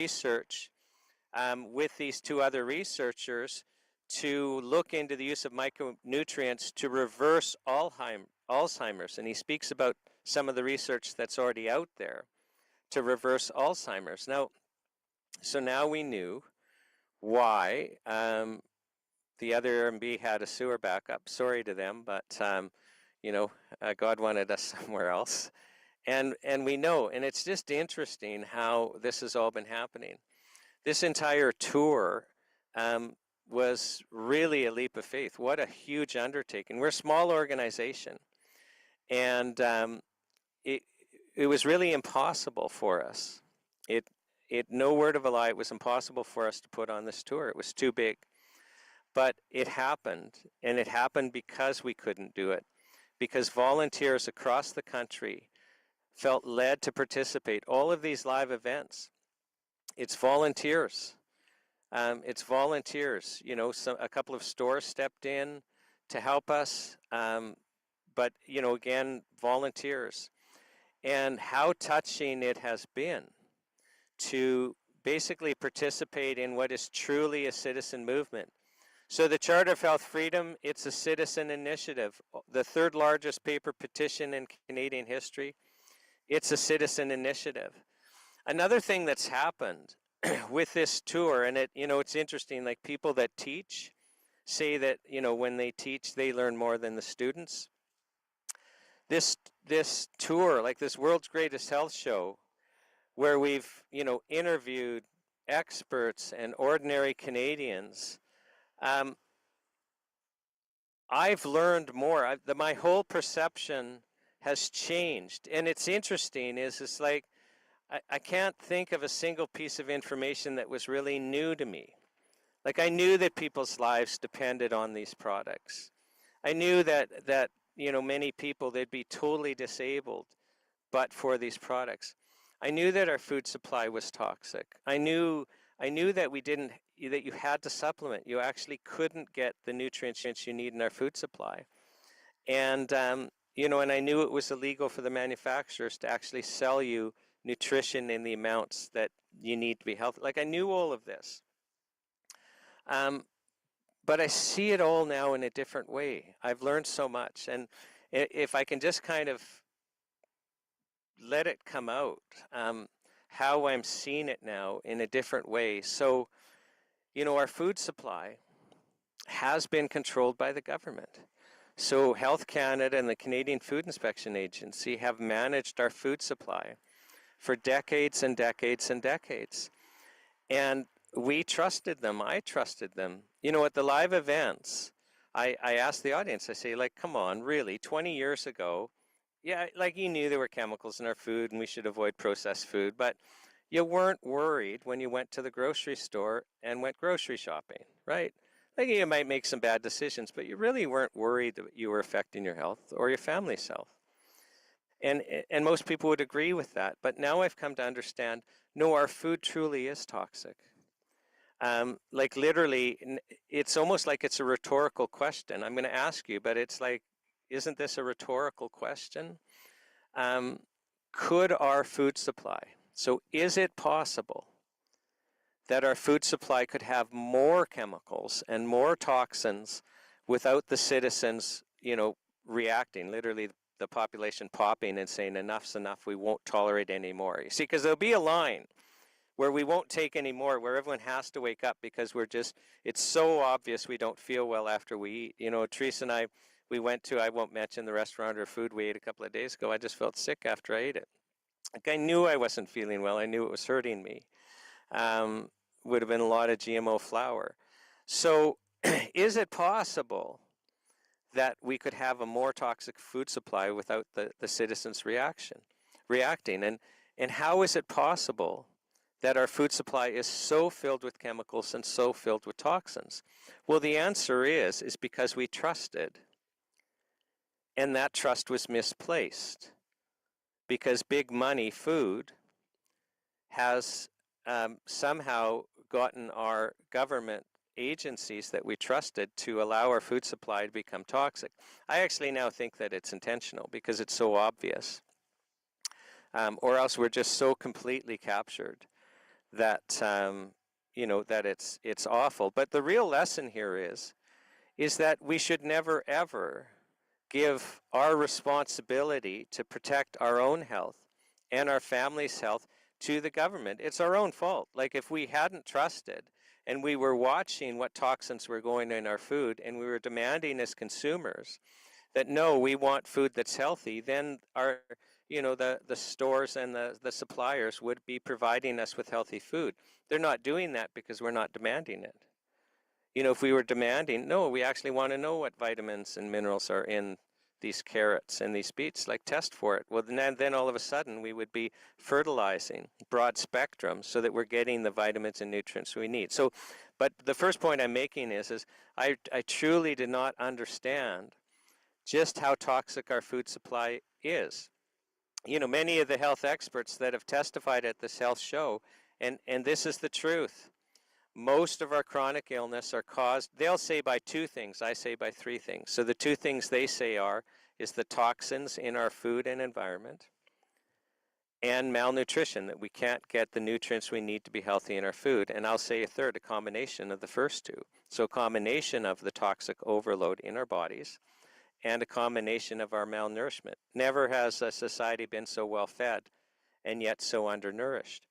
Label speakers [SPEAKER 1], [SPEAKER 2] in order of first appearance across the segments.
[SPEAKER 1] research with these two other researchers to look into the use of micronutrients to reverse Alzheimer's. And he speaks about some of the research that's already out there to reverse Alzheimer's. Now we knew why the other R&B had a sewer backup. Sorry to them, but God wanted us somewhere else. And we know, and it's just interesting how this has all been happening. This entire tour was really a leap of faith. What a huge undertaking. We're a small organization, and it was really impossible for us. No word of a lie, it was impossible for us to put on this tour. It was too big. But it happened, and it happened because we couldn't do it, because volunteers across the country felt led to participate. All of these live events, it's volunteers. It's volunteers. A couple of stores stepped in to help us, but again, volunteers. And how touching it has been to basically participate in what is truly a citizen movement. So the Charter of Health Freedom, it's a citizen initiative. The third largest paper petition in Canadian history, it's a citizen initiative. Another thing that's happened with this tour, and it's interesting, like people that teach say that, when they teach, they learn more than the students. This tour, like this World's Greatest Health Show, where we've, interviewed experts and ordinary Canadians, I've learned more. My whole perception has changed. And it's interesting, it's like, I can't think of a single piece of information that was really new to me. Like, I knew that people's lives depended on these products. I knew that many people, they'd be totally disabled but for these products. I knew that our food supply was toxic. I knew that that you had to supplement. You actually couldn't get the nutrients you need in our food supply. And, and I knew it was illegal for the manufacturers to actually sell you nutrition in the amounts that you need to be healthy. Like, I knew all of this. But I see it all now in a different way. I've learned so much. And if I can just kind of let it come out, how I'm seeing it now in a different way. So, our food supply has been controlled by the government. So Health Canada and the Canadian Food Inspection Agency have managed our food supply for decades and decades and decades. And we trusted them. I trusted them. At the live events, I asked the audience, I say, like, come on, really, 20 years ago, yeah, like, you knew there were chemicals in our food and we should avoid processed food, but you weren't worried when you went to the grocery store and went grocery shopping, right? Like, you might make some bad decisions, but you really weren't worried that you were affecting your health or your family's health. And most people would agree with that. But now I've come to understand, no, our food truly is toxic. Like, literally, it's almost like it's a rhetorical question. I'm going to ask you, but it's like, isn't this a rhetorical question? Could our food supply, so is it possible that our food supply could have more chemicals and more toxins without the citizens, reacting, literally the population popping and saying, enough's enough, we won't tolerate any more? You see, because there'll be a line where we won't take any more, where everyone has to wake up because it's so obvious we don't feel well after we eat. Teresa and I went to, I won't mention the restaurant or food we ate a couple of days ago. I just felt sick after I ate it. Like, I knew I wasn't feeling well. I knew it was hurting me. Would have been a lot of GMO flour. So is it possible that we could have a more toxic food supply without the citizens reacting? And how is it possible that our food supply is so filled with chemicals and so filled with toxins? Well, the answer is because we trusted. And that trust was misplaced. Because big money food has somehow gotten our government agencies that we trusted to allow our food supply to become toxic. I actually now think that it's intentional because it's so obvious. Or else we're just so completely captured that you know, that it's awful. But the real lesson here is that we should never ever give our responsibility to protect our own health and our family's health to the government. It's our own fault. Like if we hadn't trusted and we were watching what toxins were going in our food and we were demanding as consumers that no, we want food that's healthy, then our, you know, the stores and the suppliers would be providing us with healthy food. They're not doing that because we're not demanding it. You know, if we were demanding, no, we actually want to know what vitamins and minerals are in these carrots and these beets, like test for it. Well, then all of a sudden we would be fertilizing broad spectrum so that we're getting the vitamins and nutrients we need. So, but the first point I'm making is I truly did not understand just how toxic our food supply is. You know, many of the health experts that have testified at this health show, and this is the truth, most of our chronic illness are caused, they'll say by two things, I say by three things. So the two things they say is the toxins in our food and environment and malnutrition, that we can't get the nutrients we need to be healthy in our food. And I'll say a third, a combination of the first two. So a combination of the toxic overload in our bodies and a combination of our malnourishment. Never has a society been so well fed and yet so undernourished.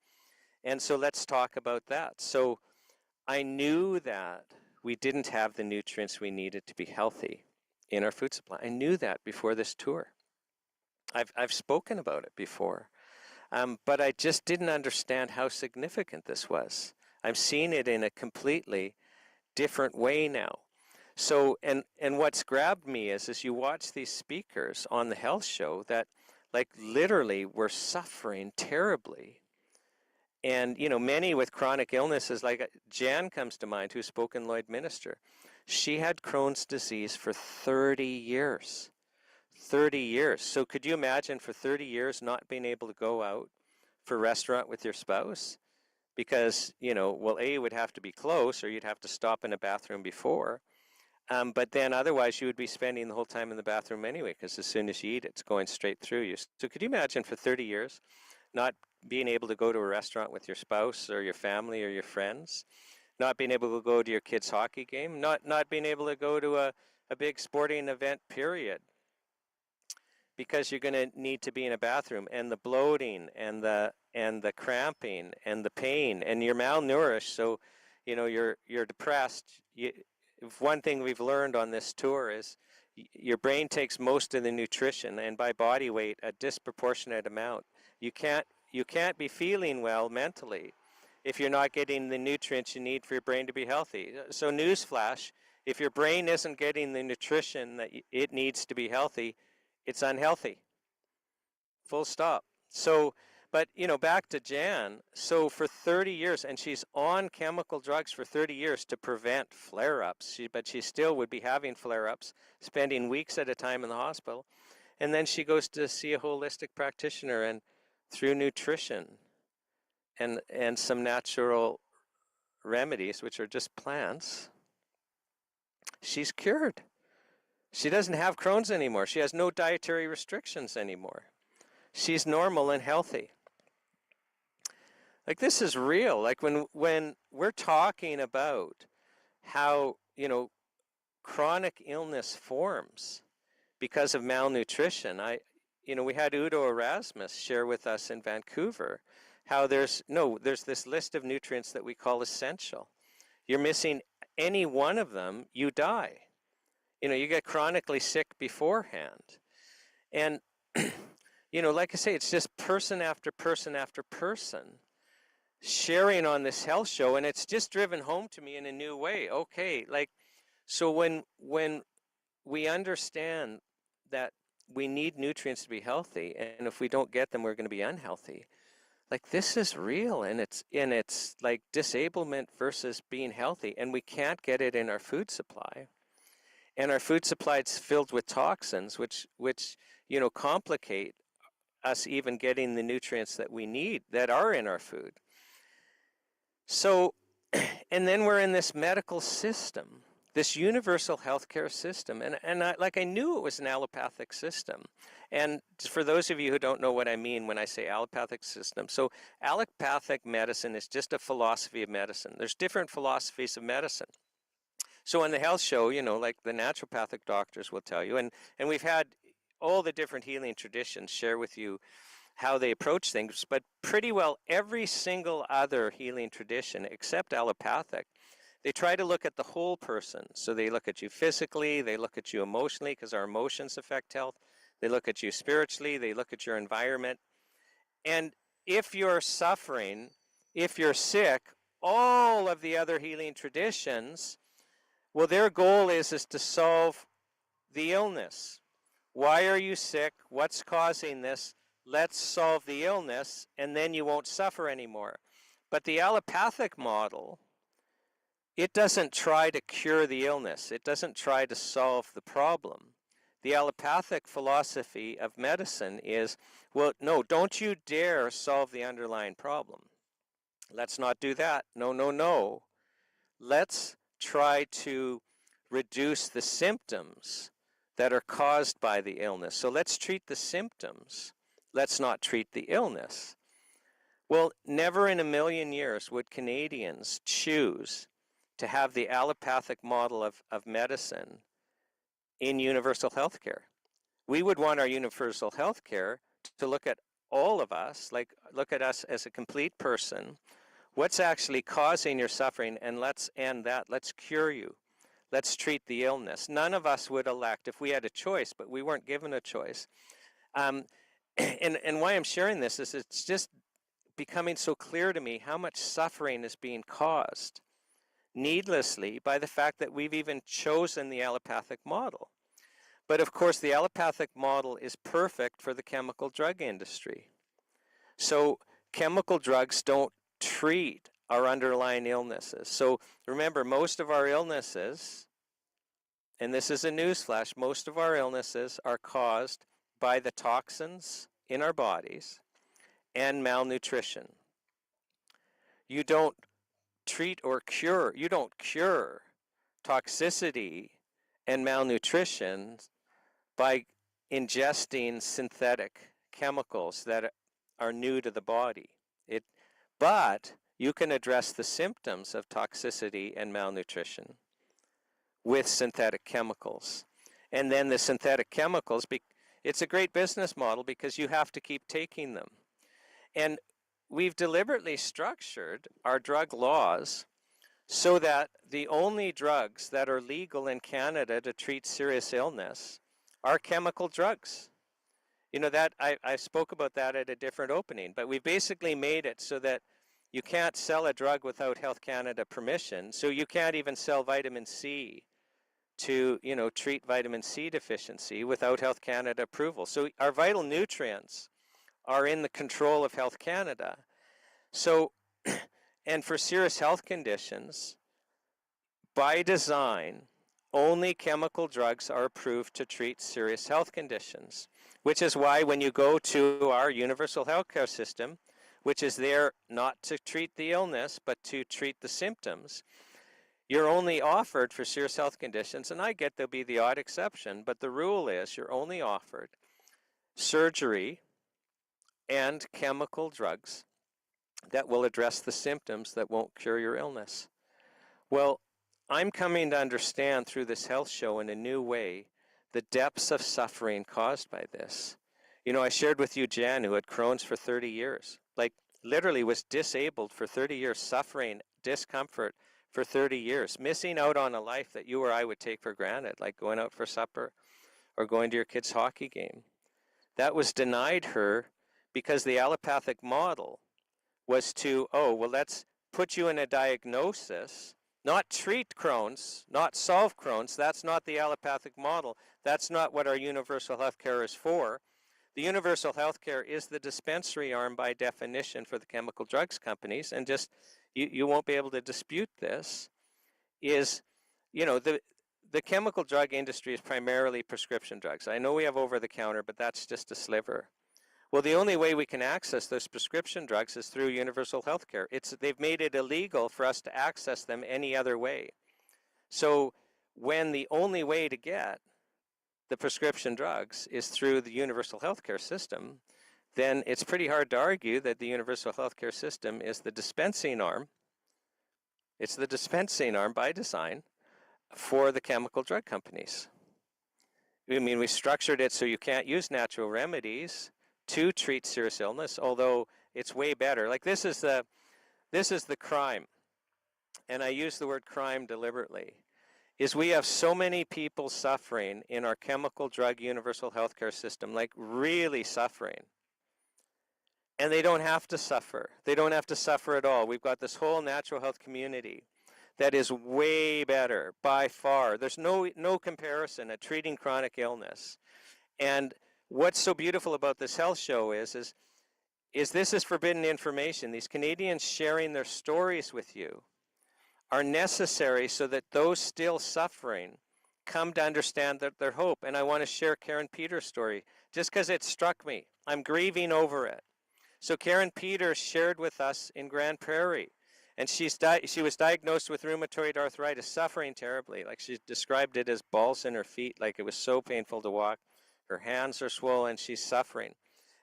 [SPEAKER 1] And so let's talk about that. So I knew that we didn't have the nutrients we needed to be healthy in our food supply. I knew that before this tour. I've spoken about it before, but I just didn't understand how significant this was. I'm seeing it in a completely different way now. So, and what's grabbed me is you watch these speakers on the health show that like literally were suffering terribly. And, you know, many with chronic illnesses, like Jan comes to mind, who's spoken Lloyd minister. She had Crohn's disease for 30 years. 30 years. So could you imagine for 30 years not being able to go out for a restaurant with your spouse? Because, you know, well, A, would have to be close or you'd have to stop in a bathroom before. But then otherwise you would be spending the whole time in the bathroom anyway, because as soon as you eat, it's going straight through you. So could you imagine for 30 years not being able to go to a restaurant with your spouse or your family or your friends, not being able to go to your kid's hockey game, not being able to go to a big sporting event, period, because you're going to need to be in a bathroom, and the bloating and the cramping and the pain, and you're malnourished, so you know you're depressed. One thing we've learned on this tour is your brain takes most of the nutrition, and by body weight a disproportionate amount. You can't be feeling well mentally if you're not getting the nutrients you need for your brain to be healthy. So newsflash, if your brain isn't getting the nutrition that it needs to be healthy, it's unhealthy. Full stop. So, but you know, back to Jan, so for 30 years, and she's on chemical drugs for 30 years to prevent flare-ups, but she still would be having flare-ups, spending weeks at a time in the hospital. And then she goes to see a holistic practitioner, and through nutrition and some natural remedies, which are just plants, she's cured. She doesn't have Crohn's anymore. She has no dietary restrictions anymore. She's normal and healthy. Like, this is real. Like when we're talking about how, you know, chronic illness forms because of malnutrition. We had Udo Erasmus share with us in Vancouver how there's this list of nutrients that we call essential. You're missing any one of them, you die. You know, you get chronically sick beforehand. And, you know, like I say, it's just person after person after person sharing on this health show, and it's just driven home to me in a new way. Okay, like, so when we understand that we need nutrients to be healthy, and if we don't get them, we're going to be unhealthy. Like, this is real, and it's like disablement versus being healthy, and we can't get it in our food supply. And our food supply is filled with toxins, which you know, complicate us even getting the nutrients that we need that are in our food. So, and then we're in this medical system this universal healthcare system. And I knew it was an allopathic system. And for those of you who don't know what I mean when I say allopathic system, so allopathic medicine is just a philosophy of medicine. There's different philosophies of medicine. So on the health show, you know, like the naturopathic doctors will tell you, and we've had all the different healing traditions share with you how they approach things, but pretty well every single other healing tradition except allopathic, they try to look at the whole person. So they look at you physically, they look at you emotionally, because our emotions affect health. They look at you spiritually, they look at your environment. And if you're suffering, if you're sick, all of the other healing traditions, well, their goal is to solve the illness. Why are you sick? What's causing this? Let's solve the illness, and then you won't suffer anymore. But the allopathic model, it doesn't try to cure the illness. It doesn't try to solve the problem. The allopathic philosophy of medicine is, well, no, don't you dare solve the underlying problem. Let's not do that. No, no, no. Let's try to reduce the symptoms that are caused by the illness. So let's treat the symptoms. Let's not treat the illness. Well, never in a million years would Canadians choose to have the allopathic model of medicine in universal health care. We would want our universal health care to look at all of us, like look at us as a complete person. What's actually causing your suffering, and let's end that. Let's cure you. Let's treat the illness. None of us would elect if we had a choice, but we weren't given a choice. And why I'm sharing this is it's just becoming so clear to me how much suffering is being caused needlessly by the fact that we've even chosen the allopathic model. But of course, the allopathic model is perfect for the chemical drug industry. So chemical drugs don't treat our underlying illnesses. So remember, most of our illnesses, and this is a newsflash, most of our illnesses are caused by the toxins in our bodies and malnutrition. You don't treat or cure, you don't cure toxicity and malnutrition by ingesting synthetic chemicals that are new to the body. But you can address the symptoms of toxicity and malnutrition with synthetic chemicals. And then the synthetic chemicals, it's a great business model because you have to keep taking them. And we've deliberately structured our drug laws so that the only drugs that are legal in Canada to treat serious illness are chemical drugs. You know, that I spoke about that at a different opening, but we basically made it so that you can't sell a drug without Health Canada permission. So you can't even sell vitamin C to, you know, treat vitamin C deficiency without Health Canada approval. So our vital nutrients are in the control of Health Canada. So, and for serious health conditions, by design, only chemical drugs are approved to treat serious health conditions, which is why when you go to our universal healthcare system, which is there not to treat the illness, but to treat the symptoms, you're only offered for serious health conditions, and I get there'll be the odd exception, but the rule is you're only offered surgery and chemical drugs that will address the symptoms that won't cure your illness. Well, I'm coming to understand through this health show in a new way the depths of suffering caused by this. You know, I shared with you Jen, who had Crohn's for 30 years, like literally was disabled for 30 years, suffering discomfort for 30 years, missing out on a life that you or I would take for granted, like going out for supper or going to your kid's hockey game. That was denied her because the allopathic model was to, oh, well, let's put you in a diagnosis, not treat Crohn's, not solve Crohn's. That's not the allopathic model. That's not what our universal health care is for. The universal health care is the dispensary arm by definition for the chemical drugs companies, and just, you won't be able to dispute this, is, you know, the chemical drug industry is primarily prescription drugs. I know we have over-the-counter, but that's just a sliver. Well, the only way we can access those prescription drugs is through universal health care. They've made it illegal for us to access them any other way. So when the only way to get the prescription drugs is through the universal healthcare system, then it's pretty hard to argue that the universal healthcare system is the dispensing arm. It's the dispensing arm by design for the chemical drug companies. I mean, we structured it so you can't use natural remedies to treat serious illness, although it's way better. Like this is the crime, and I use the word crime deliberately, is we have so many people suffering in our chemical drug universal healthcare system, like really suffering. And they don't have to suffer. They don't have to suffer at all. We've got this whole natural health community that is way better by far. There's no comparison at treating chronic illness. And what's so beautiful about this health show is this is forbidden information. These Canadians sharing their stories with you are necessary so that those still suffering come to understand that their hope. And I want to share Karen Peters' story just because it struck me. I'm grieving over it. So Karen Peters shared with us in Grand Prairie, and she was diagnosed with rheumatoid arthritis, suffering terribly. Like she described it as balls in her feet, like it was so painful to walk. Her hands are swollen, she's suffering.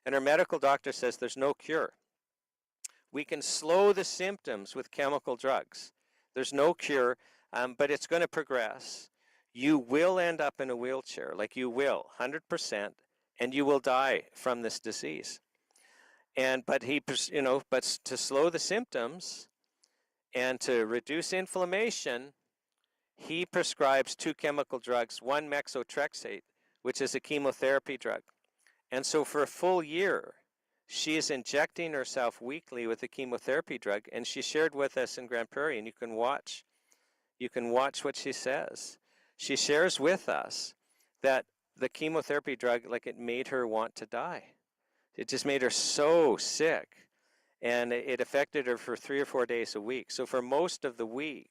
[SPEAKER 1] And her medical doctor says there's no cure. We can slow the symptoms with chemical drugs. There's no cure, but it's going to progress. You will end up in a wheelchair, like you will, 100%, and you will die from this disease. But to slow the symptoms and to reduce inflammation, he prescribes 2 chemical drugs, one methotrexate, which is a chemotherapy drug. And so for a full year, she is injecting herself weekly with a chemotherapy drug, and she shared with us in Grand Prairie, and you can watch what she says. She shares with us that the chemotherapy drug, like it made her want to die. It just made her so sick, and it affected her for 3 or 4 days a week. So for most of the week,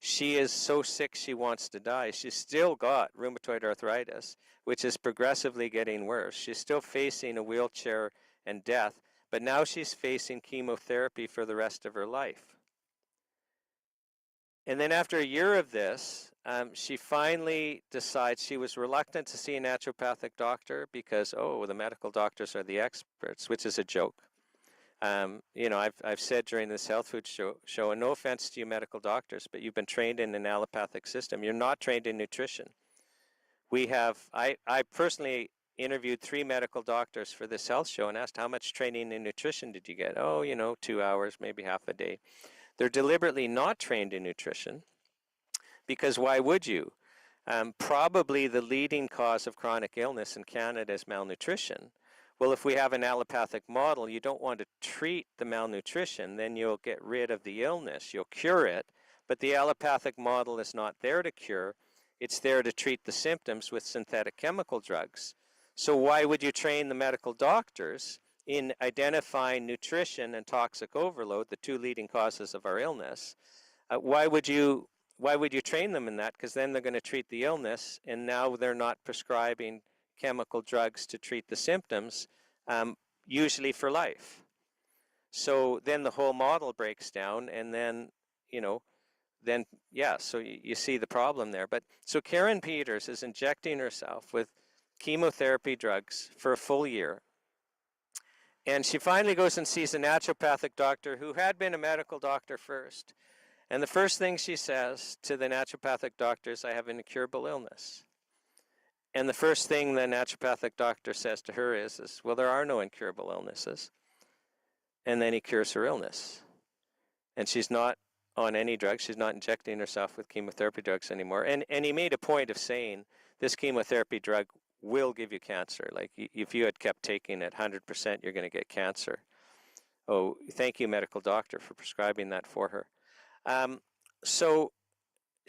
[SPEAKER 1] she is so sick she wants to die. She's still got rheumatoid arthritis, which is progressively getting worse. She's still facing a wheelchair and death, but now she's facing chemotherapy for the rest of her life. And then after a year of this, she finally decides she was reluctant to see a naturopathic doctor because, the medical doctors are the experts, which is a joke. I've said during this health food show, and no offense to you medical doctors, but you've been trained in an allopathic system. You're not trained in nutrition. I personally interviewed 3 medical doctors for this health show and asked, how much training in nutrition did you get? 2 hours, maybe half a day. They're deliberately not trained in nutrition because why would you? Probably the leading cause of chronic illness in Canada is malnutrition. Well, if we have an allopathic model, you don't want to treat the malnutrition, then you'll get rid of the illness. You'll cure it, but the allopathic model is not there to cure. It's there to treat the symptoms with synthetic chemical drugs. So why would you train the medical doctors in identifying nutrition and toxic overload, the 2 leading causes of our illness? Why would you train them in that? Because then they're going to treat the illness, and now they're not prescribing chemical drugs to treat the symptoms, usually for life. So then the whole model breaks down, and then, so you see the problem there. But so Karen Peters is injecting herself with chemotherapy drugs for a full year. And she finally goes and sees a naturopathic doctor who had been a medical doctor first. And the first thing she says to the naturopathic doctor is, I have an incurable illness. And the first thing the naturopathic doctor says to her is, well, there are no incurable illnesses. And then he cures her illness. And she's not on any drugs. She's not injecting herself with chemotherapy drugs anymore. And he made a point of saying, this chemotherapy drug will give you cancer. Like if you had kept taking it 100%, you're going to get cancer. Oh, thank you, medical doctor, for prescribing that for her. So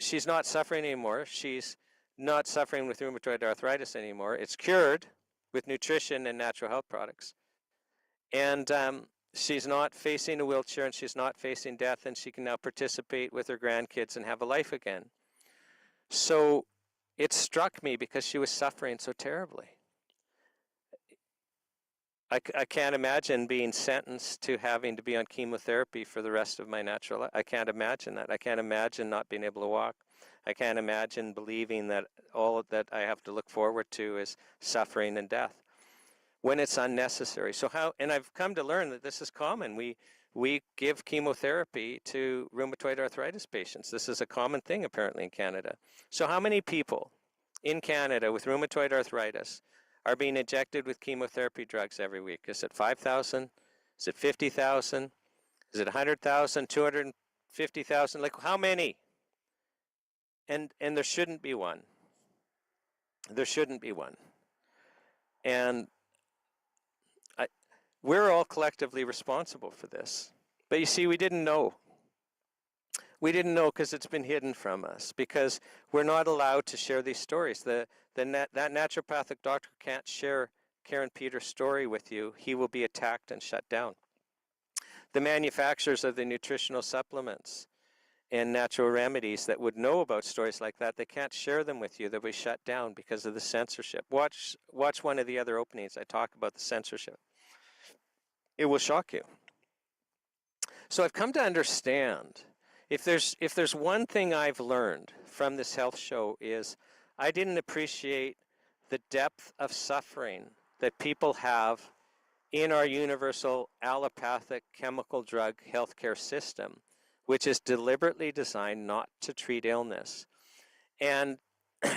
[SPEAKER 1] she's not suffering anymore. She's not suffering with rheumatoid arthritis anymore. It's cured with nutrition and natural health products. And she's not facing a wheelchair, and she's not facing death, and she can now participate with her grandkids and have a life again. So it struck me because she was suffering so terribly. I can't imagine being sentenced to having to be on chemotherapy for the rest of my natural life. I can't imagine that. I can't imagine not being able to walk. I can't imagine believing that all that I have to look forward to is suffering and death when it's unnecessary. So how, and I've come to learn that this is common. We give chemotherapy to rheumatoid arthritis patients. This is a common thing apparently in Canada. So how many people in Canada with rheumatoid arthritis are being injected with chemotherapy drugs every week? Is it 5,000? Is it 50,000? Is it 100,000, 250,000? Like how many? And there shouldn't be one. There shouldn't be one. And we're all collectively responsible for this. But you see, we didn't know. We didn't know because it's been hidden from us, because we're not allowed to share these stories. That naturopathic doctor can't share Karen Peters' story with you. He will be attacked and shut down. The manufacturers of the nutritional supplements and natural remedies that would know about stories like that, they can't share them with you. They'll be shut down because of the censorship. Watch one of the other openings. I talk about the censorship. It will shock you. So I've come to understand, if there's one thing I've learned from this health show, is I didn't appreciate the depth of suffering that people have in our universal allopathic chemical drug healthcare system, which is deliberately designed not to treat illness. And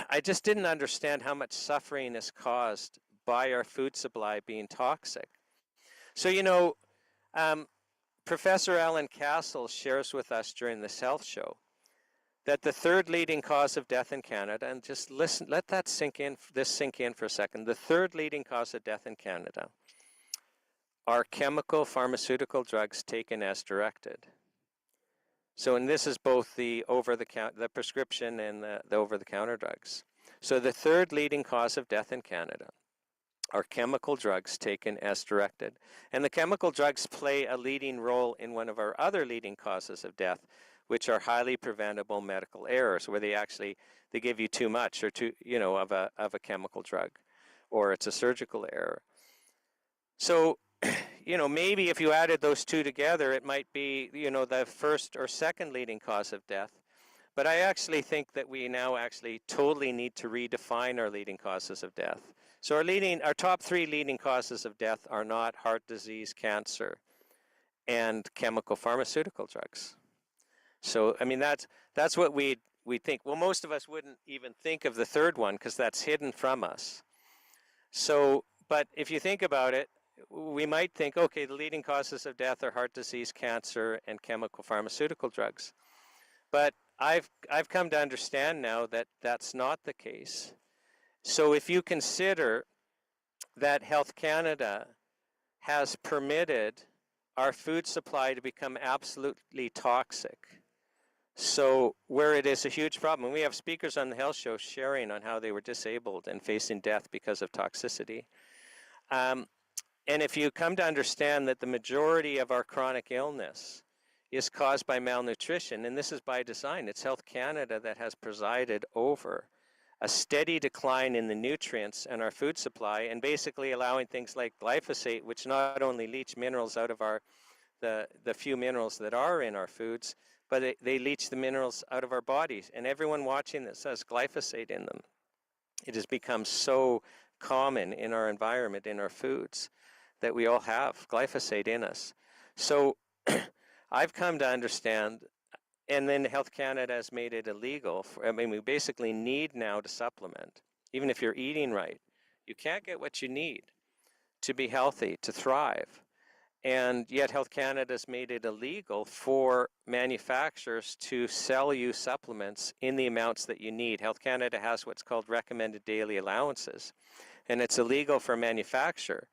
[SPEAKER 1] I just didn't understand how much suffering is caused by our food supply being toxic. So, you know, Professor Alan Castle shares with us during this health show that the third leading cause of death in Canada, and just listen, let that sink in for a second. The third leading cause of death in Canada are chemical pharmaceutical drugs taken as directed. So, and this is both the prescription and the over-the-counter drugs. So the third leading cause of death in Canada are chemical drugs taken as directed. And the chemical drugs play a leading role in one of our other leading causes of death, which are highly preventable medical errors, where they give you too much or of a chemical drug, or it's a surgical error. So, maybe if you added those two together, it might be, the first or second leading cause of death. But I actually think that we now actually totally need to redefine our leading causes of death. So our top three leading causes of death are not heart disease, cancer, and chemical pharmaceutical drugs. So, I mean, that's what we think. Well, most of us wouldn't even think of the third one because that's hidden from us. So, but if you think about it, we might think, okay, the leading causes of death are heart disease, cancer, and chemical pharmaceutical drugs. But I've come to understand now that that's not the case. So if you consider that Health Canada has permitted our food supply to become absolutely toxic, so where it is a huge problem, we have speakers on the health show sharing on how they were disabled and facing death because of toxicity. And if you come to understand that the majority of our chronic illness is caused by malnutrition, and this is by design, it's Health Canada that has presided over a steady decline in the nutrients in our food supply, and basically allowing things like glyphosate, which not only leach minerals out of the few minerals that are in our foods, but they leach the minerals out of our bodies. And everyone watching this has glyphosate in them. It has become so common in our environment, in our foods, that we all have glyphosate in us. So I've come to understand, and then Health Canada has made it illegal. We basically need now to supplement. Even if you're eating right, you can't get what you need to be healthy, to thrive. And yet Health Canada has made it illegal for manufacturers to sell you supplements in the amounts that you need. Health Canada has what's called recommended daily allowances, and it's illegal for a manufacturer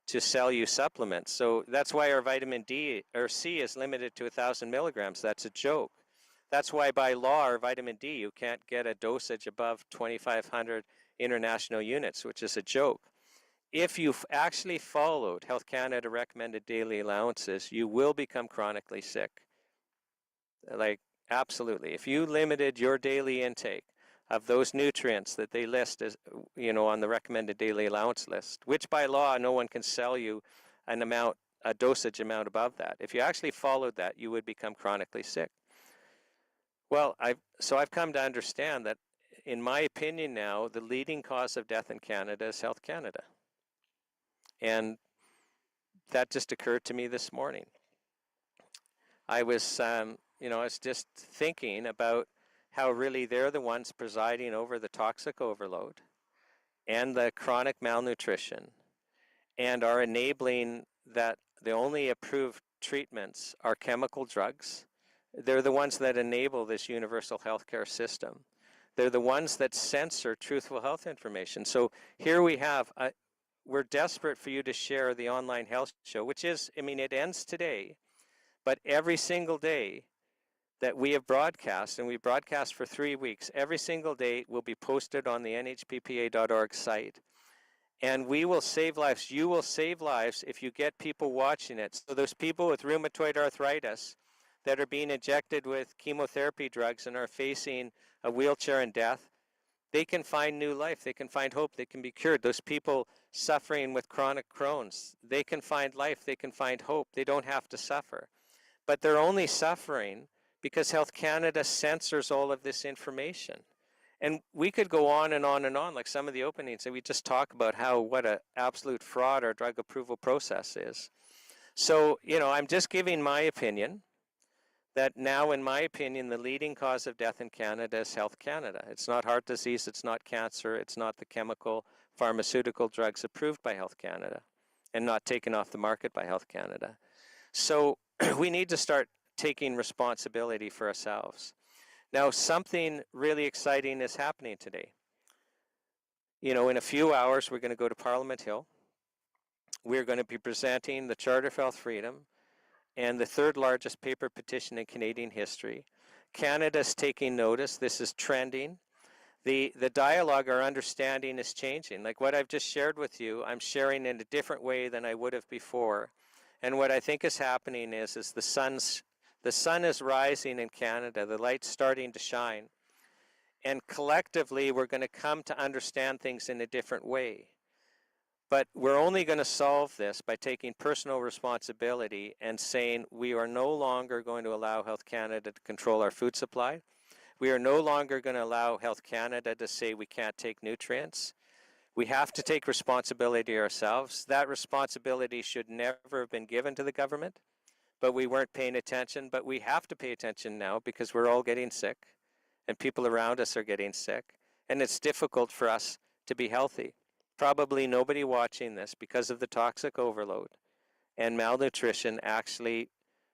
[SPEAKER 1] to sell you supplements. So that's why our vitamin D or C is limited to 1,000 milligrams. That's a joke. That's why by law, our vitamin D, you can't get a dosage above 2,500 international units, which is a joke. If you've actually followed Health Canada recommended daily allowances, you will become chronically sick. Like, absolutely. If you limited your daily intake of those nutrients that they list as, on the recommended daily allowance list, which by law, no one can sell you a dosage amount above that. If you actually followed that, you would become chronically sick. Well, I've come to understand that, in my opinion now, the leading cause of death in Canada is Health Canada. And that just occurred to me this morning. I was, I was just thinking about how really they're the ones presiding over the toxic overload and the chronic malnutrition, and are enabling that the only approved treatments are chemical drugs. They're the ones that enable this universal healthcare system. They're the ones that censor truthful health information. So here we have, we're desperate for you to share the online health show, which is, it ends today, but every single day that we have broadcast, and we broadcast for 3 weeks, every single day will be posted on the NHPPA.org site. And we will save lives. You will save lives if you get people watching it. So those people with rheumatoid arthritis that are being injected with chemotherapy drugs and are facing a wheelchair and death, they can find new life. They can find hope. They can be cured. Those people suffering with chronic Crohn's, they can find life. They can find hope. They don't have to suffer. But they're only suffering because Health Canada censors all of this information. And we could go on and on and on, like some of the openings, and we just talk about what an absolute fraud our drug approval process is. So, I'm just giving my opinion that now, in my opinion, the leading cause of death in Canada is Health Canada. It's not heart disease, it's not cancer, it's not the chemical pharmaceutical drugs approved by Health Canada and not taken off the market by Health Canada. So we need to start taking responsibility for ourselves. Now, something really exciting is happening today. In a few hours, we're going to go to Parliament Hill. We're going to be presenting the Charter of Health Freedom and the third largest paper petition in Canadian history. Canada's taking notice. This is trending. The dialogue, our understanding is changing. Like what I've just shared with you, I'm sharing in a different way than I would have before. And what I think is happening is the sun is rising in Canada, the light's starting to shine. And collectively, we're going to come to understand things in a different way. But we're only going to solve this by taking personal responsibility and saying we are no longer going to allow Health Canada to control our food supply. We are no longer going to allow Health Canada to say we can't take nutrients. We have to take responsibility ourselves. That responsibility should never have been given to the government, but we weren't paying attention. But we have to pay attention now because we're all getting sick and people around us are getting sick. And it's difficult for us to be healthy. Probably nobody watching this, because of the toxic overload and malnutrition, actually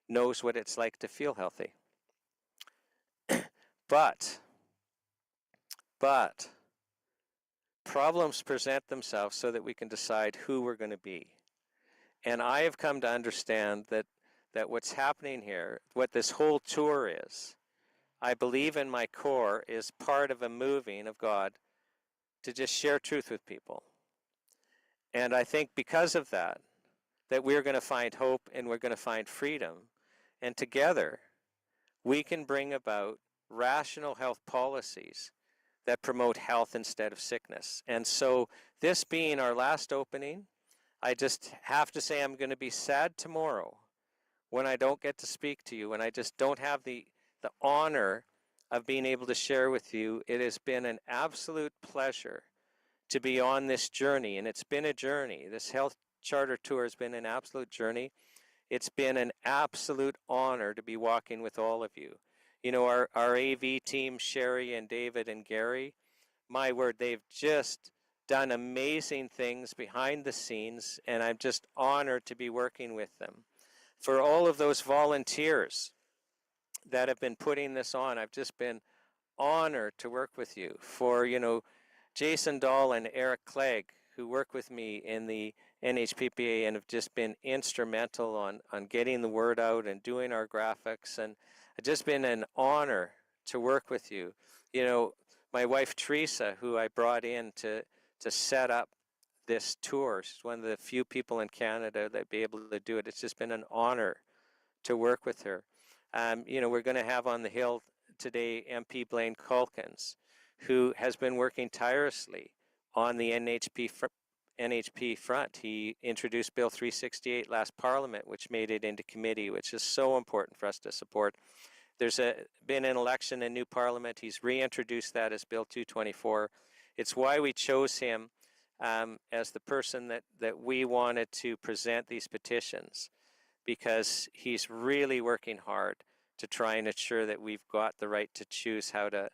[SPEAKER 1] knows what it's like to feel healthy. But problems present themselves so that we can decide who we're going to be. And I have come to understand that what's happening here, what this whole tour is, I believe in my core, is part of a moving of God to just share truth with people. And I think because of that we're going to find hope and we're going to find freedom. And together, we can bring about rational health policies that promote health instead of sickness. And so this being our last opening, I just have to say I'm going to be sad tomorrow when I don't get to speak to you, and I just don't have the honor of being able to share with you. It has been an absolute pleasure to be on this journey, and it's been a journey. This health charter tour has been an absolute journey. It's been an absolute honor to be walking with all of you. Our AV team, Sherry and David and Gary, my word, they've just done amazing things behind the scenes, and I'm just honored to be working with them. For all of those volunteers that have been putting this on, I've just been honored to work with you. For, Jason Dahl and Eric Clegg, who work with me in the NHPPA and have just been instrumental on getting the word out and doing our graphics. And it's just been an honor to work with you. My wife Teresa, who I brought in to set up this tour, she's one of the few people in Canada that be able to do it. It's just been an honor to work with her. We're going to have on the Hill today MP Blaine Calkins, who has been working tirelessly on the NHP front. He introduced Bill 368 last Parliament, which made it into committee, which is so important for us to support. There's been an election and new parliament. He's reintroduced that as Bill 224. It's why we chose him as the person that we wanted to present these petitions, because he's really working hard to try and ensure that we've got the right to choose how to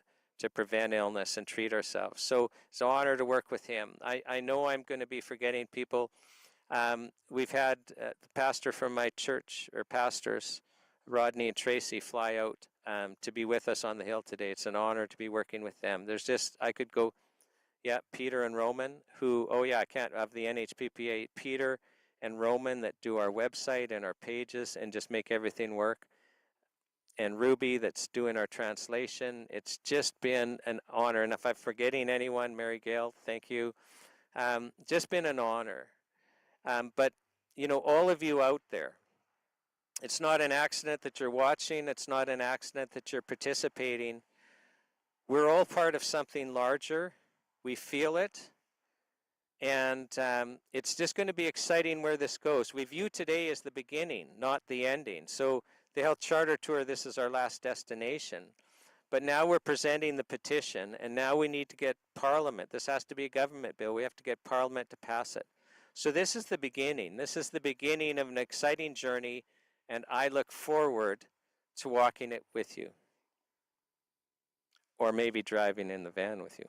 [SPEAKER 1] prevent illness and treat ourselves. So it's an honor to work with him. I know I'm going to be forgetting people. We've had the pastor from my church, or pastors, Rodney and Tracy, fly out to be with us on the Hill today. It's an honor to be working with them. There's just, I could go, yeah, Peter and Roman, who, oh yeah, I can't, of the NHPPA, Peter and Roman that do our website and our pages and just make everything work. And Ruby that's doing our translation. It's just been an honor. And if I'm forgetting anyone, Mary Gail, thank you. Just been an honor. But, you know, all of you out there, it's not an accident that you're watching. It's not an accident that you're participating. We're all part of something larger. We feel it. And it's just going to be exciting where this goes. We view today as the beginning, not the ending. So the Health Charter Tour, this is our last destination. But now we're presenting the petition, and now we need to get Parliament. This has to be a government bill. We have to get Parliament to pass it. So this is the beginning. This is the beginning of an exciting journey, and I look forward to walking it with you. Or maybe driving in the van with you.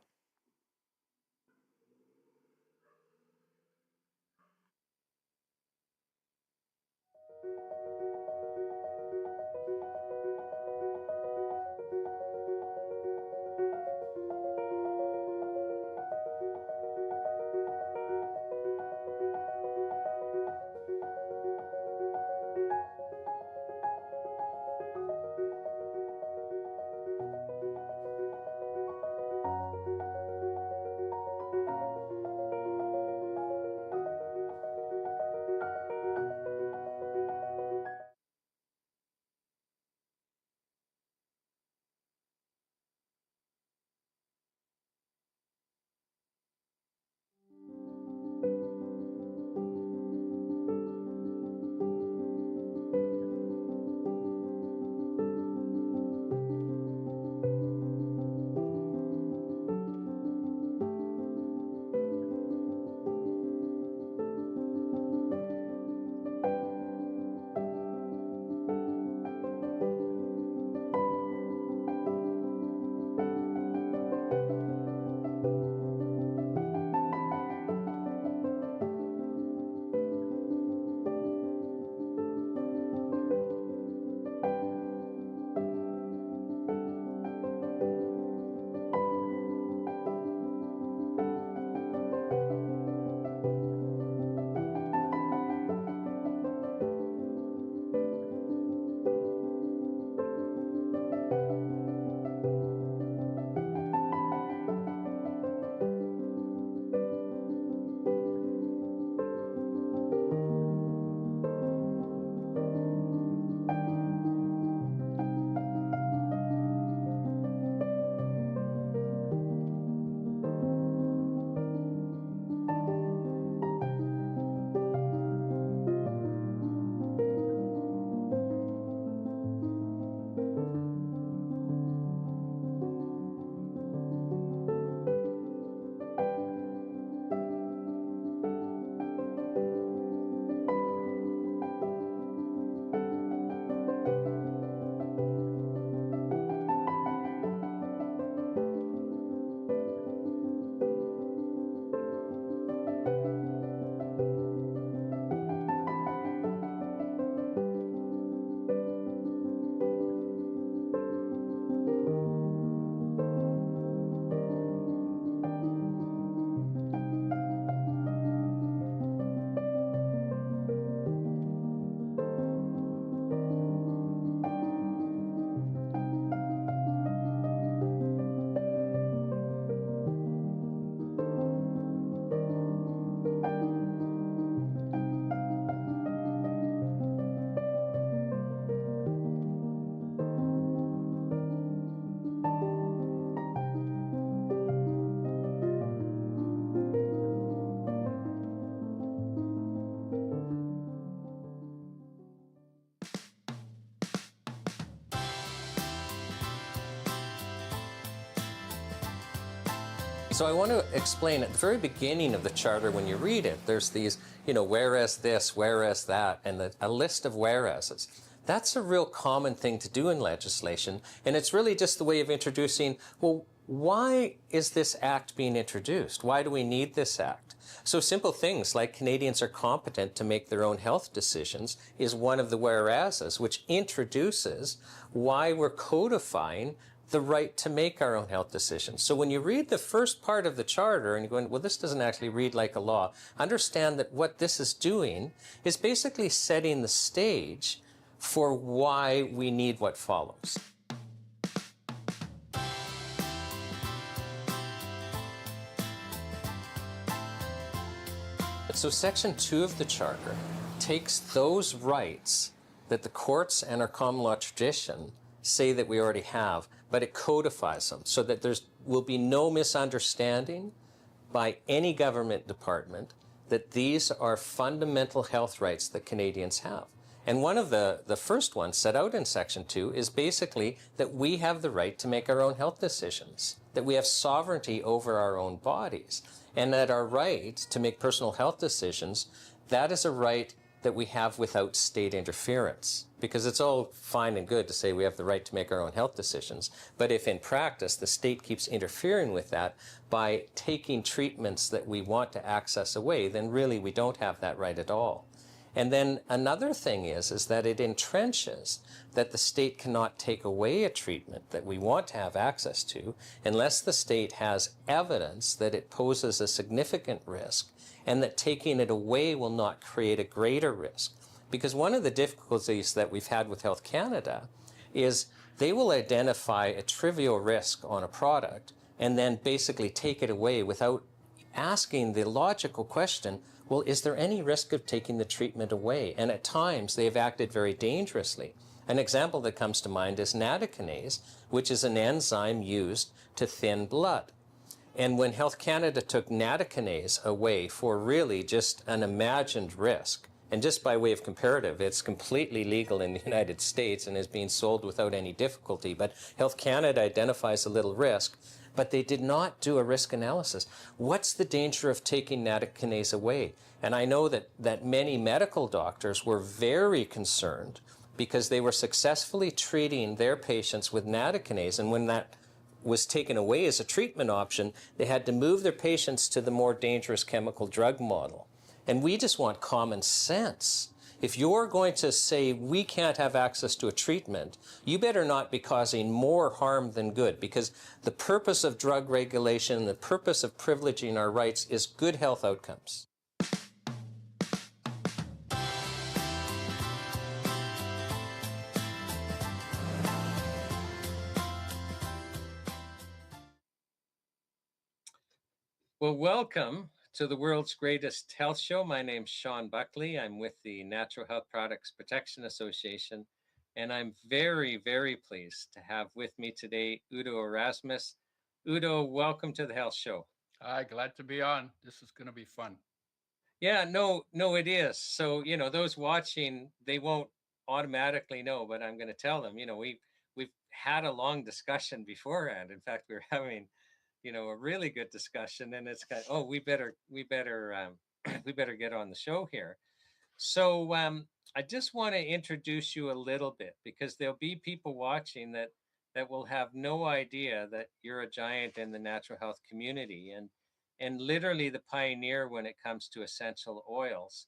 [SPEAKER 2] So I want to explain at the very beginning of the charter, when you read it, there's these, whereas this, whereas that, and a list of whereases. That's a real common thing to do in legislation, and it's really just the way of introducing, well, why is this act being introduced? Why do we need this act? So simple things like Canadians are competent to make their own health decisions is one of the whereases, which introduces why we're codifying the right to make our own health decisions. So when you read the first part of the charter and you're going, well, this doesn't actually read like a law, understand that what this is doing is basically setting the stage for why we need what follows. So Section 2 of the Charter takes those rights that the courts and our common law tradition say that we already have, but it codifies them so that there will be no misunderstanding by any government department that these are fundamental health rights that Canadians have. And one of the first ones set out in Section 2 is basically that we have the right to make our own health decisions, that we have sovereignty over our own bodies, and that our right to make personal health decisions, that is a right that we have without state interference. Because it's all fine and good to say we have the right to make our own health decisions, but if in practice the state keeps interfering with that by taking treatments that we want to access away, then really we don't have that right at all. And then another thing is that it entrenches that the state cannot take away a treatment that we want to have access to unless the state has evidence that it poses a significant risk and that taking it away will not create a greater risk. Because one of the difficulties that we've had with Health Canada is they will identify a trivial risk on a product and then basically take it away without asking the logical question, well, is there any risk of taking the treatment away? And at times they have acted very dangerously. An example that comes to mind is natokinase, which is an enzyme used to thin blood. And when Health Canada took natokinase away for really just an imagined risk, and just by way of comparative, it's completely legal in the United States and is being sold without any difficulty, but Health Canada identifies a little risk, but they did not do a risk analysis. What's the danger of taking natokinase away? And I know that many medical doctors were very concerned because they were successfully treating their patients with natokinase, and when that was taken away as a treatment option, they had to move their patients to the more dangerous chemical drug model. And we just want common sense. If you're going to say we can't have access to a treatment, you better not be causing more harm than good, because the purpose of drug regulation, the purpose of privileging our rights is good health outcomes. Well, welcome to the world's greatest health show. My name's Shawn Buckley. I'm with the Natural Health Products Protection Association, and I'm very, very pleased to have with me today Udo Erasmus. Udo, welcome to the health show.
[SPEAKER 3] Hi, glad to be on. This is going to be fun.
[SPEAKER 2] Yeah, no, it is. So, those watching, they won't automatically know, but I'm going to tell them, we've had a long discussion beforehand. In fact, we were having a really good discussion, and it's got, oh, we better we better get on the show here. So I just want to introduce you a little bit, because there'll be people watching that will have no idea that you're a giant in the natural health community and literally the pioneer when it comes to essential oils.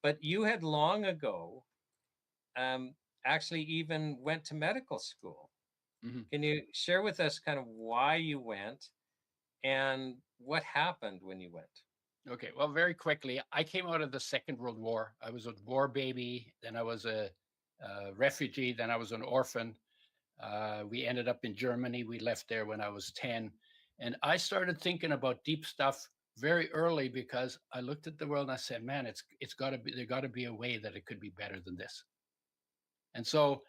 [SPEAKER 2] But you had long ago actually even went to medical school.
[SPEAKER 3] Mm-hmm.
[SPEAKER 2] Can you share with us kind of why you went and what happened when you went?
[SPEAKER 3] Okay, well, very quickly, I came out of the Second World War. I was a war baby, then I was a refugee, then I was an orphan. We ended up in Germany. We left there when I was 10. And I started thinking about deep stuff very early because I looked at the world and I said, man, it's got to be, there got to be a way that it could be better than this. And so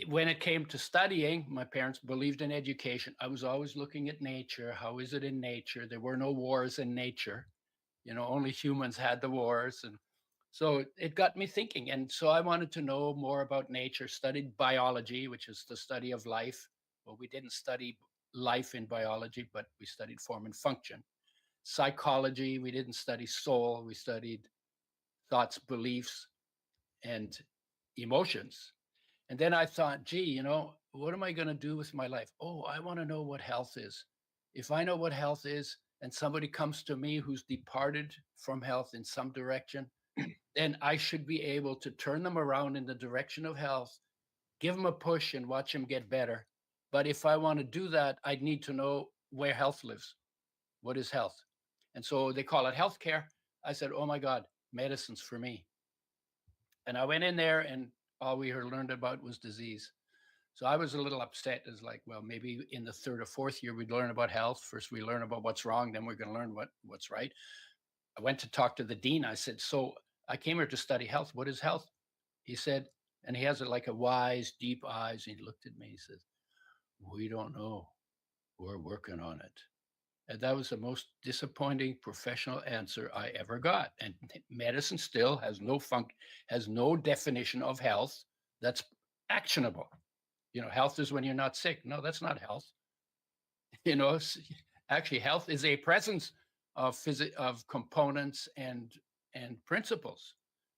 [SPEAKER 3] when it came to studying, my parents believed in education. I was always looking at nature. How is it in nature? There were no wars in nature. Only humans had the wars. And so it got me thinking. And so I wanted to know more about nature, studied biology, which is the study of life. Well, we didn't study life in biology, but we studied form and function. psychology. We didn't study soul. We studied thoughts, beliefs, and emotions. And then I thought, gee, what am I going to do with my life? Oh, I want to know what health is. If I know what health is and somebody comes to me who's departed from health in some direction, then I should be able to turn them around in the direction of health, give them a push and watch them get better. But if I want to do that, I'd need to know where health lives. What is health? And so they call it healthcare. I said, oh my God, medicine's for me. And I went in there and all we learned about was disease. So I was a little upset. It's like, well, maybe in the third or fourth year, we'd learn about health. First, we learn about what's wrong, then we're going to learn what's right. I went to talk to the dean. I said, so I came here to study health. What is health? He said, and he has like a wise, deep eyes. He looked at me. He says, we don't know. We're working on it. And that was the most disappointing professional answer I ever got. And medicine still has no definition of health that's actionable. Health is when you're not sick. No, that's not health. Actually, health is a presence of components and principles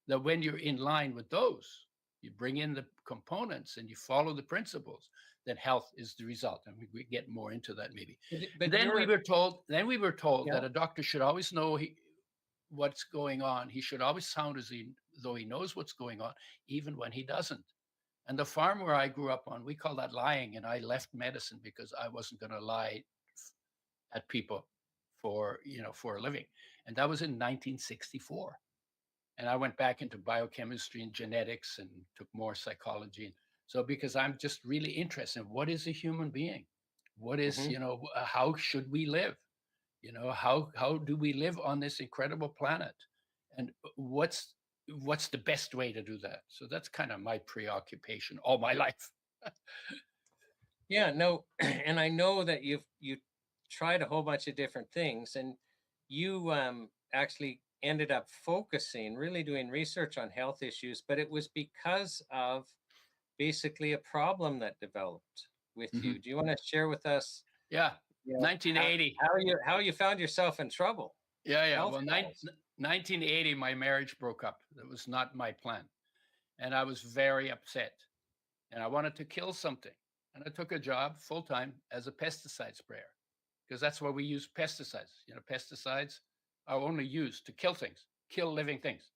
[SPEAKER 3] that when you're in line with those, you bring in the components and you follow the principles, then health is the result. And we get more into that maybe. But then we were told
[SPEAKER 2] Yeah.
[SPEAKER 3] that a doctor should always know what's going on. He should always sound as though he knows what's going on, even when he doesn't. And the farm where I grew up on, we call that lying. And I left medicine because I wasn't going to lie at people for a living. And that was in 1964. And I went back into biochemistry and genetics and took more psychology. So because I'm just really interested in what is a human being? What is, how should we live? How do we live on this incredible planet? And what's the best way to do that? So that's kind of my preoccupation all my life.
[SPEAKER 2] Yeah, no, and I know that you tried a whole bunch of different things, and you actually ended up focusing, really doing research on health issues, but it was because of basically a problem that developed with you. Do you want to share with us?
[SPEAKER 3] Yeah, 1980.
[SPEAKER 2] How you found yourself in trouble?
[SPEAKER 3] Yeah. Well, 1980, my marriage broke up. That was not my plan, and I was very upset, and I wanted to kill something, and I took a job full time as a pesticide sprayer, because that's where we use pesticides. Pesticides are only used to kill things, kill living things,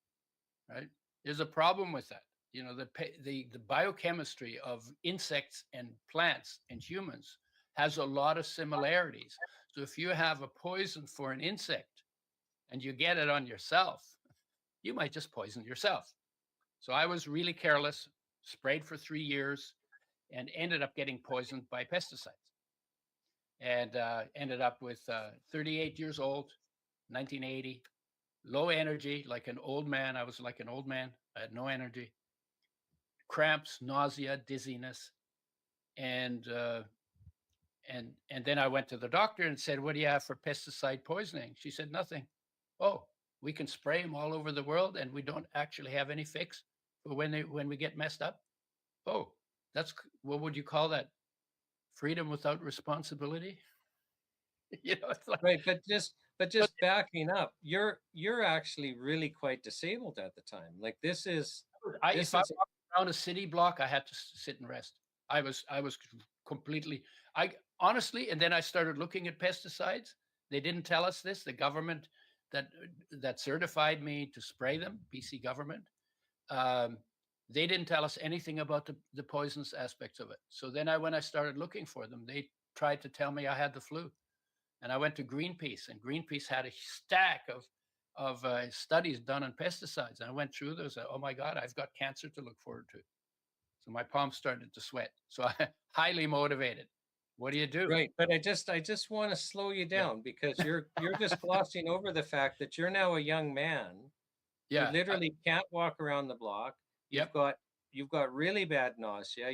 [SPEAKER 3] right? There's a problem with that. The biochemistry of insects and plants and humans has a lot of similarities. So if you have a poison for an insect and you get it on yourself, you might just poison yourself. So I was really careless, sprayed for 3 years, and ended up getting poisoned by pesticides. And ended up with 38 years old, 1980, low energy, like an old man. I was like an old man. I had no energy, cramps, nausea, dizziness, and then I went to the doctor and said, "What do you have for pesticide poisoning?" She said, "Nothing." Oh, we can spray them all over the world, and we don't actually have any fix for when we get messed up. Oh, that's what would you call that? Freedom without responsibility. It's like,
[SPEAKER 2] Right, but just backing up, you're actually really quite disabled at the time. Like this is
[SPEAKER 3] if I walked around a city block, I had to sit and rest. I was completely. I honestly, and then I started looking at pesticides. They didn't tell us this. The government that certified me to spray them, BC government, they didn't tell us anything about the poisonous aspects of it. So then when I started looking for them, they tried to tell me I had the flu. And I went to Greenpeace, and Greenpeace had a stack of studies done on pesticides. And I went through those. Oh my God, I've got cancer to look forward to. So my palms started to sweat. So I highly motivated. What do you do?
[SPEAKER 2] right, but I just want to slow you down because you're just glossing over the fact that you're now a young man.
[SPEAKER 3] Yeah,
[SPEAKER 2] You literally can't walk around the block.
[SPEAKER 3] Yep.
[SPEAKER 2] You've got really bad nausea.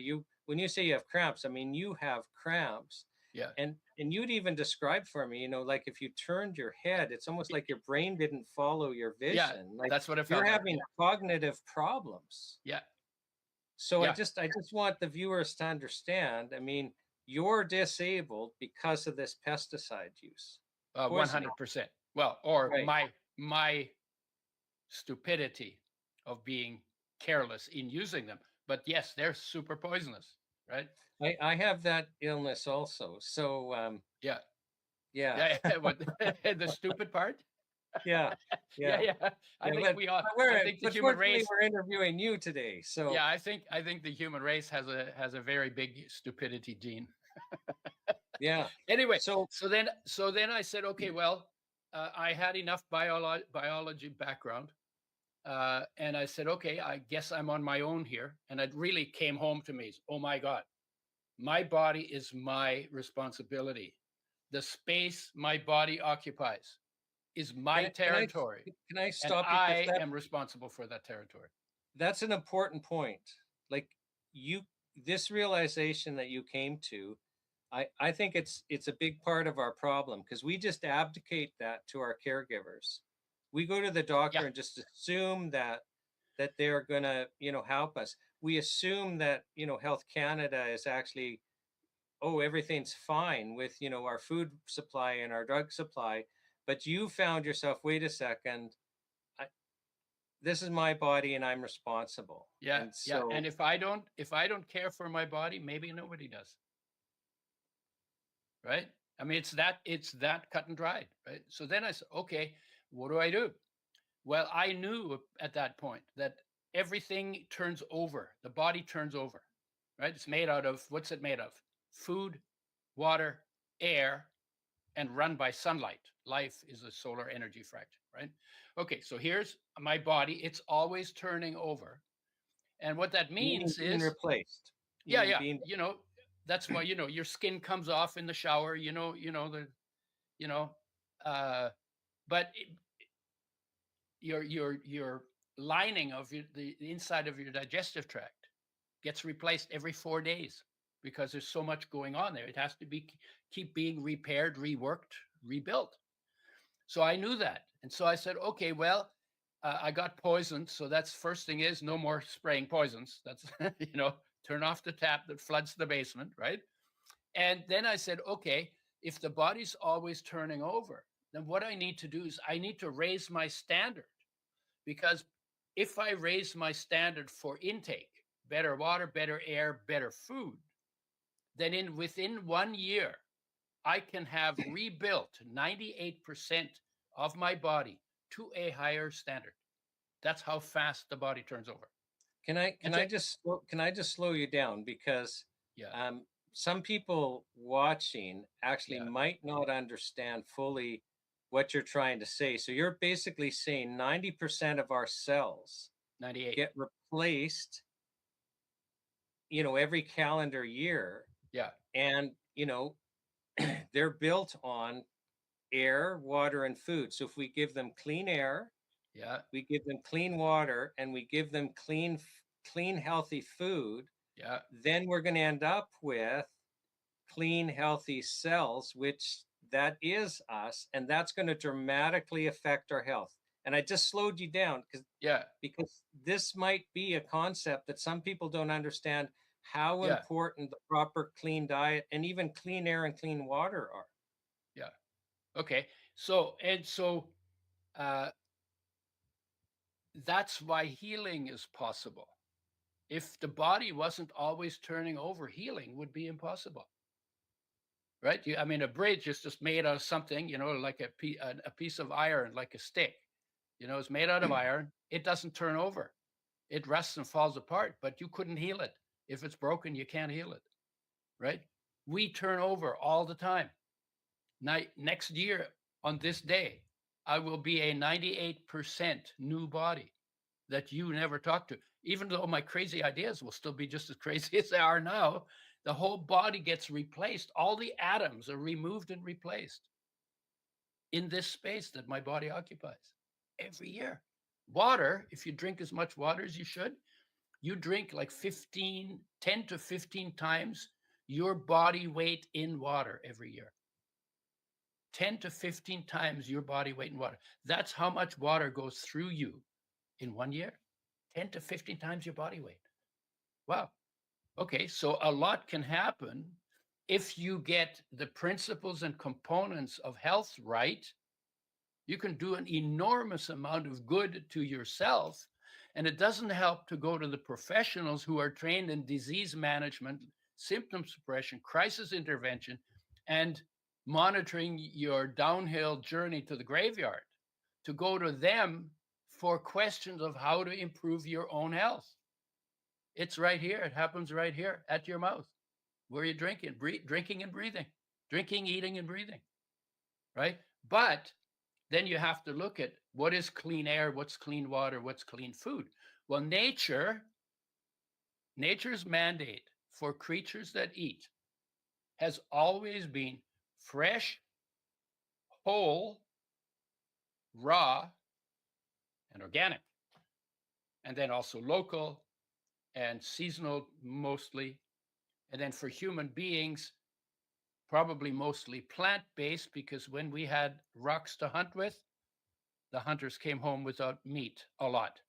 [SPEAKER 2] When you say you have cramps, I mean you have cramps.
[SPEAKER 3] Yeah.
[SPEAKER 2] And you'd even describe for me, like if you turned your head, it's almost like your brain didn't follow your vision.
[SPEAKER 3] Yeah,
[SPEAKER 2] like
[SPEAKER 3] that's what I felt.
[SPEAKER 2] You're having cognitive problems.
[SPEAKER 3] Yeah.
[SPEAKER 2] So I just want the viewers to understand. I mean, you're disabled because of this pesticide use.
[SPEAKER 3] 100%. Well, or
[SPEAKER 2] Right.
[SPEAKER 3] my stupidity of being careless in using them. But yes, they're super poisonous, right?
[SPEAKER 2] I have that illness also. So
[SPEAKER 3] Yeah.
[SPEAKER 2] yeah,
[SPEAKER 3] Yeah. Yeah. What the stupid part?
[SPEAKER 2] yeah,
[SPEAKER 3] Yeah.
[SPEAKER 2] yeah,
[SPEAKER 3] Yeah. I
[SPEAKER 2] yeah.
[SPEAKER 3] think
[SPEAKER 2] But
[SPEAKER 3] we are. I
[SPEAKER 2] we're
[SPEAKER 3] think the
[SPEAKER 2] but
[SPEAKER 3] human
[SPEAKER 2] fortunately
[SPEAKER 3] race.
[SPEAKER 2] we're interviewing you today. So
[SPEAKER 3] Yeah. I think the human race has a very big stupidity gene.
[SPEAKER 2] yeah.
[SPEAKER 3] Anyway,
[SPEAKER 2] So
[SPEAKER 3] so then I said, okay, well, I had enough biology background. And I said, okay, I guess I'm on my own here. And it really came home to me. Oh my God, my body is my responsibility. The space my body occupies is my
[SPEAKER 2] can I
[SPEAKER 3] territory.
[SPEAKER 2] can I
[SPEAKER 3] And
[SPEAKER 2] stop you because
[SPEAKER 3] I am responsible for that territory.
[SPEAKER 2] that's an important point. Like you, this realization that you came to, I think it's a big part of our problem because we just abdicate that to our caregivers. We go to the
[SPEAKER 3] Yeah.
[SPEAKER 2] doctor and just assume that they're gonna, help us. We assume that, Health Canada is actually, oh, everything's fine with, our food supply and our drug supply. But you found yourself, wait a second, I, this is my body and I'm responsible.
[SPEAKER 3] Yeah.
[SPEAKER 2] And
[SPEAKER 3] Yeah.
[SPEAKER 2] so
[SPEAKER 3] And if I don't care for my body, maybe nobody does. Right. I mean, it's that cut and dried. Right. So then I said, okay, what do I do? Well, I knew at that point that everything turns over. The body turns over, right? It's made out of, what's it made of? Food, water, air, and run by sunlight. Life is a solar energy fraction, right? Okay, so here's my body. It's always turning over. And what that
[SPEAKER 2] meaning
[SPEAKER 3] means
[SPEAKER 2] being
[SPEAKER 3] is,
[SPEAKER 2] replaced,
[SPEAKER 3] yeah,
[SPEAKER 2] meaning
[SPEAKER 3] yeah,
[SPEAKER 2] being
[SPEAKER 3] that's why, your skin comes off in the shower, you know, uh, but your lining of the inside of your digestive tract gets replaced every 4 days because there's so much going on there. It has to be keep being repaired, reworked, rebuilt. So I knew that, and so I said, okay, well, I got poisoned, so that's first thing is no more spraying poisons. That's turn off the tap that floods the basement, right? And then I said, okay, if the body's always turning over, then what I need to do is I need to raise my standard because if I raise my standard for intake, better water, better air, better food, then within 1 year, I can have rebuilt 98% of my body to a higher standard. That's how fast the body turns over.
[SPEAKER 2] Can I can
[SPEAKER 3] That's
[SPEAKER 2] I
[SPEAKER 3] it.
[SPEAKER 2] just can I just slow you down because
[SPEAKER 3] Yeah,
[SPEAKER 2] some people watching actually
[SPEAKER 3] yeah,
[SPEAKER 2] might not understand fully what you're trying to say. So you're basically saying 90% of our cells
[SPEAKER 3] 98.
[SPEAKER 2] get replaced, every calendar year,
[SPEAKER 3] Yeah,
[SPEAKER 2] and they're built on air, water, and food. So if we give them clean air,
[SPEAKER 3] yeah,
[SPEAKER 2] we give them clean water, and we give them clean, healthy food,
[SPEAKER 3] yeah,
[SPEAKER 2] then we're going to end up with clean, healthy cells, which that is us, and that's going to dramatically affect our health. And I just slowed you down
[SPEAKER 3] yeah,
[SPEAKER 2] because this might be a concept that some people don't understand how
[SPEAKER 3] yeah,
[SPEAKER 2] important the proper clean diet and even clean air and clean water are.
[SPEAKER 3] yeah. Okay. So uh, that's why healing is possible. If the body wasn't always turning over, healing would be impossible. Right? I mean, a bridge is just made out of something, like a piece of iron, like a stick. It's made out of iron. It doesn't turn over. It rusts and falls apart, but you couldn't heal it. If it's broken, you can't heal it. Right? We turn over all the time. Next year on this day, I will be a 98% new body that you never talked to. Even though my crazy ideas will still be just as crazy as they are now, the whole body gets replaced. All the atoms are removed and replaced in this space that my body occupies every year. Water, if you drink as much water as you should, you drink like 10 to 15 times your body weight in water every year. 10 to 15 times your body weight in water. That's how much water goes through you in 1 year. 10 to 15 times your body weight. Wow. Okay, so a lot can happen if you get the principles and components of health right. You can do an enormous amount of good to yourself. And it doesn't help to go to the professionals who are trained in disease management, symptom suppression, crisis intervention, and monitoring your downhill journey to the graveyard, to go to them for questions of how to improve your own health. It's right here. It happens right here at your mouth where you're drinking, drinking and breathing, drinking, eating, and breathing, right? But then you have to look at what is clean air, what's clean water, what's clean food. Well, nature's mandate for creatures that eat has always been fresh, whole, raw, and organic, and then also local and seasonal mostly. And then for human beings, probably mostly plant-based, because when we had rocks to hunt with, the hunters came home without meat a lot.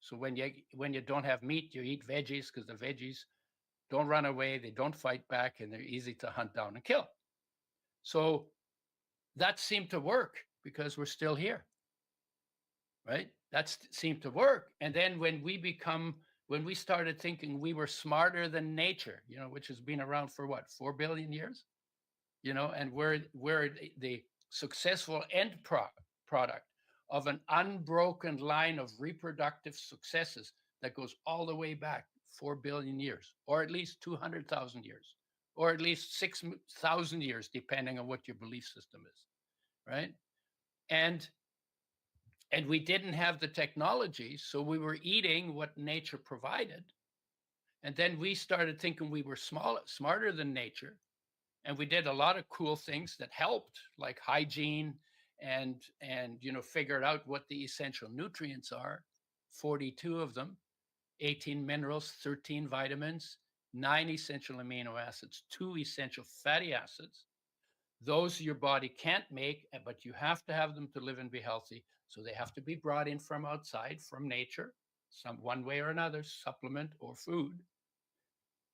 [SPEAKER 3] So when you don't have meat, you eat veggies, because the veggies don't run away, they don't fight back, and they're easy to hunt down and kill. So that seemed to work because we're still here, right? That seemed to work. And then when we started thinking we were smarter than nature, which has been around for what, 4 billion years, and we're the successful end product of an unbroken line of reproductive successes that goes all the way back 4 billion years, or at least 200,000 years, or at least 6,000 years, depending on what your belief system is, right? And we didn't have the technology, so we were eating what nature provided. And then we started thinking we were smarter than nature. And we did a lot of cool things that helped, like hygiene, and figured out what the essential nutrients are, 42 of them, 18 minerals, 13 vitamins, 9 essential amino acids, 2 essential fatty acids. Those your body can't make, but you have to have them to live and be healthy. So they have to be brought in from outside, from nature, one way or another, supplement or food.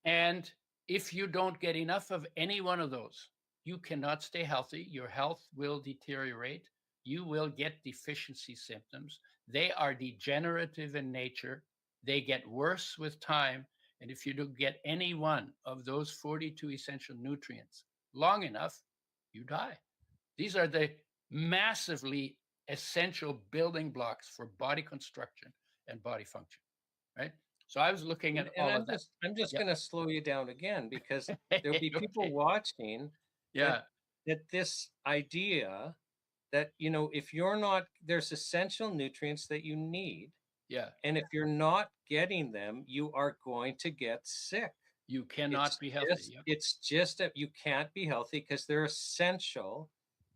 [SPEAKER 3] And if you don't get enough of any one of those, you cannot stay healthy. Your health will deteriorate. You will get deficiency symptoms. They are degenerative in nature. They get worse with time. And if you don't get any one of those 42 essential nutrients long enough, you die. These are the massively essential building blocks for body construction and body function, right? So I was looking at all of that.
[SPEAKER 2] I'm just
[SPEAKER 3] Yep.
[SPEAKER 2] going to slow you down again, because there'll be people
[SPEAKER 3] Okay.
[SPEAKER 2] watching
[SPEAKER 3] Yeah.
[SPEAKER 2] that this idea that, if you're not, there's essential nutrients that you need.
[SPEAKER 3] Yeah.
[SPEAKER 2] And if you're not getting them, you are going to get sick.
[SPEAKER 3] You cannot be healthy. Yep.
[SPEAKER 2] It's just that you can't be healthy because they're essential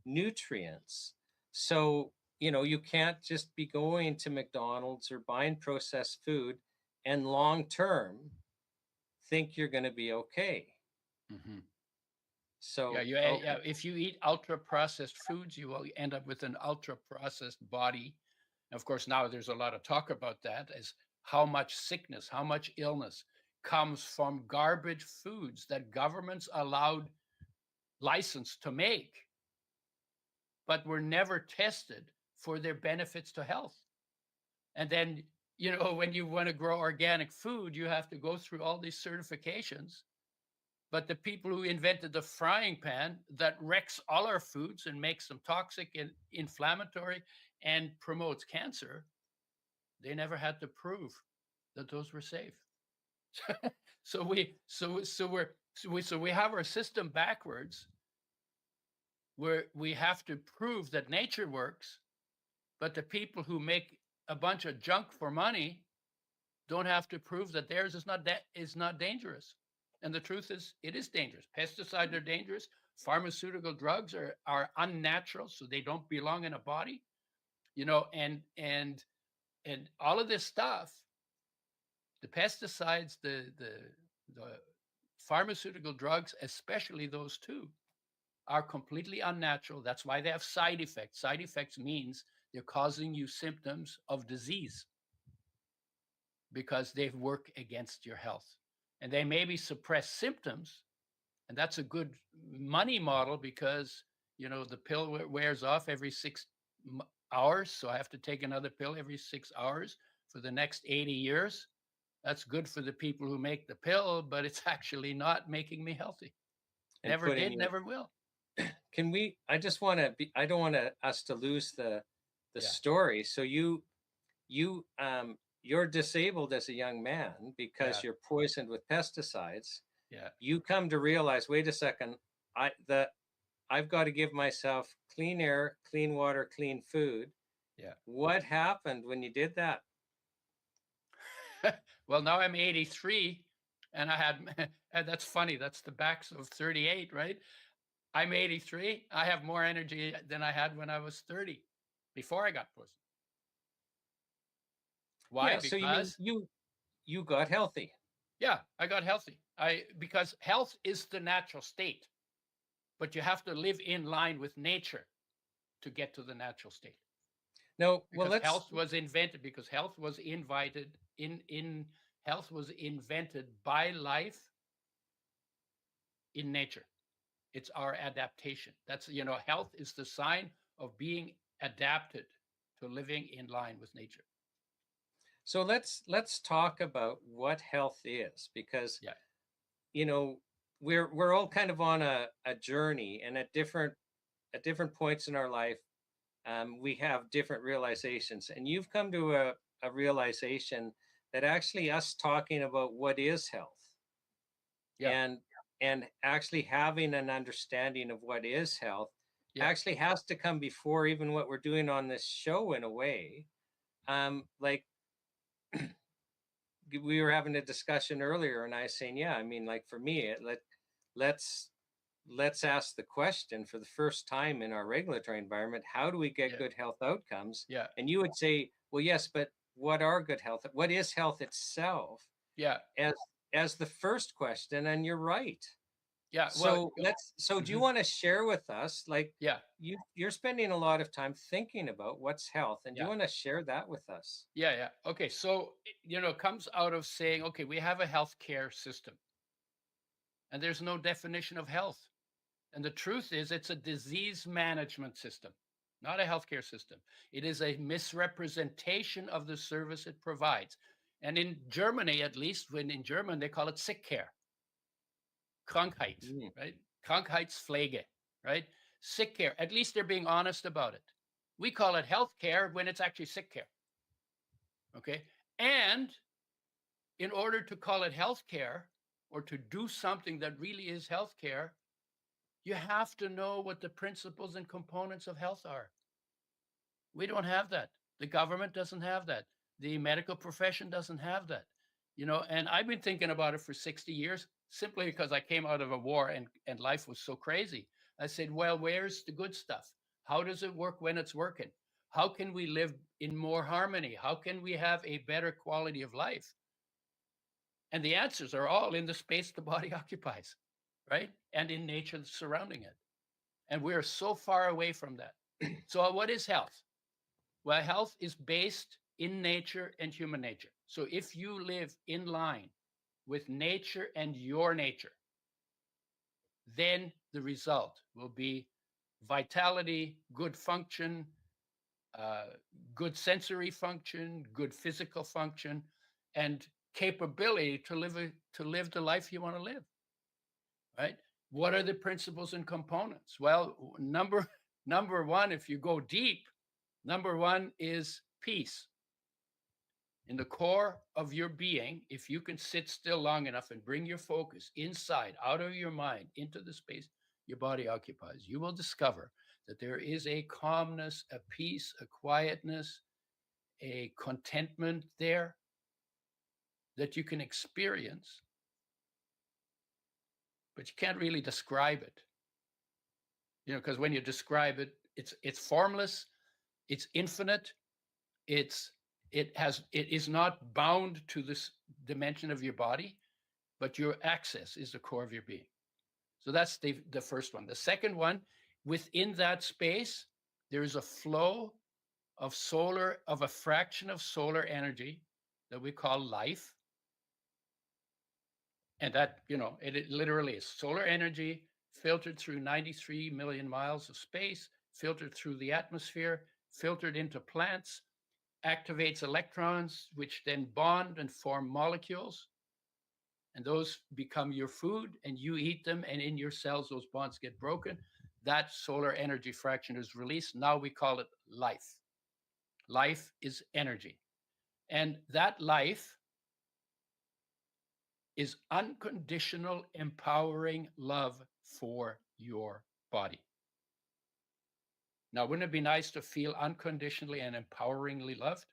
[SPEAKER 2] nutrients. So, you can't just be going to McDonald's or buying processed food and long term think you're going to be okay.
[SPEAKER 3] Mm-hmm.
[SPEAKER 2] So
[SPEAKER 3] yeah, if you eat ultra processed foods, you will end up with an ultra processed body. And of course, now there's a lot of talk about that, as how much sickness, how much illness comes from garbage foods that governments allowed license to make, but were never tested for their benefits to health. And then, when you want to grow organic food, you have to go through all these certifications. But the people who invented the frying pan that wrecks all our foods and makes them toxic and inflammatory and promotes cancer, they never had to prove that those were safe. So we have our system backwards, where we have to prove that nature works, but the people who make a bunch of junk for money don't have to prove that theirs is not dangerous. And the truth is, it is dangerous. Pesticides are dangerous. Pharmaceutical drugs are unnatural, so they don't belong in a body. And all of this stuff, the pesticides, the pharmaceutical drugs, especially those two, are completely unnatural. That's why they have side effects. Side effects means they're causing you symptoms of disease because they work against your health. And they maybe suppress symptoms, and that's a good money model, because the pill wears off every hours, so I have to take another pill every 6 hours for the next 80 years. That's good for the people who make the pill, but it's actually not making me healthy.
[SPEAKER 2] And
[SPEAKER 3] Never
[SPEAKER 2] putting
[SPEAKER 3] did,
[SPEAKER 2] you,
[SPEAKER 3] never will.
[SPEAKER 2] can we, I just want to be, I don't want us to lose the
[SPEAKER 3] Yeah.
[SPEAKER 2] story. So you're disabled as a young man because
[SPEAKER 3] Yeah.
[SPEAKER 2] you're poisoned with pesticides.
[SPEAKER 3] Yeah.
[SPEAKER 2] You come to realize, wait a second, I've got to give myself clean air, clean water, clean food.
[SPEAKER 3] Yeah.
[SPEAKER 2] What happened when you did that?
[SPEAKER 3] Well, now I'm 83 and I had, and that's funny. That's the backs of 38, right? I'm 83. I have more energy than I had when I was 30 before I got poisoned. Why?
[SPEAKER 2] Yeah, so you mean
[SPEAKER 3] Because
[SPEAKER 2] you got healthy.
[SPEAKER 3] yeah, I got healthy. Because health is the natural state, but you have to live in line with nature to get to the natural state.
[SPEAKER 2] No, well,
[SPEAKER 3] Because health was invited in health was invented by life in nature. It's our adaptation. That's, health is the sign of being adapted to living in line with nature.
[SPEAKER 2] so let's talk about what health is, because
[SPEAKER 3] Yeah.
[SPEAKER 2] We're all kind of on a journey, and at different points in our life, we have different realizations, and you've come to a realization that actually us talking about what is health
[SPEAKER 3] Yeah.
[SPEAKER 2] and actually having an understanding of what is health
[SPEAKER 3] Yeah.
[SPEAKER 2] actually has to come before even what we're doing on this show, in a way. Like we were having a discussion earlier, and I was saying, yeah, I mean, like for me, let's ask the question for the first time in our regulatory environment: how do we get
[SPEAKER 3] Yeah.
[SPEAKER 2] good health outcomes?
[SPEAKER 3] Yeah.
[SPEAKER 2] And you would say, well, yes, but what are good health? What is health itself?
[SPEAKER 3] Yeah.
[SPEAKER 2] As the first question, and you're right.
[SPEAKER 3] Yeah.
[SPEAKER 2] So do you want to share with us, like,
[SPEAKER 3] Yeah.
[SPEAKER 2] you're spending a lot of time thinking about what's health, and do you
[SPEAKER 3] Yeah.
[SPEAKER 2] want to share that with us?
[SPEAKER 3] Yeah. Yeah. Okay. So, it comes out of saying, okay, we have a healthcare system and there's no definition of health. And the truth is, it's a disease management system, not a healthcare system. It is a misrepresentation of the service it provides. And in Germany, at least, when in German, they call it sick care, Krankheit,
[SPEAKER 2] Mm.
[SPEAKER 3] right? Krankheitspflege, right? Sick care. At least they're being honest about it. We call it health care when it's actually sick care. Okay. And in order to call it health care or to do something that really is health care, you have to know what the principles and components of health are. We don't have that. The government doesn't have that. The medical profession doesn't have that. And I've been thinking about it for 60 years simply because I came out of a war and life was so crazy. I said, well, where's the good stuff? How does it work when it's working? How can we live in more harmony? How can we have a better quality of life? And the answers are all in the space the body occupies, right? And in nature surrounding it. And we're so far away from that. So, what is health? Well, health is based in nature and human nature. So, if you live in line with nature and your nature, then the result will be vitality, good function, uh, good sensory function, good physical function, and capability to live the life you want to live. Right? What are the principles and components? Well, number one, if you go deep, number one is peace. In the core of your being, if you can sit still long enough and bring your focus inside, out of your mind, into the space your body occupies, you will discover that there is a calmness, a peace, a quietness, a contentment there that you can experience, but you can't really describe it. Because when you describe it, it's formless, it's infinite, it is not bound to this dimension of your body, but your access is the core of your being. So that's the first one. The second one, within that space, there is a flow of a fraction of solar energy that we call life. And that, it literally is solar energy filtered through 93 million miles of space, filtered through the atmosphere, filtered into plants, activates electrons, which then bond and form molecules. And those become your food, and you eat them, and in your cells, those bonds get broken. That solar energy fraction is released. Now we call it life. Life is energy. And that life is unconditional, empowering love for your body. Now, wouldn't it be nice to feel unconditionally and empoweringly loved?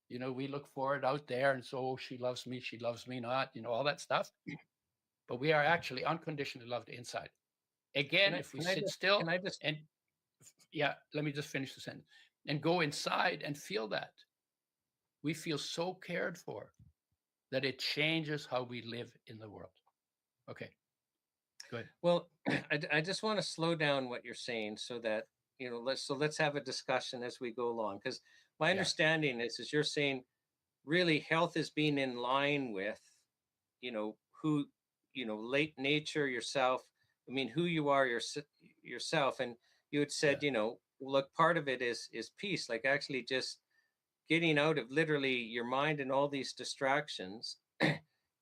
[SPEAKER 3] You know, we look for it out there, and so, oh, she loves me not, you know, all that stuff. But we are actually unconditionally loved inside. Again, if we sit still
[SPEAKER 2] can I just
[SPEAKER 3] and, yeah, let me just finish the sentence, and go inside and feel that, we feel so cared for that it changes how we live in the world. Okay, go ahead.
[SPEAKER 2] Well, I just want to slow down what you're saying so that, you know, let's have a discussion as we go along. Because my understanding is you're saying really health is being in line with, you know, who, you know, late nature, yourself. I mean, who you are yourself. And you had said, you know, look, part of it is peace, like actually just getting out of literally your mind and all these distractions.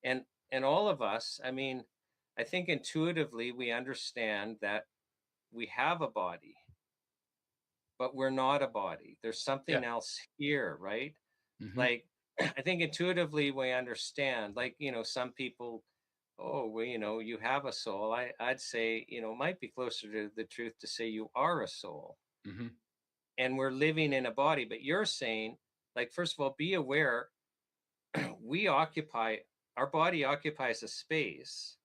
[SPEAKER 2] and all of us, I mean, I think intuitively we understand that we have a body, but we're not a body. There's something else here, right?
[SPEAKER 3] Mm-hmm.
[SPEAKER 2] Like, I think intuitively we understand, like, you know, some people, oh, well, you know, you have a soul. I'd say, you know, it might be closer to the truth to say you are a soul.
[SPEAKER 3] Mm-hmm.
[SPEAKER 2] And we're living in a body. But you're saying, like, first of all, be aware our body occupies a space,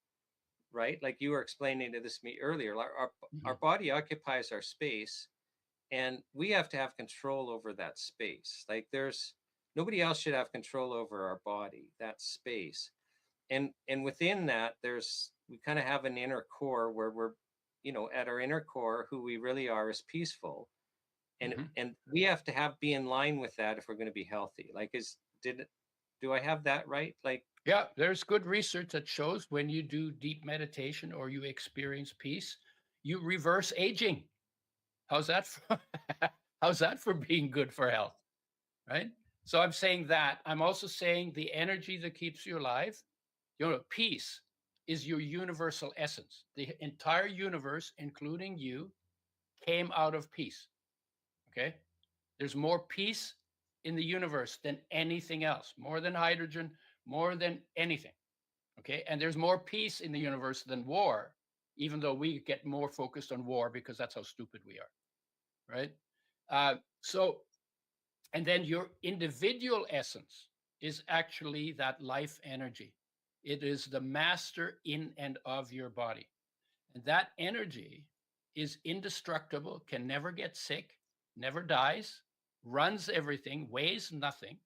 [SPEAKER 2] right? Like you were explaining to me earlier, our body occupies our space, and we have to have control over that space. Like nobody else should have control over our body, that space. And within that, we kind of have an inner core where we're, you know, at our inner core, who we really are is peaceful. And and we have to be in line with that if we're going to be healthy. Like do I have that right? Like,
[SPEAKER 3] yeah, there's good research that shows when you do deep meditation or you experience peace, you reverse aging. How's that how's that for being good for health? Right? So I'm saying that. I'm also saying the energy that keeps you alive, you know, peace is your universal essence. The entire universe, including you, came out of peace. Okay? There's more peace in the universe than anything else, more than hydrogen, more than anything. Okay? And there's more peace in the universe than war, even though we get more focused on war because that's how stupid we are. Right? And then your individual essence is actually that life energy. It is the master in and of your body. And that energy is indestructible, can never get sick, never dies, runs everything, weighs nothing,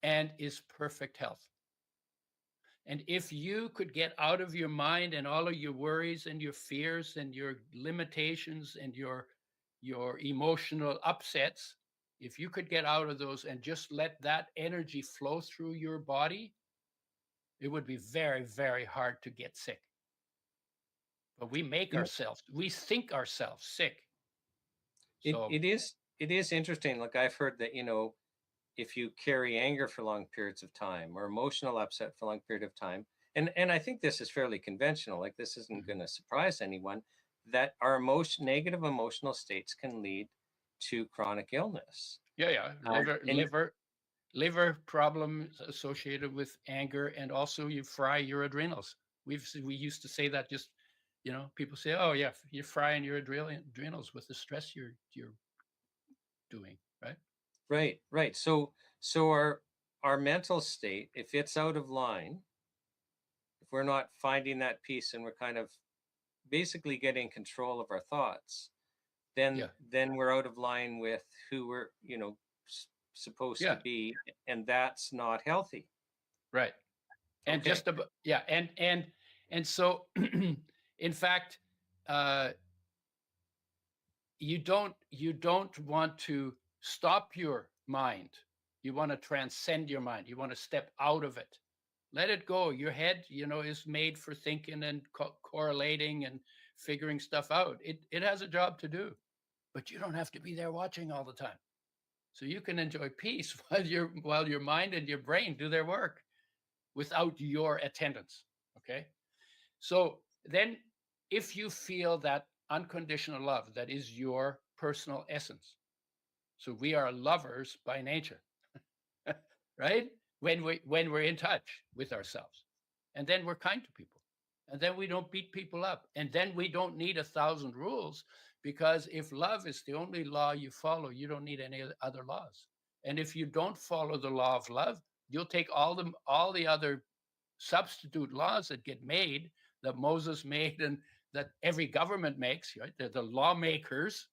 [SPEAKER 3] and is perfect health. And if you could get out of your mind and all of your worries and your fears and your limitations and your emotional upsets, if you could get out of those and just let that energy flow through your body, it would be very, very hard to get sick. But we we think ourselves sick. So
[SPEAKER 2] it is interesting. Like I've heard that, you know, if you carry anger for long periods of time or emotional upset for a long period of time, and I think this is fairly conventional, like this isn't going to surprise anyone, that our negative emotional states can lead to chronic illness.
[SPEAKER 3] Liver problems associated with anger, and also you fry your adrenals. We used to say that, just, you know, people say, oh yeah, you're frying your adrenals with the stress you're doing, right?
[SPEAKER 2] Right. So our mental state, if it's out of line, if we're not finding that peace and we're kind of basically getting control of our thoughts, then we're out of line with who we're, you know, supposed to be, and that's not healthy.
[SPEAKER 3] Right. And just about, and so in fact, you don't want to stop your mind. You want to transcend your mind. You want to step out of it. Let it go. Your head, you know, is made for thinking and correlating and figuring stuff out. It has a job to do, but you don't have to be there watching all the time. So you can enjoy peace while your mind and your brain do their work without your attendance. Okay. So then if you feel that unconditional love, that is your personal essence. So we are lovers by nature, right? When we're in touch with ourselves. And then we're kind to people. And then we don't beat people up. And then we don't need 1,000 rules, because if love is the only law you follow, you don't need any other laws. And if you don't follow the law of love, you'll take all the other substitute laws that get made, that Moses made and that every government makes, right? They're the lawmakers,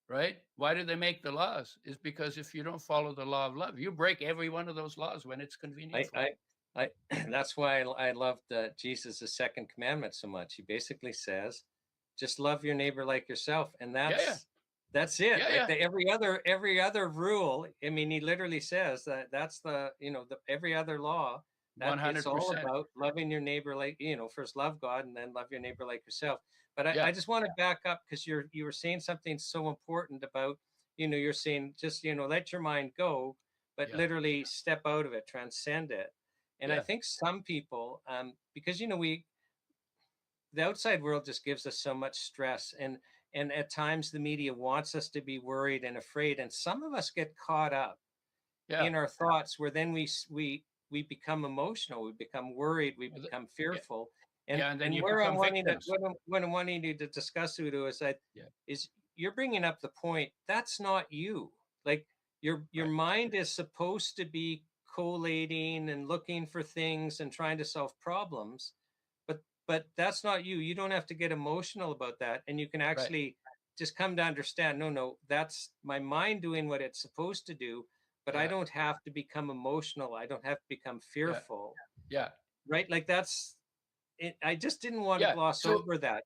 [SPEAKER 3] right? Why do they make the laws? Is because if you don't follow the law of love, you break every one of those laws when it's convenient for you.
[SPEAKER 2] I that's why I loved Jesus' second commandment so much. He basically says, just love your neighbor like yourself, and that's it.
[SPEAKER 3] Yeah,
[SPEAKER 2] Like
[SPEAKER 3] yeah.
[SPEAKER 2] every other rule. I mean, he literally says that's the every other law, that it's all
[SPEAKER 3] 100%.
[SPEAKER 2] about loving your neighbor like, first love God and then love your neighbor like yourself. But
[SPEAKER 3] Yeah,
[SPEAKER 2] I just want to back up, because you were saying something so important about, you're saying just, let your mind go, but
[SPEAKER 3] yeah,
[SPEAKER 2] literally step out of it, transcend it. And I
[SPEAKER 3] yeah,
[SPEAKER 2] think some people, because the outside world just gives us so much stress, and at times the media wants us to be worried and afraid, and some of us get caught up
[SPEAKER 3] yeah.
[SPEAKER 2] in our thoughts, where then we become emotional, we become worried, we become
[SPEAKER 3] Yeah,
[SPEAKER 2] fearful. And
[SPEAKER 3] yeah, and then
[SPEAKER 2] and
[SPEAKER 3] you
[SPEAKER 2] where I'm
[SPEAKER 3] become
[SPEAKER 2] wanting to
[SPEAKER 3] victims.
[SPEAKER 2] what I'm wanting you to discuss, Udo, is that
[SPEAKER 3] Yeah,
[SPEAKER 2] is you're bringing up the point that's not you. Like your
[SPEAKER 3] right,
[SPEAKER 2] mind is supposed to be collating and looking for things and trying to solve problems, but that's not you. You don't have to get emotional about that, and you can
[SPEAKER 3] right.
[SPEAKER 2] actually just come to understand, no, that's my mind doing what it's supposed to do, but I
[SPEAKER 3] Yeah,
[SPEAKER 2] don't have to become emotional, I don't have to become
[SPEAKER 3] yeah,
[SPEAKER 2] fearful,
[SPEAKER 3] yeah,
[SPEAKER 2] right? Like that's it. I just didn't want to
[SPEAKER 3] yeah.
[SPEAKER 2] gloss
[SPEAKER 3] So
[SPEAKER 2] over that.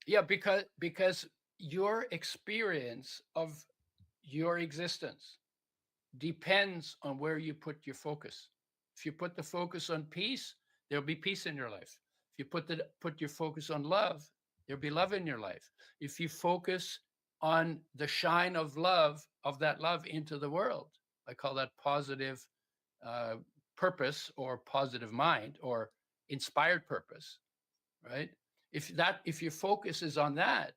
[SPEAKER 3] yeah, because your experience of your existence depends on where you put your focus. If you put the focus on peace, there'll be peace in your life. If you put your focus on love, there'll be love in your life. If you focus on the shine of love, of that love into the world, I call that positive uh, purpose, or positive mind, or inspired purpose, right? If your focus is on that,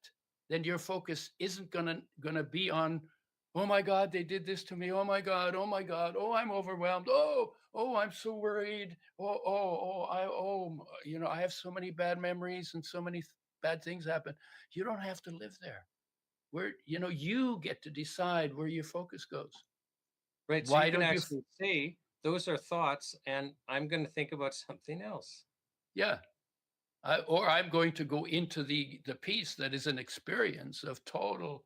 [SPEAKER 3] then your focus isn't gonna be on, oh my God, they did this to me. Oh my God, oh my God, oh, I'm overwhelmed. Oh, I'm so worried. I have so many bad memories and so many bad things happen. You don't have to live there. Where you get to decide where your focus goes.
[SPEAKER 2] Right, so you
[SPEAKER 3] Why
[SPEAKER 2] can
[SPEAKER 3] don't you?
[SPEAKER 2] actually say those are thoughts, and I'm going to think about something else.
[SPEAKER 3] Yeah, or I'm going to go into the peace that is an experience of total,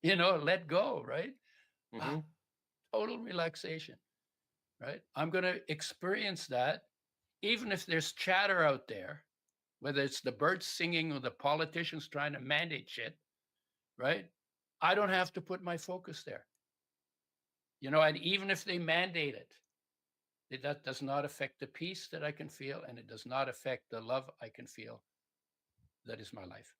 [SPEAKER 3] let go, right? Ah,
[SPEAKER 2] Hmm.
[SPEAKER 3] total relaxation, right? I'm going to experience that, even if there's chatter out there, whether it's the birds singing or the politicians trying to mandate shit, right? I don't have to put my focus there, and even if they mandate it, that does not affect the peace that I can feel, and it does not affect the love I can feel that is my life.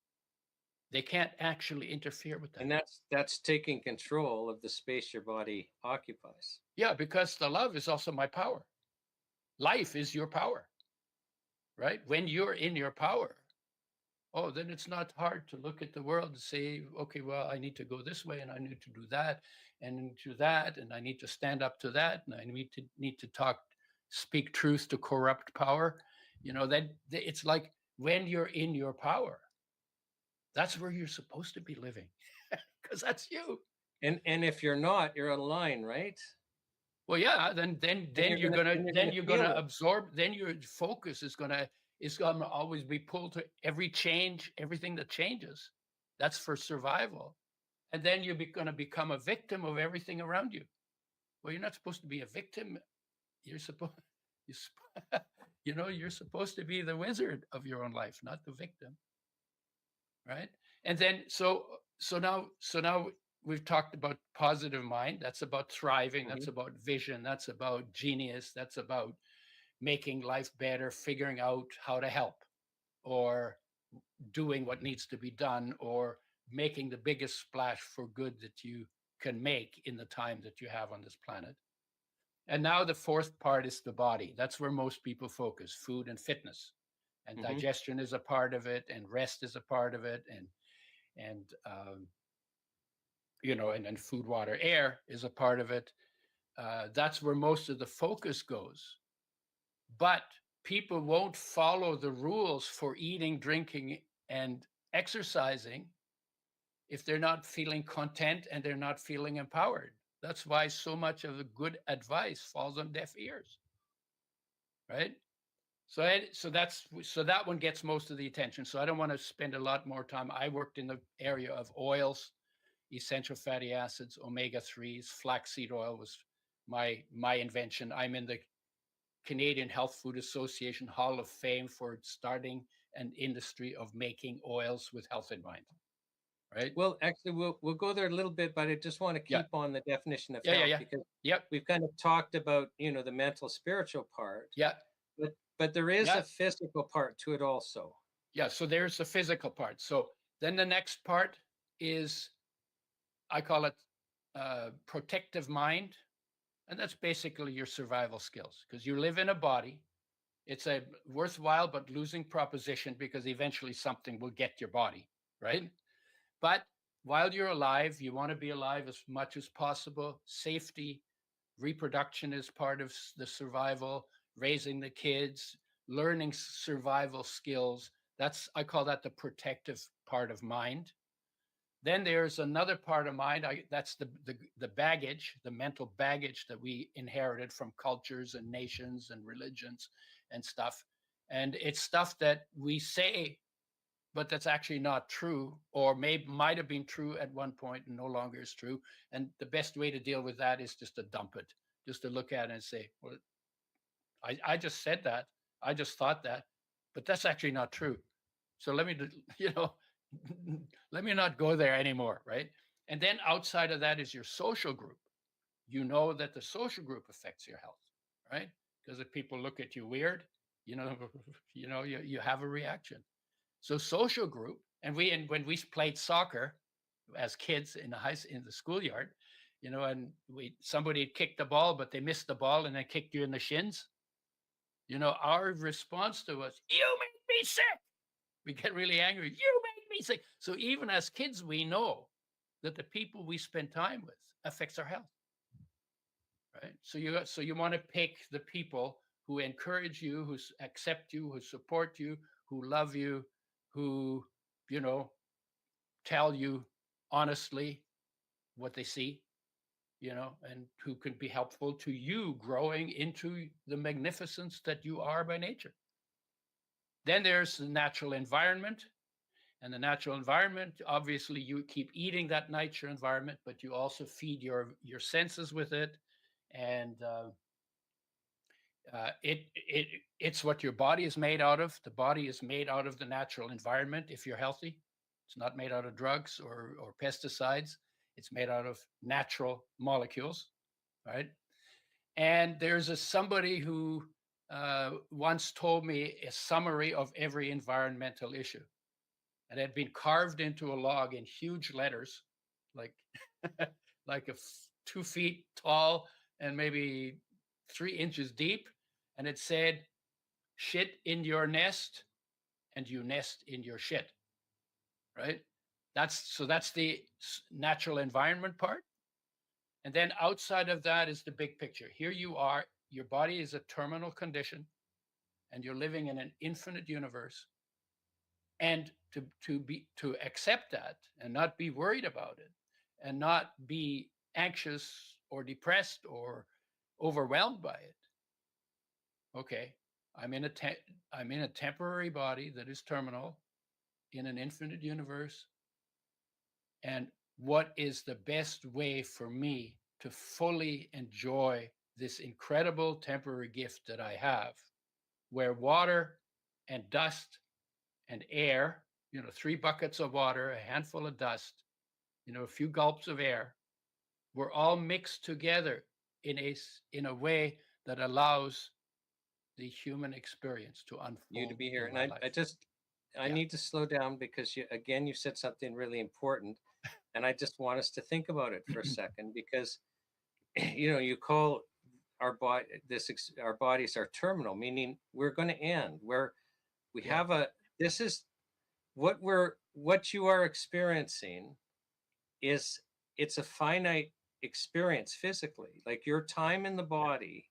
[SPEAKER 3] They can't actually interfere with that.
[SPEAKER 2] And that's taking control of the space your body occupies.
[SPEAKER 3] Yeah, because the love is also my power. Life is your power, right? When you're in your power, then it's not hard to look at the world and say, okay, well, I need to go this way, and I need to do that, and do that, and I need to stand up to that, and I need to speak truth to corrupt power. That it's like, when you're in your power, that's where you're supposed to be living, because that's you.
[SPEAKER 2] And if you're not, you're out of line, right?
[SPEAKER 3] Well, yeah, then
[SPEAKER 2] You're
[SPEAKER 3] you're
[SPEAKER 2] gonna
[SPEAKER 3] gonna
[SPEAKER 2] then you're
[SPEAKER 3] then
[SPEAKER 2] gonna
[SPEAKER 3] you're
[SPEAKER 2] feel
[SPEAKER 3] gonna
[SPEAKER 2] it.
[SPEAKER 3] absorb. Then your focus is gonna always be pulled to every change, everything that changes. That's for survival, and then you're gonna become a victim of everything around you. Well, you're not supposed to be a victim. You're supposed you you're supposed to be the wizard of your own life, not the victim, right? And then so now we've talked about positive mind. That's about thriving.
[SPEAKER 2] Hmm.
[SPEAKER 3] That's about vision. That's about genius. That's about making life better, figuring out how to help, or doing what needs to be done, or making the biggest splash for good that you can make in the time that you have on this planet. And now the fourth part is the body. That's where most people focus: food and fitness. And
[SPEAKER 2] Mm-hmm.
[SPEAKER 3] digestion is a part of it, and rest is a part of it, and and then food, water, air is a part of it. That's where most of the focus goes. But people won't follow the rules for eating, drinking, and exercising if they're not feeling content and they're not feeling empowered. That's why so much of the good advice falls on deaf ears, right? So that one gets most of the attention. So I don't want to spend a lot more time. I worked in the area of oils, essential fatty acids, omega-3s. Flaxseed oil was my invention. I'm in the Canadian Health Food Association Hall of Fame for starting an industry of making oils with health in mind. Right?
[SPEAKER 2] Well, actually, we'll go there a little bit, but I just want to keep on the definition of health because we've kind of talked about the mental, spiritual part.
[SPEAKER 3] Yeah.
[SPEAKER 2] But there is a physical part to it also.
[SPEAKER 3] Yeah. So there's the physical part. So then the next part is, I call it protective mind. And that's basically your survival skills, because you live in a body. It's a worthwhile but losing proposition, because eventually something will get your body, right? But while you're alive, you want to be alive as much as possible. Safety, reproduction is part of the survival, raising the kids, learning survival skills. I call that the protective part of mind. Then there's another part of mind. That's the baggage, the mental baggage that we inherited from cultures and nations and religions and stuff. And it's stuff that we say, but that's actually not true, or might have been true at one point and no longer is true. And the best way to deal with that is just to dump it, just to look at it and say, well, I just said that, I just thought that, but that's actually not true. So let me, let me not go there anymore, right? And then outside of that is your social group. You know that the social group affects your health, right? Because if people look at you weird, you have a reaction. So social group, and when we played soccer as kids in the schoolyard, and somebody kicked the ball, but they missed the ball and then kicked you in the shins. Our response to was, "You make me sick." We get really angry. "You make me sick." So even as kids, we know that the people we spend time with affects our health, right? So you want to pick the people who encourage you, who accept you, who support you, who love you, who tell you honestly what they see, and who can be helpful to you growing into the magnificence that you are by nature. Then there's the natural environment. And the natural environment, obviously, you keep eating that natural environment, but you also feed your senses with it, and it's what your body is made out of. The body is made out of the natural environment. If you're healthy, it's not made out of drugs or pesticides. It's made out of natural molecules, right? And there's somebody who once told me a summary of every environmental issue. It had been carved into a log in huge letters, like 2 feet tall and maybe 3 inches deep. And it said, "Shit in your nest and you nest in your shit," right? That's the natural environment part. And then outside of that is the big picture. Here you are, your body is a terminal condition, and you're living in an infinite universe. And to accept that and not be worried about it and not be anxious or depressed or overwhelmed by it. Okay, I'm in a temporary body that is terminal in an infinite universe. And what is the best way for me to fully enjoy this incredible temporary gift that I have, where water and dust and air, 3 buckets of water, a handful of dust, a few gulps of air, were all mixed together in a way that allows the human experience to unfold.
[SPEAKER 2] You to be here. And I just I
[SPEAKER 3] Yeah.
[SPEAKER 2] need to slow down because you said something really important, and I just want us to think about it for a second because you call our bodies are terminal, meaning we're going to end. Where we
[SPEAKER 3] Yeah.
[SPEAKER 2] have a this is what you are experiencing is it's a finite experience physically. Like your time in the
[SPEAKER 3] Yeah.
[SPEAKER 2] body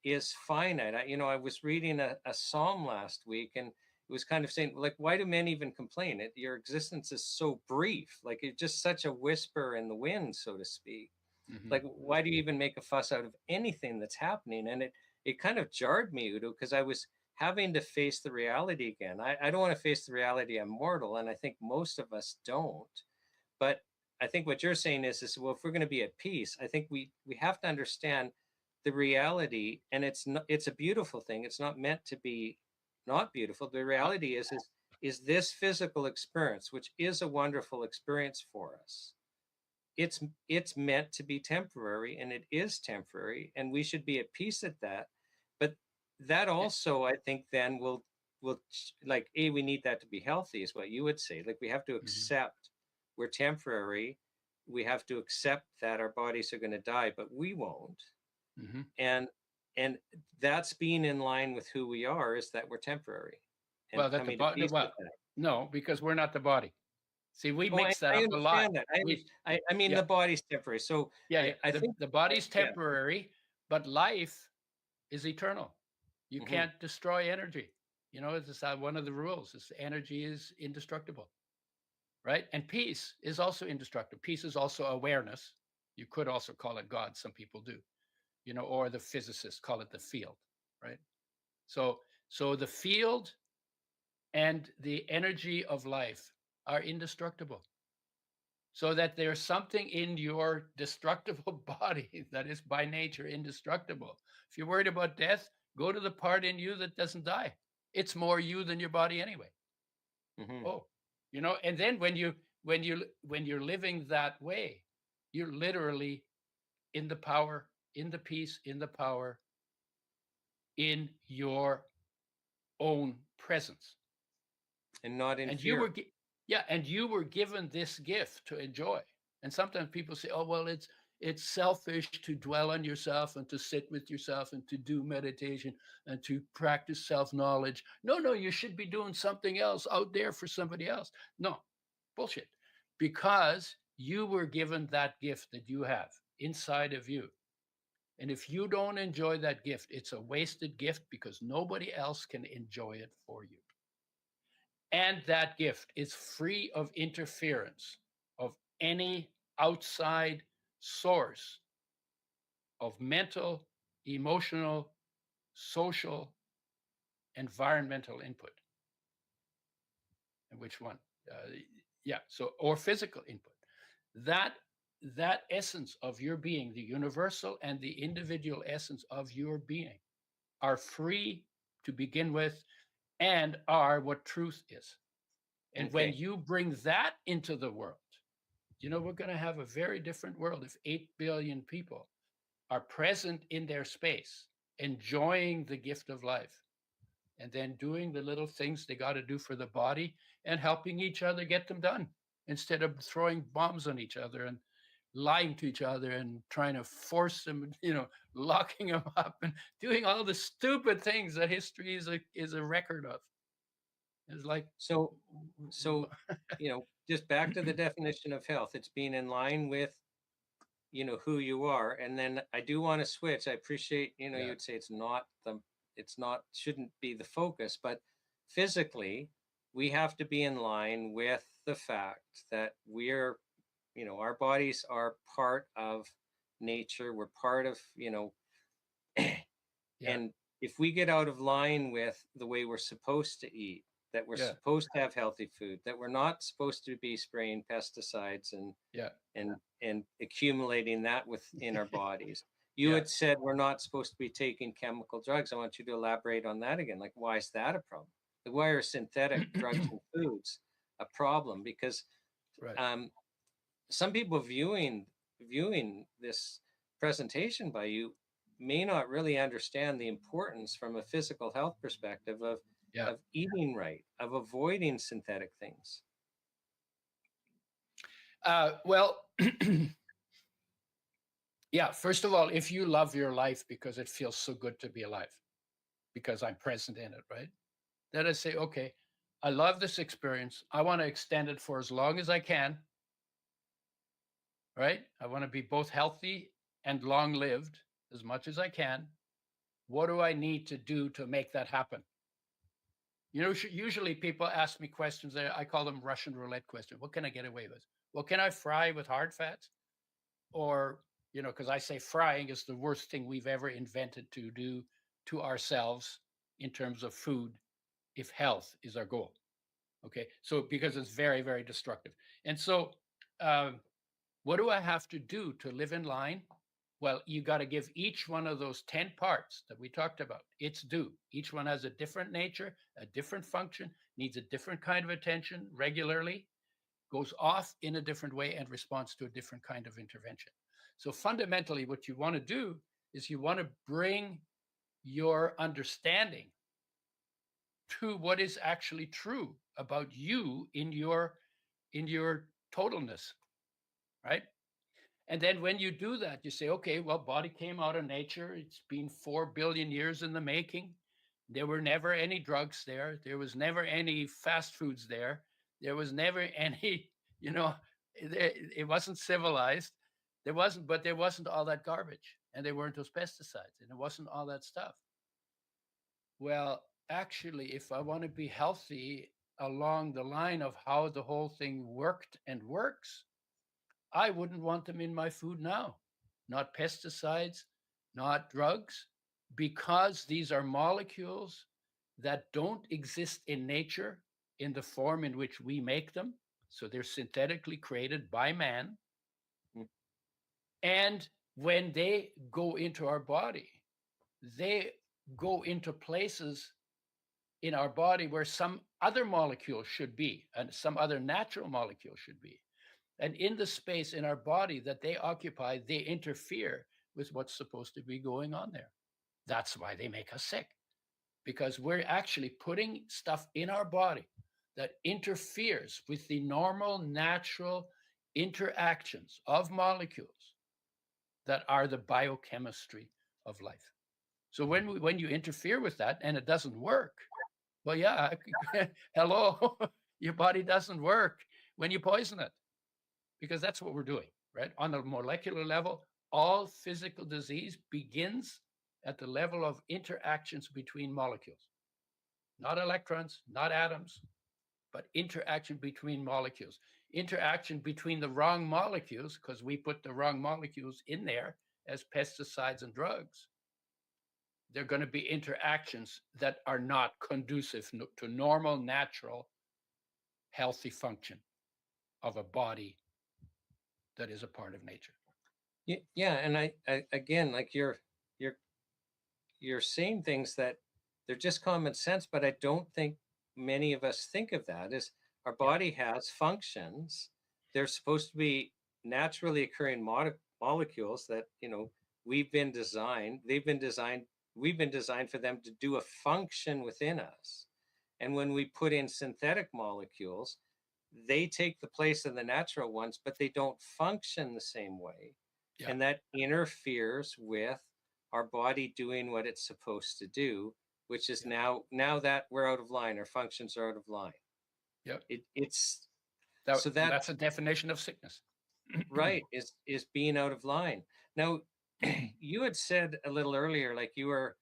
[SPEAKER 2] is finite. I was reading a psalm last week, and it was kind of saying, like, why do men even complain? Your existence is so brief, like it's just such a whisper in the wind, so to speak.
[SPEAKER 3] Hmm.
[SPEAKER 2] Like, why do you even make a fuss out of anything that's happening? And it kind of jarred me, Udo, because I was having to face the reality again. I don't want to face the reality I'm mortal, and I think most of us don't. But I think what you're saying is well, if we're going to be at peace, I think we have to understand the reality, and it's a beautiful thing. It's not meant to be not beautiful. The
[SPEAKER 3] Uh,
[SPEAKER 2] reality is this physical experience, which is a wonderful experience for us. It's meant to be temporary, and it is temporary, and we should be at peace at that. But that
[SPEAKER 3] yeah.
[SPEAKER 2] also, I think, then will like we need that to be healthy, is what you would say. Like we have to
[SPEAKER 3] Hmm.
[SPEAKER 2] accept we're temporary. We have to accept that our bodies are going to die, but we won't.
[SPEAKER 3] Hmm.
[SPEAKER 2] And and that's being in line with who we are, is that we're temporary and
[SPEAKER 3] Well, that the
[SPEAKER 2] coming to
[SPEAKER 3] body.
[SPEAKER 2] peace
[SPEAKER 3] Well,
[SPEAKER 2] with that.
[SPEAKER 3] no, because we're not the body. See, we
[SPEAKER 2] Oh, I,
[SPEAKER 3] mix that
[SPEAKER 2] I
[SPEAKER 3] up a lot.
[SPEAKER 2] understand that.
[SPEAKER 3] We,
[SPEAKER 2] I mean,
[SPEAKER 3] yeah,
[SPEAKER 2] the body's temporary. So
[SPEAKER 3] yeah, yeah.
[SPEAKER 2] I
[SPEAKER 3] The
[SPEAKER 2] think,
[SPEAKER 3] the body's
[SPEAKER 2] yeah.
[SPEAKER 3] temporary, but life is eternal. You
[SPEAKER 2] Hmm.
[SPEAKER 3] can't destroy energy. It's one of the rules is energy is indestructible, right? And peace is also indestructible. Peace is also awareness. You could also call it God. Some people do, or the physicists call it the field, right? So, so the field and the energy of life are indestructible. So that there's something in your destructible body that is by nature indestructible. If you're worried about death, go to the part in you that doesn't die. It's more you than your body anyway.
[SPEAKER 2] Hmm.
[SPEAKER 3] Oh, and then when you're living that way, you're literally in the power, in the peace, in the power, in your own presence.
[SPEAKER 2] And not in
[SPEAKER 3] And you were
[SPEAKER 2] fear.
[SPEAKER 3] yeah, and you were given this gift to enjoy. And sometimes people say, oh well, it's selfish to dwell on yourself and to sit with yourself and to do meditation and to practice self-knowledge. No, you should be doing something else out there for somebody else. No, bullshit. Because you were given that gift that you have inside of you. And if you don't enjoy that gift, it's a wasted gift because nobody else can enjoy it for you. And that gift is free of interference of any outside source of mental, emotional, social, environmental input. And which one? Yeah, so or physical input. That that essence of your being, the universal and the individual essence of your being, are free to begin with and are what truth is. And when
[SPEAKER 2] Okay.
[SPEAKER 3] you bring that into the world, we're going to have a very different world if 8 billion people are present in their space, enjoying the gift of life, and then doing the little things they got to do for the body and helping each other get them done instead of throwing bombs on each other and lying to each other and trying to force them, locking them up and doing all the stupid things that history is a record of. It's like,
[SPEAKER 2] So, so, just back to the definition of health. It's being in line with, who you are. And then I do want to switch. I appreciate,
[SPEAKER 3] yeah,
[SPEAKER 2] you'd say shouldn't be the focus, but physically, we have to be in line with the fact that our bodies are part of nature. We're part of,
[SPEAKER 3] yeah,
[SPEAKER 2] and if we get out of line with the way we're supposed to eat, that we're
[SPEAKER 3] yeah,
[SPEAKER 2] supposed to have healthy food, that we're not supposed to be spraying pesticides and
[SPEAKER 3] yeah,
[SPEAKER 2] and and accumulating that within our bodies. You
[SPEAKER 3] yeah.
[SPEAKER 2] had said we're not supposed to be taking chemical drugs. I want you to elaborate on that again. Like, why is that a problem? Like, why are synthetic drugs and foods a problem? Because
[SPEAKER 3] Right.
[SPEAKER 2] um, some people viewing this presentation by you may not really understand the importance from a physical health perspective of
[SPEAKER 3] Yeah.
[SPEAKER 1] of eating right, of avoiding synthetic things?
[SPEAKER 3] Well, yeah, first of all, if you love your life because it feels so good to be alive, because I'm present in it, right? Then I say, okay, I love this experience. I want to extend it for as long as I can, right? I want to be both healthy and long lived as much as I can. What do I need to do to make that happen? You know, usually people ask me questions. I call them Russian roulette questions. What can I get away with? Well, can I fry with hard fats? Or, you know, because I say frying is the worst thing we've ever invented to do to ourselves in terms of food, if health is our goal. Okay. So, because it's very, very destructive. And so, um, what do I have to do to live in line? Well, you got to give each one of those 10 parts that we talked about its due. Each one has a different nature, a different function, needs a different kind of attention regularly, goes off in a different way, and responds to a different kind of intervention. So fundamentally, what you want to do is you want to bring your understanding to what is actually true about you in your totalness, right? And then when you do that, you say, okay, well, body came out of nature. It's been 4 billion years in the making. There were never any drugs there. There was never any fast foods there. There was never any, you know, it wasn't civilized. But there wasn't all that garbage, and there weren't those pesticides, and it wasn't all that stuff. Well, actually, if I want to be healthy along the line of how the whole thing worked and works, I wouldn't want them in my food now. Not pesticides, not drugs, because these are molecules that don't exist in nature in the form in which we make them. So they're synthetically created by man.
[SPEAKER 1] Mm.
[SPEAKER 3] And when they go into our body, they go into places in our body where some other molecule should be, and some other natural molecule should be. And in the space in our body that they occupy, they interfere with what's supposed to be going on there. That's why they make us sick, because we're actually putting stuff in our body that interferes with the normal, natural interactions of molecules that are the biochemistry of life. So when you interfere with that and it doesn't work, well, yeah, hello, your body doesn't work when you poison it, because that's what we're doing, right? On the molecular level, all physical disease begins at the level of interactions between molecules, not electrons, not atoms, but interaction between molecules. Interaction between the wrong molecules, because we put the wrong molecules in there as pesticides and drugs. They're going to be interactions that are not conducive to normal, natural, healthy function of a body that is a part of nature.
[SPEAKER 1] Yeah, and I again, like you're saying things that they're just common sense, but I don't think many of us think of that as our body has functions. They're supposed to be naturally occurring molecules that, you know, they've been designed, we've been designed for them to do a function within us. And when we put in synthetic molecules, they take the place of the natural ones, but they don't function the same way.
[SPEAKER 3] Yeah.
[SPEAKER 1] And that interferes with our body doing what it's supposed to do, which is now that we're out of line, our functions are out of line.
[SPEAKER 3] Yep.
[SPEAKER 1] It's
[SPEAKER 3] so that's a definition of sickness.
[SPEAKER 1] right, is being out of line. Now, you had said a little earlier, like you're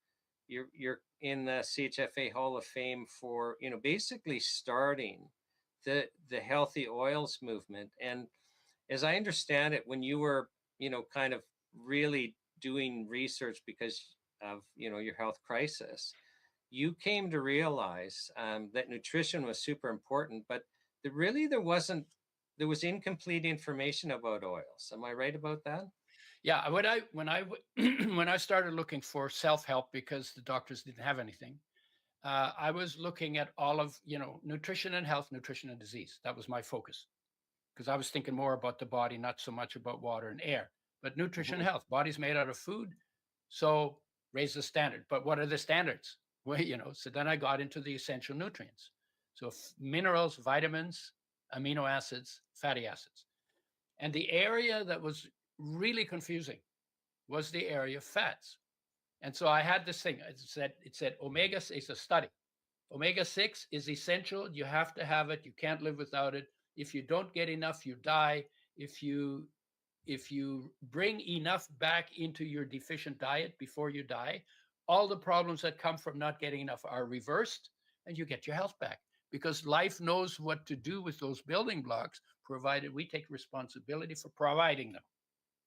[SPEAKER 1] in the CHFA Hall of Fame for, you know, basically starting the healthy oils movement. And as I understand it, when you were, you know, kind of really doing research because of, you know, your health crisis, you came to realize that nutrition was super important, but there was incomplete information about oils. Am I right about that?
[SPEAKER 3] Yeah, when I started looking for self-help because the doctors didn't have anything, I was looking at all of, you know, nutrition and health, nutrition and disease. That was my focus, because I was thinking more about the body, not so much about water and air. But nutrition and health, body's made out of food, so raise the standard. But what are the standards? Well, so then I got into the essential nutrients. So minerals, vitamins, amino acids, fatty acids. And the area that was really confusing was the area of fats. And so I had this thing. It said omega, it's a study. Omega-6 is essential. You have to have it. You can't live without it. If you don't get enough, you die. If you bring enough back into your deficient diet before you die, all the problems that come from not getting enough are reversed, and you get your health back, because life knows what to do with those building blocks, provided we take responsibility for providing them.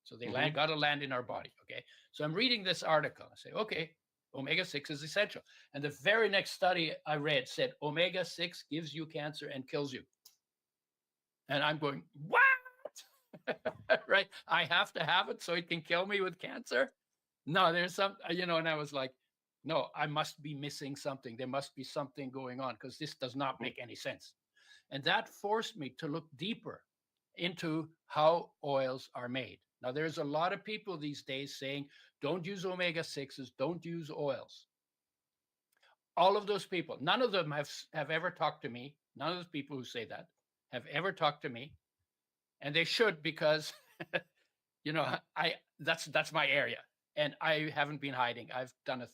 [SPEAKER 3] So they got to land in our body. Okay. So I'm reading this article. I say, okay, omega-6 is essential. And the very next study I read said omega-6 gives you cancer and kills you. And I'm going, what? Right? I have to have it so it can kill me with cancer? No, there's some, and I was like, no, I must be missing something. There must be something going on, because this does not make any sense. And that forced me to look deeper into how oils are made. Now, there's a lot of people these days saying, don't use omega-6s, don't use oils. All of those people, none of them have ever talked to me. None of those people who say that have ever talked to me. And they should, because, that's my area. And I haven't been hiding. I've done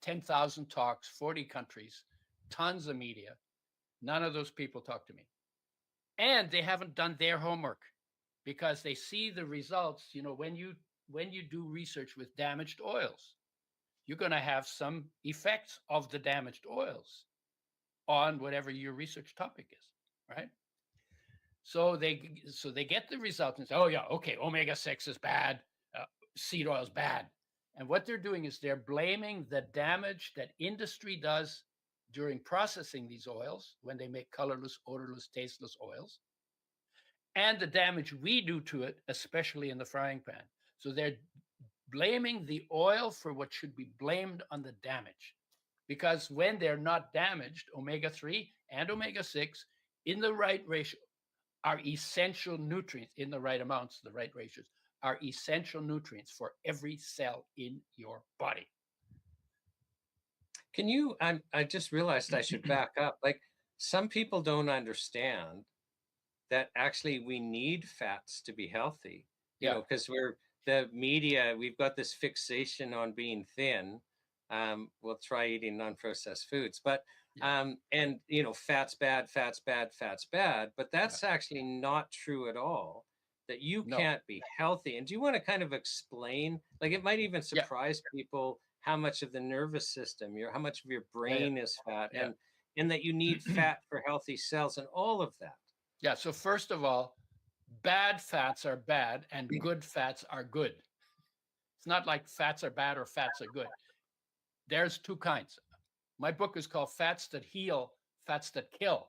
[SPEAKER 3] 10,000 talks, 40 countries, tons of media. None of those people talk to me. And they haven't done their homework, because they see the results. When you do research with damaged oils, you're going to have some effects of the damaged oils on whatever your research topic is, right? So they get the results and say, oh yeah, okay, omega-6 is bad, seed oil is bad. And what they're doing is they're blaming the damage that industry does during processing these oils, when they make colorless, odorless, tasteless oils, and the damage we do to it, especially in the frying pan. So they're blaming the oil for what should be blamed on the damage. Because when they're not damaged, omega-3 and omega-6 in the right ratio are essential nutrients, in the right amounts, the right ratios, are essential nutrients for every cell in your body.
[SPEAKER 2] Can you, I just realized I should back up. Like, some people don't understand that actually we need fats to be healthy, because the media, we've got this fixation on being thin. We'll try eating non-processed foods, but fat's bad, fat's bad, fat's bad. But that's actually not true at all, that you can't be healthy. And do you want to kind of explain, like, it might even surprise people how much of the nervous system, how much of your brain is fat, and that you need fat for healthy cells and all of that.
[SPEAKER 3] Yeah. So first of all, bad fats are bad and good fats are good. It's not like fats are bad or fats are good. There's two kinds. My book is called Fats That Heal, Fats That Kill,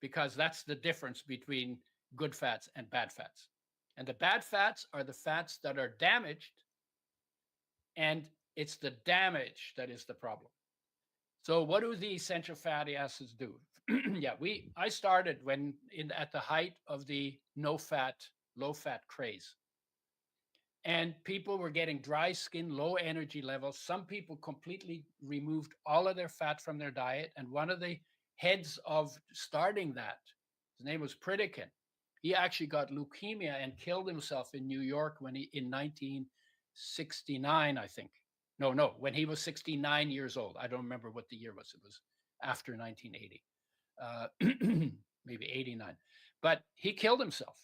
[SPEAKER 3] because that's the difference between good fats and bad fats. And the bad fats are the fats that are damaged, and it's the damage that is the problem. So what do the essential fatty acids do? I started at the height of the no-fat, low-fat craze. And people were getting dry skin, low energy levels. Some people completely removed all of their fat from their diet. And one of the heads of starting that, his name was Pritikin. He actually got leukemia and killed himself in New York in 1969, I think. No, when he was 69 years old. I don't remember what the year was. It was after 1980, maybe 89. But he killed himself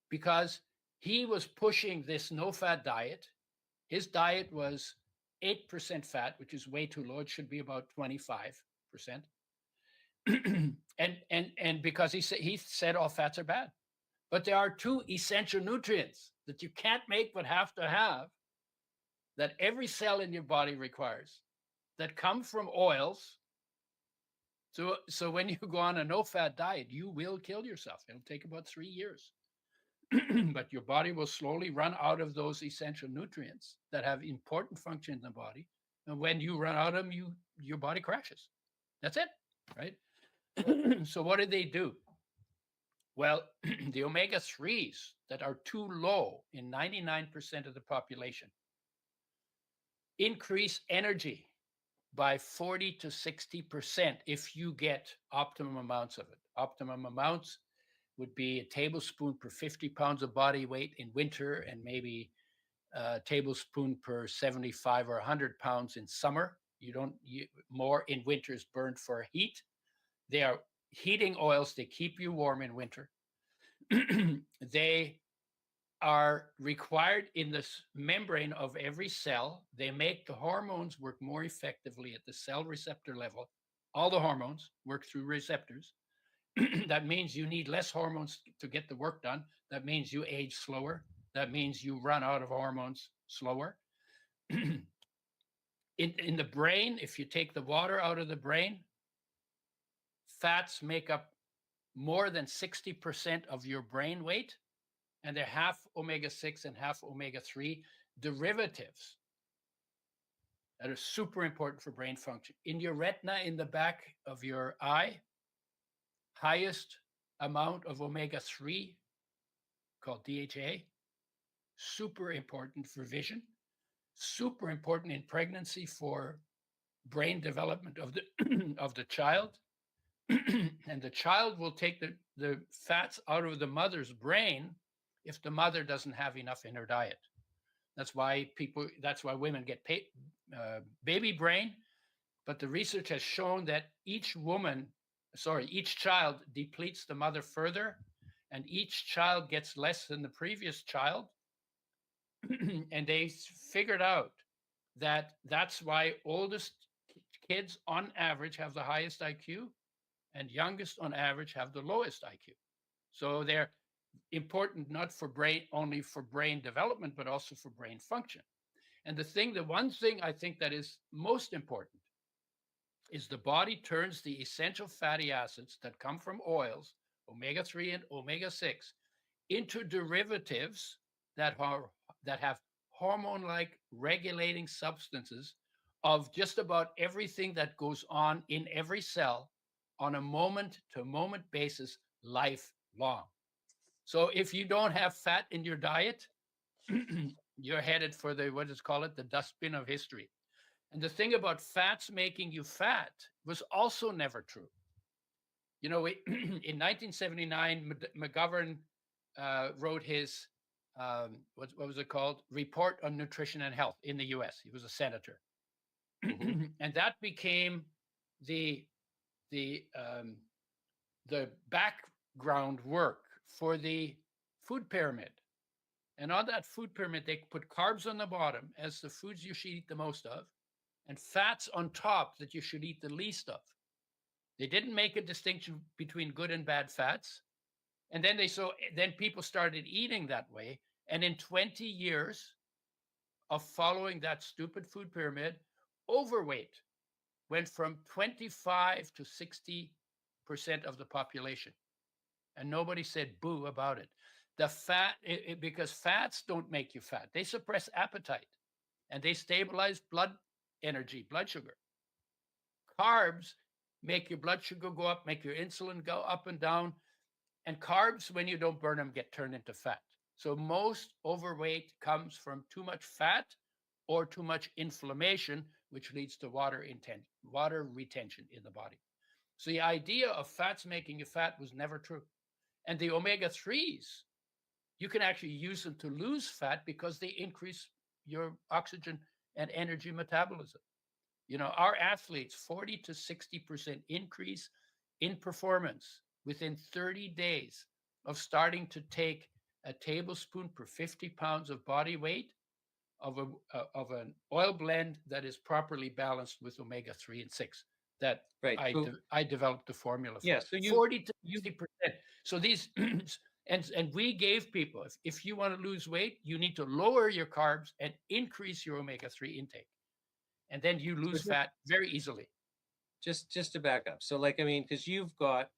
[SPEAKER 3] because he was pushing this no-fat diet. His diet was 8% fat, which is way too low. It should be about 25%. and because he said all fats are bad. But there are two essential nutrients that you can't make but have to have, that every cell in your body requires, that come from oils. So when you go on a no-fat diet, you will kill yourself. It'll take about 3 years. But your body will slowly run out of those essential nutrients that have important function in the body. And when you run out of them, your body crashes. That's it, right? So what do they do? Well, the omega-3s that are too low in 99% of the population increase energy by 40 to 60% if you get optimum amounts of it. Optimum amounts would be a tablespoon per 50 pounds of body weight in winter, and maybe a tablespoon per 75 or 100 pounds in summer. More in winter is burned for heat. They are heating oils. They keep you warm in winter. They are required in the membrane of every cell. They make the hormones work more effectively at the cell receptor level. All the hormones work through receptors. That means you need less hormones to get the work done. That means you age slower. That means you run out of hormones slower. In the brain, if you take the water out of the brain, fats make up more than 60% of your brain weight, and they're half omega-6 and half omega-3 derivatives that are super important for brain function. In your retina, in the back of your eye, highest amount of omega-3 called DHA, super important for vision, super important in pregnancy for brain development of the of the child. And the child will take the fats out of the mother's brain if the mother doesn't have enough in her diet. That's why women get baby brain. But the research has shown that each child depletes the mother further, and each child gets less than the previous child. And they figured out that that's why oldest kids on average have the highest IQ, and youngest on average have the lowest IQ. So they're important not for only for brain development, but also for brain function. And the one thing I think that is most important is the body turns the essential fatty acids that come from oils, omega-3 and omega-6, into derivatives that have hormone-like regulating substances of just about everything that goes on in every cell on a moment-to-moment basis, lifelong. So if you don't have fat in your diet, you're headed for the dustbin of history. And the thing about fats making you fat was also never true. You know, in 1979, McGovern wrote his, what was it called? Report on Nutrition and Health in the US. He was a senator. Mm-hmm. And that became the background work for the food pyramid. And on that food pyramid, they put carbs on the bottom as the foods you should eat the most of, and fats on top that you should eat the least of. They didn't make a distinction between good and bad fats. And then people started eating that way. And in 20 years of following that stupid food pyramid, overweight went from 25 to 60% of the population. And nobody said boo about it. The fat, because fats don't make you fat. They suppress appetite and they stabilize blood energy, blood sugar. Carbs make your blood sugar go up, make your insulin go up and down. And carbs, when you don't burn them, get turned into fat. So most overweight comes from too much fat or too much inflammation, which leads to water retention in the body. So the idea of fats making you fat was never true. And the omega-3s, you can actually use them to lose fat because they increase your oxygen and energy metabolism. You know, our athletes, 40 to 60% increase in performance within 30 days of starting to take a tablespoon per 50 pounds of body weight of an oil blend that is properly balanced with omega-3 and 6 that I developed the formula for.
[SPEAKER 2] Yeah, so
[SPEAKER 3] 40 to 60%. So these and we gave people, if you want to lose weight, you need to lower your carbs and increase your omega-3 intake. And then you lose fat very easily.
[SPEAKER 2] Just to back up. So like, I mean, because you've got,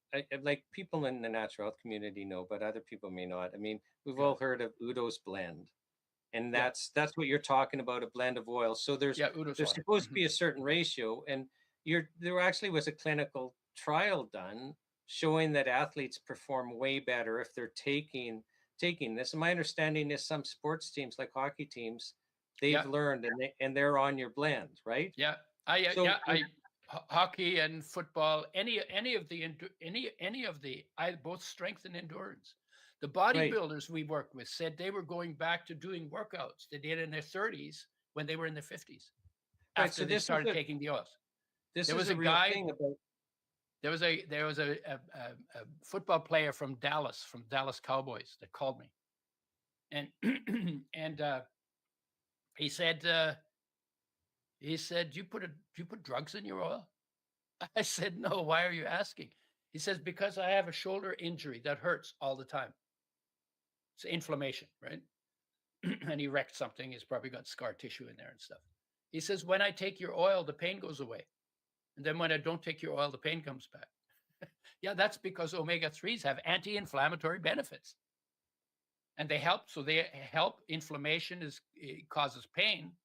[SPEAKER 2] like people in the natural health community know, but other people may not. I mean, we've all heard of Udo's blend. And that's what you're talking about, a blend of oils. So there's supposed to be a certain ratio. And there actually was a clinical trial done showing that athletes perform way better if they're taking this. And my understanding is some sports teams, like hockey teams, they've learned and they're on your blend, right?
[SPEAKER 3] Yeah. Yeah,
[SPEAKER 4] So
[SPEAKER 3] hockey and football, any of the both strength and endurance. The
[SPEAKER 4] right,
[SPEAKER 3] bodybuilders we worked with said they were going back to doing workouts they did in their 30s when they were in their 50s
[SPEAKER 4] right.
[SPEAKER 3] after
[SPEAKER 4] So
[SPEAKER 3] they started taking the oils.
[SPEAKER 4] this
[SPEAKER 3] There
[SPEAKER 4] is
[SPEAKER 3] was
[SPEAKER 4] a
[SPEAKER 3] a
[SPEAKER 4] real
[SPEAKER 3] guy.
[SPEAKER 4] thing about.
[SPEAKER 3] There was a football player from Dallas Cowboys, that called me, and and he said "Do you put drugs in your oil?" I said, "No. Why are you asking?" He says, "Because I have a shoulder injury that hurts all the time. It's inflammation, right?" And he wrecked something. He's probably got scar tissue in there and stuff. He says, "When I take your oil, the pain goes away, and then when I don't take your oil, the pain comes back." Yeah, that's because omega-3s have anti-inflammatory benefits, and they help. So they help inflammation. It causes pain,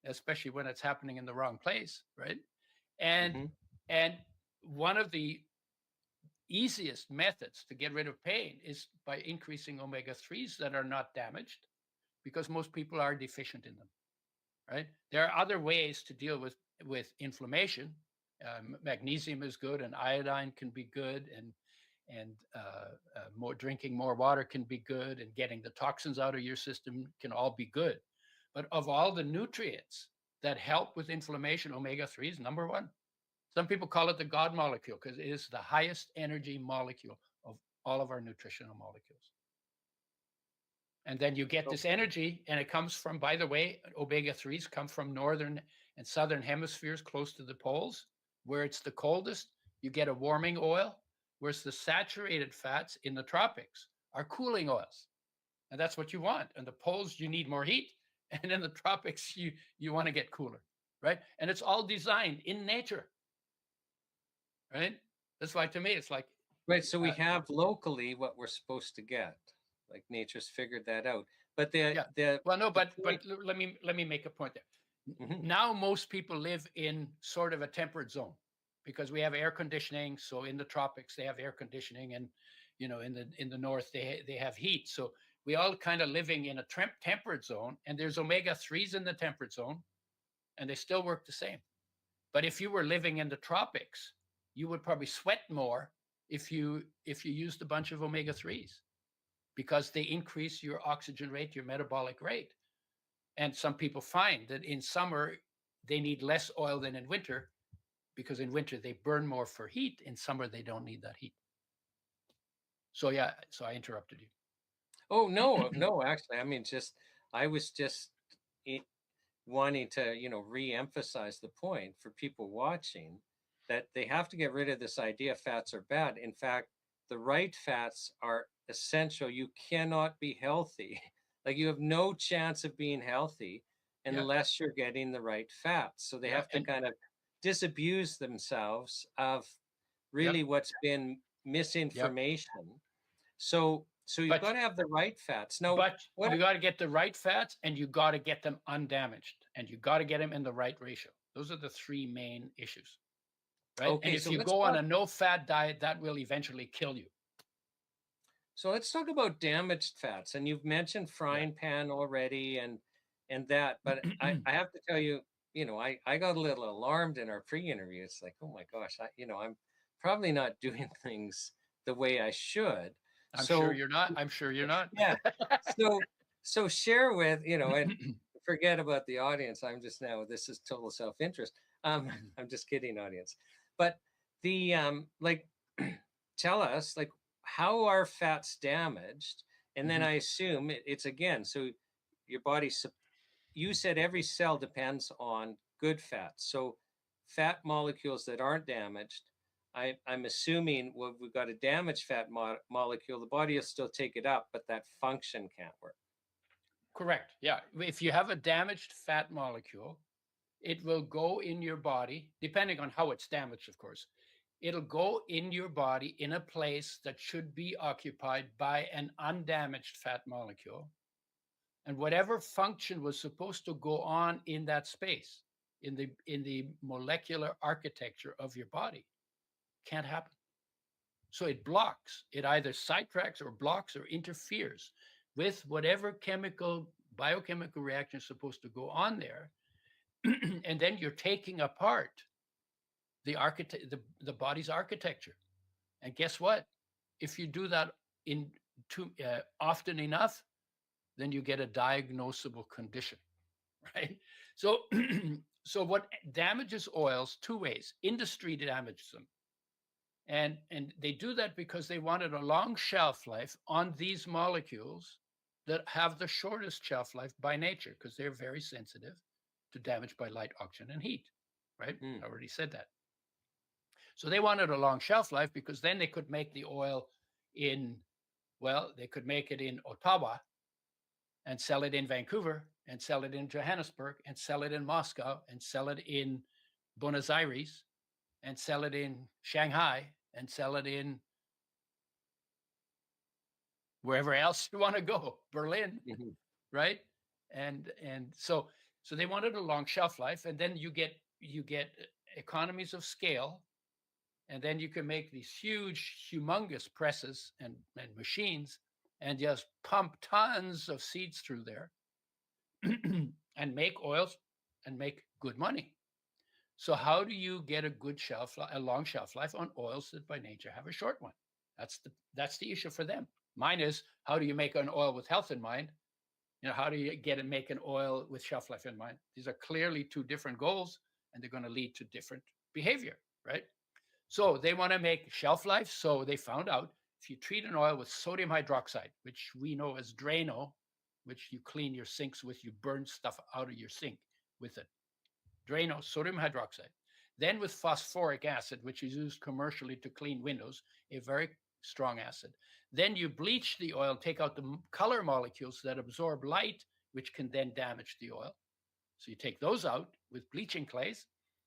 [SPEAKER 3] especially when it's happening in the wrong place, right? And
[SPEAKER 4] Mhm.
[SPEAKER 3] and one of the easiest methods to get rid of pain is by increasing omega-3s that are not damaged, because most people are deficient in them, right? There are other ways to deal with inflammation. Magnesium is good, and iodine can be good, and more drinking more water can be good, and getting the toxins out of your system can all be good. But of all the nutrients that help with inflammation, omega-3 is number one. Some people call it the God molecule because it is the highest energy molecule of all of our nutritional molecules. And then you get
[SPEAKER 4] Oh,
[SPEAKER 3] this energy, and it comes from, by the way, omega-3s come from northern and southern hemispheres close to the poles, where it's the coldest. You get a warming oil, whereas the saturated fats in the tropics are cooling oils. And that's what you want. And the poles, you need more heat. And in the tropics, you want to get cooler, right? And it's all designed in nature, right? That's why, to me, it's like,
[SPEAKER 4] right. So we
[SPEAKER 3] uh,
[SPEAKER 4] have locally what we're supposed to get. Like nature's figured that out. But
[SPEAKER 3] yeah.
[SPEAKER 4] the
[SPEAKER 3] Well, no,
[SPEAKER 4] the
[SPEAKER 3] but
[SPEAKER 4] point.
[SPEAKER 3] let me make a point there.
[SPEAKER 4] Mhm.
[SPEAKER 3] Now most people live in sort of a temperate zone because we have air conditioning. So in the tropics they have air conditioning, and in the north they have heat. So we all kind of living in a temperate zone, and there's omega-3s in the temperate zone, and they still work the same. But if you were living in the tropics, you would probably sweat more if you used a bunch of omega-3s, because they increase your oxygen rate, your metabolic rate. And some people find that in summer they need less oil than in winter, because in winter they burn more for heat. In summer they don't need that heat. So yeah, so I interrupted you.
[SPEAKER 4] Oh no, no. Actually, I mean, I was just i- wanting to, re-emphasize the point for people watching that they have to get rid of this idea fats are bad. In fact, the right fats are essential. You cannot be healthy. Like you have no chance of being healthy
[SPEAKER 3] Yeah,
[SPEAKER 4] unless you're getting the right fats. So they
[SPEAKER 3] yeah,
[SPEAKER 4] have to kind of disabuse themselves of
[SPEAKER 3] yep,
[SPEAKER 4] really what's been
[SPEAKER 3] yep.
[SPEAKER 4] misinformation. So you've
[SPEAKER 3] But
[SPEAKER 4] got to have the right fats. Now,
[SPEAKER 3] but
[SPEAKER 4] what
[SPEAKER 3] you got to get the right fats, and you got to get them undamaged, and you got to get them in the right ratio. Those are the three main issues, right? And
[SPEAKER 4] okay,
[SPEAKER 3] if
[SPEAKER 4] so
[SPEAKER 3] you
[SPEAKER 4] let's
[SPEAKER 3] go on
[SPEAKER 4] talk
[SPEAKER 3] a no fat diet, that will eventually kill you.
[SPEAKER 4] so let's talk about damaged fats. And you've mentioned
[SPEAKER 3] Yeah.
[SPEAKER 4] frying pan already and that, but I have to tell you, I got a little alarmed in our pre-interview. It's like, oh my gosh, I'm probably not doing things the way I should.
[SPEAKER 3] I'm sure
[SPEAKER 4] So
[SPEAKER 3] you're not. I'm sure you're not.
[SPEAKER 4] yeah. So share with, and forget about the audience. I'm just now, this is total self-interest. I'm just kidding, audience. But the like tell us like how are fats damaged? And then
[SPEAKER 3] Mhm.
[SPEAKER 4] I assume it's again, so your body you said every cell depends on good fats. So fat molecules that aren't damaged, I'm assuming well, we've got a damaged fat molecule, the body will still take it up, but that function can't work.
[SPEAKER 3] Correct. Yeah. If you have a damaged fat molecule, it will go in your body, depending on how it's damaged, of course. It'll go in your body in a place that should be occupied by an undamaged fat molecule. And whatever function was supposed to go on in that space, in the molecular architecture of your body, can't happen. So it blocks, it either sidetracks or blocks or interferes with whatever biochemical reaction is supposed to go on there. and then you're taking apart the body's architecture. And guess what? If you do that often enough, then you get a diagnosable condition, right? So, so what damages oils? Two ways. Industry damages them, and they do that because they wanted a long shelf life on these molecules that have the shortest shelf life by nature, because they're very sensitive to damage by light, oxygen, and heat, right? I already said that. So they wanted a long shelf life because then they could make the oil they could make it in Ottawa and sell it in Vancouver and sell it in Johannesburg and sell it in Moscow and sell it in Buenos Aires and sell it in Shanghai and sell it in wherever else you want to go, Berlin, right? And so they wanted a long shelf life, and then you get economies of scale, and then you can make these huge, humongous presses and machines and just pump tons of seeds through there and make oils and make good money. So how do you get a long shelf life on oils that by nature have a short one? That's the issue for them. Mine is, how do you make an oil with health in mind? How do you make an oil with shelf life in mind? These are clearly two different goals, and they're going to lead to different behavior, right? So they want to make shelf life. So they found out if you treat an oil with sodium hydroxide, which we know as Drano, which you clean your sinks with, you burn stuff out of your sink with it. Drano, sodium hydroxide. Then with phosphoric acid, which is used commercially to clean windows, a very strong acid. Then you bleach the oil, take out the color molecules that absorb light, which can then damage the oil. So you take those out with bleaching clays,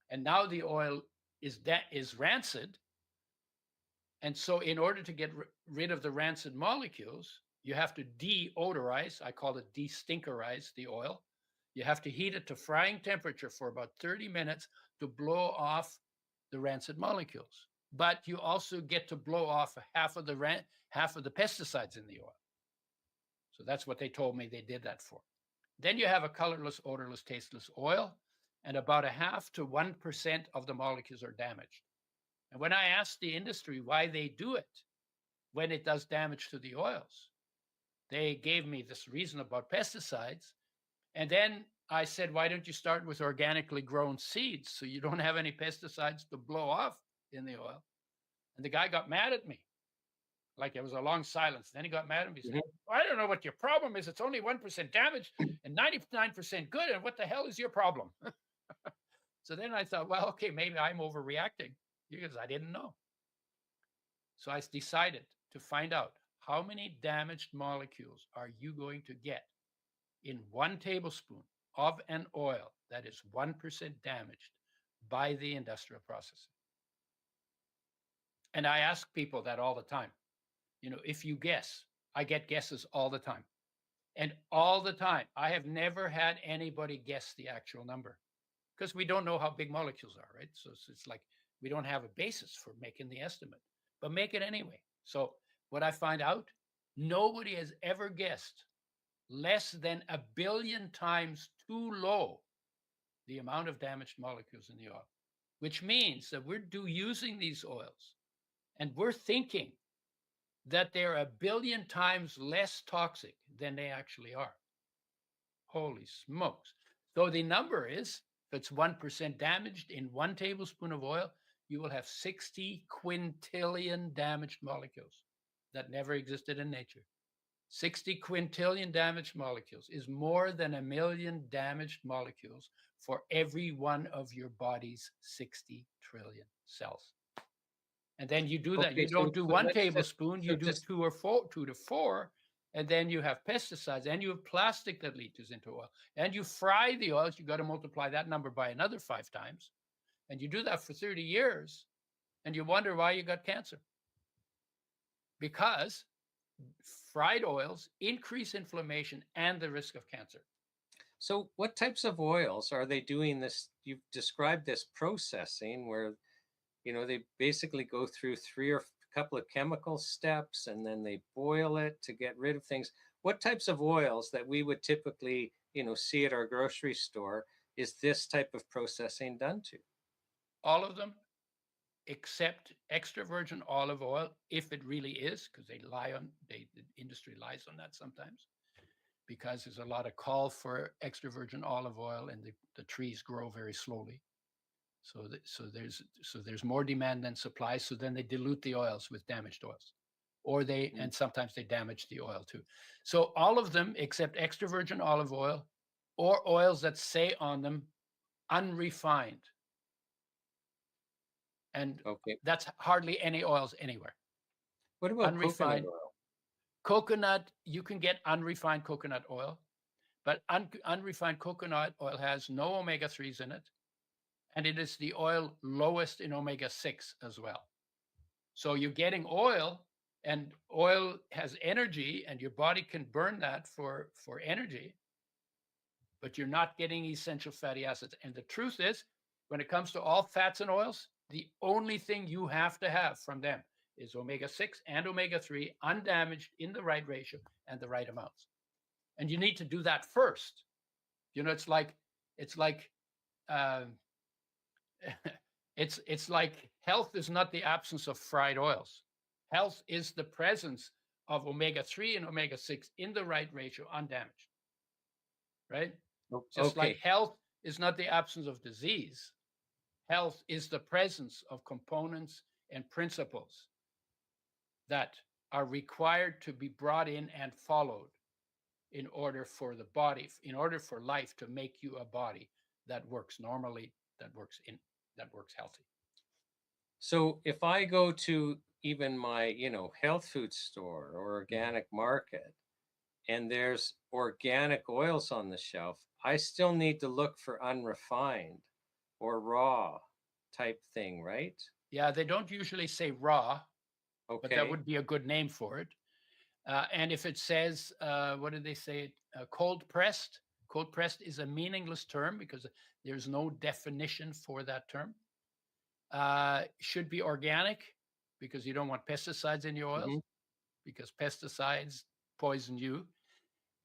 [SPEAKER 3] and now the oil is rancid. And so in order to get rid of the rancid molecules, you have to deodorize, I call it de-stinkerize the oil. You have to heat it to frying temperature for about 30 minutes to blow off the rancid molecules. But you also get to blow off half of the pesticides in the oil. So that's what they told me they did that for. Then you have a colorless, odorless, tasteless oil, and about 0.5 to 1% of the molecules are damaged. And when I asked the industry why they do it when it does damage to the oils, they gave me this reason about pesticides. And then I said, why don't you start with organically grown seeds so you don't have any pesticides to blow off in the oil? And the guy got mad at me. Like there was a long silence. Then he got mad at me. He said, I don't know what your problem is. It's only 1% damage and 99% good. And what the hell is your problem? So then I thought, well, okay, maybe I'm overreacting because I didn't know. So I decided to find out how many damaged molecules are you going to get in 1 tablespoon of an oil that is 1% damaged by the industrial processing. And I ask people that all the time. If you guess, I get guesses all the time. And all the time, I have never had anybody guess the actual number because we don't know how big molecules are, right? So it's like we don't have a basis for making the estimate, but make it anyway. So what I find out, nobody has ever guessed less than 1 billion times too low the amount of damaged molecules in the oil, which means that we're using these oils and we're thinking that they're 1 billion times less toxic than they actually are. Holy smokes. So the number is, if it's 1% damaged in 1 tablespoon of oil, you will have 60 quintillion damaged molecules that never existed in nature. 60 quintillion damaged molecules is more than 1 million damaged molecules for every one of your body's 60 trillion cells. And then you do that.
[SPEAKER 4] Okay,
[SPEAKER 3] you don't do 1 tablespoon, you do 2 to 4, and then you have pesticides, and you have plastic that leaches into oil, and you fry the oils. You got to multiply that number by another 5 times, and you do that for 30 years, and you wonder why you got cancer. Because fried oils increase inflammation and the risk of cancer.
[SPEAKER 4] So what types of oils are they doing this? You've described this processing where they basically go through 3 or a couple of chemical steps, and then they boil it to get rid of things. What types of oils that we would typically, see at our grocery store is this type of processing done to?
[SPEAKER 3] All of them except extra virgin olive oil, if it really is, because the industry lies on that sometimes, because there's a lot of call for extra virgin olive oil and the trees grow very slowly. So there's more demand than supply. So then they dilute the oils with damaged oils, and sometimes they damage the oil too. So all of them except extra virgin olive oil or oils that say on them unrefined. And
[SPEAKER 4] Okay.
[SPEAKER 3] that's hardly any oils anywhere.
[SPEAKER 4] What about
[SPEAKER 3] Unrefined
[SPEAKER 4] coconut oil?
[SPEAKER 3] coconut, you can get unrefined coconut oil, but unrefined coconut oil has no omega-3s in it. And it is the oil lowest in omega-6 as well. So you're getting oil, and oil has energy, and your body can burn that for energy, but you're not getting essential fatty acids. And the truth is, when it comes to all fats and oils, the only thing you have to have from them is omega-6 and omega-3 undamaged in the right ratio and the right amounts. And you need to do that first. You know, it's like it's like health is not the absence of fried oils. Health is the presence of omega-3 and omega-6 in the right ratio, undamaged. Right? Just like health is not the absence of disease. Health is the presence of components and principles that are required to be brought in and followed in order for the body, in order for life to make you a body that works normally, that works healthy.
[SPEAKER 4] So if I go to even my, health food store or organic market, and there's organic oils on the shelf, I still need to look for unrefined or raw type thing, right?
[SPEAKER 3] Yeah, they don't usually say raw, but that
[SPEAKER 4] Okay.
[SPEAKER 3] would be a good name for it. And if it says, what did they say? Cold pressed. Cold pressed is a meaningless term because there's no definition for that term. Should be organic because you don't want pesticides in your oils, because pesticides poison you.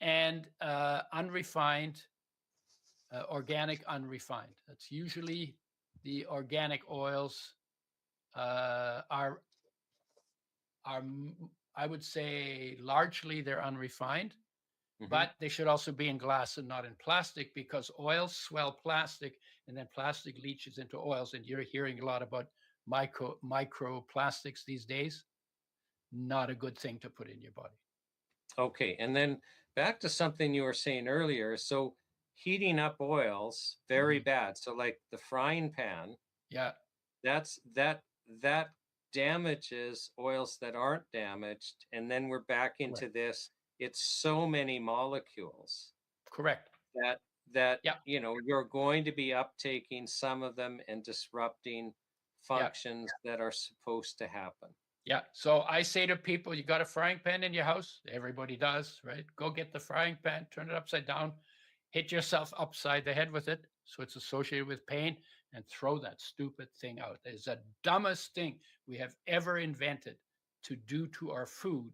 [SPEAKER 3] And unrefined, organic unrefined. That's usually the organic oils are I would say largely they're unrefined, but they should also be in glass and not in plastic, because oils swell plastic and then plastic leaches into oils. And you're hearing a lot about microplastics these days. Not a good thing to put in your body.
[SPEAKER 4] Okay. And then back to something you were saying earlier. So heating up oils, very bad. So like the frying pan,
[SPEAKER 3] yeah,
[SPEAKER 4] that damages oils that aren't damaged. And then we're back into this. It's so many molecules.
[SPEAKER 3] Correct.
[SPEAKER 4] That you're going to be uptaking some of them and disrupting functions that are supposed to happen.
[SPEAKER 3] Yeah. So I say to people, you got a frying pan in your house? Everybody does, right? Go get the frying pan, turn it upside down, hit yourself upside the head with it so it's associated with pain, and throw that stupid thing out. It's the dumbest thing we have ever invented to do to our food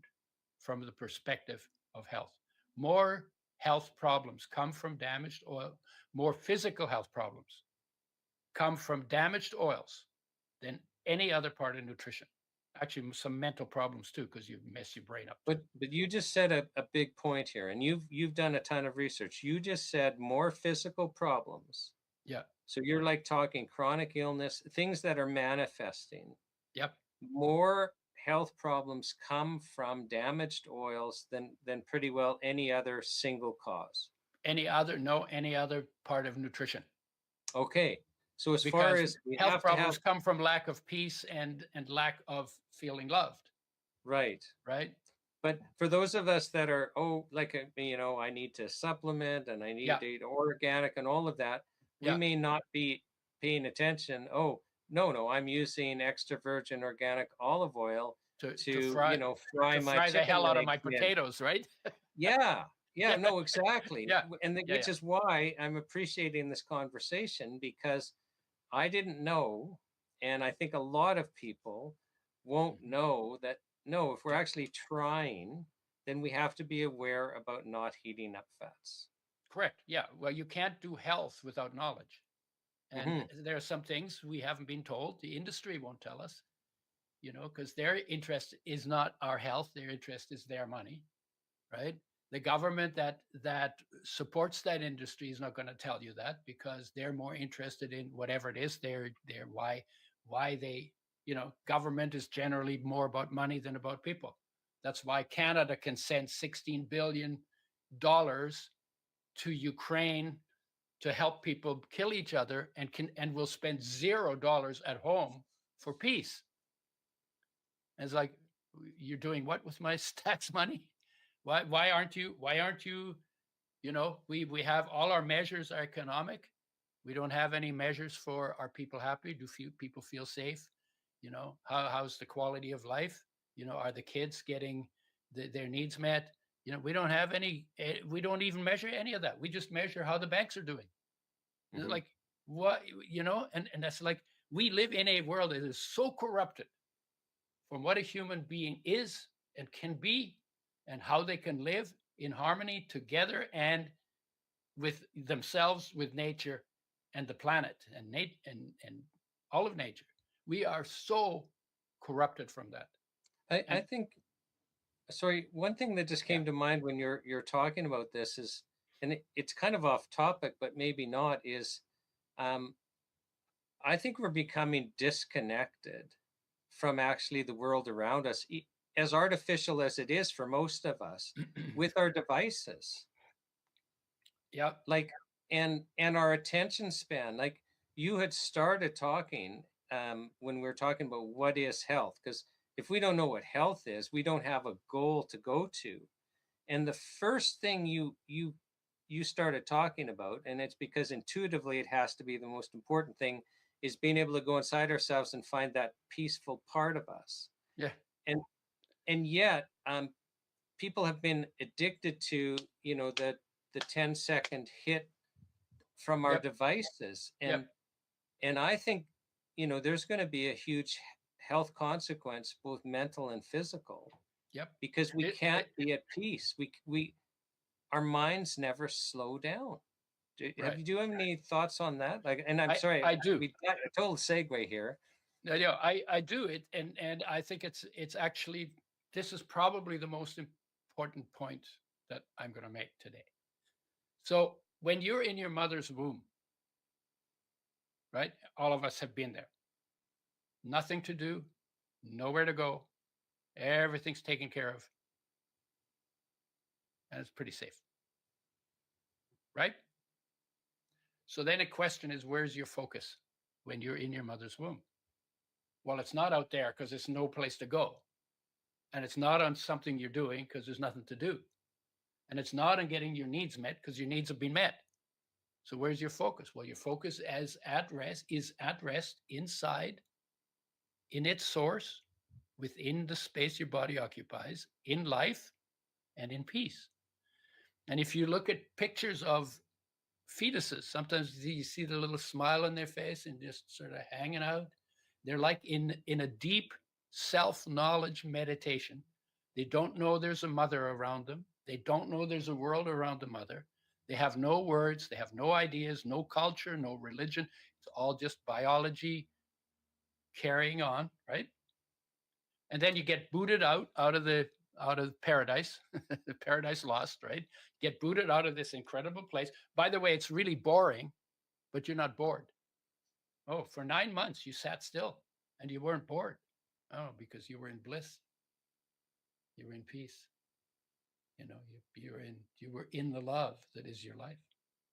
[SPEAKER 3] from the perspective of health. More health problems come from damaged oil. More physical health problems come from damaged oils than any other part of nutrition. Actually, some mental problems too, because you mess your brain up.
[SPEAKER 4] But you just said a big point here, and you've done a ton of research. You just said more physical problems.
[SPEAKER 3] Yeah.
[SPEAKER 4] So you're like talking chronic illness, things that are manifesting.
[SPEAKER 3] Yep.
[SPEAKER 4] More health problems come from damaged oils than pretty well any other single cause.
[SPEAKER 3] Any other part of nutrition.
[SPEAKER 4] Okay. So as
[SPEAKER 3] because
[SPEAKER 4] far as
[SPEAKER 3] health problems come from lack of peace and lack of feeling loved.
[SPEAKER 4] Right. But for those of us that are, I need to supplement and I need to eat organic and all of that, we may not be paying attention. Oh, no, I'm using extra virgin organic olive oil to fry my
[SPEAKER 3] the hell out of my potatoes, right?
[SPEAKER 4] Yeah, no, exactly. And which is why I'm appreciating this conversation, because I didn't know, and I think a lot of people won't know that, no, if we're actually trying, then we have to be aware about not heating up fats.
[SPEAKER 3] Correct. Yeah. Well, you can't do health without knowledge. And there are some things we haven't been told. The industry won't tell us, because their interest is not our health. Their interest is their money, right? The government that supports that industry is not going to tell you that, because they're more interested in whatever it is. They're why they, government is generally more about money than about people. That's why Canada can send $16 billion to Ukraine to help people kill each other, and will spend $0 at home for peace. And it's like, you're doing what with my tax money? Why aren't you? We have all our measures are economic. We don't have any measures for, are people happy? Do people feel safe? How's the quality of life? Are the kids getting their needs met? We don't have any. We don't even measure any of that. We just measure how the banks are doing. Like, what, and that's like, we live in a world that is so corrupted from what a human being is and can be, and how they can live in harmony together and with themselves, with nature and the planet and all of nature. We are so corrupted from that.
[SPEAKER 4] I think, sorry, one thing that just came to mind when you're talking about this is, and it's kind of off topic, but maybe not, is I think we're becoming disconnected from actually the world around us, as artificial as it is for most of us, with our devices.
[SPEAKER 3] Yeah.
[SPEAKER 4] Like, and our attention span. Like, you had started talking when we were talking about what is health, because if we don't know what health is, we don't have a goal to go to. And the first thing you started talking about, and it's because intuitively it has to be the most important thing, is being able to go inside ourselves and find that peaceful part of us.
[SPEAKER 3] Yeah.
[SPEAKER 4] And yet people have been addicted to the 10-second hit from our devices. And I think there's going to be a huge health consequence, both mental and physical. Because we can't be at peace. We our minds never slow down. Do you have any thoughts on that? Like, and I'm sorry,
[SPEAKER 3] I do.
[SPEAKER 4] We got a total segue here.
[SPEAKER 3] No, I do it, and I think it's actually, this is probably the most important point that I'm going to make today. So when you're in your mother's womb, right? All of us have been there. Nothing to do, nowhere to go. Everything's taken care of, and it's pretty safe, right? So then the question is, where's your focus when you're in your mother's womb? Well, it's not out there, because there's no place to go. And it's not on something you're doing because there's nothing to do. And it's not on getting your needs met because your needs have been met. So where's your focus? Well, your focus is at rest inside, in its source, within the space your body occupies, in life and in peace. And if you look at pictures of fetuses, sometimes you see the little smile on their face and just sort of hanging out. They're like in a deep self-knowledge meditation. They don't know there's a mother around them. They don't know there's a world around the mother. They have no words. They have no ideas, no culture, no religion. It's all just biology carrying on, right? And then you get booted out of paradise, the paradise lost, right? Get booted out of this incredible place. By the way, it's really boring, but you're not bored. Oh, for 9 months you sat still and you weren't bored. Oh, because you were in bliss. You were in peace. You were in the love that is your life.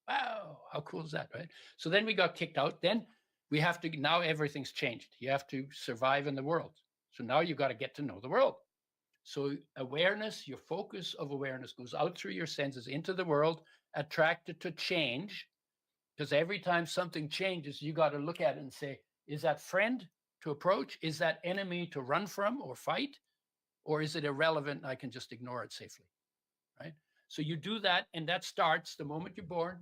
[SPEAKER 3] Wow, how cool is that, right? So then we got kicked out. Then we have to, now everything's changed. You have to survive in the world. So now you've got to get to know the world. So awareness, your focus of awareness goes out through your senses into the world, attracted to change. Because every time something changes, you got to look at it and say, is that friend to approach? Is that enemy to run from or fight? Or is it irrelevant and I can just ignore it safely, right? So you do that, and that starts the moment you're born.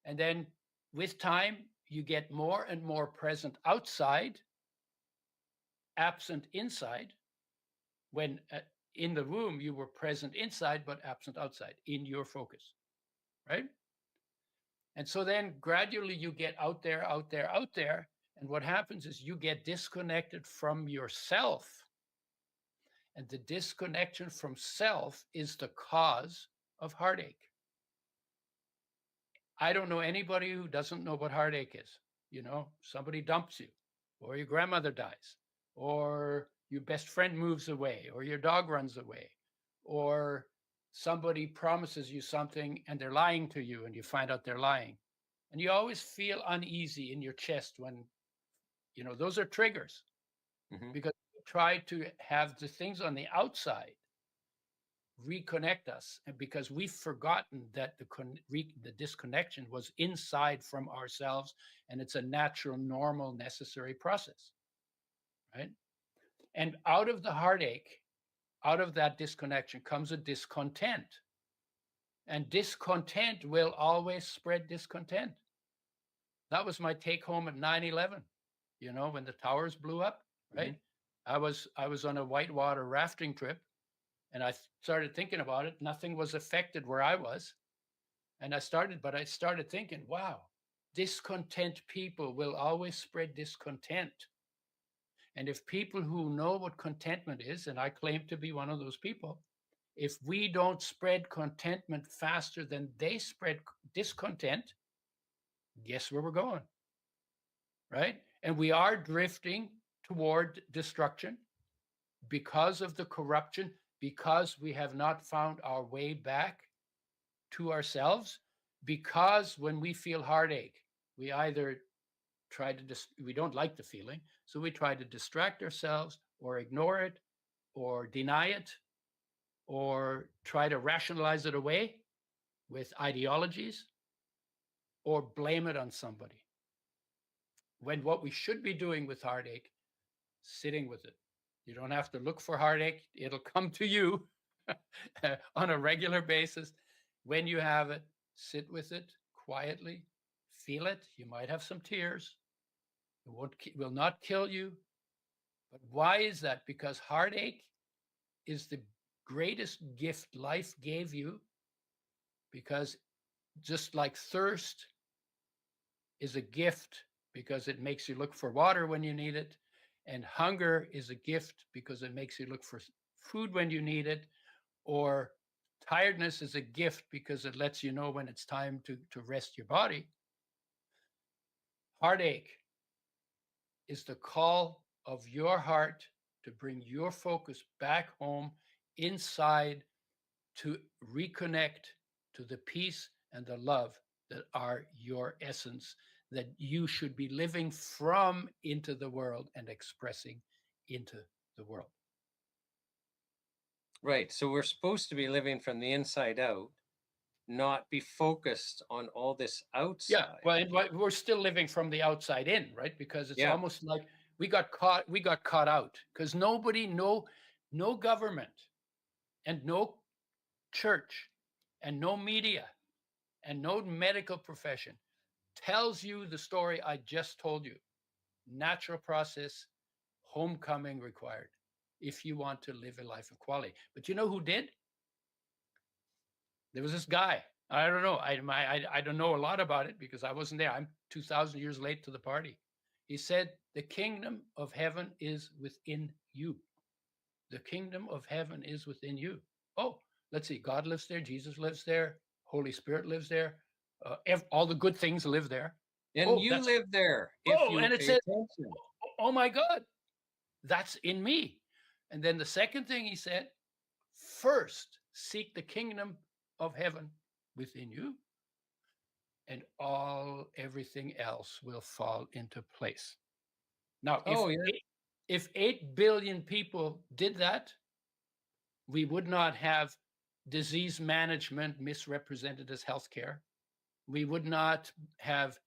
[SPEAKER 3] And then with time, you get more and more present outside, absent inside. When in the womb, you were present inside, but absent outside in your focus, right? And so then gradually you get out there, out there, out there. And what happens is you get disconnected from yourself. And the disconnection from self is the cause of heartache. I don't know anybody who doesn't know what heartache is. You know, somebody dumps you, or your grandmother dies, or your best friend moves away, or your dog runs away, or somebody promises you something and they're lying to you and you find out they're lying. And you always feel uneasy in your chest when, you know, those are triggers, because we try to have the things on the outside reconnect us, and because we've forgotten that the disconnection was inside from ourselves, and it's a natural, normal, necessary process, right? And out of the heartache, out of that disconnection comes a discontent, and discontent will always spread discontent. That was my take home at 9/11, you know, when the towers blew up, right? I was on a whitewater rafting trip, and I started thinking about it. Nothing was affected where I was. And I started thinking, wow, discontent people will always spread discontent. And if people who know what contentment is, and I claim to be one of those people, if we don't spread contentment faster than they spread discontent, guess where we're going, right? And we are drifting toward destruction because of the corruption, because we have not found our way back to ourselves, because when we feel heartache, we either we don't like the feeling, so we try to distract ourselves or ignore it or deny it or try to rationalize it away with ideologies or blame it on somebody. When what we should be doing with heartache, sitting with it. You don't have to look for heartache. It'll come to you on a regular basis. When you have it, sit with it quietly, feel it. You might have some tears. It will not kill you. But why is that? Because heartache is the greatest gift life gave you, because just like thirst is a gift because it makes you look for water when you need it, and hunger is a gift because it makes you look for food when you need it, or tiredness is a gift because it lets you know when it's time to rest your body. Heartache is the call of your heart to bring your focus back home inside, to reconnect to the peace and the love that are your essence, that you should be living from into the world and expressing into the world.
[SPEAKER 4] Right. So we're supposed to be living from the inside out, not be focused on all this outside.
[SPEAKER 3] Yeah, well, and we're still living from the outside in, right? Because it's almost like we got caught out, because no government and no church and no media and no medical profession tells you the story I just told you. Natural process, homecoming required, if you want to live a life of quality. But you know who did? There was this guy. I don't know. I don't know a lot about it because I wasn't there. I'm 2,000 years late to the party. He said, the kingdom of heaven is within you. The kingdom of heaven is within you. Oh, let's see. God lives there. Jesus lives there. Holy Spirit lives there. All the good things live there.
[SPEAKER 4] And you live there.
[SPEAKER 3] And it said, oh my God, that's in me. And then the second thing he said, first seek the kingdom of heaven within you, and everything else will fall into place. Now, if 8 billion people did that, we would not have disease management misrepresented as healthcare. We would not have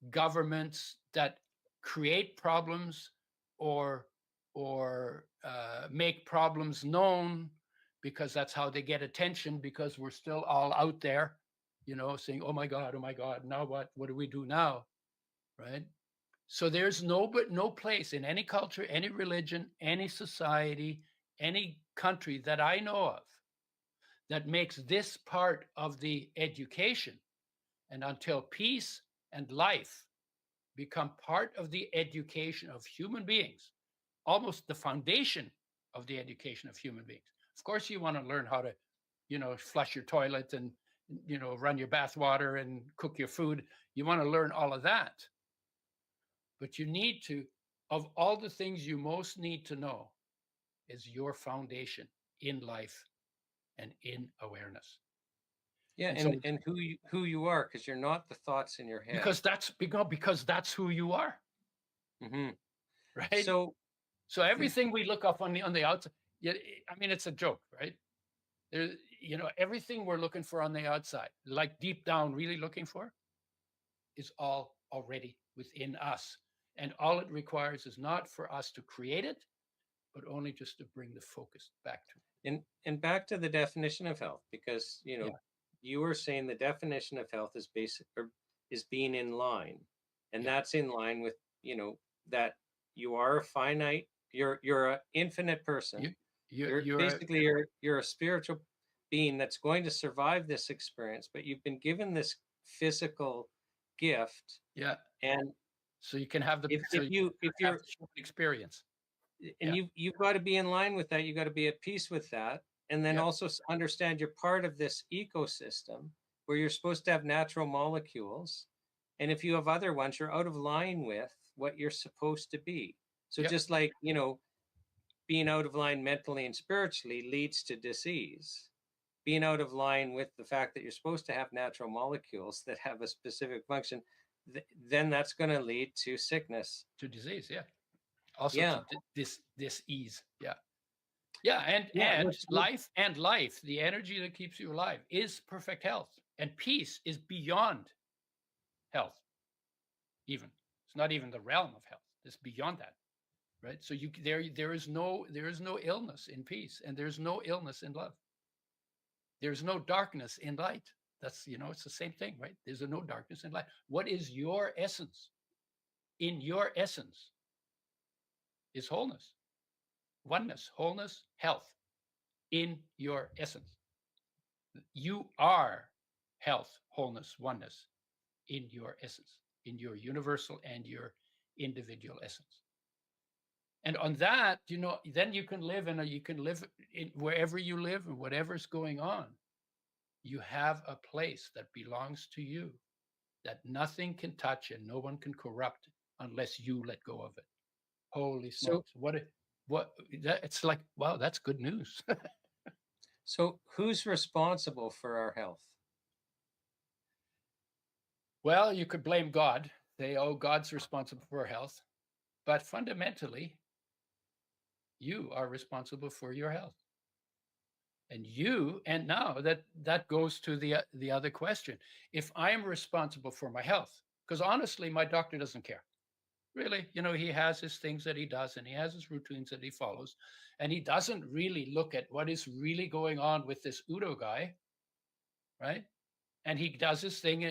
[SPEAKER 3] governments that create problems or make problems known, because that's how they get attention, because we're still all out there, you know, saying, oh my God, now what do we do now, right? So there's no place in any culture, any religion, any society, any country that I know of that makes this part of the education And until peace and life become part of the education of human beings, almost the foundation of the education of human beings. Of course, you want to learn how to, flush your toilet and, run your bath water and cook your food. You want to learn all of that. But you need to, of all the things you most need to know, is your foundation in life and in awareness.
[SPEAKER 4] Yeah, and who you are, because you're not the thoughts in your head.
[SPEAKER 3] Because that's who you are.
[SPEAKER 4] Mm-hmm.
[SPEAKER 3] Right.
[SPEAKER 4] So
[SPEAKER 3] everything we look up on the outside, I mean, it's a joke, right? There, everything we're looking for on the outside, like deep down, really looking for, is all already within us. And all it requires is not for us to create it, but only just to bring the focus back to it.
[SPEAKER 4] And back to the definition of health, because you were saying the definition of health is basic, or is being in line, and that's in line with that you are a finite, you're an infinite person. You're a spiritual being that's going to survive this experience, but you've been given this physical gift.
[SPEAKER 3] Yeah.
[SPEAKER 4] And
[SPEAKER 3] so you can have
[SPEAKER 4] if you're
[SPEAKER 3] experience.
[SPEAKER 4] And you've got to be in line with that. You got to be at peace with that. And then also understand you're part of this ecosystem where you're supposed to have natural molecules. And if you have other ones, you're out of line with what you're supposed to be. So just like, being out of line mentally and spiritually leads to disease. Being out of line with the fact that you're supposed to have natural molecules that have a specific function, then that's going to lead to sickness.
[SPEAKER 3] To disease, also to dis-ease. And life, the energy that keeps you alive, is perfect health, and peace is beyond health. Even it's not even the realm of health. It's beyond that, right? So there is no illness in peace, and there's no illness in love. There's no darkness in light. That's it's the same thing, right? There's no darkness in light. What is your essence? In your essence is wholeness, oneness, wholeness, health. In your essence, you are health, wholeness, oneness. In your essence, in your universal and your individual essence. And on that, then you can live in wherever you live and whatever's going on. You have a place that belongs to you, that nothing can touch and no one can corrupt unless you let go of it. Holy smokes! It's like, wow, that's good news.
[SPEAKER 4] So who's responsible for our health?
[SPEAKER 3] Well, you could blame God. God's responsible for our health, but fundamentally, you are responsible for your health. And now that goes to the other question. If I'm responsible for my health, because honestly, my doctor doesn't care. Really, he has his things that he does, and he has his routines that he follows, and he doesn't really look at what is really going on with this Udo guy, right? And he does his thing,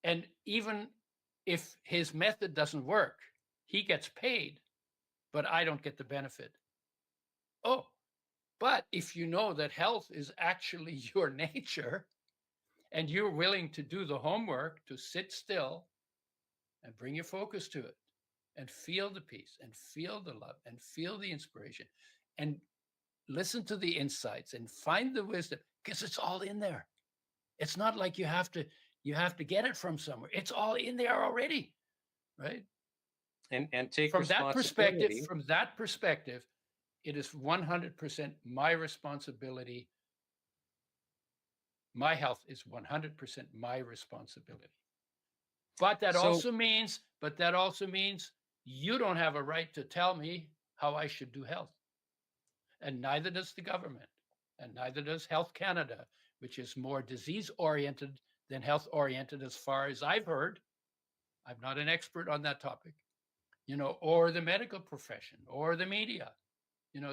[SPEAKER 3] and even if his method doesn't work, he gets paid, but I don't get the benefit. But if you know that health is actually your nature, and you're willing to do the homework, to sit still and bring your focus to it, and feel the peace, and feel the love, and feel the inspiration, and listen to the insights, and find the wisdom, because it's all in there. It's not like you have to get it from somewhere. It's all in there already, right?
[SPEAKER 4] And take
[SPEAKER 3] from that perspective, it is 100% my responsibility. My health is 100% my responsibility. But that also means you don't have a right to tell me how I should do health. And neither does the government, and neither does Health Canada, which is more disease-oriented than health-oriented as far as I've heard. I'm not an expert on that topic, or the medical profession, or the media.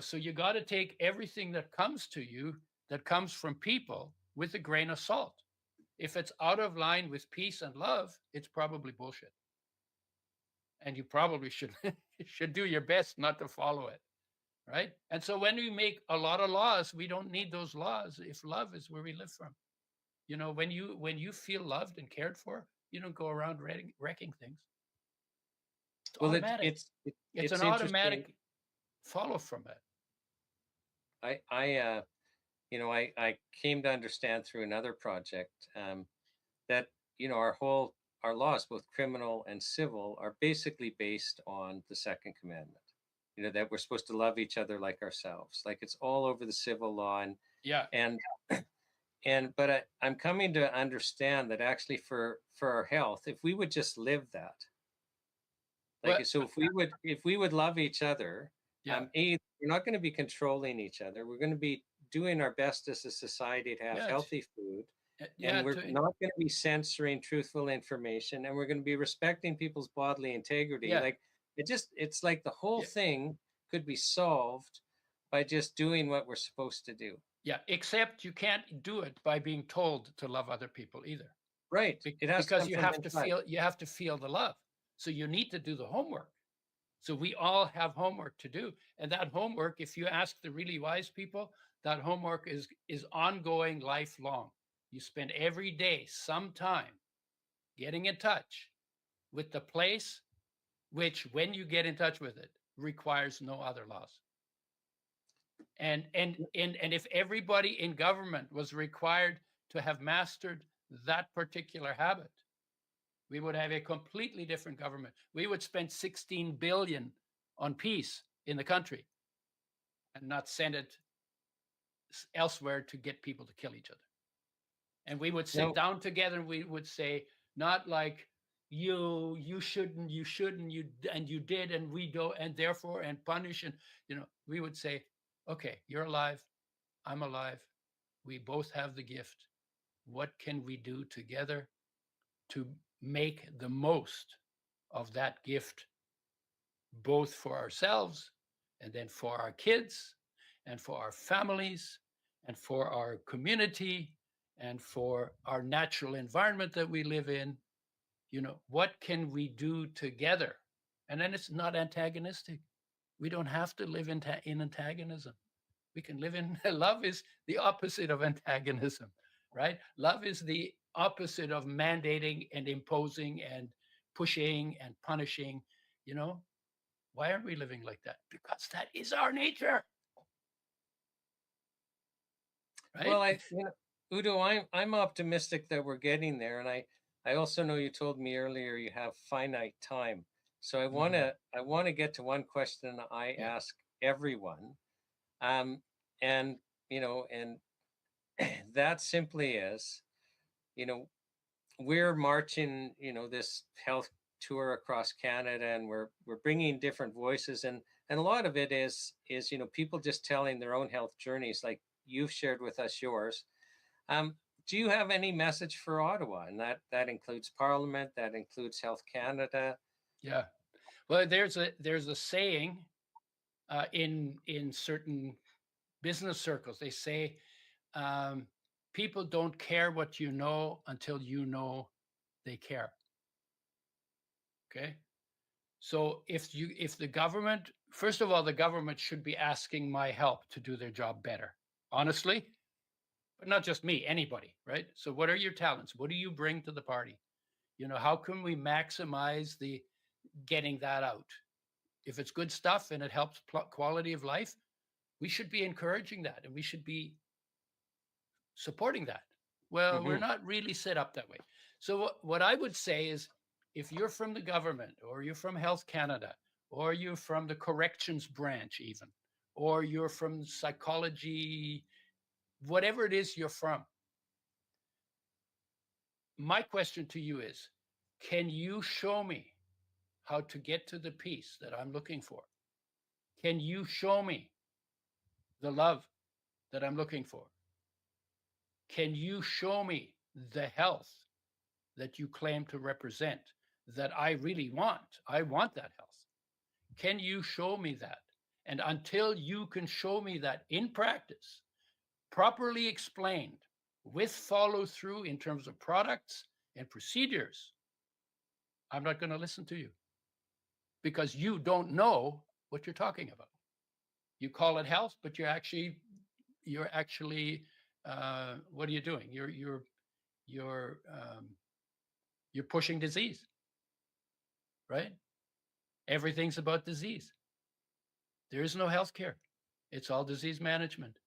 [SPEAKER 3] So you got to take everything that comes to you, that comes from people, with a grain of salt. If it's out of line with peace and love, it's probably bullshit. And you probably should do your best not to follow it, right? And so when we make a lot of laws, we don't need those laws if love is where we live from. You know, when you feel loved and cared for, you don't go around wrecking things. It's
[SPEAKER 4] Well,
[SPEAKER 3] automatic. It's an
[SPEAKER 4] it's interesting.
[SPEAKER 3] automatic follow from it.
[SPEAKER 4] I you know, I came to understand through another project that, you know, our laws, both criminal and civil, are basically based on the second commandment. You know, that we're supposed to love each other like ourselves. Like, it's all over the civil law.
[SPEAKER 3] Yeah.
[SPEAKER 4] And but I'm coming to understand that actually for our health, if we would just live that,
[SPEAKER 3] Well,
[SPEAKER 4] like, so if we would love each other,
[SPEAKER 3] yeah.
[SPEAKER 4] we're not going to be controlling each other. We're going to be doing our best as a society to have
[SPEAKER 3] Yeah.
[SPEAKER 4] healthy food,
[SPEAKER 3] Yeah.
[SPEAKER 4] and we're not going to be censoring truthful information, and we're going to be respecting people's bodily integrity.
[SPEAKER 3] Yeah.
[SPEAKER 4] Like, it's like the whole
[SPEAKER 3] Yeah.
[SPEAKER 4] thing could be solved by just doing what we're supposed to do.
[SPEAKER 3] Yeah. Except you can't do it by being told to love other people either.
[SPEAKER 4] Right. It has to
[SPEAKER 3] Because
[SPEAKER 4] come
[SPEAKER 3] you
[SPEAKER 4] from
[SPEAKER 3] have to
[SPEAKER 4] inside.
[SPEAKER 3] feel the love. So you need to do the homework. So we all have homework to do. And that homework, if you ask the really wise people, that homework is ongoing, lifelong. You spend every day some time getting in touch with the place which, when you get in touch with it, requires no other laws. And if everybody in government was required to have mastered that particular habit, we would have a completely different government. We would spend 16 billion on peace in the country and not send it elsewhere to get people to kill each other. And we would sit down together and we would say, not like you shouldn't, you did, and we don't, and therefore, and punish. And, you know, we would say, okay, you're alive, I'm alive. We both have the gift. What can we do together to make the most of that gift, both for ourselves and then for our kids and for our families and for our community and for our natural environment that we live in? You know, what can we do together? And then it's not antagonistic. We don't have to live in antagonism. We can live in love is the opposite of antagonism, right? Love is the opposite of mandating and imposing and pushing and punishing. You know, why aren't we living like that? Because that is our nature. Right?
[SPEAKER 4] Well, you know, Udo, I'm optimistic that we're getting there, and I also know you told me earlier you have finite time. So I want to get to one question I ask everyone, and you know, and that simply is, you know, we're marching, you know, this health tour across Canada, and we're bringing different voices, and a lot of it is you know, people just telling their own health journeys, like you've shared with us yours. Do you have any message for Ottawa? And that includes Parliament, that includes Health Canada.
[SPEAKER 3] Yeah. Well, there's a saying in certain business circles. They say, people don't care what you know until you know they care. Okay. So if the government, first of all, the government should be asking my help to do their job better, honestly, but not just me, anybody, right? So what are your talents? What do you bring to the party? You know, how can we maximize the getting that out? If it's good stuff and it helps quality of life, we should be encouraging that and we should be supporting that. Well, we're not really set up that way. So what I would say is, if you're from the government, or you're from Health Canada, or you're from the corrections branch even, or you're from psychology, whatever it is you're from, my question to you is, can you show me how to get to the peace that I'm looking for? Can you show me the love that I'm looking for? Can you show me the health that you claim to represent, that I really want? I want that health. Can you show me that? And until you can show me that in practice, properly explained, with follow through in terms of products and procedures, I'm not going to listen to you, because you don't know what you're talking about. You call it health, but you're actually what are you doing? you're pushing disease, right? Everything's about disease. There is no healthcare. It's all disease management.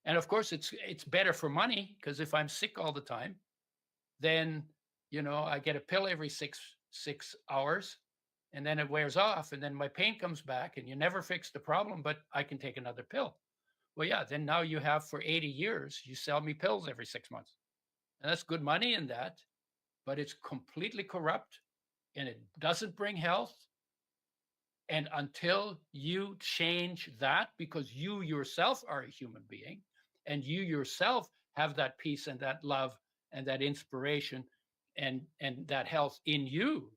[SPEAKER 3] And of course, it's better for money, because if I'm sick all the time, then I get a pill every six hours, and then it wears off, and then my pain comes back, and you never fix the problem, but I can take another pill. Well, yeah, then now you have for 80 years, you sell me pills every 6 months. And that's good money in that, but it's completely corrupt, and it doesn't bring health. And until you change that, because you yourself are a human being, and you yourself have that peace and that love and that inspiration and that health in you,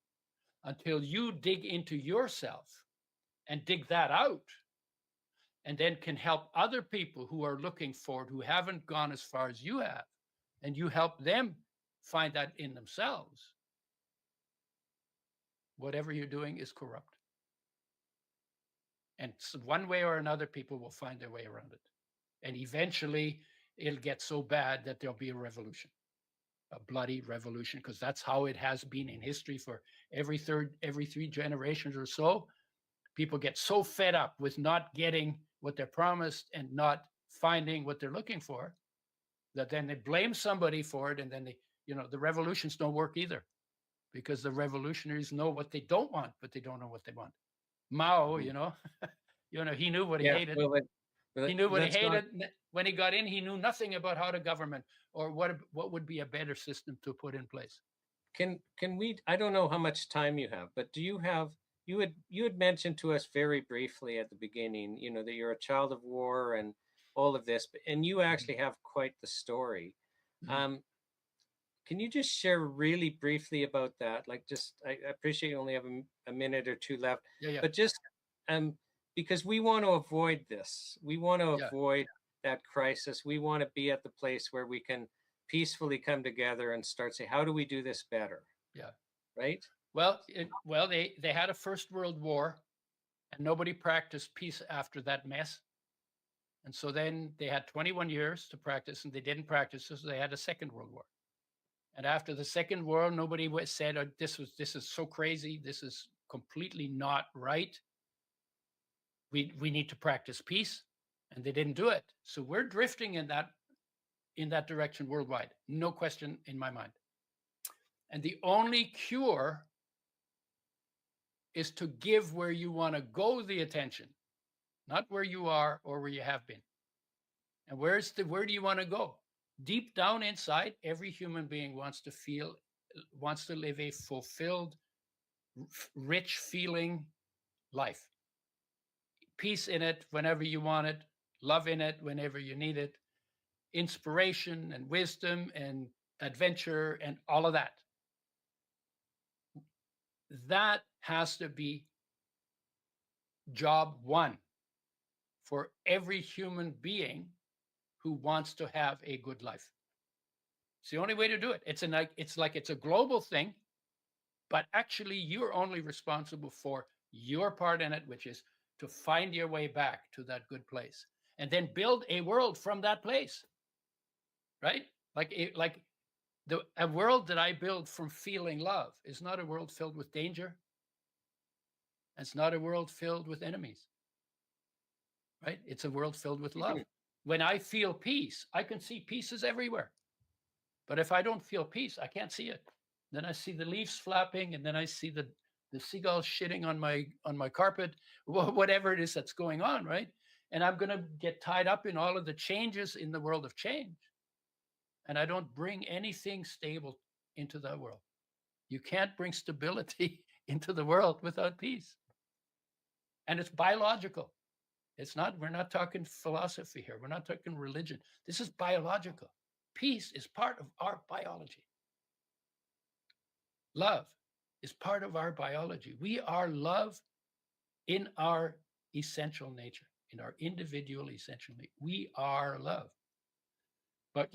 [SPEAKER 3] until you dig into yourself and dig that out, and then can help other people who are looking for it, who haven't gone as far as you have, and you help them find that in themselves, whatever you're doing is corrupt. And one way or another, people will find their way around it. And eventually it'll get so bad that there'll be a revolution, a bloody revolution, because that's how it has been in history for every 3 generations or so. People get so fed up with not getting what they're promised and not finding what they're looking for, that then they blame somebody for it. And then the revolutions don't work either, because the revolutionaries know what they don't want, but they don't know what they want. Mao, he knew what he hated. He knew what he hated. When he got in, he knew nothing about how to government or what would be a better system to put in place.
[SPEAKER 4] Can we? I don't know how much time you have, but do you have? You had mentioned to us very briefly at the beginning, that you're a child of war and all of this, and you actually have quite the story.
[SPEAKER 3] Mhm.
[SPEAKER 4] Can you just share really briefly about that? Like, I appreciate you only have a minute or two left,
[SPEAKER 3] Yeah.
[SPEAKER 4] but just because we want to avoid this, we want to
[SPEAKER 3] Yeah.
[SPEAKER 4] avoid that crisis. We want to be at the place where we can peacefully come together and start saying, how do we do this better?
[SPEAKER 3] Yeah.
[SPEAKER 4] Right?
[SPEAKER 3] Well, they had a First World War, and nobody practiced peace after that mess. And so then they had 21 years to practice, and they didn't practice, so they had a Second World War. And after the Second War, nobody said, oh, this is so crazy. This is completely not right. We need to practice peace, and they didn't do it. So we're drifting in that direction worldwide, no question in my mind. And the only cure is to give where you want to go the attention, not where you are or where you have been. And where do you want to go? Deep down inside, every human being wants to live a fulfilled, rich feeling life. Peace in it whenever you want it, love in it whenever you need it, inspiration and wisdom and adventure and all of that. That has to be job one for every human being who wants to have a good life. It's the only way to do it. It's a global thing, but actually you're only responsible for your part in it, which is to find your way back to that good place and then build a world from that place, right? A world that I build from feeling love is not a world filled with danger. It's not a world filled with enemies, right? It's a world filled with love. When I feel peace, I can see pieces everywhere. But if I don't feel peace, I can't see it. Then I see the leaves flapping, and then I see the seagulls shitting on my carpet, whatever it is that's going on, right? And I'm going to get tied up in all of the changes in the world of change. And I don't bring anything stable into that world. You can't bring stability into the world without peace. And it's biological. We're not talking philosophy here. We're not talking religion. This is biological. Peace is part of our biology. Love is part of our biology. We are love in our essential nature, in our individual essential nature. We are love. But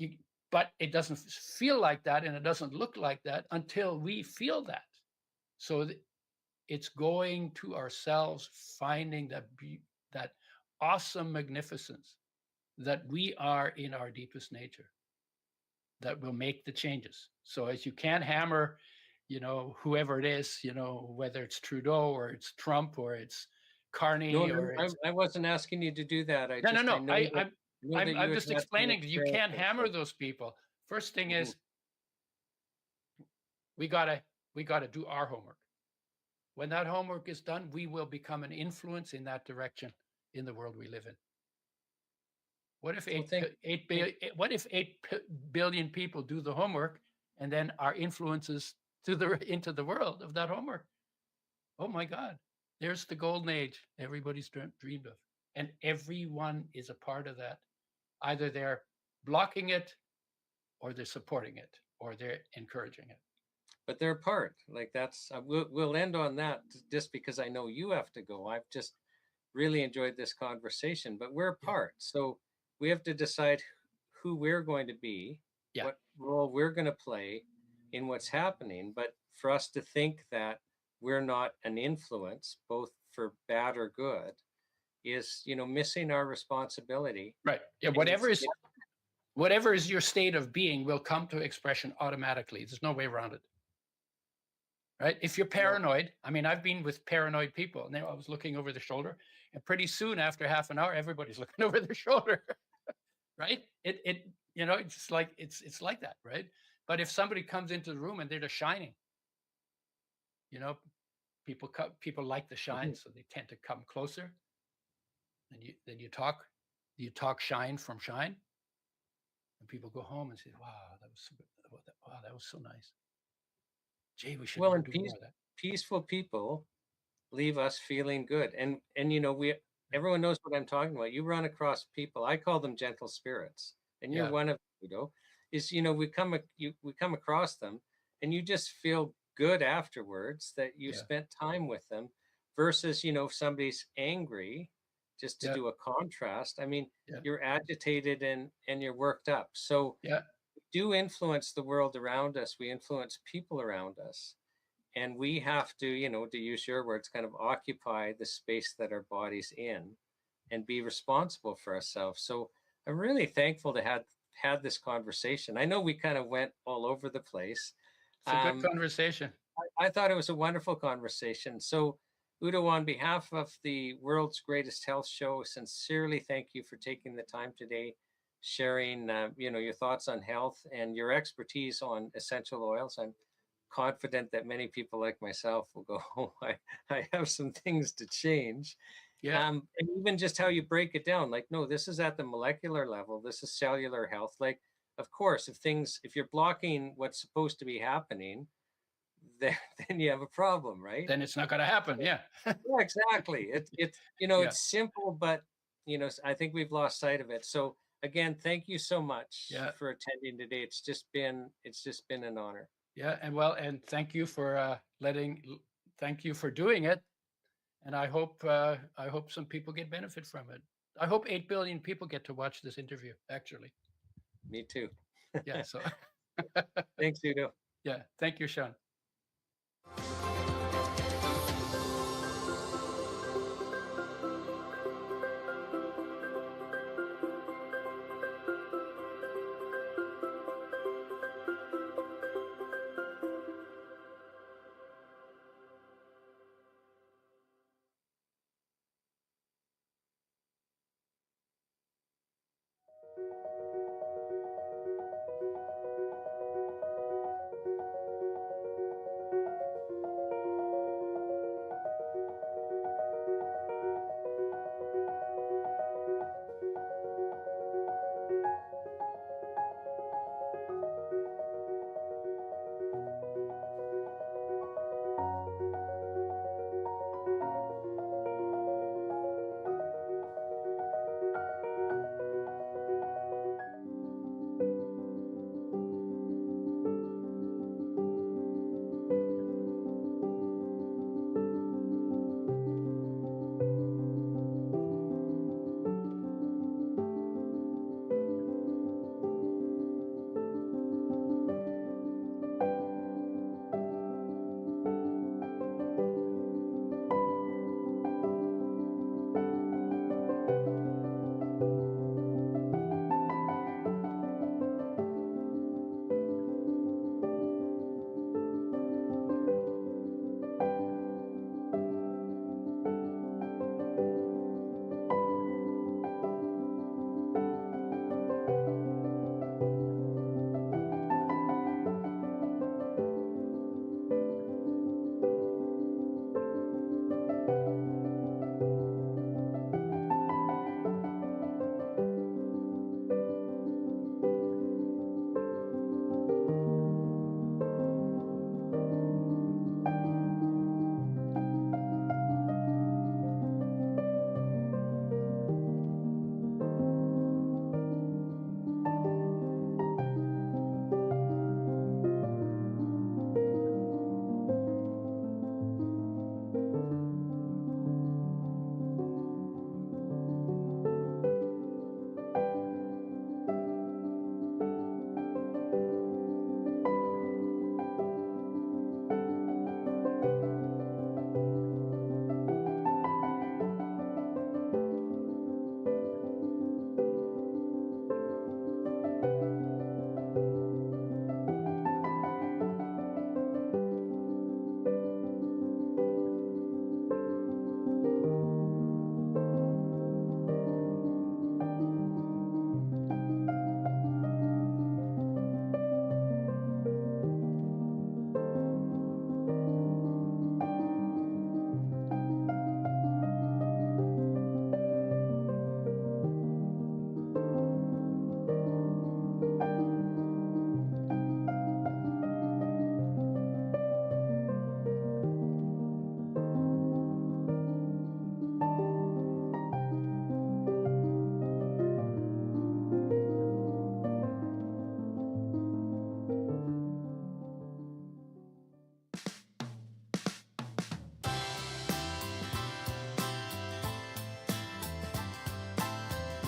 [SPEAKER 3] it doesn't feel like that, and it doesn't look like that until we feel that. So it's going to ourselves, finding that awesome magnificence that we are in our deepest nature. that will make the changes. So as you can't hammer, whoever it is, whether it's Trudeau or it's Trump or it's Carney
[SPEAKER 4] No, no,
[SPEAKER 3] or it's
[SPEAKER 4] I wasn't asking you to do that. I
[SPEAKER 3] no.
[SPEAKER 4] know that, you
[SPEAKER 3] I'm
[SPEAKER 4] had
[SPEAKER 3] just
[SPEAKER 4] had some
[SPEAKER 3] explaining that you can't
[SPEAKER 4] experience.
[SPEAKER 3] hammer those people. First thing
[SPEAKER 4] Mhm.
[SPEAKER 3] is we gotta do our homework. When that homework is done, we will become an influence in that direction in the world we live in. What if
[SPEAKER 4] Well,
[SPEAKER 3] what if 8 billion people do the homework and then our influences into the world of that homework? Oh my God, there's the golden age everybody's dreamed of. And everyone is a part of that. Either they're blocking it or they're supporting it or they're encouraging it.
[SPEAKER 4] but they're apart. Like that's we'll end on that just because I know you have to go. I've just really enjoyed this conversation, but we're
[SPEAKER 3] Yeah.
[SPEAKER 4] apart. So we have to decide who we're going to be,
[SPEAKER 3] Yeah.
[SPEAKER 4] what role we're going to play in what's happening. But for us to think that we're not an influence, both for bad or good, is missing our responsibility.
[SPEAKER 3] Right. Yeah.
[SPEAKER 4] And
[SPEAKER 3] Whatever is your state of being will come to expression automatically. There's no way around it. Right? If you're paranoid, I mean, I've been with paranoid people, and I was looking over the shoulder, and pretty soon, after half an hour, everybody's looking over their shoulder. Right? It's just like it's like that, right? But if somebody comes into the room and they're just shining, people like the shine, so they tend to come closer. And you talk shine from shine, and people go home and say, "Wow, that was so good. Wow, that was so nice. Gee, we should
[SPEAKER 4] well,
[SPEAKER 3] more
[SPEAKER 4] and
[SPEAKER 3] do more of that."
[SPEAKER 4] peaceful people leave us feeling good. And everyone knows what I'm talking about. You run across people, I call them gentle spirits, and you're
[SPEAKER 3] Yeah.
[SPEAKER 4] one of them, is we come across them and you just feel good afterwards that you
[SPEAKER 3] Yeah.
[SPEAKER 4] spent time with them versus if somebody's angry, just to
[SPEAKER 3] Yeah.
[SPEAKER 4] do a contrast. I mean,
[SPEAKER 3] Yeah.
[SPEAKER 4] you're agitated and you're worked up. So
[SPEAKER 3] Yeah.
[SPEAKER 4] we do influence the world around us, we influence people around us, and we have to to use your words, kind of occupy the space that our body's in and be responsible for ourselves. So I'm really thankful to have had this conversation. I know we kind of went all over the place.
[SPEAKER 3] It's a good conversation.
[SPEAKER 4] I thought it was a wonderful conversation. So Udo, on behalf of the world's greatest health show, sincerely thank you for taking the time today, sharing your thoughts on health and your expertise on essential oils. I'm confident that many people like myself will go, oh, I have some things to change.
[SPEAKER 3] Yeah.
[SPEAKER 4] And even just how you break it down, like, no, this is at the molecular level, this is cellular health. Like, of course, if you're blocking what's supposed to be happening, then you have a problem, right?
[SPEAKER 3] Then it's not going to happen. Yeah.
[SPEAKER 4] Yeah, exactly. It's
[SPEAKER 3] Yeah.
[SPEAKER 4] it's simple, but I think we've lost sight of it. So again, thank you so much
[SPEAKER 3] Yeah.
[SPEAKER 4] for attending today. It's just been an honor.
[SPEAKER 3] Yeah. And thank you for thank you for doing it. And I hope some people get benefit from it. I hope 8 billion people get to watch this interview, actually.
[SPEAKER 4] Me too.
[SPEAKER 3] Yeah. So
[SPEAKER 4] Thanks, Udo.
[SPEAKER 3] yeah. Thank you, Shawn.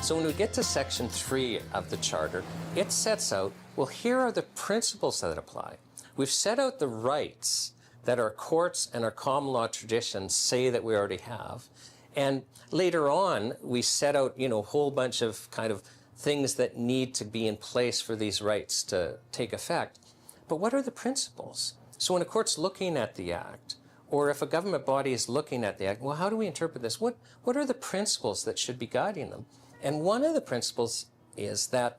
[SPEAKER 2] So when we get to Section 3 of the Charter, it sets out, well, here are the principles that apply. We've set out the rights that our courts and our common law traditions say that we already have. And later on, we set out, a whole bunch of kind of things that need to be in place for these rights to take effect. But what are the principles? So when a court's looking at the Act, or if a government body is looking at the Act, well, how do we interpret this? What are the principles that should be guiding them? And one of the principles is that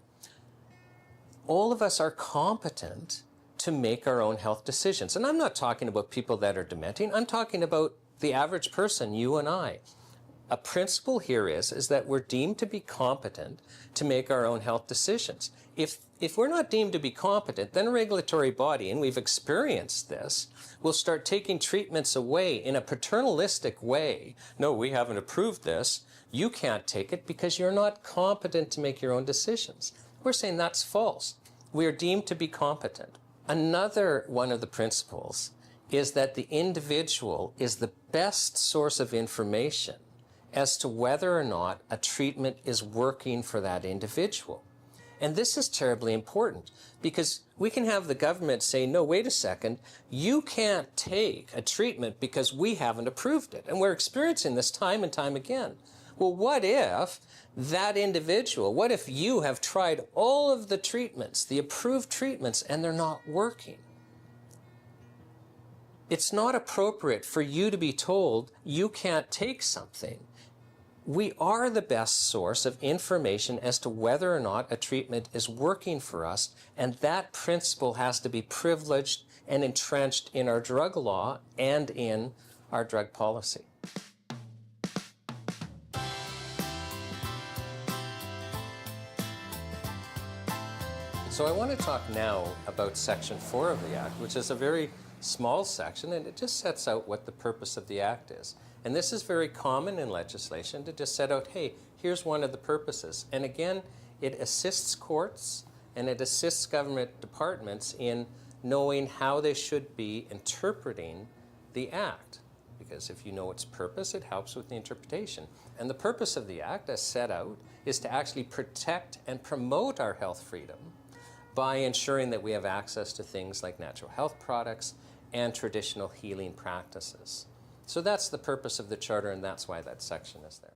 [SPEAKER 2] all of us are competent to make our own health decisions. And I'm not talking about people that are dementing. I'm talking about the average person, you and I. A principle here is that we're deemed to be competent to make our own health decisions. If we're not deemed to be competent, then a regulatory body, and we've experienced this, will start taking treatments away in a paternalistic way. No, we haven't approved this. You can't take it because you're not competent to make your own decisions. We're saying that's false. We are deemed to be competent. Another one of the principles is that the individual is the best source of information as to whether or not a treatment is working for that individual. And this is terribly important because we can have the government say, no, wait a second, you can't take a treatment because we haven't approved it. And we're experiencing this time and time again. Well, what if that individual, what if you have tried all of the treatments, the approved treatments, and they're not working? It's not appropriate for you to be told you can't take something. We are the best source of information as to whether or not a treatment is working for us, and that principle has to be privileged and entrenched in our drug law and in our drug policy. So I want to talk now about Section 4 of the Act, which is a very small section, and it just sets out what the purpose of the Act is. And this is very common in legislation to just set out, hey, here's one of the purposes. And again, it assists courts and it assists government departments in knowing how they should be interpreting the Act. Because if you know its purpose, it helps with the interpretation. And the purpose of the Act, as set out, is to actually protect and promote our health freedom by ensuring that we have access to things like natural health products and traditional healing practices. So that's the purpose of the Charter, and that's why that section is there.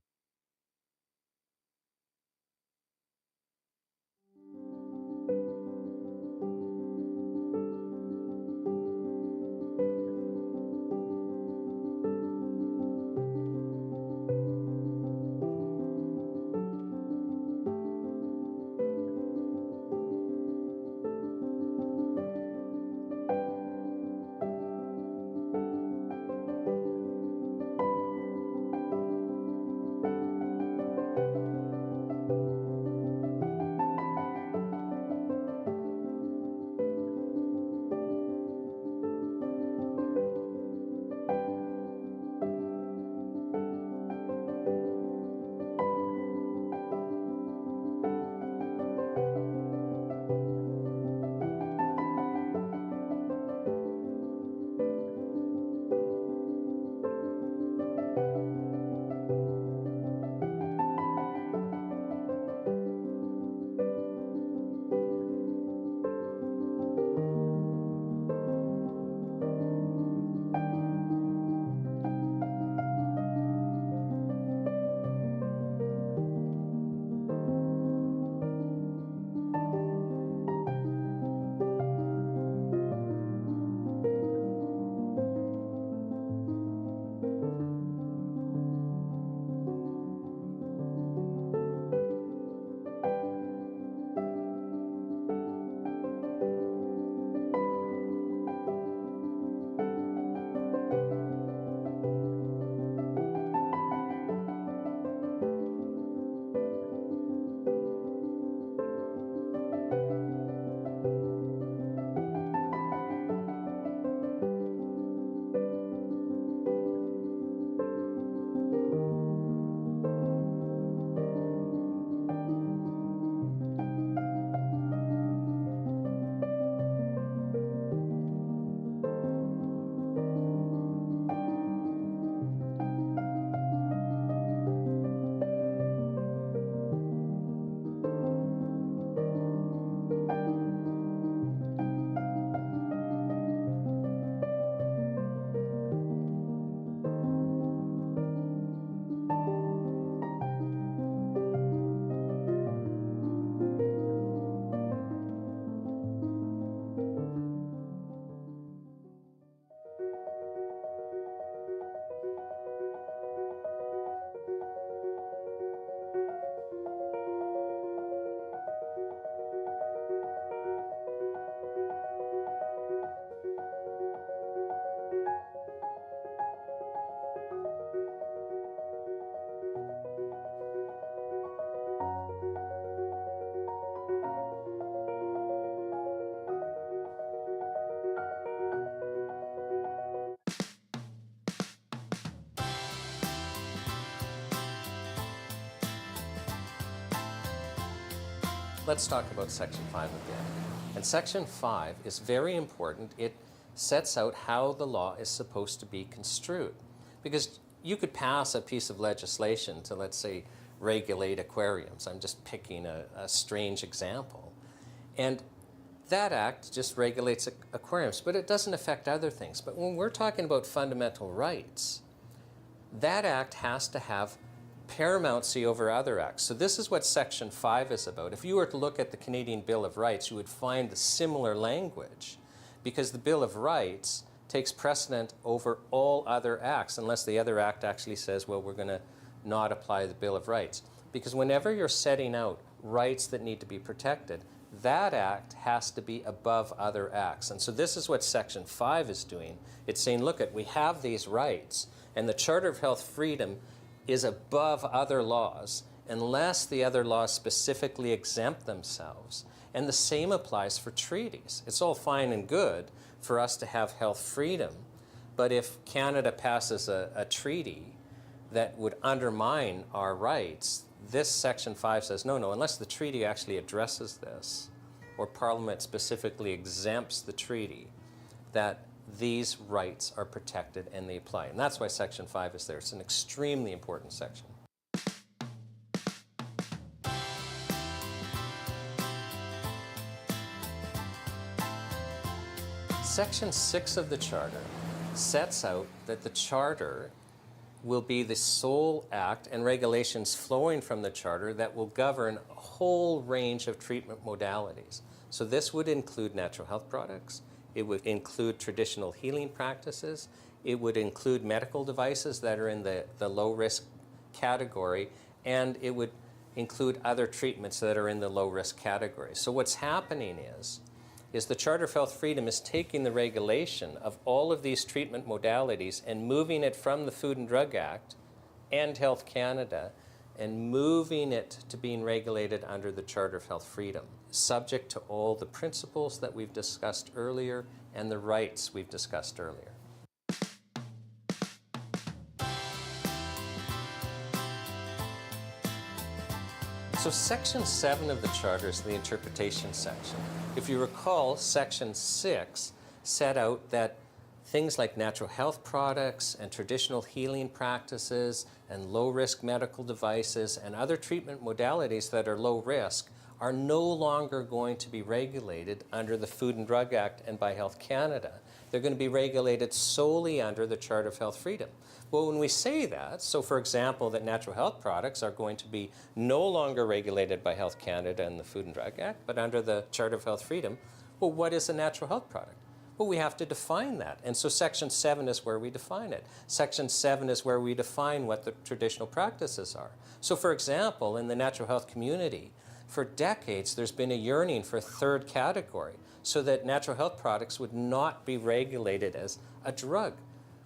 [SPEAKER 2] let's talk about Section 5 of the Act. And Section 5 is very important. It sets out how the law is supposed to be construed. Because you could pass a piece of legislation to, let's say, regulate aquariums. I'm just picking a strange example. And that act just regulates aquariums, but it doesn't affect other things. But when we're talking about fundamental rights, that act has to have paramountcy over other acts. So this is what Section 5 is about. If you were to look at the Canadian Bill of Rights, you would find the similar language, because the Bill of Rights takes precedent over all other acts, unless the other act actually says, well, we're going to not apply the Bill of Rights. Because whenever you're setting out rights that need to be protected, that act has to be above other acts. And so this is what Section 5 is doing. It's saying, look, we have these rights, and the Charter of Health Freedom is above other laws unless the other laws specifically exempt themselves. And the same applies for treaties. It's all fine and good for us to have health freedom, but if Canada passes a treaty that would undermine our rights, this Section 5 says, no, unless the treaty actually addresses this, or Parliament specifically exempts the treaty, that these rights are protected and they apply. And that's why Section 5 is there. It's an extremely important section. Section 6 of the Charter sets out that the Charter will be the sole act and regulations flowing from the Charter that will govern a whole range of treatment modalities. So this would include natural health products, it would include traditional healing practices, it would include medical devices that are in the low-risk category, and it would include other treatments that are in the low-risk category. So what's happening is the Charter of Health Freedom is taking the regulation of all of these treatment modalities and moving it from the Food and Drug Act and Health Canada and moving it to being regulated under the Charter of Health Freedom, subject to all the principles that we've discussed earlier and the rights we've discussed earlier. So Section 7 of the Charter is the interpretation section. If you recall, Section 6 set out that things like natural health products and traditional healing practices and low-risk medical devices and other treatment modalities that are low risk are no longer going to be regulated under the Food and Drug Act and by Health Canada. They're going to be regulated solely under the Charter of Health Freedom. Well, when we say that, so for example, that natural health products are going to be no longer regulated by Health Canada and the Food and Drug Act, but under the Charter of Health Freedom, well, what is a natural health product? Well, we have to define that. And so Section 7 is where we define it. Section 7 is where we define what the traditional practices are. So for example, in the natural health community, for decades, there's been a yearning for a third category so that natural health products would not be regulated as a drug.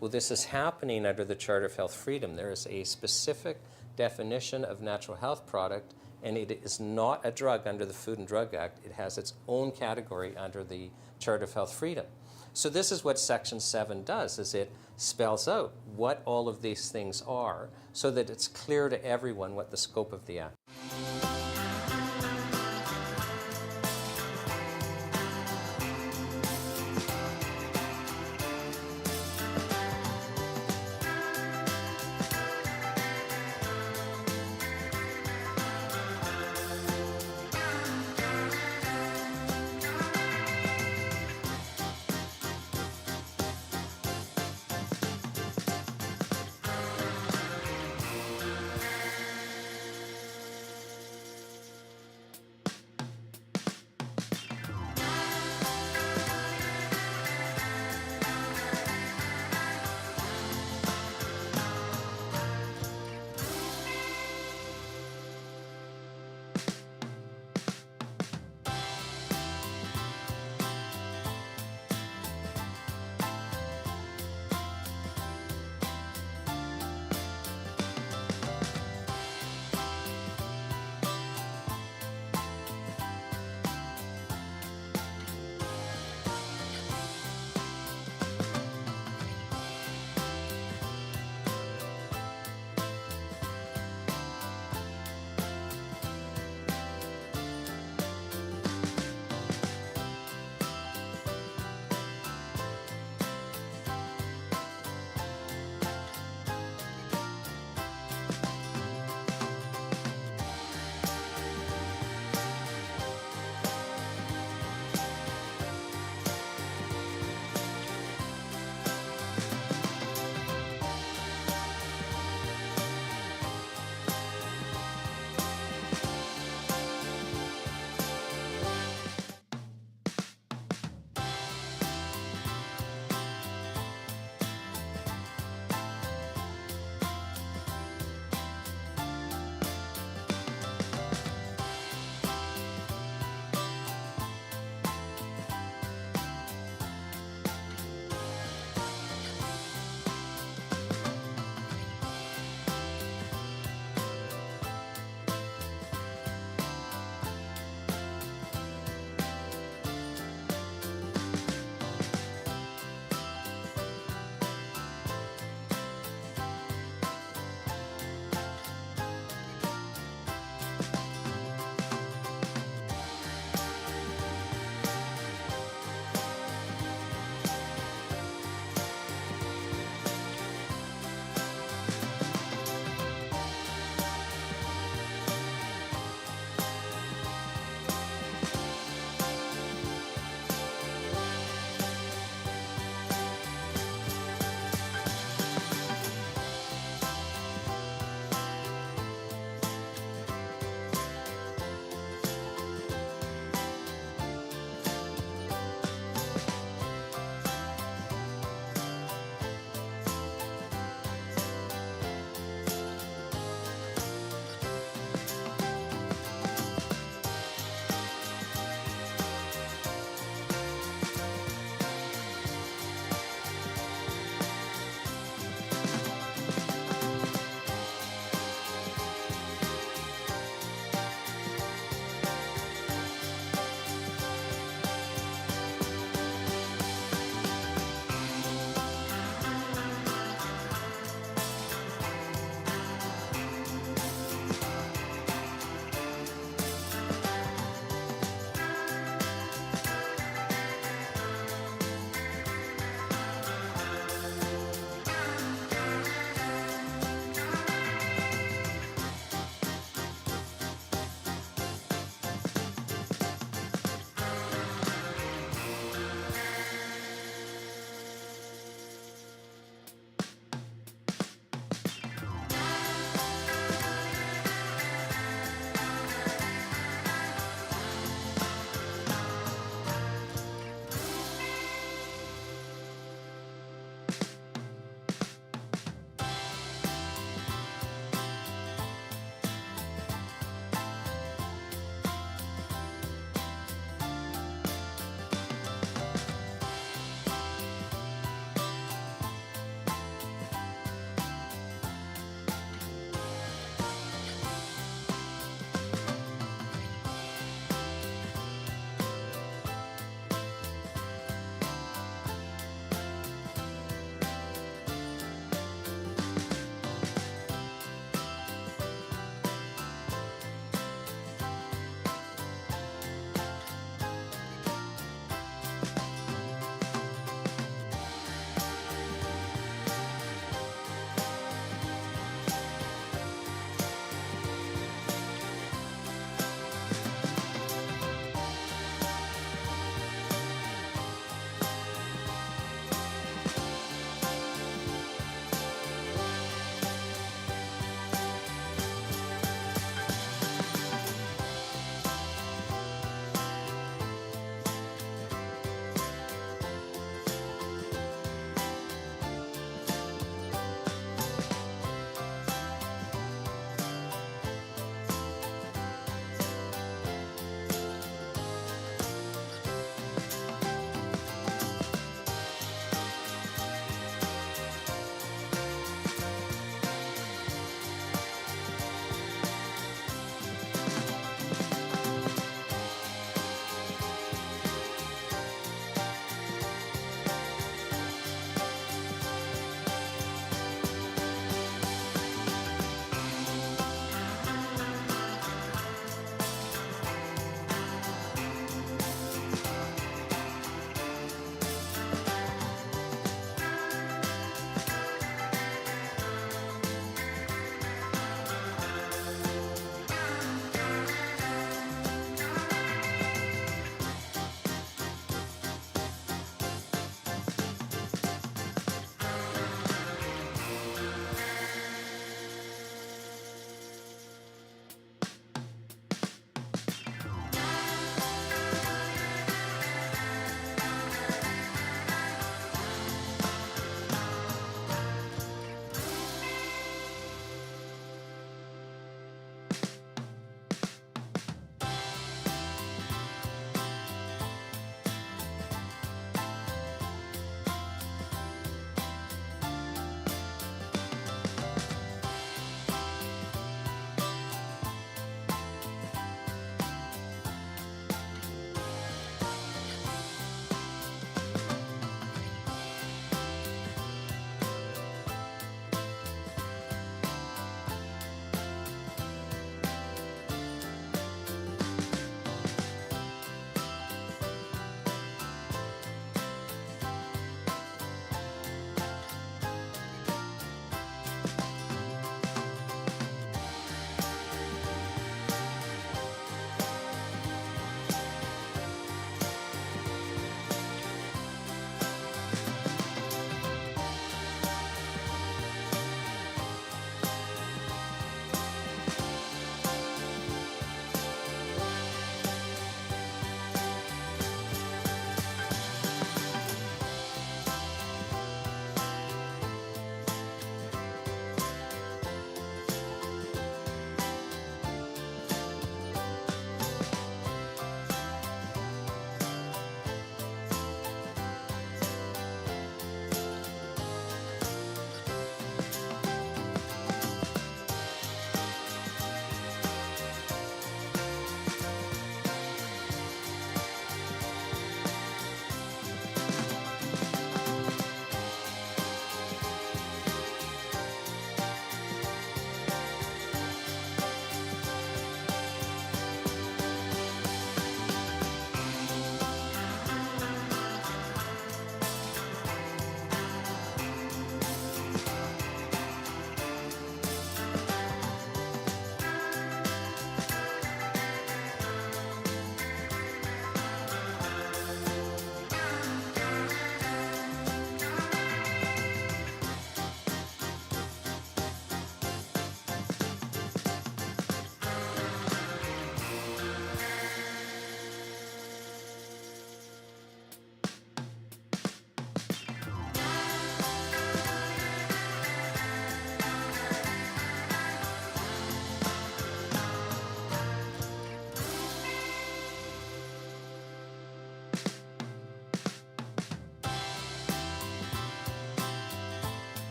[SPEAKER 2] Well, this is happening under the Charter of Health Freedom. There is a specific definition of natural health product, and it is not a drug under the Food and Drug Act. It has its own category under the Charter of Health Freedom. So this is what Section 7 does, is it spells out what all of these things are so that it's clear to everyone what the scope of the act.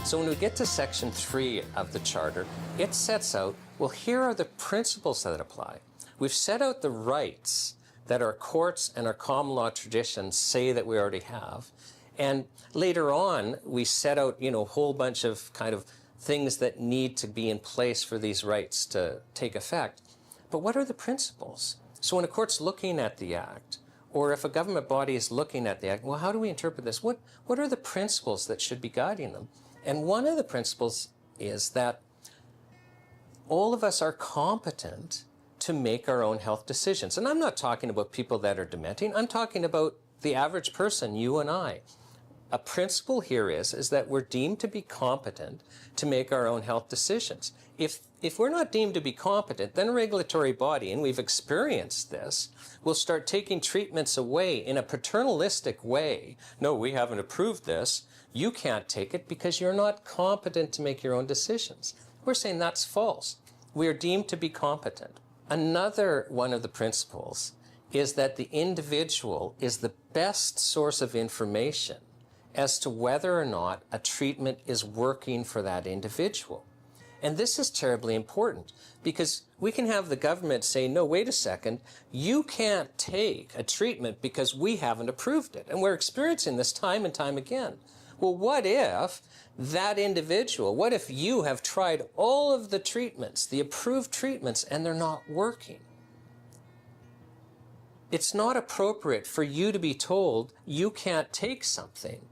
[SPEAKER 2] So when we get to Section 3 of the Charter, it sets out, well, here are the principles that apply. We've set out the rights that our courts and our common law traditions say that we already have. And later on, we set out, a whole bunch of kind of things that need to be in place for these rights to take effect. But what are the principles? So when a court's looking at the Act, or if a government body is looking at the Act, well, how do we interpret this? What are the principles that should be guiding them? And one of the principles is that all of us are competent to make our own health decisions. And I'm not talking about people that are dementing. I'm talking about the average person, you and I. A principle here is that we're deemed to be competent to make our own health decisions. If we're not deemed to be competent, then a regulatory body, and we've experienced this, will start taking treatments away in a paternalistic way. No, we haven't approved this. You can't take it because you're not competent to make your own decisions. We're saying that's false. We are deemed to be competent. Another one of the principles is that the individual is the best source of information as to whether or not a treatment is working for that individual. And this is terribly important because we can have the government say, no, wait a second, you can't take a treatment because we haven't approved it. And we're experiencing this time and time again. Well, what if that individual, what if you have tried all of the treatments, the approved treatments, and they're not working? It's not appropriate for you to be told you can't take something.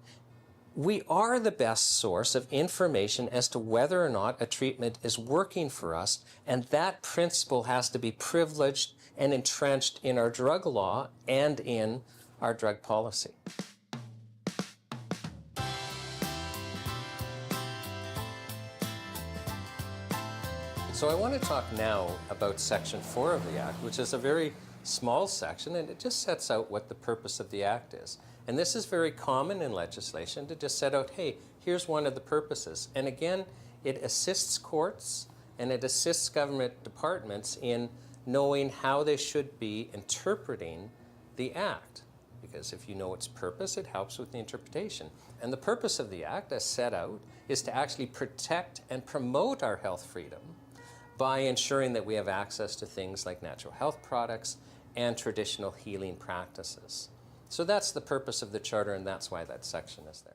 [SPEAKER 2] We are the best source of information as to whether or not a treatment is working for us, and that principle has to be privileged and entrenched in our drug law and in our drug policy. So I want to talk now about Section 4 of the Act, which is a very small section, and it just sets out what the purpose of the Act is. And this is very common in legislation to just set out, hey, here's one of the purposes. And again, it assists courts and it assists government departments in knowing how they should be interpreting the Act. Because if you know its purpose, it helps with the interpretation. And the purpose of the Act, as set out, is to actually protect and promote our health freedom by ensuring that we have access to things like natural health products and traditional healing practices. So that's the purpose of the Charter, and that's why that section is there.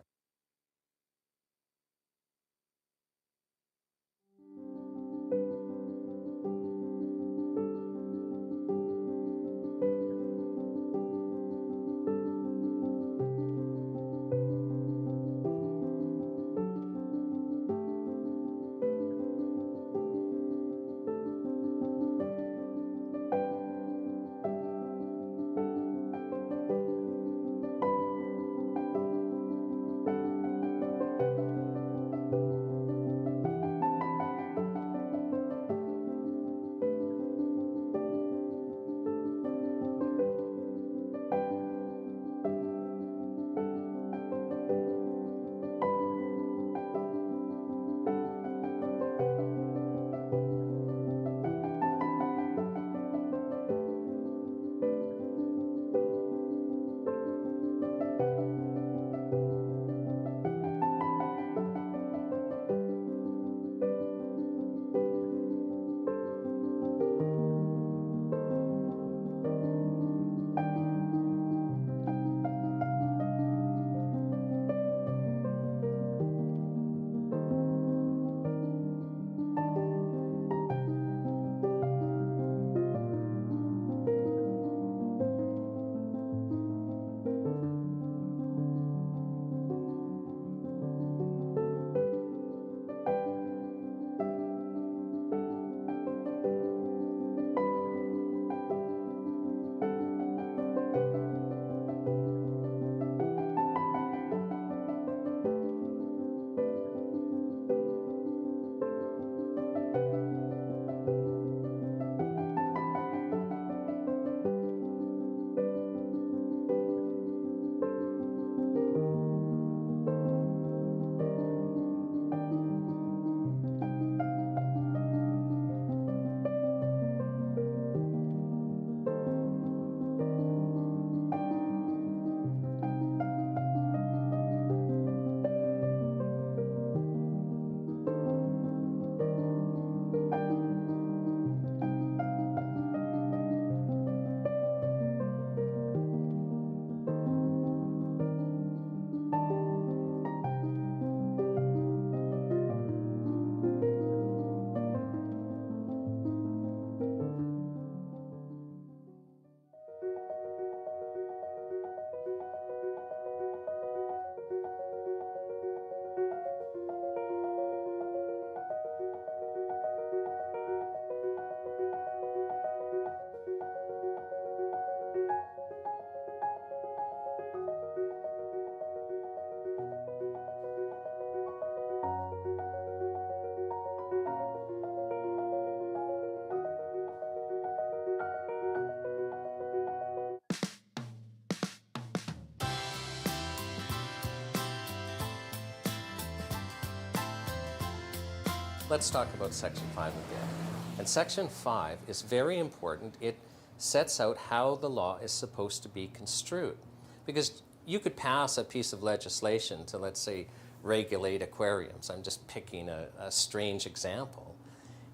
[SPEAKER 2] let's talk about Section 5 of the Act. And Section 5 is very important. It sets out how the law is supposed to be construed. Because you could pass a piece of legislation to, let's say, regulate aquariums. I'm just picking a strange example.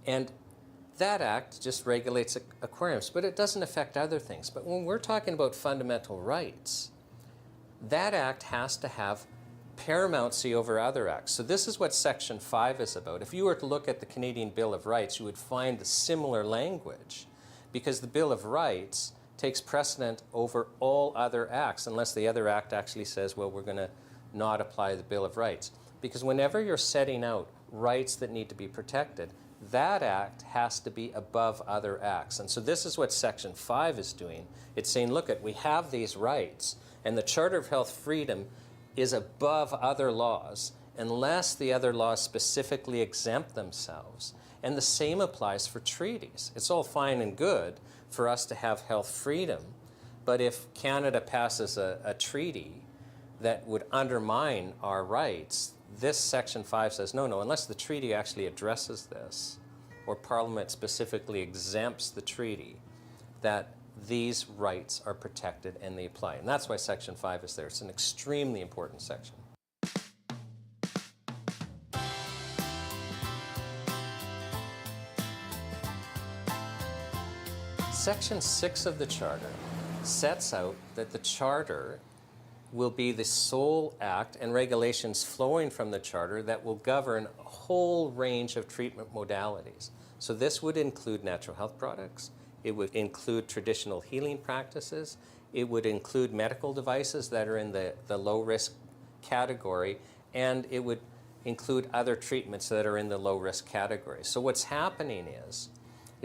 [SPEAKER 2] And that act just regulates aquariums, but it doesn't affect other things. But when we're talking about fundamental rights, that act has to have paramountcy over other acts. So this is what Section 5 is about. If you were to look at the Canadian Bill of Rights, you would find similar language, because the Bill of Rights takes precedent over all other acts, unless the other act actually says, well, we're going to not apply the Bill of Rights. Because whenever you're setting out rights that need to be protected, that act has to be above other acts. And so this is what Section 5 is doing. It's saying, look, we have these rights, and the Charter of Health Freedom is above other laws unless the other laws specifically exempt themselves. And the same applies for treaties. It's all fine and good for us to have health freedom, but if Canada passes a treaty that would undermine our rights, this Section 5 says, no, unless the treaty actually addresses this, or Parliament specifically exempts the treaty, that these rights are protected and they apply. And that's why Section 5 is there. It's an extremely important section. Section 6 of the Charter sets out that the Charter will be the sole act and regulations flowing from the Charter that will govern a whole range of treatment modalities. So this would include natural health products, it would include traditional healing practices, it would include medical devices that are in the low-risk category, and it would include other treatments that are in the low-risk category. So what's happening is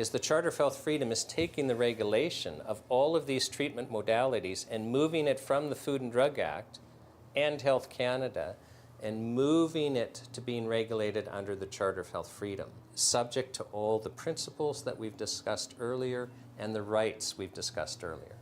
[SPEAKER 2] the Charter of Health Freedom is taking the regulation of all of these treatment modalities and moving it from the Food and Drug Act and Health Canada and moving it to being regulated under the Charter of Health Freedom, subject to all the principles that we've discussed earlier and the rights we've discussed earlier.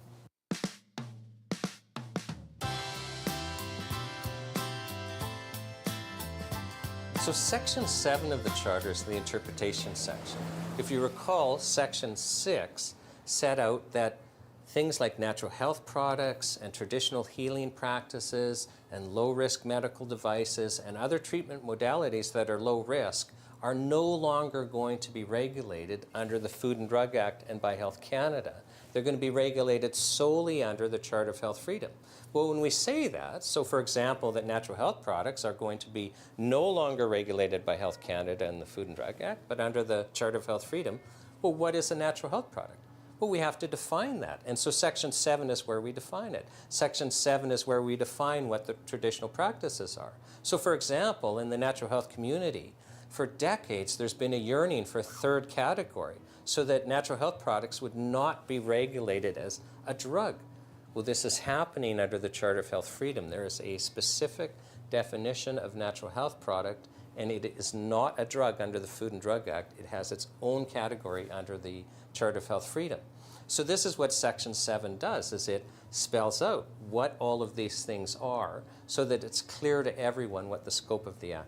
[SPEAKER 2] So Section 7 of the Charter is the interpretation section. If you recall, Section 6 set out that things like natural health products and traditional healing practices and low-risk medical devices and other treatment modalities that are low risk are no longer going to be regulated under the Food and Drug Act and by Health Canada. They're going to be regulated solely under the Charter of Health Freedom. Well, when we say that, so for example, that natural health products are going to be no longer regulated by Health Canada and the Food and Drug Act, but under the Charter of Health Freedom, well, what is a natural health product? Well, we have to define that. And so Section 7 is where we define it. Section 7 is where we define what the traditional practices are. So for example, in the natural health community, for decades, there's been a yearning for a third category so that natural health products would not be regulated as a drug. Well, this is happening under the Charter of Health Freedom. There is a specific definition of natural health product, and it is not a drug under the Food and Drug Act. It has its own category under the Charter of Health Freedom. So this is what Section 7 does, is it spells out what all of these things are so that it's clear to everyone what the scope of the act.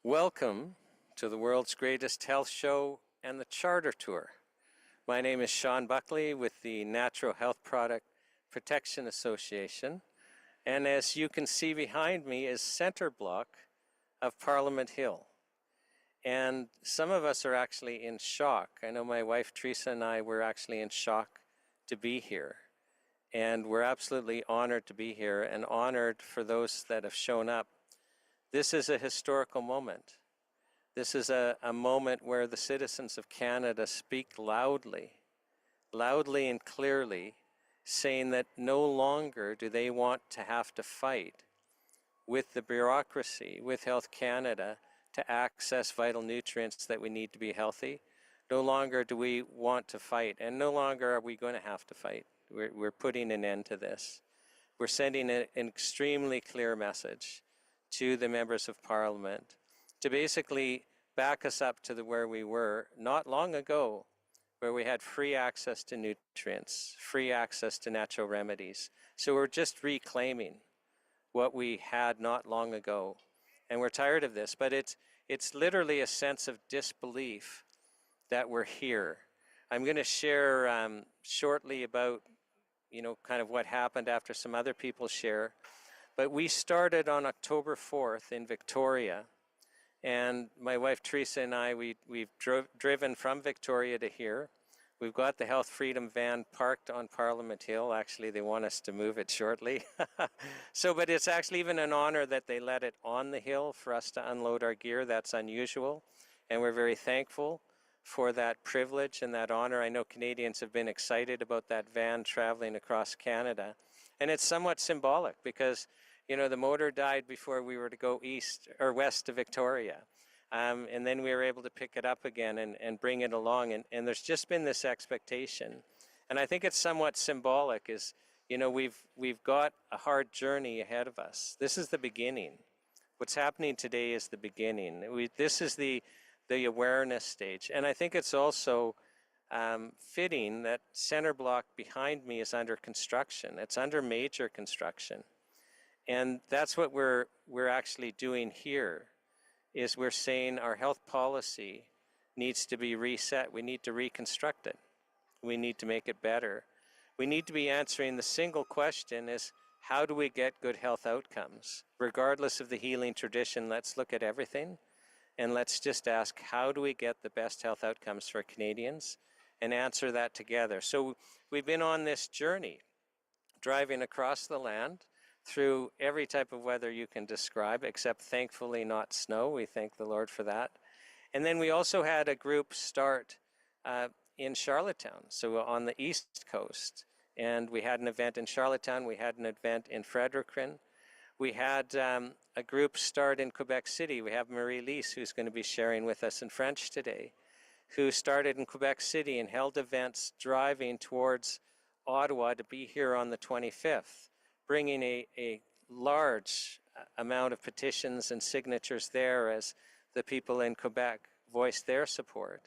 [SPEAKER 1] Welcome to the world's greatest health show and the Charter Tour. My name is Shawn Buckley with the Natural Health Product Protection Association, and as you can see behind me is center block of Parliament Hill. And some of us are actually in shock. I know my wife Teresa and I were actually in shock to be here. And we're absolutely honored to be here and honored for those that have shown up. This is a historical moment. This is a moment where the citizens of Canada speak loudly and clearly, saying that no longer do they want to have to fight with the bureaucracy, with Health Canada, to access vital nutrients that we need to be healthy. No longer do we want to fight, and no longer are we going to have to fight. We're putting an end to this. We're sending an extremely clear message to the members of Parliament to basically back us up to where we were not long ago, where we had free access to nutrients, free access to natural remedies. So we're just reclaiming what we had not long ago. And we're tired of this, but it's literally a sense of disbelief that we're here. I'm going to share shortly about, kind of what happened after some other people share. But we started on October 4th in Victoria, and my wife Teresa and I, we've driven from Victoria to here. We've got the Health Freedom van parked on Parliament Hill. Actually, they want us to move it shortly. But it's actually even an honor that they let it on the hill for us to unload our gear. That's unusual, and we're very thankful for that privilege and that honor. I know Canadians have been excited about that van traveling across Canada. And it's somewhat symbolic because, the motor died before we were to go east or west to Victoria. And then we were able to pick it up again and bring it along. And there's just been this expectation. And I think it's somewhat symbolic is, we've got a hard journey ahead of us. This is the beginning. What's happening today is the beginning. This is the awareness stage. And I think it's also fitting that center block behind me is under construction. It's under major construction. And that's what we're actually doing here, is we're saying our health policy needs to be reset. We need to reconstruct it. We need to make it better. We need to be answering the single question is, how do we get good health outcomes? Regardless of the healing tradition, let's look at everything. And let's just ask, how do we get the best health outcomes for Canadians? And answer that together. So we've been on this journey, driving across the land through every type of weather you can describe, except thankfully not snow. We thank the Lord for that. And then we also had a group start in Charlottetown, so on the East Coast. And we had an event in Charlottetown. We had an event in Fredericton. We had a group start in Quebec City. We have Marie-Lise, who's going to be sharing with us in French today, who started in Quebec City and held events driving towards Ottawa to be here on the 25th, bringing a large amount of petitions and signatures there as the people in Quebec voiced their support.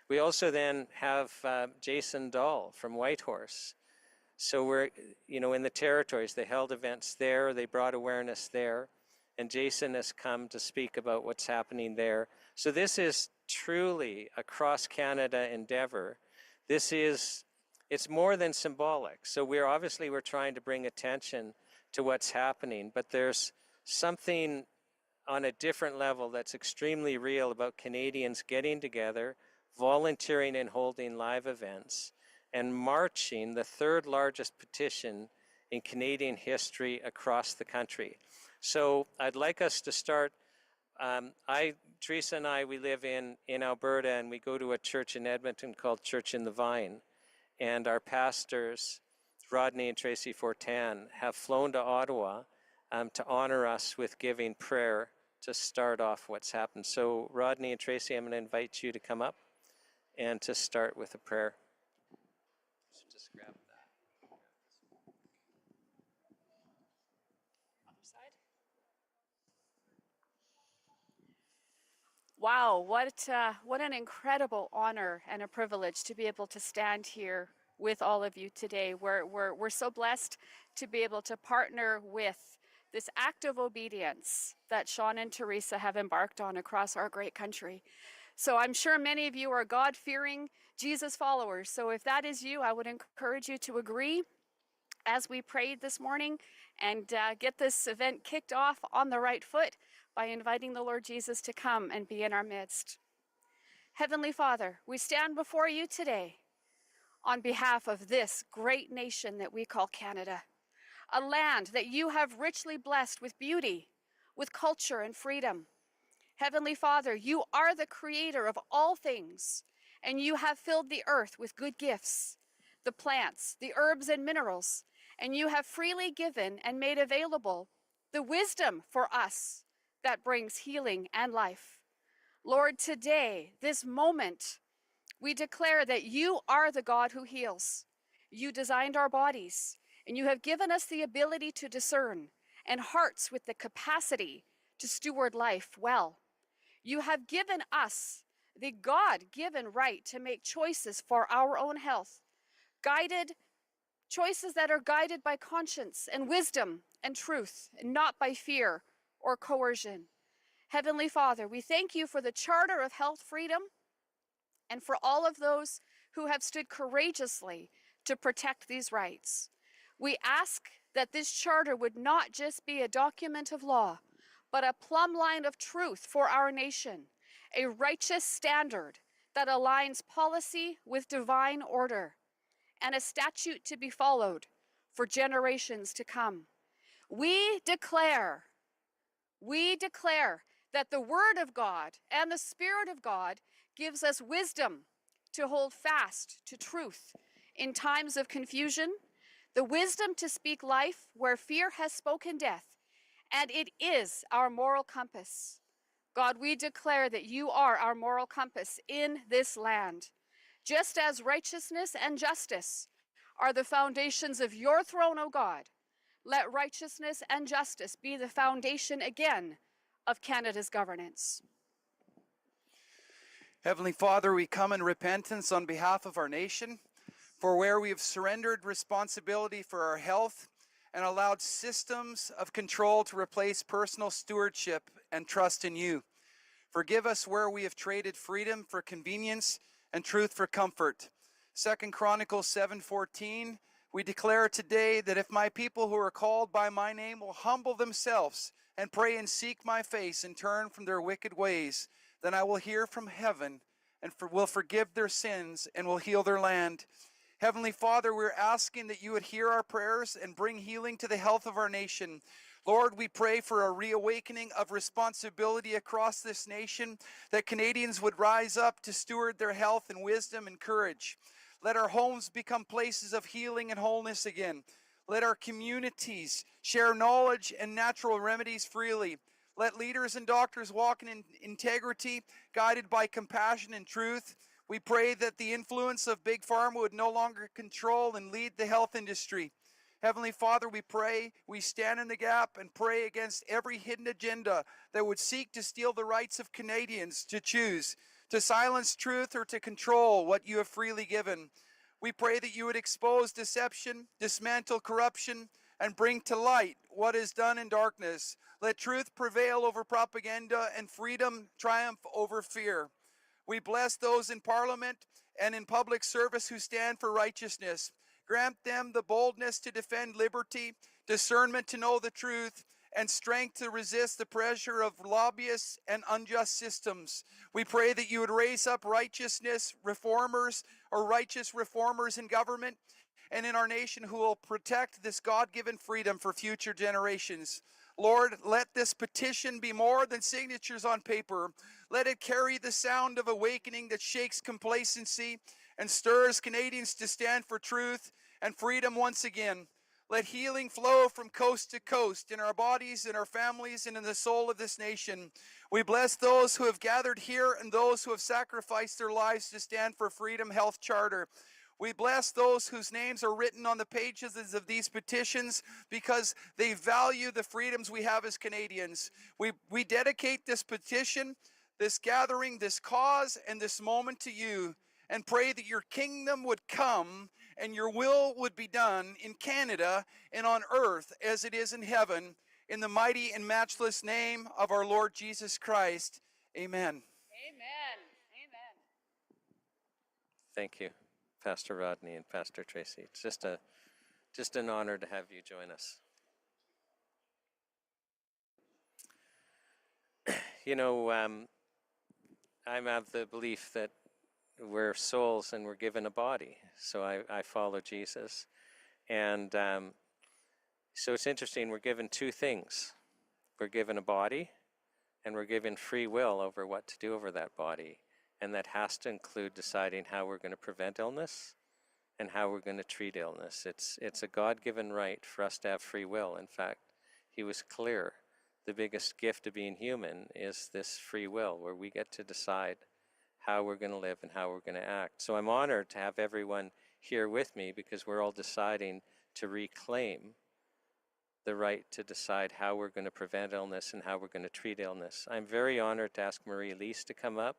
[SPEAKER 1] We also then have Jason Dahl from Whitehorse. So we're, in the territories, they held events there, they brought awareness there, and Jason has come to speak about what's happening there. So this is truly a cross-Canada endeavor. It's more than symbolic. So we're trying to bring attention to what's happening, but there's something on a different level that's extremely real about Canadians getting together, volunteering and holding live events, and marching the third largest petition in Canadian history across the country. So I'd like us to start. Teresa and I, we live in Alberta, and we go to a church in Edmonton called Church in the Vine. And our pastors, Rodney and Tracy Fortan, have flown to Ottawa to honor us with giving prayer to start off what's happened. So Rodney and Tracy, I'm going to invite you to come up and to start with a prayer. Just grab that.
[SPEAKER 5] Other side. Wow, what an incredible honor and a privilege to be able to stand here with all of you today. We're so blessed to be able to partner with this act of obedience that Shawn and Teresa have embarked on across our great country. So I'm sure many of you are God-fearing Jesus followers. So if that is you, I would encourage you to agree as we prayed this morning and get this event kicked off on the right foot by inviting the Lord Jesus to come and be in our midst. Heavenly Father, we stand before you today on behalf of this great nation that we call Canada, a land that you have richly blessed with beauty, with culture and freedom. Heavenly Father, you are the creator of all things, and you have filled the earth with good gifts, the plants, the herbs and minerals, and you have freely given and made available the wisdom for us that brings healing and life. Lord, today, this moment, we declare that you are the God who heals. You designed our bodies, and you have given us the ability to discern and hearts with the capacity to steward life well. You have given us the God-given right to make choices for our own health, choices that are guided by conscience and wisdom and truth, and not by fear or coercion. Heavenly Father, we thank you for the Charter of Health Freedom and for all of those who have stood courageously to protect these rights. We ask that this charter would not just be a document of law, but a plumb line of truth for our nation, a righteous standard that aligns policy with divine order, and a statute to be followed for generations to come. We declare that the Word of God and the Spirit of God gives us wisdom to hold fast to truth in times of confusion, the wisdom to speak life where fear has spoken death, and it is our moral compass. God, we declare that you are our moral compass in this land. Just as righteousness and justice are the foundations of your throne, O God, let righteousness and justice be the foundation again of Canada's governance.
[SPEAKER 6] Heavenly Father, we come in repentance on behalf of our nation, for where we have surrendered responsibility for our health and allowed systems of control to replace personal stewardship and trust in you. Forgive us where we have traded freedom for convenience and truth for comfort. 2 Chronicles 7:14, we declare today that if my people who are called by my name will humble themselves and pray and seek my face and turn from their wicked ways, then I will hear from heaven and will forgive their sins and will heal their land. Heavenly Father, we're asking that you would hear our prayers and bring healing to the health of our nation. Lord, we pray for a reawakening of responsibility across this nation, that Canadians would rise up to steward their health and wisdom and courage. Let our homes become places of healing and wholeness again. Let our communities share knowledge and natural remedies freely. Let leaders and doctors walk in integrity, guided by compassion and truth. We pray that the influence of Big Pharma would no longer control and lead the health industry. Heavenly Father, we pray, we stand in the gap and pray against every hidden agenda that would seek to steal the rights of Canadians to choose, to silence truth or to control what you have freely given. We pray that you would expose deception, dismantle corruption, and bring to light what is done in darkness. Let truth prevail over propaganda and freedom triumph over fear. We bless those in Parliament and in public service who stand for righteousness. Grant them the boldness to defend liberty, discernment to know the truth, and strength to resist the pressure of lobbyists and unjust systems. We pray that you would raise up righteous reformers in government and in our nation who will protect this God-given freedom for future generations. Lord, let this petition be more than signatures on paper. Let it carry the sound of awakening that shakes complacency and stirs Canadians to stand for truth and freedom once again. Let healing flow from coast to coast in our bodies, in our families, and in the soul of this nation. We bless those who have gathered here and those who have sacrificed their lives to stand for Freedom Health Charter. We bless those whose names are written on the pages of these petitions because they value the freedoms we have as Canadians. We dedicate this petition, this gathering, this cause, and this moment to you, and pray that your kingdom would come and your will would be done in Canada and on earth as it is in heaven. in the mighty and matchless name of our Lord Jesus Christ. Amen.
[SPEAKER 5] Amen. Amen.
[SPEAKER 1] Thank you, Pastor Rodney and Pastor Tracy. It's just an honor to have you join us. You know, I'm of the belief that we're souls and we're given a body. So I follow Jesus. And so it's interesting, we're given two things. We're given a body and we're given free will over what to do over that body. And that has to include deciding how we're going to prevent illness and how we're going to treat illness. It's a God-given right for us to have free will. In fact, he was clear. The biggest gift of being human is this free will, where we get to decide how we're going to live and how we're going to act. So I'm honored to have everyone here with me because we're all deciding to reclaim the right to decide how we're going to prevent illness and how we're going to treat illness. I'm very honored to ask Marie-Lise to come up.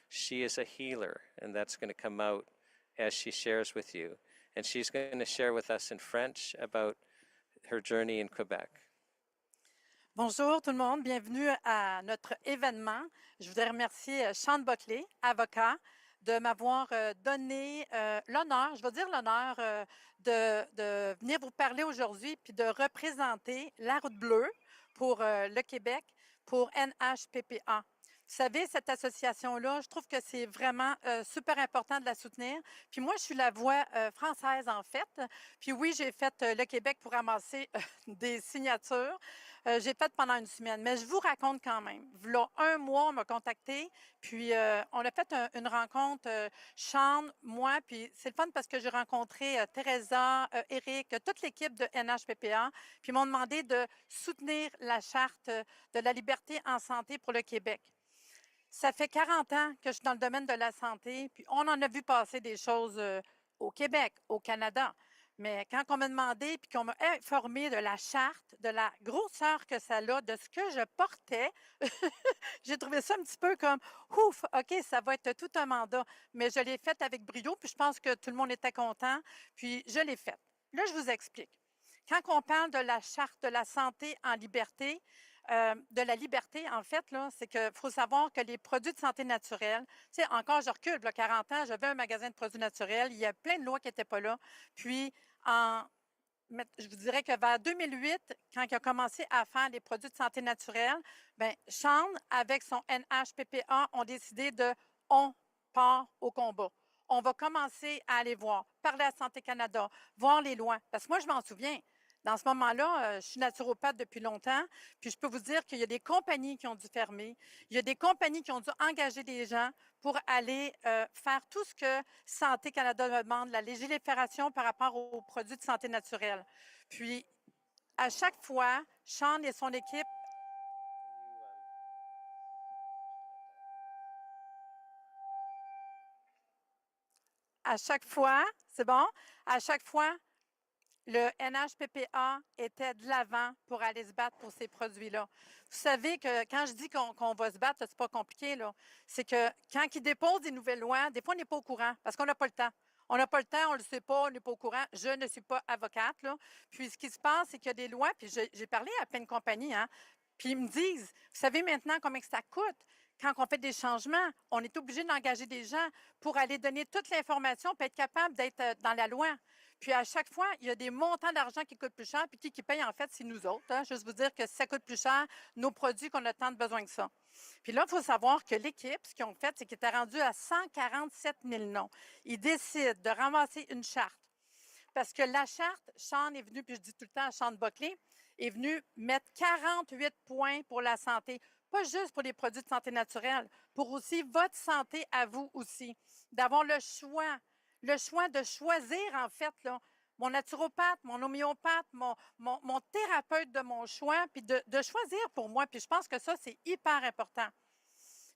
[SPEAKER 1] She is a healer, and that's going to come out as she shares with you. And she's going to share with us in French about her journey in Quebec.
[SPEAKER 7] Bonjour tout le monde, bienvenue à notre événement. Je voudrais remercier Shawn Buckley, avocat, de m'avoir donné l'honneur, je vais dire l'honneur, de venir vous parler aujourd'hui puis de représenter la route bleue pour le Québec, pour NHPPA. Vous savez, cette association-là, je trouve que c'est vraiment super important de la soutenir. Puis moi, je suis la voix française, en fait. Puis oui, j'ai fait le Québec pour ramasser des signatures. J'ai fait pendant une semaine, mais je vous raconte quand même. Là, un mois, on m'a contacté, puis on a fait une rencontre, Shawn, moi, puis c'est le fun parce que j'ai rencontré Teresa, Eric, toute l'équipe de NHPPA, puis ils m'ont demandé de soutenir la charte de la liberté en santé pour le Québec. Ça fait 40 ans que je suis dans le domaine de la santé, puis on en a vu passer des choses au Québec, au Canada. Mais quand on m'a demandé, puis qu'on m'a informé de la charte, de la grosseur que ça a, de ce que je portais, j'ai trouvé ça un petit peu comme « Ouf, OK, ça va être tout un mandat ». Mais je l'ai fait avec brio, puis je pense que tout le monde était content, puis je l'ai fait. Là, je vous explique. Quand on parle de la charte de la santé en liberté, de la liberté, en fait, c'est qu'il faut savoir que les produits de santé naturelle, tu sais, encore, je recule, il y a 40 ans, j'avais un magasin de produits naturels, il y a plein de lois qui n'étaient pas là. Puis, je vous dirais que vers 2008, quand il a commencé à faire les produits de santé naturelle, bien, Shawn, avec son NHPPA, ont décidé de « on part au combat ». On va commencer à aller voir, parler à Santé Canada, voir les lois. Parce que moi, je m'en souviens. Dans ce moment-là, je suis naturopathe depuis longtemps, puis je peux vous dire qu'il y a des compagnies qui ont dû fermer, il y a des compagnies qui ont dû engager des gens pour aller faire tout ce que Santé Canada me demande, la légifération par rapport aux produits de santé naturelle. Puis, à chaque fois, Shawn et son équipe... À chaque fois, c'est bon? À chaque fois, le NHPPA était de l'avant pour aller se battre pour ces produits-là. Vous savez que quand je dis qu'on va se battre, c'est pas compliqué, là. C'est que quand ils déposent des nouvelles lois, des fois, on n'est pas au courant parce qu'on n'a pas le temps. On n'a pas le temps, on ne le sait pas, on n'est pas au courant. Je ne suis pas avocate, là. Puis ce qui se passe, c'est qu'il y a des lois, puis j'ai parlé à plein de compagnies, hein, puis ils me disent, vous savez maintenant combien que ça coûte? Quand on fait des changements, on est obligé d'engager des gens pour aller donner toute l'information pour être capable d'être dans la loi. Puis à chaque fois, il y a des montants d'argent qui coûtent plus cher, puis qui paye en fait, c'est nous autres. Hein. Juste vous dire que si ça coûte plus cher, nos produits, qu'on a tant de besoin que ça. Puis là, il faut savoir que l'équipe, ce qu'ils ont fait, c'est qu'ils étaient rendus à 147 000 noms. Ils décident de ramasser une charte. Parce que la charte, Shawn est venu, puis je dis tout le temps à Shawn Buckley, est venu mettre 48 points pour la santé. Pas juste pour les produits de santé naturelle, pour aussi votre santé à vous aussi. D'avoir le choix de choisir, en fait, là, mon naturopathe, mon homéopathe, mon thérapeute de mon choix, puis de choisir pour moi. Puis je pense que ça, c'est hyper important.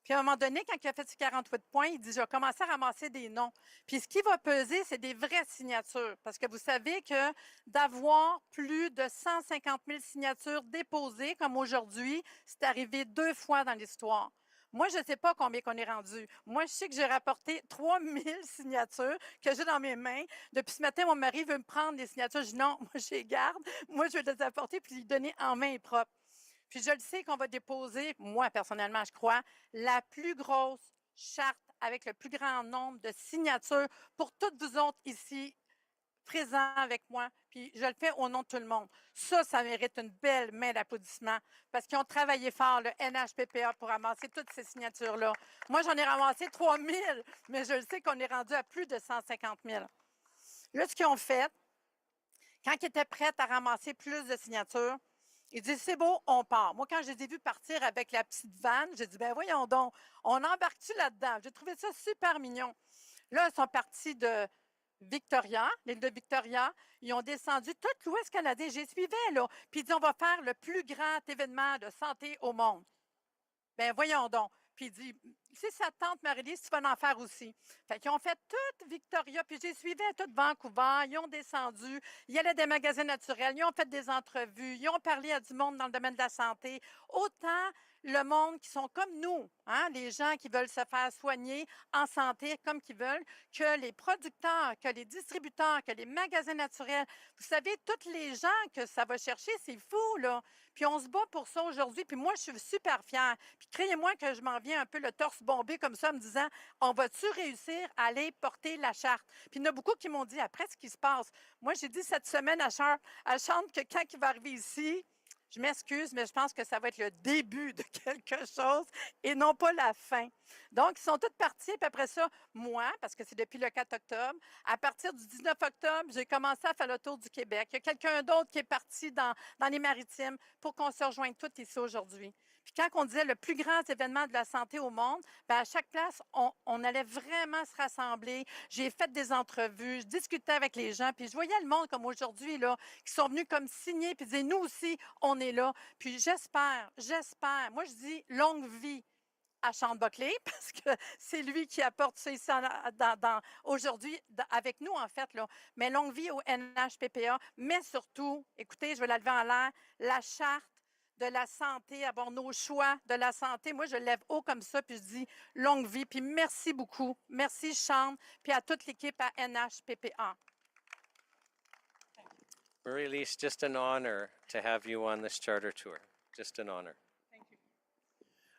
[SPEAKER 7] Puis à un moment donné, quand il a fait ses 48 points, il dit « Je vais commencer à ramasser des noms. » Puis ce qui va peser, c'est des vraies signatures. Parce que vous savez que d'avoir plus de 150 000 signatures déposées, comme aujourd'hui, c'est arrivé 2 fois dans l'histoire. Moi, je ne sais pas combien qu'on est rendu. Moi, je sais que j'ai rapporté 3000 signatures que j'ai dans mes mains. Depuis ce matin, mon mari veut me prendre les signatures. Je dis non, moi, je les garde. Moi, je vais les apporter puis les donner en main propre. Puis je le sais qu'on va déposer, moi personnellement, je crois, la plus grosse charte avec le plus grand nombre de signatures pour toutes vous autres ici présents avec moi. Puis je le fais au nom de tout le monde. Ça mérite une belle main d'applaudissement parce qu'ils ont travaillé fort, le NHPPA, pour ramasser toutes ces signatures-là. Moi, j'en ai ramassé 3000, mais je le sais qu'on est rendu à plus de 150 000. Là, ce qu'ils ont fait, quand ils étaient prêts à ramasser plus de signatures, ils disent, c'est beau, on part. Moi, quand je les ai vus partir avec la petite vanne, j'ai dit, ben voyons donc, on embarque-tu là-dedans? J'ai trouvé ça super mignon. Là, ils sont partis de Victoria, l'île de Victoria. Ils ont descendu tout l'Ouest canadien. J'y suivais, là. Puis ils disent, on va faire le plus grand événement de santé au monde. Ben voyons donc. Puis il dit, c'est sa tante Marie-Lise, tu vas en faire aussi. Fait qu'ils ont fait toute Victoria, puis j'ai suivi à toute Vancouver. Ils ont descendu, ils allaient des magasins naturels, ils ont fait des entrevues, ils ont parlé à du monde dans le domaine de la santé. Autant le monde qui sont comme nous, hein, les gens qui veulent se faire soigner en santé comme qu'ils veulent, que les producteurs, que les distributeurs, que les magasins naturels. Vous savez, tous les gens que ça va chercher, c'est fou, là. Puis on se bat pour ça aujourd'hui. Puis moi, je suis super fière. Puis croyez-moi que je m'en viens un peu le torse bombé comme ça, en me disant, on va-tu réussir à aller porter la charte? Puis il y en a beaucoup qui m'ont dit, après ce qui se passe, moi, j'ai dit cette semaine à Chante que quand il va arriver ici, je m'excuse, mais je pense que ça va être le début de quelque chose et non pas la fin. Donc, ils sont tous partis. Puis après ça, moi, parce que c'est depuis le 4 octobre, à partir du 19 octobre, j'ai commencé à faire le tour du Québec. Il y a quelqu'un d'autre qui est parti dans les Maritimes pour qu'on se rejoigne tous ici aujourd'hui. Puis quand on disait le plus grand événement de la santé au monde, bien, à chaque place, on allait vraiment se rassembler. J'ai fait des entrevues, je discutais avec les gens, puis je voyais le monde comme aujourd'hui, là, qui sont venus comme signer, puis disaient, nous aussi, on est là. Puis j'espère, moi je dis longue vie à Shawn Buckley, parce que c'est lui qui apporte ça ici aujourd'hui, avec nous, en fait. Là. Mais longue vie au NHPPA, mais surtout, écoutez, je vais la lever en l'air, la charte de la santé, avoir nos choix de la santé. Moi, je le lève haut comme ça, puis je dis longue vie. Puis merci beaucoup. Merci, Shawn, puis à toute l'équipe à NHPPA.
[SPEAKER 1] Marie-Lise, just an honor to have you on this charter tour. Just an honor.
[SPEAKER 7] Thank you.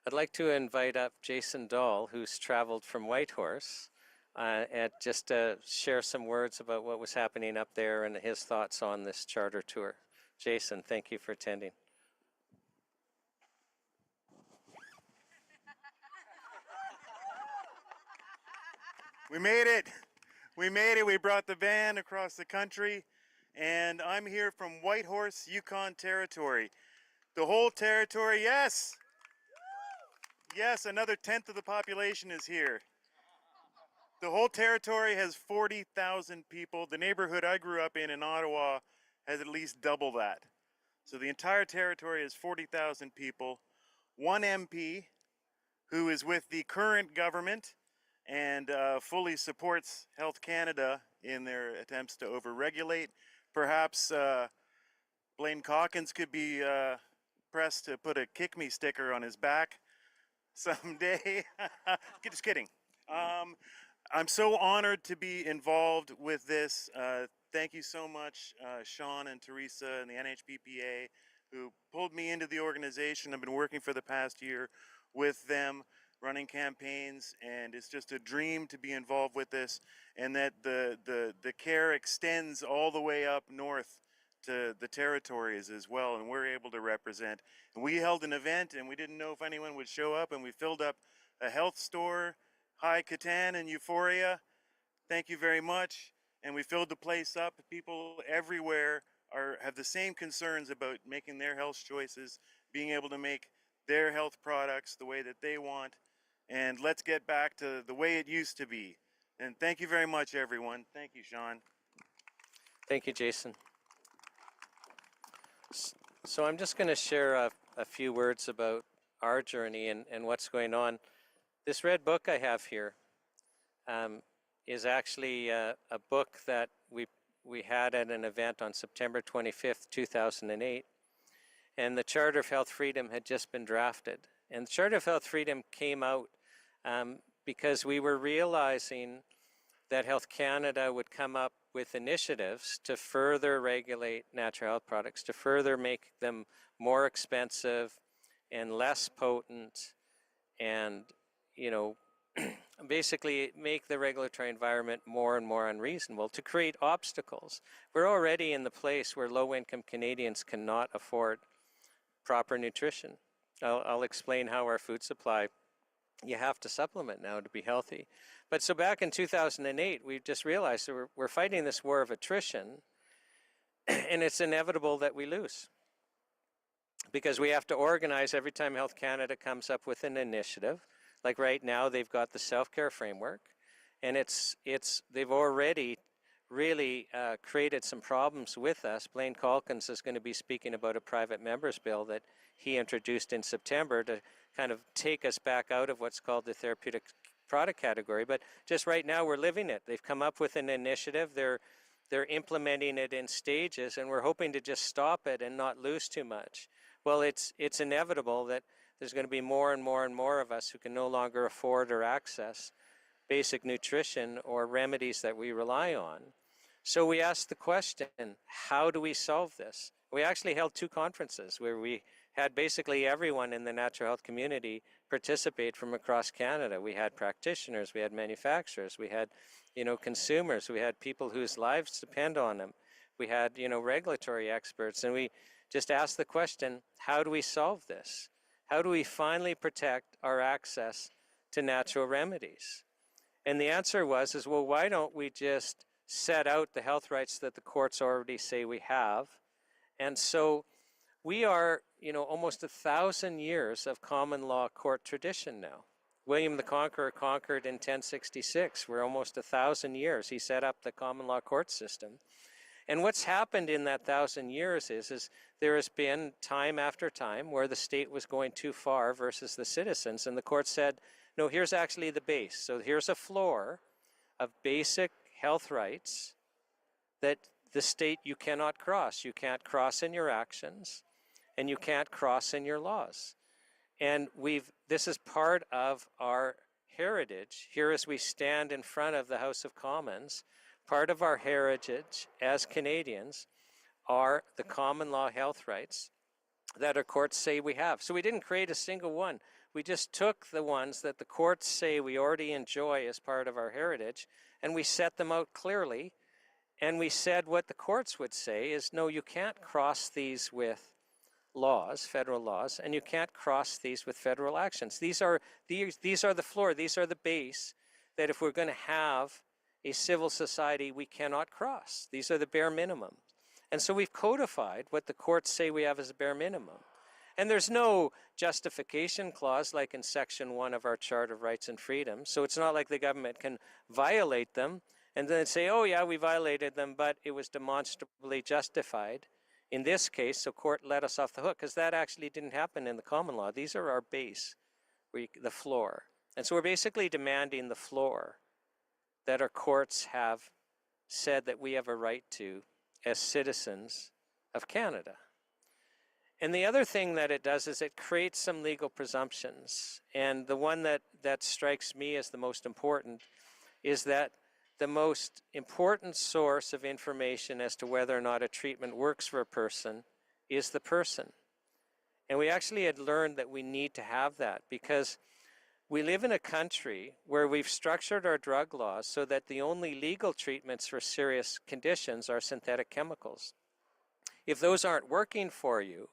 [SPEAKER 1] I'd like to invite up Jason Dahl, who's traveled from Whitehorse, and just to share some words about what was happening up there and his thoughts on this charter tour. Jason, thank you for attending.
[SPEAKER 8] We made it. We made it. We brought the van across the country, and I'm here from Whitehorse, Yukon Territory. The whole territory, yes. Yes, another 10th of the population is here. The whole territory has 40,000 people. The neighborhood I grew up in Ottawa, has at least double that. So the entire territory is 40,000 people. One MP who is with the current government and fully supports Health Canada in their attempts to overregulate. Perhaps Blaine Calkins could be pressed to put a kick me sticker on his back someday. Just kidding. I'm so honored to be involved with this. Thank you so much, Shawn and Teresa and the NHPPA, who pulled me into the organization. I've been working for the past year with them, running campaigns, and it's just a dream to be involved with this, and that the care extends all the way up north to the territories as well, and we're able to represent. And we held an event, and we didn't know if anyone would show up, and we filled up a health store, Hi Catan and Euphoria. Thank you very much. And we filled the place up. People everywhere have the same concerns about making their health choices, being able to make their health products the way that they want. And let's get back to the way it used to be. And thank you very much, everyone. Thank you, Shawn.
[SPEAKER 1] Thank you, Jason. So I'm just going to share a few words about our journey and what's going on. This red book I have here is actually a book that we had at an event on September 25th, 2008. And the Charter of Health Freedom had just been drafted. And the Charter of Health Freedom came out because we were realizing that Health Canada would come up with initiatives to further regulate natural health products, to further make them more expensive, and less potent and, you know, basically make the regulatory environment more and more unreasonable to create obstacles. We're already in the place where low-income Canadians cannot afford proper nutrition. I'll explain how our food supply, you have to supplement now to be healthy. But so back in 2008, we just realized that we're fighting this war of attrition, and it's inevitable that we lose. Because we have to organize every time Health Canada comes up with an initiative. Like right now, they've got the self-care framework, and they've already really created some problems with us. Blaine Calkins is going to be speaking about a private member's bill that he introduced in September to kind of take us back out of what's called the therapeutic product category. But just right now, we're living it. They've come up with an initiative. They're implementing it in stages, and we're hoping to just stop it and not lose too much. Well, it's inevitable that there's going to be more and more and more of us who can no longer afford or access basic nutrition or remedies that we rely on. So we asked the question, how do we solve this? We actually held 2 conferences where we had basically everyone in the natural health community participate from across Canada. We had practitioners, we had manufacturers, we had, you know, consumers, we had people whose lives depend on them. We had, you know, regulatory experts, and we just asked the question, how do we solve this? How do we finally protect our access to natural remedies? And the answer was, well, why don't we just set out the health rights that the courts already say we have? And so we are, you know, almost 1,000 years of common law court tradition now. William the Conqueror conquered in 1066. We're almost 1,000 years. He set up the common law court system. And what's happened in that 1,000 years is there has been time after time where the state was going too far versus the citizens, and the court said, no, here's actually the base. So here's a floor of basic health rights that the state you cannot cross. You can't cross in your actions, and you can't cross in your laws. And this is part of our heritage here as we stand in front of the House of Commons. Part of our heritage as Canadians are the common law health rights that our courts say we have. So we didn't create a single one. We just took the ones that the courts say we already enjoy as part of our heritage, and we set them out clearly. And we said what the courts would say is, no, you can't cross these with laws, federal laws, and you can't cross these with federal actions. These are the floor, these are the base that if we're going to have a civil society, we cannot cross. These are the bare minimum. And so we've codified what the courts say we have as a bare minimum. And there's no justification clause like in Section 1 of our Charter of Rights and Freedoms. So it's not like the government can violate them and then say, oh yeah, we violated them, but it was demonstrably justified. In this case, so court let us off the hook, because that actually didn't happen in the common law. These are our base, the floor. And so we're basically demanding the floor that our courts have said that we have a right to as citizens of Canada. And the other thing that it does is it creates some legal presumptions. And the one that strikes me as the most important is that the most important source of information as to whether or not a treatment works for a person is the person. And we actually had learned that we need to have that because we live in a country where we've structured our drug laws so that the only legal treatments for serious conditions are synthetic chemicals. If those aren't working for you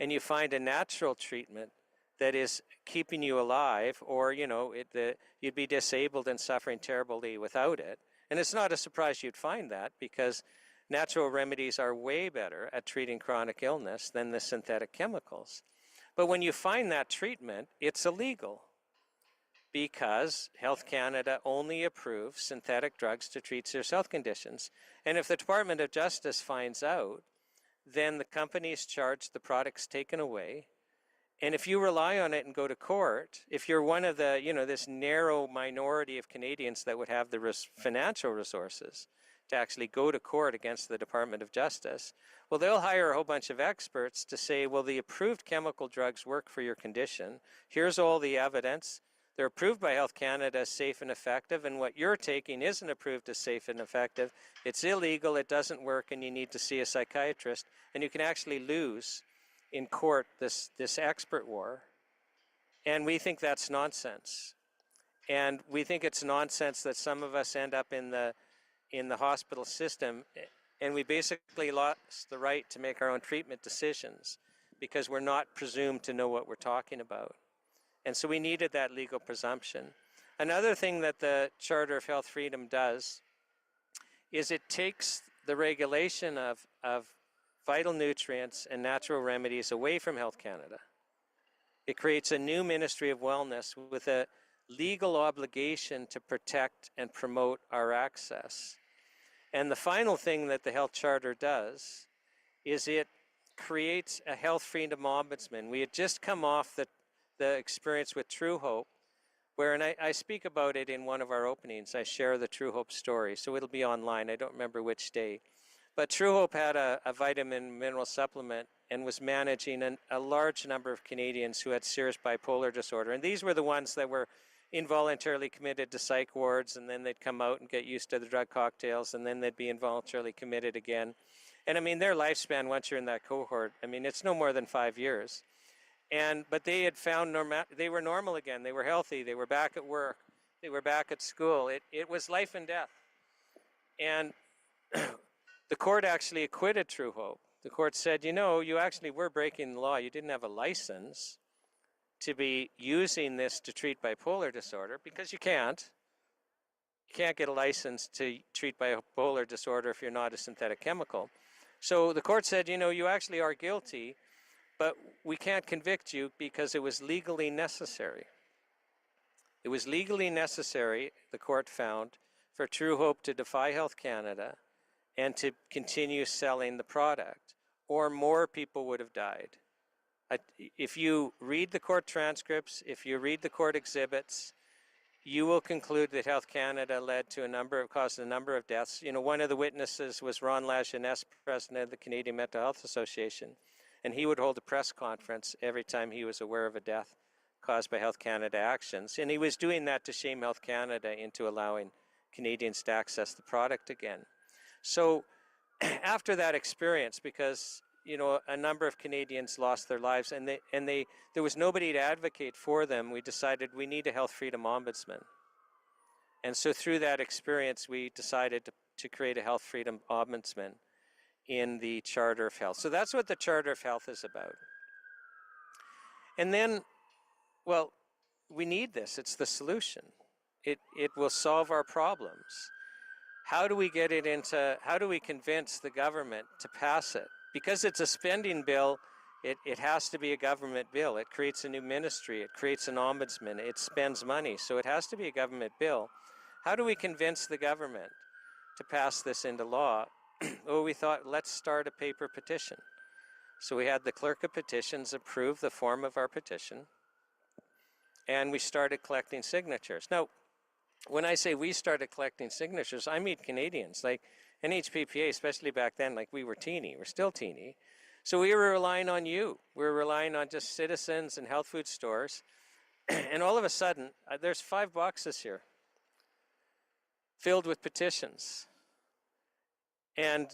[SPEAKER 1] and you find a natural treatment that is keeping you alive, or you'd be disabled and suffering terribly without it, and it's not a surprise you'd find that because natural remedies are way better at treating chronic illness than the synthetic chemicals. But when you find that treatment, it's illegal, because Health Canada only approves synthetic drugs to treat serious health conditions. And if the Department of Justice finds out, then the company's charged, the product's taken away. And if you rely on it and go to court, if you're one of the, this narrow minority of Canadians that would have the financial resources to actually go to court against the Department of Justice, well, they'll hire a whole bunch of experts to say, well, the approved chemical drugs work for your condition. Here's all the evidence. They're approved by Health Canada as safe and effective, and what you're taking isn't approved as safe and effective. It's illegal, it doesn't work, and you need to see a psychiatrist. And you can actually lose in court this expert war, and we think that's nonsense. And we think it's nonsense that some of us end up in the hospital system, and we basically lost the right to make our own treatment decisions because we're not presumed to know what we're talking about. And so we needed that legal presumption. Another thing that the Charter of Health Freedom does is it takes the regulation of vital nutrients and natural remedies away from Health Canada. It creates a new Ministry of Wellness with a legal obligation to protect and promote our access. And the final thing that the Health Charter does is it creates a Health Freedom Ombudsman. We had just come off the experience with True Hope, where, and I speak about it in one of our openings, I share the True Hope story, so it'll be online, I don't remember which day. But True Hope had a vitamin mineral supplement and was managing a large number of Canadians who had serious bipolar disorder. And these were the ones that were involuntarily committed to psych wards, and then they'd come out and get used to the drug cocktails, and then they'd be involuntarily committed again. And I mean, their lifespan, once you're in that cohort, I mean, it's no more than 5 years. But they had found they were normal again. They were healthy. They were back at work. They were back at school. It was life and death. And the court actually acquitted True Hope. The court said, you know, you actually were breaking the law. You didn't have a license to be using this to treat bipolar disorder, because you can't. You can't get a license to treat bipolar disorder if you're not a synthetic chemical. So the court said, you know, you actually are guilty, but we can't convict you because it was legally necessary. It was legally necessary, the court found, for True Hope to defy Health Canada and to continue selling the product, or more people would have died. If you read the court transcripts, if you read the court exhibits, you will conclude that Health Canada caused a number of deaths. You know, one of the witnesses was Ron Lajeunesse, president of the Canadian Mental Health Association, and he would hold a press conference every time he was aware of a death caused by Health Canada actions. And he was doing that to shame Health Canada into allowing Canadians to access the product again. So after that experience, because, you know, a number of Canadians lost their lives and there was nobody to advocate for them, we decided we need a Health Freedom Ombudsman. And so through that experience, we decided to create a Health Freedom Ombudsman in the Charter of Health. So that's what the Charter of Health is about. And then, well, we need this. It's the solution. It will solve our problems. How do we convince the government to pass it? Because it's a spending bill, it has to be a government bill. It creates a new ministry. It creates an ombudsman. It spends money. So it has to be a government bill. How do we convince the government to pass this into law? Well, we thought, let's start a paper petition. So we had the clerk of petitions approve the form of our petition, and we started collecting signatures. Now, when I say we started collecting signatures, I mean Canadians. Like NHPPA, especially back then, like we were teeny. We're still teeny. So we were relying on you. We were relying on just citizens and health food stores. And all of a sudden, there's 5 boxes here filled with petitions. And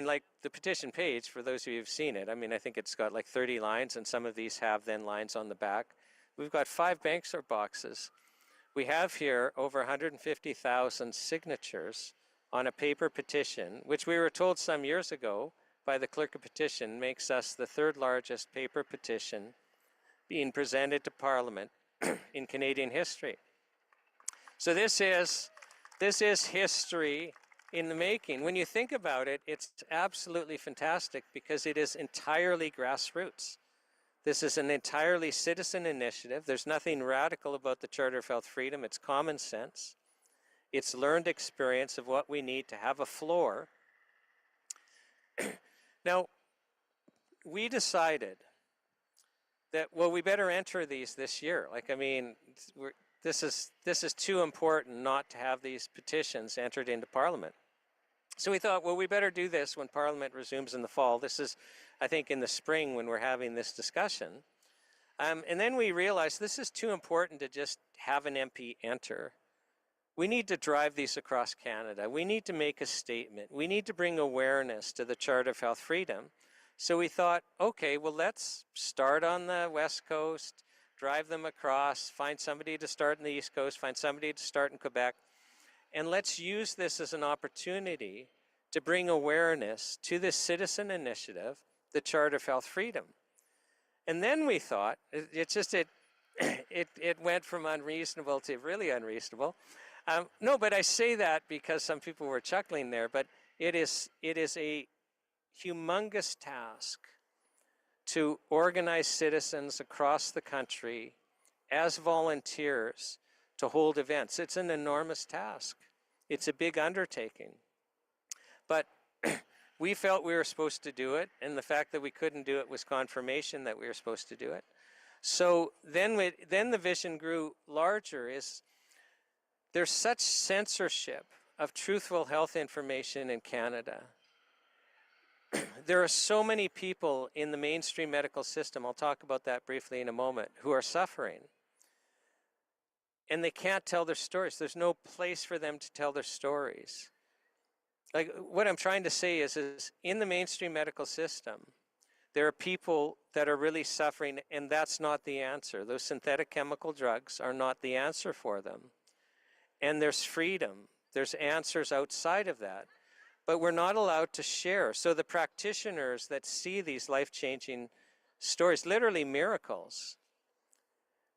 [SPEAKER 1] like the petition page, for those of you who've seen it, I mean, I think it's got like 30 lines, and some of these have then lines on the back. We've got 5 banks or boxes. We have here over 150,000 signatures on a paper petition, which we were told some years ago by the clerk of petition makes us the 3rd largest paper petition being presented to Parliament in Canadian history. So this is history in the making. When you think about it, it's absolutely fantastic because it is entirely grassroots. This is an entirely citizen initiative. There's nothing radical about the Charter of Health Freedom. It's common sense. It's learned experience of what we need to have a floor. Now, we decided that, well, we better enter these this year. Like, I mean, this is too important not to have these petitions entered into Parliament. So we thought, well, we better do this when Parliament resumes in the fall. This is, I think, in the spring when we're having this discussion. And then we realized this is too important to just have an MP enter. We need to drive these across Canada. We need to make a statement. We need to bring awareness to the Charter of Health Freedom So we thought, okay, well, let's start on the West Coast, drive them across, find somebody to start in the East Coast, find somebody to start in Quebec, and let's use this as an opportunity to bring awareness to this citizen initiative, the Charter of Health Freedom. And then we thought, it went from unreasonable to really unreasonable. No, but I say that because some people were chuckling there, but it is a humongous task to organize citizens across the country as volunteers to hold events. It's an enormous task. It's a big undertaking. But we felt we were supposed to do it, and the fact that we couldn't do it was confirmation that we were supposed to do it. So then the vision grew larger. There's such censorship of truthful health information in Canada. There are so many people in the mainstream medical system, I'll talk about that briefly in a moment, who are suffering. And they can't tell their stories. There's no place for them to tell their stories. Like, what I'm trying to say is in the mainstream medical system, there are people that are really suffering, and that's not the answer. Those synthetic chemical drugs are not the answer for them. And there's freedom. There's answers outside of that. But we're not allowed to share. So the practitioners that see these life-changing stories, literally miracles,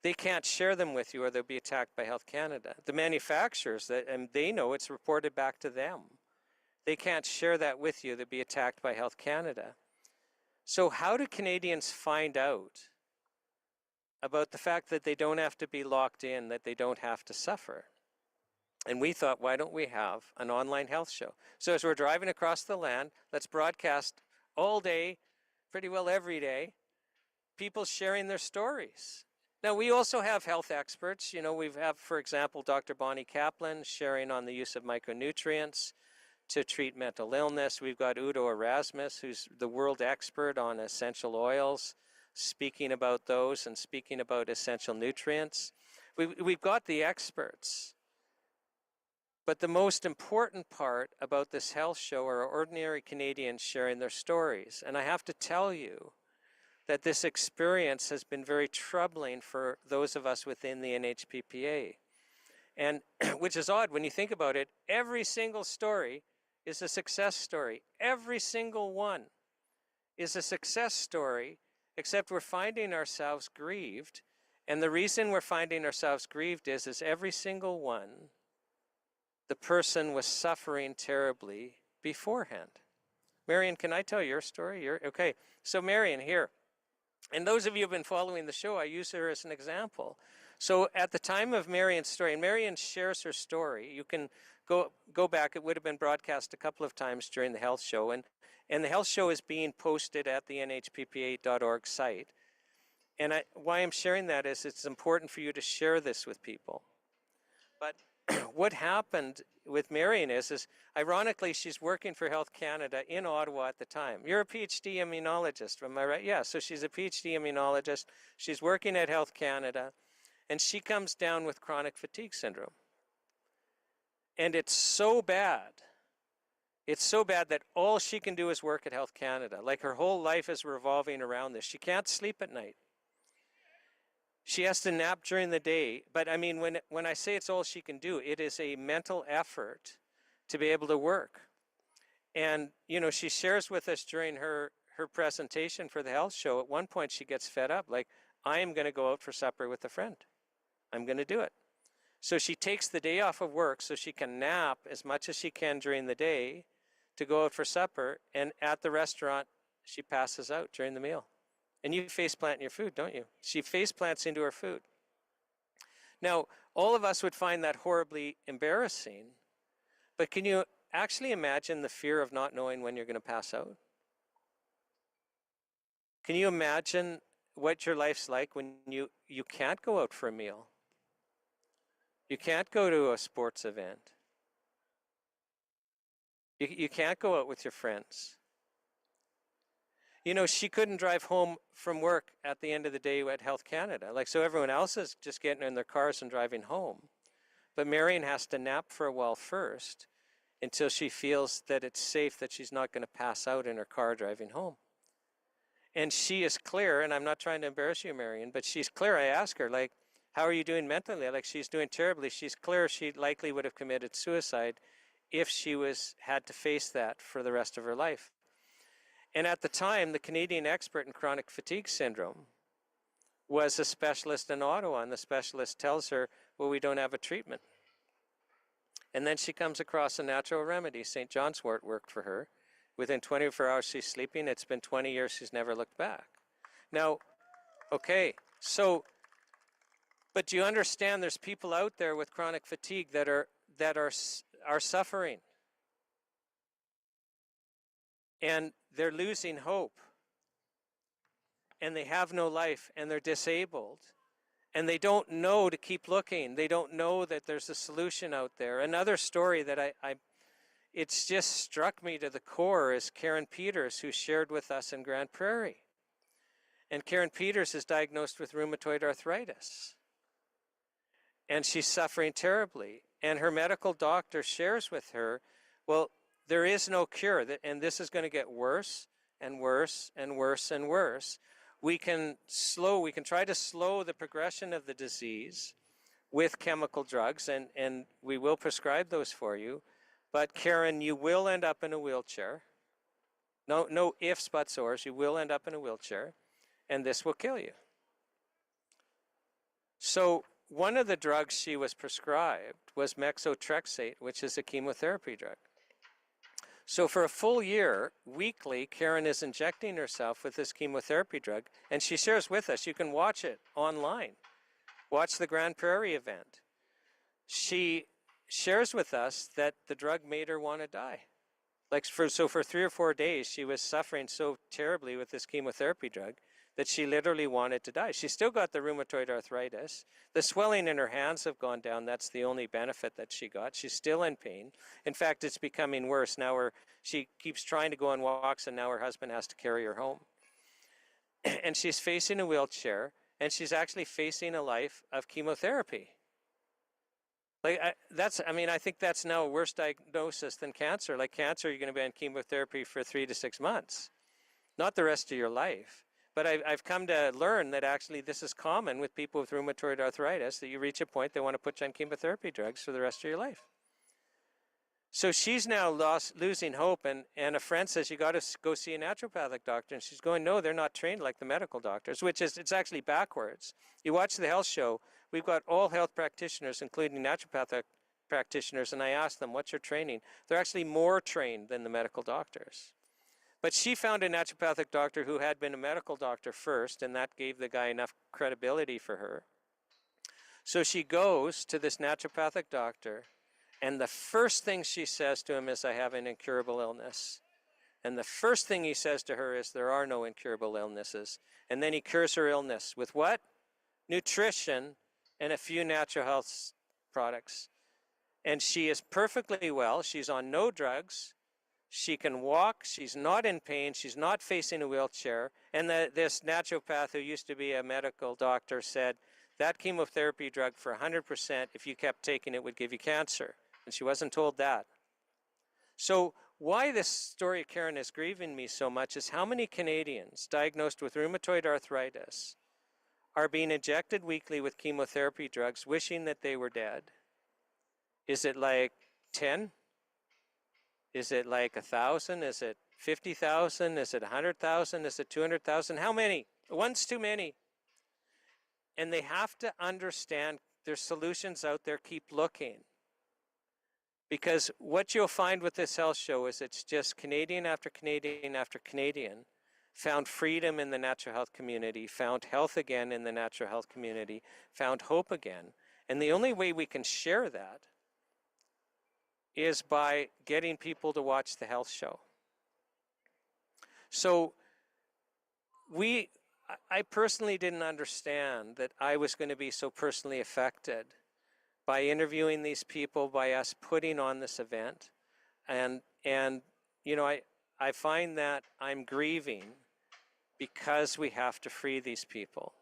[SPEAKER 1] they can't share them with you or they'll be attacked by Health Canada. The manufacturers, and they know it's reported back to them. They can't share that with you, they'll be attacked by Health Canada. So how do Canadians find out about the fact that they don't have to be locked in, that they don't have to suffer? And we thought, why don't we have an online health show? So as we're driving across the land, let's broadcast all day, pretty well every day, people sharing their stories. Now, we also have health experts. You know, we have, for example, Dr. Bonnie Kaplan sharing on the use of micronutrients to treat mental illness. We've got Udo Erasmus, who's the world expert on essential oils, speaking about those and speaking about essential nutrients. We've got the experts. But the most important part about this health show are ordinary Canadians sharing their stories. And I have to tell you that this experience has been very troubling for those of us within the NHPPA. And which is odd when you think about it, every single story is a success story. Every single one is a success story, except we're finding ourselves grieved. And the reason we're finding ourselves grieved is every single one, the person was suffering terribly beforehand. Marion, can I tell your story? Okay, so Marion, here. And those of you who have been following the show, I use her as an example. So at the time of Marion's story, and Marion shares her story, you can go back, it would have been broadcast a couple of times during the health show, and the health show is being posted at the NHPPA.org site. And why I'm sharing that is it's important for you to share this with people. But what happened with Marion is ironically, she's working for Health Canada in Ottawa at the time. You're a PhD immunologist, am I right? Yeah, so she's a PhD immunologist. She's working at Health Canada, and she comes down with chronic fatigue syndrome. And it's so bad. It's so bad that all she can do is work at Health Canada. Like her whole life is revolving around this. She can't sleep at night. She has to nap during the day. But I mean, when I say it's all she can do, it is a mental effort to be able to work. And, you know, she shares with us during her presentation for the health show, at one point she gets fed up. Like, I am going to go out for supper with a friend. I'm going to do it. So she takes the day off of work so she can nap as much as she can during the day to go out for supper. And at the restaurant, she passes out during the meal. And you face plant in your food, don't you? She face plants into her food. Now, all of us would find that horribly embarrassing, but can you actually imagine the fear of not knowing when you're going to pass out? Can you imagine what your life's like when you can't go out for a meal? You can't go to a sports event. You can't go out with your friends. You know, she couldn't drive home from work at the end of the day at Health Canada. Like, so everyone else is just getting in their cars and driving home. But Marion has to nap for a while first until she feels that it's safe, that she's not going to pass out in her car driving home. And she is clear, and I'm not trying to embarrass you, Marion, but she's clear. I ask her, like, how are you doing mentally? Like, she's doing terribly. She's clear she likely would have committed suicide if she had to face that for the rest of her life. And at the time, the Canadian expert in chronic fatigue syndrome was a specialist in Ottawa, and the specialist tells her, well, we don't have a treatment. And then she comes across a natural remedy. St. John's wort worked for her. Within 24 hours, she's sleeping. It's been 20 years. She's never looked back. Now, okay, so, but do you understand there's people out there with chronic fatigue that are suffering? And they're losing hope. And they have no life, and they're disabled. And they don't know to keep looking. They don't know that there's a solution out there. Another story that it's just struck me to the core is Karen Peters, who shared with us in Grand Prairie. And Karen Peters is diagnosed with rheumatoid arthritis. And she's suffering terribly. And her medical doctor shares with her, well, there is no cure, and this is going to get worse and worse and worse and worse. We can try to slow the progression of the disease with chemical drugs, and we will prescribe those for you. But Karen, you will end up in a wheelchair. No ifs, buts, ors. You will end up in a wheelchair, and this will kill you. So one of the drugs she was prescribed was methotrexate, which is a chemotherapy drug. So for a full year, weekly, Karen is injecting herself with this chemotherapy drug, and she shares with us. You can watch it online. Watch the Grand Prairie event. She shares with us that the drug made her want to die. So for 3 or 4 days, she was suffering so terribly with this chemotherapy drug that she literally wanted to die. She still got the rheumatoid arthritis. The swelling in her hands have gone down. That's the only benefit that she got. She's still in pain. In fact, it's becoming worse. Now she keeps trying to go on walks, and now her husband has to carry her home. And she's facing a wheelchair, and she's actually facing a life of chemotherapy. I think that's now a worse diagnosis than cancer. Like cancer, you're going to be on chemotherapy for 3 to 6 months, not the rest of your life. But I've come to learn that actually this is common with people with rheumatoid arthritis, that you reach a point they want to put you on chemotherapy drugs for the rest of your life. So she's now losing hope, and a friend says, you got to go see a naturopathic doctor. And she's going, no, they're not trained like the medical doctors, it's actually backwards. You watch the health show, we've got all health practitioners, including naturopathic practitioners, and I ask them, what's your training? They're actually more trained than the medical doctors. But she found a naturopathic doctor who had been a medical doctor first, and that gave the guy enough credibility for her. So she goes to this naturopathic doctor, and the first thing she says to him is, I have an incurable illness. And the first thing he says to her is, there are no incurable illnesses. And then he cures her illness with what? Nutrition and a few natural health products. And she is perfectly well. She's on no drugs. She can walk, she's not in pain, she's not facing a wheelchair. And this naturopath who used to be a medical doctor said, that chemotherapy drug for 100%, if you kept taking it, would give you cancer. And she wasn't told that. So why this story of Karen is grieving me so much is how many Canadians diagnosed with rheumatoid arthritis are being injected weekly with chemotherapy drugs, wishing that they were dead. Is it like 10? Is it like 1,000? Is it 50,000? Is it 100,000? Is it 200,000? How many? One's too many. And they have to understand there's solutions out there. Keep looking. Because what you'll find with this health show is it's just Canadian after Canadian after Canadian found freedom in the natural health community, found health again in the natural health community, found hope again. And the only way we can share that is by getting people to watch the health show. So I personally didn't understand that I was going to be so personally affected by interviewing these people, by us putting on this event. And you know, I find that I'm grieving because we have to free these people.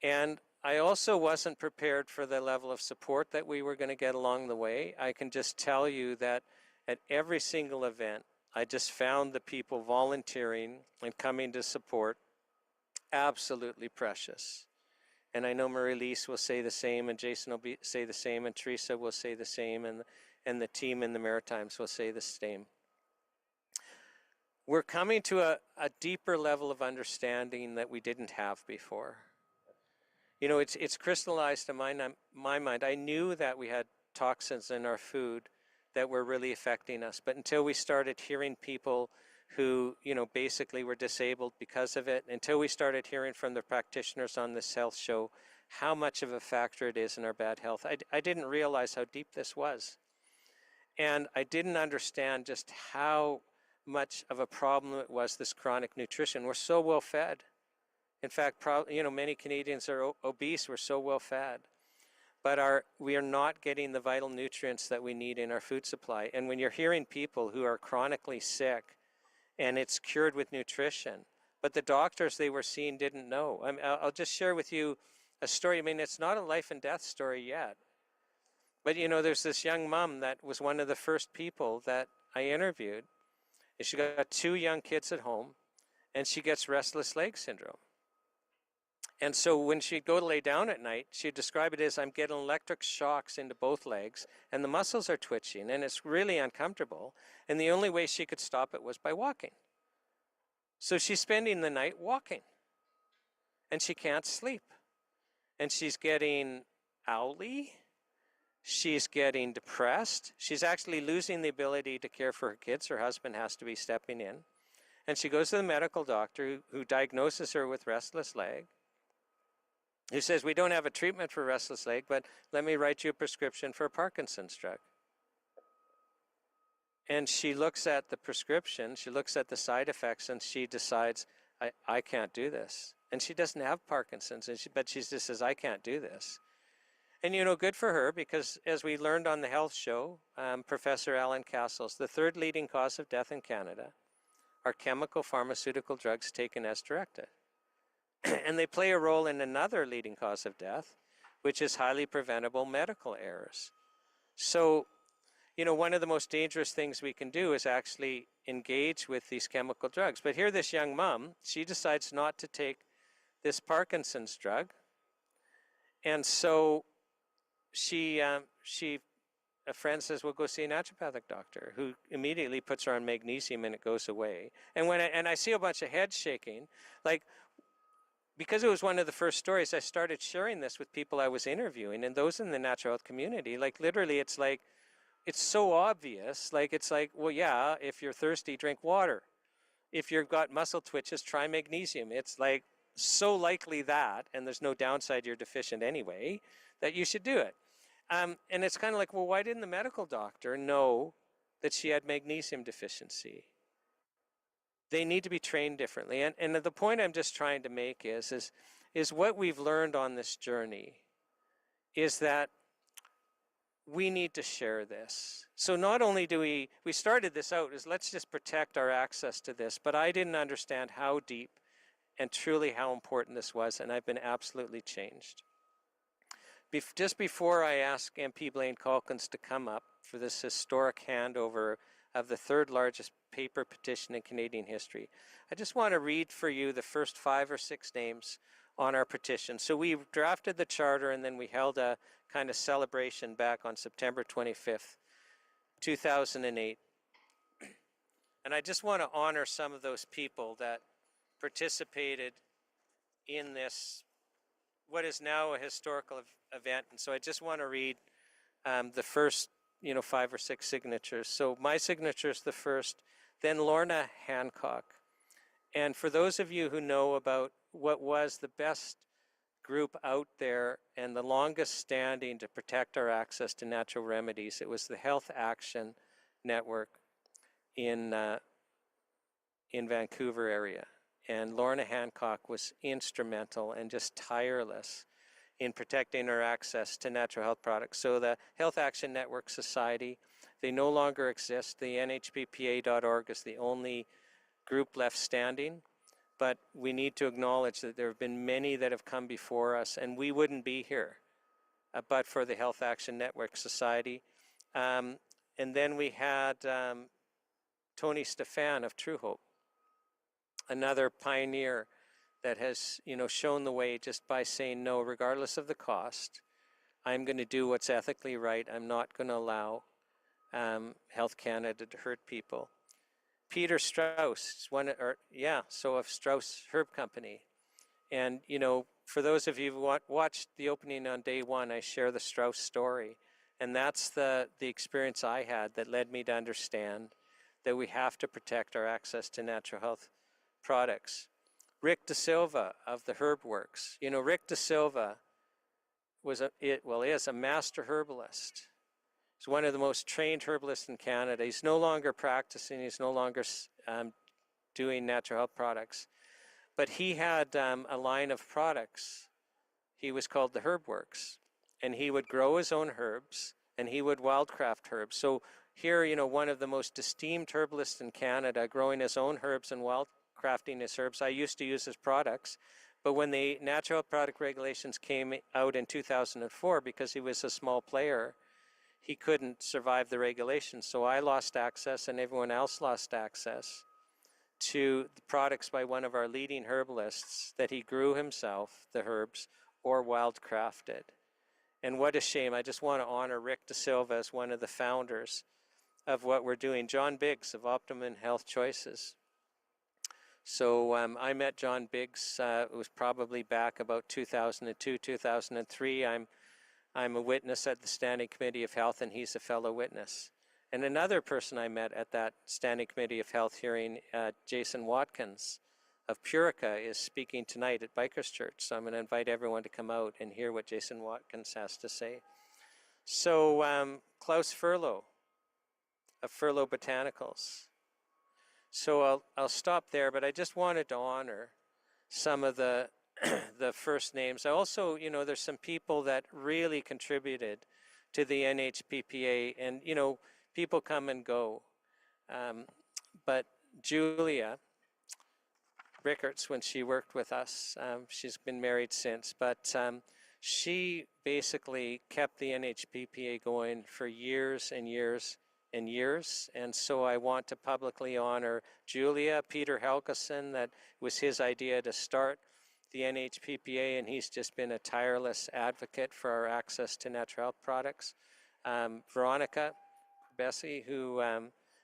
[SPEAKER 1] And I also wasn't prepared for the level of support that we were going to get along the way. I can just tell you that at every single event, I just found the people volunteering and coming to support absolutely precious. And I know Marie-Lise will say the same, and Jason will say the same, and Teresa will say the same, and the team in the Maritimes will say the same. We're coming to a deeper level of understanding that we didn't have before. You know, it's crystallized in my mind. I knew that we had toxins in our food that were really affecting us, but until we started hearing people who, you know, basically were disabled because of it, until we started hearing from the practitioners on this health show how much of a factor it is in our bad health, I didn't realize how deep this was. And I didn't understand just how much of a problem it was, this chronic nutrition. We're so well fed. In fact, you know, many Canadians are obese. We're so well fed. But we are not getting the vital nutrients that we need in our food supply. And when you're hearing people who are chronically sick and it's cured with nutrition, but the doctors they were seeing didn't know. I'll just share with you a story. I mean, it's not a life and death story yet. But, you know, there's this young mom that was one of the first people that I interviewed. And she got 2 young kids at home, and she gets restless leg syndrome. And so when she'd go to lay down at night, she'd describe it as, I'm getting electric shocks into both legs, and the muscles are twitching, and it's really uncomfortable. And the only way she could stop it was by walking. So she's spending the night walking, and she can't sleep. And she's getting owly. She's getting depressed. She's actually losing the ability to care for her kids. Her husband has to be stepping in. And she goes to the medical doctor who diagnoses her with restless leg, who says, we don't have a treatment for restless leg, but let me write you a prescription for a Parkinson's drug. And she looks at the prescription, she looks at the side effects, and she decides, I can't do this. And she doesn't have Parkinson's, but she just says, I can't do this. And, you know, good for her, because as we learned on the health show, Professor Alan Castles, the 3rd leading cause of death in Canada are chemical pharmaceutical drugs taken as directed. And they play a role in another leading cause of death, which is highly preventable medical errors. So, you know, one of the most dangerous things we can do is actually engage with these chemical drugs. But here this young mom, she decides not to take this Parkinson's drug. And so a friend says, well, go see a naturopathic doctor, who immediately puts her on magnesium and it goes away. And I see a bunch of heads shaking, like, because it was one of the first stories, I started sharing this with people I was interviewing, and those in the natural health community. Like, literally, it's like, it's so obvious. Like, it's like, well, yeah, if you're thirsty, drink water. If you've got muscle twitches, try magnesium. It's like so likely that, and there's no downside, you're deficient anyway, that you should do it. And it's kind of like, well, why didn't the medical doctor know that she had magnesium deficiency? They need to be trained differently. And the point I'm just trying to make is what we've learned on this journey is that we need to share this. So not only do we started this out as let's just protect our access to this, but I didn't understand how deep and truly how important this was, and I've been absolutely changed. Just before I ask MP Blaine Calkins to come up for this historic handover of the 3rd largest paper petition in Canadian history, I just want to read for you the first 5 or 6 names on our petition. So we drafted the charter, and then we held a kind of celebration back on September 25th, 2008. And I just want to honor some of those people that participated in this, what is now a historical event. And so I just want to read the first 5 or 6 signatures. So my signature is the first, then Lorna Hancock. And for those of you who know about what was the best group out there and the longest standing to protect our access to natural remedies, it was the Health Action Network in Vancouver area. And Lorna Hancock was instrumental and just tireless in protecting our access to natural health products. So the Health Action Network Society, they no longer exist. The NHPPA.org is the only group left standing, but we need to acknowledge that there have been many that have come before us, and we wouldn't be here but for the Health Action Network Society. And then we had Tony Stefan of True Hope, another pioneer that has, shown the way just by saying no, regardless of the cost. I'm going to do what's ethically right. I'm not going to allow Health Canada to hurt people. Peter Strauss, of Strauss Herb Company. And, for those of you who watched the opening on day one, I share the Strauss story. And that's the experience I had that led me to understand that we have to protect our access to natural health products. Rick De Silva of the Herb Works. Rick De Silva is a master herbalist. He's one of the most trained herbalists in Canada. He's no longer practicing. He's no longer doing natural health products. But he had a line of products. He was called the Herb Works. And he would grow his own herbs, and he would wildcraft herbs. So here, one of the most esteemed herbalists in Canada, growing his own herbs and wildcrafting his herbs. I used to use his products. But when the natural product regulations came out in 2004, because he was a small player, he couldn't survive the regulations. So I lost access, and everyone else lost access to the products by one of our leading herbalists that he grew himself, the herbs, or wildcrafted. And what a shame. I just want to honor Rick De Silva as one of the founders of what we're doing. John Biggs of Optimum Health Choices. So I met John Biggs, it was probably back about 2002, 2003. I'm a witness at the Standing Committee of Health, and he's a fellow witness. And another person I met at that Standing Committee of Health hearing, Jason Watkins of Purica, is speaking tonight at Bikers Church. So I'm going to invite everyone to come out and hear what Jason Watkins has to say. So Klaus Furlow of Furlow Botanicals. So I'll stop there, but I just wanted to honor some of the the first names. I also, there's some people that really contributed to the NHPPA, and, people come and go. But Julia Rickards, when she worked with us, she's been married since, but she basically kept the NHPPA going for years and years and years. And so I want to publicly honor Julia. Peter Helgeson, that was his idea to start the NHPPA, and he's just been a tireless advocate for our access to natural health products. Veronica Bessie, who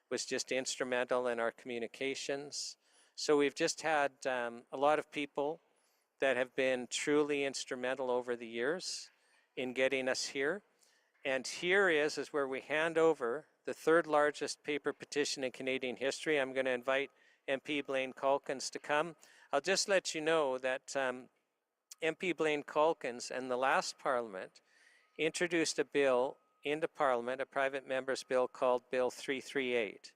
[SPEAKER 1] was just instrumental in our communications. So we've just had a lot of people that have been truly instrumental over the years in getting us here. And here is where we hand over the third largest paper petition in Canadian history. I'm going to invite MP Blaine Calkins to come. I'll just let you know that MP Blaine Calkins and the last Parliament introduced a bill into Parliament, a private member's bill called Bill 338.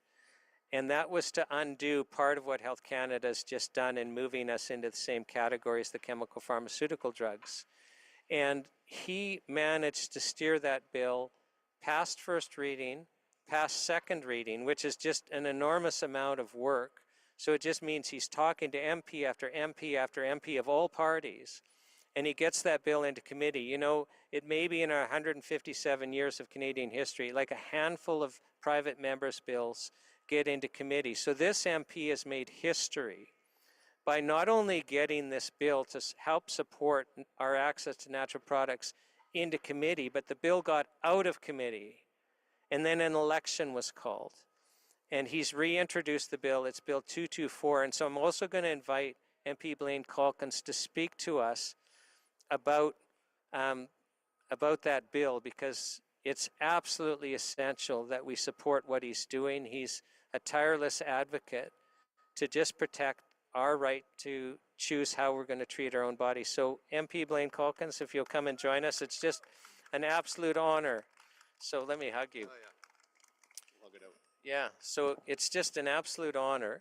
[SPEAKER 1] And that was to undo part of what Health Canada has just done in moving us into the same category as the chemical pharmaceutical drugs. And he managed to steer that bill past first reading, past second reading, which is just an enormous amount of work. So it just means he's talking to MP after MP after MP of all parties, and he gets that bill into committee. It may be in our 157 years of Canadian history, like a handful of private members' bills get into committee. So this MP has made history by not only getting this bill to help support our access to natural products into committee, but the bill got out of committee, and then an election was called. And he's reintroduced the bill. It's Bill 224. And so I'm also going to invite MP Blaine Calkins to speak to us about that bill, because it's absolutely essential that we support what he's doing. He's a tireless advocate to just protect our right to choose how we're going to treat our own body. So MP Blaine Calkins, if you'll come and join us, it's just an absolute honor. So let me hug you.
[SPEAKER 9] Oh, yeah. Hug it out.
[SPEAKER 1] Yeah, so it's just an absolute honor.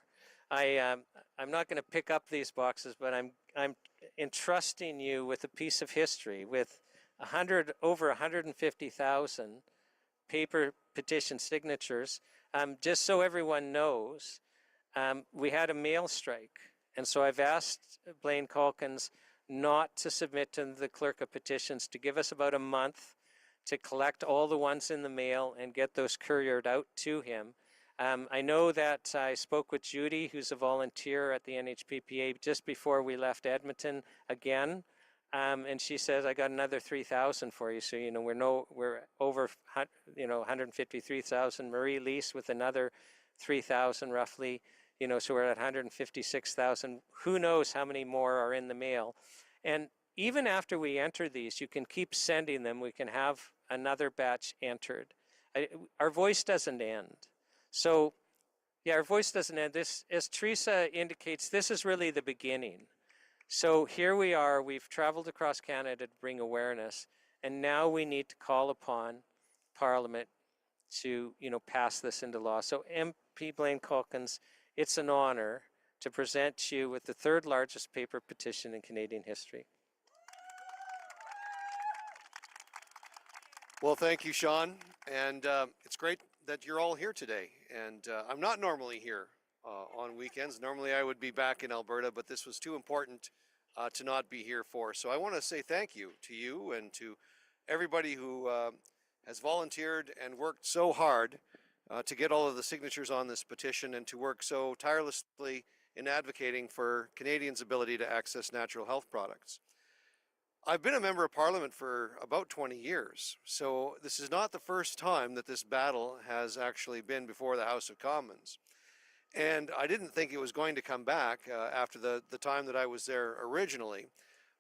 [SPEAKER 1] I'm not going to pick up these boxes, but I'm entrusting you with a piece of history with over 150,000 paper petition signatures. Just so everyone knows, we had a mail strike, and so I've asked Blaine Calkins not to submit to the clerk of petitions, to give us about a month to collect all the ones in the mail and get those couriered out to him. I know that I spoke with Judy, who's a volunteer at the NHPPA, just before we left Edmonton again, and she says, I got another 3,000 for you. So, you know, we're over, you know, 153,000. Marie leased with another 3,000 roughly, you know, so we're at 156,000. Who knows how many more are in the mail. And even after we enter these, you can keep sending them. We can have another batch entered. Our voice doesn't end. So, yeah, our voice doesn't end. This, as Teresa indicates, this is really the beginning. So here we are, we've traveled across Canada to bring awareness, and now we need to call upon Parliament to, you know, pass this into law. So MP Blaine Calkins, it's an honor to present you with the third largest paper petition in Canadian history.
[SPEAKER 9] Well, thank you, Shawn. And it's great that you're all here today. And I'm not normally here on weekends. Normally I would be back in Alberta, but this was too important to not be here for. So I want to say thank you to you and to everybody who has volunteered and worked so hard to get all of the signatures on this petition and to work so tirelessly in advocating for Canadians' ability to access natural health products. I've been a member of Parliament for about 20 years, so this is not the first time that this battle has actually been before the House of Commons. And I didn't think it was going to come back after the time that I was there originally.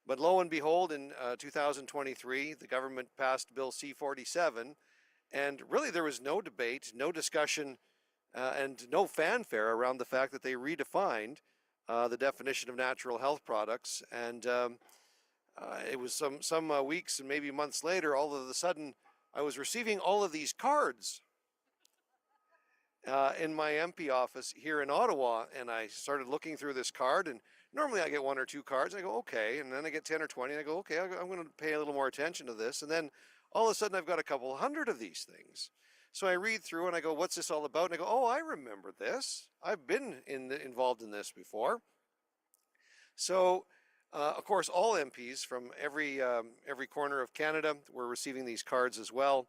[SPEAKER 9] But lo and behold, in 2023, the government passed Bill C-47, and really there was no debate, no discussion, and no fanfare around the fact that they redefined the definition of natural health products. And it was some weeks and maybe months later, all of a sudden, I was receiving all of these cards in my MP office here in Ottawa, and I started looking through this card, and normally I get 1 or 2 cards, and I go, okay, and then I get 10 or 20, and I go, okay, I'm going to pay a little more attention to this, and then all of a sudden I've got a couple hundred of these things. So I read through and I go, what's this all about? And I go, oh, I remember this. I've been involved in this before. So, of course, all MPs from every corner of Canada were receiving these cards as well.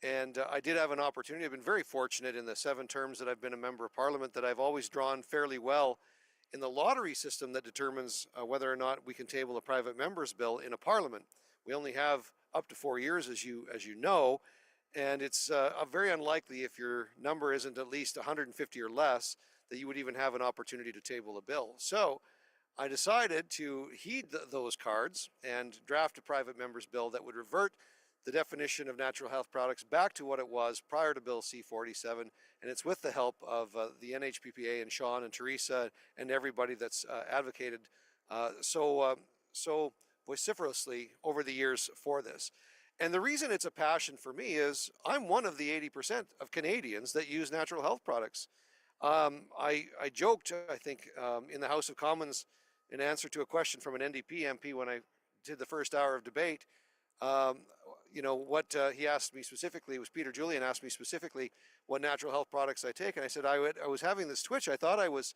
[SPEAKER 9] And I did have an opportunity. I've been very fortunate in the 7 terms that I've been a member of Parliament that I've always drawn fairly well in the lottery system that determines whether or not we can table a private member's bill in a Parliament. We only have up to 4 years, as you know, and it's very unlikely, if your number isn't at least 150 or less, that you would even have an opportunity to table a bill. So I decided to heed those cards and draft a private member's bill that would revert the definition of natural health products back to what it was prior to Bill C-47, and it's with the help of the NHPPA and Shawn and Teresa and everybody that's advocated so vociferously over the years for this. And the reason it's a passion for me is I'm one of the 80% of Canadians that use natural health products. I joked, I think, in the House of Commons in answer to a question from an NDP MP when I did the first hour of debate. You know, what he asked me specifically, it was Peter Julian asked me specifically what natural health products I take, and I said I was having this twitch. I thought I was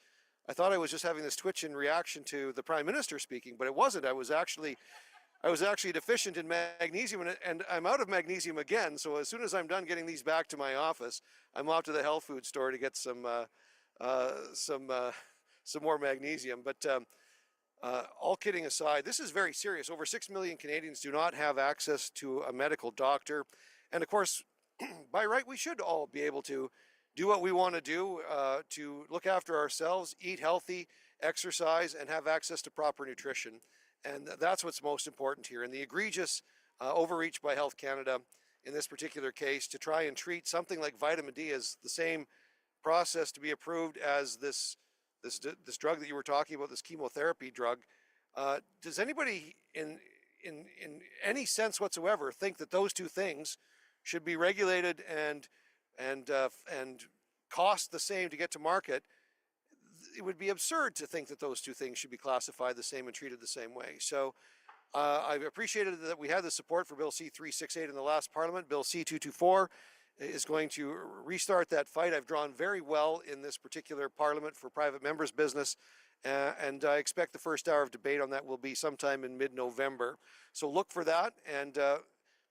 [SPEAKER 9] just having this twitch in reaction to the Prime Minister speaking, but it wasn't. I was actually deficient in magnesium, and I'm out of magnesium again. So as soon as I'm done getting these back to my office, I'm off to the health food store to get some more magnesium. But all kidding aside, this is very serious. Over 6 million Canadians do not have access to a medical doctor. And of course, by right, we should all be able to do what we want to do to look after ourselves, eat healthy, exercise, and have access to proper nutrition. And that's what's most important here. And the egregious overreach by Health Canada in this particular case to try and treat something like vitamin D as the same process to be approved as this drug that you were talking about, this chemotherapy drug. Does anybody in any sense whatsoever think that those two things should be regulated and cost the same to get to market? It would be absurd to think that those two things should be classified the same and treated the same way. So I've appreciated that we had the support for Bill C-368 in the last Parliament. Bill C-224 is going to restart that fight. I've drawn very well in this particular Parliament for private members' business, and I expect the first hour of debate on that will be sometime in mid-November. So look for that, and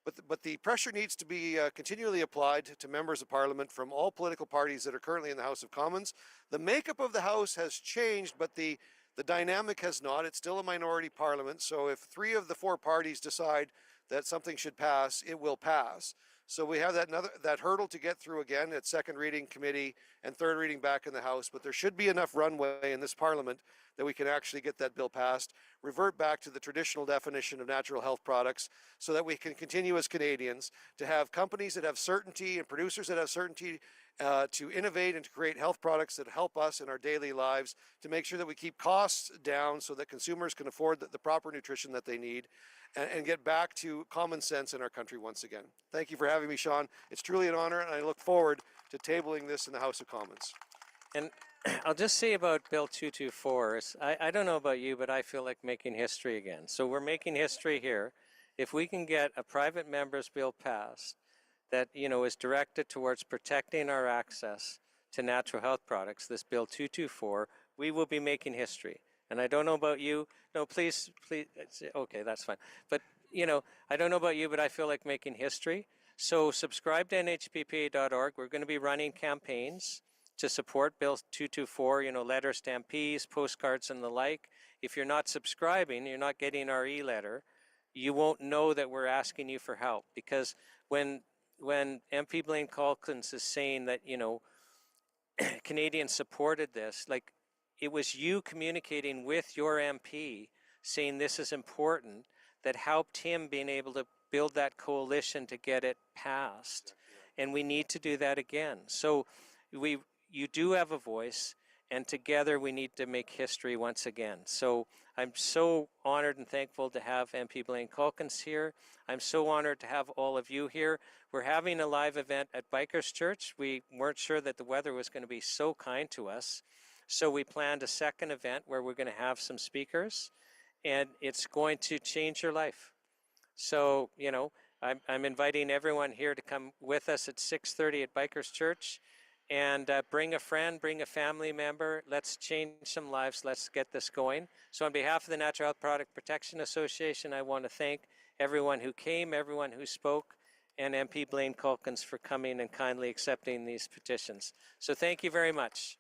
[SPEAKER 9] But the pressure needs to be continually applied to members of Parliament from all political parties that are currently in the House of Commons. The makeup of the House has changed, but the dynamic has not. It's still a minority Parliament. So if 3 of the 4 parties decide that something should pass, it will pass. So we have that hurdle to get through again at second reading committee and third reading back in the House. But there should be enough runway in this Parliament that we can actually get that bill passed, revert back to the traditional definition of natural health products so that we can continue as Canadians to have companies that have certainty and producers that have certainty to innovate and to create health products that help us in our daily lives, to make sure that we keep costs down so that consumers can afford the proper nutrition that they need, and get back to common sense in our country once again. Thank you for having me, Shawn. It's truly an honor, and I look forward to tabling this in the House of Commons.
[SPEAKER 1] And I'll just say about Bill 224, I don't know about you, but I feel like making history again. So we're making history here. If we can get a private member's bill passed that, is directed towards protecting our access to natural health products, this Bill 224, we will be making history. And I don't know about you. No, please, okay, that's fine. But, I don't know about you, but I feel like making history. So subscribe to NHPPA.org. We're going to be running campaigns to support Bill 224, letter stampedes, postcards, and the like. If you're not subscribing, you're not getting our e-letter, you won't know that we're asking you for help. Because when MP Blaine Calkins is saying that, Canadians supported this, like, it was you communicating with your MP saying this is important that helped him being able to build that coalition to get it passed. And we need to do that again. So you do have a voice, and together we need to make history once again. So I'm so honored and thankful to have MP Blaine Calkins here. I'm so honored to have all of you here. We're having a live event at Bikers Church. We weren't sure that the weather was going to be so kind to us. So we planned a second event where we're going to have some speakers, and it's going to change your life. So, I'm inviting everyone here to come with us at 6:30 at Bikers Church, and bring a friend, bring a family member. Let's change some lives. Let's get this going. So on behalf of the Natural Health Product Protection Association, I want to thank everyone who came, everyone who spoke, and MP Blaine Calkins for coming and kindly accepting these petitions. So thank you very much.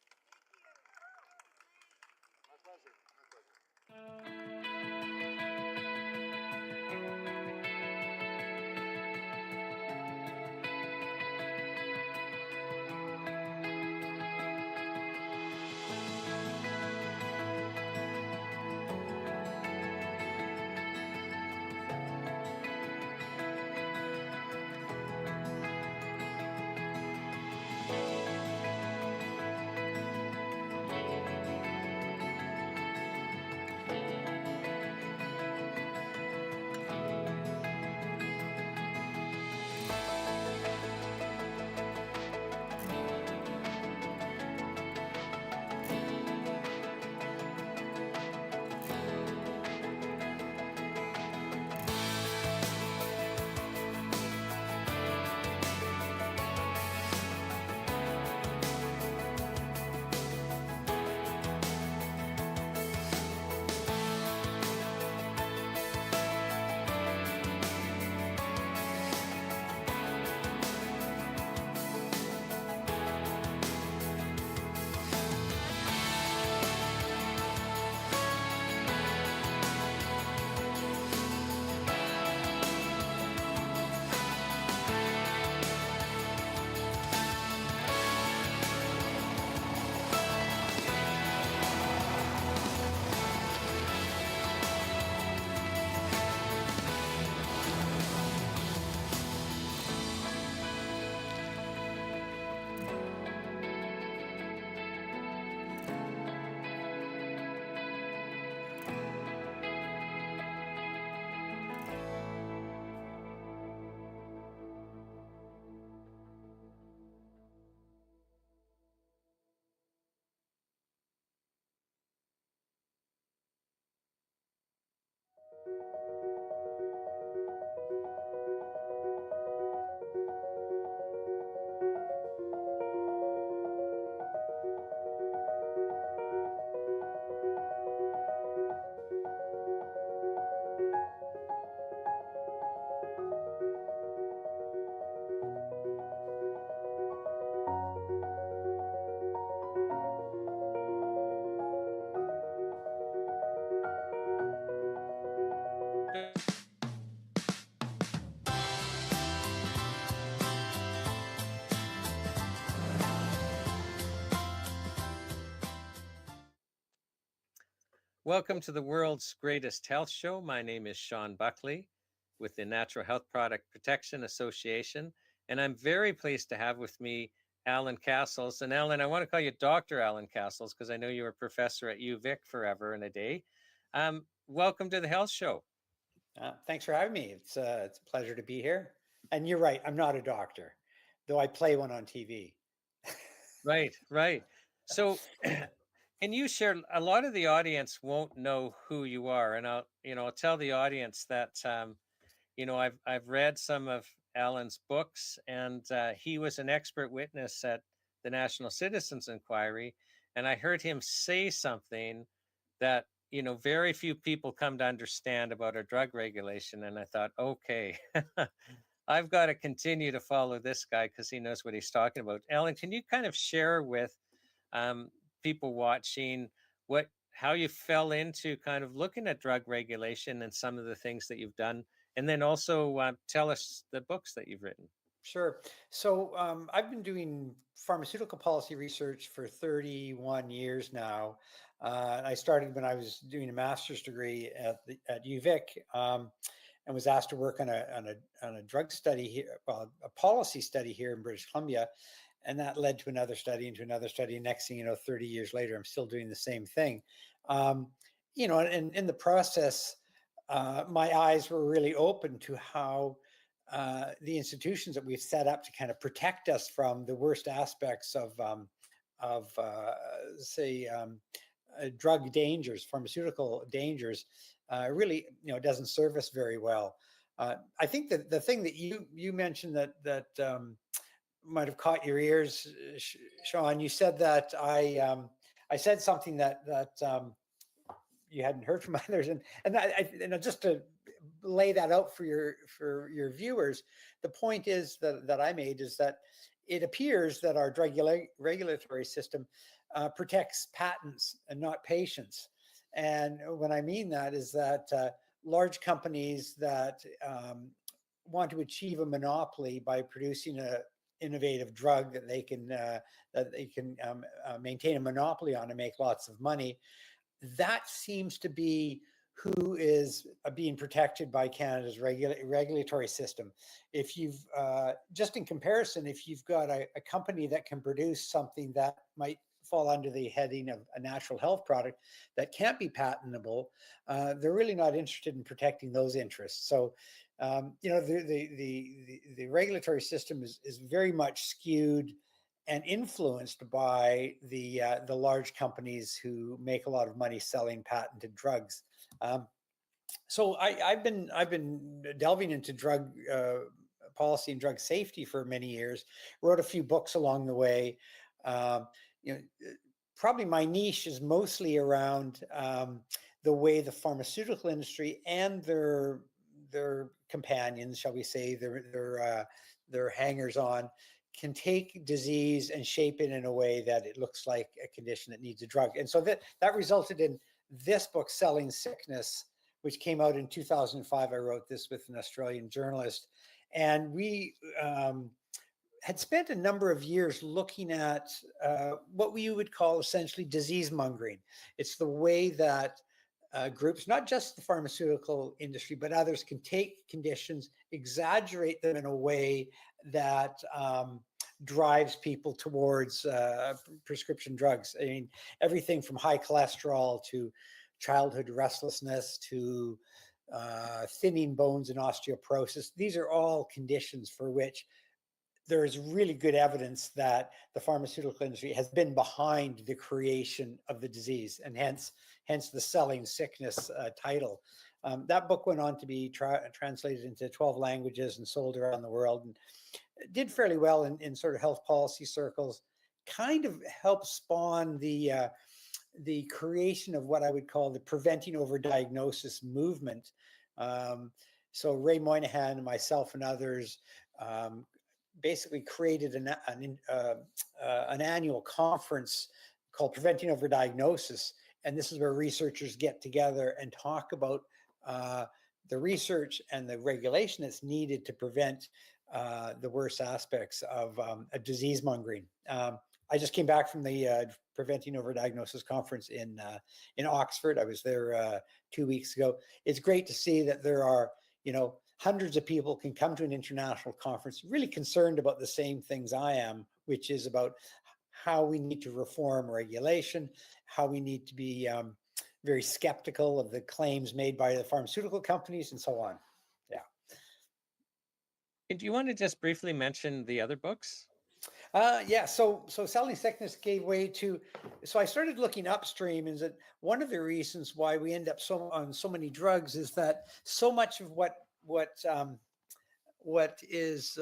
[SPEAKER 1] Welcome to the world's greatest health show. My name is Shawn Buckley with the Natural Health Product Protection Association, and I'm very pleased to have with me Alan Castles. And Alan, I want to call you Dr. Alan Castles because I know you were a professor at UVic forever and a day. Welcome to the health show.
[SPEAKER 10] Thanks for having me. It's a pleasure to be here. And you're right, I'm not a doctor, though I play one on TV.
[SPEAKER 1] Right, right. So, and you share, a lot of the audience won't know who you are, and I'll tell the audience that I've read some of Alan's books, and he was an expert witness at the National Citizens Inquiry, and I heard him say something that very few people come to understand about our drug regulation, and I thought, okay, I've got to continue to follow this guy because he knows what he's talking about. Alan, can you kind of share with people watching how you fell into kind of looking at drug regulation and some of the things that you've done, and then also tell us the books that you've written?
[SPEAKER 10] Sure. So I've been doing pharmaceutical policy research for 31 years now. I started when I was doing a master's degree at UVic, and was asked to work on a drug study here, well, a policy study here in British Columbia, and that led to another study, into another study. Next thing you know, 30 years later, I'm still doing the same thing. And in the process, my eyes were really open to how the institutions that we've set up to kind of protect us from the worst aspects of drug dangers, pharmaceutical dangers, really, doesn't serve us very well. I think that the thing that you mentioned that might have caught your ears, Shawn, you said that I said something that you hadn't heard from others, and just to lay that out for your viewers, the point is that I made is that it appears that our drug regulatory system protects patents and not patients. And what I mean that is that large companies that want to achieve a monopoly by producing an innovative drug that they can maintain a monopoly on and make lots of money, that seems to be who is being protected by Canada's regulatory system. If you've, just in comparison, if you've got a company that can produce something that might fall under the heading of a natural health product that can't be patentable, they're really not interested in protecting those interests. So, the regulatory system is very much skewed and influenced by the large companies who make a lot of money selling patented drugs. So I've been delving into drug policy and drug safety for many years. Wrote a few books along the way. Probably my niche is mostly around the way the pharmaceutical industry and their companions, shall we say, their hangers-on, can take disease and shape it in a way that it looks like a condition that needs a drug. And so that resulted in this book, Selling Sickness, which came out in 2005. I wrote this with an Australian journalist. And we had spent a number of years looking at what we would call essentially disease mongering. It's the way that groups, not just the pharmaceutical industry, but others, can take conditions, exaggerate them in a way that drives people towards prescription drugs. I mean, everything from high cholesterol to childhood restlessness to thinning bones and osteoporosis. These are all conditions for which there is really good evidence that the pharmaceutical industry has been behind the creation of the disease, and hence the Selling Sickness title. That book went on to be translated into 12 languages and sold around the world, and did fairly well in sort of health policy circles. Kind of helped spawn the creation of what I would call the preventing over diagnosis movement. So Ray Moynihan and myself and others basically created an annual conference called Preventing Over Diagnosis. And this is where researchers get together and talk about the research and the regulation that's needed to prevent the worst aspects of disease mongering. I just came back from the Preventing Overdiagnosis conference in Oxford. I was there 2 weeks ago. It's great to see that there are, hundreds of people can come to an international conference really concerned about the same things I am, which is about how we need to reform regulation, how we need to be very skeptical of the claims made by the pharmaceutical companies, and so on.
[SPEAKER 1] Do you want to just briefly mention the other books?
[SPEAKER 10] Yeah. So selling sickness gave way to. So I started looking upstream, and that one of the reasons why we end up on so many drugs is that so much of what is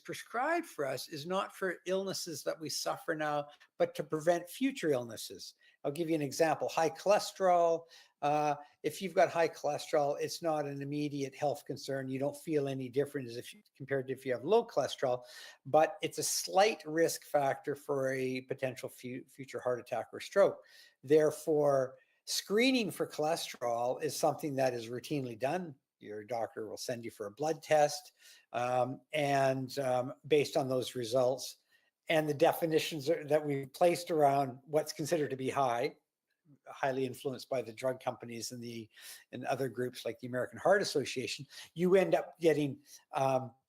[SPEAKER 10] prescribed for us is not for illnesses that we suffer now, but to prevent future illnesses. I'll give you an example. High cholesterol. If you've got high cholesterol, it's not an immediate health concern. You don't feel any different compared to if you have low cholesterol, but it's a slight risk factor for a potential future heart attack or stroke. Therefore, screening for cholesterol is something that is routinely done. Your doctor will send you for a blood test, and based on those results and the definitions that we've placed around what's considered to be highly influenced by the drug companies and other groups like the American Heart Association, you end up getting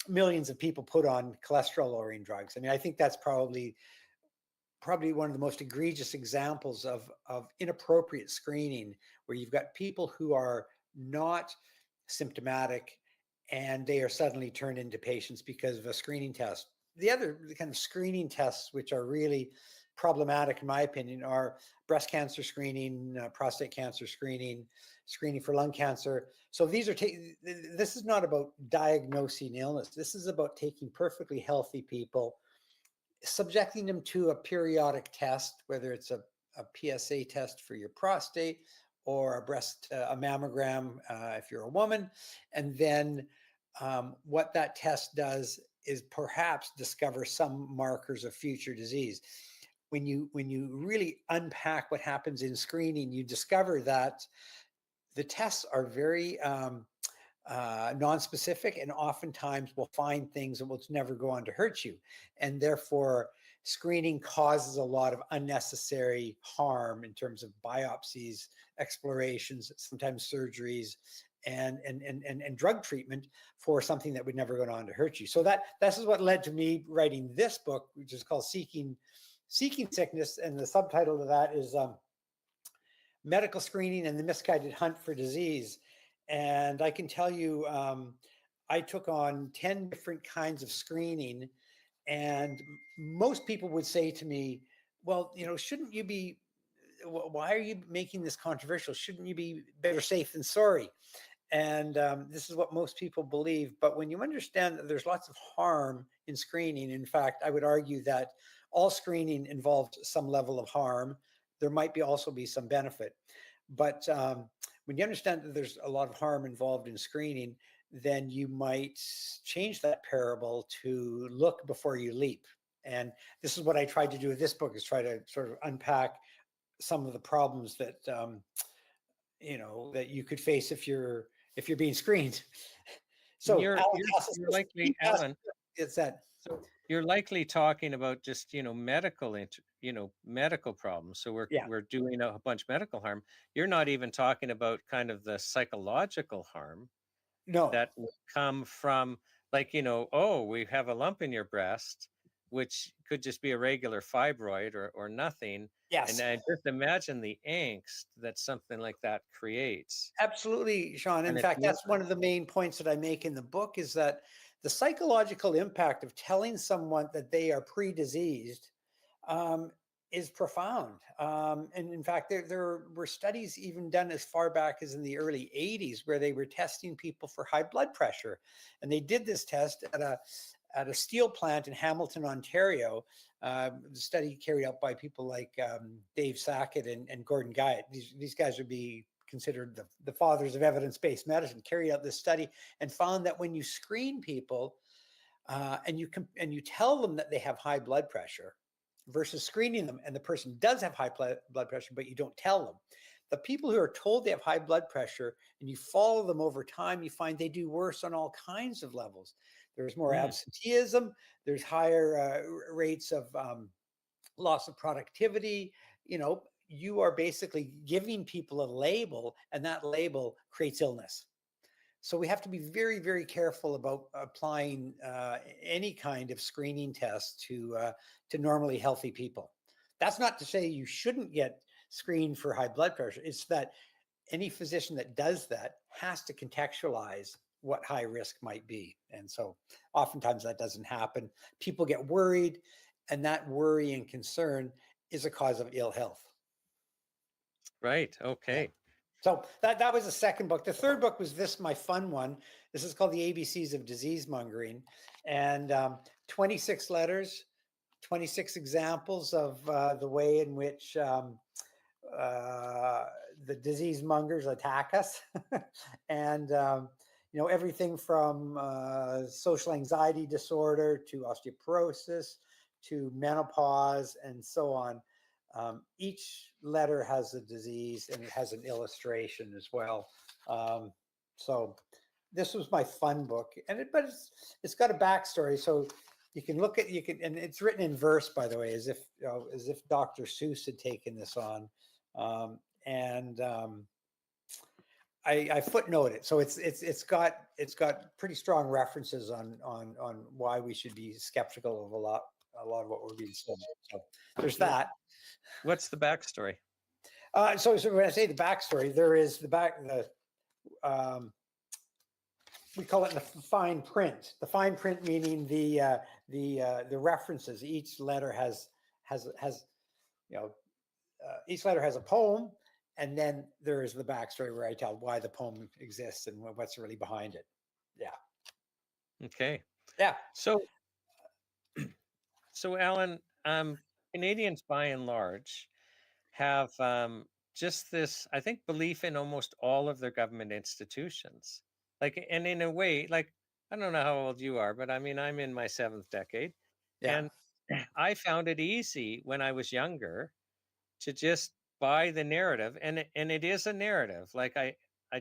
[SPEAKER 10] millions of people put on cholesterol-lowering drugs. I mean, I think that's probably one of the most egregious examples of inappropriate screening, where you've got people who are not symptomatic and they are suddenly turned into patients because of a screening test. The other kind of screening tests which are really problematic, in my opinion, are breast cancer screening, prostate cancer screening, screening for lung cancer. So these are this is not about diagnosing illness. This is about taking perfectly healthy people, subjecting them to a periodic test, whether it's a PSA test for your prostate or a mammogram if you're a woman, and then what that test does is perhaps discover some markers of future disease. When you really unpack what happens in screening, you discover that the tests are very non-specific, and oftentimes will find things that will never go on to hurt you. And therefore, screening causes a lot of unnecessary harm in terms of biopsies, explorations, sometimes surgeries, and drug treatment for something that would never go on to hurt you. So this is what led to me writing this book, which is called Seeking Sickness, and the subtitle of that is Medical Screening and the Misguided Hunt for Disease. And I can tell you, I took on 10 different kinds of screening, and most people would say to me, well, shouldn't you be, why are you making this controversial? Shouldn't you be better safe than sorry? And this is what most people believe. But when you understand that there's lots of harm in screening, in fact, I would argue that all screening involves some level of harm. There might also be some benefit. But when you understand that there's a lot of harm involved in screening, then you might change that parable to look before you leap. And this is what I tried to do with this book, is try to sort of unpack some of the problems that that you could face if you're being screened. So
[SPEAKER 1] you're likely, Alan.
[SPEAKER 10] It's that.
[SPEAKER 1] So you're likely talking about just medical problems. So we're doing a bunch of medical harm. You're not even talking about kind of the psychological harm.
[SPEAKER 10] No.
[SPEAKER 1] That would come from, like, oh, we have a lump in your breast, which could just be a regular fibroid or nothing.
[SPEAKER 10] Yes.
[SPEAKER 1] And I just imagine the angst that something like that creates.
[SPEAKER 10] Absolutely, Shawn. In fact, that's one of the main points that I make in the book, is that the psychological impact of telling someone that they are pre-diseased is profound. And in fact, there were studies even done as far back as in the early 80s where they were testing people for high blood pressure. And they did this test at a steel plant in Hamilton, Ontario. The study carried out by people like Dave Sackett and Gordon Guyatt. These guys would be considered the fathers of evidence-based medicine. Carried out this study and found that when you screen people and you tell them that they have high blood pressure, versus screening them and the person does have high blood pressure, but you don't tell them, the people who are told they have high blood pressure and you follow them over time, you find they do worse on all kinds of levels. There's more absenteeism, there's higher rates of loss of productivity. You know, you are basically giving people a label, and that label creates illness. So we have to be very, very careful about applying any kind of screening test to normally healthy people. That's not to say you shouldn't get screened for high blood pressure. It's that any physician that does that has to contextualize what high risk might be. And so oftentimes that doesn't happen. People get worried, and that worry and concern is a cause of ill health.
[SPEAKER 1] Right. Okay.
[SPEAKER 10] Yeah. So that was the second book. The third book was this, my fun one. This is called The ABCs of Disease Mongering, and 26 letters, 26 examples of the way in which the disease mongers attack us. And you know, everything from social anxiety disorder to osteoporosis to menopause and so on. Each letter has a disease and it has an illustration as well. So this was my fun book, and but it's got a backstory, so you can look at, and it's written in verse, by the way, as if Dr. Seuss had taken this on, and I footnote it, so it's got pretty strong references on why we should be skeptical of a lot of what we're being told. So there's that.
[SPEAKER 1] What's the backstory?
[SPEAKER 10] So when I say the backstory, there is we call it the fine print. The fine print meaning the references. Each letter has each letter has a poem, and then there is the backstory where I tell why the poem exists and what's really behind it. Yeah.
[SPEAKER 1] Okay.
[SPEAKER 10] Yeah.
[SPEAKER 1] So Alan, Canadians by and large have just this, I think, belief in almost all of their government institutions. Like, and in a way, like, I don't know how old you are, but I mean, I'm in my 7th decade.
[SPEAKER 10] Yeah.
[SPEAKER 1] And I found it easy when I was younger to just buy the narrative. And it is a narrative. Like, I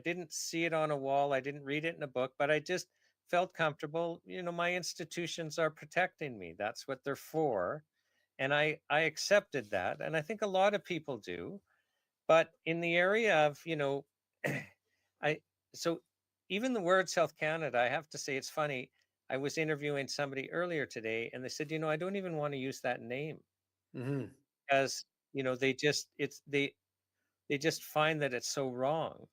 [SPEAKER 1] didn't see it on a wall. I didn't read it in a book, but I just felt comfortable. You know, my institutions are protecting me. That's what they're for. And I accepted that. And I think a lot of people do. But in the area of, you know, so even the words Health Canada, I have to say, it's funny. I was interviewing somebody earlier today, and they said, you know, I don't even want to use that name, because, you know, they just find that it's so wrong.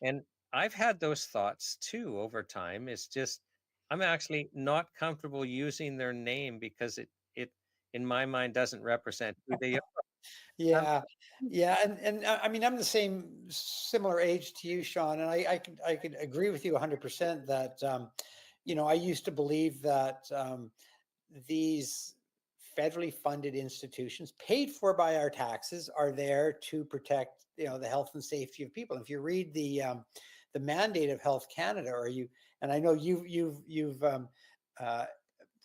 [SPEAKER 1] And I've had those thoughts too over time. It's just, I'm actually not comfortable using their name because it in my mind doesn't represent who they are.
[SPEAKER 10] Yeah, and I mean, I'm the similar age to you, Shawn, and I could agree with you 100% that you know, I used to believe that these federally funded institutions paid for by our taxes are there to protect, you know, the health and safety of people. If you read the mandate of Health Canada, and I know you've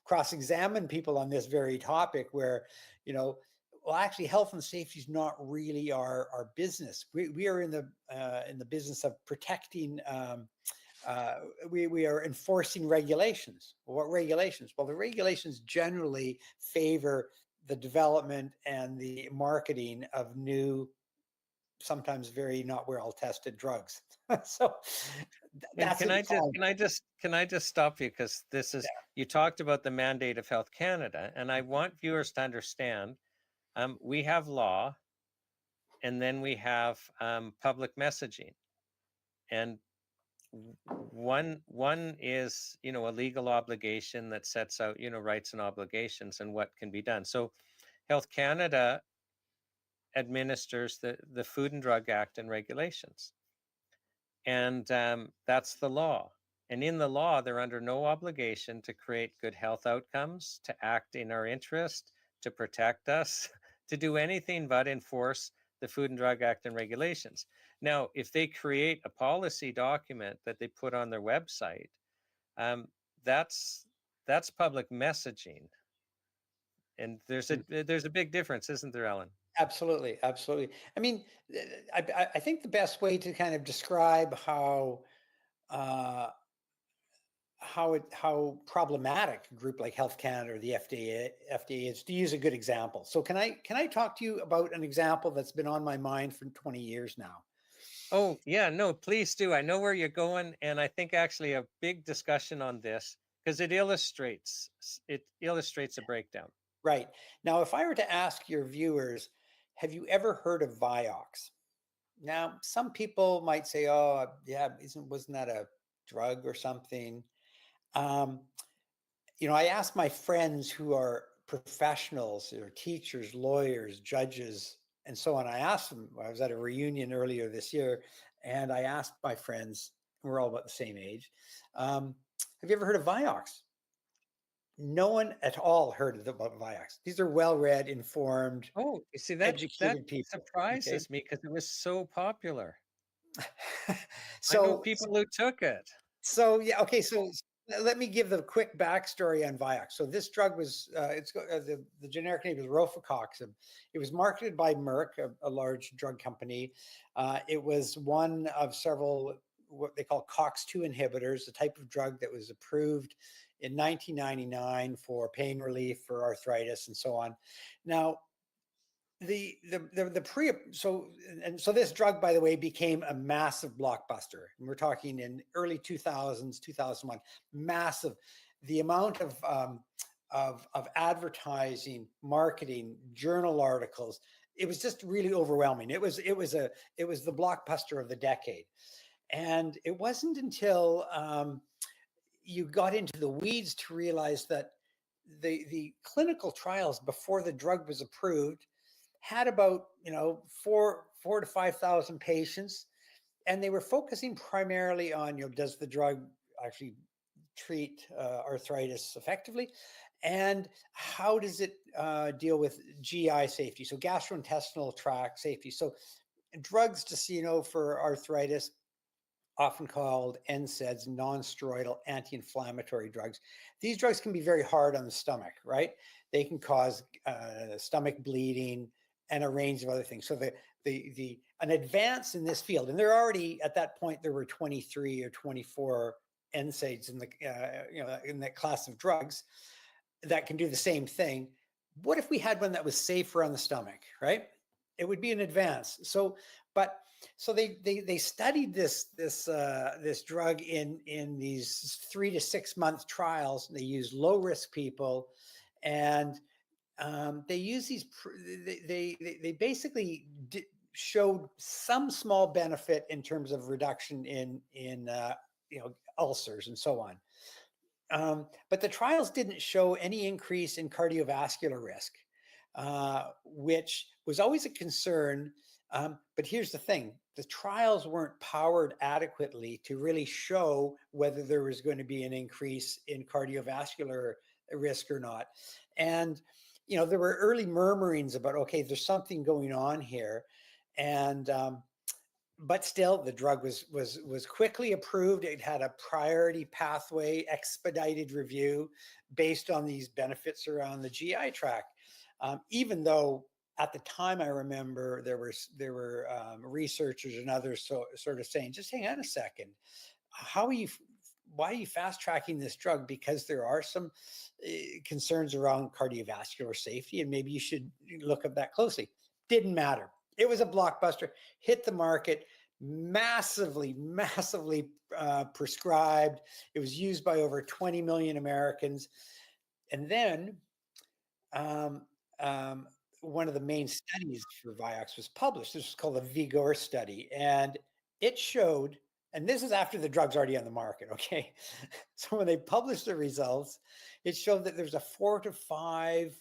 [SPEAKER 10] cross-examined people on this very topic, where, you know, well, actually, health and safety is not really our business. We are in the business of protecting. We are enforcing regulations. Well, what regulations? Well, the regulations generally favor the development and the marketing of new, sometimes very not well tested drugs. So that's
[SPEAKER 1] can I just stop you, because this is, you talked about the mandate of Health Canada, and I want viewers to understand. We have law, and then we have public messaging, and one is, you know, a legal obligation that sets out, you know, rights and obligations and what can be done. So Health Canada administers the Food and Drug Act and regulations, and that's the law. And in the law, they're under no obligation to create good health outcomes, to act in our interest, to protect us, to do anything but enforce the Food and Drug Act and regulations. Now, if they create a policy document that they put on their website, that's public messaging. And there's a big difference, isn't there, Ellen?
[SPEAKER 10] Absolutely, absolutely. I mean, I think the best way to kind of describe uh, how problematic a group like Health Canada or the FDA is to use a good example. So can I talk to you about an example that's been on my mind for 20 years now?
[SPEAKER 1] Oh, yeah, no, please do. I know where you're going, and I think actually a big discussion on this because it illustrates a breakdown.
[SPEAKER 10] Right. Now, if I were to ask your viewers, have you ever heard of Vioxx? Now, some people might say, "Oh, yeah, wasn't that a drug or something?" Um, I asked my friends who are professionals, or teachers, lawyers, judges, and so on. I asked them, I was at a reunion earlier this year, and I asked my friends, we're all about the same age, have you ever heard of Vioxx? No one at all heard of Vioxx. These are well-read, informed,
[SPEAKER 1] Oh, you see, that
[SPEAKER 10] educated people. Okay.
[SPEAKER 1] surprises me because it was so popular. I know
[SPEAKER 10] so
[SPEAKER 1] people who took it.
[SPEAKER 10] So yeah, okay. So let me give the quick backstory on Vioxx. So this drug was the generic name is rofecoxib. It was marketed by Merck, a large drug company. It was one of several what they call COX-2 inhibitors, a type of drug that was approved in 1999 for pain relief, for arthritis, and so on. Now, the pre so this drug, by the way, became a massive blockbuster, and we're talking in early 2000s, 2001. Massive. The amount of advertising, marketing, journal articles, it was just really overwhelming. It was the blockbuster of the decade. And it wasn't until you got into the weeds to realize that the clinical trials before the drug was approved had about 4 to 5,000 patients, and they were focusing primarily on does the drug actually treat arthritis effectively, and how does it deal with GI safety, so gastrointestinal tract safety. So drugs, just so you know, for arthritis, often called NSAIDs, non-steroidal anti-inflammatory drugs. These drugs can be very hard on the stomach, right? They can cause stomach bleeding and a range of other things. So an advance in this field, and there already at that point there were 23 or 24 NSAIDs in that class of drugs that can do the same thing. What if we had one that was safer on the stomach, right? It would be an advance. So they studied this drug in these 3 to 6 month trials. They used low risk people, and they use these. They basically showed some small benefit in terms of reduction in ulcers and so on. But the trials didn't show any increase in cardiovascular risk, which was always a concern. But here's the thing, the trials weren't powered adequately to really show whether there was going to be an increase in cardiovascular risk or not. And, there were early murmurings about, okay, there's something going on here. And, but still, the drug was quickly approved. It had a priority pathway, expedited review based on these benefits around the GI tract. Even though at the time, I remember there were researchers and others sort of saying, just hang on a second, why are you fast tracking this drug? Because there are some concerns around cardiovascular safety, and maybe you should look at that closely. Didn't matter. It was a blockbuster, hit the market, massively prescribed. It was used by over 20 million Americans. And then one of the main studies for Vioxx was published. This was called the Vigor study, and it showed, and this is after the drug's already on the market, okay? So when they published the results, it showed that there's a 4 to 5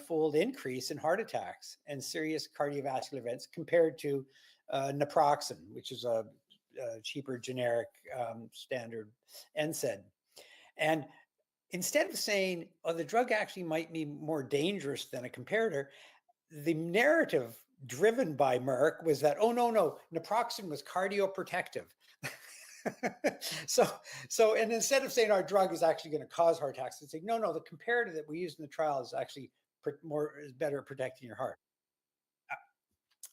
[SPEAKER 10] fold increase in heart attacks and serious cardiovascular events compared to naproxen, which is a cheaper generic standard NSAID. And instead of saying, oh, the drug actually might be more dangerous than a comparator, the narrative driven by Merck was that, oh, no, naproxen was cardioprotective. And instead of saying our drug is actually going to cause heart attacks, they say, no, the comparator that we used in the trial is actually better at protecting your heart.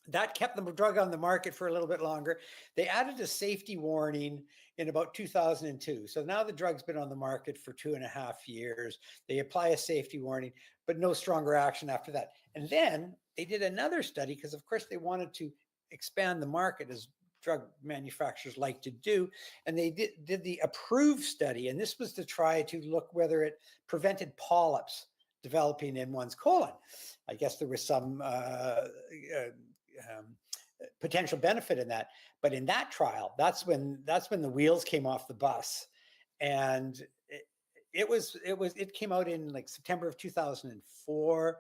[SPEAKER 10] that kept the drug on the market for a little bit longer. They added a safety warning in about 2002. So now the drug's been on the market for 2.5 years. They apply a safety warning, but no stronger action after that. And then they did another study because, of course, they wanted to expand the market, as drug manufacturers like to do. And they did the approved study. And this was to try to look whether it prevented polyps developing in one's colon. I guess there was some potential benefit in that. But in that trial, that's when the wheels came off the bus. And it came out in like September of 2004.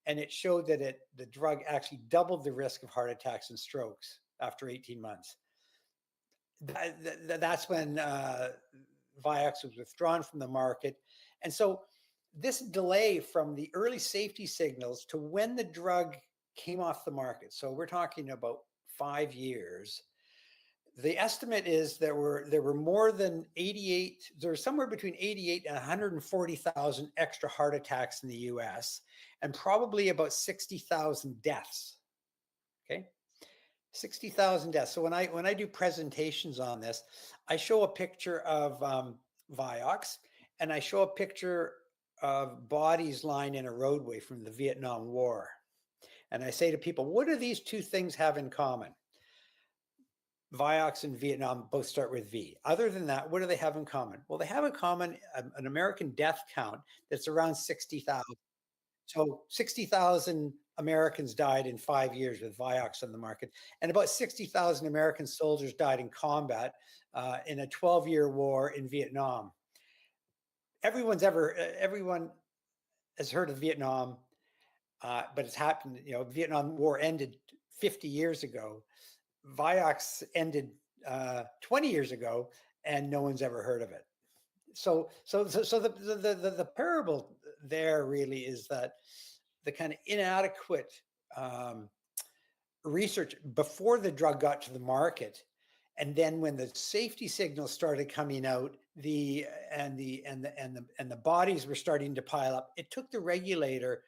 [SPEAKER 10] And it showed that the drug actually doubled the risk of heart attacks and strokes after 18 months. That's when Vioxx was withdrawn from the market. And so this delay from the early safety signals to when the drug came off the market, so we're talking about 5 years. The estimate is there were more than 88, there's somewhere between 88 and 140,000 extra heart attacks in the US, and probably about 60,000 deaths. Okay, 60,000 deaths. So when I do presentations on this, I show a picture of Vioxx, and I show a picture of bodies lying in a roadway from the Vietnam War. And I say to people, what do these two things have in common? Vioxx and Vietnam both start with V. Other than that, what do they have in common? Well, they have in common an American death count that's around 60,000. So 60,000 Americans died in 5 years with Vioxx on the market, and about 60,000 American soldiers died in combat in a 12-year war in Vietnam. Everyone has heard of Vietnam, but it's happened. Vietnam War ended 50 years ago. Vioxx ended 20 years ago, and no one's ever heard of it. So the parable there really is that the kind of inadequate research before the drug got to the market, and then when the safety signals started coming out, the bodies were starting to pile up. It took the regulator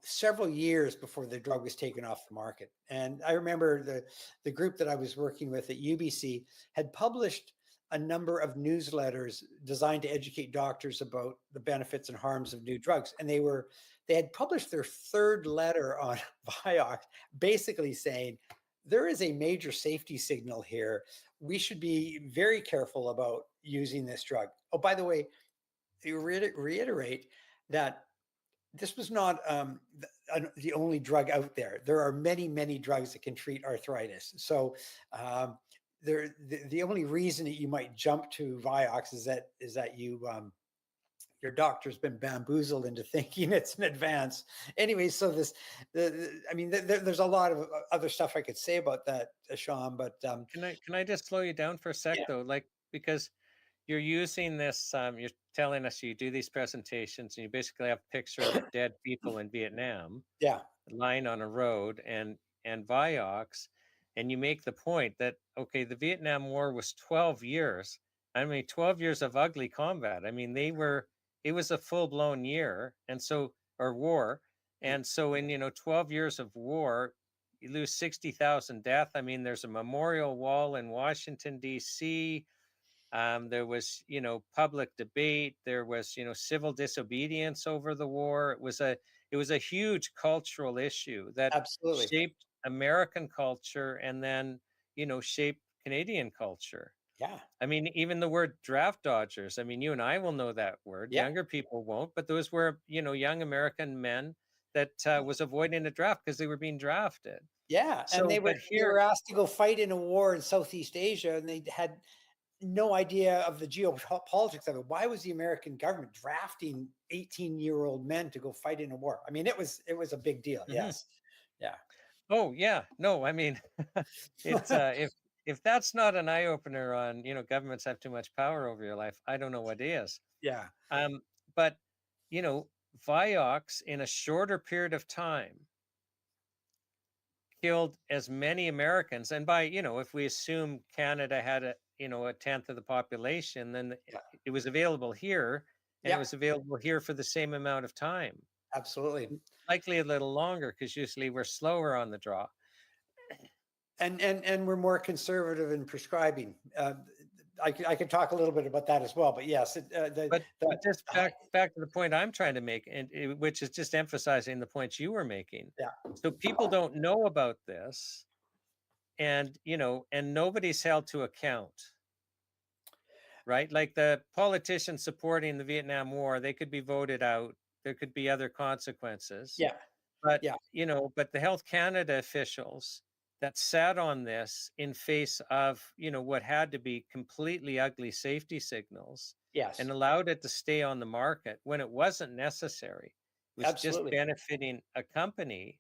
[SPEAKER 10] several years before the drug was taken off the market. And I remember the group that I was working with at UBC had published a number of newsletters designed to educate doctors about the benefits and harms of new drugs. And they had published their third letter on Vioxx, basically saying, there is a major safety signal here. We should be very careful about using this drug. Oh, by the way, you reiterate that this was not the only drug out there. There are many, many drugs that can treat arthritis. So the only reason that you might jump to Vioxx is that your doctor's been bamboozled into thinking it's an advance. Anyway, so there's a lot of other stuff I could say about that, Shawn. But
[SPEAKER 1] can I just slow you down for a sec though, because you're using this, you're telling us you do these presentations and you basically have pictures of dead people in Vietnam, lying on a road, and Vioxx, and you make the point that, okay, the Vietnam War was 12 years. 12 years of ugly combat. It was a full-blown year, war. And so in, 12 years of war, you lose 60,000 deaths. There's a memorial wall in Washington, D.C. There was, public debate. There was, civil disobedience over the war. It was a huge cultural issue that
[SPEAKER 10] absolutely
[SPEAKER 1] shaped American culture and then, shaped Canadian culture.
[SPEAKER 10] Yeah.
[SPEAKER 1] Even the word draft dodgers. You and I will know that word.
[SPEAKER 10] Yeah.
[SPEAKER 1] Younger people won't, but those were, young American men that was avoiding a draft because they were being drafted.
[SPEAKER 10] Yeah. And they were asked to go fight in a war in Southeast Asia, and they had no idea of the geopolitics of it. Why was the American government drafting 18-year-old men to go fight in a war? It was a big deal. Mm-hmm. Yes. Yeah.
[SPEAKER 1] Oh yeah. No, it's if that's not an eye opener on, governments have too much power over your life, I don't know what is.
[SPEAKER 10] Yeah.
[SPEAKER 1] But Vioxx in a shorter period of time killed as many Americans, and by, if we assume Canada had a 10th of the population, then it was available here, and it was available here for the same amount of time.
[SPEAKER 10] Absolutely.
[SPEAKER 1] Likely a little longer, because usually we're slower on the draw.
[SPEAKER 10] And we're more conservative in prescribing. I could talk a little bit about that as well, but yes,
[SPEAKER 1] But just back to the point I'm trying to make, and which is just emphasizing the points you were making.
[SPEAKER 10] yeah,
[SPEAKER 1] So people don't know about this, and and nobody's held to account, right? Like the politicians supporting the Vietnam War, they could be voted out. There could be other consequences.
[SPEAKER 10] yeah,
[SPEAKER 1] But
[SPEAKER 10] yeah,
[SPEAKER 1] but the Health Canada officials that sat on this in face of what had to be completely ugly safety signals
[SPEAKER 10] yes,
[SPEAKER 1] and allowed it to stay on the market when it wasn't necessary, was just
[SPEAKER 10] absolutely.
[SPEAKER 1] benefiting a company,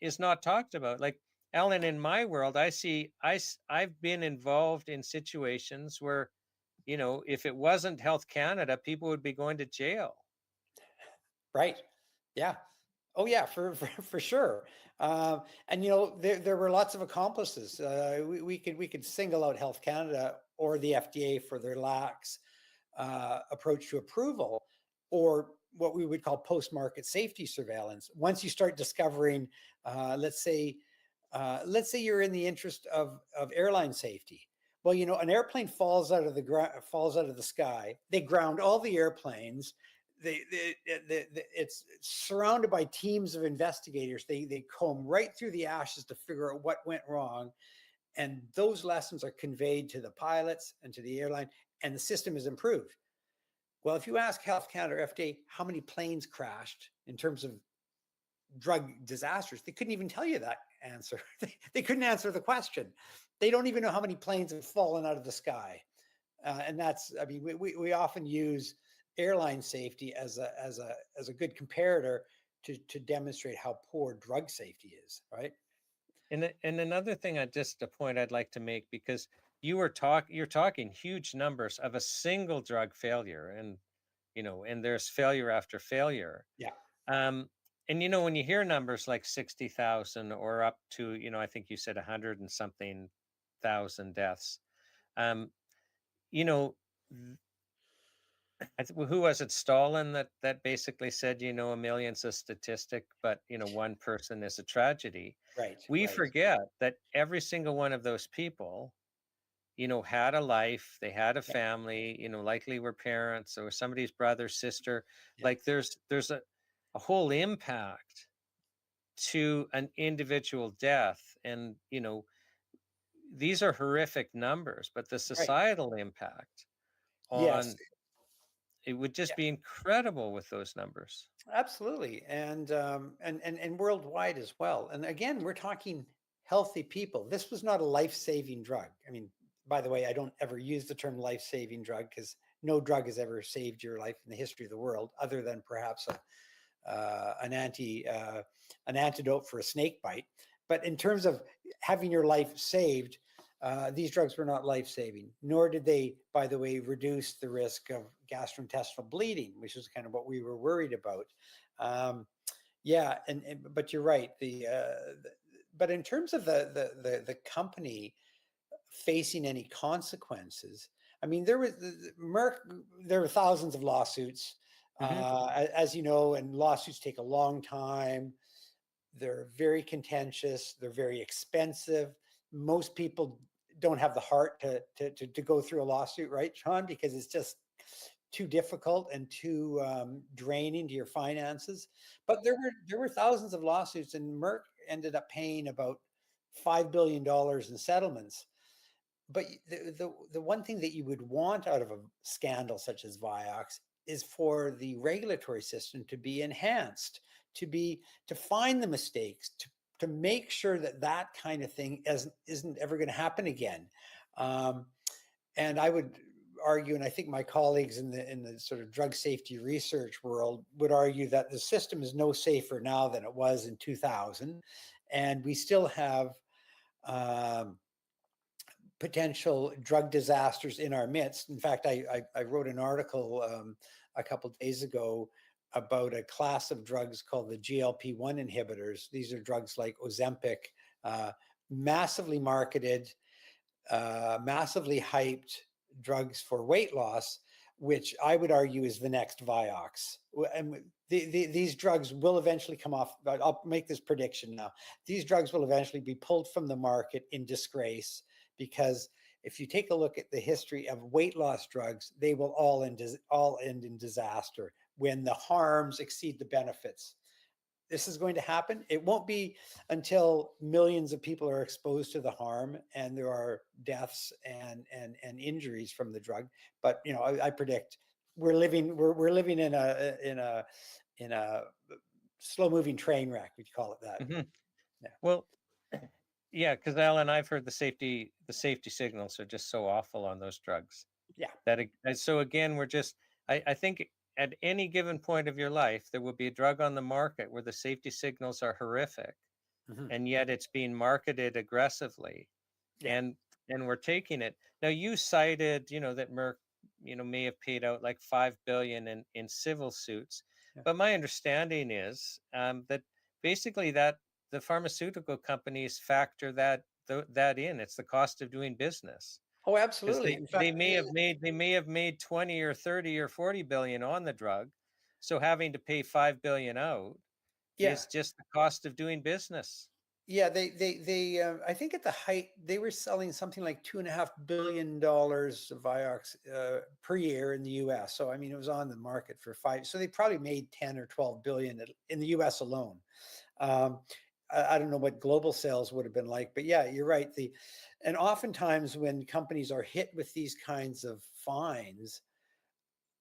[SPEAKER 1] is not talked about. Like, Ellen, in my world, I've been involved in situations where if it wasn't Health Canada, people would be going to jail.
[SPEAKER 10] Right. Yeah. Oh yeah, for sure. And there were lots of accomplices. We could single out Health Canada or the FDA for their lax approach to approval, or what we would call post-market safety surveillance. Once you start discovering, let's say you're in the interest of airline safety. Well, an airplane falls out of the sky. They ground all the airplanes. It's surrounded by teams of investigators. They comb right through the ashes to figure out what went wrong, and those lessons are conveyed to the pilots and to the airline, and the system is improved. Well, if you ask Health Canada or FDA how many planes crashed in terms of drug disasters, they couldn't even tell you that answer. They couldn't answer the question. They don't even know how many planes have fallen out of the sky, and that's. I mean, we often use airline safety as a good comparator to demonstrate how poor drug safety is, right?
[SPEAKER 1] And another thing, just a point I'd like to make, because you're talking huge numbers of a single drug failure, and and there's failure after failure.
[SPEAKER 10] Yeah.
[SPEAKER 1] And when you hear numbers like 60,000 or up to I think you said 100 and something thousand deaths, who was it, Stalin, that basically said a million's a statistic, but one person is a tragedy.
[SPEAKER 10] Right.
[SPEAKER 1] We
[SPEAKER 10] right.
[SPEAKER 1] forget that every single one of those people had a life, they had a family, likely were parents or somebody's brother, sister.
[SPEAKER 10] Yeah.
[SPEAKER 1] Like there's a whole impact to an individual death, and these are horrific numbers, but the societal impact on
[SPEAKER 10] Yes.
[SPEAKER 1] it would just be incredible with those numbers.
[SPEAKER 10] Absolutely, and worldwide as well. And again, we're talking healthy people. This was not a life-saving drug. I mean, by the way, I don't ever use the term life-saving drug, because no drug has ever saved your life in the history of the world, other than perhaps an antidote for a snake bite. But in terms of having your life saved, these drugs were not life-saving, nor did they, by the way, reduce the risk of gastrointestinal bleeding, which is kind of what we were worried about. But you're right. But in terms of the company facing any consequences, I mean, there were thousands of lawsuits, as you know, and lawsuits take a long time. They're very contentious. They're very expensive. Most people don't have the heart to go through a lawsuit, right, Shawn? Because it's just too difficult and too draining to your finances. But there were thousands of lawsuits, and Merck ended up paying about $5 billion in settlements. But the one thing that you would want out of a scandal such as Vioxx is for the regulatory system to be enhanced, to find the mistakes, to make sure that kind of thing isn't ever going to happen again. And I would argue, and I think my colleagues in the sort of drug safety research world would argue, that the system is no safer now than it was in 2000, and we still have potential drug disasters in our midst. In fact, I wrote an article a couple of days ago about a class of drugs called the GLP-1 inhibitors. These are drugs like Ozempic, massively marketed, massively hyped drugs for weight loss, which I would argue is the next Vioxx. And these drugs will eventually come off. I'll make this prediction now. These drugs will eventually be pulled from the market in disgrace, because if you take a look at the history of weight loss drugs, they will all end in disaster when the harms exceed the benefits. This is going to happen. It won't be until millions of people are exposed to the harm and there are deaths and injuries from the drug. But I predict we're living in a slow moving train wreck. We call it that.
[SPEAKER 1] Mhm.
[SPEAKER 10] Yeah.
[SPEAKER 1] Well, yeah, because Alan, I've heard the safety signals are just so awful on those drugs.
[SPEAKER 10] Yeah.
[SPEAKER 1] So again, I think at any given point of your life, there will be a drug on the market where the safety signals are horrific, and yet it's being marketed aggressively,
[SPEAKER 10] Yeah.
[SPEAKER 1] and we're taking it. Now, you cited, that Merck, may have paid out like $5 billion in civil suits,
[SPEAKER 10] Yeah.
[SPEAKER 1] but my understanding is that basically that the pharmaceutical companies factor that in. It's the cost of doing business.
[SPEAKER 10] Oh, absolutely. In fact,
[SPEAKER 1] They may have made 20 or 30 or 40 billion on the drug. So having to pay 5 billion out
[SPEAKER 10] yeah.
[SPEAKER 1] is just the cost of doing business.
[SPEAKER 10] Yeah, they I think at the height they were selling something like $2.5 billion of Vioxx per year in the U.S. So I mean, it was on the market for 5. So they probably made 10 or 12 billion in the U.S. alone. I don't know what global sales would have been like, but yeah, you're right. And oftentimes when companies are hit with these kinds of fines,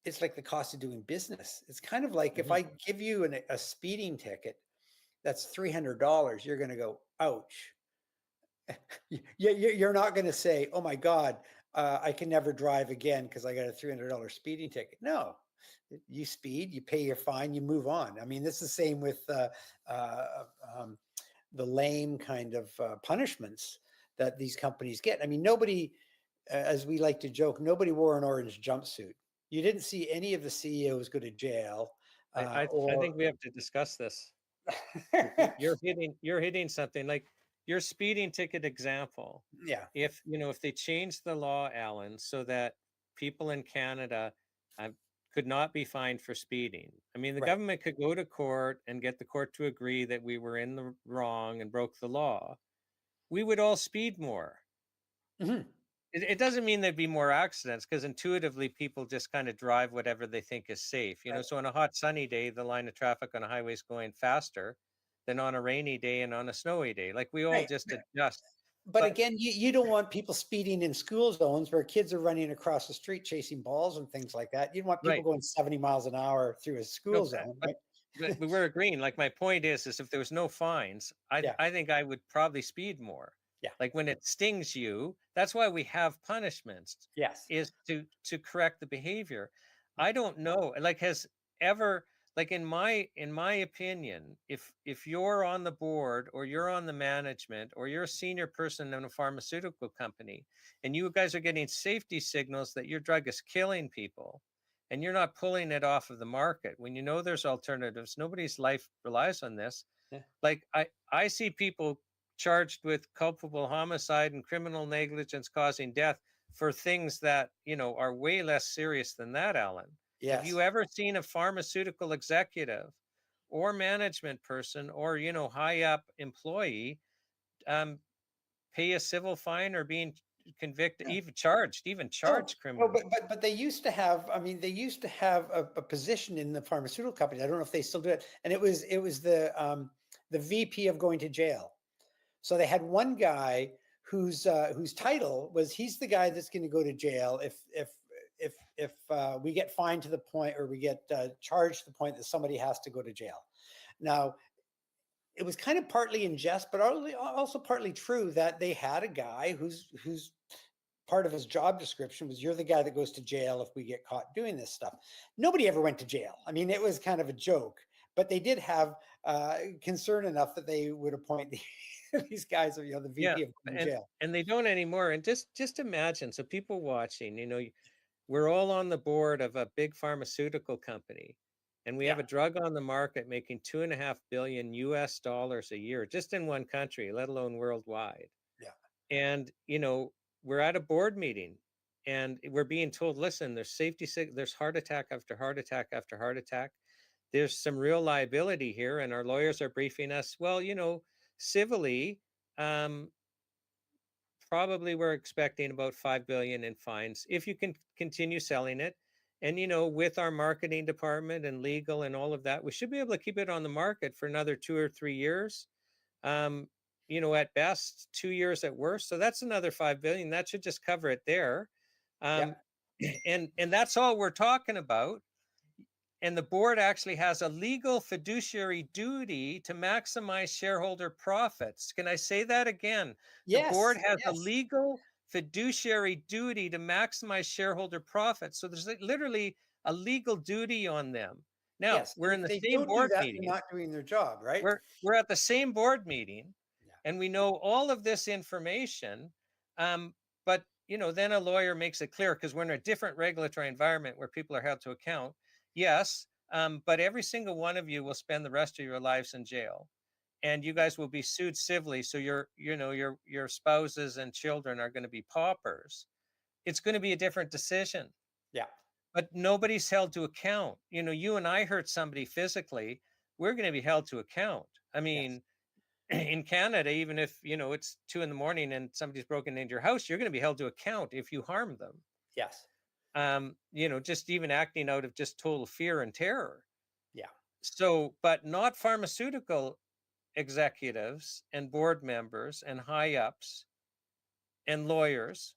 [SPEAKER 10] it's like the cost of doing business. It's kind of like if I give you a speeding ticket that's $300, you're going to go, ouch. You're not going to say, oh my God, I can never drive again because I got a $300 speeding ticket. No, you speed, you pay your fine, you move on. I mean, this is the same with the lame kind of punishments that these companies get. I mean, nobody, as we like to joke, nobody wore an orange jumpsuit. You didn't see any of the CEOs go to jail.
[SPEAKER 1] I think we have to discuss this. You're hitting something like your speeding ticket example.
[SPEAKER 10] Yeah.
[SPEAKER 1] If they change the law, Alan, so that people in Canada could not be fined for speeding. I mean, the government could go to court and get the court to agree that we were in the wrong and broke the law. We would all speed more. It doesn't mean there'd be more accidents, because intuitively people just kind of drive whatever they think is safe. So on a hot sunny day, the line of traffic on a highway is going faster than on a rainy day and on a snowy day. Like we all just adjust.
[SPEAKER 10] But again, you don't want people speeding in school zones where kids are running across the street chasing balls and things like that. You don't want people going 70 miles an hour through a school zone.
[SPEAKER 1] But we're agreeing. Like my point is if there was no fines, I think I would probably speed more.
[SPEAKER 10] Yeah.
[SPEAKER 1] Like when it stings you, that's why we have punishments.
[SPEAKER 10] Yes.
[SPEAKER 1] Is to correct the behavior. I don't know. Like like in my opinion, if you're on the board or you're on the management or you're a senior person in a pharmaceutical company and you guys are getting safety signals that your drug is killing people and you're not pulling it off of the market when you know there's alternatives, nobody's life relies on this.
[SPEAKER 10] Yeah.
[SPEAKER 1] Like I see people charged with culpable homicide and criminal negligence causing death for things that, are way less serious than that, Alan.
[SPEAKER 10] Yes.
[SPEAKER 1] Have you ever seen a pharmaceutical executive or management person or, high up employee pay a civil fine or being convicted, even charged criminally?
[SPEAKER 10] But they used to have, they used to have a position in the pharmaceutical company. I don't know if they still do it. And it was the VP of going to jail. So they had one guy whose title was, he's the guy that's going to go to jail if we get fined to the point, or we get charged to the point that somebody has to go to jail. Now, it was kind of partly in jest, but also partly true that they had a guy who's part of his job description was, you're the guy that goes to jail if we get caught doing this stuff. Nobody ever went to jail. I mean, it was kind of a joke, but they did have concern enough that they would appoint these guys, the VP of jail.
[SPEAKER 1] And they don't anymore. And just imagine, so people watching, we're all on the board of a big pharmaceutical company, and we have a drug on the market making $2.5 billion a year, just in one country, let alone worldwide.
[SPEAKER 10] Yeah.
[SPEAKER 1] And, we're at a board meeting and we're being told, listen, there's heart attack after heart attack after heart attack. There's some real liability here, and our lawyers are briefing us, well, civilly, probably we're expecting about 5 billion in fines if you can continue selling it. And with our marketing department and legal and all of that, we should be able to keep it on the market for another 2 or 3 years. At best 2 years at worst. So that's another 5 billion. That should just cover it there.
[SPEAKER 10] Yeah.
[SPEAKER 1] And that's all we're talking about. And the board actually has a legal fiduciary duty to maximize shareholder profits. Can I say that again? The board has a legal fiduciary duty to maximize shareholder profits. So there's literally a legal duty on them. Now, we're in the same board meeting.
[SPEAKER 10] They're not doing their job, right?
[SPEAKER 1] We're at the same board meeting, and we know all of this information. But then a lawyer makes it clear, because we're in a different regulatory environment where people are held to account. Yes, but every single one of you will spend the rest of your lives in jail, and you guys will be sued civilly. So your spouses and children are going to be paupers. It's going to be a different decision.
[SPEAKER 10] Yeah.
[SPEAKER 1] But nobody's held to account. You and I hurt somebody physically, we're going to be held to account. I mean, in Canada, even if, it's 2 a.m. and somebody's broken into your house, you're going to be held to account if you harm them.
[SPEAKER 10] Yes.
[SPEAKER 1] Just even acting out of just total fear and terror.
[SPEAKER 10] Yeah.
[SPEAKER 1] So, but not pharmaceutical executives and board members and high ups and lawyers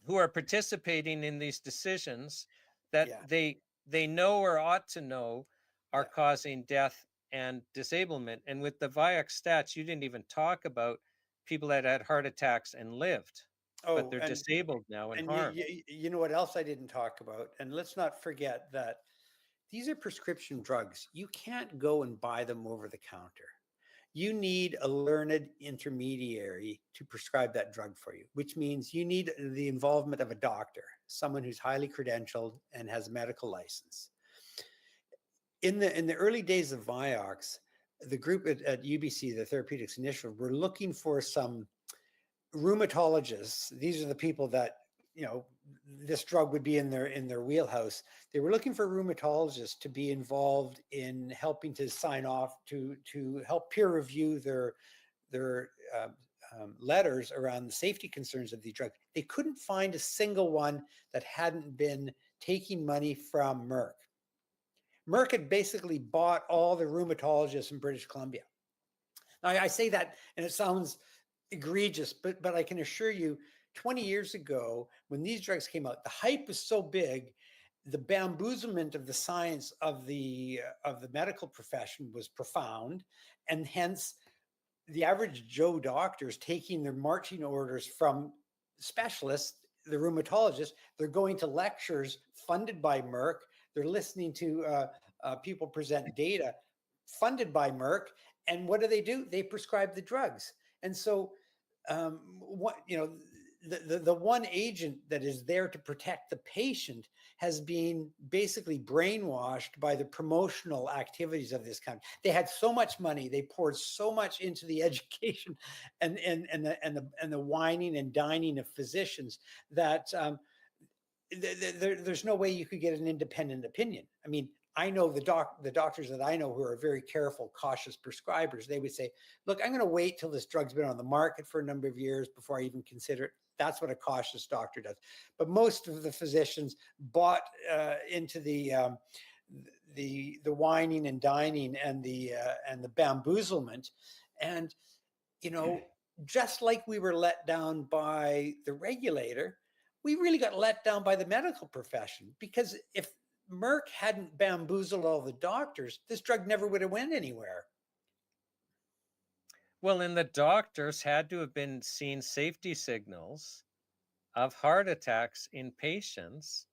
[SPEAKER 1] who are participating in these decisions that they know or ought to know are causing death and disablement. And with the VIAC stats, you didn't even talk about people that had heart attacks and lived. But they're disabled now and harmed.
[SPEAKER 10] You know what else I didn't talk about? And let's not forget that these are prescription drugs. You can't go and buy them over the counter. You need a learned intermediary to prescribe that drug for you, which means you need the involvement of a doctor, someone who's highly credentialed and has a medical license. In the early days of Vioxx, the group at UBC, the Therapeutics Initiative, were looking for some rheumatologists. These are the people that this drug would be in their wheelhouse. They were looking for rheumatologists to be involved in helping to sign off to help peer review their letters around the safety concerns of the drug. They couldn't find a single one that hadn't been taking money from Merck. Merck had basically bought all the rheumatologists in British Columbia. Now, I say that, and it sounds egregious, but I can assure you, 20 years ago, when these drugs came out, the hype was so big, the bamboozlement of the science of the medical profession was profound, and hence the average Joe doctors taking their marching orders from specialists, the rheumatologists. They're going to lectures funded by Merck. They're listening to people present data funded by Merck, and what do? They prescribe the drugs. And so, the one agent that is there to protect the patient has been basically brainwashed by the promotional activities of this country. They had so much money, they poured so much into the education and the whining and dining of physicians that there's no way you could get an independent opinion. I mean, I know the doctors that I know who are very careful, cautious prescribers. They would say, look, I'm going to wait till this drug's been on the market for a number of years before I even consider it. That's what a cautious doctor does. But most of the physicians bought into the whining and dining and the bamboozlement. And, just like we were let down by the regulator, we really got let down by the medical profession, because if Merck hadn't bamboozled all the doctors, this drug never would have went anywhere.
[SPEAKER 1] Well, and the doctors had to have been seeing safety signals of heart attacks in patients,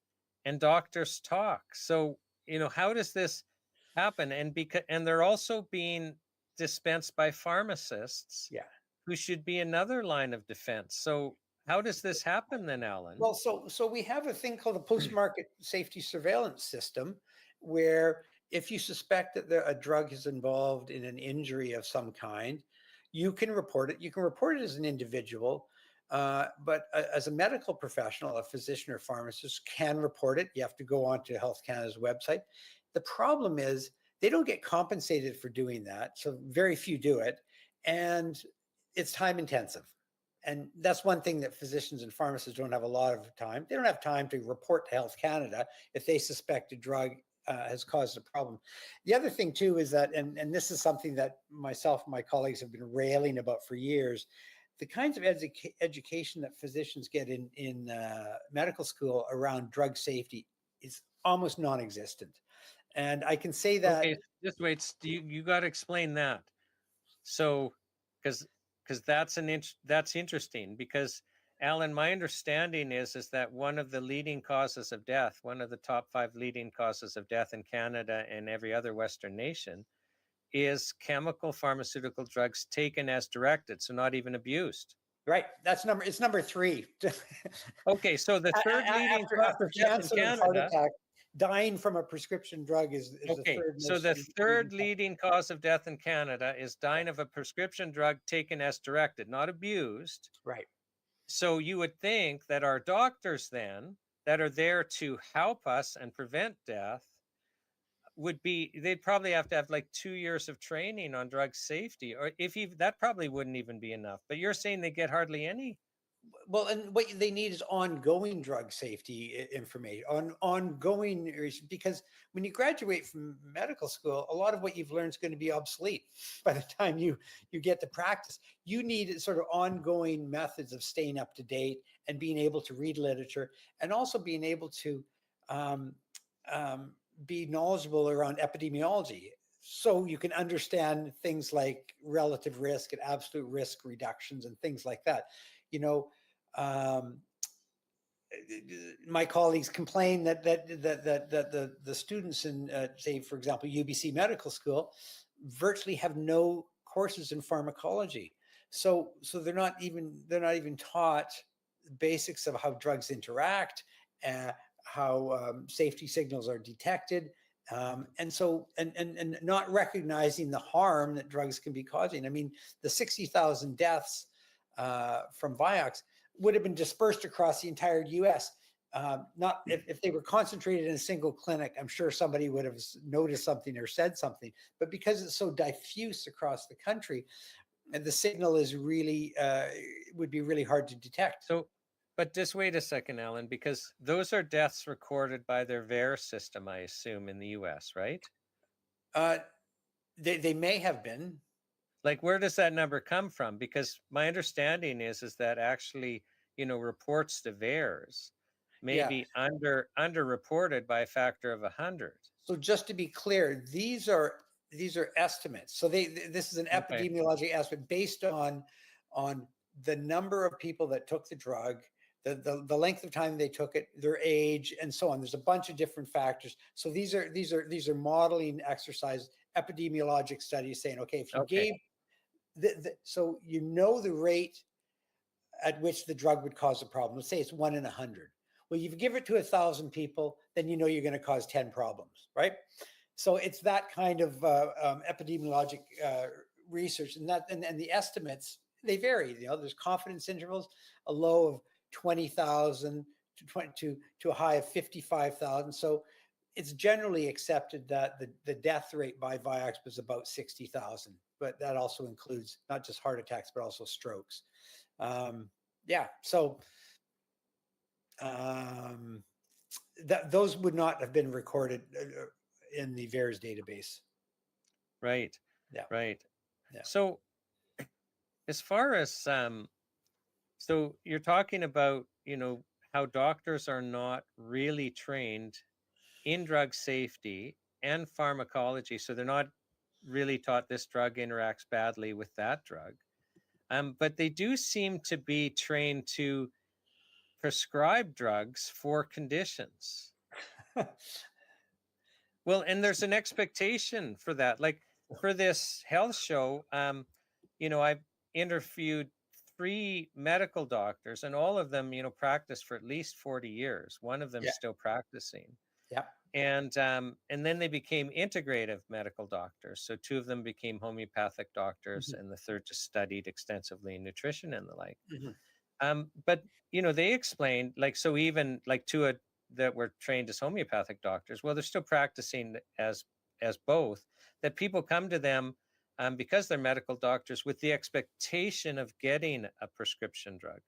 [SPEAKER 1] and doctors talk. So, how does this happen? And they're also being dispensed by pharmacists, who should be another line of defense. So how does this happen then, Alan?
[SPEAKER 10] Well, so we have a thing called the post-market safety surveillance system, where if you suspect that a drug is involved in an injury of some kind, you can report it. You can report it as an individual. As a medical professional, a physician or pharmacist can report it. You have to go onto Health Canada's website. The problem is they don't get compensated for doing that. So very few do it. And it's time intensive. And that's one thing that physicians and pharmacists don't have a lot of time. They don't have time to report to Health Canada if they suspect a drug has caused a problem. The other thing too is that, and this is something that myself and my colleagues have been railing about for years, the kinds of education that physicians get in medical school around drug safety is almost non-existent. And I can say that.
[SPEAKER 1] Okay, just wait. You got to explain that. So, because that's interesting. Because Alan, my understanding is that one of the leading causes of death, one of the top 5 leading causes of death in Canada and every other Western nation, is chemical pharmaceutical drugs taken as directed, so not even abused.
[SPEAKER 10] Right. It's number 3.
[SPEAKER 1] Okay, so the third leading cause of death in Canada,
[SPEAKER 10] heart attack, dying from a prescription drug is
[SPEAKER 1] okay.
[SPEAKER 10] The third.
[SPEAKER 1] So the third leading cause of death in Canada is dying of a prescription drug taken as directed, not abused.
[SPEAKER 10] Right.
[SPEAKER 1] So you would think that our doctors then, that are there to help us and prevent death, they'd probably have to have like 2 years of training on drug safety, or that probably wouldn't even be enough. But you're saying they get hardly any.
[SPEAKER 10] Well, and what they need is ongoing drug safety information, ongoing, because when you graduate from medical school, a lot of what you've learned is going to be obsolete by the time you get to practice. You need sort of ongoing methods of staying up to date and being able to read literature, and also being able to be knowledgeable around epidemiology, so you can understand things like relative risk and absolute risk reductions and things like that. My colleagues complain that the students in, say, for example, UBC Medical School virtually have no courses in pharmacology. So they're not even taught the basics of how drugs interact, how safety signals are detected, and not recognizing the harm that drugs can be causing. I mean, the 60,000 deaths from Vioxx would have been dispersed across the entire U.S. Not if they were concentrated in a single clinic, I'm sure somebody would have noticed something or said something. But because it's so diffuse across the country, and the signal is really would be really hard to detect.
[SPEAKER 1] So, but just wait a second, Alan, because those are deaths recorded by their VAERS system, I assume, in the U.S., right?
[SPEAKER 10] They may have been.
[SPEAKER 1] Like, where does that number come from? Because my understanding is that actually, reports to VAERS may be underreported by a factor of 100.
[SPEAKER 10] So just to be clear, these are estimates. So this is an epidemiologic estimate based on the number of people that took the drug, the length of time they took it, their age, and so on. There's a bunch of different factors. So these are modeling exercise, epidemiologic studies saying, okay, if you gave so the rate at which the drug would cause a problem. Let's say it's 1 in 100. Well, you give it to 1,000 people, then you're going to cause 10 problems, right? So it's that kind of epidemiologic research, and the estimates, they vary. There's confidence intervals, a low of 20,000 to a high of 55,000. So it's generally accepted that the death rate by Vioxx was about 60,000, but that also includes not just heart attacks, but also strokes. Those would not have been recorded in the VAERS database.
[SPEAKER 1] Right.
[SPEAKER 10] Yeah.
[SPEAKER 1] Right.
[SPEAKER 10] Yeah.
[SPEAKER 1] So as far as so you're talking about, how doctors are not really trained in drug safety and pharmacology. So they're not really taught this drug interacts badly with that drug. But they do seem to be trained to prescribe drugs for conditions. Well, and there's an expectation for that. Like for this health show, I've interviewed 3 medical doctors, and all of them, practiced for at least 40 years. One of them is still practicing.
[SPEAKER 10] Yeah.
[SPEAKER 1] And then they became integrative medical doctors. So 2 of them became homeopathic doctors, and the third just studied extensively in nutrition and the like. But they explained, like, so even like that were trained as homeopathic doctors, well, they're still practicing as both. That people come to them because they're medical doctors with the expectation of getting a prescription drug.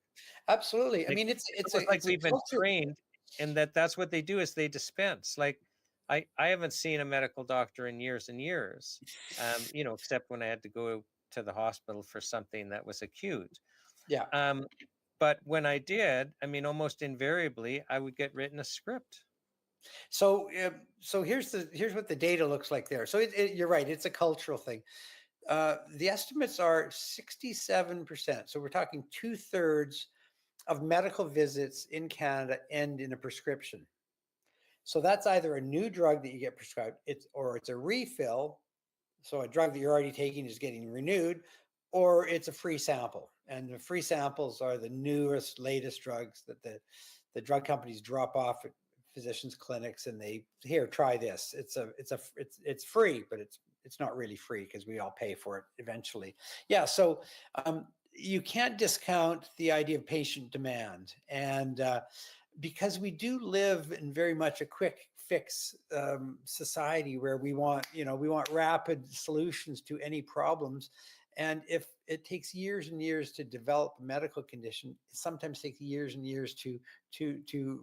[SPEAKER 10] Absolutely. I
[SPEAKER 1] Like,
[SPEAKER 10] mean,
[SPEAKER 1] it's almost like
[SPEAKER 10] it's a
[SPEAKER 1] we've been
[SPEAKER 10] culture.
[SPEAKER 1] trained, and that's what they do is they dispense. Like, I haven't seen a medical doctor in years and years, except when I had to go to the hospital for something that was acute.
[SPEAKER 10] Yeah.
[SPEAKER 1] But when I did, I mean, almost invariably, I would get written a script.
[SPEAKER 10] So here's what the data looks like there. So you're right. It's a cultural thing. The estimates are 67%. So we're talking 2/3 of medical visits in Canada end in a prescription. So that's either a new drug that you get prescribed, or it's a refill. So a drug that you're already taking is getting renewed, or it's a free sample. And the free samples are the newest, latest drugs that the drug companies drop off at physicians' clinics, and they here try this. It's free, but it's not really free because we all pay for it eventually. Yeah. So you can't discount the idea of patient demand, and because we do live in very much a quick fix society where we want rapid solutions to any problems. And if it takes years and years to develop a medical condition, it sometimes takes years and years to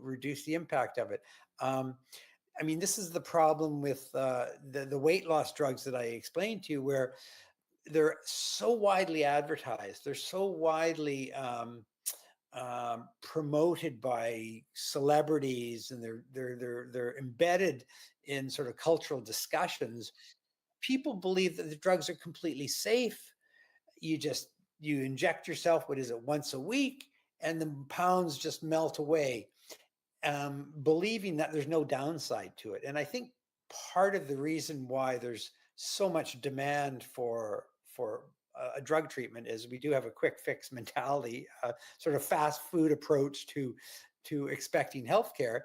[SPEAKER 10] reduce the impact of it. I mean, this is the problem with the weight loss drugs that I explained to you, where they're so widely advertised, they're so widely promoted by celebrities, and they're embedded in sort of cultural discussions. People believe that the drugs are completely safe. You inject yourself, what is it, once a week, and the pounds just melt away, believing that there's no downside to it. And I think part of the reason why there's so much demand for a drug treatment is we do have a quick fix mentality, sort of fast food approach to expecting healthcare.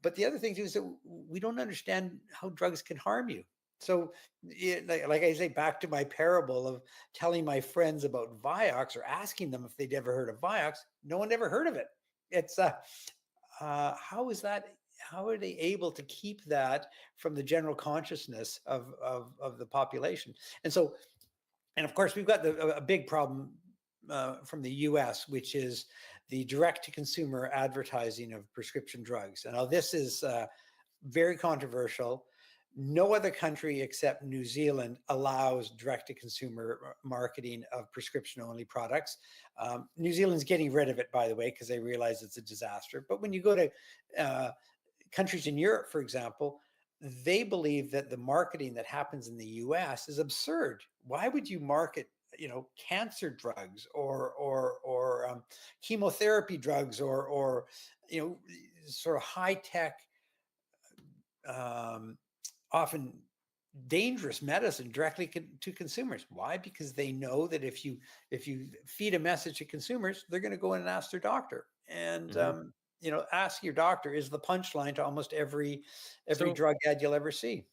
[SPEAKER 10] But the other thing too is that we don't understand how drugs can harm you. So, like I say, back to my parable of telling my friends about Vioxx or asking them if they'd ever heard of Vioxx, no one ever heard of it. It's how is that? How are they able to keep that from the general consciousness of the population? And so, and of course, we've got a big problem from the US, which is the direct to consumer advertising of prescription drugs. And now this is very controversial. No other country except New Zealand allows direct to consumer marketing of prescription only products. New Zealand's getting rid of it, by the way, because they realize it's a disaster. But when you go to countries in Europe, for example, they believe that the marketing that happens in the US is absurd. Why would you market, cancer drugs or chemotherapy drugs or sort of high tech, often dangerous medicine directly to consumers? Why? Because they know that if you feed a message to consumers, they're going to go in and ask their doctor. And ask your doctor is the punchline to almost every
[SPEAKER 1] So
[SPEAKER 10] drug ad you'll ever see.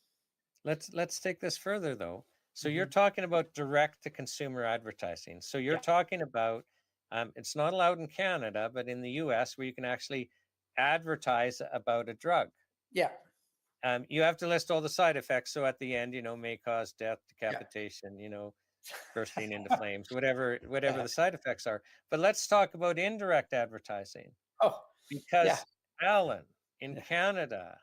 [SPEAKER 1] let's take this further though. So you're
[SPEAKER 10] Mhm.
[SPEAKER 1] talking about direct to consumer advertising. So you're
[SPEAKER 10] Yeah.
[SPEAKER 1] talking about it's not allowed in Canada, but in the US where you can actually advertise about a drug.
[SPEAKER 10] Yeah.
[SPEAKER 1] You have to list all the side effects. So at the end, may cause death,
[SPEAKER 10] Yeah.
[SPEAKER 1] decapitation, bursting into flames, whatever
[SPEAKER 10] Yeah.
[SPEAKER 1] the side effects are. But let's talk about indirect advertising,
[SPEAKER 10] Oh, yeah.
[SPEAKER 1] because Alan, in Canada,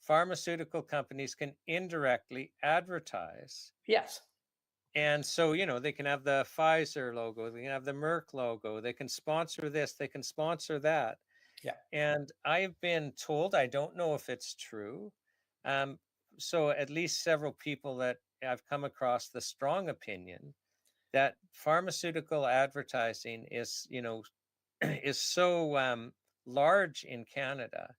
[SPEAKER 1] pharmaceutical companies can indirectly advertise.
[SPEAKER 10] Yes.
[SPEAKER 1] And so, they can have the Pfizer logo, they can have the Merck logo, they can sponsor this, they can sponsor that.
[SPEAKER 10] Yeah.
[SPEAKER 1] And I've been told, I don't know if it's true. So at least several people that I've come across the strong opinion that pharmaceutical advertising is, is so large in Canada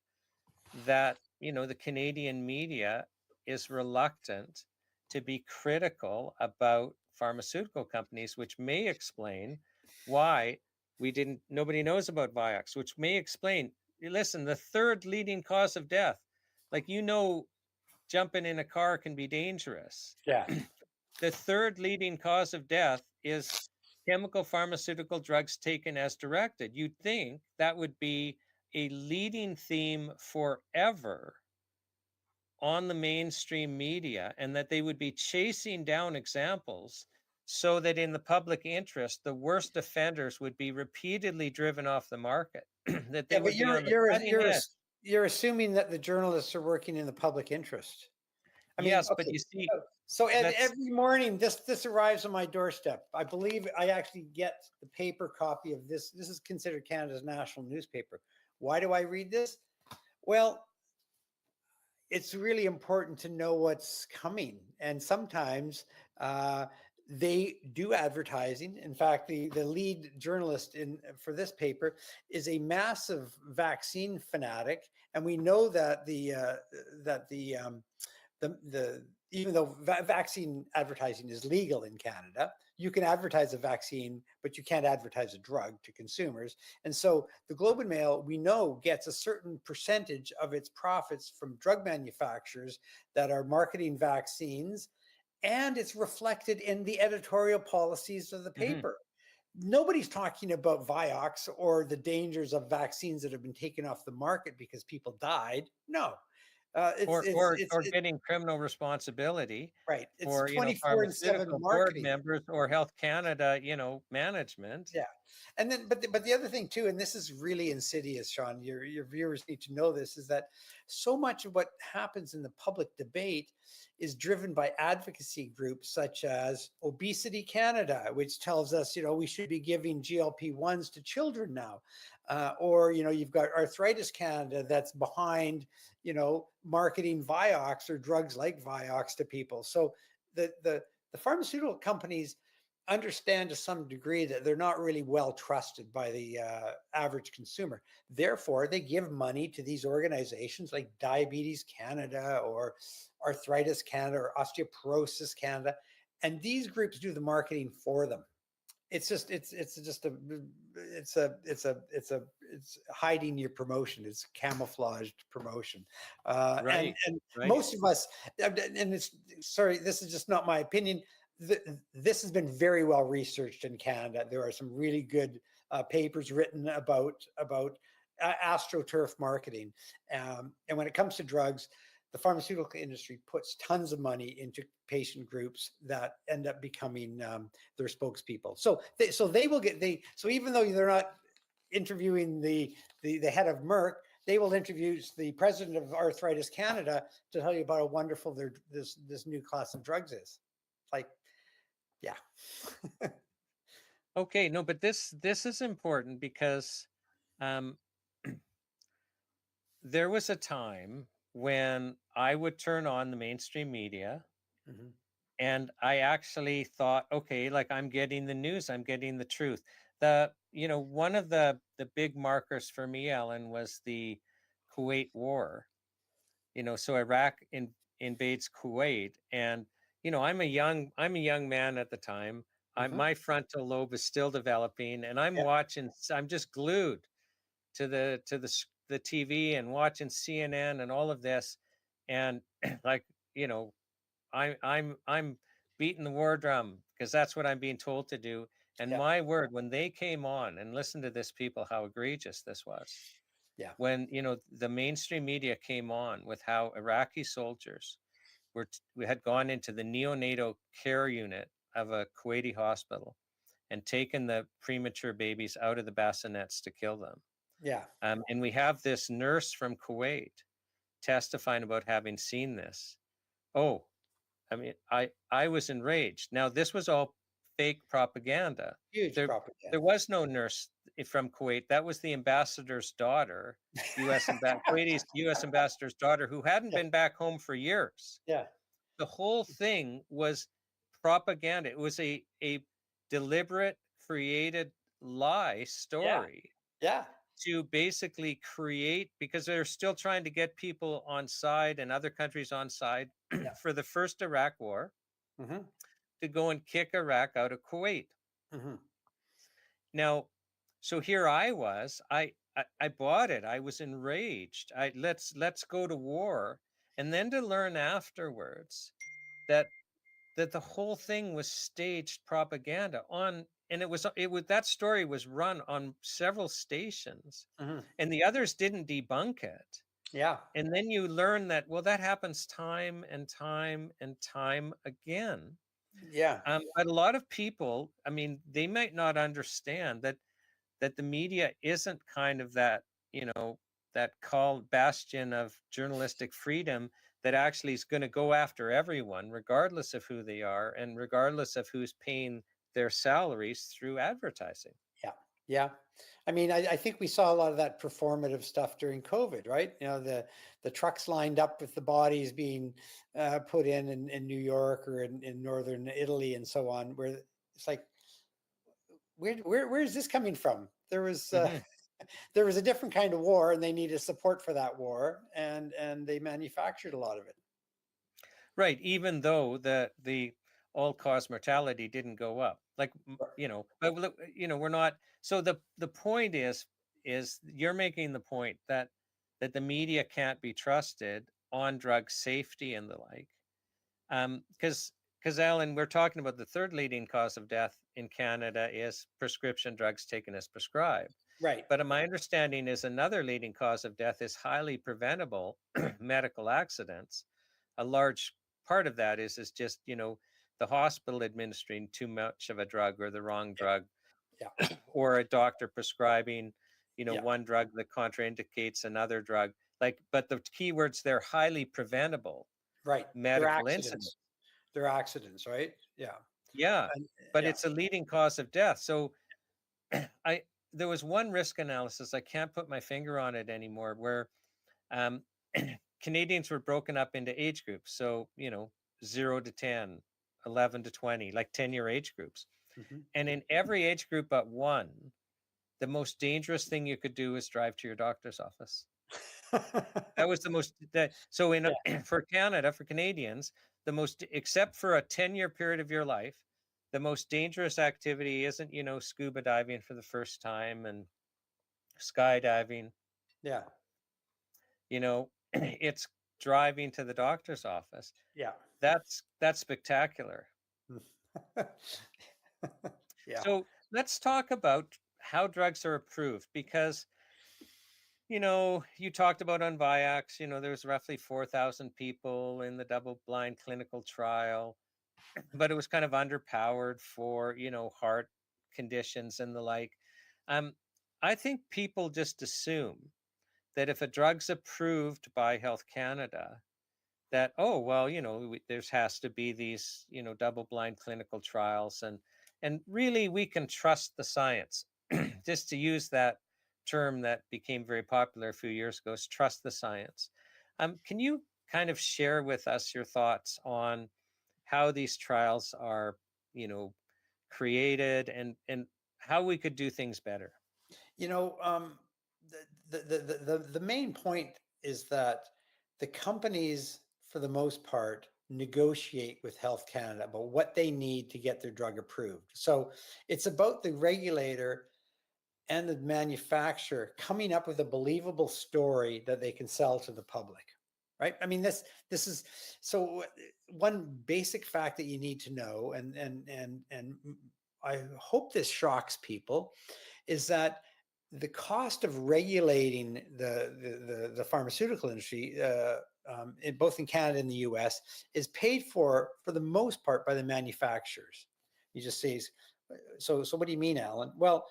[SPEAKER 1] that, the Canadian media is reluctant to be critical about pharmaceutical companies, which may explain why nobody knows about Vioxx, which may explain, listen, the third leading cause of death, like, jumping in a car can be dangerous.
[SPEAKER 10] Yeah.
[SPEAKER 1] The third leading cause of death is chemical pharmaceutical drugs taken as directed. You'd think that would be a leading theme forever on the mainstream media, and that they would be chasing down examples so that in the public interest, the worst offenders would be repeatedly driven off the market, that they
[SPEAKER 10] Yeah, but
[SPEAKER 1] would be on the cutting edge.
[SPEAKER 10] you're assuming that the journalists are working in the public interest. I mean,
[SPEAKER 1] Yes, but
[SPEAKER 10] okay.
[SPEAKER 1] you see,
[SPEAKER 10] So
[SPEAKER 1] that's
[SPEAKER 10] every morning, this arrives on my doorstep. I believe I actually get the paper copy of this. This is considered Canada's national newspaper. Why do I read this? Well, it's really important to know what's coming, and sometimes they do advertising. In fact, the lead journalist for this paper is a massive vaccine fanatic, and we know that the even though vaccine advertising is legal in Canada, you can advertise a vaccine, but you can't advertise a drug to consumers. And so the Globe and Mail, we know, gets a certain percentage of its profits from drug manufacturers that are marketing vaccines, and it's reflected in the editorial policies of the paper. Nobody's talking about Vioxx or the dangers of vaccines that have been taken off the market because people died. No.
[SPEAKER 1] or getting criminal responsibility,
[SPEAKER 10] right. It's
[SPEAKER 1] or
[SPEAKER 10] 24/7
[SPEAKER 1] pharmaceutical board
[SPEAKER 10] marketing.
[SPEAKER 1] members or Health Canada, management.
[SPEAKER 10] Yeah, and then but the other thing too, and this is really insidious, Shawn. Your viewers need to know this, is that so much of what happens in the public debate is driven by advocacy groups such as Obesity Canada, which tells us we should be giving GLP-1s to children now, or you've got Arthritis Canada that's behind marketing Vioxx or drugs like Vioxx to people. So the pharmaceutical companies understand to some degree that they're not really well trusted by the average consumer. Therefore, they give money to these organizations like Diabetes Canada or Arthritis Canada or Osteoporosis Canada, and these groups do the marketing for them. It's hiding your promotion. It's camouflaged promotion.
[SPEAKER 1] Right.
[SPEAKER 10] And
[SPEAKER 1] Right.
[SPEAKER 10] most of us, and this is just not my opinion. This has been very well researched in Canada. There are some really good papers written about astroturf marketing. And when it comes to drugs, the pharmaceutical industry puts tons of money into patient groups that end up becoming their spokespeople. So they will get so even though they're not interviewing the head of Merck, they will interview the president of Arthritis Canada to tell you about how wonderful this new class of drugs is. Like, yeah.
[SPEAKER 1] Okay, no, but this is important because there was a time when I would turn on the mainstream media, and I actually thought, okay, like I'm getting the news, I'm getting the truth. One of the big markers for me, Ellen, was the Kuwait War. So Iraq invades Kuwait, and I'm a young man at the time. My frontal lobe is still developing, and I'm watching. I'm just glued to the TV and watching CNN and all of this, and like I'm beating the war drum because that's what I'm being told to do. And my word, when they came on and listened to this, people, how egregious this was.
[SPEAKER 10] Yeah.
[SPEAKER 1] When the mainstream media came on with how Iraqi soldiers we had gone into the neonatal care unit of a Kuwaiti hospital and taken the premature babies out of the bassinets to kill them.
[SPEAKER 10] Yeah.
[SPEAKER 1] And we have this nurse from Kuwait testifying about having seen this. Oh, I mean, I was enraged. Now, this was all fake propaganda.
[SPEAKER 10] Huge propaganda.
[SPEAKER 1] There was no nurse from Kuwait. That was the ambassador's daughter, Kuwaiti's U.S. ambassador's daughter, who hadn't been back home for years.
[SPEAKER 10] Yeah.
[SPEAKER 1] The whole thing was propaganda. It was a deliberate, created lie story.
[SPEAKER 10] Yeah.
[SPEAKER 1] To basically create, because they're still trying to get people on side and other countries on side for the first Iraq war, to go and kick Iraq out of Kuwait. Now, so here I was, I bought it. I was enraged. Let's go to war. And then to learn afterwards that
[SPEAKER 2] that the whole thing was staged propaganda on, and it was that story was run on several stations,
[SPEAKER 10] Mhm.
[SPEAKER 2] and the others didn't debunk it.
[SPEAKER 10] Yeah.
[SPEAKER 2] And then you learn that, well, that happens time and time and time again.
[SPEAKER 10] Yeah.
[SPEAKER 2] But a lot of people, I mean, they might not understand that the media isn't kind of that, that called bastion of journalistic freedom that actually is going to go after everyone, regardless of who they are and regardless of who's paying their salaries through advertising.
[SPEAKER 10] Yeah. Yeah. I mean, I think we saw a lot of that performative stuff during COVID, right? You know, the trucks lined up with the bodies being put in New York or in northern Italy and so on, where it's like, where is this coming from? There was there was a different kind of war, and they needed support for that war, and they manufactured a lot of it.
[SPEAKER 2] Right, even though the all-cause mortality didn't go up, like, but look, we're not. So the point is you're making the point that the media can't be trusted on drug safety and the like, because Alan, we're talking about the third leading cause of death in Canada is prescription drugs taken as prescribed.
[SPEAKER 10] Right.
[SPEAKER 2] But my understanding is another leading cause of death is highly preventable medical accidents. A large part of that is just, the hospital administering too much of a drug or the wrong drug,
[SPEAKER 10] Yeah.
[SPEAKER 2] or a doctor prescribing,
[SPEAKER 10] Yeah.
[SPEAKER 2] one drug that contraindicates another drug. But the keywords, they're highly preventable
[SPEAKER 10] Right.
[SPEAKER 2] medical incidents.
[SPEAKER 10] They're accidents, right? Yeah.
[SPEAKER 2] Yeah,
[SPEAKER 10] And,
[SPEAKER 2] but
[SPEAKER 10] yeah.
[SPEAKER 2] it's a leading cause of death. So there was one risk analysis, I can't put my finger on it anymore, where Canadians were broken up into age groups. So, 0 to 10, 11 to 20, like 10-year age groups.
[SPEAKER 10] Mhm.
[SPEAKER 2] And in every age group but one, the most dangerous thing you could do is drive to your doctor's office. That was the most, so for Canada, for Canadians, the most, except for a 10-year period of your life, the most dangerous activity isn't, scuba diving for the first time and skydiving.
[SPEAKER 10] Yeah.
[SPEAKER 2] It's driving to the doctor's office.
[SPEAKER 10] Yeah.
[SPEAKER 2] That's spectacular.
[SPEAKER 10] Yeah.
[SPEAKER 2] So let's talk about how drugs are approved, because you talked about on Viax, there's roughly 4,000 people in the double-blind clinical trial, but it was kind of underpowered for, heart conditions and the like. I think people just assume that if a drug's approved by Health Canada, that, oh, well, there has to be these, double-blind clinical trials, and really we can trust the science. Just to use that term that became very popular a few years ago, is trust the science. Can you kind of share with us your thoughts on how these trials are, created, and how we could do things better?
[SPEAKER 10] The main point is that the companies, for the most part, negotiate with Health Canada about what they need to get their drug approved. So it's about the regulator and the manufacturer coming up with a believable story that they can sell to the public, right? I mean, this is, so one basic fact that you need to know, and I hope this shocks people, is that the cost of regulating the pharmaceutical industry, both in Canada and the US, is paid for the most part, by the manufacturers. You just say, so what do you mean, Alan? Well,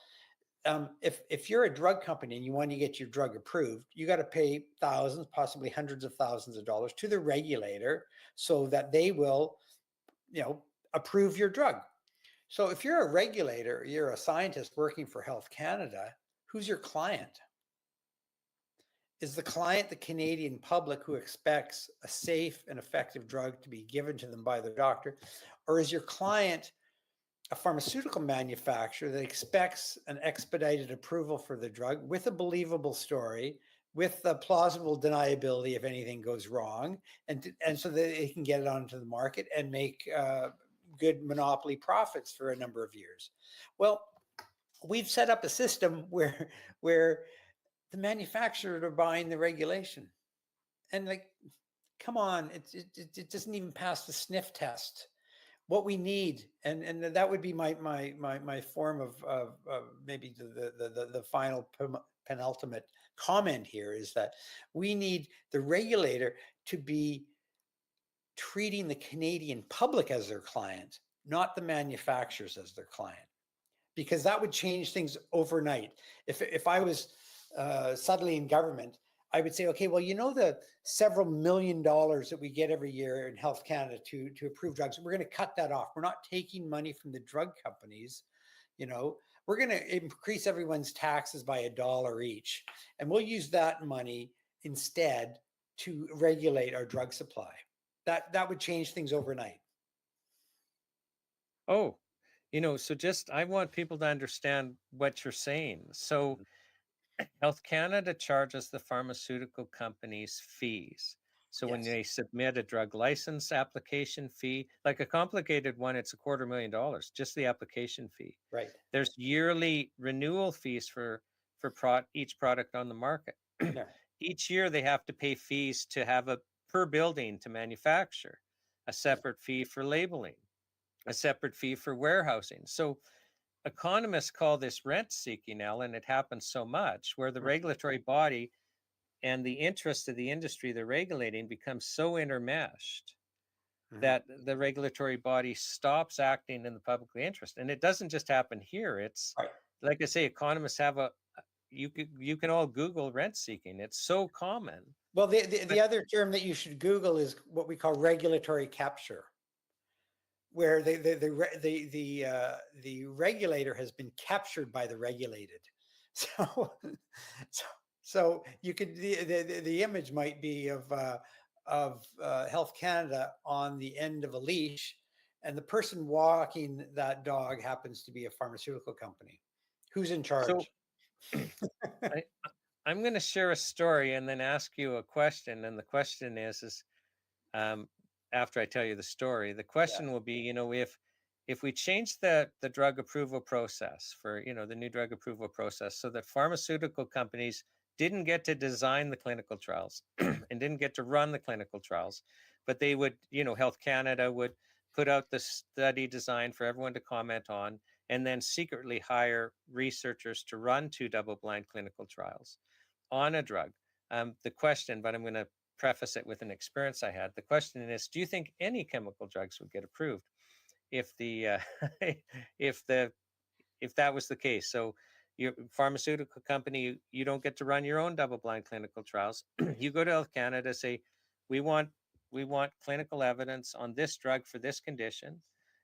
[SPEAKER 10] if you're a drug company and you want to get your drug approved, you got to pay thousands, possibly hundreds of thousands of dollars to the regulator so that they will, approve your drug. So if you're a regulator, you're a scientist working for Health Canada, who's your client? Is the client the Canadian public who expects a safe and effective drug to be given to them by their doctor? Or is your client a pharmaceutical manufacturer that expects an expedited approval for the drug with a believable story, with a plausible deniability if anything goes wrong, and so that they can get it onto the market and make good monopoly profits for a number of years? Well, we've set up a system where the manufacturers are buying the regulation, and come on, it doesn't even pass the sniff test. what we need, and that would be my form of maybe the final penultimate comment here, is that we need the regulator to be treating the Canadian public as their client, not the manufacturers as their client, because that would change things overnight. If I was suddenly in government, I would say, okay, well, you know, the several $1 million that we get every year in Health Canada to approve drugs, we're going to cut that off. We're not taking money from the drug companies. You know, we're going to increase everyone's taxes by $1 each, and we'll use that money instead to regulate our drug supply. That would change things overnight.
[SPEAKER 1] Oh, you know, so just I want people to understand what you're saying. So Health Canada charges the pharmaceutical companies fees. So when
[SPEAKER 10] Yes.
[SPEAKER 1] they submit a drug license application fee, like a complicated one, it's $250,000, just the application fee.
[SPEAKER 10] Right.
[SPEAKER 1] There's yearly renewal fees for each product on the market.
[SPEAKER 10] Yeah.
[SPEAKER 1] Each year they have to pay fees to have a per building to manufacture, a separate fee for labeling, a separate fee for warehousing. So economists call this rent seeking, Ellen. It happens so much where the regulatory body and the interest of the industry they're regulating becomes so intermeshed that the regulatory body stops acting in the public interest. And it doesn't just happen here. It's
[SPEAKER 10] Right.
[SPEAKER 1] like I say, economists have you can all Google rent seeking. It's so common.
[SPEAKER 10] Well, the other term that you should Google is what we call regulatory capture, where the regulator has been captured by the regulated. So you could the image might be of Health Canada on the end of a leash, and the person walking that dog happens to be a pharmaceutical company. Who's in charge?
[SPEAKER 1] So I'm going to share a story and then ask you a question. And the question is after I tell you the story, the question will be, you know, if we change the drug approval process for, you know, the new drug approval process so that pharmaceutical companies didn't get to design the clinical trials and didn't get to run the clinical trials, but they would, you know, Health Canada would put out the study design for everyone to comment on, and then secretly hire researchers to run 2 double-blind clinical trials on a drug. The question, but I'm going to preface it with an experience I had. The question is, do you think any chemical drugs would get approved if if that was the case? So your pharmaceutical company, you don't get to run your own double-blind clinical trials. You go to Health Canada, say, we want clinical evidence on this drug for this condition.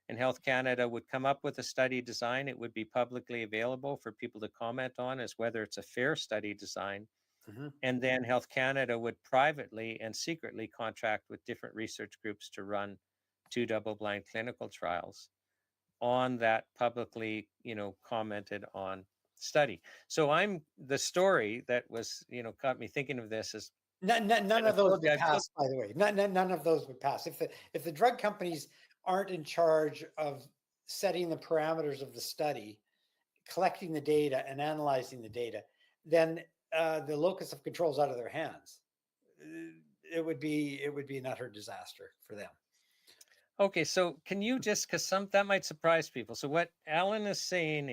[SPEAKER 1] And Health Canada would come up with a study design. It would be publicly available for people to comment on as whether it's a fair study design. And then Health Canada would privately and secretly contract with different research groups to run 2 double-blind clinical trials on that publicly, you know, commented on study. So the story that was, you know, caught me thinking of this is
[SPEAKER 10] none of those would pass, by the way. None of those would pass. If the drug companies aren't in charge of setting the parameters of the study, collecting the data and analyzing the data, then the locus of control is out of their hands. It would be an utter disaster for them.
[SPEAKER 1] Okay, so can you just, because that might surprise people. So what Alan is saying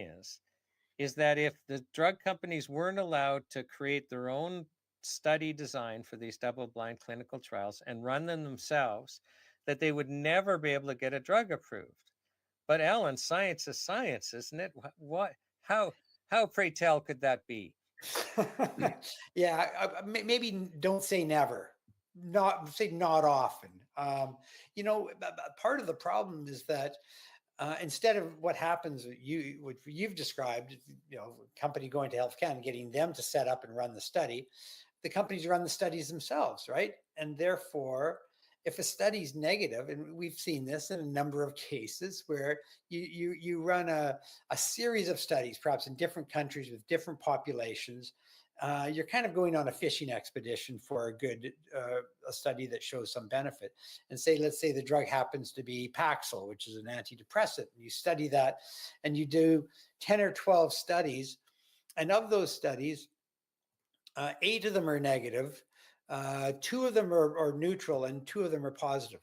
[SPEAKER 1] is that if the drug companies weren't allowed to create their own study design for these double-blind clinical trials and run them themselves, that they would never be able to get a drug approved. But Alan, science is science, isn't it? How pray tell could that be?
[SPEAKER 10] Yeah, maybe don't say never. Not often. You know, part of the problem is that instead of what happens, what you've described, you know, company going to Health Canada, getting them to set up and run the study, the companies run the studies themselves, right? And therefore, if a study's negative, and we've seen this in a number of cases where you run a series of studies, perhaps in different countries with different populations, you're kind of going on a fishing expedition for a study that shows some benefit. And let's say the drug happens to be Paxil, which is an antidepressant. You study that and you do 10 or 12 studies. And of those studies, 8 of them are negative, 2 of them are neutral, and 2 of them are positive.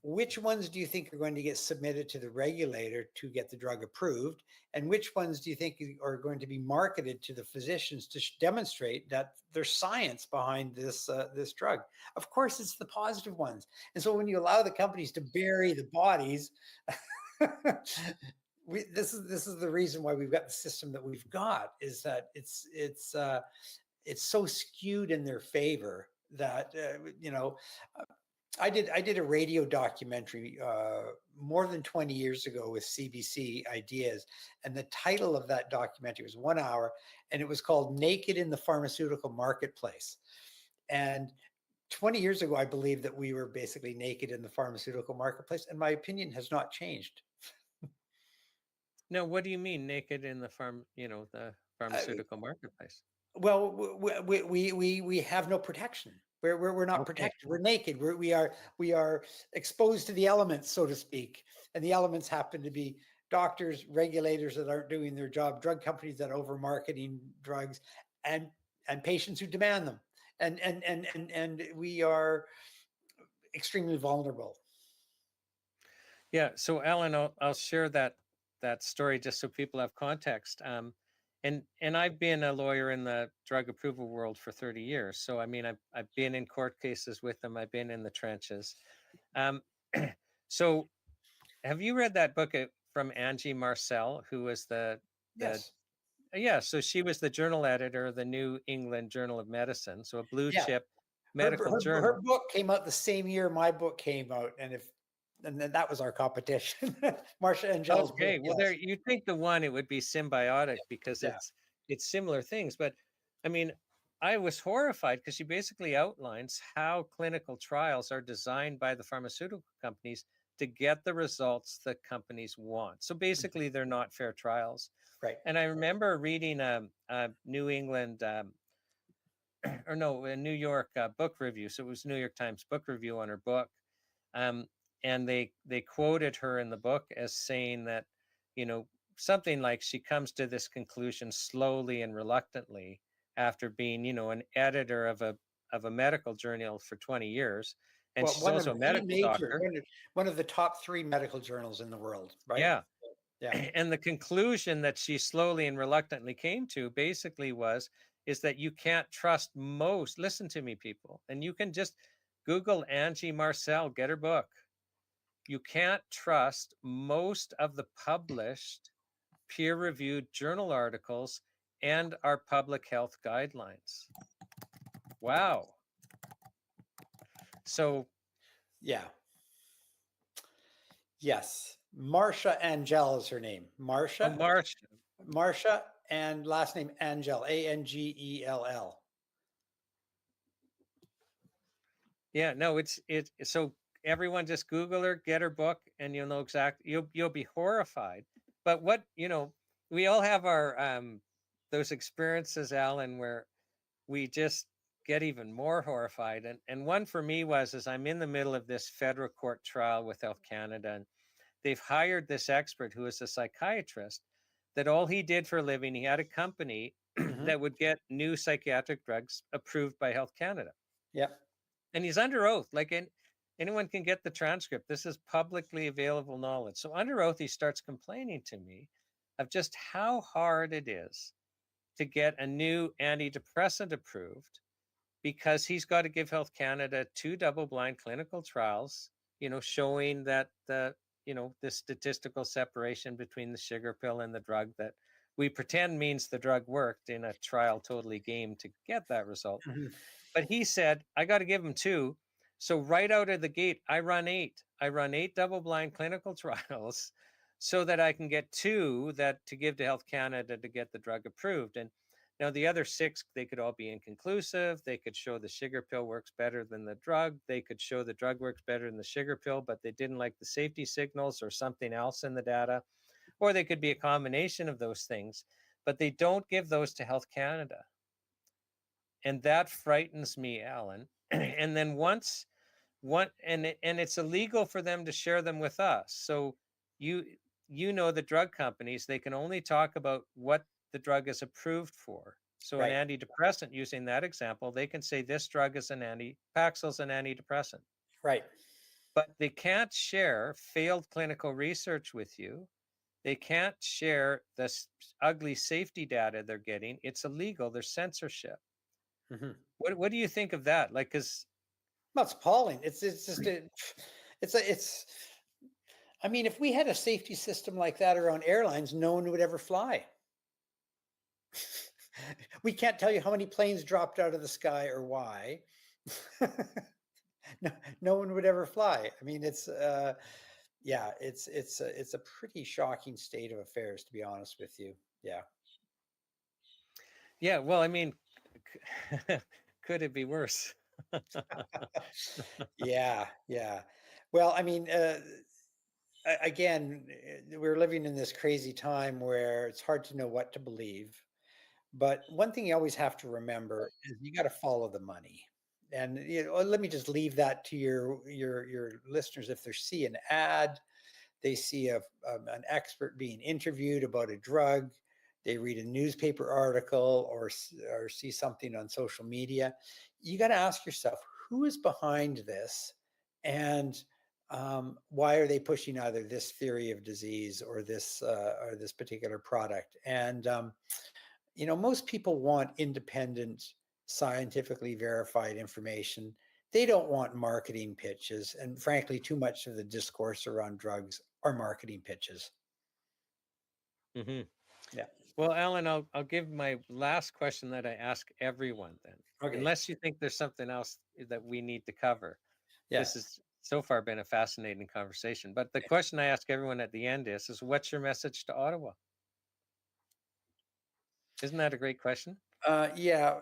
[SPEAKER 10] which ones do you think are going to get submitted to the regulator to get the drug approved? And which ones do you think are going to be marketed to the physicians to demonstrate that there's science behind this drug? Of course, it's the positive ones. And so when you allow the companies to bury the bodies, this is the reason why we've got the system that we've got, is that it's so skewed in their favor that I did a radio documentary more than 20 years ago with CBC Ideas, and the title of that documentary was 1 hour, and it was called "Naked in the Pharmaceutical Marketplace." And 20 years ago, I believe that we were basically naked in the pharmaceutical marketplace, and my opinion has not changed.
[SPEAKER 1] No, what do you mean naked in the the pharmaceutical marketplace?
[SPEAKER 10] Well, we have no protection. We're not protected. We're naked. We are exposed to the elements, so to speak. And the elements happen to be doctors, regulators that aren't doing their job, drug companies that are over marketing drugs, and patients who demand them. And we are extremely vulnerable.
[SPEAKER 1] Yeah. So Alan, I'll share that story just so people have context. And I've been a lawyer in the drug approval world for 30 years. So I mean, I've been in court cases with them. I've been in the trenches. So have you read that book from Angie Marcel, who was
[SPEAKER 10] Yes.
[SPEAKER 1] Yeah, so she was the journal editor of the New England Journal of Medicine, so a blue
[SPEAKER 10] Yeah.
[SPEAKER 1] chip medical journal.
[SPEAKER 10] Her book came out the same year my book came out, and then that was our competition. Marcia Angel's
[SPEAKER 1] Okay,
[SPEAKER 10] book,
[SPEAKER 1] well,
[SPEAKER 10] yes.
[SPEAKER 1] there you think the one it would be symbiotic because
[SPEAKER 10] Yeah.
[SPEAKER 1] it's similar things, but I mean, I was horrified because she basically outlines how clinical trials are designed by the pharmaceutical companies to get the results that companies want. So basically, they're not fair trials.
[SPEAKER 10] Right.
[SPEAKER 1] And I remember reading a New England, or no, a New York book review. So it was New York Times book review on her book. And they quoted her in the book as saying that, something like she comes to this conclusion slowly and reluctantly after being, an editor of a medical journal for 20 years. And
[SPEAKER 10] Well,
[SPEAKER 1] she's also a medical doctor.
[SPEAKER 10] one of the top 3 medical journals in the world, right?
[SPEAKER 1] Yeah.
[SPEAKER 10] Yeah.
[SPEAKER 1] And the conclusion that she slowly and reluctantly came to basically is that you can't trust listen to me, people, and you can just Google Angie Marcel, get her book. You can't trust most of the published peer-reviewed journal articles and our public health guidelines. Wow. So,
[SPEAKER 10] yeah. Yes. Marcia Angel is her name. Marcia. Marcia, and last name Angel, Angell.
[SPEAKER 1] Yeah, no, it's so everyone just Google her, get her book, and you'll know exactly. You'll be horrified. But what we all have our those experiences, Alan, where we just get even more horrified. And one for me was, as I'm in the middle of this federal court trial with Health Canada, and they've hired this expert who is a psychiatrist, that all he did for a living, he had a company that would get new psychiatric drugs approved by Health Canada.
[SPEAKER 10] Yep.
[SPEAKER 1] And he's under oath, like anyone can get the transcript. This is publicly available knowledge. So under oath, he starts complaining to me of just how hard it is to get a new antidepressant approved, because he's got to give Health Canada 2 double-blind clinical trials, showing that the statistical separation between the sugar pill and the drug that we pretend means the drug worked in a trial totally game to get that result. But he said, I got to give him 2. So right out of the gate, I run 8 double-blind clinical trials so that I can get 2 to give to Health Canada to get the drug approved. And now the other 6, they could all be inconclusive. They could show the sugar pill works better than the drug. They could show the drug works better than the sugar pill, but they didn't like the safety signals or something else in the data. Or they could be a combination of those things, but they don't give those to Health Canada. And that frightens me, Alan. And then and it's illegal for them to share them with us. So the drug companies, they can only talk about what the drug is approved for. So
[SPEAKER 10] Right.
[SPEAKER 1] an antidepressant, using that example, they can say this drug is Paxil's an antidepressant.
[SPEAKER 10] Right.
[SPEAKER 1] but they can't share failed clinical research with you. They can't share this ugly safety data they're getting. It's illegal. There's censorship.
[SPEAKER 10] Mhm.
[SPEAKER 1] What do you think of that? Like, because
[SPEAKER 10] Well, it's appalling. It's I mean, if we had a safety system like that around airlines, no one would ever fly. We can't tell you how many planes dropped out of the sky or why. No, no one would ever fly. I mean, yeah, it's a pretty shocking state of affairs, to be honest with you. Yeah.
[SPEAKER 1] yeah, well, I mean, could it be worse?
[SPEAKER 10] Yeah, yeah. Well, I mean, again, we're living in this crazy time where it's hard to know what to believe. But one thing you always have to remember is you got to follow the money. And let me just leave that to your listeners. If they see an ad, they see an expert being interviewed about a drug, they read a newspaper article or see something on social media, you got to ask yourself, who is behind this, and why are they pushing either this theory of disease or this particular product? And most people want independent, scientifically verified information. They don't want marketing pitches. And frankly, too much of the discourse around drugs are marketing pitches.
[SPEAKER 1] Mm-hmm.
[SPEAKER 10] Yeah.
[SPEAKER 1] Well, Alan, I'll give my last question that I ask everyone then.
[SPEAKER 10] Okay.
[SPEAKER 1] Unless you think there's something else that we need to cover.
[SPEAKER 10] Yeah.
[SPEAKER 1] This has so far been a fascinating conversation. But the question I ask everyone at the end is what's your message to Ottawa? Isn't that a great question?
[SPEAKER 10] Yeah.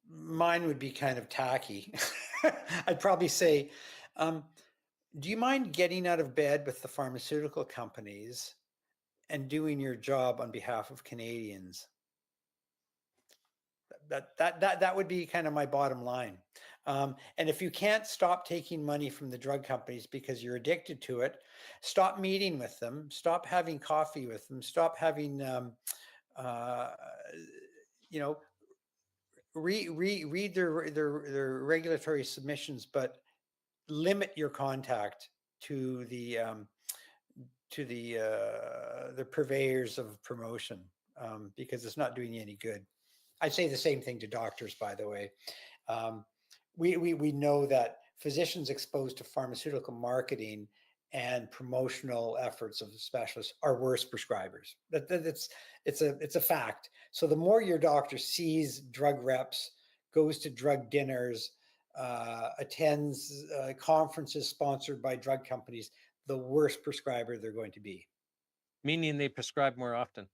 [SPEAKER 10] Mine would be kind of tacky. I'd probably say, do you mind getting out of bed with the pharmaceutical companies and doing your job on behalf of Canadians? That would be kind of my bottom line. And if you can't stop taking money from the drug companies because you're addicted to it, stop meeting with them, stop having coffee with them, stop having, read their regulatory submissions, but limit your contact to the purveyors of promotion, because it's not doing you any good. I'd say the same thing to doctors, by the way. We know that physicians exposed to pharmaceutical marketing and promotional efforts of specialists are worse prescribers. It's a fact. So the more your doctor sees drug reps, goes to drug dinners, attends conferences sponsored by drug companies, the worse prescriber they're going to be.
[SPEAKER 1] Meaning they prescribe more often.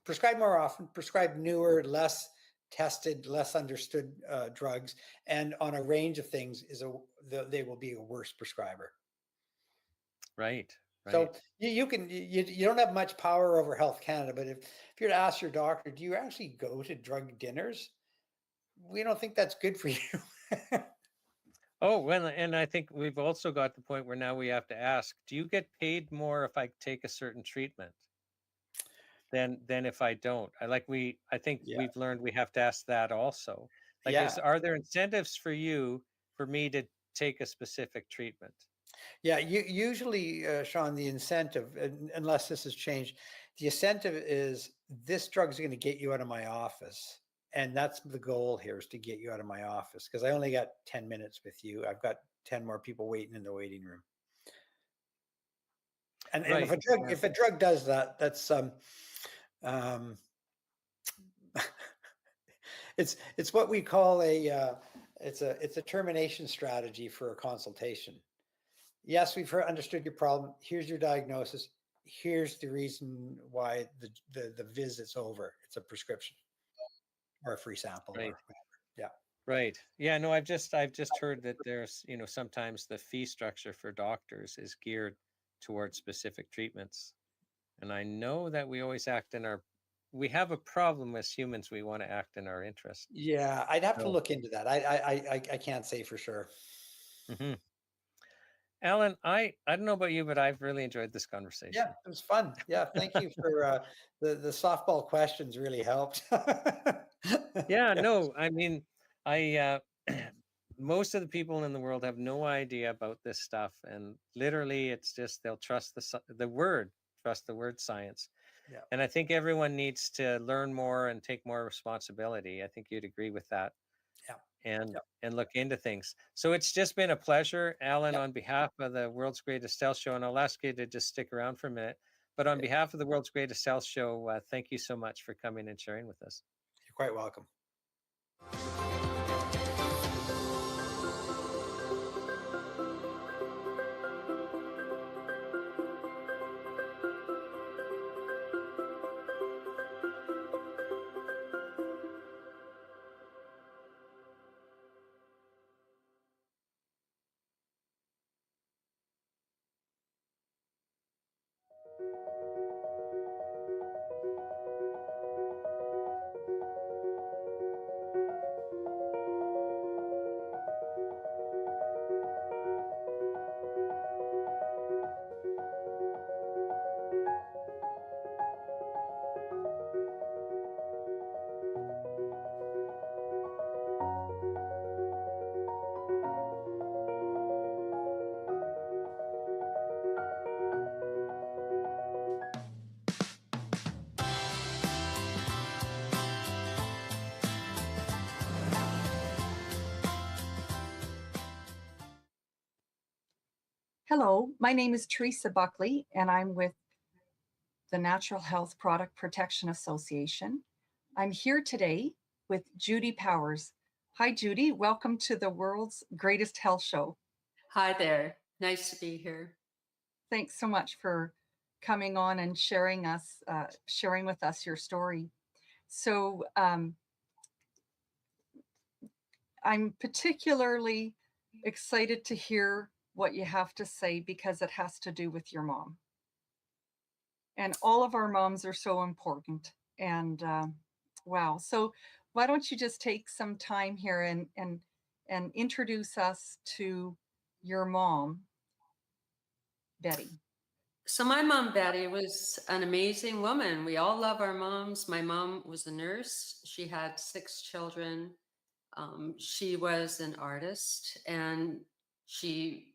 [SPEAKER 10] Prescribe more often, prescribe newer, less tested, less understood drugs, and on a range of things they will be a worse prescriber.
[SPEAKER 1] Right.
[SPEAKER 10] So you don't have much power over Health Canada, but if you're to ask your doctor, do you actually go to drug dinners? We don't think that's good for you.
[SPEAKER 1] Oh, well, and I think we've also got the point where now we have to ask, do you get paid more if I take a certain treatment than if I don't? I think we've learned we have to ask that also. Like, are there incentives for me to take a specific treatment?
[SPEAKER 10] Yeah, usually, Shawn, the incentive, unless this has changed, the incentive is this drug is going to get you out of my office. And that's the goal here, is to get you out of my office, because I only got 10 minutes with you. I've got 10 more people waiting in the waiting room. And if a drug does that, that's it's what we call it's a termination strategy for a consultation. Yes, we've understood your problem. Here's your diagnosis. Here's the reason why the visit's over. It's a prescription or a free sample.
[SPEAKER 1] Right.
[SPEAKER 10] Or whatever. Yeah.
[SPEAKER 1] Right. Yeah. No, I've just heard that there's, sometimes the fee structure for doctors is geared towards specific treatments. And I know that we always we have a problem as humans. We want to act in our interest.
[SPEAKER 10] Yeah. I'd have to look into that. I can't say for sure.
[SPEAKER 1] Mm-hmm. Alan, I don't know about you, but I've really enjoyed this conversation.
[SPEAKER 10] Yeah, it was fun. Yeah, thank you for the softball questions. Really helped.
[SPEAKER 1] Yeah, no, I mean,
[SPEAKER 4] most of the people in the world have no idea about this stuff, and literally it's just they'll trust the word, trust the word science.
[SPEAKER 10] Yeah.
[SPEAKER 4] And I think everyone needs to learn more and take more responsibility. I think you'd agree with that.
[SPEAKER 10] Yeah.
[SPEAKER 4] And
[SPEAKER 10] Yep.
[SPEAKER 4] and look into things. So it's just been a pleasure, Alan,
[SPEAKER 10] Yep.
[SPEAKER 4] on behalf of the World's Greatest Health Show, and I'll ask you to just stick around for a minute. But on behalf of the World's Greatest Health Show, thank you so much for coming and sharing with us.
[SPEAKER 10] You're quite welcome.
[SPEAKER 11] Hello, my name is Teresa Buckley, and I'm with the Natural Health Product Protection Association. I'm here today with Judy Powers. Hi, Judy. Welcome to the World's Greatest Health Show.
[SPEAKER 12] Hi there. Nice to be here.
[SPEAKER 11] Thanks so much for coming on and sharing with us your story. So I'm particularly excited to hear what you have to say because it has to do with your mom. And all of our moms are so important. And wow. So why don't you just take some time here and introduce us to your mom, Betty.
[SPEAKER 12] So my mom, Betty, was an amazing woman. We all love our moms. My mom was a nurse. She had 6 children. She was an artist, and she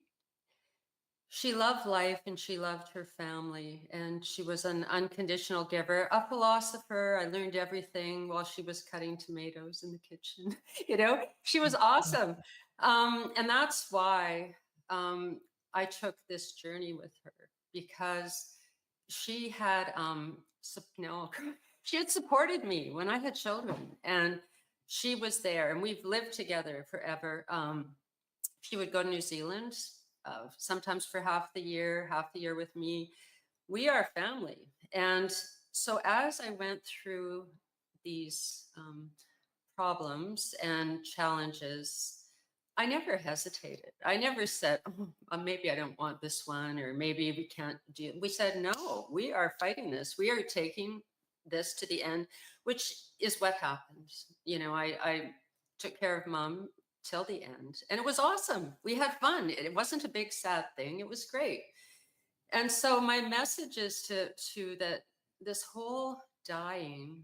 [SPEAKER 12] loved life, and she loved her family, and she was an unconditional giver, a philosopher. I learned everything while she was cutting tomatoes in the kitchen. She was awesome. And that's why I took this journey with her, because she had she had supported me when I had children, and she was there, and we've lived together forever. She would go to New Zealand, sometimes for half the year with me. We are family. And so as I went through these problems and challenges, I never hesitated. I never said, maybe I don't want this one, or maybe we can't do it. We said, no, we are fighting this. We are taking this to the end, which is what happened. I took care of Mom till the end, and it was awesome. We had fun. It wasn't a big sad thing. It was great. And so my message is to that this whole dying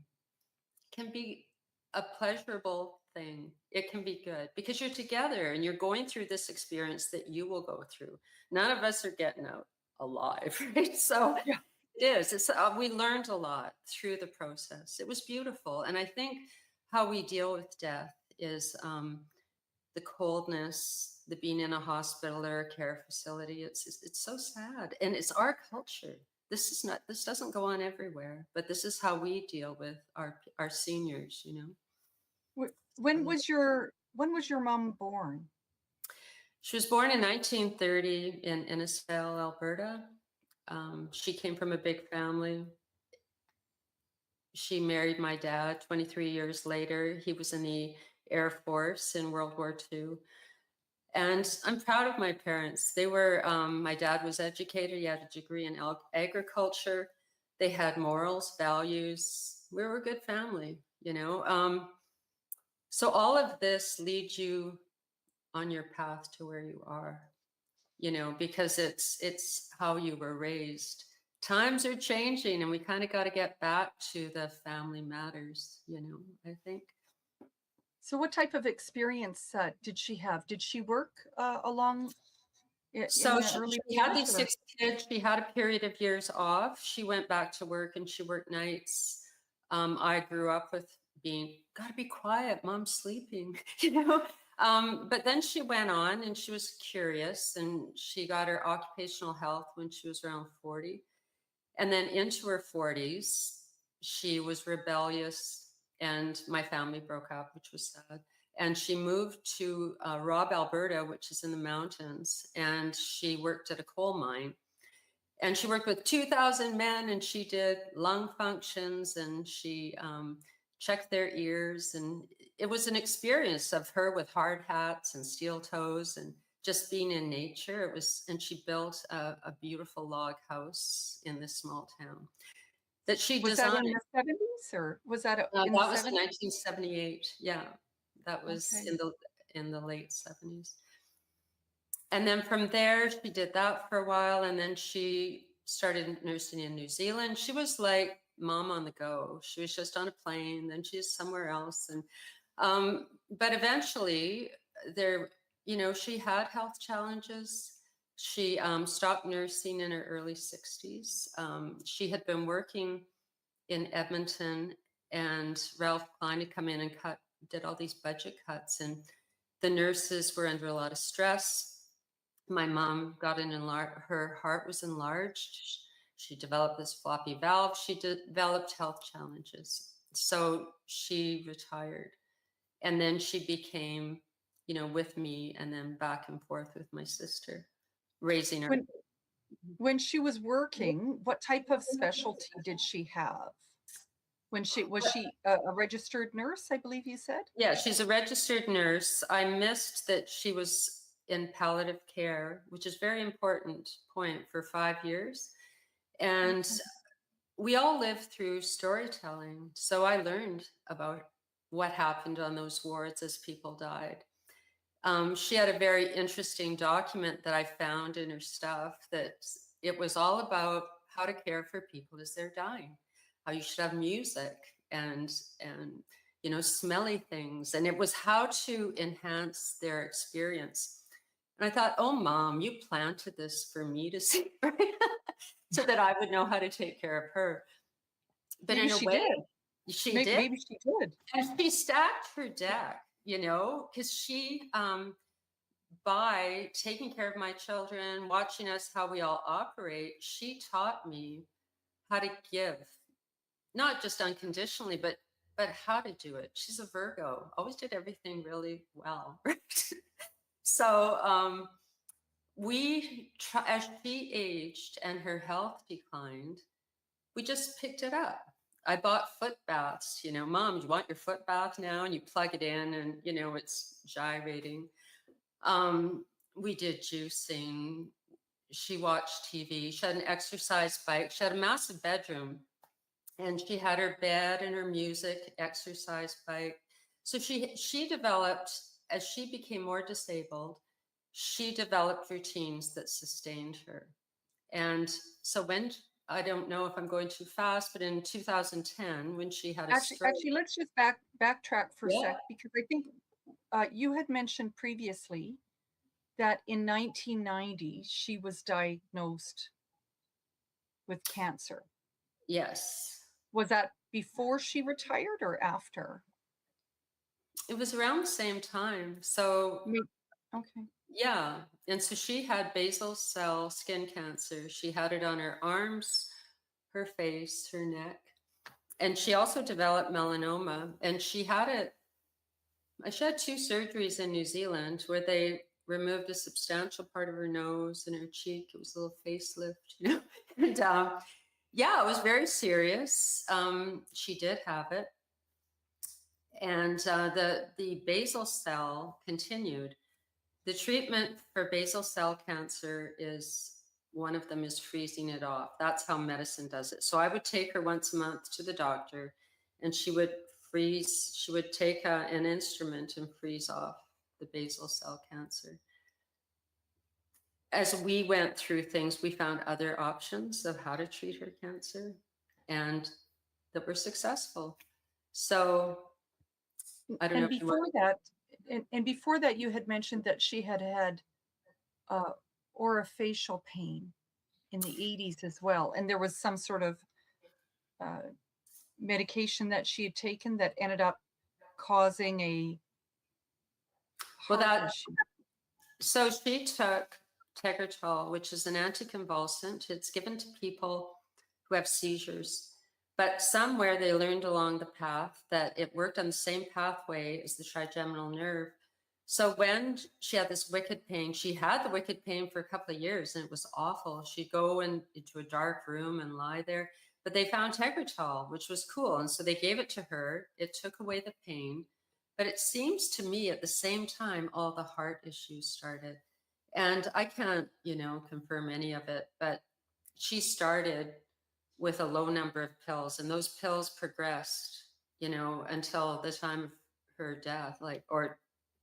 [SPEAKER 12] can be a pleasurable thing. It can be good because you're together and you're going through this experience that you will go through. None of us are getting out alive, right? So yeah. It is. We learned a lot through the process. It was beautiful. And I think how we deal with death is the coldness, the being in a hospital or a care facility. It's so sad. And it's our culture. This doesn't go on everywhere, but this is how we deal with our seniors,
[SPEAKER 11] When was your mom born?
[SPEAKER 12] She was born in 1930 in Innisfail, Alberta. She came from a big family. She married my dad 23 years later. He was in the Air Force in World War II. And I'm proud of my parents. They were, my dad was educated. He had a degree in agriculture. They had morals, values. We were a good family, So all of this leads you on your path to where you are, because it's how you were raised. Times are changing, and we kind of got to get back to the family matters, I think.
[SPEAKER 11] So what type of experience did she have? Did she work along in
[SPEAKER 12] So
[SPEAKER 11] the early
[SPEAKER 12] she had
[SPEAKER 11] years,
[SPEAKER 12] these
[SPEAKER 11] or-
[SPEAKER 12] 6 kids. She had a period of years off. She went back to work and she worked nights. I grew up with being, gotta be quiet, mom's sleeping, you know. But then she went on and she was curious, and she got her occupational health when she was around 40. And then into her 40s, she was rebellious, and my family broke up, which was sad. And she moved to Robb, Alberta, which is in the mountains, and she worked at a coal mine. And she worked with 2,000 men, and she did lung functions, and she checked their ears. And it was an experience of her with hard hats and steel toes and just being in nature. It was, and she built a beautiful log house in this small town that she
[SPEAKER 11] was
[SPEAKER 12] designed.
[SPEAKER 11] that in the 70s, or was that in
[SPEAKER 12] That
[SPEAKER 11] the
[SPEAKER 12] was in
[SPEAKER 11] 70s?
[SPEAKER 12] 1978. Yeah, that was
[SPEAKER 11] Okay.
[SPEAKER 12] in the late 70s. And then from there, she did that for a while, and then she started nursing in New Zealand. She was like mom on the go. She was just on a plane, then she's somewhere else. And but eventually, she had health challenges. She stopped nursing in her early 60s. She had been working in Edmonton, and Ralph Klein had come in and did all these budget cuts, and the nurses were under a lot of stress. My mom got her heart was enlarged. She developed this floppy valve. She developed health challenges. So she retired. And then she became, with me, and then back and forth with my sister, raising her.
[SPEAKER 11] When she was working, what type of specialty did she have? Was she a registered nurse, I believe you said?
[SPEAKER 12] Yeah, she's a registered nurse. I missed that she was in palliative care, which is very important point, for 5 years. And we all live through storytelling. So I learned about what happened on those wards as people died. She had a very interesting document that I found in her stuff, that it was all about how to care for people as they're dying, how you should have music and smelly things. And it was how to enhance their experience. And I thought, oh, Mom, you planted this for me to see, right? So that I would know how to take care of her. But
[SPEAKER 11] maybe
[SPEAKER 12] in a
[SPEAKER 11] she
[SPEAKER 12] way,
[SPEAKER 11] did.
[SPEAKER 12] she did.
[SPEAKER 11] Maybe she did.
[SPEAKER 12] And she stacked her deck, because she, by taking care of my children, watching us, how we all operate, she taught me how to give, not just unconditionally, but how to do it. She's a Virgo, always did everything really well. So as she aged and her health declined, we just picked it up. I bought foot baths, Mom, you want your foot bath now? And you plug it in and, it's gyrating. We did juicing. She watched TV. She had an exercise bike. She had a massive bedroom, and she had her bed and her music, exercise bike. So she developed, as she became more disabled, she developed routines that sustained her. And so I don't know if I'm going too fast, but in 2010, when she had a stroke.
[SPEAKER 11] Actually, let's just backtrack for a sec, because I think you had mentioned previously that in 1990, she was diagnosed with cancer.
[SPEAKER 12] Yes.
[SPEAKER 11] Was that before she retired or after?
[SPEAKER 12] It was around the same time. So,
[SPEAKER 11] okay.
[SPEAKER 12] Yeah. And so she had basal cell skin cancer. She had it on her arms, her face, her neck. And she also developed melanoma. And she had 2 surgeries in New Zealand where they removed a substantial part of her nose and her cheek. It was a little facelift, And it was very serious. She did have it. And the basal cell continued. The treatment for basal cell cancer one of them is freezing it off. That's how medicine does it. So I would take her once a month to the doctor, and she would take an instrument and freeze off the basal cell cancer. As we went through things, we found other options of how to treat her cancer, and that were successful. So I don't know
[SPEAKER 11] And
[SPEAKER 12] if you want.
[SPEAKER 11] before that, and before that, you had mentioned that she had had orofacial pain in the 80s as well, and there was some sort of medication that she had taken that ended up causing a
[SPEAKER 12] Well,
[SPEAKER 11] heart
[SPEAKER 12] that
[SPEAKER 11] issue.
[SPEAKER 12] so she took Tegretol, which is an anticonvulsant. It's given to people who have seizures, but somewhere they learned along the path that it worked on the same pathway as the trigeminal nerve. So when she had this wicked pain, she had the wicked pain for a couple of years, and it was awful. She'd go into a dark room and lie there. But they found Tegretol, which was cool, and so they gave it to her. It took away the pain. But it seems to me at the same time, all the heart issues started. And I can't, confirm any of it, but she started with a low number of pills, and those pills progressed, until the time of her death, or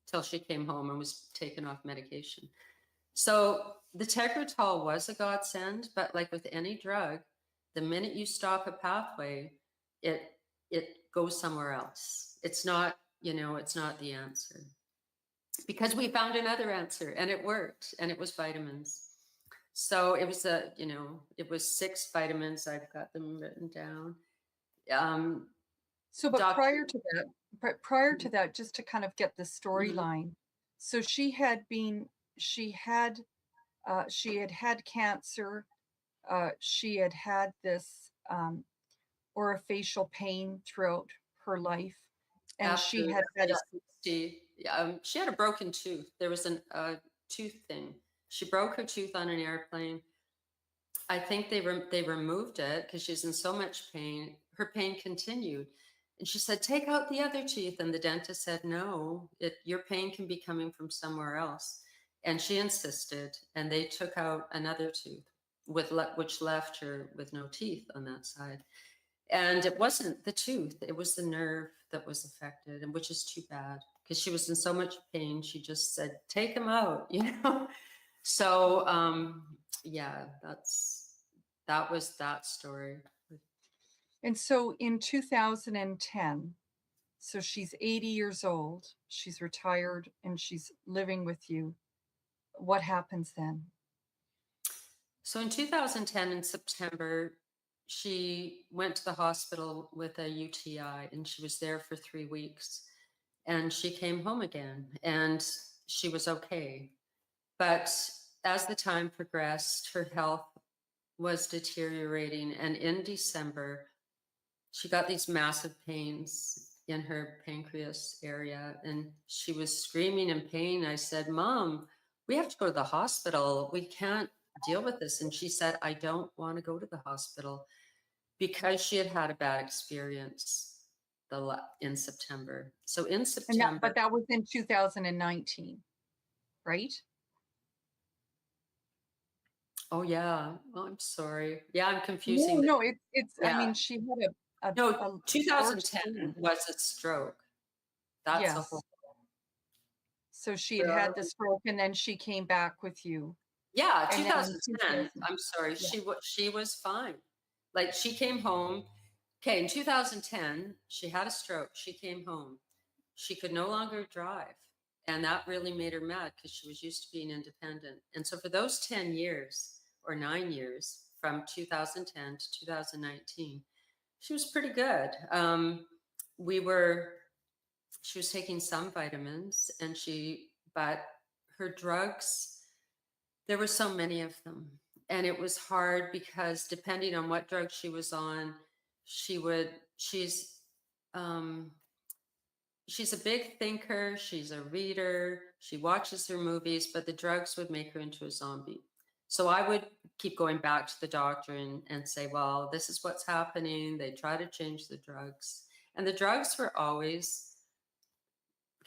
[SPEAKER 12] till she came home and was taken off medication. So the Tegretol was a godsend, but like with any drug, the minute you stop a pathway, it goes somewhere else. It's not, it's not the answer. Because we found another answer and it worked, and it was vitamins. So it was it was 6 vitamins. I've got them written down.
[SPEAKER 11] But prior to that, just to kind of get the storyline, so she had had cancer. She had had this orofacial pain throughout her life, and she had had
[SPEAKER 12] she had a broken tooth. There was a tooth thing. She broke her tooth on an airplane. I think they removed it because she's in so much pain. Her pain continued. And she said, take out the other teeth. And the dentist said, no, your pain can be coming from somewhere else. And she insisted, and they took out another tooth, which left her with no teeth on that side. And it wasn't the tooth, it was the nerve that was affected, and which is too bad because she was in so much pain. She just said, take them out, So, that was that story.
[SPEAKER 11] And so in 2010, so she's 80 years old, she's retired, and she's living with you. What happens then?
[SPEAKER 12] So in 2010, in September, she went to the hospital with a UTI, and she was there for 3 weeks. And she came home again, and she was okay. But as the time progressed, her health was deteriorating. And in December, she got these massive pains in her pancreas area, and she was screaming in pain. I said, Mom, we have to go to the hospital. We can't deal with this. And she said, I don't want to go to the hospital, because she had had a bad experience in September. So in September.
[SPEAKER 11] But that was in 2019, right?
[SPEAKER 12] Oh yeah. Oh, I'm sorry. Yeah, I'm confusing.
[SPEAKER 11] No, it's. Yeah. I mean, she had a
[SPEAKER 12] 2010 was a stroke. That's a whole.
[SPEAKER 11] So she had had the stroke, and then she came back with you.
[SPEAKER 12] Yeah, 2010. I'm sorry. Yeah. She was fine. Like, she came home. Okay, in 2010, she had a stroke. She came home. She could no longer drive. And that really made her mad because she was used to being independent. And so for those 10 years or 9 years, from 2010 to 2019, she was pretty good. She was taking some vitamins, but her drugs, there were so many of them. And it was hard because depending on what drug she was on, she's a big thinker, she's a reader, she watches her movies, but the drugs would make her into a zombie. So I would keep going back to the doctor and say, well, this is what's happening. They try to change the drugs. And the drugs were always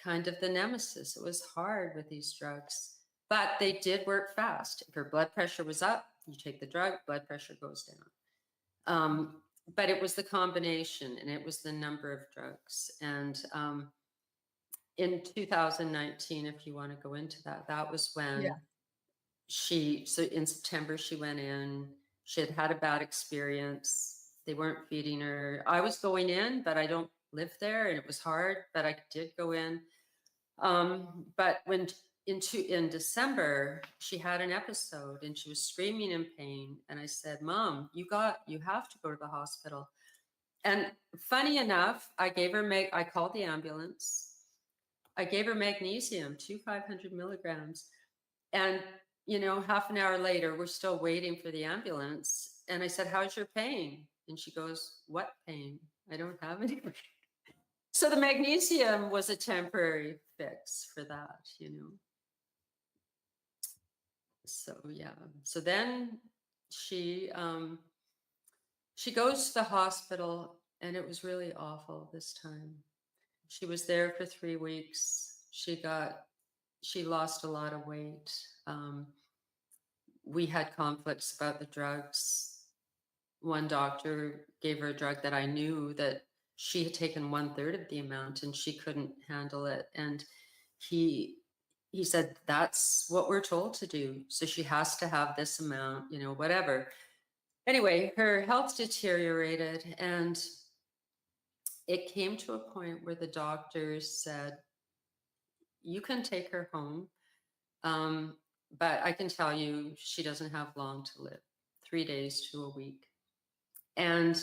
[SPEAKER 12] kind of the nemesis. It was hard with these drugs, but they did work fast. If her blood pressure was up, you take the drug, blood pressure goes down. But it was the combination, and it was the number of drugs. And in 2019, if you want to go into that, that was when so in September, she went in, she had had a bad experience. They weren't feeding her. I was going in, but I don't live there, and it was hard, but I did go in. But when in December, she had an episode and she was screaming in pain. And I said, Mom, you have to go to the hospital. And funny enough, I called the ambulance. I gave her magnesium, 500 milligrams. And, half an hour later, we're still waiting for the ambulance. And I said, how's your pain? And she goes, what pain? I don't have any pain. So the magnesium was a temporary fix for that, So yeah. So then she goes to the hospital, and it was really awful this time. She was there for 3 weeks. She lost a lot of weight. We had conflicts about the drugs. One doctor gave her a drug that I knew that she had taken 1/3 of the amount, and she couldn't handle it. And he said, that's what we're told to do. So she has to have this amount, whatever. Anyway, her health deteriorated, and it came to a point where the doctors said, you can take her home, but I can tell you she doesn't have long to live, 3 days to a week. And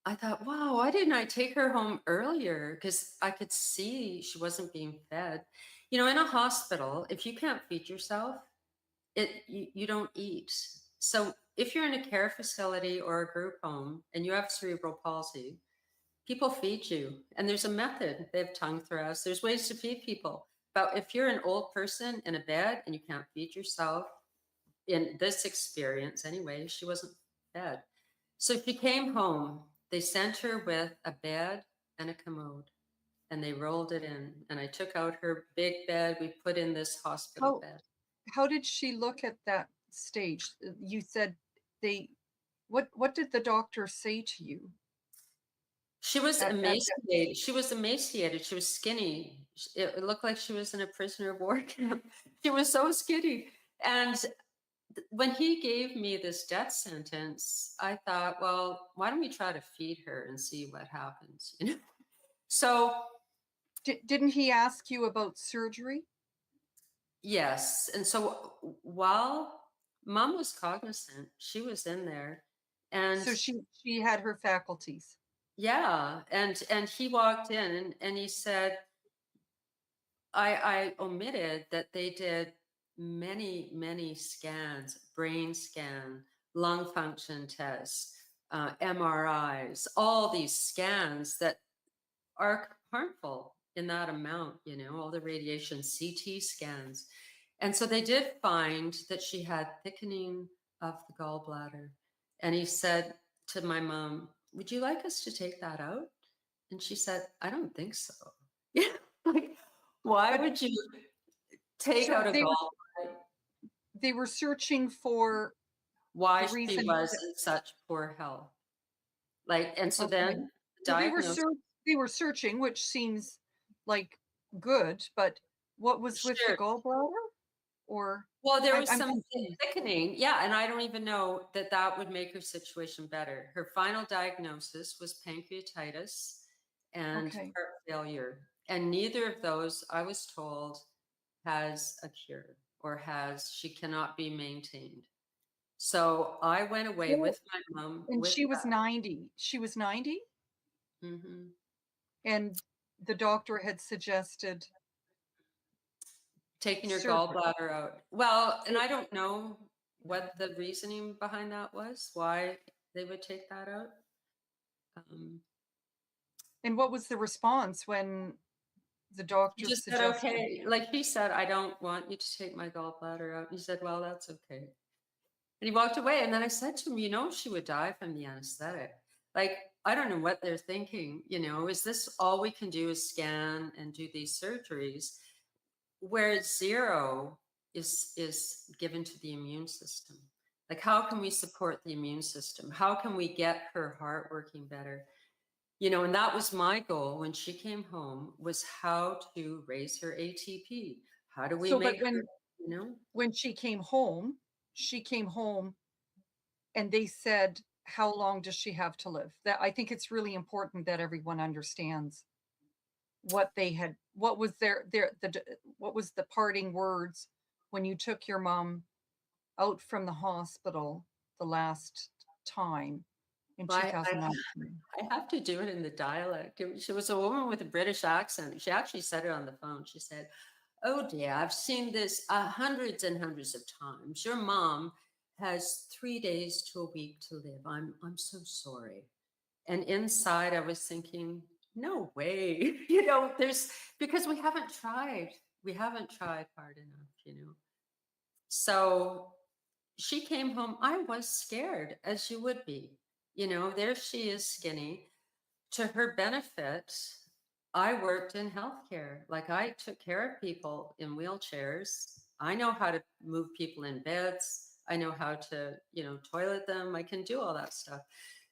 [SPEAKER 12] I thought, wow, why didn't I take her home earlier? Because I could see she wasn't being fed. In a hospital, if you can't feed yourself, you don't eat. So if you're in a care facility or a group home and you have cerebral palsy, people feed you. And there's a method. They have tongue thrusts. There's ways to feed people. But if you're an old person in a bed and you can't feed yourself, in this experience anyway, she wasn't fed. So she came home. They sent her with a bed and a commode, and they rolled it in. And I took out her big bed. We put in this hospital bed.
[SPEAKER 11] How did she look at that stage? You said what did the doctor say to you?
[SPEAKER 12] She was emaciated. She was emaciated. She was skinny. It looked like she was in a prisoner of war camp. She was so skinny. And when he gave me this death sentence, I thought, well, why don't we try to feed her and see what happens? So
[SPEAKER 11] didn't he ask you about surgery?
[SPEAKER 12] Yes. And so while Mom was cognizant, she was in there. And
[SPEAKER 11] so she had her faculties.
[SPEAKER 12] Yeah. And he walked in and he said, I omitted that they did many, many scans, brain scan, lung function tests, MRIs, all these scans that are harmful in that amount, all the radiation, CT scans. And so they did find that she had thickening of the gallbladder. And he said to my mom, would you like us to take that out? And she said, I don't think so. Like, why would you take out a gallbladder?
[SPEAKER 11] They were searching for
[SPEAKER 12] why she was in such poor health. And so then
[SPEAKER 11] they were searching, which seems like good, but what was with the gallbladder? Or
[SPEAKER 12] well, there was some thickening. Yeah. And I don't even know that would make her situation better. Her final diagnosis was pancreatitis and heart failure. And neither of those, I was told, has a cure or she cannot be maintained. So I went away with my mom.
[SPEAKER 11] And she was 90. She was 90?
[SPEAKER 12] Mm-hmm.
[SPEAKER 11] And the doctor had suggested
[SPEAKER 12] taking your gallbladder out. Well, and I don't know what the reasoning behind that was, why they would take that out.
[SPEAKER 11] And what was the response when the doctor
[SPEAKER 12] just said, okay, like he said, I don't want you to take my gallbladder out. And he said, well, that's okay. And he walked away. And then I said to him, she would die from the anesthetic. Like, I don't know what they're thinking, is this all we can do is scan and do these surgeries? Where 0 is given to the immune system. Like, how can we support the immune system? How can we get her heart working better? And that was my goal when she came home, was how to raise her ATP. How do we make her,
[SPEAKER 11] when she came home and they said, how long does she have to live? That I think it's really important that everyone understands what they had, what was what was the parting words when you took your mom out from the hospital the last time in
[SPEAKER 12] Well,
[SPEAKER 11] 2019.
[SPEAKER 12] I have to do it in the dialect. She was a woman with a British accent. She actually said it on the phone. She said, "Oh dear, I've seen this hundreds and hundreds of times. Your mom has 3 days to a week to live. I'm so sorry." And inside I was thinking, no way. There's because we haven't tried. We haven't tried hard enough. So she came home. I was scared, as you would be. There she is, skinny. To her benefit, I worked in healthcare. Like, I took care of people in wheelchairs. I know how to move people in beds. I know how to, toilet them. I can do all that stuff.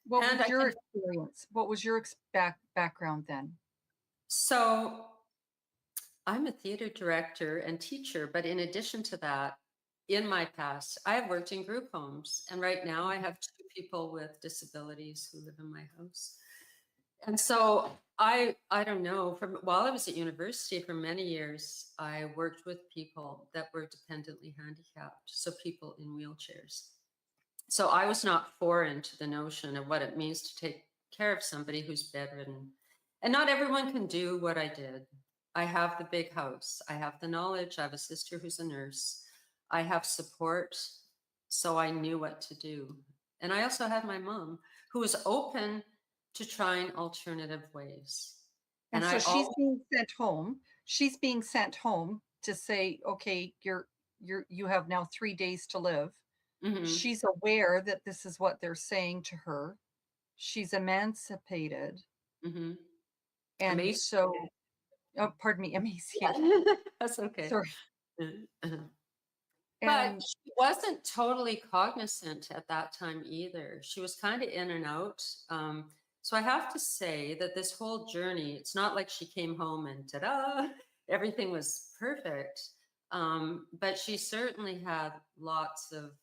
[SPEAKER 11] What
[SPEAKER 12] And
[SPEAKER 11] was
[SPEAKER 12] I
[SPEAKER 11] your
[SPEAKER 12] can-
[SPEAKER 11] experience? What was your background then?
[SPEAKER 12] So I'm a theater director and teacher, but in addition to that, in my past, I have worked in group homes. And right now I have 2 people with disabilities who live in my house. And so I don't know, while I was at university for many years, I worked with people that were dependently handicapped, so people in wheelchairs. So I was not foreign to the notion of what it means to take care of somebody who's bedridden. And not everyone can do what I did. I have the big house. I have the knowledge. I have a sister who's a nurse. I have support. So I knew what to do. And I also had my mom, who was open to trying alternative ways.
[SPEAKER 11] And so she's being sent home. She's being sent home to say, okay, you have now 3 days to live.
[SPEAKER 12] Mhm.
[SPEAKER 11] She's aware that this is what they're saying to her. She's emancipated.
[SPEAKER 12] Mhm.
[SPEAKER 11] And
[SPEAKER 12] Emaciated.
[SPEAKER 11] so, oh, pardon me, emaciated.
[SPEAKER 12] That's okay.
[SPEAKER 11] Sorry.
[SPEAKER 12] Uh-huh.
[SPEAKER 11] And
[SPEAKER 12] But she wasn't totally cognizant at that time either. She was kind of in and out. So I have to say that this whole journey, it's not like she came home and ta-da, everything was perfect. But she certainly had lots of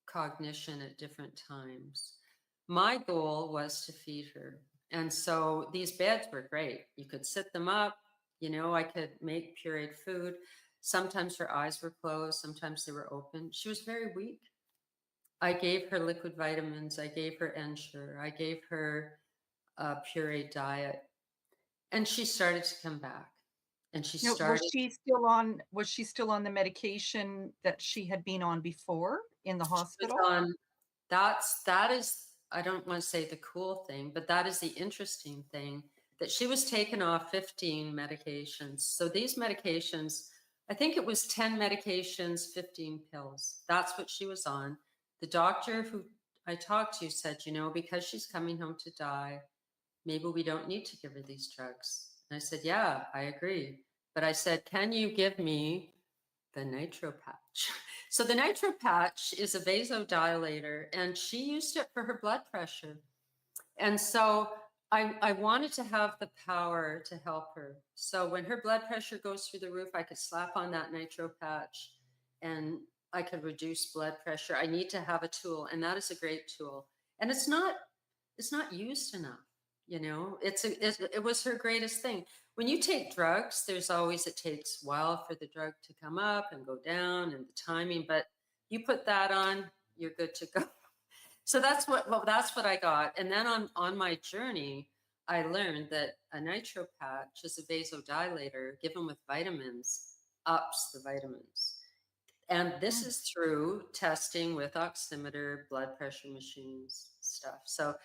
[SPEAKER 12] cognition at different times. My goal was to feed her. And so these beds were great. You could sit them up, I could make pureed food. Sometimes her eyes were closed, sometimes they were open. She was very weak. I gave her liquid vitamins, I gave her Ensure, I gave her a pureed diet. And she started to come back. And she started.
[SPEAKER 11] was she still on the medication that she had been on before in the hospital?
[SPEAKER 12] That is, I don't want to say the cool thing, but that is the interesting thing, that she was taken off 15 medications. So these medications, I think it was 10 medications, 15 pills. That's what she was on. The doctor who I talked to said, because she's coming home to die, maybe we don't need to give her these drugs. And I said, yeah, I agree. But I said, can you give me the nitro patch? So the nitro patch is a vasodilator, and she used it for her blood pressure. And so I wanted to have the power to help her. So when her blood pressure goes through the roof, I could slap on that nitro patch and I could reduce blood pressure. I need to have a tool, and that is a great tool. And it's not used enough. It was her greatest thing. When you take drugs, it takes a while for the drug to come up and go down and the timing, but you put that on, you're good to go. So that's what I got. And then on my journey, I learned that a nitro patch is a vasodilator given with vitamins, ups the vitamins. And this is through testing with oximeter, blood pressure machines, stuff. So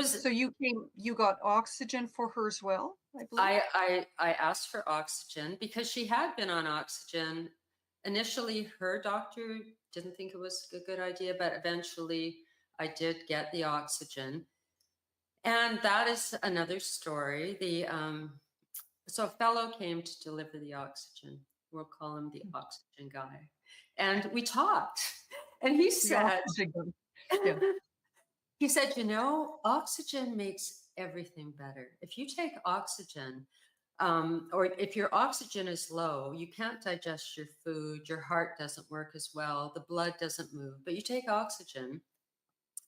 [SPEAKER 11] so you got oxygen for her as well, I believe?
[SPEAKER 12] I asked for oxygen because she had been on oxygen. Initially, her doctor didn't think it was a good idea, but eventually I did get the oxygen. And that is another story. So a fellow came to deliver the oxygen. We'll call him the oxygen guy. And we talked. And he said, he said, oxygen makes everything better. If you take oxygen, or if your oxygen is low, you can't digest your food, your heart doesn't work as well, the blood doesn't move. But you take oxygen,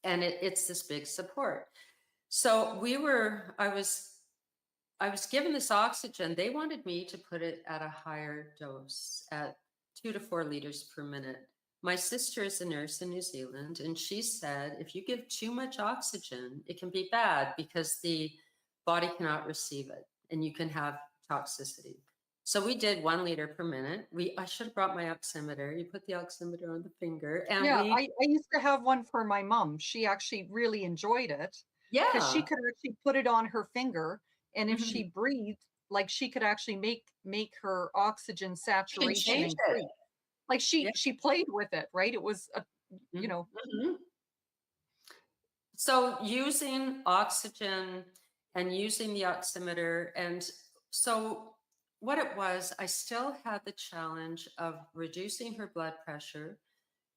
[SPEAKER 12] And it's this big support. So I was given this oxygen. They wanted me to put it at a higher dose, at 2 to 4 liters per minute. My sister is a nurse in New Zealand, and she said, if you give too much oxygen, it can be bad because the body cannot receive it and you can have toxicity. So we did 1 liter per minute. I should have brought my oximeter. You put the oximeter on the finger, and
[SPEAKER 11] Yeah, I used to have one for my mom. She actually really enjoyed it because she
[SPEAKER 12] yeah.
[SPEAKER 11] could actually put it on her finger, and if
[SPEAKER 12] Mhm.
[SPEAKER 11] she breathed, like she could actually make her oxygen
[SPEAKER 12] She can
[SPEAKER 11] saturation
[SPEAKER 12] change it.
[SPEAKER 11] increase. Like
[SPEAKER 12] Yeah.
[SPEAKER 11] she played with it, right? It was a, you know,
[SPEAKER 12] Mhm. So using oxygen and using the oximeter. And so what it was, I still had the challenge of reducing her blood pressure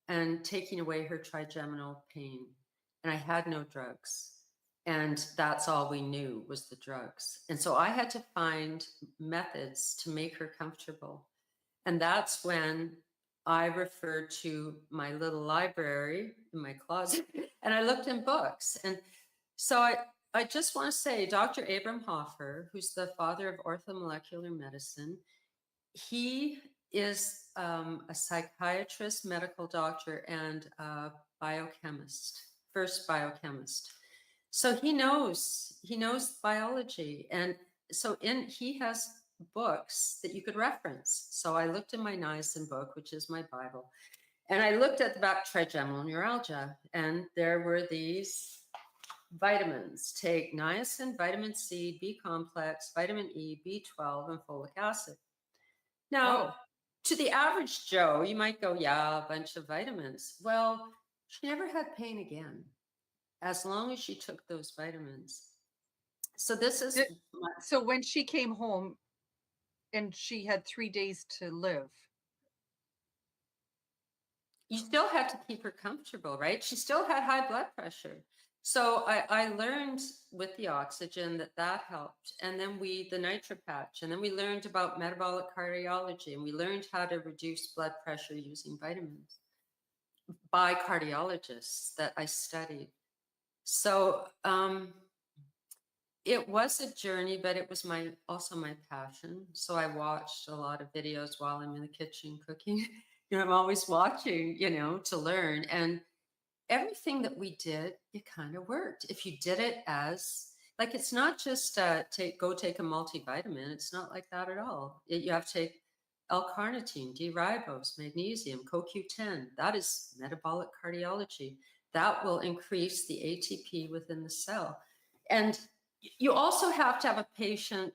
[SPEAKER 12] and taking away her trigeminal pain. And I had no drugs. And that's all we knew was the drugs. And so I had to find methods to make her comfortable. And that's when I referred to my little library in my closet and I looked in books. And so I just want to say, Dr. Abram Hoffer, who's the father of orthomolecular medicine, he is a psychiatrist, medical doctor, and a biochemist, first biochemist. So he knows biology. And so he has books that you could reference. So I looked in my niacin book, which is my Bible, and I looked at about trigeminal neuralgia, and there were these vitamins. Take niacin, vitamin C, B complex, vitamin E, B12, and folic acid. Now, to the average Joe, you might go, yeah, a bunch of vitamins. Well, she never had pain again, as long as she took those vitamins. So this is
[SPEAKER 11] so when she came home and she had 3 days to live,
[SPEAKER 12] you still had to keep her comfortable, right? She still had high blood pressure. So I learned with the oxygen that helped. And then the nitro patch, and then we learned about metabolic cardiology, and we learned how to reduce blood pressure using vitamins by cardiologists that I studied. So it was a journey, but it was also my passion. So I watched a lot of videos while I'm in the kitchen cooking. I'm always watching, to learn. And everything that we did, it kind of worked. If you did it like, it's not just go take a multivitamin. It's not like that at all. You have to take L-carnitine, D-ribose, magnesium, CoQ10. That is metabolic cardiology. That will increase the ATP within the cell. And you also have to have a patient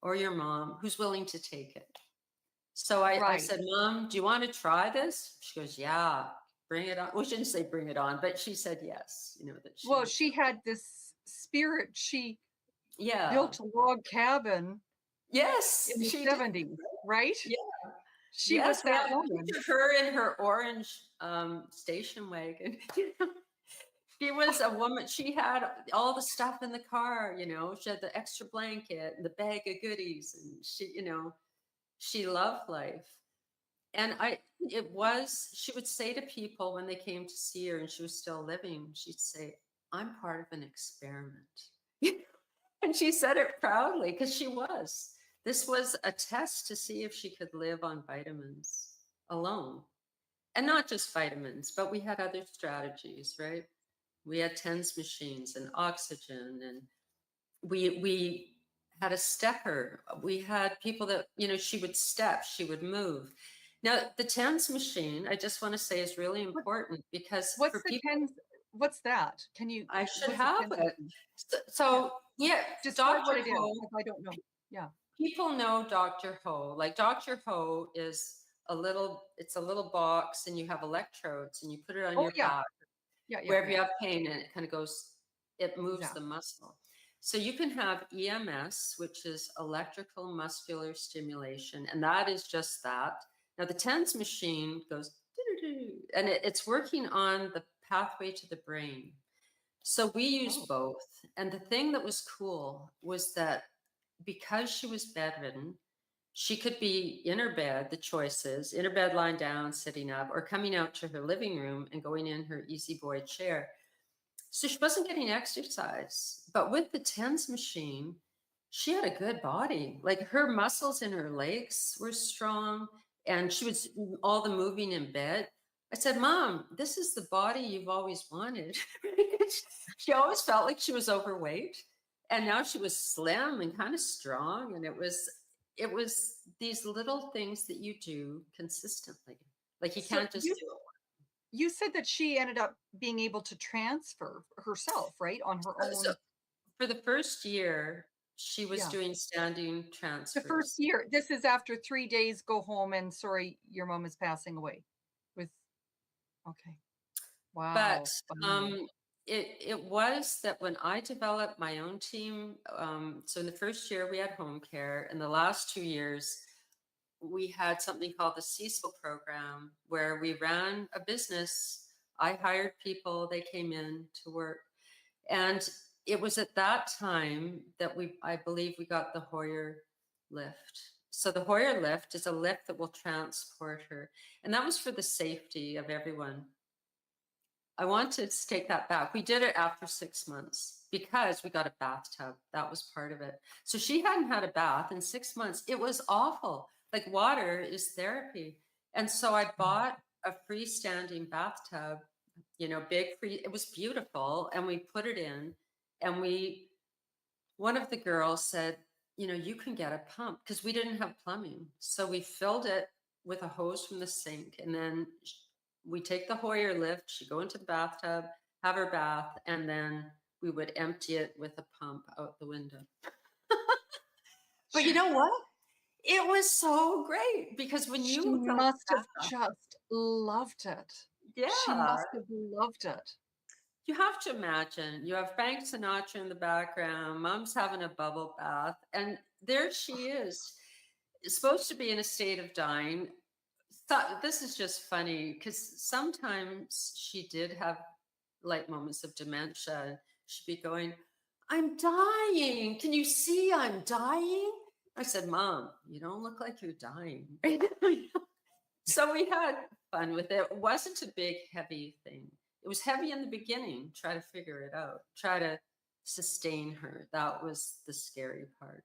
[SPEAKER 12] or your mom who's willing to take it. So I said, Mom, do you want to try this? She goes, yeah, bring it on. We shouldn't say bring it on, but she said yes. That
[SPEAKER 11] she had this spirit. She
[SPEAKER 12] yeah
[SPEAKER 11] built a log cabin.
[SPEAKER 12] Yes,
[SPEAKER 11] in the
[SPEAKER 12] she
[SPEAKER 11] 70s,
[SPEAKER 12] did.
[SPEAKER 11] Right?
[SPEAKER 12] Yeah.
[SPEAKER 11] She was that woman.
[SPEAKER 12] Her in her orange station wagon. She was a woman. She had all the stuff in the car, she had the extra blanket and the bag of goodies, and she loved life. And she would say to people when they came to see her and she was still living, she'd say, I'm part of an experiment. And she said it proudly because she was. This was a test to see if she could live on vitamins alone. And not just vitamins, but we had other strategies, right? We had TENS machines and oxygen, and we had a stepper. We had people that, she would step, she would move. Now, the TENS machine, I just want to say, is really important because
[SPEAKER 11] what's the TENS? What's that? Can you?
[SPEAKER 12] I should have it. So yeah,
[SPEAKER 11] describe what it is. I don't know. Yeah.
[SPEAKER 12] People know Dr. Ho. Like Dr. Ho is it's a little box, and you have electrodes, and you put it on your back. Wherever you have pain, and it kind of goes, it moves the muscle. So you can have EMS, which is electrical muscular stimulation, and that is just that. Now the TENS machine goes, and it's working on the pathway to the brain. So we use both. And the thing that was cool was that because she was bedridden, she could be in her bed, the choices, in her bed, lying down, sitting up, or coming out to her living room and going in her Easy Boy chair. So she wasn't getting exercise, but with the TENS machine, she had a good body. Like her muscles in her legs were strong, and she was all the moving in bed. I said, Mom, this is the body you've always wanted. She always felt like she was overweight, and now she was slim and kind of strong. And it was these little things that you do consistently. Like you
[SPEAKER 11] So
[SPEAKER 12] can't just do it.
[SPEAKER 11] you said that she ended up being able to transfer herself, right, on her own.
[SPEAKER 12] So for the first year, she was
[SPEAKER 11] Yeah.
[SPEAKER 12] doing standing
[SPEAKER 11] The
[SPEAKER 12] transfers.
[SPEAKER 11] first year, this is after 3 days, go home and sorry, your mom is passing away. With okay, wow.
[SPEAKER 12] But
[SPEAKER 11] Wow.
[SPEAKER 12] it was that when I developed my own team, so in the first year we had home care, and the last 2 years we had something called the Cecil program, where we ran a business. I hired people, they came in to work. And it was at that time that I believe we got the Hoyer lift. So the Hoyer lift is a lift that will transport her. And that was for the safety of everyone. I want to take that back. We did it after 6 months because we got a bathtub. That was part of it. So she hadn't had a bath in 6 months. It was awful. Like water is therapy. And so I bought a freestanding bathtub, big free. It was beautiful. And we put it in, and one of the girls said, you can get a pump, because we didn't have plumbing. So we filled it with a hose from the sink, and then we take the Hoyer lift, she'd go into the bathtub, have her bath, and then we would empty it with a pump out the window. But you know what? It was so great, because when
[SPEAKER 11] She
[SPEAKER 12] you
[SPEAKER 11] must have just loved it.
[SPEAKER 12] Yeah.
[SPEAKER 11] She must have loved it.
[SPEAKER 12] You have to imagine, you have Frank Sinatra in the background, Mom's having a bubble bath, and there she is, supposed to be in a state of dying. This is just funny, because sometimes she did have like moments of dementia. She'd be going, I'm dying. Can you see I'm dying? I said, Mom, you don't look like you're dying. So we had fun with it. It wasn't a big, heavy thing. It was heavy in the beginning, try to figure it out, try to sustain her. That was the scary part,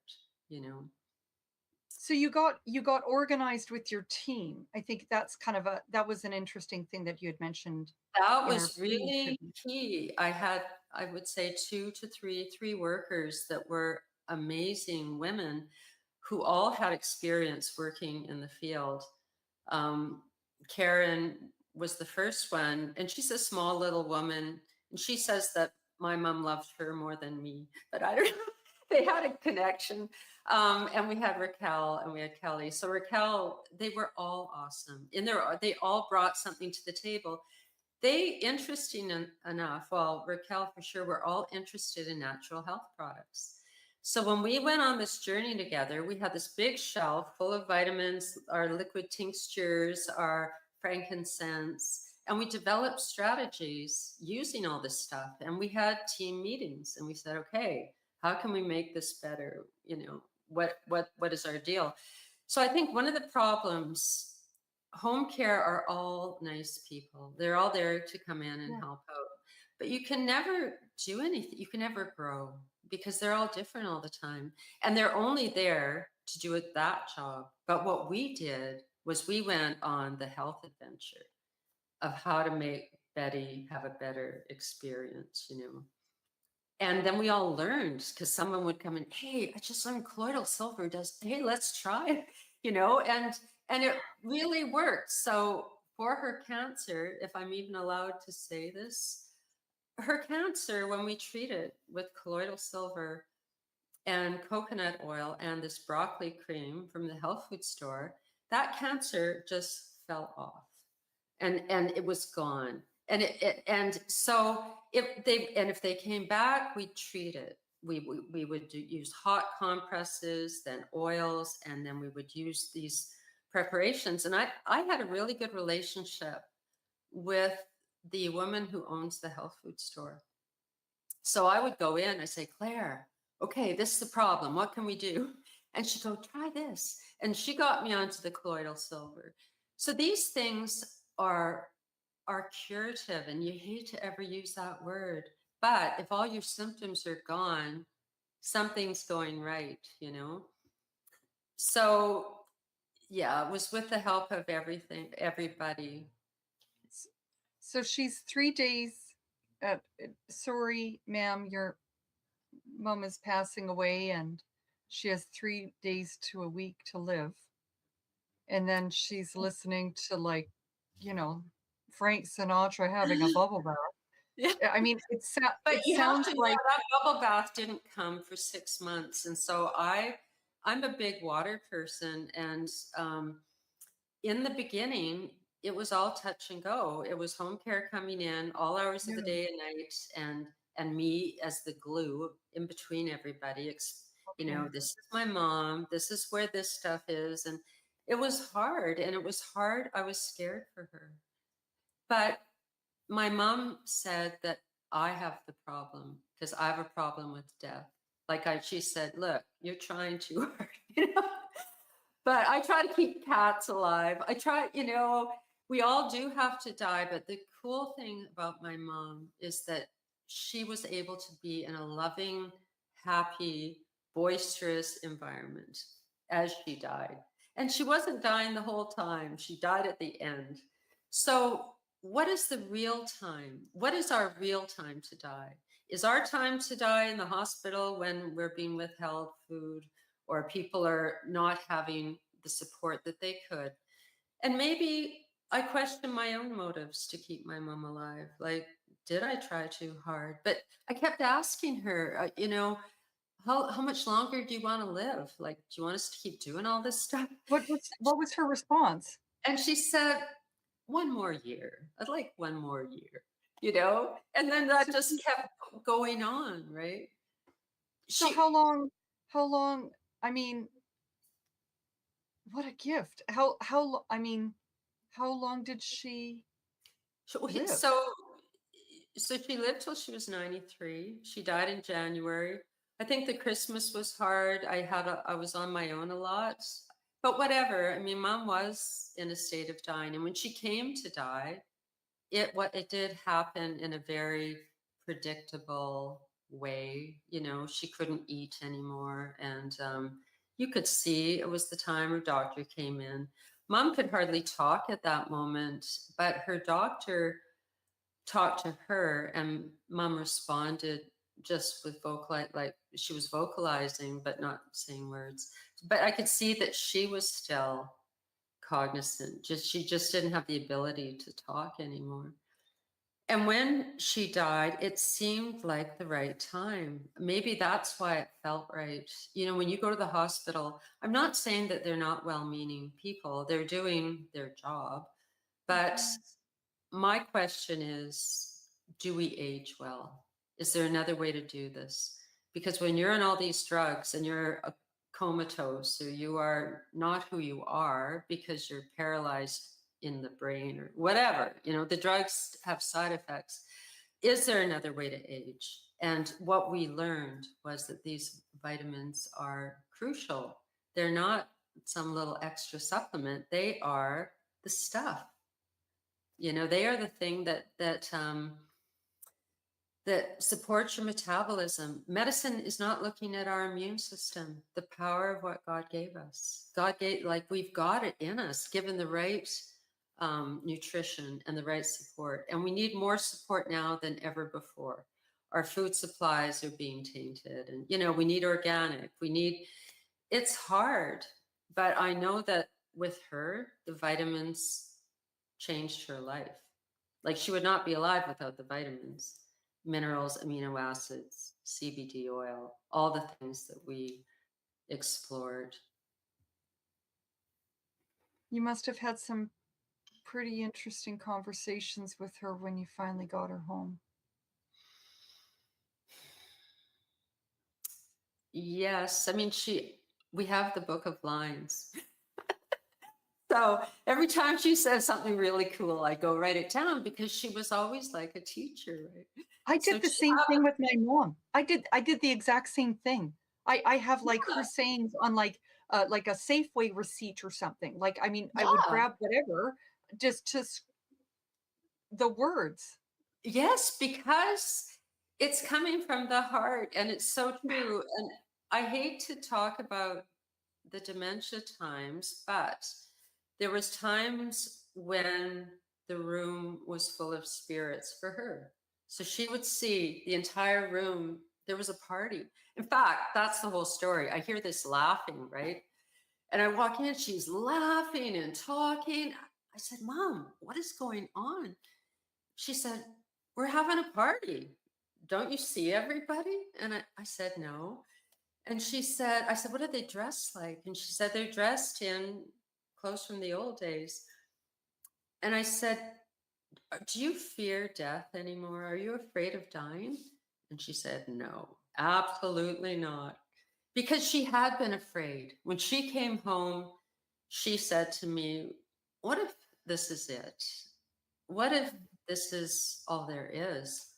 [SPEAKER 11] So you got organized with your team. I think that's that was an interesting thing that you had mentioned.
[SPEAKER 12] That was really key. I would say 2 to 3 workers that were amazing women who all had experience working in the field. Karen was the first one, and she's a small little woman, and she says that my mom loved her more than me, but I don't know. They had a connection. And we had Raquel and we had Kelly. So Raquel, they were all awesome. And they all brought something to the table. Interesting enough, well, Raquel for sure, were all interested in natural health products. So when we went on this journey together, we had this big shelf full of vitamins, our liquid tinctures, our frankincense, and we developed strategies using all this stuff. And we had team meetings, and we said, okay, how can we make this better? What is our deal? So I think one of the problems, home care are all nice people. They're all there to come in and help out. But you can never do anything. You can never grow, because they're all different all the time. And they're only there to do that job. But what we did was we went on the health adventure of how to make Betty have a better experience, And then we all learned, because someone would come in, hey, I just learned colloidal silver does, hey, let's try it, and it really worked. So for her cancer, if I'm even allowed to say this, her cancer, when we treat it with colloidal silver and coconut oil and this broccoli cream from the health food store, that cancer just fell off, and it was gone. And so if they came back, we'd treat it. We would use hot compresses, then oils, and then we would use these preparations. And I had a really good relationship with the woman who owns the health food store. So I would go in, I say, Claire, okay, this is the problem. What can we do? And she'd go, try this. And she got me onto the colloidal silver. So these things are curative, and you hate to ever use that word, But if all your symptoms are gone, something's going right, you know? So yeah, it was with the help of everybody.
[SPEAKER 11] So she's 3 days sorry, ma'am, your mom is passing away and she has 3 days to a week to live. And then she's listening to, like, you know, Frank Sinatra having a bubble bath.
[SPEAKER 12] Yeah.
[SPEAKER 11] I mean, it
[SPEAKER 12] But you have
[SPEAKER 11] sounds
[SPEAKER 12] to know
[SPEAKER 11] like
[SPEAKER 12] that bubble bath didn't come for 6 months. And so I'm a big water person. And in the beginning, it was all touch and go. It was home care coming in all hours of the day and night, and me as the glue in between everybody. You know, this is my mom. This is where this stuff is. And it was hard. And it was hard. I was scared for her. But my mom said that I have the problem because I have a problem with death. Like she said, look, you're trying too hard, you know? But I try to keep cats alive. I try, you know, we all do have to die. But the cool thing about my mom is that she was able to be in a loving, happy, boisterous environment as she died. And she wasn't dying the whole time. She died at the end. So what is the real time? What is our real time to die? Is our time to die in the hospital when we're being withheld food or people are not having the support that they could? And maybe I question my own motives to keep my mom alive. Like, did I try too hard? But I kept asking her, you know, how much longer do you want to live? Like, do you want us to keep doing all this stuff?
[SPEAKER 11] what was her response?
[SPEAKER 12] And she said, one more year. I'd like one more year, you know? And then that just kept going on, right?
[SPEAKER 11] So how long, I mean, what a gift. I mean, how long did she live?
[SPEAKER 12] So she lived till she was 93. She died in January. I think the Christmas was hard. I was on my own a lot, but whatever. I mean, mom was in a state of dying. And when she came to die, it did happen in a very predictable way. You know, she couldn't eat anymore. And you could see it was the time her doctor came in. Mom could hardly talk at that moment, but her doctor talked to her and mom responded just with like she was vocalizing, but not saying words. But I could see that she was still cognizant. She just didn't have the ability to talk anymore. And when she died, it seemed like the right time. Maybe that's why it felt right. You know, when you go to the hospital, I'm not saying that they're not well-meaning people. They're doing their job. But my question is, do we age well? Is there another way to do this? Because when you're on all these drugs and you're comatose, or you are not who you are because you're paralyzed in the brain or whatever, you know, the drugs have side effects. Is there another way to age? And what we learned was that these vitamins are crucial. They're not some little extra supplement. They are the stuff. You know, they are the thing that supports your metabolism. Medicine is not looking at our immune system, the power of what God gave us. God gave, like, we've got it in us, given the right nutrition and the right support. And we need more support now than ever before. Our food supplies are being tainted, and, you know, we need organic. It's hard, but I know that with her, the vitamins changed her life. Like, she would not be alive without the vitamins, minerals, amino acids, CBD oil, all the things that we explored.
[SPEAKER 11] You must have had some pretty interesting conversations with her when you finally got her home.
[SPEAKER 12] Yes, I mean, we have the book of lines. So every time she says something really cool, I go write it down, because she was always like a teacher, right?
[SPEAKER 11] I did the same thing with my mom. I did the exact same thing. I have like her sayings on like a Safeway receipt or something. Like, I mean, I would grab whatever, just the words.
[SPEAKER 12] Yes, because It's coming from the heart, and it's so true. And I hate to talk about the dementia times, but there was times when the room was full of spirits for her. So she would see the entire room. There was a party. In fact, that's the whole story. I hear this laughing, right? And I walk in, she's laughing and talking. I said, Mom, what is going on? She said, we're having a party. Don't you see everybody? And I said, no. And she said, I said, what are they dressed like? And she said, they're dressed in clothes from the old days. And I said, do you fear death anymore? Are you afraid of dying? And she said, no, absolutely not. Because she had been afraid. When she came home, she said to me, what if this is it? What if this is all there is?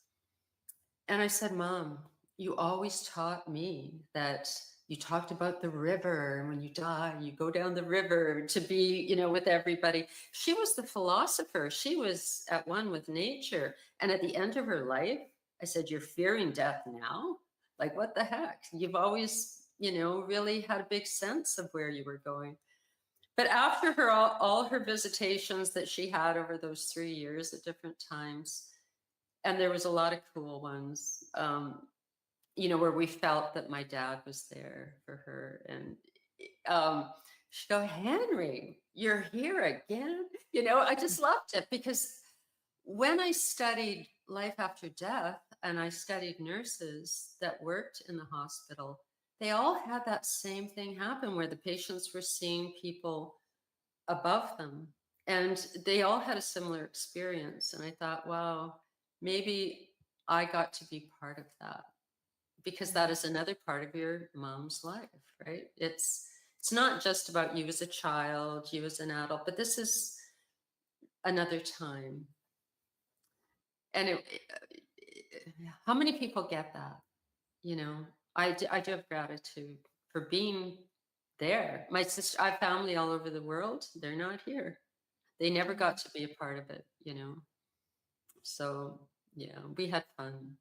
[SPEAKER 12] And I said, Mom, you always taught me that you talked about the river, and when you die, you go down the river to be, you know, with everybody. She was the philosopher. She was at one with nature. And at the end of her life, I said, you're fearing death now? Like, what the heck? You've always, you know, really had a big sense of where you were going. But after her, all her visitations that she had over those 3 years at different times, and there was a lot of cool ones, you know, where we felt that my dad was there for her. And she'd go, Henry, you're here again? You know, I just loved it, because when I studied life after death and I studied nurses that worked in the hospital, they all had that same thing happen, where the patients were seeing people above them, and they all had a similar experience. And I thought, wow, maybe I got to be part of that, because that is another part of your mom's life, right? It's not just about you as a child, you as an adult, but this is another time. And how many people get that? You know, I do have gratitude for being there. My sister, I have family all over the world. They're not here. They never got to be a part of it, you know. So yeah, we had fun.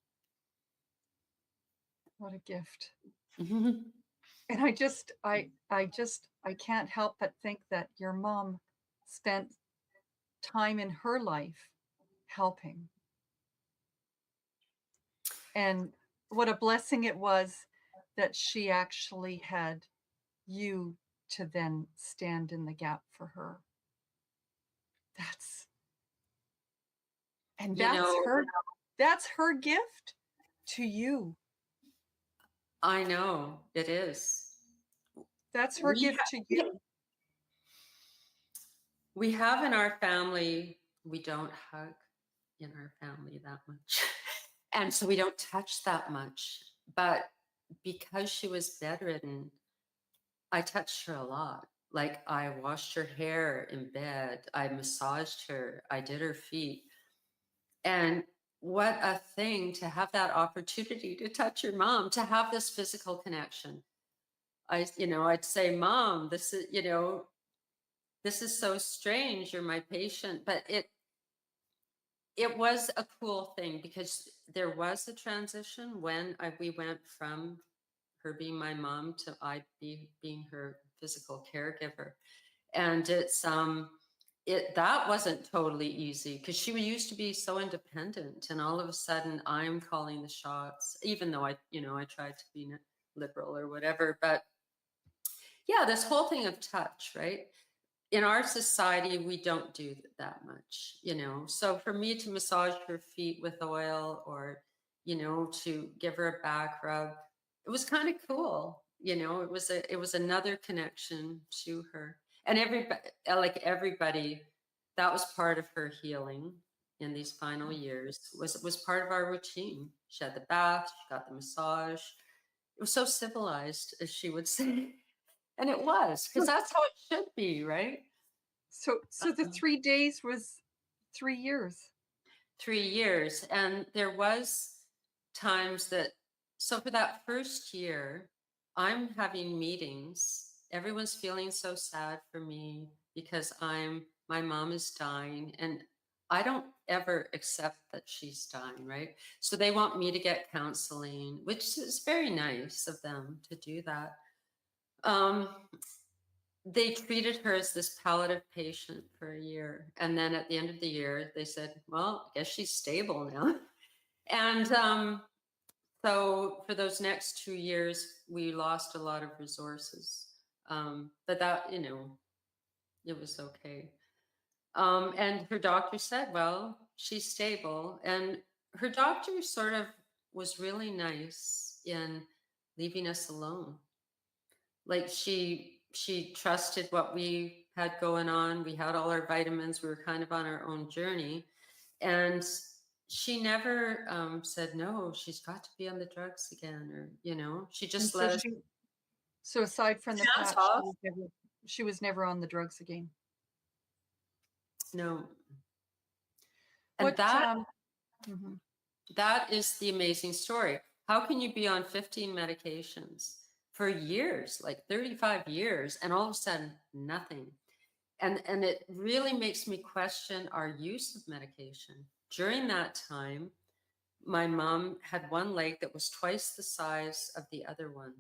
[SPEAKER 11] What a gift. And I can't help but think that your mom spent time in her life helping. And what a blessing it was that she actually had you to then stand in the gap for her. That's her gift to you.
[SPEAKER 12] I know it is.
[SPEAKER 11] That's her gift to you.
[SPEAKER 12] We have in our family, we don't hug in our family that much. And so we don't touch that much. But because she was bedridden, I touched her a lot. Like, I washed her hair in bed, I massaged her, I did her feet. And what a thing to have that opportunity to touch your mom, to have this physical connection. I'd say, Mom, this is, you know, this is so strange, you're my patient. But it was a cool thing, because there was a transition when we went from her being my mom to I being her physical caregiver. And that wasn't totally easy, because she used to be so independent, and all of a sudden I'm calling the shots, even though I tried to be liberal or whatever. But yeah, this whole thing of touch, right? In our society, we don't do that much, you know. So for me to massage her feet with oil, or, you know, to give her a back rub, it was kind of cool, you know. It was another connection to her. And everybody, that was part of her healing in these final years, was part of our routine. She had the bath, she got the massage. It was so civilized, as she would say. And it was, because that's how it should be, right?
[SPEAKER 11] So the 3 days was 3 years.
[SPEAKER 12] 3 years. And there was times so for that first year, I'm having meetings. Everyone's feeling so sad for me, because my mom is dying, and I don't ever accept that she's dying, right? So they want me to get counseling, which is very nice of them to do that. They treated her as this palliative patient for a year. And then at the end of the year, they said, well, I guess she's stable now. And so for those next 2 years, we lost a lot of resources. But that, you know, it was okay. And her doctor said, well, she's stable. And her doctor sort of was really nice in leaving us alone. Like she trusted what we had going on. We had all our vitamins. We were kind of on our own journey. And she never said, no, she's got to be on the drugs again. Or, you know, she just let us.
[SPEAKER 11] So aside from the
[SPEAKER 12] Hands
[SPEAKER 11] patch,
[SPEAKER 12] off.
[SPEAKER 11] she was never on the drugs again.
[SPEAKER 12] No. And
[SPEAKER 11] What, mhm.
[SPEAKER 12] that is the amazing story. How can you be on 15 medications for years, like 35 years, and all of a sudden nothing? And it really makes me question our use of medication. During that time, my mom had one leg that was twice the size of the other one.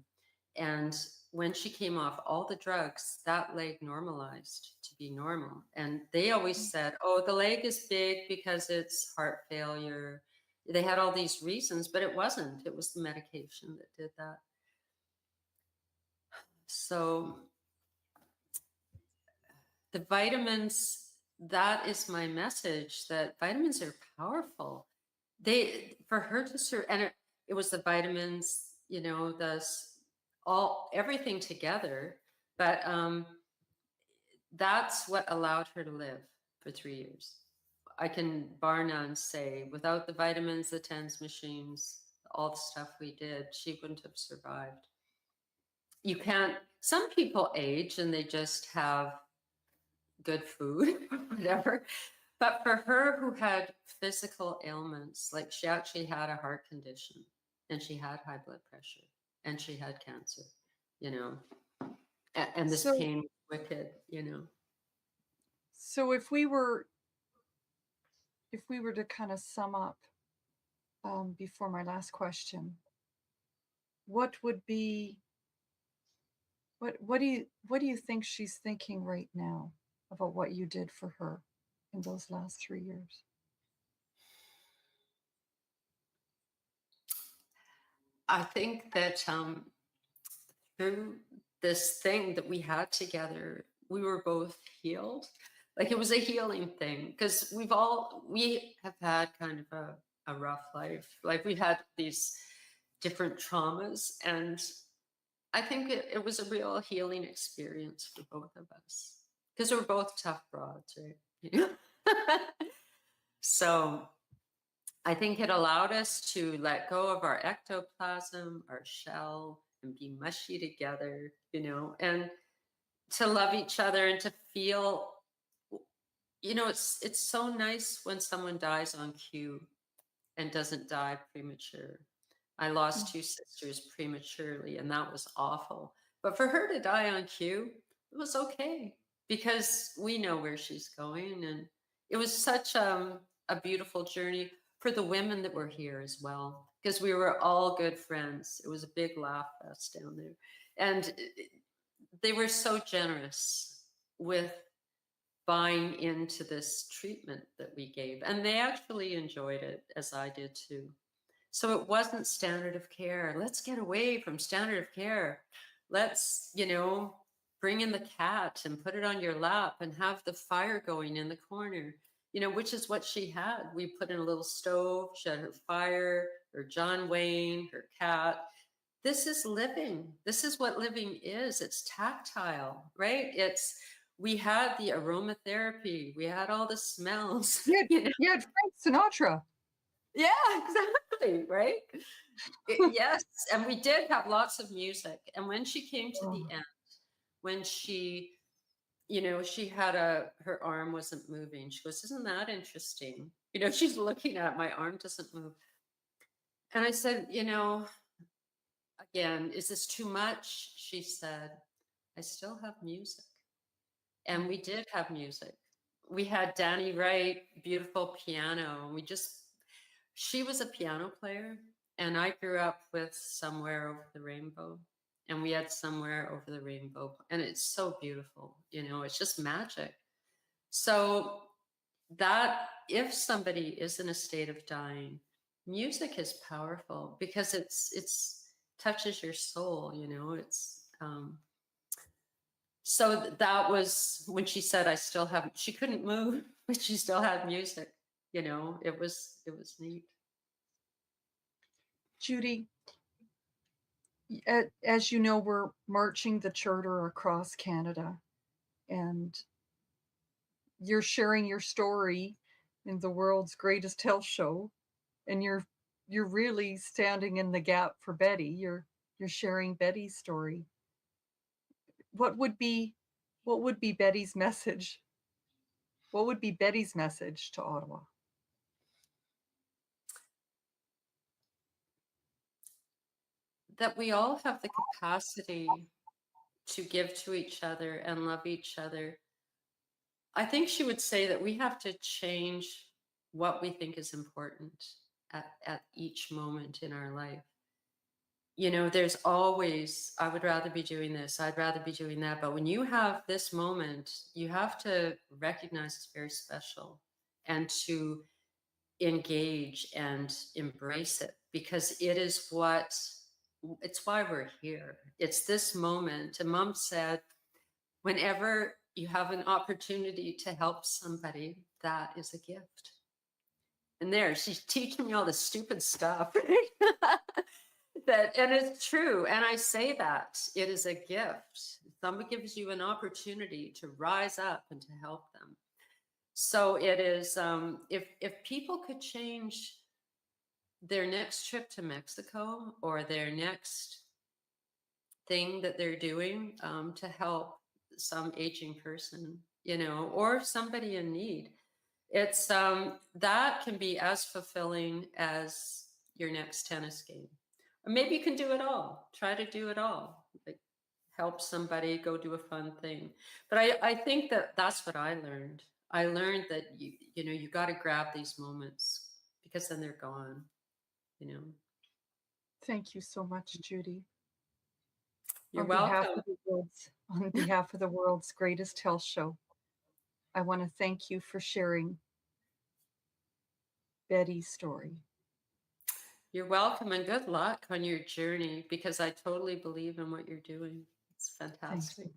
[SPEAKER 12] And when she came off all the drugs, that leg normalized to be normal. And they always said, oh, the leg is big because it's heart failure. They had all these reasons, but it wasn't. It was the medication that did that. So the vitamins, that is my message, that vitamins are powerful. For her to serve, and it was the vitamins, you know, everything together. But that's what allowed her to live for 3 years. I can bar none say, without the vitamins, the TENS machines, all the stuff we did, she wouldn't have survived. You can't, some people age and they just have good food, whatever. But for her, who had physical ailments, like she actually had a heart condition and she had high blood pressure and she had cancer, you know, and this pain was wicked, you know.
[SPEAKER 11] So if we were to kind of sum up before my last question, what do you think she's thinking right now about what you did for her in those last 3 years?
[SPEAKER 12] I think that through this thing that we had together, we were both healed. Like it was a healing thing, because we have had kind of a rough life. Like we've had these different traumas, and I think it was a real healing experience for both of us, because we're both tough broads, right? You know? So I think it allowed us to let go of our ectoplasm, our shell, and be mushy together, you know, and to love each other and to feel, you know, it's so nice when someone dies on cue and doesn't die premature. I lost 2 sisters prematurely, and that was awful. But for her to die on cue, it was okay, because we know where she's going. And it was such a beautiful journey for the women that were here as well, because we were all good friends. It was a big laugh fest down there. And they were so generous with buying into this treatment that we gave. And they actually enjoyed it, as I did too. So it wasn't standard of care. Let's get away from standard of care. Let's, you know, bring in the cat and put it on your lap and have the fire going in the corner, you know, which is what she had. We put in a little stove, she had her fire, her John Wayne, her cat. This is living. This is what living is. It's tactile, right? We had the aromatherapy. We had all the smells.
[SPEAKER 11] You had Frank Sinatra.
[SPEAKER 12] Yeah, exactly, right? Yes, and we did have lots of music. And when she came to the end, when she, you know, she had her arm wasn't moving. She goes, isn't that interesting? You know, she's looking at my arm doesn't move. And I said, you know, again, is this too much? She said, I still have music. And we did have music. we had Danny Wright, beautiful piano. She was a piano player, and I grew up with Somewhere Over the Rainbow, and we had Somewhere Over the Rainbow, and it's so beautiful, it's just magic. So that if somebody is in a state of dying, music is powerful because it's touches your soul, so that was when she said, she couldn't move, but she still had music, it was neat.
[SPEAKER 11] Judy, as you know, we're marching the charter across Canada, and you're sharing your story in the world's greatest health show, and you're really standing in the gap for Betty. You're sharing Betty's story. What would be Betty's message? What would be Betty's message to Ottawa?
[SPEAKER 12] That we all have the capacity to give to each other and love each other. I think she would say that we have to change what we think is important at each moment in our life. There's always, I would rather be doing this, I'd rather be doing that. But when you have this moment, you have to recognize it's very special and to engage and embrace it, because it's why we're here. It's this moment. And Mom said, whenever you have an opportunity to help somebody, that is a gift. And she's teaching me all this stupid stuff. And it's true. And I say that it is a gift. Somebody gives you an opportunity to rise up and to help them. So it is, if people could change their next trip to Mexico or their next thing that they're doing to help some aging person, or somebody in need, it's that can be as fulfilling as your next tennis game. Or maybe you can do it all. Try to do it all. Like help somebody, go do a fun thing. But I think that's what I learned. I learned that you got to grab these moments, because then they're gone.
[SPEAKER 11] Thank you so much, Judy.
[SPEAKER 12] You're welcome.
[SPEAKER 11] On behalf of the world's greatest health show, I want to thank you for sharing Betty's story.
[SPEAKER 12] You're welcome, and good luck on your journey, because I totally believe in what you're doing. It's fantastic.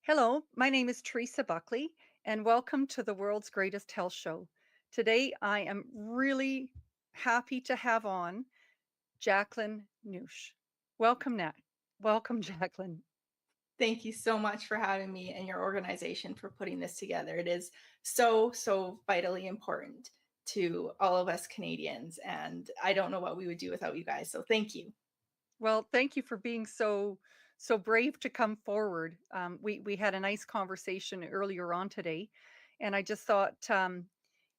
[SPEAKER 11] Hello, my name is Teresa Buckley, and welcome to the world's greatest health show. Today, I am really happy to have on Jacqueline Noosh. Welcome, Jacqueline.
[SPEAKER 13] Thank you so much for having me and your organization for putting this together. It is so, so vitally important to all of us Canadians, and I don't know what we would do without you guys, so thank you.
[SPEAKER 11] Well, thank you for being so brave to come forward. We had a nice conversation earlier on today, and I just thought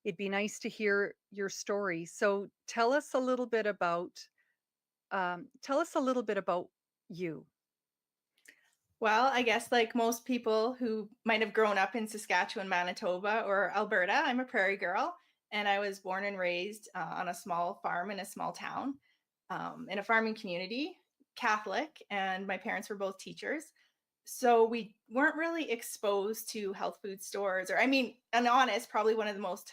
[SPEAKER 11] it'd be nice to hear your story. So tell us a little bit about you.
[SPEAKER 13] Well, I guess like most people who might have grown up in Saskatchewan, Manitoba, or Alberta, I'm a prairie girl, and I was born and raised on a small farm in a small town, in a farming community, Catholic, and my parents were both teachers. So we weren't really exposed to health food stores, or I mean, and honest, probably one of the most,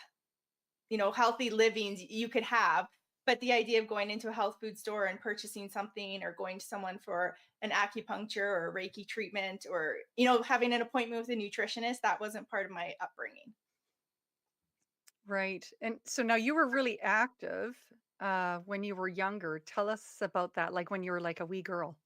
[SPEAKER 13] healthy livings you could have. But the idea of going into a health food store and purchasing something, or going to someone for an acupuncture or a Reiki treatment, or, having an appointment with a nutritionist, that wasn't part of my upbringing.
[SPEAKER 14] Right. And so now you were really active when you were younger. Tell us about that, like when you were like a wee girl.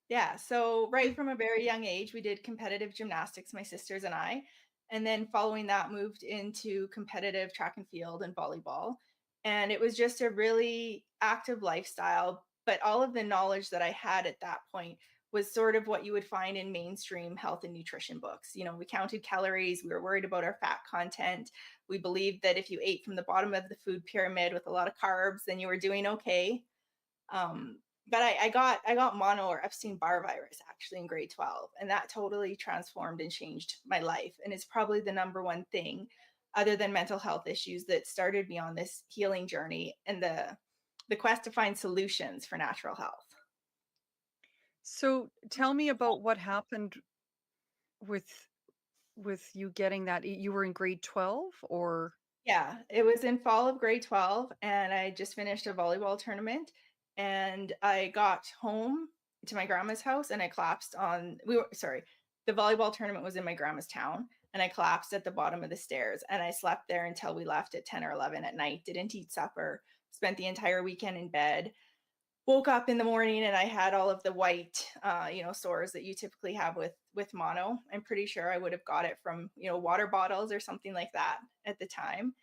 [SPEAKER 13] Yeah. So right from a very young age, we did competitive gymnastics, my sisters and I. And then following that, moved into competitive track and field and volleyball. And it was just a really active lifestyle. But all of the knowledge that I had at that point was sort of what you would find in mainstream health and nutrition books. We counted calories, we were worried about our fat content. We believed that if you ate from the bottom of the food pyramid with a lot of carbs, then you were doing okay. But I got mono, or Epstein-Barr virus, actually in grade 12, and that totally transformed and changed my life. And it's probably the number one thing, other than mental health issues, that started me on this healing journey and the quest to find solutions for natural health.
[SPEAKER 14] So tell me about what happened with you getting that. You were in grade 12 or
[SPEAKER 13] Yeah, it was in fall of grade 12, and I just finished a volleyball tournament, and I got home to my grandma's house, and I collapsed the volleyball tournament was in my grandma's town, and I collapsed at the bottom of the stairs, and I slept there until we left at 10 or 11 at night, didn't eat supper, spent the entire weekend in bed. Woke up in the morning and I had all of the white, sores that you typically have with mono. I'm pretty sure I would have got it from, water bottles or something like that at the time.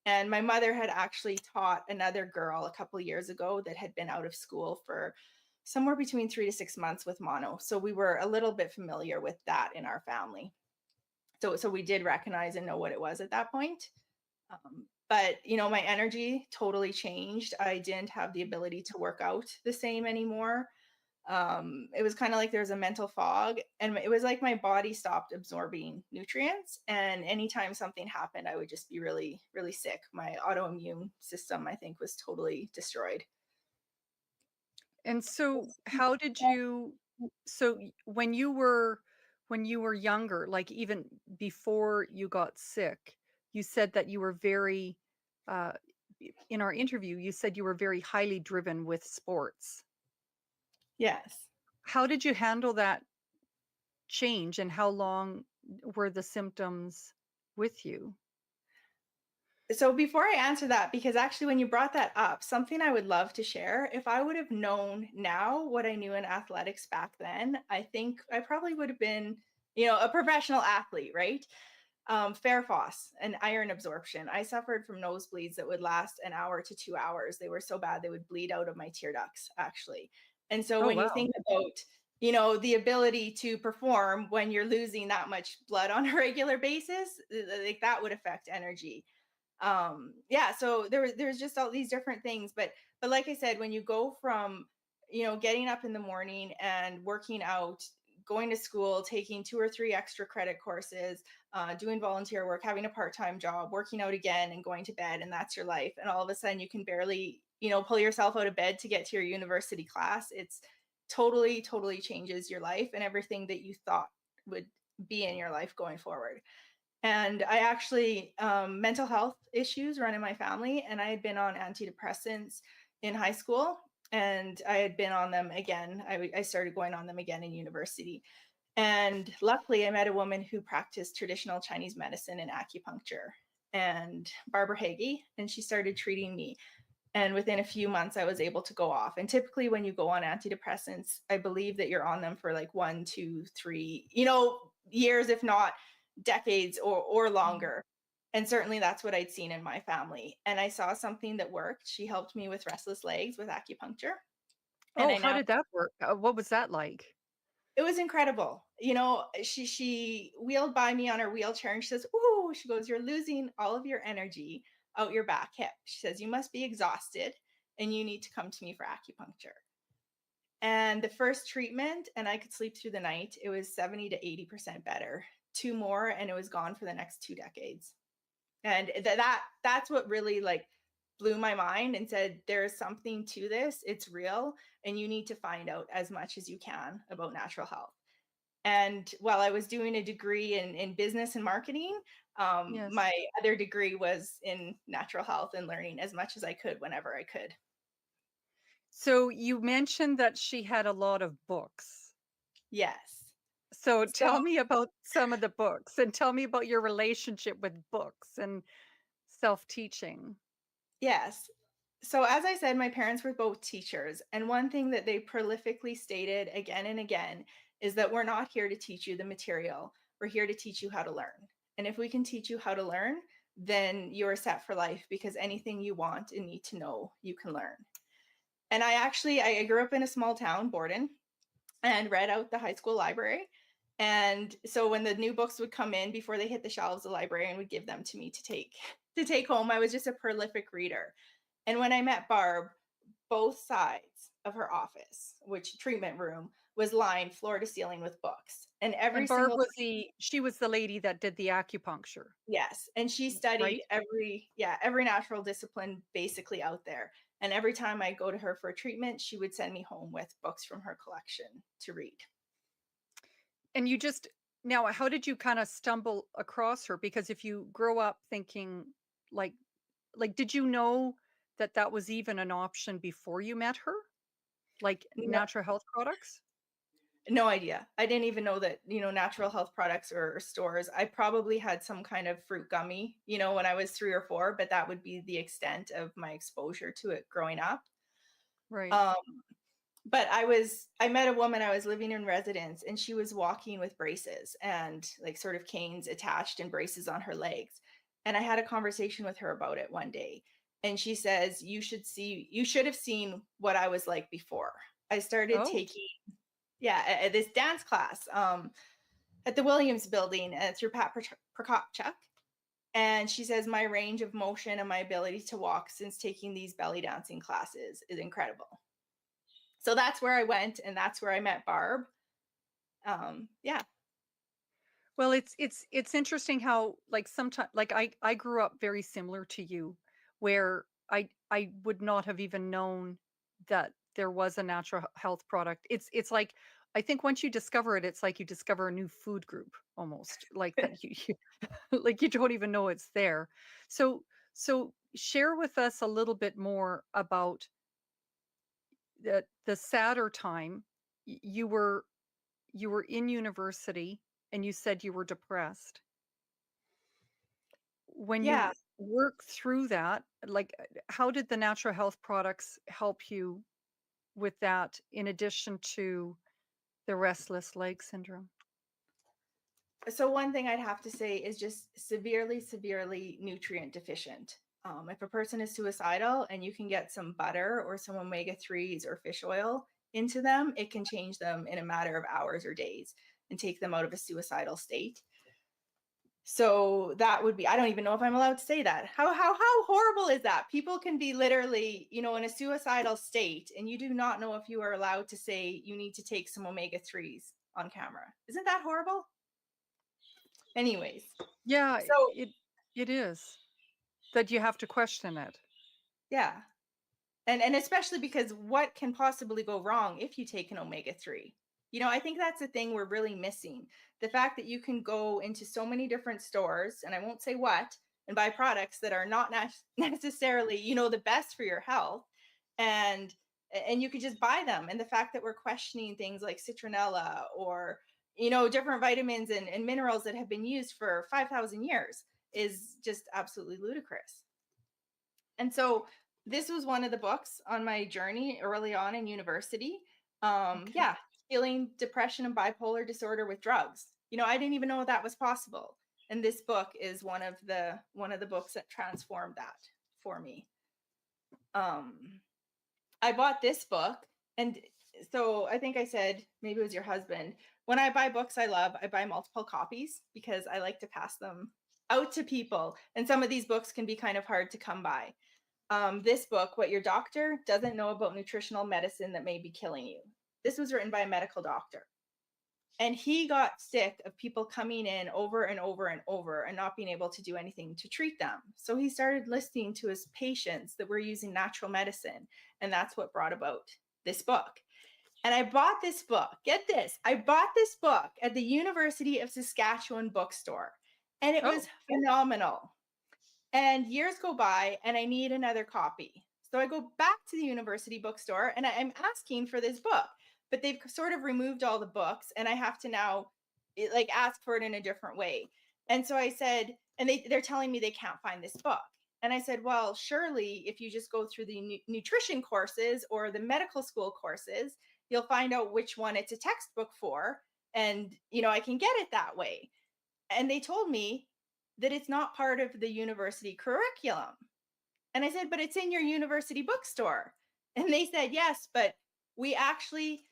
[SPEAKER 13] And my mother had actually taught another girl a couple of years ago that had been out of school for somewhere between 3 to 6 months with mono. So we were a little bit familiar with that in our family. So we did recognize and know what it was at that point. But my energy totally changed. I didn't have the ability to work out the same anymore. It was kind of like there was a mental fog, and it was like my body stopped absorbing nutrients. And anytime something happened, I would just be really, really sick. My autoimmune system, I think, was totally destroyed.
[SPEAKER 14] And so how did you when you were younger, like even before you got sick, you said that you were very uh in our interview, you said you were very highly driven with sports.
[SPEAKER 13] Yes.
[SPEAKER 14] How did you handle that change, and how long were the symptoms with you?
[SPEAKER 13] So before I answer that, because actually when you brought that up, something I would love to share, if I would have known now what I knew in athletics back then, I think I probably would have been, a professional athlete, right? Fair phos and iron absorption. I suffered from nosebleeds that would last an hour to 2 hours. They were so bad they would bleed out of my tear ducts, actually. And so
[SPEAKER 14] Oh
[SPEAKER 13] when you
[SPEAKER 14] wow.
[SPEAKER 13] think about, the ability to perform when you're losing that much blood on a regular basis, like that would affect energy. So there's just all these different things, but like I said, when you go from getting up in the morning and working out, going to school, taking 2 or 3 extra credit courses, doing volunteer work, having a part-time job, working out again, and going to bed, and that's your life, and all of a sudden you can barely pull yourself out of bed to get to your university class, it's totally changes your life and everything that you thought would be in your life going forward. And I actually, mental health issues run in my family, and I had been on antidepressants in high school, and I had been on them again. I started going on them again in university. And luckily, I met a woman who practiced traditional Chinese medicine and acupuncture, and Barbara Hagee, and she started treating me. And within a few months, I was able to go off. And typically, when you go on antidepressants, I believe that you're on them for like 1, 2, 3, years, if not decades or longer. And certainly that's what I'd seen in my family. And I saw something that worked. She helped me with restless legs with acupuncture. And
[SPEAKER 14] Oh,
[SPEAKER 13] I
[SPEAKER 14] how
[SPEAKER 13] now
[SPEAKER 14] did that work? What was that like?
[SPEAKER 13] it was incredible. She wheeled by me on her wheelchair and she says, "Ooh," she goes, "you're losing all of your energy out your back hip." She says, "You must be exhausted and you need to come to me for acupuncture." And the first treatment, and I could sleep through the night, it was 70 to 80% better. 2 more, and it was gone for the next 2 decades. And that's what really like blew my mind and said, there's something to this. It's real. And you need to find out as much as you can about natural health. And while I was doing a degree in business and marketing,
[SPEAKER 14] Yes.
[SPEAKER 13] my other degree was in natural health and learning as much as I could whenever I could.
[SPEAKER 14] So you mentioned that she had a lot of books.
[SPEAKER 13] Yes.
[SPEAKER 14] So
[SPEAKER 13] So
[SPEAKER 14] tell me about some of the books and tell me about your relationship with books and self-teaching.
[SPEAKER 13] yes. So as I said, my parents were both teachers. And one thing that they prolifically stated again and again is that we're not here to teach you the material. We're here to teach you how to learn. And if we can teach you how to learn, then you're set for life, because anything you want and need to know, you can learn. And I grew up in a small town, Borden, and read out the high school library. And so when the new books would come in before they hit the shelves, the librarian would give them to me to take home. I was just a prolific reader. And when I met Barb, both sides of her office, which treatment room, was lined floor to ceiling with books. And every
[SPEAKER 14] And Barb
[SPEAKER 13] single
[SPEAKER 14] was she was the lady that did the acupuncture,
[SPEAKER 13] yes, and she studied
[SPEAKER 14] right?
[SPEAKER 13] every natural discipline basically out there. And every time I go to her for a treatment, she would send me home with books from her collection to read.
[SPEAKER 14] And you just now, how did you kind of stumble across her? Because if you grow up thinking like did you know that that was even an option before you met her? Like
[SPEAKER 13] No,
[SPEAKER 14] natural health products?
[SPEAKER 13] no idea. I didn't even know that, natural health products or stores. I probably had some kind of fruit gummy, when I was 3 or 4, but that would be the extent of my exposure to it growing up.
[SPEAKER 14] Right.
[SPEAKER 13] Um, but I met a woman, I was living in residence, and she was walking with braces and like sort of canes attached and braces on her legs. And I had a conversation with her about it one day. And she says, you should have seen what I was like before. I started
[SPEAKER 14] Oh.
[SPEAKER 13] taking, this dance class at the Williams building through Pat Prokopchuk. And she says, my range of motion and my ability to walk since taking these belly dancing classes is incredible. So that's where I went, and that's where I met Barb. Yeah.
[SPEAKER 14] Well, it's interesting how like sometimes like I grew up very similar to you, where I would not have even known that there was a natural health product. It's like I think once you discover it, it's like you discover a new food group almost, like that you like you don't even know it's there. So share with us a little bit more about the sadder time. You were in university and you said you were depressed. When
[SPEAKER 13] Yeah.
[SPEAKER 14] you work through that, like how did the natural health products help you with that in addition to the restless leg syndrome?
[SPEAKER 13] So one thing I'd have to say is just severely, severely nutrient deficient. If a person is suicidal and you can get some butter or some omega-3s or fish oil into them, it can change them in a matter of hours or days and take them out of a suicidal state. So that would be, I don't even know if I'm allowed to say that. How horrible is that? People can be literally, in a suicidal state, and you do not know if you are allowed to say you need to take some omega-3s on camera. Isn't that horrible? Anyways,
[SPEAKER 14] Yeah,
[SPEAKER 13] so
[SPEAKER 14] it is that you have to question it.
[SPEAKER 13] yeah. And especially because what can possibly go wrong if you take an omega-3? I think that's the thing we're really missing. The fact that you can go into so many different stores, and I won't say what, and buy products that are not necessarily, the best for your health, and you could just buy them. And the fact that we're questioning things like citronella or, different vitamins and minerals that have been used for 5,000 years is just absolutely ludicrous. And so this was one of the books on my journey early on in university.
[SPEAKER 14] Okay.
[SPEAKER 13] Healing depression and bipolar disorder with drugs. I didn't even know that was possible. And this book is one of the books that transformed that for me. I bought this book, and so I think I said, maybe it was your husband, when I buy books I buy multiple copies because I like to pass them out to people. And some of these books can be kind of hard to come by. This book, What Your Doctor Doesn't Know About Nutritional Medicine That May Be Killing You. This was written by a medical doctor. And he got sick of people coming in over and over and over and not being able to do anything to treat them. So he started listening to his patients that were using natural medicine. And that's what brought about this book. And I bought this book. Get this. I bought this book at the University of Saskatchewan bookstore. And it was phenomenal. And years go by and I need another copy. So I go back to the university bookstore and I'm asking for this book, but they've sort of removed all the books and I have to now like ask for it in a different way. And so I said, and they're telling me they can't find this book. And I said, well, surely if you just go through the nutrition courses or the medical school courses, you'll find out which one it's a textbook for. And, you know, I can get it that way. And they told me that it's not part of the university curriculum. And I said, but it's in your university bookstore. And they said, yes, but we actually,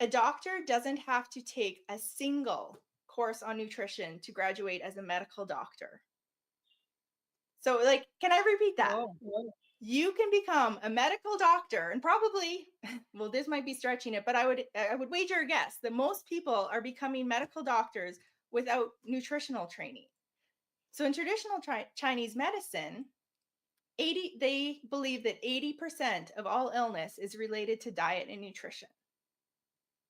[SPEAKER 13] a doctor doesn't have to take a single course on nutrition to graduate as a medical doctor. So like, can I repeat that?
[SPEAKER 14] Oh.
[SPEAKER 13] You can become a medical doctor and probably, well, this might be stretching it, but I would wager a guess that most people are becoming medical doctors without nutritional training. So in traditional Chinese medicine, they believe that 80% of all illness is related to diet and nutrition.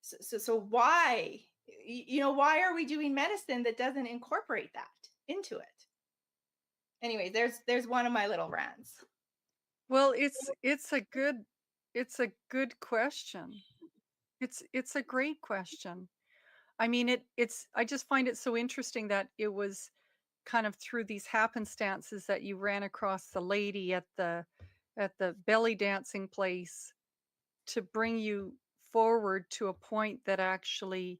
[SPEAKER 13] So why, you know, why are we doing medicine that doesn't incorporate that into it? Anyway, there's one of my little rants.
[SPEAKER 14] Well, it's a good question. It's a great question. I mean, I just find it so interesting that it was kind of through these happenstances that you ran across the lady at the belly dancing place to bring you forward to a point that actually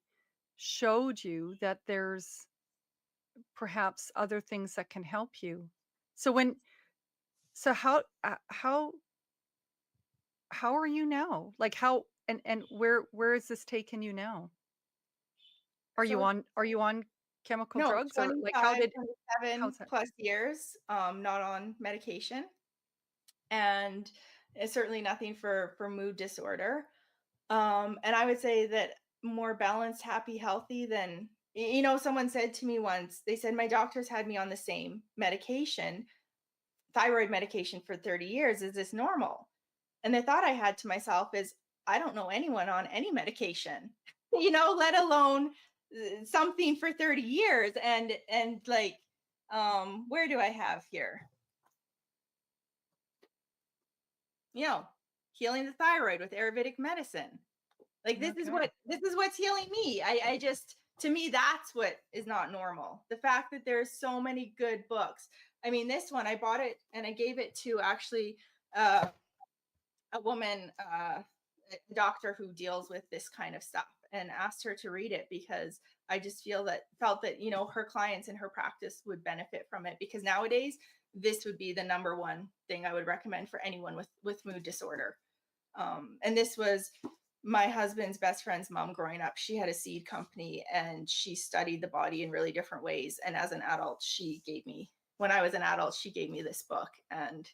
[SPEAKER 14] showed you that there's perhaps other things that can help you. So how are you now? Like how and where is this taking you now? Are you on chemical
[SPEAKER 13] No,
[SPEAKER 14] drugs or like how
[SPEAKER 13] 27
[SPEAKER 14] how's that?
[SPEAKER 13] plus years, not on medication, and it's certainly nothing for mood disorder. And I would say that more balanced, happy, healthy than, you know, someone said to me once, they said, my doctors had me on the same medication, thyroid medication for 30 years. Is this normal? And the thought I had to myself is, I don't know anyone on any medication, you know, let alone something for 30 years. And like, where do I have here? You know, healing the thyroid with Ayurvedic medicine. Like this is what's healing me. I just, to me, that's what is not normal. The fact that there's so many good books. I mean, this one, I bought it and I gave it to actually a woman, a doctor who deals with this kind of stuff, and asked her to read it because I just felt that, you know, her clients in her practice would benefit from it, because nowadays this would be the number one thing I would recommend for anyone with mood disorder. And this was my husband's best friend's mom growing up. She had a seed company and she studied the body in really different ways. And as an adult, when I was an adult, she gave me this book. And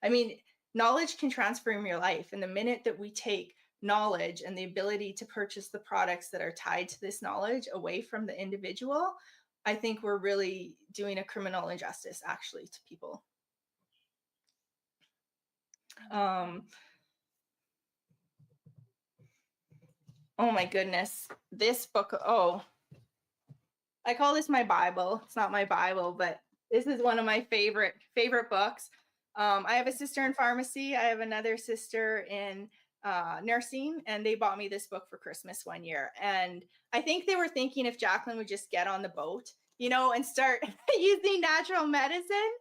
[SPEAKER 13] I mean, knowledge can transform your life. And the minute that we take knowledge and the ability to purchase the products that are tied to this knowledge away from the individual, I think we're really doing a criminal injustice actually to people. Oh my goodness, this book, I call this my Bible. It's not my Bible, but this is one of my favorite books. I have a sister in pharmacy. I have another sister in nursing, and they bought me this book for Christmas one year. And I think they were thinking if Jacqueline would just get on the boat, you know, and start using natural medicine.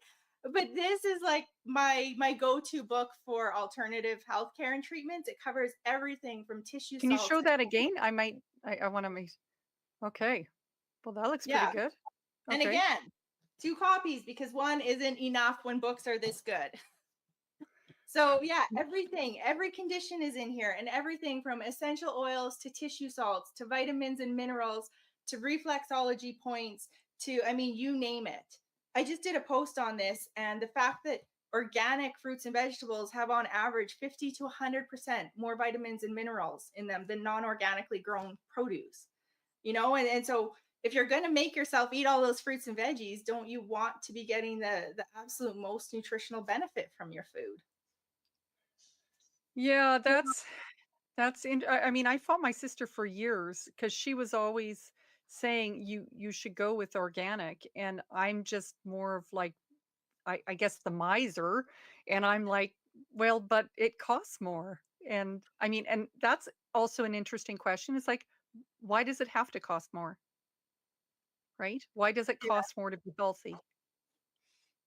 [SPEAKER 13] But this is like my go-to book for alternative healthcare and treatments. It covers everything from tissue.
[SPEAKER 14] Can you show that again? I want to make. Okay. Well, that looks pretty good. Okay.
[SPEAKER 13] And again, 2 copies because one isn't enough when books are this good. So yeah, every condition is in here, and everything from essential oils to tissue salts to vitamins and minerals to reflexology points to, I mean, you name it. I just did a post on this, and the fact that organic fruits and vegetables have on average 50 to 100% more vitamins and minerals in them than non-organically grown produce. and so if you're going to make yourself eat all those fruits and veggies, don't you want to be getting the absolute most nutritional benefit from your food?
[SPEAKER 14] Yeah, I mean, I fought my sister for years because she was always saying you should go with organic, and I'm just more of like, I guess, the miser, and I'm like, well, but it costs more. And I mean, and that's also an interesting question. It's like, why does it have to cost more? Right? Why does it cost more to be healthy?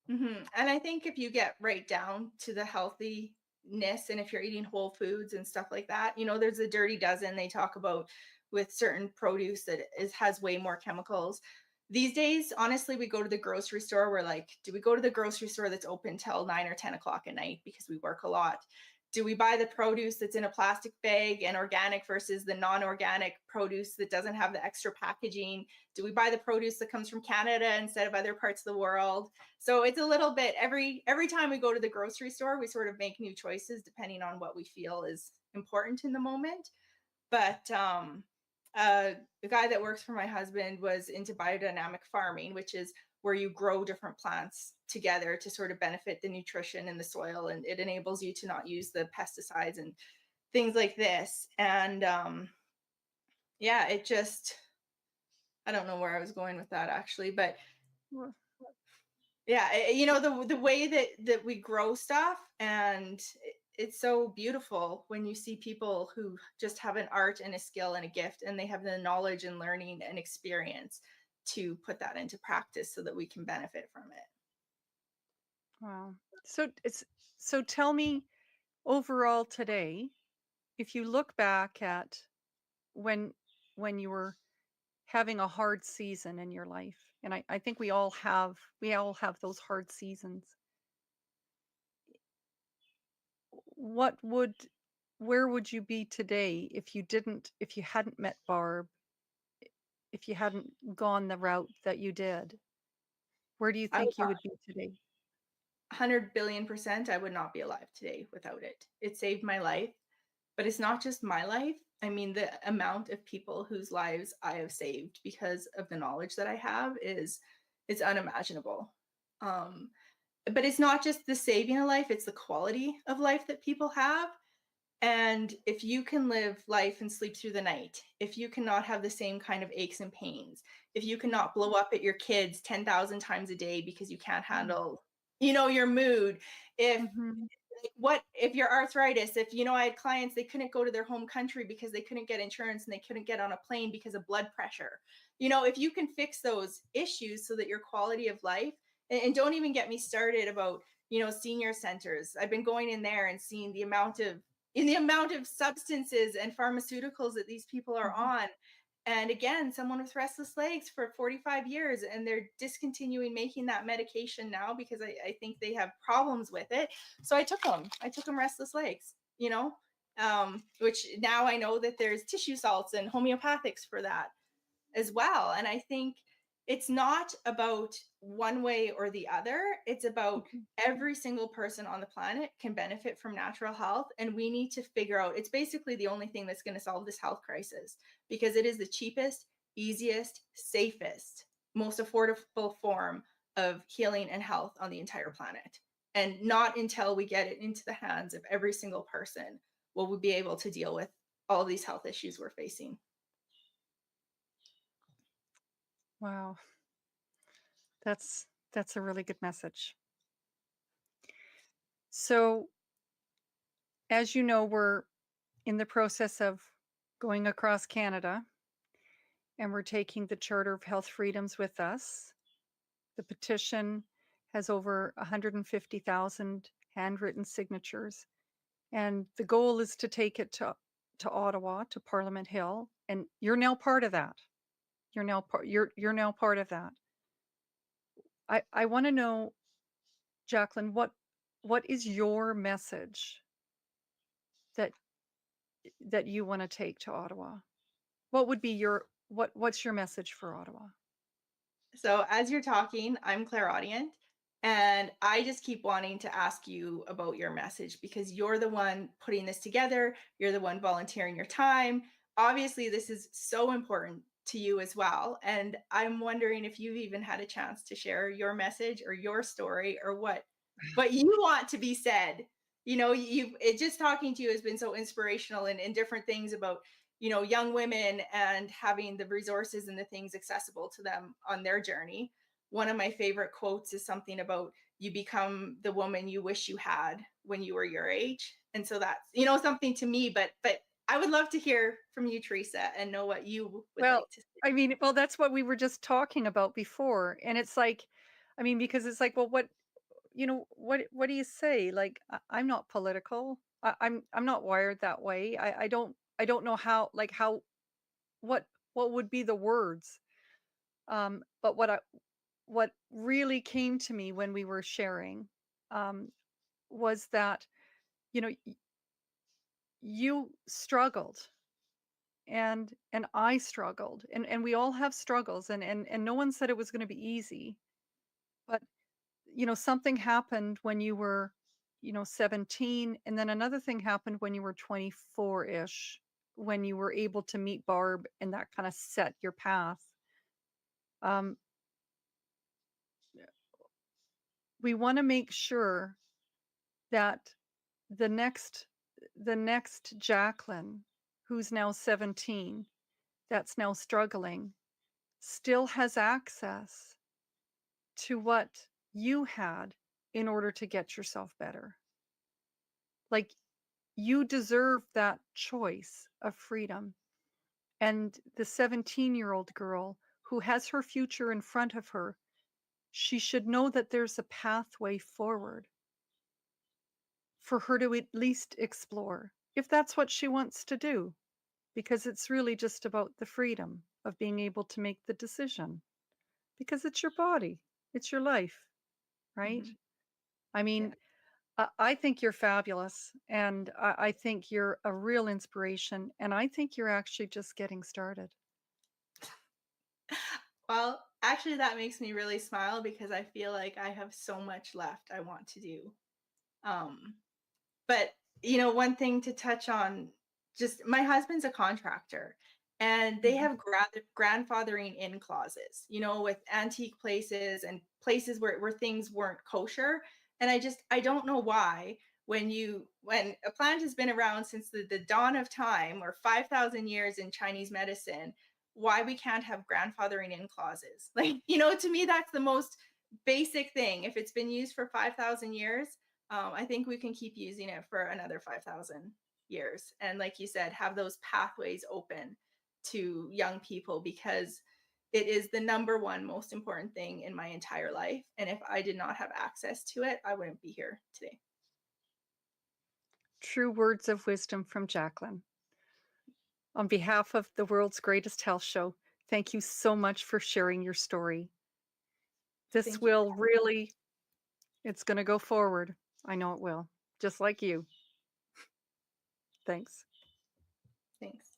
[SPEAKER 13] And I think if you get right down to the healthiness, and if you're eating whole foods and stuff like that, there's a dirty dozen they talk about with certain produce that has way more chemicals. These days, honestly, we go to the grocery store. We're like, do we go to the grocery store that's open till 9 or 10 o'clock at night because we work a lot? Do we buy the produce that's in a plastic bag and organic versus the non-organic produce that doesn't have the extra packaging? Do we buy the produce that comes from Canada instead of other parts of the world? So it's a little bit every time we go to the grocery store, we sort of make new choices depending on what we feel is important in the moment. But the guy that works for my husband was into biodynamic farming, which is where you grow different plants together to sort of benefit the nutrition in the soil, and it enables you to not use the pesticides and things like this. And yeah, it just, I don't know where I was going with that actually, but yeah, the way that we grow stuff, and it's so beautiful when you see people who just have an art and a skill and a gift, and they have the knowledge and learning and experience to put that into practice so that we can benefit from it.
[SPEAKER 14] Wow. So tell me, overall today, if you look back at when you were having a hard season in your life, and I think we all have those hard seasons. Where would you be today if you hadn't met Barb, if you hadn't gone the route that you did? Where do you
[SPEAKER 13] I would
[SPEAKER 14] think you would be today?
[SPEAKER 13] 100 billion%, I would not be alive today without it. It saved my life, but it's not just my life. I mean, the amount of people whose lives I have saved because of the knowledge that I have is unimaginable. But it's not just the saving of life, it's the quality of life that people have. And if you can live life and sleep through the night, if you cannot have the same kind of aches and pains, if you cannot blow up at your kids 10,000 times a day because you can't handle, your mood, if your arthritis, if I had clients, they couldn't go to their home country because they couldn't get insurance and they couldn't get on a plane because of blood pressure. If you can fix those issues so that your quality of life, and don't even get me started about, senior centers. I've been going in there and seeing the amount of substances and pharmaceuticals that these people are on. And again, someone with restless legs for 45 years, and they're discontinuing making that medication now because I think they have problems with it. So I took them restless legs, which now I know that there's tissue salts and homeopathics for that as well. And I think it's not about one way or the other. It's about every single person on the planet can benefit from natural health. And we need to figure out, it's basically the only thing that's going to solve this health crisis, because it is the cheapest, easiest, safest, most affordable form of healing and health on the entire planet. And not until we get it into the hands of every single person will we be able to deal with all these health issues we're facing.
[SPEAKER 14] Wow. That's a really good message. So, as you know, we're in the process of going across Canada, and we're taking the Charter of Health Freedoms with us. The petition has over 150,000 handwritten signatures, and the goal is to take it to Ottawa, to Parliament Hill, and you're now part of that. You're now part of that. I want to know, Jacqueline, what is your message that you want to take to Ottawa? What would be what's your message for Ottawa?
[SPEAKER 13] So as you're talking, I'm clairaudient, and I just keep wanting to ask you about your message because you're the one putting this together. You're the one volunteering your time. Obviously, this is so important to you as well. And I'm wondering if you've even had a chance to share your message or your story or what you want to be said. You know, it just talking to you has been so inspirational in different things about, you know, young women and having the resources and the things accessible to them on their journey. One of my favorite quotes is something about you become the woman you wish you had when you were your age. And so that's, you know, something to me, but I would love to hear from you, Teresa, and know what you would
[SPEAKER 14] Well,
[SPEAKER 13] like to say.
[SPEAKER 14] I mean, well, that's what we were just talking about before. And it's like, I mean, because it's like, well, what, you know, what do you say? Like, I'm not political. I'm not wired that way. I don't know how, like how, what, what would be the words? But what really came to me when we were sharing, um, was that, you know, you struggled and I struggled and we all have struggles and no one said it was going to be easy. But you know, something happened when you were, you know, 17, and then another thing happened when you were 24-ish, when you were able to meet Barb, and that kind of set your path. Um, we want to make sure that the next the next Jacqueline, who's now 17, that's now struggling, still has access to what you had in order to get yourself better. Like, you deserve that choice of freedom. And the 17-year-old girl who has her future in front of her, she should know that there's a pathway forward for her to at least explore, if that's what she wants to do, because it's really just about the freedom of being able to make the decision, because it's your body, it's your life, right? I mean, I think you're fabulous, and I think you're a real inspiration, and I think you're actually just getting started.
[SPEAKER 13] Well, actually, that makes me really smile because I feel like I have so much left I want to do. Um, but, you know, one thing to touch on, just my husband's a contractor and they have grandfathering in clauses, you know, with antique places and places where things weren't kosher. And I don't know why when a plant has been around since the dawn of time or 5,000 years in Chinese medicine, why we can't have grandfathering in clauses. Like, you know, to me, that's the most basic thing. If it's been used for 5,000 years, I think we can keep using it for another 5,000 years. And like you said, have those pathways open to young people because it is the number one most important thing in my entire life. And if I did not have access to it, I wouldn't be here today.
[SPEAKER 14] True words of wisdom from Jacqueline. On behalf of the world's greatest health show, thank you so much for sharing your story. This
[SPEAKER 13] Thank you.
[SPEAKER 14] will really, it's going to go forward. I know it will, just like you. Thanks.
[SPEAKER 13] Thanks.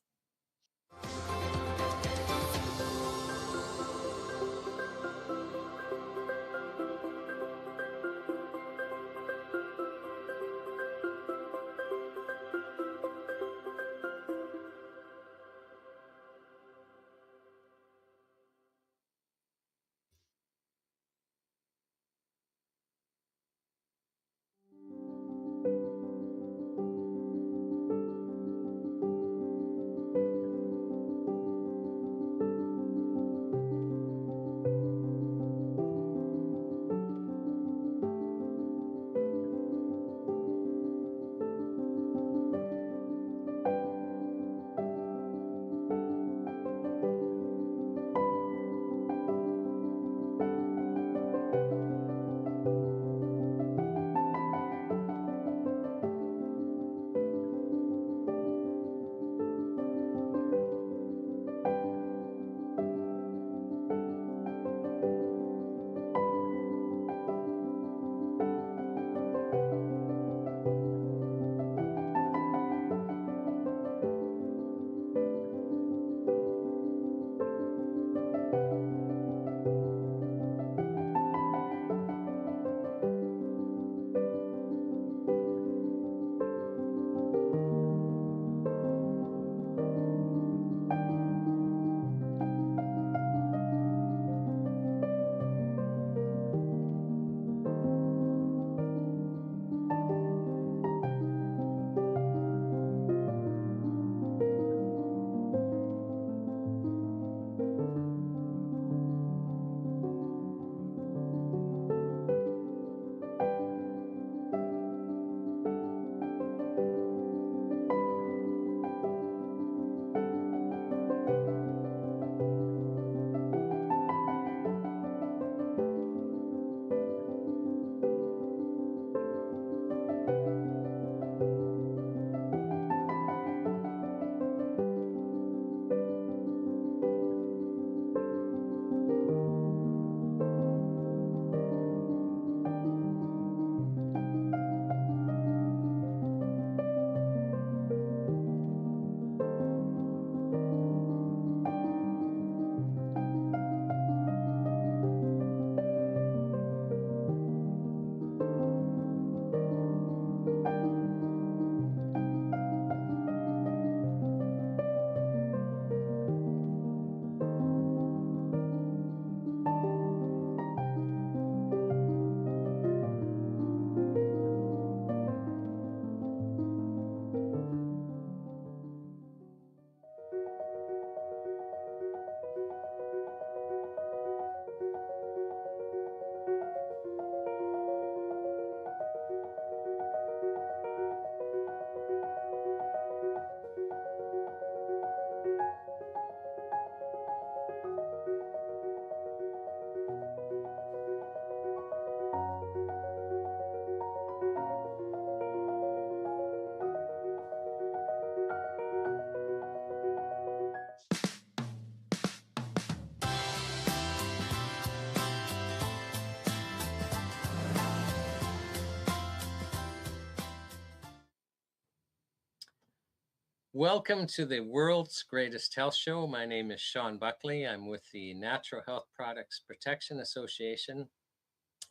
[SPEAKER 4] Welcome to the world's greatest health show. My name is Shawn Buckley. I'm with the Natural Health Products Protection Association,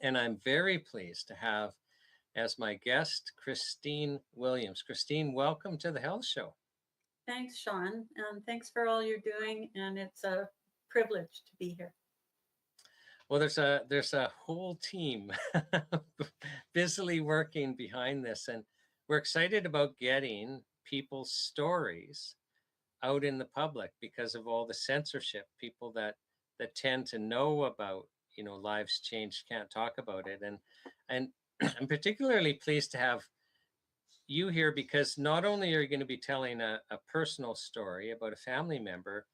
[SPEAKER 4] and I'm very pleased to have as my guest Christine Williams. Christine, welcome to the health show.
[SPEAKER 12] Thanks, Shawn, and thanks for all you're doing, and it's a privilege to be here.
[SPEAKER 4] Well, there's a whole team busily working behind this, and we're excited about getting people's stories out in the public because of all the censorship. People that tend to know about, lives changed can't talk about it, and I'm particularly pleased to have you here because not only are you going to be telling a personal story about a family member,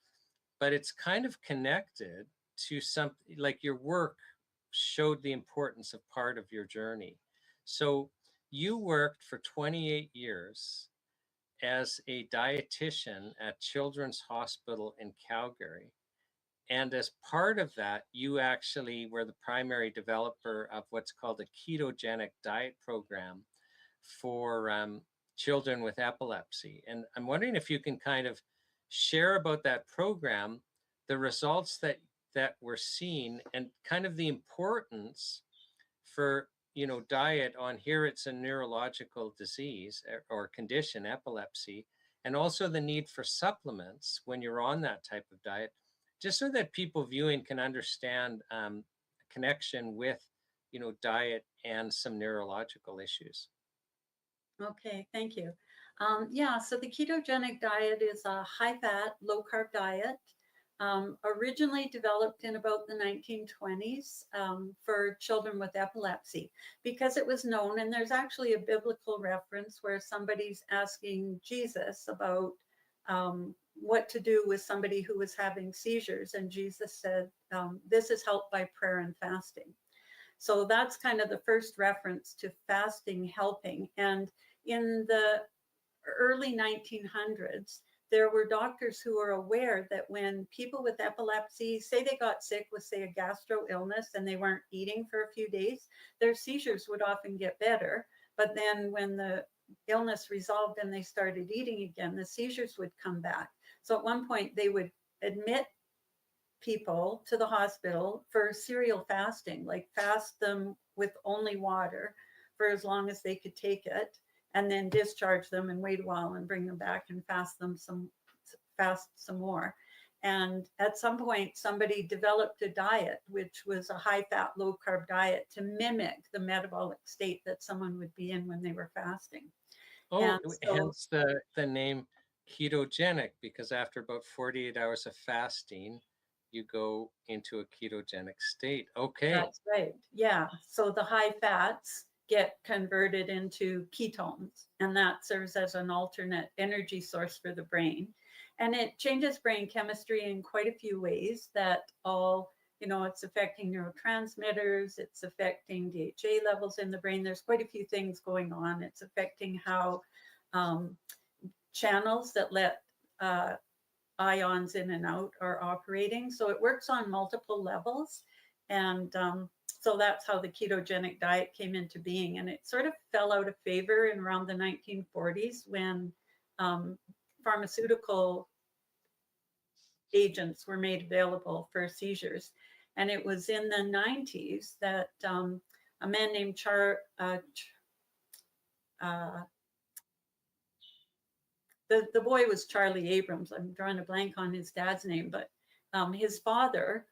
[SPEAKER 4] but it's kind of connected to something like your work showed the importance of part of your journey. So you worked for 28 years as a dietitian at Children's Hospital in Calgary. And as part of that, you actually were the primary developer of what's called a ketogenic diet program for children with epilepsy. And I'm wondering if you can kind of share about that program, the results that were seen, and kind of the importance for diet on here. It's a neurological disease or condition, epilepsy, and also the need for supplements when you're on that type of diet, just so that people viewing can understand connection with diet and some neurological issues.
[SPEAKER 12] Okay, thank you. Yeah, so the ketogenic diet is a high-fat, low-carb diet, originally developed in about the 1920s for children with epilepsy, because it was known, and there's actually a biblical reference where somebody's asking Jesus about what to do with somebody who was having seizures, and Jesus said, this is helped by prayer and fasting. So that's kind of the first reference to fasting helping. And in the early 1900s, there were doctors who were aware that when people with epilepsy, say they got sick with, say, a gastro illness and they weren't eating for a few days, their seizures would often get better. But then when the illness resolved and they started eating again, the seizures would come back. So at one point, they would admit people to the hospital for serial fasting, like fast them with only water for as long as they could take it, and then discharge them and wait a while and bring them back and fast some more. And at some point, somebody developed a diet, which was a high-fat, low-carb diet to mimic the metabolic state that someone would be in when they were fasting.
[SPEAKER 4] Oh,
[SPEAKER 12] And so,
[SPEAKER 4] hence the name ketogenic, because after about 48 hours of fasting, you go into a ketogenic state. Okay.
[SPEAKER 12] that's right. Yeah. So the high fats get converted into ketones, and that serves as an alternate energy source for the brain. And it changes brain chemistry in quite a few ways that all, it's affecting neurotransmitters, it's affecting DHA levels in the brain. There's quite a few things going on. It's affecting how channels that let ions in and out are operating. So it works on multiple levels. And so that's how the ketogenic diet came into being. And it sort of fell out of favor in around the 1940s when pharmaceutical agents were made available for seizures. And it was in the 90s that a man named the boy was Charlie Abrams. I'm drawing a blank on his dad's name, but his father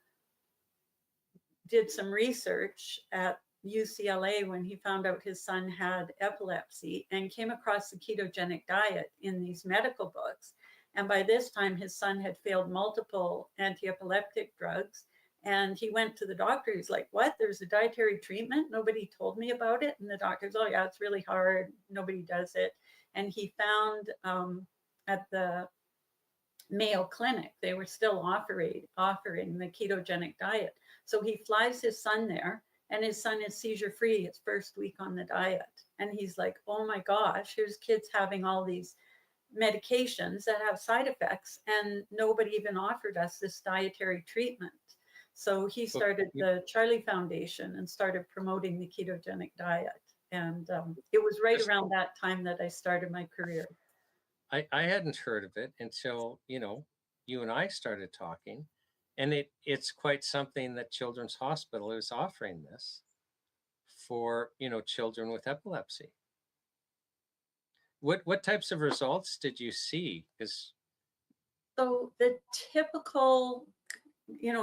[SPEAKER 12] did some research at UCLA when he found out his son had epilepsy and came across the ketogenic diet in these medical books. And by this time, his son had failed multiple anti-epileptic drugs. And he went to the doctor. He's like, what? There's a dietary treatment? Nobody told me about it. And the doctor's, oh, yeah, it's really hard. Nobody does it. And he found at the Mayo Clinic, they were still offering the ketogenic diet. So he flies his son there, and his son is seizure-free his first week on the diet. And he's like, oh my gosh, here's kids having all these medications that have side effects, and nobody even offered us this dietary treatment. So he started the Charlie Foundation and started promoting the ketogenic diet. And it was right around that time that I started my career.
[SPEAKER 4] I hadn't heard of it until, you and I started talking, and it's quite something that Children's Hospital is offering this for, children with epilepsy. What types of results did you see? Because
[SPEAKER 15] So the typical,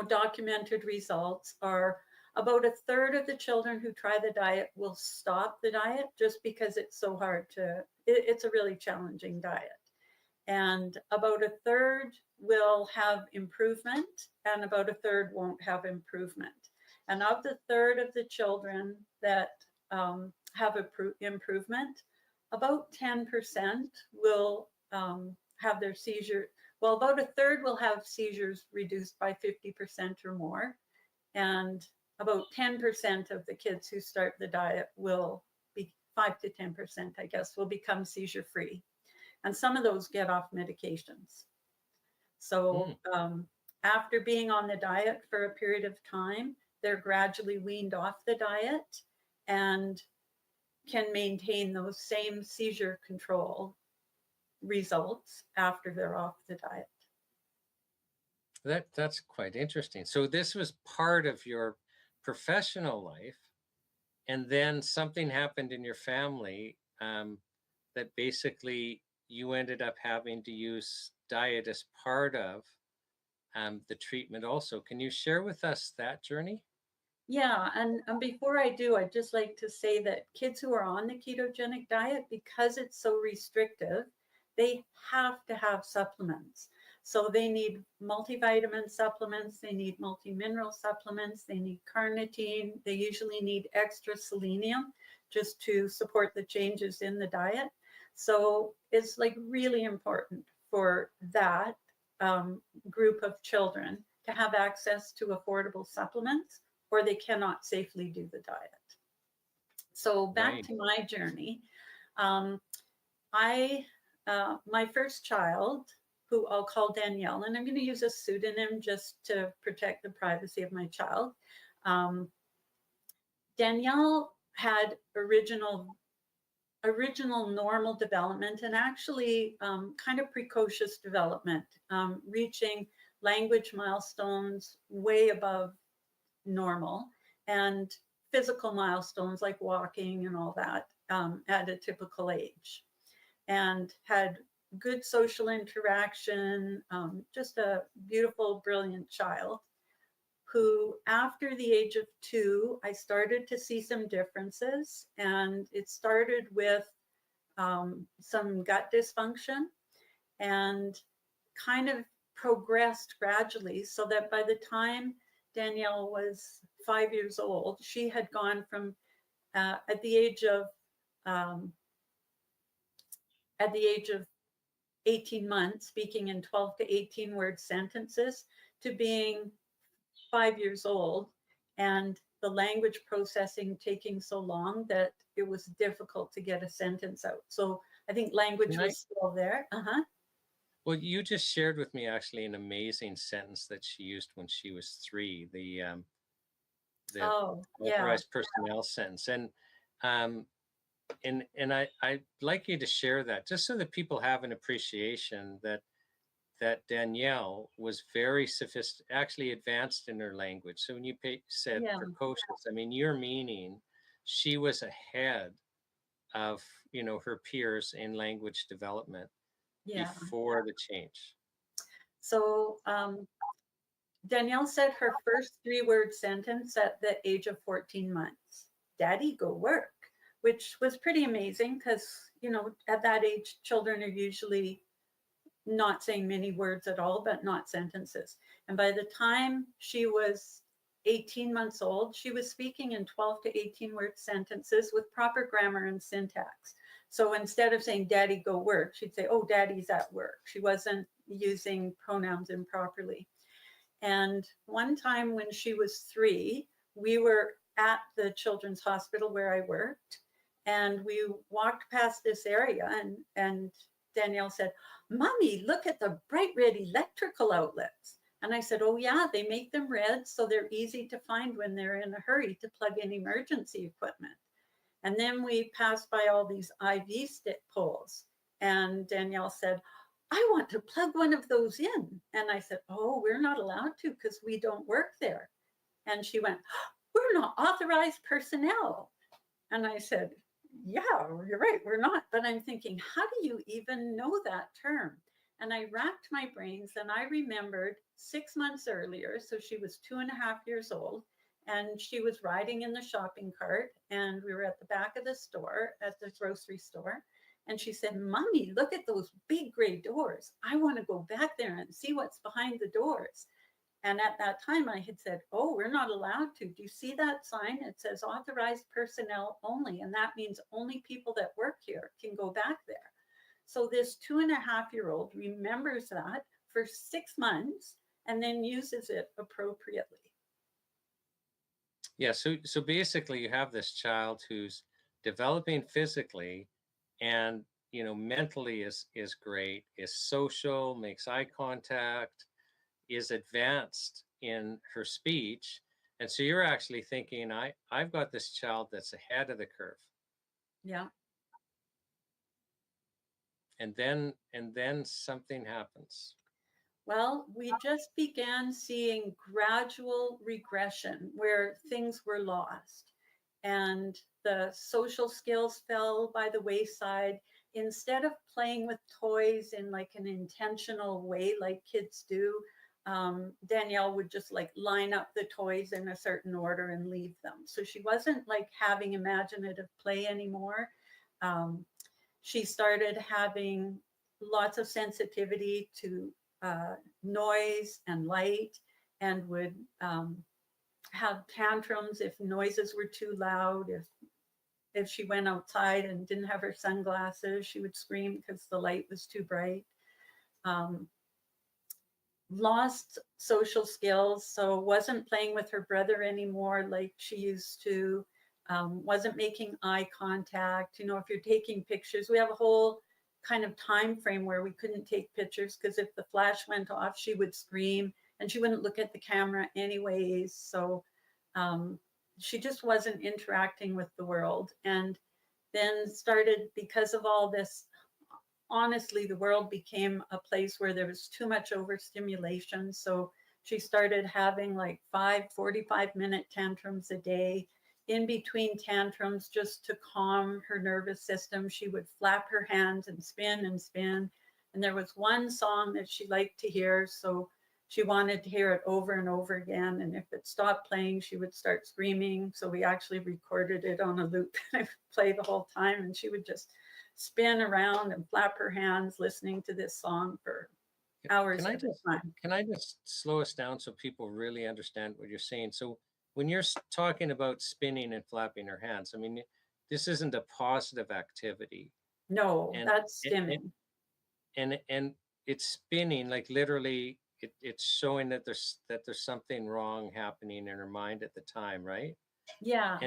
[SPEAKER 15] documented results are about a third of the children who try the diet will stop the diet just because it's so hard it's a really challenging diet. And about a third will have improvement, and about a third won't have improvement. And of the third of the children that have improvement, about 10% will have their seizure. Well, about a third will have seizures reduced by 50% or more. And about 10% of the kids who start the diet will be 5 to 10%, I guess, will become seizure free. And some of those get off medications. So after being on the diet for a period of time, they're gradually weaned off the diet and can maintain those same seizure control results after they're off the diet.
[SPEAKER 4] that's quite interesting. So this was part of your professional life, and then something happened in your family that basically you ended up having to use diet as part of the treatment also. Can you share with us that journey?
[SPEAKER 15] Yeah, and before I do, I'd just like to say that kids who are on the ketogenic diet, because it's so restrictive, they have to have supplements. So they need multivitamin supplements, they need multi-mineral supplements, they need carnitine, they usually need extra selenium just to support the changes in the diet. So it's like really important for that group of children to have access to affordable supplements, or they cannot safely do the diet. So back to my journey. My first child, who I'll call Danielle, and I'm going to use a pseudonym just to protect the privacy of my child. Danielle had original normal development, and actually kind of precocious development, reaching language milestones way above normal, and physical milestones like walking and all that at a typical age, and had good social interaction, just a beautiful, brilliant child who, after the age of 2, I started to see some differences. And it started with some gut dysfunction and kind of progressed gradually, so that by the time Danielle was 5 years old, she had gone from at the age of 18 months, speaking in 12 to 18 word sentences, to being 5 years old, and the language processing taking so long that it was difficult to get a sentence out. So I think language was still there.
[SPEAKER 4] Well, you just shared with me actually an amazing sentence that she used when she was 3, the authorized personnel sentence. And I'd like you to share that, just so that people have an appreciation that Danielle was very actually advanced in her language. So when you said precocious, I mean, you're meaning she was ahead of, her peers in language development before the change.
[SPEAKER 15] So Danielle said her first 3-word sentence at the age of 14 months, "Daddy, go work," which was pretty amazing because, at that age, children are usually not saying many words at all, but not sentences. And by the time she was 18 months old, she was speaking in 12 to 18 word sentences with proper grammar and syntax. So instead of saying, "Daddy, go work," she'd say, "Oh, Daddy's at work." She wasn't using pronouns improperly. And one time when she was 3, we were at the Children's Hospital where I worked, and we walked past this area, and Danielle said, "Mommy, look at the bright red electrical outlets." And I said, "Oh yeah, they make them red so they're easy to find when they're in a hurry to plug in emergency equipment." And then we passed by all these IV stick poles, And Danielle said, I want to plug one of those in. And I said, oh, we're not allowed to because we don't work there. And she went, we're not authorized personnel. And I said, yeah, you're right, we're not. But I'm thinking, how do you even know that term? And I racked my brains and I remembered 6 months earlier, so she was 2.5 years old, and she was riding in the shopping cart, and we were at the back of the store, at the grocery store. And she said, Mommy, look at those big gray doors. I want to go back there and see what's behind the doors. And at that time I had said, oh, we're not allowed to. Do you see that sign? It says authorized personnel only. And that means only people that work here can go back there. So this 2.5-year-old remembers that for 6 months and then uses it appropriately.
[SPEAKER 4] Yeah, so basically you have this child who's developing physically and mentally is great, is social, makes eye contact, is advanced in her speech. And so you're actually thinking, I've got this child that's ahead of the curve.
[SPEAKER 15] Yeah.
[SPEAKER 4] And then something happens.
[SPEAKER 15] Well, we just began seeing gradual regression where things were lost and the social skills fell by the wayside. Instead of playing with toys in like an intentional way, like kids do, Danielle would just like line up the toys in a certain order and leave them. So she wasn't like having imaginative play anymore. She started having lots of sensitivity to noise and light, and would have tantrums if noises were too loud. If she went outside and didn't have her sunglasses, she would scream because the light was too bright. Lost social skills, so wasn't playing with her brother anymore like she used to. Wasn't making eye contact. If you're taking pictures, we have a whole kind of time frame where we couldn't take pictures because if the flash went off, she would scream and she wouldn't look at the camera anyways. So she just wasn't interacting with the world. And then started, because of all this, honestly, the world became a place where there was too much overstimulation. So she started having like 5 45-minute tantrums a day. In between tantrums, just to calm her nervous system, she would flap her hands and spin and spin. And there was one song that she liked to hear, so she wanted to hear it over and over again. And if it stopped playing, she would start screaming. So we actually recorded it on a loop and I play the whole time. And she would just spin around and flap her hands listening to this song for hours at a time.
[SPEAKER 4] Can I just slow us down so people really understand what you're saying? So when you're talking about spinning and flapping her hands, I mean, this isn't a positive activity.
[SPEAKER 15] No, that's stimming.
[SPEAKER 4] And it's spinning, like literally it's showing that there's something wrong happening in her mind at the time, right?
[SPEAKER 15] Yeah.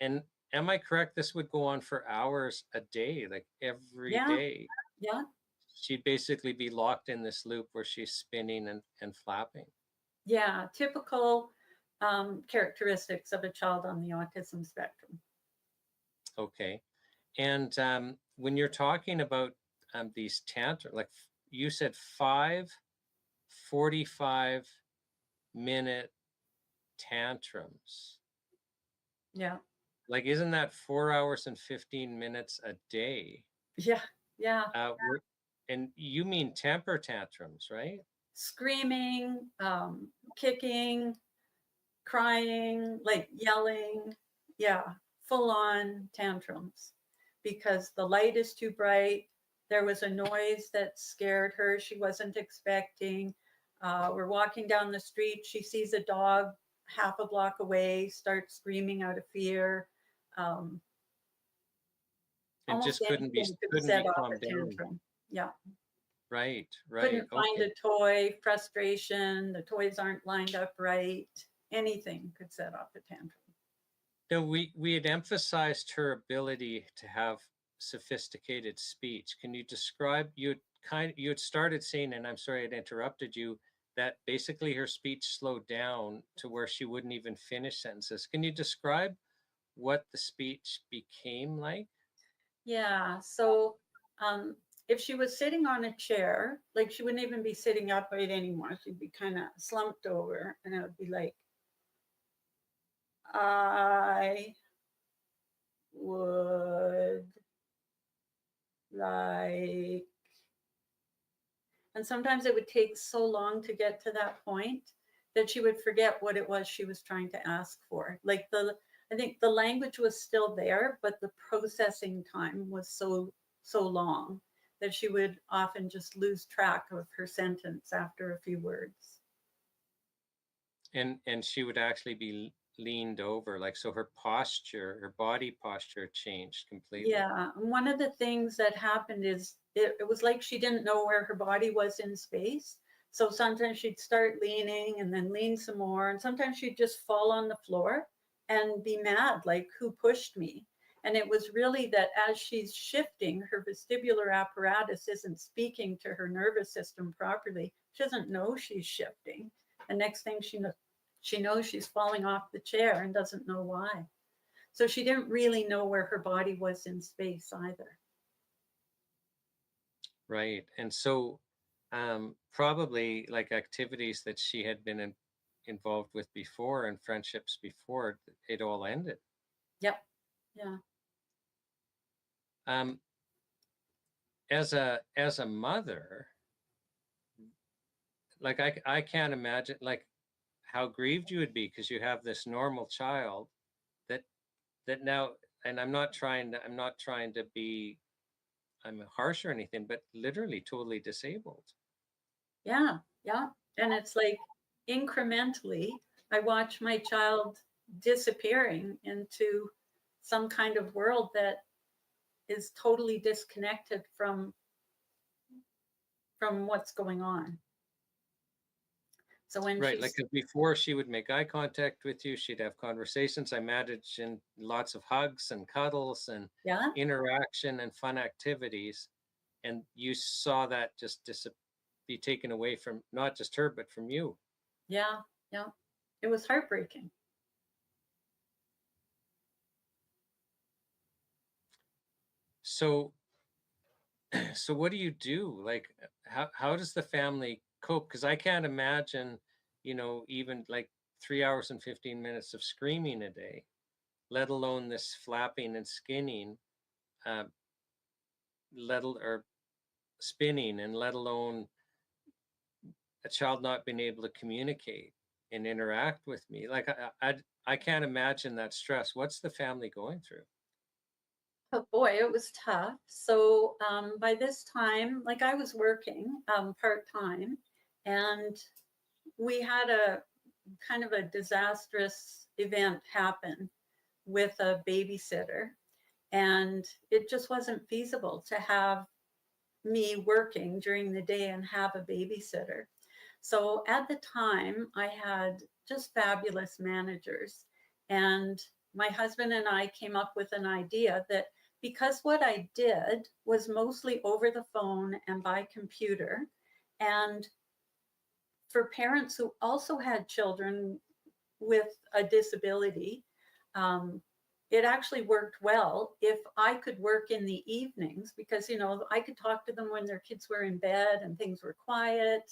[SPEAKER 4] And am I correct? This would go on for hours a day, like every day.
[SPEAKER 15] Yeah.
[SPEAKER 4] She'd basically be locked in this loop where she's spinning and flapping.
[SPEAKER 15] Yeah, typical characteristics of a child on the autism spectrum.
[SPEAKER 4] Okay. And when you're talking about these tantrums, like you said, 5 45-minute tantrums.
[SPEAKER 15] Yeah.
[SPEAKER 4] Like, isn't that 4 hours and 15 minutes a day?
[SPEAKER 15] Yeah. Yeah.
[SPEAKER 4] And you mean temper tantrums, right?
[SPEAKER 15] Screaming, kicking, crying, like yelling. Yeah. Full on tantrums because the light is too bright. There was a noise that scared her. She wasn't expecting. We're walking down the street. She sees a dog half a block away, starts screaming out of fear.
[SPEAKER 4] And just couldn't be calmed down.
[SPEAKER 15] Yeah.
[SPEAKER 4] Right.
[SPEAKER 15] Couldn't find a toy, frustration, the toys aren't lined up right. Anything could set off a tantrum.
[SPEAKER 4] No, we had emphasized her ability to have sophisticated speech. Can you describe, you had started saying, and I'm sorry I interrupted you, that basically her speech slowed down to where she wouldn't even finish sentences. Can you describe what the speech became like?
[SPEAKER 15] Yeah, so if she was sitting on a chair, like she wouldn't even be sitting upright anymore. She'd be kind of slumped over, and it would be like, I would like, and sometimes it would take so long to get to that point that she would forget what it was she was trying to ask for. Like I think the language was still there, but the processing time was so long that she would often just lose track of her sentence after a few words.
[SPEAKER 4] And she would actually be leaned over, like, so her posture, her body posture changed completely.
[SPEAKER 15] Yeah, one of the things that happened is it was like she didn't know where her body was in space. So sometimes she'd start leaning and then lean some more, and sometimes she'd just fall on the floor and be mad, like, who pushed me? And it was really that as she's shifting, her vestibular apparatus isn't speaking to her nervous system properly. She doesn't know she's shifting. And next thing she knows she's falling off the chair and doesn't know why. So she didn't really know where her body was in space either.
[SPEAKER 4] Right. And so probably like activities that she had been involved with before and friendships before, it all ended.
[SPEAKER 15] Yep. Yeah.
[SPEAKER 4] As a mother, like I can't imagine like how grieved you would be, because you have this normal child that now, and I'm not trying to be I'm harsh or anything, but literally totally disabled.
[SPEAKER 15] Yeah. Yeah. And it's like incrementally, I watch my child disappearing into some kind of world that is totally disconnected from what's going on. So when
[SPEAKER 4] Right, like before she would make eye contact with you, she'd have conversations. I imagine lots of hugs and cuddles and
[SPEAKER 15] yeah,
[SPEAKER 4] interaction and fun activities. And you saw that just be taken away from not just her, but from you.
[SPEAKER 15] yeah, yeah, it was heartbreaking.
[SPEAKER 4] So so what do you do? Like how does the family cope? Because I can't imagine, even like 3 hours and 15 minutes of screaming a day, let alone this flapping and skinning, uh, or spinning, and let alone a child not being able to communicate and interact with me. Like I can't imagine that stress. What's the family going through?
[SPEAKER 15] Oh boy, it was tough. So by this time, like I was working part-time, and we had a kind of a disastrous event happen with a babysitter, and it just wasn't feasible to have me working during the day and have a babysitter. So at the time, I had just fabulous managers. And my husband and I came up with an idea that because what I did was mostly over the phone and by computer, and for parents who also had children with a disability, it actually worked well if I could work in the evenings, because I could talk to them when their kids were in bed and things were quiet,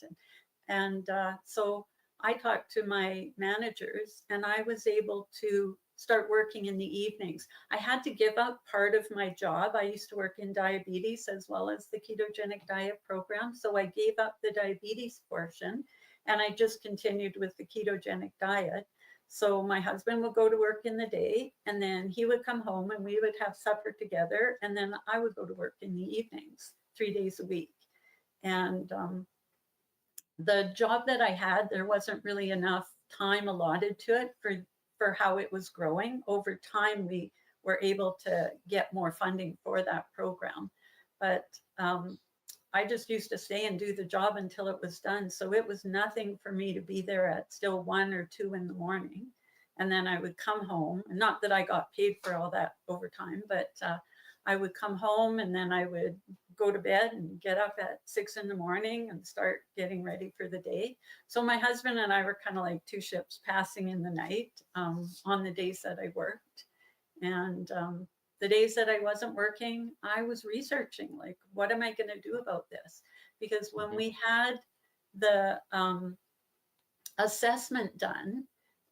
[SPEAKER 15] and so I talked to my managers, and I was able to start working in the evenings. I had to give up part of my job. I used to work in diabetes as well as the ketogenic diet program, so I gave up the diabetes portion, and I just continued with the ketogenic diet. So my husband would go to work in the day, and then he would come home and we would have supper together. And then I would go to work in the evenings, 3 days a week. And the job that I had, there wasn't really enough time allotted to it for how it was growing. Over time, we were able to get more funding for that program. But I just used to stay and do the job until it was done. So it was nothing for me to be there at still 1 or 2 in the morning. And then I would come home, and not that I got paid for all that overtime, but I would come home and then I would go to bed and get up at 6 in the morning and start getting ready for the day. So my husband and I were kind of like two ships passing in the night on the days that I worked. And the days that I wasn't working, I was researching, like, what am I going to do about this? Because when we had the assessment done,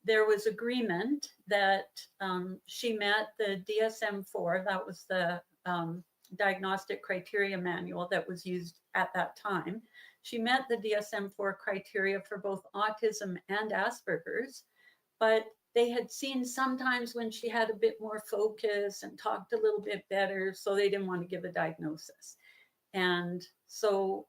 [SPEAKER 15] there was agreement that she met the DSM-4, that was the diagnostic criteria manual that was used at that time. She met the DSM-4 criteria for both autism and Asperger's, but they had seen sometimes when she had a bit more focus and talked a little bit better, so they didn't want to give a diagnosis. And so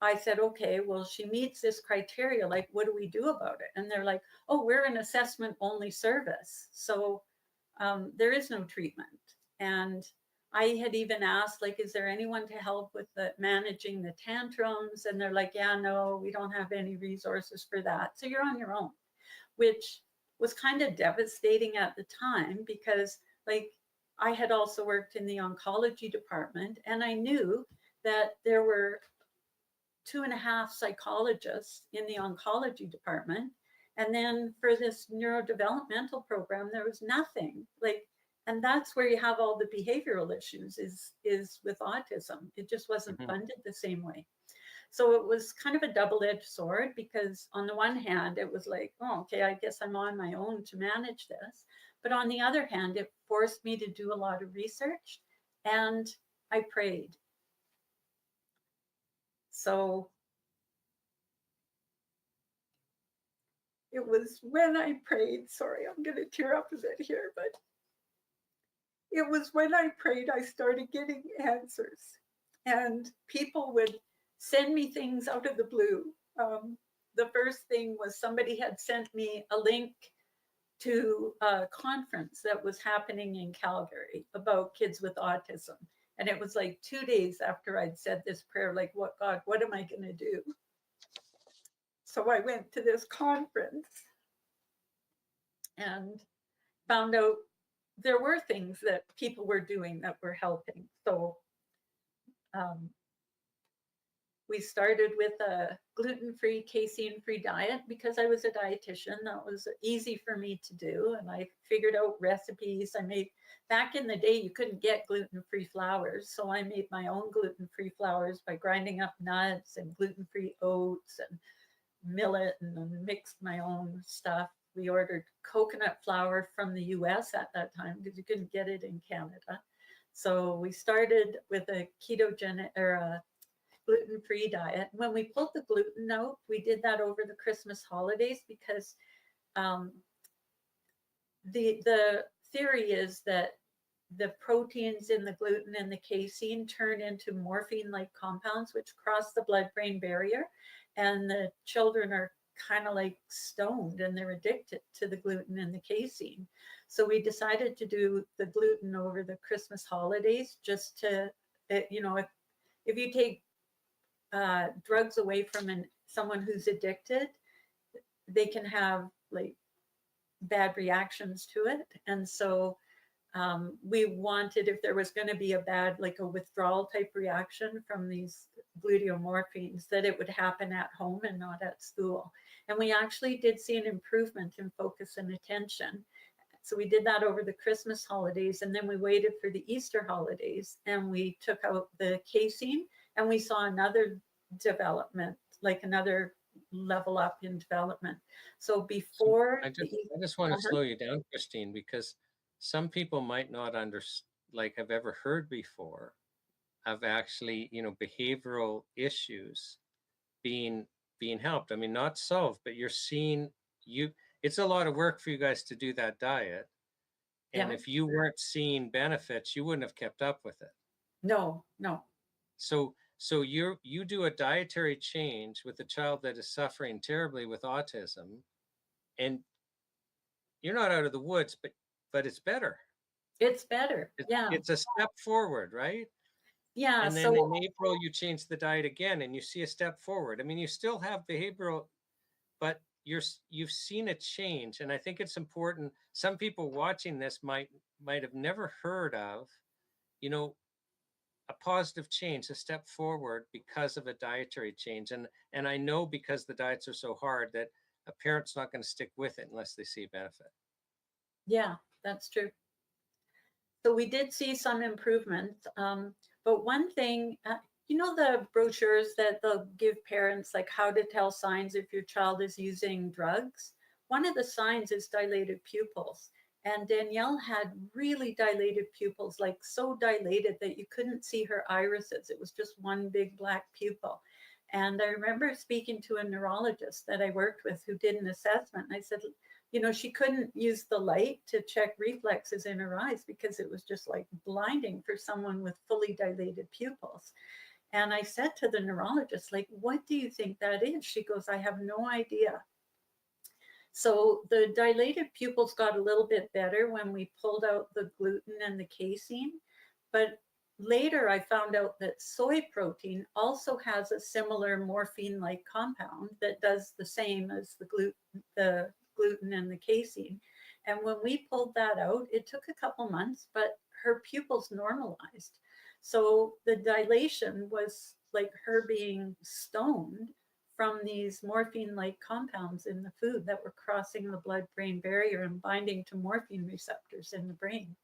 [SPEAKER 15] I said, okay, well, she meets this criteria, like, what do we do about it? And they're like, oh, we're an assessment only service, so there is no treatment. And I had even asked, like, is there anyone to help with the managing the tantrums? And they're like, yeah, no, we don't have any resources for that. So you're on your own, which was kind of devastating at the time, because, like, I had also worked in the oncology department, and I knew that there were 2.5 psychologists in the oncology department. And then for this neurodevelopmental program, there was nothing. Like, and that's where you have all the behavioral issues is with autism. It just wasn't funded the same way. So it was kind of a double-edged sword, because on the one hand, it was like, oh, okay, I guess I'm on my own to manage this. But on the other hand, it forced me to do a lot of research, and I prayed. So it was when I prayed, sorry, I'm going to tear up a bit here, but it was when I prayed I started getting answers. And people would send me things out of the blue. The first thing was somebody had sent me a link to a conference that was happening in Calgary about kids with autism. And it was like 2 days after I'd said this prayer, like, what, God, what am I going to do? So I went to this conference and found out there were things that people were doing that were helping. So we started with a gluten-free, casein-free diet, because I was a dietitian. That was easy for me to do. And I figured out recipes. I made, back in the day, you couldn't get gluten-free flours. So I made my own gluten-free flours by grinding up nuts and gluten-free oats and millet, and mixed my own stuff. We ordered coconut flour from the US at that time, because you couldn't get it in Canada. So we started with a ketogenic or a gluten-free diet. When we pulled the gluten out, we did that over the Christmas holidays, because the theory is that the proteins in the gluten and the casein turn into morphine-like compounds, which cross the blood-brain barrier, and the children are kind of like stoned, and they're addicted to the gluten and the casein. So we decided to do the gluten over the Christmas holidays, just to, you know, if you take drugs away from someone who's addicted, they can have like bad reactions to it. And so we wanted, if there was going to be a bad, like a withdrawal type reaction from these gluteomorphines, that it would happen at home and not at school. And we actually did see an improvement in focus and attention. So we did that over the Christmas holidays, and then we waited for the Easter holidays, and we took out the casein, and we saw another development, like another level up in development. So before
[SPEAKER 4] I just want to slow you down, Christine, because some people might not have ever heard before of actually, you know, behavioral issues being helped. I mean, not solved, but you're seeing it's a lot of work for you guys to do that diet. And if you weren't seeing benefits, you wouldn't have kept up with it.
[SPEAKER 15] No.
[SPEAKER 4] So you do a dietary change with a child that is suffering terribly with autism, and you're not out of the woods, but it's better.
[SPEAKER 15] It's better.
[SPEAKER 4] It's a step forward, right?
[SPEAKER 15] Yeah.
[SPEAKER 4] And then in April, you change the diet again, and you see a step forward. I mean, you still have behavioral, but you've seen a change. And I think it's important. Some people watching this might have never heard of, you know, a positive change, a step forward because of a dietary change. And I know, because the diets are so hard, that a parent's not going to stick with it unless they see benefit.
[SPEAKER 15] Yeah, that's true. So we did see some improvement. But one thing, you know, the brochures that they'll give parents, like how to tell signs if your child is using drugs. One of the signs is dilated pupils. And Danielle had really dilated pupils, like so dilated that you couldn't see her irises. It was just one big black pupil. And I remember speaking to a neurologist that I worked with who did an assessment. And I said, you know, she couldn't use the light to check reflexes in her eyes because it was just like blinding for someone with fully dilated pupils. And I said to the neurologist, like, what do you think that is? She goes, I have no idea. So the dilated pupils got a little bit better when we pulled out the gluten and the casein. But later I found out that soy protein also has a similar morphine-like compound that does the same as the gluten and the casein. And when we pulled that out, it took a couple months, but her pupils normalized. So the dilation was like her being stoned from these morphine-like compounds in the food that were crossing the blood-brain barrier and binding to morphine receptors in the brain.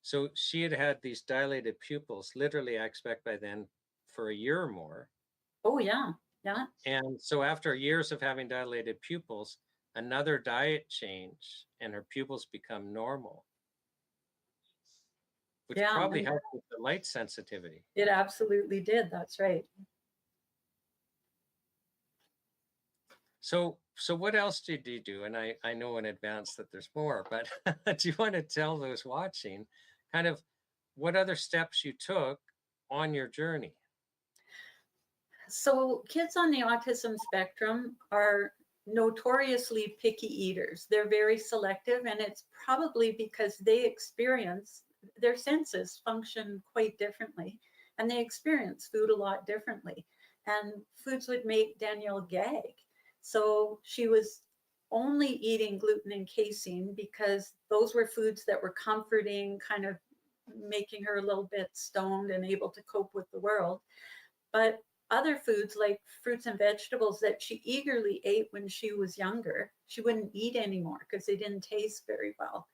[SPEAKER 4] So she had had these dilated pupils, literally, I expect by then, for a year or more.
[SPEAKER 15] Oh, yeah, yeah.
[SPEAKER 4] And so after years of having dilated pupils, another diet change and her pupils become normal, which probably helped with the light sensitivity.
[SPEAKER 15] It absolutely did. That's right.
[SPEAKER 4] So what else did you do? And I know in advance that there's more, but do you want to tell those watching kind of what other steps you took on your journey?
[SPEAKER 15] So kids on the autism spectrum are notoriously picky eaters. They're very selective, and it's probably because they experience, their senses function quite differently, and they experience food a lot differently. And foods would make Danielle gag. So she was only eating gluten and casein because those were foods that were comforting, kind of making her a little bit stoned and able to cope with the world. But other foods like fruits and vegetables that she eagerly ate when she was younger, she wouldn't eat anymore because they didn't taste very well.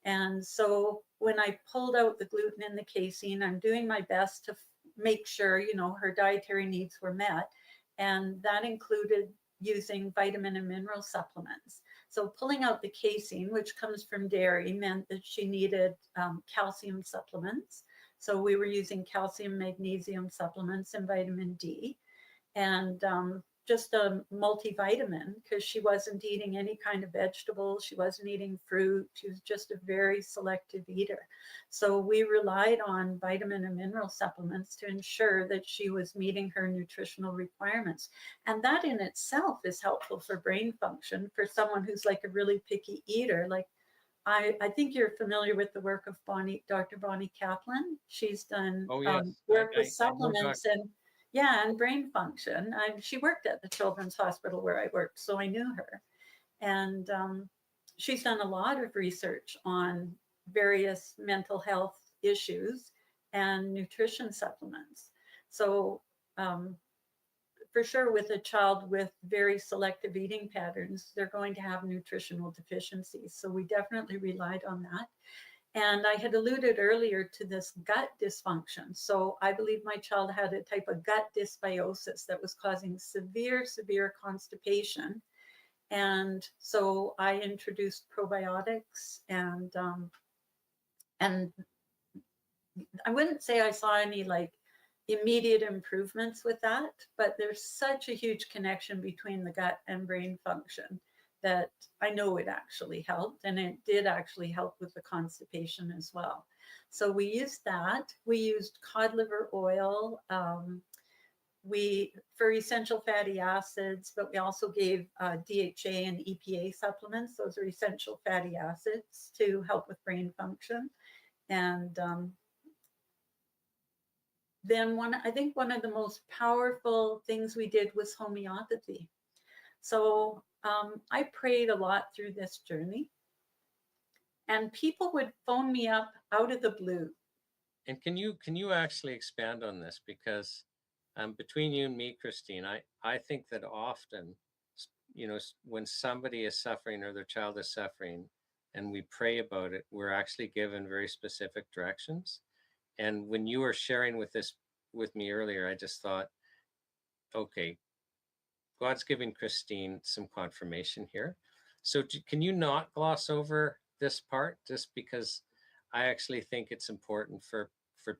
[SPEAKER 15] And so when I pulled out the gluten and the casein, I'm doing my best to make sure, you know, her dietary needs were met. And that included using vitamin and mineral supplements. So pulling out the casein, which comes from dairy, meant that she needed calcium supplements. So we were using calcium, magnesium supplements and vitamin D, and just a multivitamin because she wasn't eating any kind of vegetables. She wasn't eating fruit. She was just a very selective eater. So we relied on vitamin and mineral supplements to ensure that she was meeting her nutritional requirements. And that in itself is helpful for brain function for someone who's like a really picky eater. Like I think you're familiar with the work of Dr. Bonnie Kaplan. She's done work with supplements and brain function. She worked at the Children's Hospital where I worked, so I knew her. And she's done a lot of research on various mental health issues and nutrition supplements. So for sure, with a child with very selective eating patterns, they're going to have nutritional deficiencies. So we definitely relied on that. And I had alluded earlier to this gut dysfunction. So I believe my child had a type of gut dysbiosis that was causing severe, severe constipation. And so I introduced probiotics, and I wouldn't say I saw any like immediate improvements with that, but there's such a huge connection between the gut and brain function that I know it actually helped, and it did actually help with the constipation as well. So we used that. We used cod liver oil for essential fatty acids, but we also gave DHA and EPA supplements. Those are essential fatty acids to help with brain function. And then I think one of the most powerful things we did was homeopathy. So I prayed a lot through this journey, and people would phone me up out of the blue.
[SPEAKER 4] And can you actually expand on this? Because between you and me, Christine, I think that often, you know, when somebody is suffering or their child is suffering and we pray about it, we're actually given very specific directions. And when you were sharing with me earlier, I just thought, okay, God's giving Christine some confirmation here. So can you not gloss over this part, just because I actually think it's important for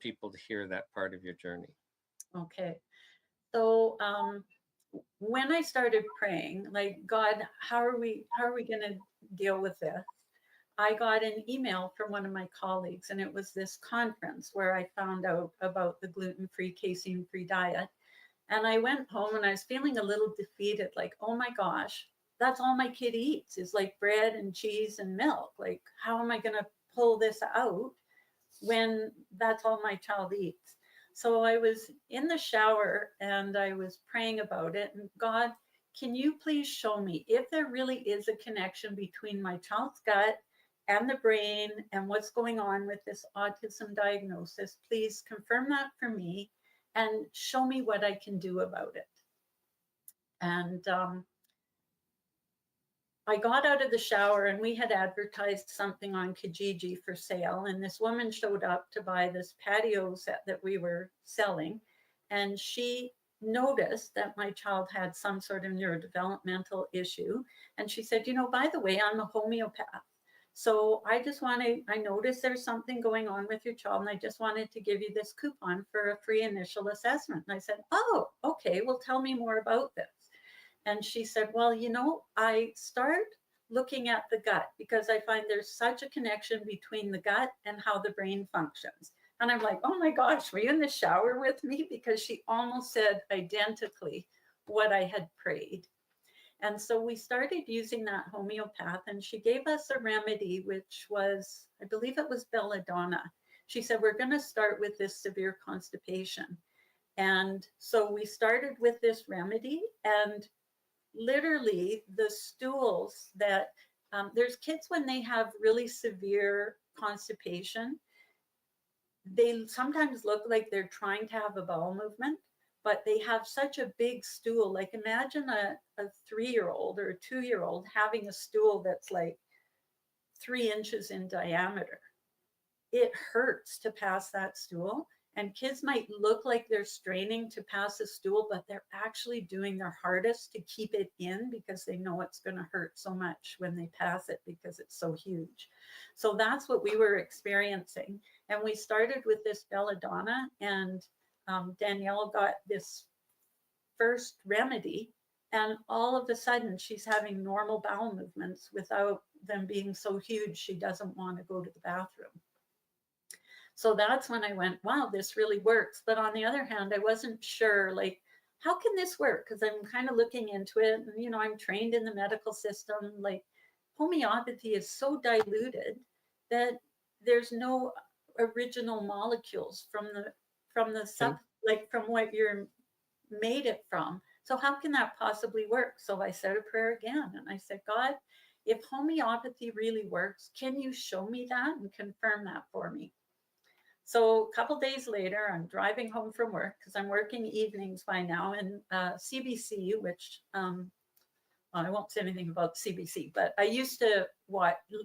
[SPEAKER 4] people to hear that part of your journey?
[SPEAKER 15] Okay. So when I started praying, like, God, how are we going to deal with this? I got an email from one of my colleagues, and it was this conference where I found out about the gluten-free, casein-free diet. And I went home and I was feeling a little defeated, like, oh my gosh, that's all my kid eats is like bread and cheese and milk. Like, how am I going to pull this out when that's all my child eats? So I was in the shower and I was praying about it. And God, can you please show me if there really is a connection between my child's gut and the brain and what's going on with this autism diagnosis? Please confirm that for me and show me what I can do about it. And I got out of the shower and we had advertised something on Kijiji for sale. And this woman showed up to buy this patio set that we were selling. And she noticed that my child had some sort of neurodevelopmental issue. And she said, you know, by the way, I'm a homeopath. So I noticed there's something going on with your child, and I just wanted to give you this coupon for a free initial assessment. And I said, oh, okay, well, tell me more about this. And she said, well, you know, I start looking at the gut because I find there's such a connection between the gut and how the brain functions. And I'm like, oh my gosh, were you in the shower with me? Because she almost said identically what I had prayed. And so we started using that homeopath, and she gave us a remedy, which was, I believe it was belladonna. She said, we're going to start with this severe constipation. And so we started with this remedy, and literally the stools that, there's kids when they have really severe constipation, they sometimes look like they're trying to have a bowel movement, but they have such a big stool. Like, imagine a 3-year-old or a 2-year-old having a stool that's like 3 inches in diameter. It hurts to pass that stool. And kids might look like they're straining to pass a stool, but they're actually doing their hardest to keep it in because they know it's going to hurt so much when they pass it because it's so huge. So that's what we were experiencing. And we started with this belladonna, and Danielle got this first remedy, and all of a sudden she's having normal bowel movements without them being so huge she doesn't want to go to the bathroom. So that's when I went, wow, this really works. But on the other hand, I wasn't sure, like, how can this work? Because I'm kind of looking into it, and, you know, I'm trained in the medical system. Like, homeopathy is so diluted that there's no original molecules from what you're made it from. So how can that possibly work? So I said a prayer again, and I said, God, if homeopathy really works, can you show me that and confirm that for me? So a couple days later, I'm driving home from work because I'm working evenings by now in CBC, which I won't say anything about CBC, but I used to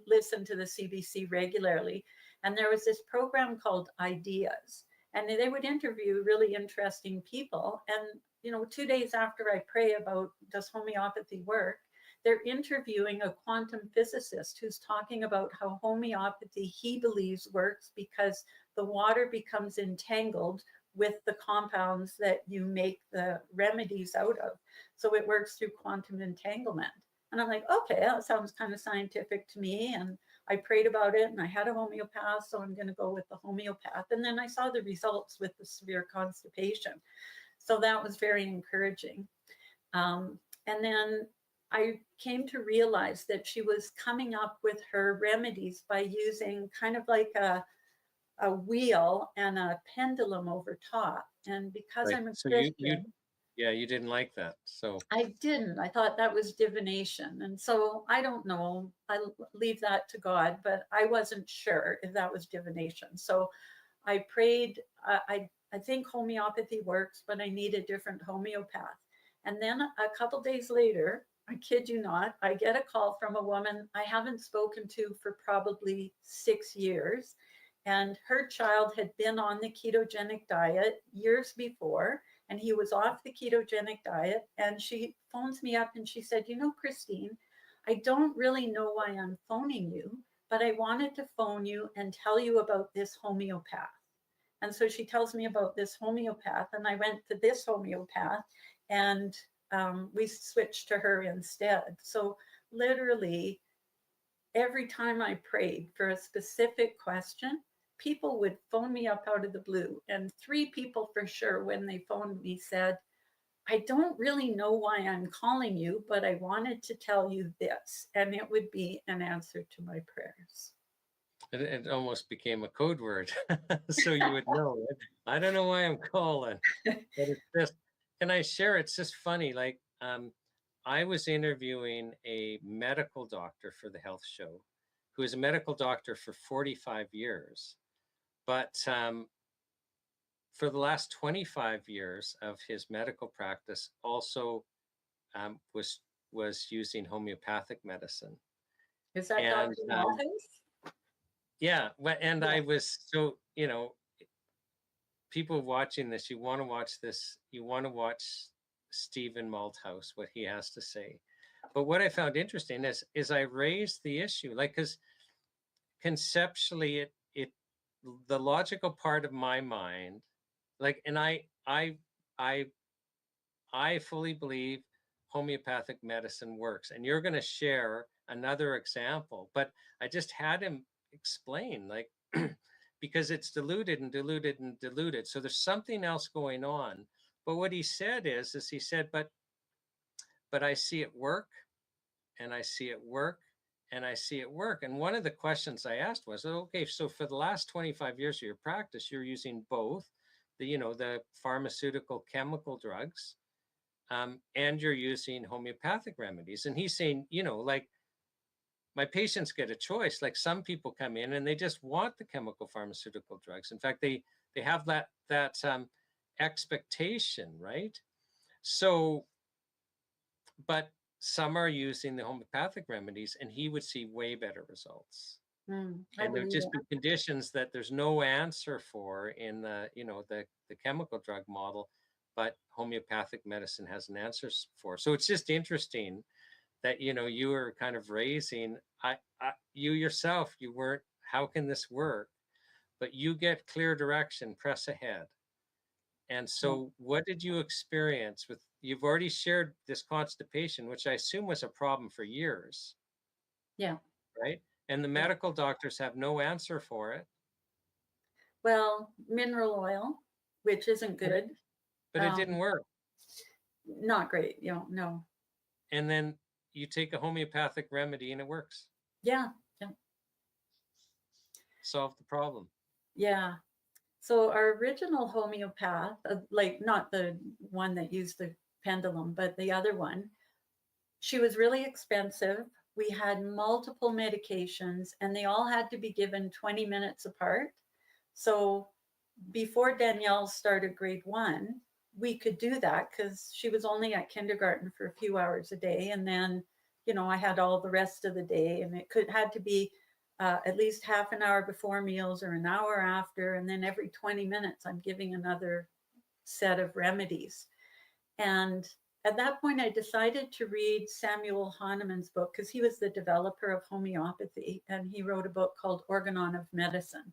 [SPEAKER 15] listen to the CBC regularly. And there was this program called Ideas, and they would interview really interesting people. And, you know, 2 days after I pray about does homeopathy work, they're interviewing a quantum physicist who's talking about how homeopathy, he believes, works because the water becomes entangled with the compounds that you make the remedies out of. So it works through quantum entanglement. And I'm like, okay, that sounds kind of scientific to me. And I prayed about it, and I had a homeopath, so I'm going to go with the homeopath. And then I saw the results with the severe constipation. So that was very encouraging. And then I came to realize that she was coming up with her remedies by using kind of like a wheel and a pendulum over top. And because
[SPEAKER 4] Right.
[SPEAKER 15] I'm a
[SPEAKER 4] So
[SPEAKER 15] Christian,
[SPEAKER 4] you didn't like that. So
[SPEAKER 15] I didn't. I thought that was divination. And so I don't know. I leave that to God, but I wasn't sure if that was divination. So I prayed. I think homeopathy works, but I need a different homeopath. And then a couple days later, I kid you not, I get a call from a woman I haven't spoken to for probably 6 years. And her child had been on the ketogenic diet years before, and he was off the ketogenic diet. And she phones me up and she said, you know, Christine, I don't really know why I'm phoning you, but I wanted to phone you and tell you about this homeopath. And so she tells me about this homeopath, and I went to this homeopath, and we switched to her instead. So literally, every time I prayed for a specific question, people would phone me up out of the blue. And 3 people for sure, when they phoned me, said, I don't really know why I'm calling you, but I wanted to tell you this. And it would be an answer to my prayers.
[SPEAKER 4] It almost became a code word. So you would know it. I don't know why I'm calling, but it's just, can I share? It's just funny. Like, I was interviewing a medical doctor for the health show, who is a medical doctor for 45 years. But for the last 25 years of his medical practice, also was using homeopathic medicine.
[SPEAKER 15] Is that
[SPEAKER 4] And
[SPEAKER 15] Dr. Malthouse?
[SPEAKER 4] yeah, and I was, so, you know, people watching this, you want to watch this, you want to watch Stephen Malthouse, what he has to say. But what I found interesting is I raised the issue, like, because conceptually, the logical part of my mind, like, and I fully believe homeopathic medicine works. And you're going to share another example, but I just had him explain, like, because it's diluted and diluted and diluted. So there's something else going on. But what he said is he said, but I see it work, and I see it work, and I see it work. And one of the questions I asked was, okay, so for the last 25 years of your practice, you're using both the pharmaceutical chemical drugs, and you're using homeopathic remedies. And he's saying, like, my patients get a choice. Like, some people come in and they just want the chemical pharmaceutical drugs. In fact, they have that expectation, right? So, but some are using the homeopathic remedies, and he would see way better results. And there've just been conditions that there's no answer for in the chemical drug model, but homeopathic medicine has an answer for. So it's just interesting that, you were kind of raising, you yourself, you weren't, how can this work? But you get clear direction, press ahead. And so what did you experience with, you've already shared this constipation, which I assume was a problem for years.
[SPEAKER 15] Yeah.
[SPEAKER 4] Right? And the medical doctors have no answer for it.
[SPEAKER 15] Well, mineral oil, which isn't good.
[SPEAKER 4] But it didn't work.
[SPEAKER 15] Not great, no.
[SPEAKER 4] And then you take a homeopathic remedy and it works.
[SPEAKER 15] Yeah.
[SPEAKER 4] Solve the problem.
[SPEAKER 15] Yeah. So our original homeopath, like not the one that used the pendulum, but the other one, she was really expensive. We had multiple medications, and they all had to be given 20 minutes apart. So before Danielle started grade 1, we could do that because she was only at kindergarten for a few hours a day. And then, I had all the rest of the day, and it had to be at least half an hour before meals or an hour after. And then every 20 minutes, I'm giving another set of remedies. And at that point, I decided to read Samuel Hahnemann's book, because he was the developer of homeopathy, and he wrote a book called Organon of Medicine.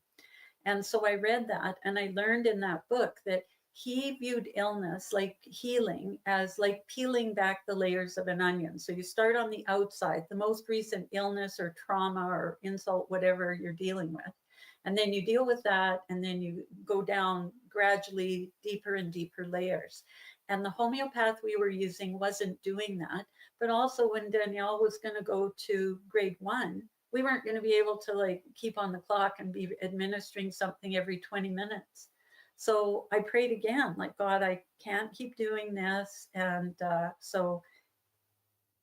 [SPEAKER 15] And so I read that, and I learned in that book that he viewed illness, like healing, as like peeling back the layers of an onion. So you start on the outside, the most recent illness or trauma or insult, whatever you're dealing with. And then you deal with that, and then you go down gradually deeper and deeper layers. And the homeopath we were using wasn't doing that. But also, when Danielle was going to go to grade 1, we weren't going to be able to like keep on the clock and be administering something every 20 minutes. So I prayed again, like, God, I can't keep doing this. And so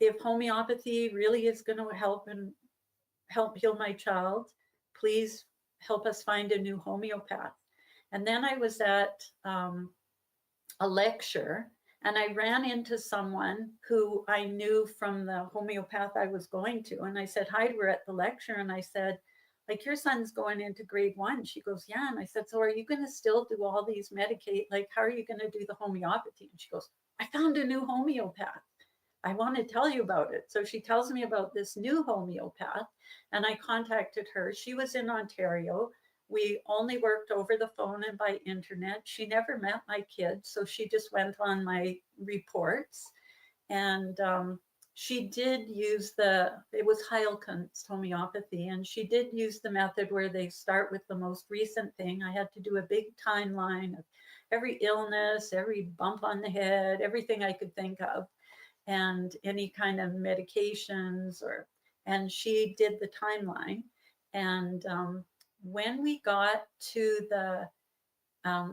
[SPEAKER 15] if homeopathy really is going to help heal my child, please help us find a new homeopath. And then I was at a lecture, And I ran into someone who I knew from the homeopath I was going to. And I said hi to her at the lecture. And I said, like, your son's going into grade 1. She goes, yeah. And I said, so are you going to still do all these Medicaid? Like, how are you going to do the homeopathy? And she goes, I found a new homeopath. I want to tell you about it. So she tells me about this new homeopath, and I contacted her. She was in Ontario. We only worked over the phone and by internet. She never met my kids, so she just went on my reports. And she did use it was Heilkunst homeopathy, and she did use the method where they start with the most recent thing. I had to do a big timeline of every illness, every bump on the head, everything I could think of, and any kind of medications, and she did the timeline. And when we got to the,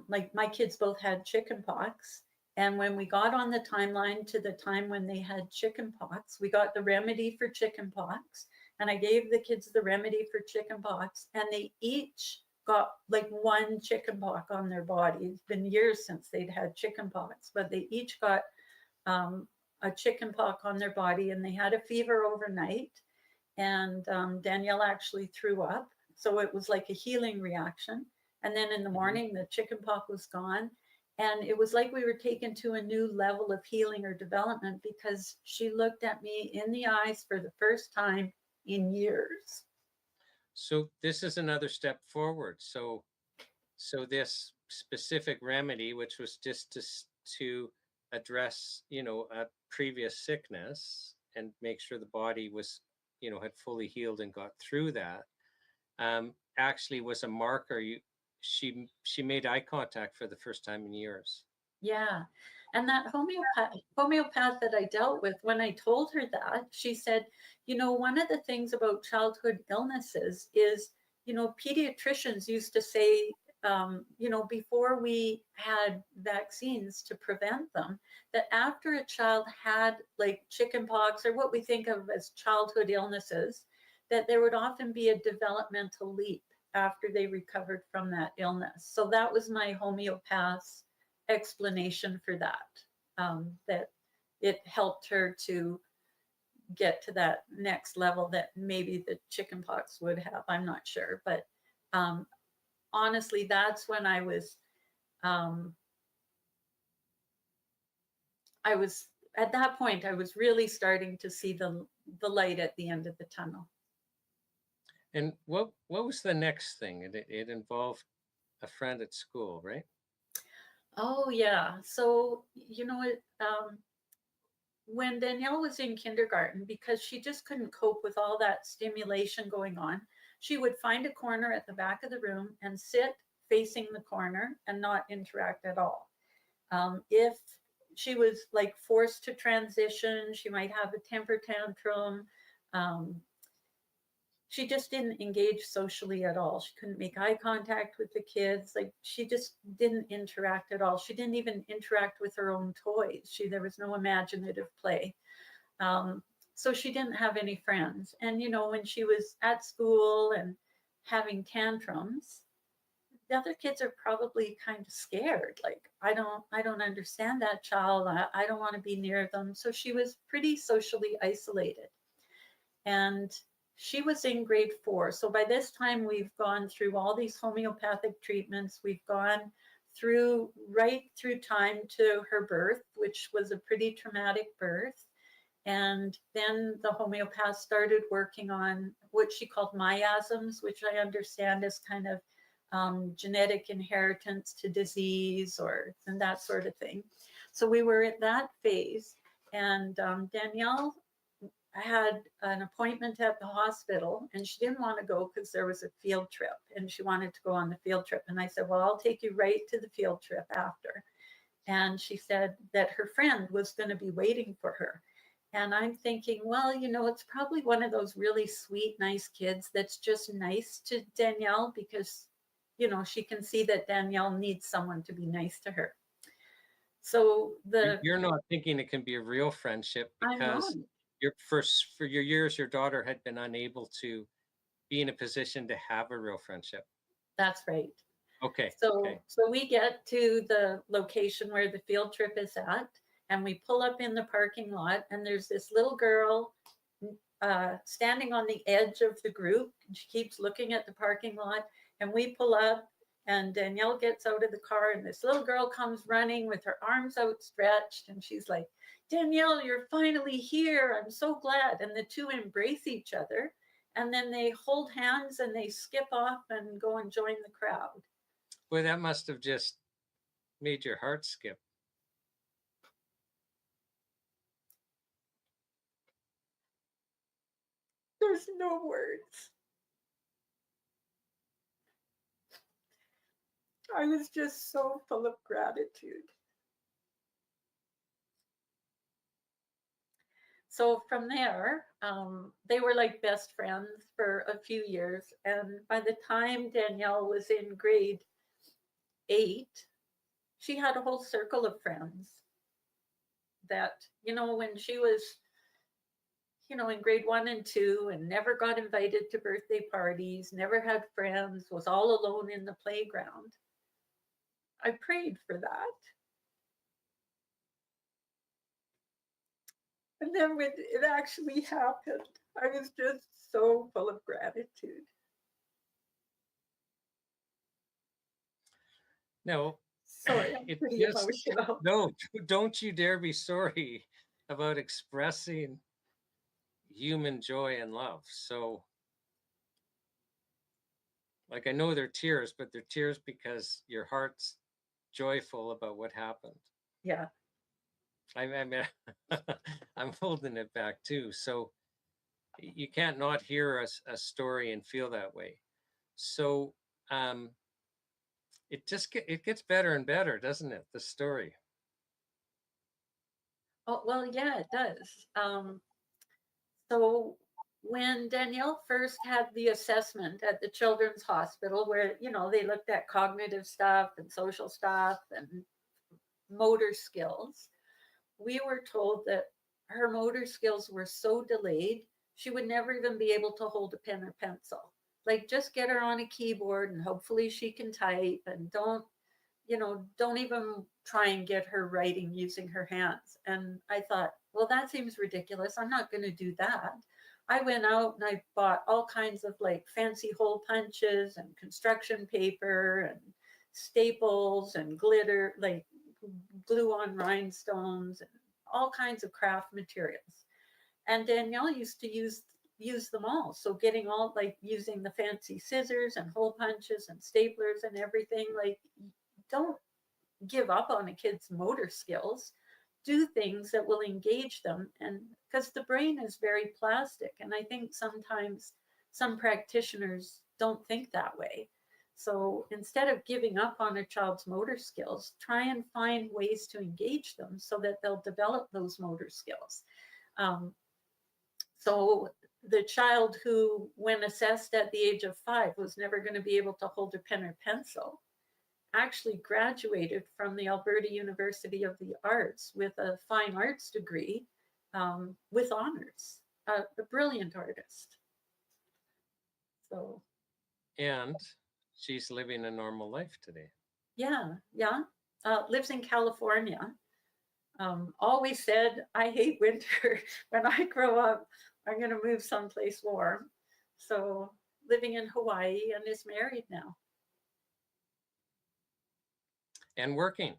[SPEAKER 15] like, my kids both had chicken pox. And when we got on the timeline to the time when they had chicken pox, we got the remedy for chicken pox. And I gave the kids the remedy for chicken pox, and they each got like one chicken pox on their body. It's been years since they'd had chicken pox, but they each got a chicken pox on their body, and they had a fever overnight. And Danielle actually threw up. So it was like a healing reaction. And then in the morning, the chicken pox was gone. And it was like we were taken to a new level of healing or development, because she looked at me in the eyes for the first time in years.
[SPEAKER 4] So this is another step forward. So this specific remedy, which was just to address, a previous sickness and make sure the body was, had fully healed and got through that, actually was a marker. She made eye contact for the first time in years.
[SPEAKER 15] Yeah. And that homeopath that I dealt with, when I told her that, she said, one of the things about childhood illnesses is, pediatricians used to say, before we had vaccines to prevent them, that after a child had like chickenpox or what we think of as childhood illnesses, that there would often be a developmental leap after they recovered from that illness. So that was my homeopath's explanation for that, that it helped her to get to that next level that maybe the chickenpox would have. I'm not sure, but honestly, that's when I was at that point, I was really starting to see the light at the end of the tunnel.
[SPEAKER 4] And what was the next thing? It involved a friend at school, right?
[SPEAKER 15] Oh yeah. So when Danielle was in kindergarten, because she just couldn't cope with all that stimulation going on, she would find a corner at the back of the room and sit facing the corner and not interact at all. If she was like forced to transition, she might have a temper tantrum. She just didn't engage socially at all. She couldn't make eye contact with the kids. Like, she just didn't interact at all. She didn't even interact with her own toys. There was no imaginative play. So she didn't have any friends. And, when she was at school and having tantrums, the other kids are probably kind of scared. Like, I don't understand that child. I don't want to be near them. So she was pretty socially isolated. And she was in grade 4. So by this time, we've gone through all these homeopathic treatments. We've gone right through time to her birth, which was a pretty traumatic birth. And then the homeopath started working on what she called miasms, which I understand is kind of genetic inheritance to disease and that sort of thing. So we were at that phase, and Danielle had an appointment at the hospital, and she didn't want to go because there was a field trip, and she wanted to go on the field trip. And I said, well, I'll take you right to the field trip after. And she said that her friend was going to be waiting for her. And I'm thinking, well, it's probably one of those really sweet, nice kids that's just nice to Danielle because, she can see that Danielle needs someone to be nice to her. So
[SPEAKER 4] you're not thinking it can be a real friendship because for your years, your daughter had been unable to be in a position to have a real friendship.
[SPEAKER 15] That's right.
[SPEAKER 4] Okay.
[SPEAKER 15] So we get to the location where the field trip is at, and we pull up in the parking lot, and there's this little girl standing on the edge of the group. And she keeps looking at the parking lot, and we pull up, and Danielle gets out of the car, and this little girl comes running with her arms outstretched, and she's like, Danielle, you're finally here. I'm so glad. And the two embrace each other, and then they hold hands and they skip off and go and join the crowd.
[SPEAKER 4] Boy, that must have just made your heart skip.
[SPEAKER 15] There's no words. I was just so full of gratitude. So from there, they were like best friends for a few years. And by the time Danielle was in grade 8, she had a whole circle of friends that, you know, when she was, you know, in grade 1 and 2 and never got invited to birthday parties, never had friends, was all alone in the playground. I prayed for that. And then when it actually happened, I was just so full of gratitude.
[SPEAKER 4] No,
[SPEAKER 15] Sorry, I'm pretty emotional.
[SPEAKER 4] No, don't you dare be sorry about expressing human joy and love. So, like, I know they're tears, but they're tears because your heart's joyful about what happened.
[SPEAKER 15] Yeah.
[SPEAKER 4] I mean, I'm holding it back too. So you can't not hear a story and feel that way. So it gets better and better, doesn't it? The story.
[SPEAKER 15] Oh, well, yeah, it does. So when Danielle first had the assessment at the Children's Hospital, where, you know, they looked at cognitive stuff and social stuff and motor skills, we were told that her motor skills were so delayed, she would never even be able to hold a pen or pencil. Like, just get her on a keyboard and hopefully she can type, and don't even try and get her writing using her hands. And I thought, well, that seems ridiculous. I'm not going to do that. I went out and I bought all kinds of like fancy hole punches and construction paper and staples and glitter, like glue on rhinestones and all kinds of craft materials. And Danielle used to use them all. So getting all, like, using the fancy scissors and hole punches and staplers and everything. Like, don't give up on a kid's motor skills. Do things that will engage them. And because the brain is very plastic, and I think sometimes some practitioners don't think that way. So instead of giving up on a child's motor skills, try and find ways to engage them so that they'll develop those motor skills. So the child who, when assessed at the age of 5, was never going to be able to hold a pen or pencil, actually graduated from the Alberta University of the Arts with a fine arts degree with honors. A brilliant artist. So.
[SPEAKER 4] And she's living a normal life today.
[SPEAKER 15] Yeah. Lives in California. Always said, I hate winter. When I grow up, I'm going to move someplace warm. So living in Hawaii, and is married now.
[SPEAKER 4] And working,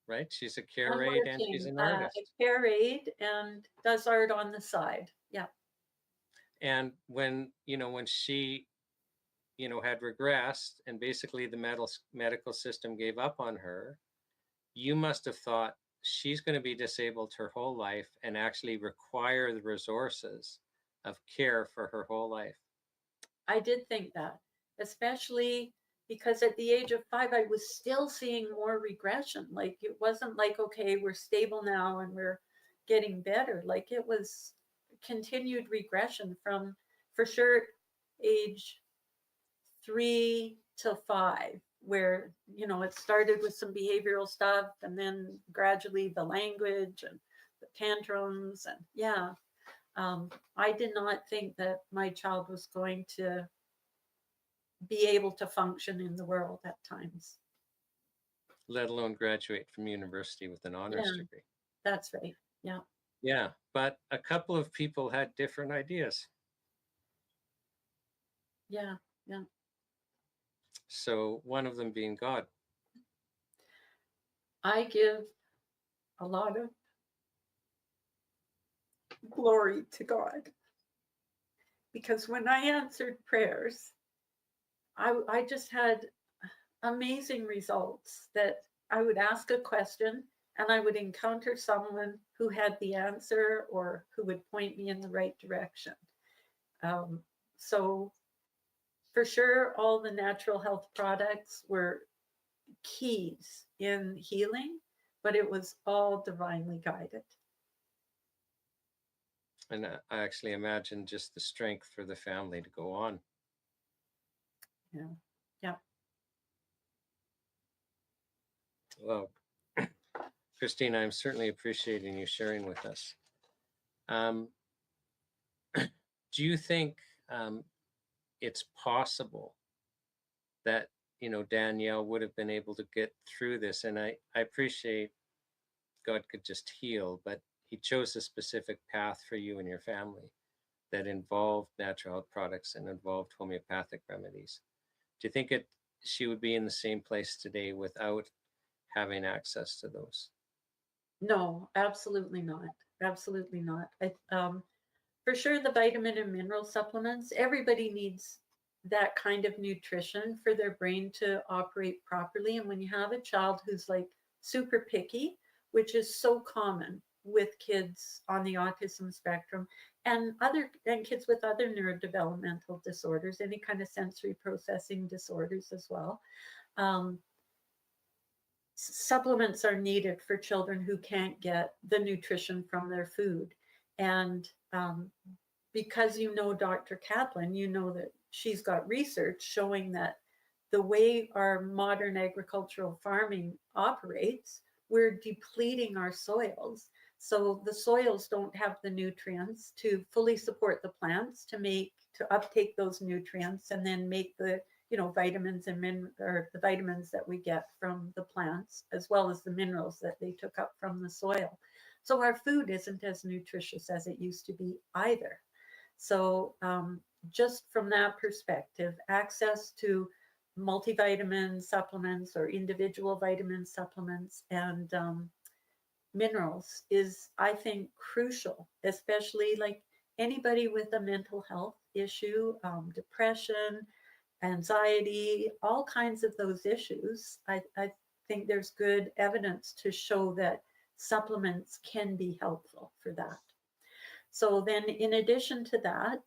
[SPEAKER 4] right? She's a care aide and she's an artist.
[SPEAKER 15] A care aide and does art on the side. Yeah.
[SPEAKER 4] And when she, had regressed and basically the medical system gave up on her, you must have thought she's going to be disabled her whole life and actually require the resources of care for her whole life.
[SPEAKER 15] I did think that, especially because at the age of 5, I was still seeing more regression. Like, it wasn't like, okay, we're stable now and we're getting better. Like, it was continued regression from, for sure, age 3 to 5, where, it started with some behavioral stuff, and then gradually the language and the tantrums. And yeah, I did not think that my child was going to be able to function in the world at times.
[SPEAKER 4] Let alone graduate from university with an honors degree.
[SPEAKER 15] That's right. Yeah.
[SPEAKER 4] Yeah, but a couple of people had different ideas.
[SPEAKER 15] Yeah. Yeah.
[SPEAKER 4] So one of them being God.
[SPEAKER 15] I give a lot of glory to God, because when I answered prayers, I just had amazing results. That I would ask a question and I would encounter someone who had the answer or who would point me in the right direction. So for sure, all the natural health products were keys in healing, but it was all divinely guided.
[SPEAKER 4] And I actually imagine just the strength for the family to go on.
[SPEAKER 15] Yeah. Yeah.
[SPEAKER 4] Well, Christine, I'm certainly appreciating you sharing with us. Do you think it's possible that, you know, Danielle would have been able to get through this? And I appreciate God could just heal, but he chose a specific path for you and your family that involved natural health products and involved homeopathic remedies. Do you think she would be in the same place today without having access to those?
[SPEAKER 15] No, absolutely not. Absolutely not. For sure, the vitamin and mineral supplements, everybody needs that kind of nutrition for their brain to operate properly. And when you have a child who's like super picky, which is so common with kids on the autism spectrum and kids with other neurodevelopmental disorders, any kind of sensory processing disorders as well. Supplements are needed for children who can't get the nutrition from their food. And because you know Dr. Kaplan, you know that she's got research showing that the way our modern agricultural farming operates, we're depleting our soils. So the soils don't have the nutrients to fully support the plants to uptake those nutrients and then make the vitamins and the vitamins that we get from the plants, as well as the minerals that they took up from the soil. So our food isn't as nutritious as it used to be either. So just from that perspective, access to multivitamin supplements or individual vitamin supplements and minerals is, I think, crucial, especially like anybody with a mental health issue, depression, anxiety, all kinds of those issues. I think there's good evidence to show that supplements can be helpful for that. So then in addition to that,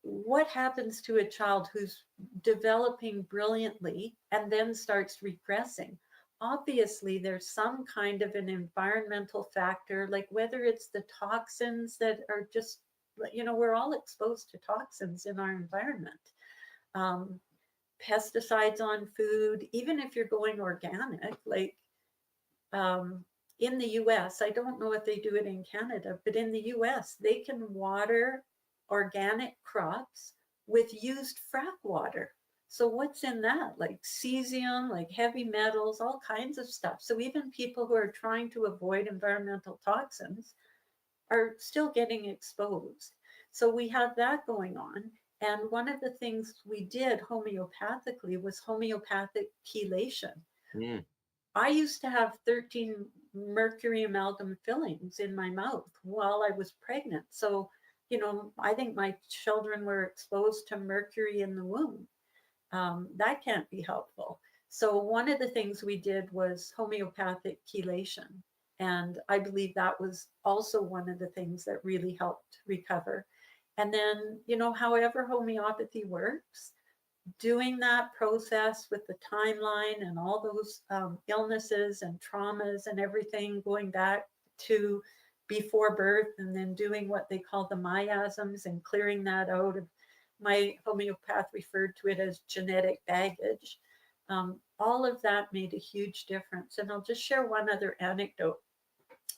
[SPEAKER 15] what happens to a child who's developing brilliantly and then starts regressing? Obviously, there's some kind of an environmental factor, like whether it's the toxins that are just, we're all exposed to toxins in our environment. Pesticides on food, even if you're going organic, like in the US, I don't know if they do it in Canada, but in the US, they can water organic crops with used frack water. So what's in that? Like cesium, like heavy metals, all kinds of stuff. So even people who are trying to avoid environmental toxins are still getting exposed. So we have that going on. And one of the things we did homeopathically was homeopathic chelation. I used to have 13 mercury amalgam fillings in my mouth while I was pregnant. So, I think my children were exposed to mercury in the womb. That can't be helpful. So one of the things we did was homeopathic chelation. And I believe that was also one of the things that really helped recover. And then, however homeopathy works, doing that process with the timeline and all those illnesses and traumas and everything going back to before birth, and then doing what they call the miasms and clearing that out of, my homeopath referred to it as genetic baggage. All of that made a huge difference. And I'll just share one other anecdote.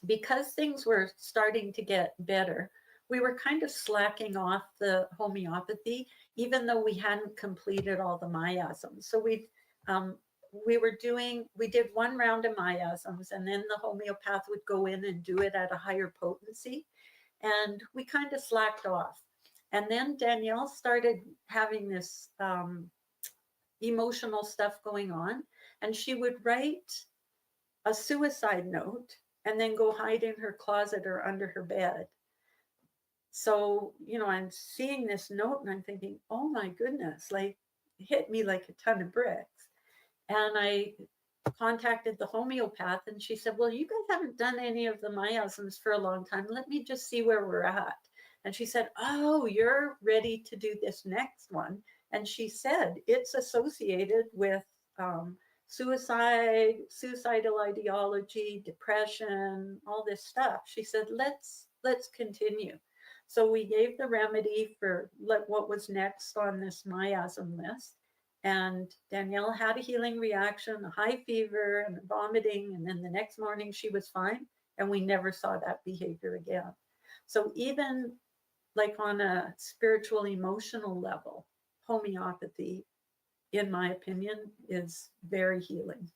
[SPEAKER 15] Because things were starting to get better, we were kind of slacking off the homeopathy, even though we hadn't completed all the miasms. So we we did one round of miasms, and then the homeopath would go in and do it at a higher potency. And we kind of slacked off. And then Danielle started having this emotional stuff going on, and she would write a suicide note and then go hide in her closet or under her bed. So, you know, I'm seeing this note and I'm thinking, oh my goodness, like hit me like a ton of bricks. And I contacted the homeopath and she said, well, you guys haven't done any of the miasms for a long time. Let me just see where we're at. And she said, oh, you're ready to do this next one. And she said, it's associated with suicide, suicidal ideology, depression, all this stuff. She said, let's continue. So we gave the remedy for what was next on this miasm list. And Danielle had a healing reaction, a high fever and vomiting. And then the next morning she was fine. And we never saw that behavior again. So even like on a spiritual, emotional level, homeopathy, in my opinion, is very healing.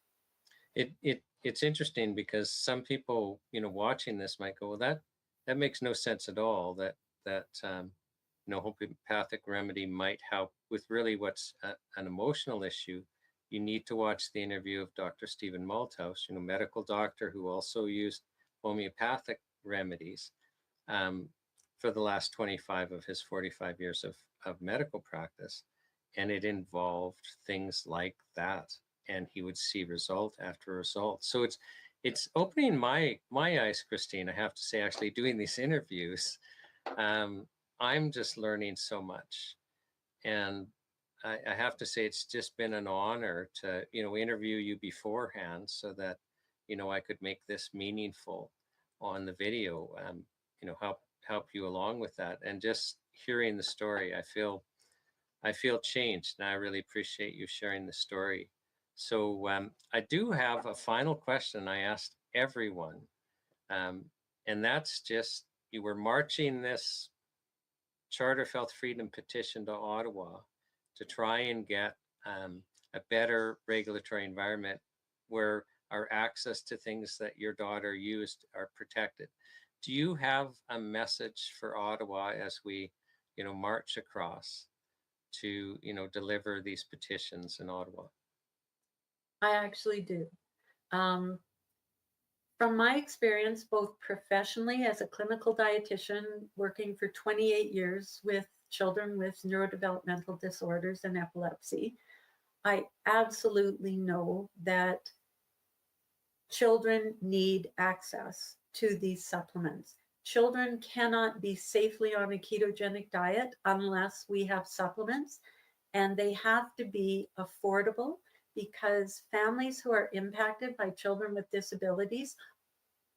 [SPEAKER 4] It's interesting because some people, you know, watching this might go, well, that makes no sense at all. That you know, homeopathic remedy might help with really what's an emotional issue. You need to watch the interview of Dr. Stephen Malthouse, you know, medical doctor who also used homeopathic remedies for the last 25 of his 45 years of medical practice. And it involved things like that. And he would see result after result. So it's opening my eyes, Christine, I have to say, actually doing these interviews. I'm just learning so much. And I have to say, it's just been an honor to, you know, interview you beforehand so that, you know, I could make this meaningful on the video, you know, help you along with that. And just hearing the story, I feel changed, and I really appreciate you sharing the story. So I do have a final question I asked everyone, and that's just, you were marching this Charter of Health Freedom petition to Ottawa to try and get a better regulatory environment where our access to things that your daughter used are protected. Do you have a message for Ottawa as we, you know, march across to, you know, deliver these petitions in Ottawa?
[SPEAKER 15] I actually do. From my experience, both professionally as a clinical dietitian, working for 28 years with children with neurodevelopmental disorders and epilepsy, I absolutely know that children need access to these supplements. Children cannot be safely on a ketogenic diet unless we have supplements, and they have to be affordable because families who are impacted by children with disabilities,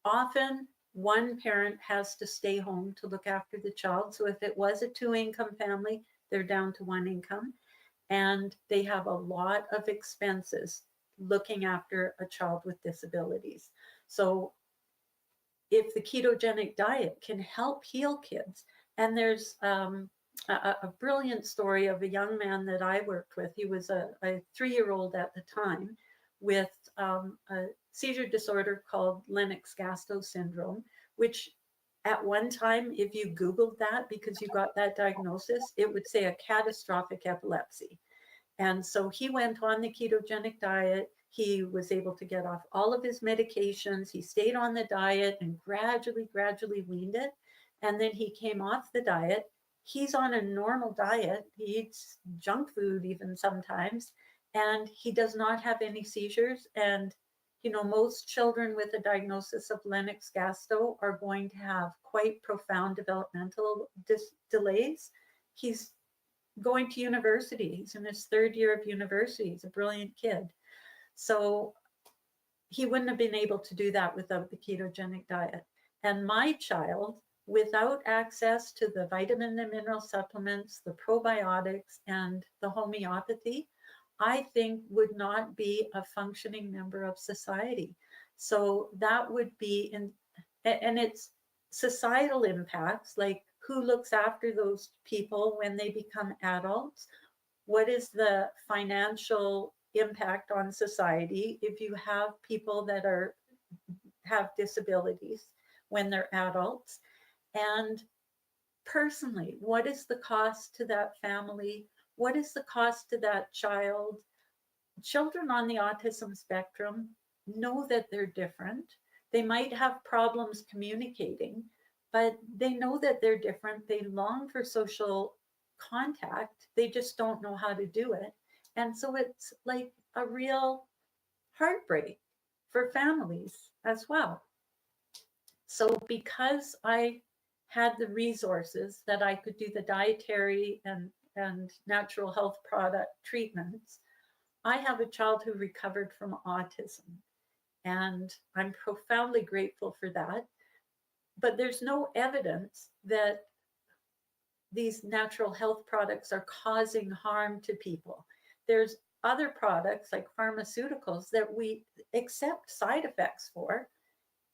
[SPEAKER 15] often one parent has to stay home to look after the child. So if it was a 2-income family, they're down to 1 income, and they have a lot of expenses looking after a child with disabilities. So if the ketogenic diet can help heal kids, and there's a brilliant story of a young man that I worked with. He was a 3-year-old at the time with a seizure disorder called Lennox-Gastaut syndrome, which at one time, if you Googled that because you got that diagnosis, it would say a catastrophic epilepsy. And so he went on the ketogenic diet. He was able to get off all of his medications. He stayed on the diet and gradually weaned it. And then he came off the diet. He's on a normal diet. He eats junk food even sometimes, and he does not have any seizures. And, you know, most children with a diagnosis of Lennox-Gastaut are going to have quite profound developmental delays. He's going to university. He's in his 3rd year of university. He's a brilliant kid. So he wouldn't have been able to do that without the ketogenic diet. And my child, without access to the vitamin and mineral supplements, the probiotics, and the homeopathy, I think would not be a functioning member of society. So that would be, and it's societal impacts, like who looks after those people when they become adults? What is the financial impact on society if you have people that have disabilities when they're adults. And personally, what is the cost to that family? What is the cost to that child? Children on the autism spectrum know that they're different. They might have problems communicating, but they know that they're different. They long for social contact. They just don't know how to do it. And so it's like a real heartbreak for families as well. So because I had the resources that I could do the dietary and natural health product treatments, I have a child who recovered from autism. And I'm profoundly grateful for that. But there's no evidence that these natural health products are causing harm to people. There's other products like pharmaceuticals that we accept side effects for,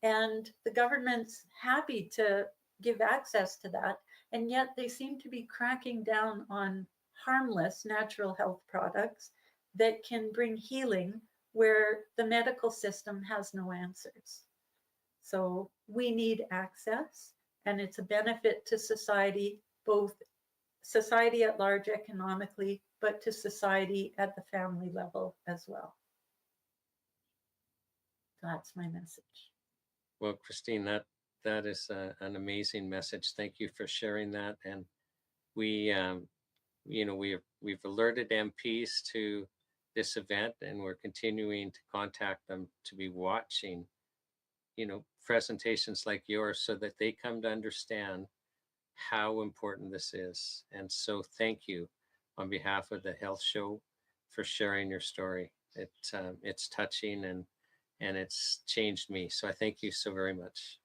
[SPEAKER 15] and the government's happy to give access to that, and yet they seem to be cracking down on harmless natural health products that can bring healing where the medical system has no answers. So we need access, and it's a benefit to society, both society at large economically, but to society at the family level as well. That's my message.
[SPEAKER 4] Well, Christine, that is an amazing message. Thank you for sharing that. And we, we've alerted MPs to this event, and we're continuing to contact them to be watching, presentations like yours so that they come to understand how important this is. And so thank you on behalf of the Health Show for sharing your story. It's touching and it's changed me. So I thank you so very much.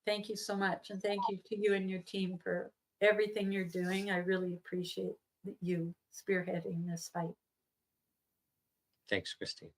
[SPEAKER 15] Thank you so much. And thank you to you and your team for everything you're doing. I really appreciate you spearheading this fight.
[SPEAKER 4] Thanks, Christine.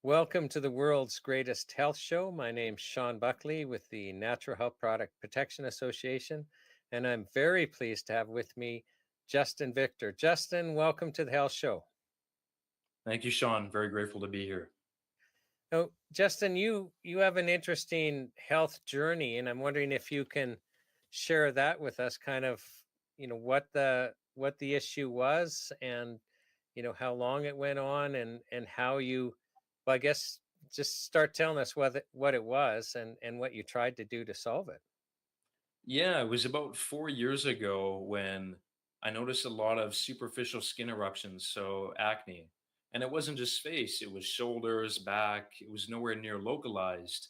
[SPEAKER 2] Welcome to the world's greatest health show. My name's Shawn Buckley with the Natural Health Product Protection Association, and I'm very pleased to have with me Justin Victor. Justin, welcome to the health show.
[SPEAKER 16] Thank you, Shawn. Very grateful to be here.
[SPEAKER 2] Now, Justin, you have an interesting health journey, and I'm wondering if you can share that with us, kind of, what the issue was, and how long it went on, and how you, well, I guess just start telling us what it was and what you tried to do to solve it.
[SPEAKER 16] Yeah, it was about 4 years ago when I noticed a lot of superficial skin eruptions, so acne. And it wasn't just face, it was shoulders, back, it was nowhere near localized.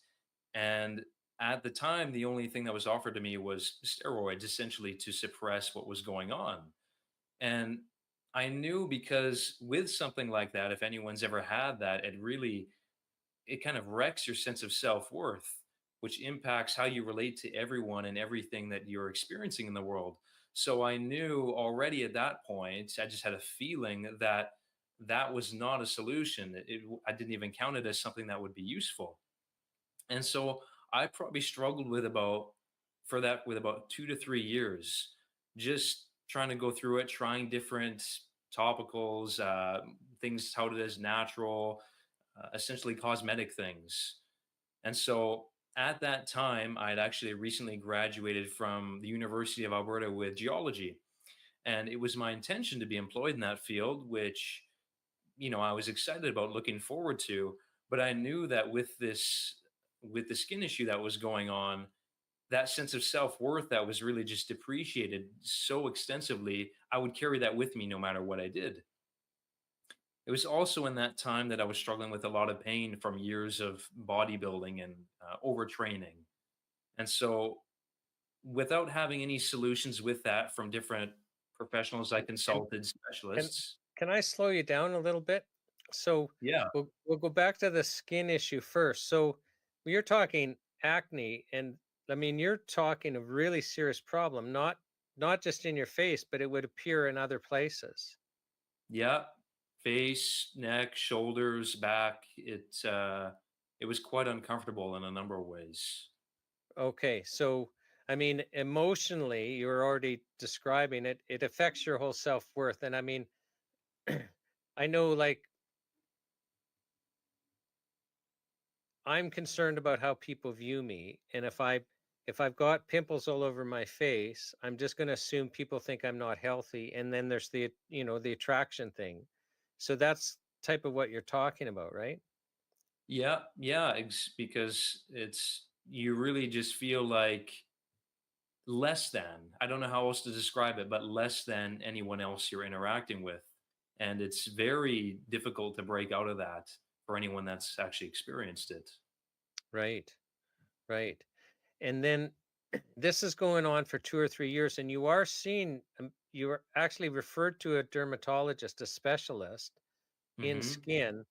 [SPEAKER 16] And at the time, the only thing that was offered to me was steroids, essentially to suppress what was going on. And I knew because with something like that, if anyone's ever had that, it kind of wrecks your sense of self-worth, which impacts how you relate to everyone and everything that you're experiencing in the world. So I knew already at that point, I just had a feeling that that was not a solution. I didn't even count it as something that would be useful. And so I probably struggled with about 2 to 3 years, just trying to go through it, trying different topicals, things touted as natural, essentially cosmetic things. And so at that time, I had actually recently graduated from the University of Alberta with geology. And it was my intention to be employed in that field, which, I was excited about, looking forward to. But I knew that with the skin issue that was going on, that sense of self-worth that was really just depreciated so extensively, I would carry that with me no matter what I did. It was also in that time that I was struggling with a lot of pain from years of bodybuilding and overtraining. And so, without having any solutions with that from different professionals I consulted,
[SPEAKER 2] Can
[SPEAKER 16] specialists.
[SPEAKER 2] can I slow you down a little bit? So
[SPEAKER 16] Yeah.
[SPEAKER 2] we'll go back to the skin issue first. So you're talking acne, and I mean you're talking a really serious problem, not just in your face, but it would appear in other places.
[SPEAKER 16] Yeah. Face, neck, shoulders, back. It was quite uncomfortable in a number of ways.
[SPEAKER 2] Okay, so I mean emotionally, you're already describing it. It affects your whole self-worth, and I mean, I know, like, I'm concerned about how people view me, and if I've got pimples all over my face, I'm just going to assume people think I'm not healthy, and then there's the attraction thing. So that's type of what you're talking about, right?
[SPEAKER 16] Yeah, yeah, because you really just feel like less than, I don't know how else to describe it, but less than anyone else you're interacting with. And it's very difficult to break out of that for anyone that's actually experienced it.
[SPEAKER 2] Right, right. And then this is going on for 2 or 3 years, and you are actually referred to a dermatologist, a specialist in
[SPEAKER 16] Hmm.
[SPEAKER 2] skin,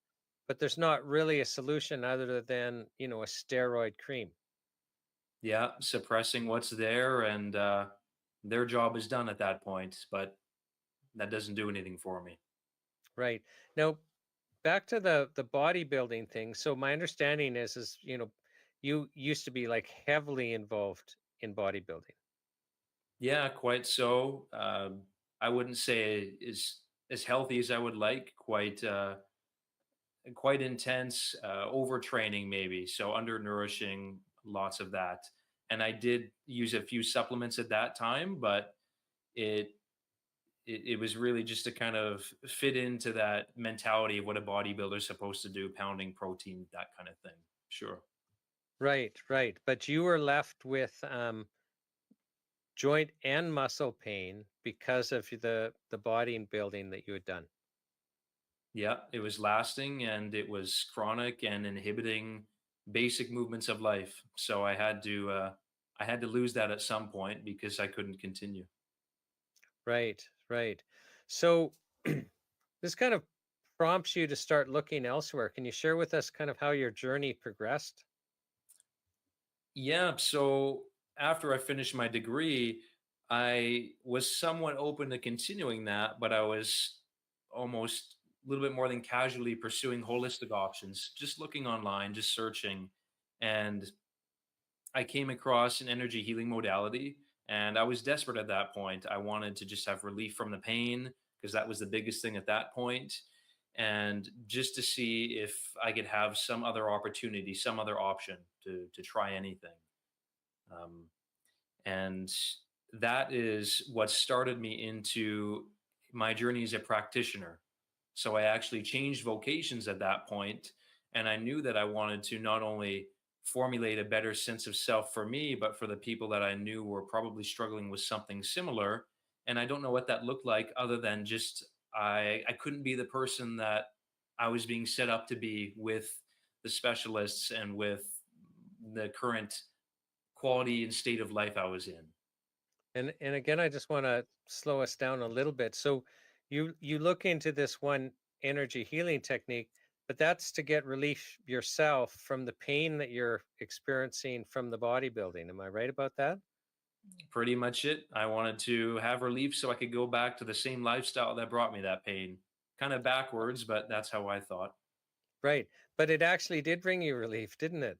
[SPEAKER 2] but there's not really a solution other than, a steroid cream.
[SPEAKER 16] Yeah, suppressing what's there, and their job is done at that point, but that doesn't do anything for me.
[SPEAKER 2] Right. Now, back to the bodybuilding thing. So my understanding is you used to be like heavily involved in bodybuilding.
[SPEAKER 16] Yeah, quite so. I wouldn't say as healthy as I would like. Quite intense, overtraining maybe. So undernourishing, lots of that. And I did use a few supplements at that time, but it it was really just to kind of fit into that mentality of what a bodybuilder is supposed to do, pounding protein, that kind of thing. Sure.
[SPEAKER 2] Right, right. But you were left with joint and muscle pain because of the bodybuilding that you had done.
[SPEAKER 16] Yeah, it was lasting and it was chronic and inhibiting basic movements of life. So I had to lose that at some point because I couldn't continue.
[SPEAKER 2] Right, right. So this kind of prompts you to start looking elsewhere. Can you share with us kind of how your journey progressed?
[SPEAKER 16] Yeah, so after I finished my degree, I was somewhat open to continuing that, but I was almost little bit more than casually pursuing holistic options, just looking online, just searching. And I came across an energy healing modality, and I was desperate at that point. I wanted to just have relief from the pain because that was the biggest thing at that point, and just to see if I could have some other opportunity, some other option to try anything. Um, and that is what started me into my journey as a practitioner. So I actually changed vocations at that point, and I knew that I wanted to not only formulate a better sense of self for me, but for the people that I knew were probably struggling with something similar. And I don't know what that looked like other than just I couldn't be the person that I was being set up to be with the specialists and with the current quality and state of life I was in.
[SPEAKER 2] And again, I just want to slow us down a little bit. So you look into this one energy healing technique, but that's to get relief yourself from the pain that you're experiencing from the bodybuilding. Am I right about that?
[SPEAKER 16] Pretty much it. I wanted to have relief so I could go back to the same lifestyle that brought me that pain. Kind of backwards, but that's how I thought.
[SPEAKER 2] Right. But it actually did bring you relief, didn't it?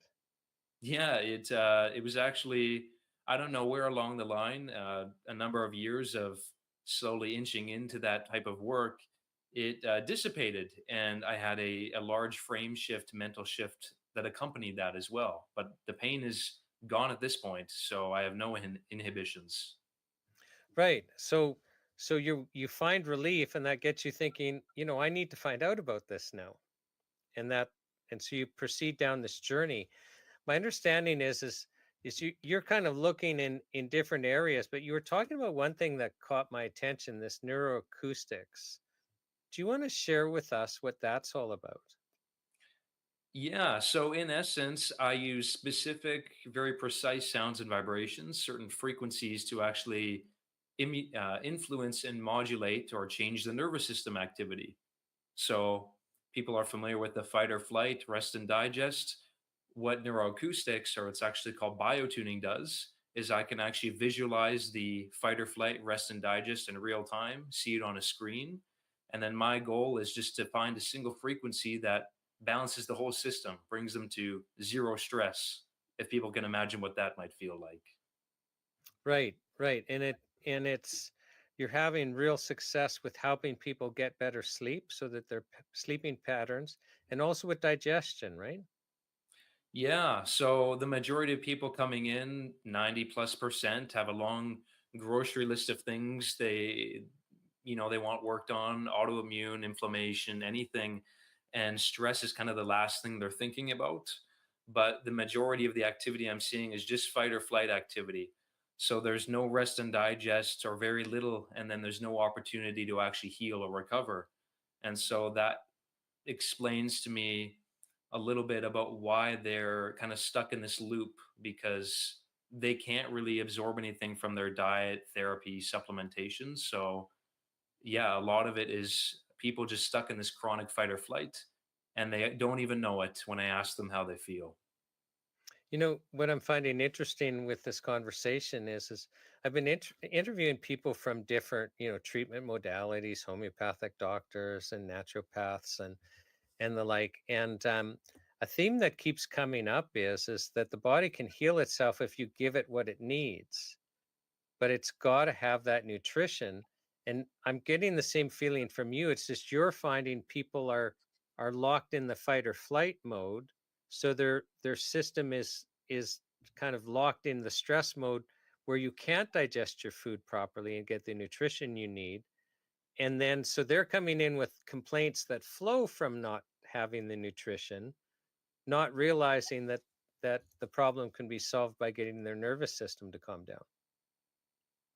[SPEAKER 16] Yeah, it was actually, I don't know where along the line, a number of years of slowly inching into that type of work, it dissipated, and I had a large frame shift, mental shift that accompanied that as well. But the pain is gone at this point, so I have no inhibitions.
[SPEAKER 2] Right. So you find relief and that gets you thinking, I need to find out about this now. And that and so you proceed down this journey. My understanding is you're kind of looking in different areas, but you were talking about one thing that caught my attention, this neuroacoustics. Do you want to share with us what that's all about?
[SPEAKER 16] Yeah, so in essence, I use specific, very precise sounds and vibrations, certain frequencies to actually influence and modulate or change the nervous system activity. So people are familiar with the fight or flight, rest and digest. What neuroacoustics, or it's actually called biotuning, does is I can actually visualize the fight or flight, rest and digest in real time, see it on a screen. And then my goal is just to find a single frequency that balances the whole system, brings them to zero stress, if people can imagine what that might feel like.
[SPEAKER 2] Right, right. And it's you're having real success with helping people get better sleep so that their sleeping patterns and also with digestion, right?
[SPEAKER 16] Yeah, so the majority of people coming in, 90+%, have a long grocery list of things they want worked on, autoimmune, inflammation, anything, and stress is kind of the last thing they're thinking about. But the majority of the activity I'm seeing is just fight or flight activity. So there's no rest and digest or very little, and then there's no opportunity to actually heal or recover. And so that explains to me a little bit about why they're kind of stuck in this loop, because they can't really absorb anything from their diet, therapy, supplementation. So, yeah, a lot of it is people just stuck in this chronic fight or flight, and they don't even know it when I ask them how they feel.
[SPEAKER 2] What I'm finding interesting with this conversation is I've been interviewing people from different, treatment modalities, homeopathic doctors and naturopaths and the like. And a theme that keeps coming up is that the body can heal itself if you give it what it needs, but it's got to have that nutrition. And I'm getting the same feeling from you. It's just you're finding people are locked in the fight or flight mode, so their system is kind of locked in the stress mode where you can't digest your food properly and get the nutrition you need. And then so they're coming in with complaints that flow from not having the nutrition, not realizing that the problem can be solved by getting their nervous system to calm down.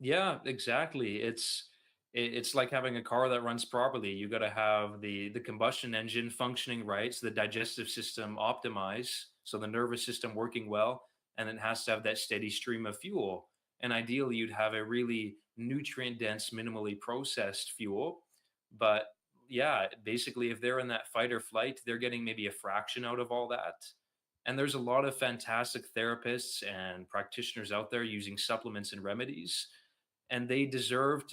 [SPEAKER 16] Yeah, exactly. It's like having a car that runs properly. You got to have the combustion engine functioning right, so the digestive system optimize, so the nervous system working well, and it has to have that steady stream of fuel. And ideally, you'd have a really nutrient dense, minimally processed fuel. But yeah, basically, if they're in that fight or flight, they're getting maybe a fraction out of all that. And there's a lot of fantastic therapists and practitioners out there using supplements and remedies, and they deserve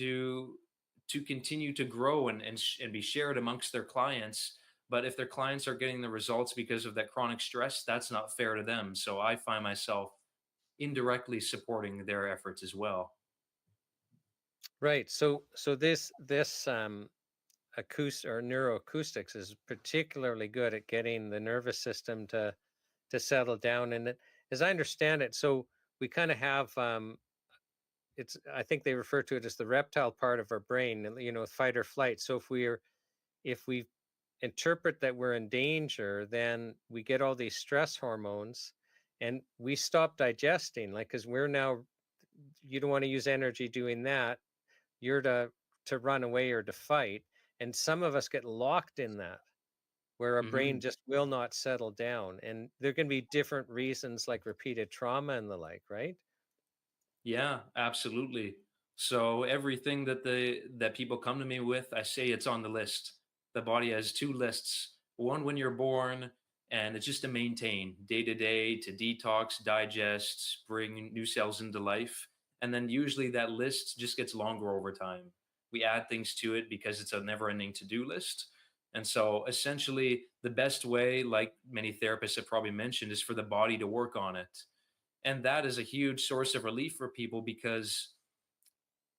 [SPEAKER 16] to continue to grow and be shared amongst their clients. But if their clients are getting the results because of that chronic stress, that's not fair to them. So I find myself indirectly supporting their efforts as well.
[SPEAKER 2] Right. So this acoustic or neuroacoustics is particularly good at getting the nervous system to settle down. And as I understand it, so we kind of have it's, I think they refer to it as the reptile part of our brain, fight or flight. So if we interpret that we're in danger, then we get all these stress hormones and we stop digesting, like, because we're now, you don't want to use energy doing that. You're to run away or to fight. And some of us get locked in that, where our brain
[SPEAKER 16] Hmm.
[SPEAKER 2] just will not settle down. And there can be different reasons, like repeated trauma and the like, right?
[SPEAKER 16] Yeah, absolutely. So everything that people come to me with, I say it's on the list. The body has two lists. One when you're born, and it's just to maintain day to day, to detox, digest, bring new cells into life. And then usually that list just gets longer over time. We add things to it because it's a never-ending to-do list. And so essentially the best way, like many therapists have probably mentioned, is for the body to work on it. And that is a huge source of relief for people, because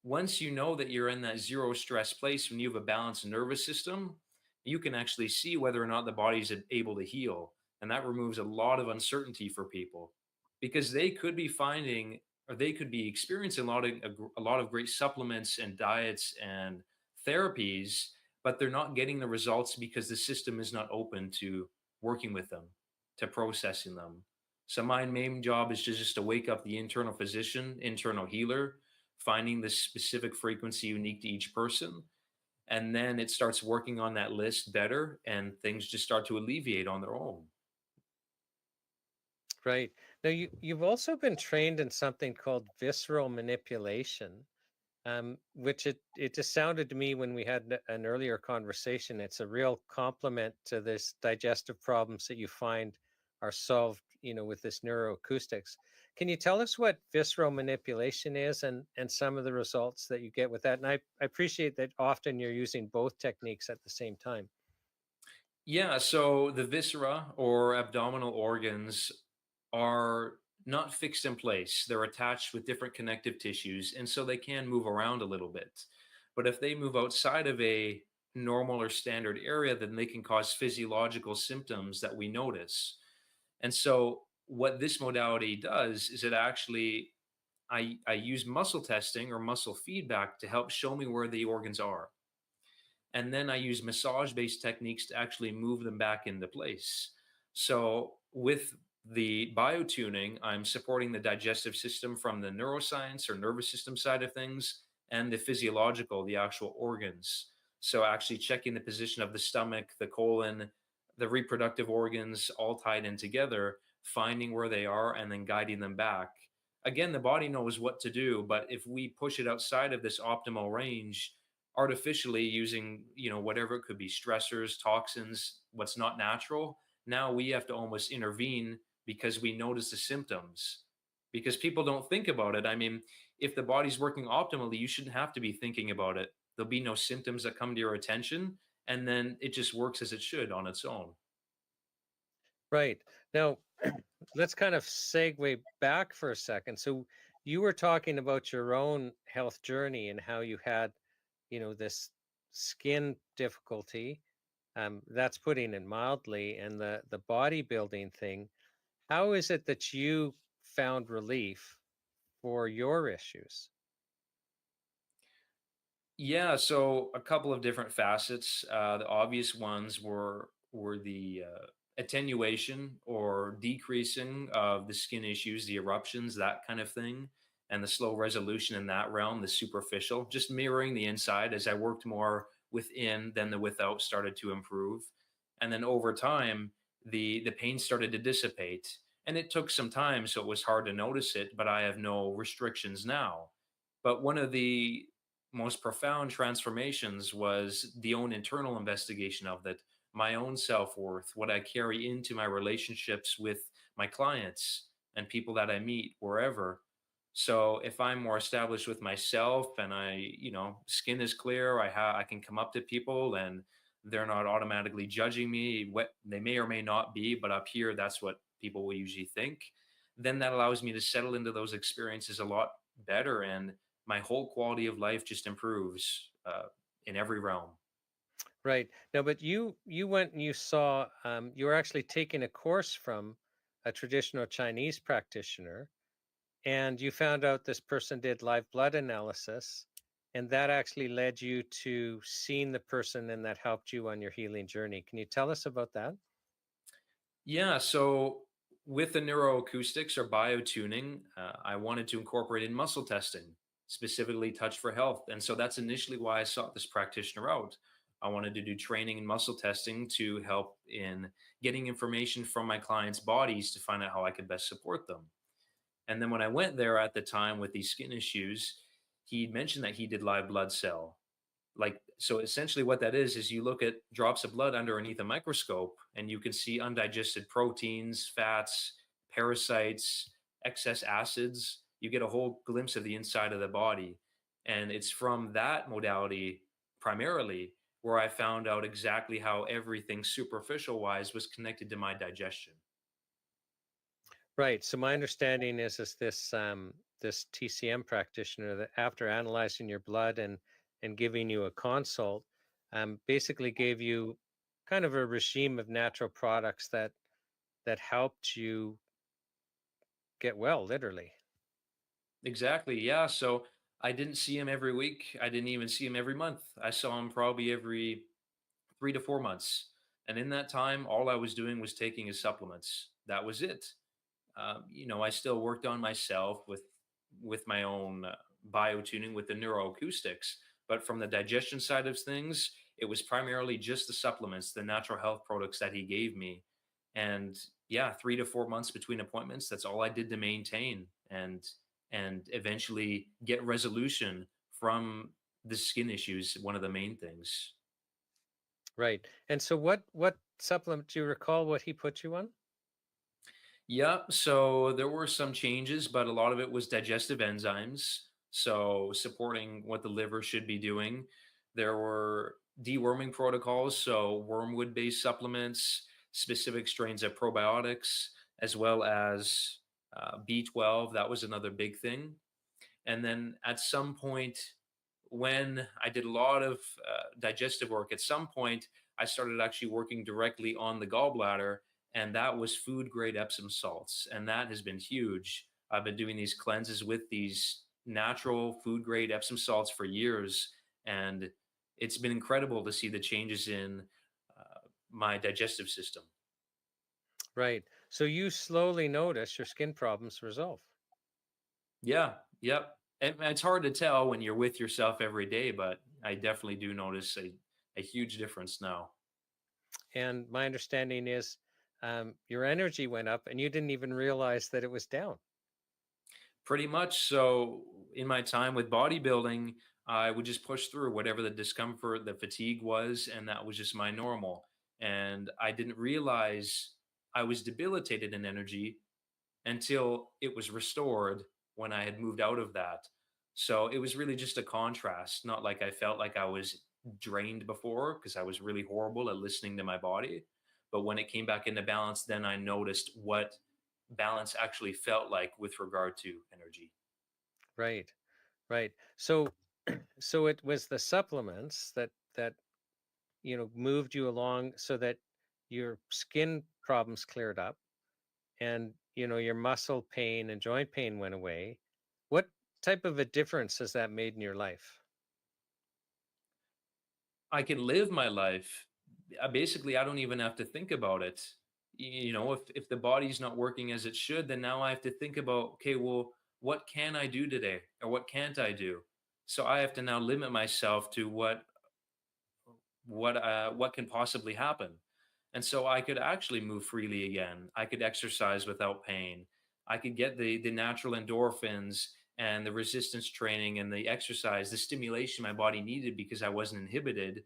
[SPEAKER 16] once you know that you're in that zero stress place, when you have a balanced nervous system, you can actually see whether or not the body's able to heal. And that removes a lot of uncertainty for people, because they could be finding, or they could be experiencing a lot of great supplements and diets and therapies, but they're not getting the results because the system is not open to working with them, to processing them. So my main job is just to wake up the internal physician, internal healer, finding the specific frequency unique to each person. And then it starts working on that list better, and things just start to alleviate on their own.
[SPEAKER 2] Right. Now you've also been trained in something called visceral manipulation, which it just sounded to me when we had an earlier conversation, it's a real compliment to this digestive problems that you find are solved, with this neuroacoustics. Can you tell us what visceral manipulation is and some of the results that you get with that? And I appreciate that often you're using both techniques at the same time.
[SPEAKER 16] Yeah, so the viscera or abdominal organs are not fixed in place. They're attached with different connective tissues, and so they can move around a little bit. But if they move outside of a normal or standard area, then they can cause physiological symptoms that we notice. And so, what this modality does is it actually, I use muscle testing or muscle feedback to help show me where the organs are. And then I use massage based techniques to actually move them back into place. So with the biotuning, I'm supporting the digestive system from the neuroscience or nervous system side of things, and the physiological, the actual organs. So actually checking the position of the stomach, the colon, the reproductive organs all tied in together, finding where they are and then guiding them back. Again, the body knows what to do, but if we push it outside of this optimal range, artificially using, whatever it could be, stressors, toxins, what's not natural, now we have to almost intervene because we notice the symptoms, because people don't think about it. I mean, if the body's working optimally, you shouldn't have to be thinking about it. There'll be no symptoms that come to your attention, and then it just works as it should on its own.
[SPEAKER 2] Right. Now, let's kind of segue back for a second. So you were talking about your own health journey and how you had, this skin difficulty. That's putting it mildly, and the bodybuilding thing. How is it that you found relief for your issues?
[SPEAKER 16] Yeah, so a couple of different facets. The obvious ones were the attenuation or decreasing of the skin issues, the eruptions, that kind of thing, and the slow resolution in that realm, the superficial, just mirroring the inside. As I worked more within, then the without started to improve, and then over time, the pain started to dissipate, and it took some time, so it was hard to notice it. But I have no restrictions now. But one of the most profound transformations was the own internal investigation of that, my own self-worth, what I carry into my relationships with my clients and people that I meet wherever. So if I'm more established with myself and skin is clear, I can come up to people and they're not automatically judging me. What they may or may not be, but up here, that's what people will usually think. Then that allows me to settle into those experiences a lot better, and my whole quality of life just improves in every realm.
[SPEAKER 2] Right. Now, but you went and you saw you were actually taking a course from a traditional Chinese practitioner, and you found out this person did live blood analysis, and that actually led you to seeing the person, and that helped you on your healing journey. Can you tell us about that?
[SPEAKER 16] Yeah, so with the neuroacoustics or biotuning, I wanted to incorporate in muscle testing, specifically Touch for Health. And so that's initially why I sought this practitioner out. I wanted to do training and muscle testing to help in getting information from my clients' bodies to find out how I could best support them. And then when I went there at the time with these skin issues, he mentioned that he did live blood cell. Like, so essentially what that is you look at drops of blood underneath a microscope and you can see undigested proteins, fats, parasites, excess acids. You get a whole glimpse of the inside of the body. And it's from that modality primarily where I found out exactly how everything superficial wise was connected to my digestion.
[SPEAKER 2] Right. So my understanding is this this TCM practitioner that after analyzing your blood and giving you a consult, basically gave you kind of a regime of natural products that helped you get well, literally.
[SPEAKER 16] Exactly. Yeah. So I didn't see him every week. I didn't even see him every month. I saw him probably every 3 to 4 months. And in that time, all I was doing was taking his supplements. That was it. I still worked on myself with my own biotuning with the neuroacoustics. But from the digestion side of things, it was primarily just the supplements, the natural health products that he gave me. And yeah, 3 to 4 months between appointments, that's all I did to maintain and eventually get resolution from the skin issues, one of the main things.
[SPEAKER 2] Right. And so what supplement do you recall what he put you on?
[SPEAKER 16] Yeah, so there were some changes, but a lot of it was digestive enzymes. So supporting what the liver should be doing. There were deworming protocols, so wormwood-based supplements, specific strains of probiotics, as well as B12. That was another big thing. And then at some point, when I did a lot of digestive work, at some point, I started actually working directly on the gallbladder, and that was food grade Epsom salts. And that has been huge. I've been doing these cleanses with these natural food grade Epsom salts for years, and it's been incredible to see the changes in my digestive system.
[SPEAKER 2] Right. So you slowly notice your skin problems resolve.
[SPEAKER 16] Yeah, yep. And it's hard to tell when you're with yourself every day, but I definitely do notice a huge difference now.
[SPEAKER 2] And my understanding is your energy went up and you didn't even realize that it was down.
[SPEAKER 16] Pretty much. So in my time with bodybuilding, I would just push through whatever the discomfort, the fatigue was, and that was just my normal. And I didn't realize I was debilitated in energy until it was restored when I had moved out of that. So it was really just a contrast, not like I felt like I was drained before because I was really horrible at listening to my body. But when it came back into balance, then I noticed what balance actually felt like with regard to energy.
[SPEAKER 2] Right. Right. So so it was the supplements that moved you along so that your skin problems cleared up and your muscle pain and joint pain went away. What type of a difference has that made in your life?
[SPEAKER 16] I can live my life. Basically, I don't even have to think about it. If the body's not working as it should, then now I have to think about, okay, well, what can I do today, or what can't I do? So I have to now limit myself to what can possibly happen. And so I could actually move freely again. I could exercise without pain. I could get the natural endorphins and the resistance training and the exercise, the stimulation my body needed because I wasn't inhibited.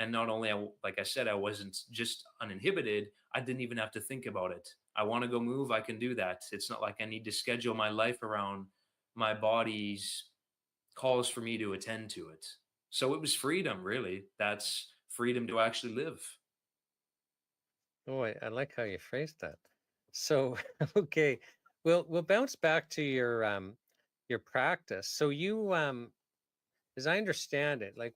[SPEAKER 16] And not only, like I said, I wasn't just uninhibited, I didn't even have to think about it. I want to go move, I can do that. It's not like I need to schedule my life around my body's calls for me to attend to it. So it was freedom, really. That's freedom to actually live.
[SPEAKER 2] Oh, I like how you phrased that. So, okay, we'll bounce back to your practice. So you, as I understand it, like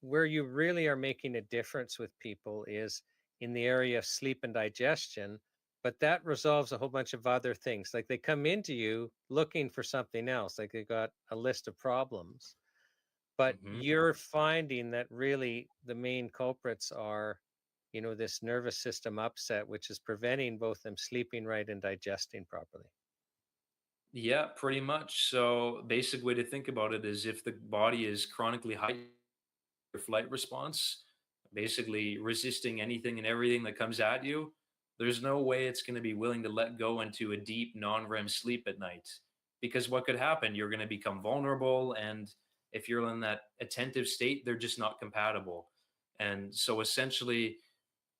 [SPEAKER 2] where you really are making a difference with people is in the area of sleep and digestion, but that resolves a whole bunch of other things. Like they come into you looking for something else, like they got a list of problems, but
[SPEAKER 16] Hmm.
[SPEAKER 2] you're finding that really the main culprits are, this nervous system upset, which is preventing both them sleeping right and digesting properly.
[SPEAKER 16] Yeah, pretty much. So, basic way to think about it is if the body is chronically high flight response, basically resisting anything and everything that comes at you, there's no way it's going to be willing to let go into a deep non-REM sleep at night. Because what could happen? You're going to become vulnerable. And if you're in that attentive state, they're just not compatible. And so essentially,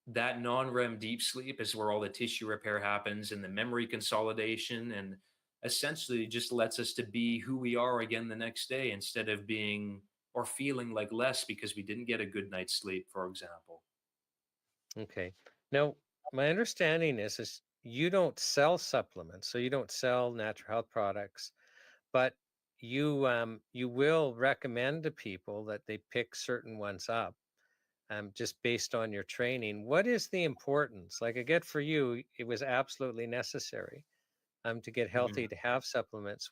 [SPEAKER 16] that non-REM deep sleep is where all the tissue repair happens and the memory consolidation, and essentially just lets us to be who we are again the next day instead of being or feeling like less because we didn't get a good night's sleep, for example.
[SPEAKER 2] Okay. Now, my understanding is you don't sell supplements, so you don't sell natural health products, but you will recommend to people that they pick certain ones up, just based on your training. What is the importance? Like I get for you, it was absolutely necessary to get healthy to have supplements.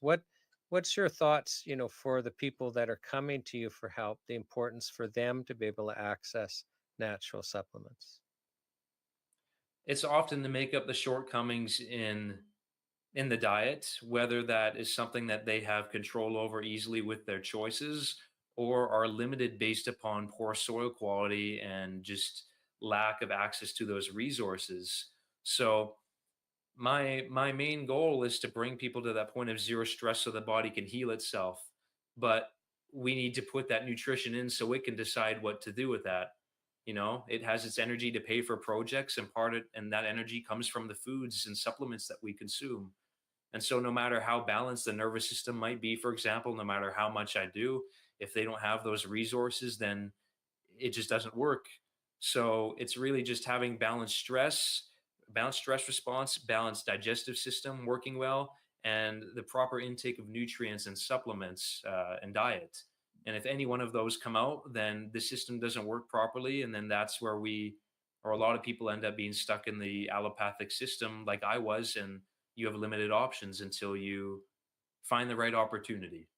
[SPEAKER 2] What's your thoughts, for the people that are coming to you for help, the importance for them to be able to access natural supplements?
[SPEAKER 16] It's often to make up the shortcomings in the diet, whether that is something that they have control over easily with their choices or are limited based upon poor soil quality and just lack of access to those resources. So my main goal is to bring people to that point of zero stress so the body can heal itself, but we need to put that nutrition in so it can decide what to do with that. It has its energy to pay for projects, and and that energy comes from the foods and supplements that we consume. And so, no matter how balanced the nervous system might be, for example, no matter how much I do, if they don't have those resources, then it just doesn't work. So, it's really just having balanced stress response, balanced digestive system working well, and the proper intake of nutrients and supplements and diet. And if any one of those come out, then the system doesn't work properly. And then that's where or a lot of people end up being stuck in the allopathic system, like I was, and you have limited options until you find the right opportunity.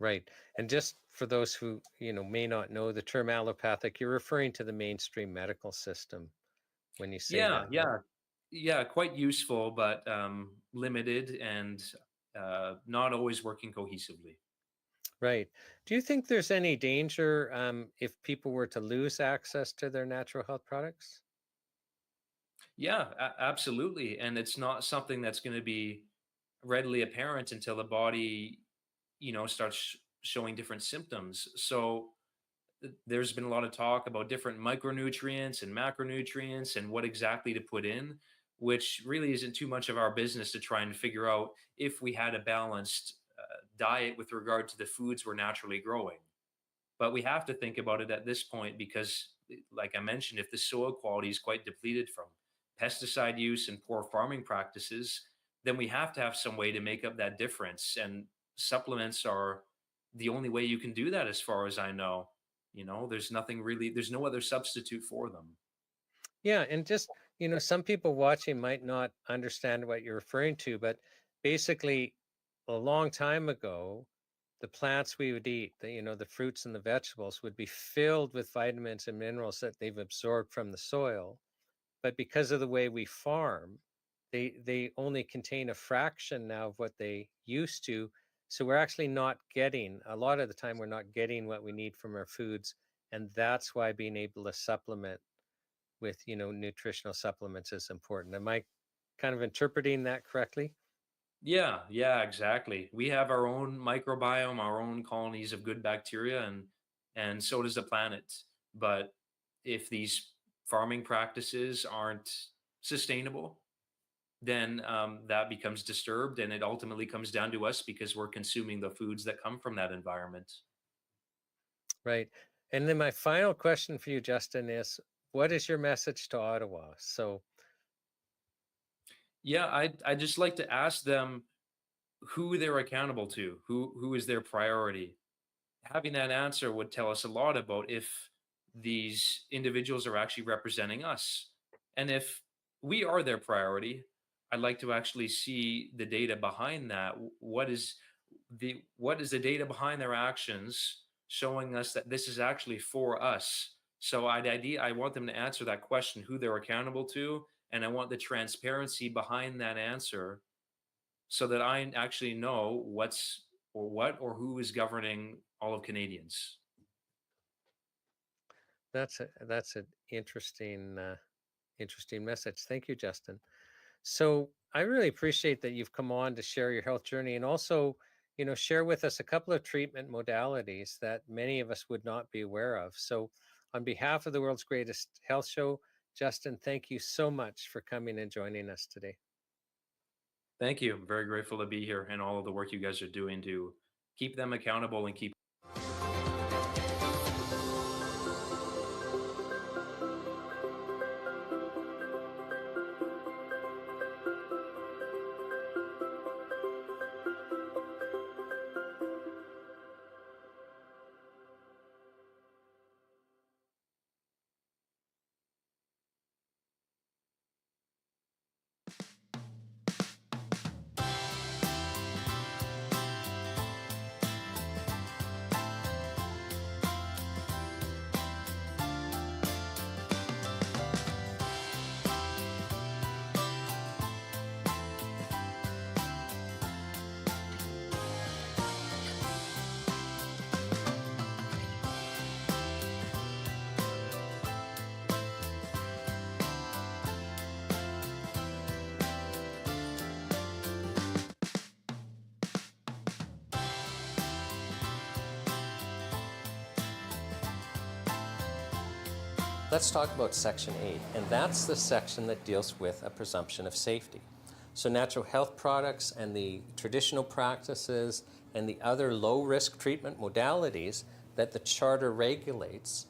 [SPEAKER 2] Right. And just for those who, may not know the term allopathic, you're referring to the mainstream medical system when you say
[SPEAKER 16] Yeah,
[SPEAKER 2] that, right?
[SPEAKER 16] yeah, yeah, quite useful, but limited and not always working cohesively.
[SPEAKER 2] Right. Do you think there's any danger if people were to lose access to their natural health products?
[SPEAKER 16] Yeah, absolutely. And it's not something that's going to be readily apparent until the body, starts showing different symptoms. So there's been a lot of talk about different micronutrients and macronutrients and what exactly to put in, which really isn't too much of our business to try and figure out if we had a balanced diet with regard to the foods we're naturally growing. But we have to think about it at this point because, like I mentioned, if the soil quality is quite depleted from pesticide use and poor farming practices, then we have to have some way to make up that difference. And supplements are the only way you can do that, as far as I know. There's no other substitute for them.
[SPEAKER 2] Yeah, and just, some people watching might not understand what you're referring to, but basically, a long time ago, the plants we would eat, the fruits and the vegetables would be filled with vitamins and minerals that they've absorbed from the soil. But because of the way we farm, they only contain a fraction now of what they used to. So we're actually not getting, a lot of the time, we're not getting what we need from our foods. And that's why being able to supplement with, nutritional supplements is important. Am I kind of interpreting that correctly?
[SPEAKER 16] Yeah, yeah, exactly. We have our own microbiome, our own colonies of good bacteria, and so does the planet. But if these farming practices aren't sustainable, then that becomes disturbed, and it ultimately comes down to us because we're consuming the foods that come from that environment.
[SPEAKER 2] Right. And then my final question for you, Justin, is what is your message to Ottawa? So,
[SPEAKER 16] Yeah, I just like to ask them who they're accountable to, who is their priority. Having that answer would tell us a lot about if these individuals are actually representing us. And if we are their priority, I'd like to actually see the data behind that. What is the data behind their actions showing us that this is actually for us? So I want them to answer that question, who they're accountable to, and I want the transparency behind that answer so that I actually know what or who is governing all of Canadians.
[SPEAKER 2] that's an interesting message. Thank you, Justin. So I really appreciate that you've come on to share your health journey and also, share with us a couple of treatment modalities that many of us would not be aware of. So on behalf of the world's greatest health show, Justin, thank you so much for coming and joining us today.
[SPEAKER 16] Thank you. I'm very grateful to be here and all of the work you guys are doing to keep them accountable and keep
[SPEAKER 2] Let's talk about Section 8, and that's the section that deals with a presumption of safety. So natural health products and the traditional practices and the other low-risk treatment modalities that the Charter regulates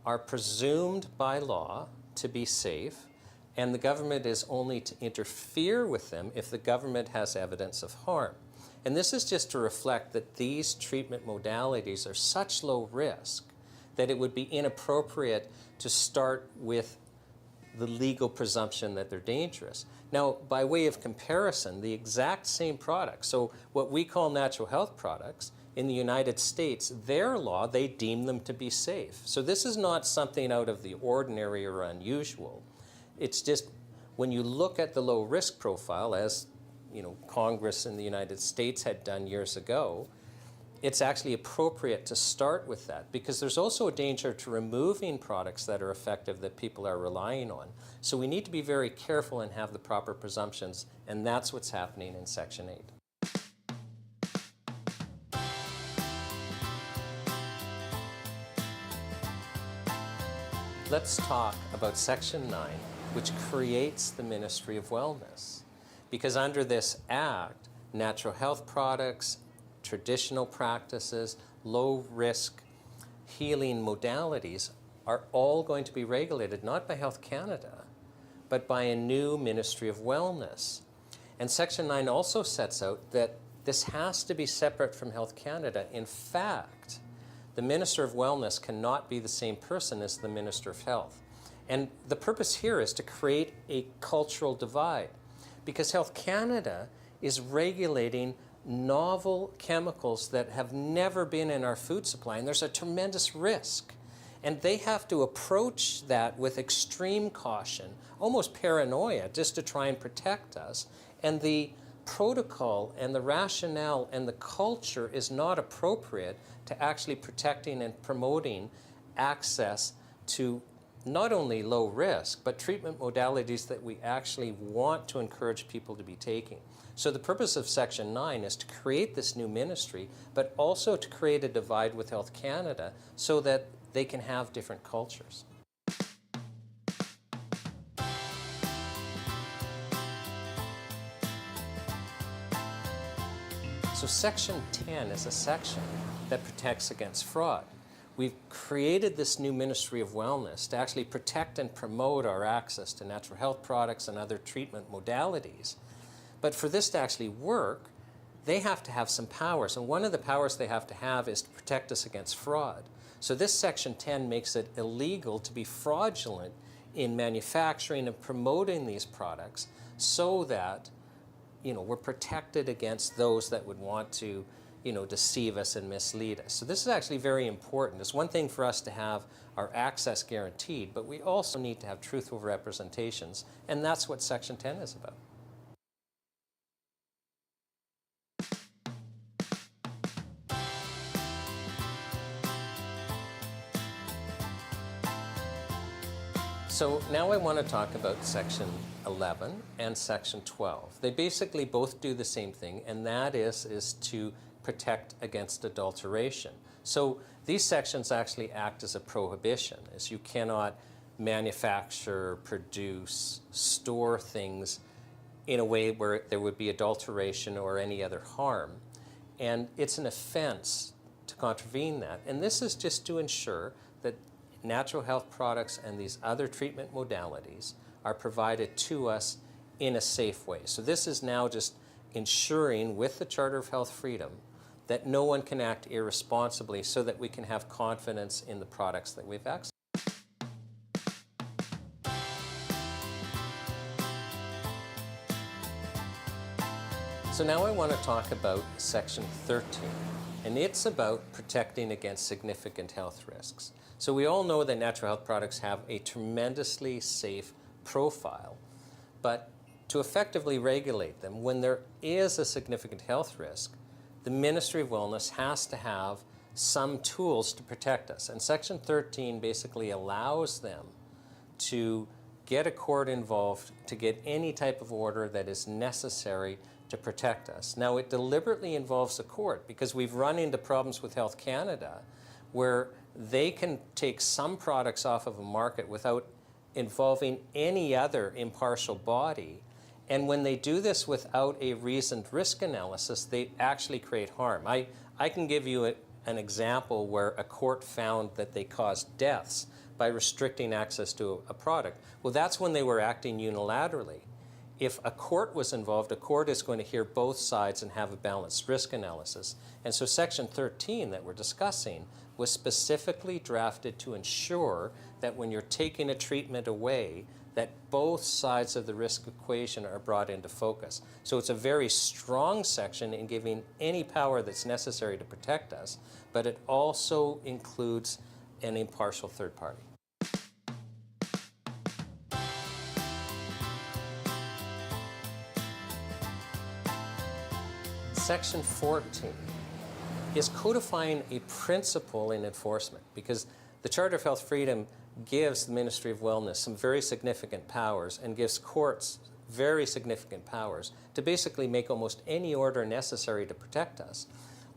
[SPEAKER 2] are presumed by law to be safe, and the government is only to interfere with them if the government has evidence of harm. And this is just to reflect that these treatment modalities are such low risk that it would be inappropriate to start with the legal presumption that they're dangerous. Now, by way of comparison, the exact same products, so what we call natural health products, in the United States, their law, they deem them to be safe. So this is not something out of the ordinary or unusual. It's just when you look at the low risk profile, as Congress in the United States had done years ago, it's actually appropriate to start with that because there's also a danger to removing products that are effective that people are relying on. So we need to be very careful and have the proper presumptions, and that's what's happening in Section 8. Let's talk about Section 9, which creates the Ministry of Wellness. Because under this act, natural health products, traditional practices, low-risk healing modalities are all going to be regulated not by Health Canada, but by a new Ministry of Wellness. And Section 9 also sets out that this has to be separate from Health Canada. In fact, the Minister of Wellness cannot be the same person as the Minister of Health. And the purpose here is to create a cultural divide because Health Canada is regulating novel chemicals that have never been in our food supply, and there's a tremendous risk. And they have to approach that with extreme caution, almost paranoia, just to try and protect us. And the protocol and the rationale and the culture is not appropriate to actually protecting and promoting access to not only low risk, but treatment modalities that we actually want to encourage people to be taking. So the purpose of Section 9 is to create this new ministry, but also to create a divide with Health Canada so that they can have different cultures. So Section 10 is a section that protects against fraud. We've created this new Ministry of Wellness to actually protect and promote our access to natural health products and other treatment modalities. But for this to actually work, they have to have some powers. And one of the powers they have to have is to protect us against fraud. So this Section 10 makes it illegal to be fraudulent in manufacturing and promoting these products so that, we're protected against those that would want to, deceive us and mislead us. So this is actually very important. It's one thing for us to have our access guaranteed, but we also need to have truthful representations, and that's what Section 10 is about. So now I want to talk about Section 11 and Section 12. They basically both do the same thing, and that is to protect against adulteration. So these sections actually act as a prohibition, as you cannot manufacture, produce, store things in a way where there would be adulteration or any other harm. And it's an offense to contravene that. And this is just to ensure that natural health products and these other treatment modalities are provided to us in a safe way. So this is now just ensuring with the Charter of Health Freedom that no one can act irresponsibly so that we can have confidence in the products that we've accessed. So now I want to talk about Section 13, and it's about protecting against significant health risks. So we all know that natural health products have a tremendously safe profile, but to effectively regulate them, when there is a significant health risk, the Ministry of Wellness has to have some tools to protect us. And Section 13 basically allows them to get a court involved to get any type of order that is necessary to protect us. Now, it deliberately involves a court because we've run into problems with Health Canada where they can take some products off of a market without involving any other impartial body. And when they do this without a reasoned risk analysis, they actually create harm. I can give you an example where a court found that they caused deaths by restricting access to a product. Well, that's when they were acting unilaterally. If a court was involved, a court is going to hear both sides and have a balanced risk analysis. And so Section 13 that we're discussing was specifically drafted to ensure that when you're taking a treatment away, that both sides of the risk equation are brought into focus. So it's a very strong section in giving any power that's necessary to protect us, but it also includes an impartial third party. Section 14 is codifying a principle in enforcement because the Charter of Health Freedom gives the Ministry of Wellness some very significant powers and gives courts very significant powers to basically make almost any order necessary to protect us.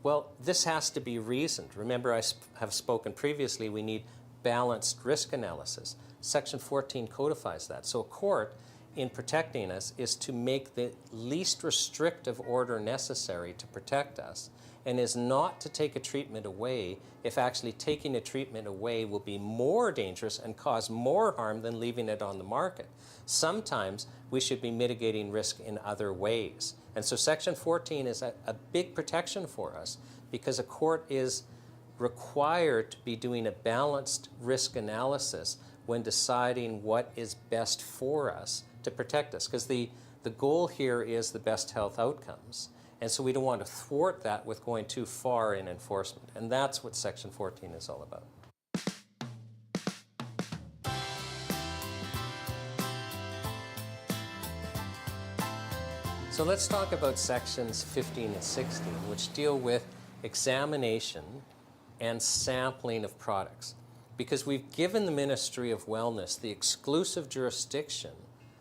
[SPEAKER 2] Well, this has to be reasoned. Remember, I have spoken previously, we need balanced risk analysis. Section 14 codifies that. So a court, in protecting us, is to make the least restrictive order necessary to protect us, and is not to take a treatment away if actually taking a treatment away will be more dangerous and cause more harm than leaving it on the market. Sometimes we should be mitigating risk in other ways. And so Section 14 is a big protection for us because a court is required to be doing a balanced risk analysis when deciding what is best for us to protect us. Because the goal here is the best health outcomes. And so we don't want to thwart that with going too far in enforcement. And that's what Section 14 is all about. So let's talk about Sections 15 and 16, which deal with examination and sampling of products. Because we've given the Ministry of Wellness the exclusive jurisdiction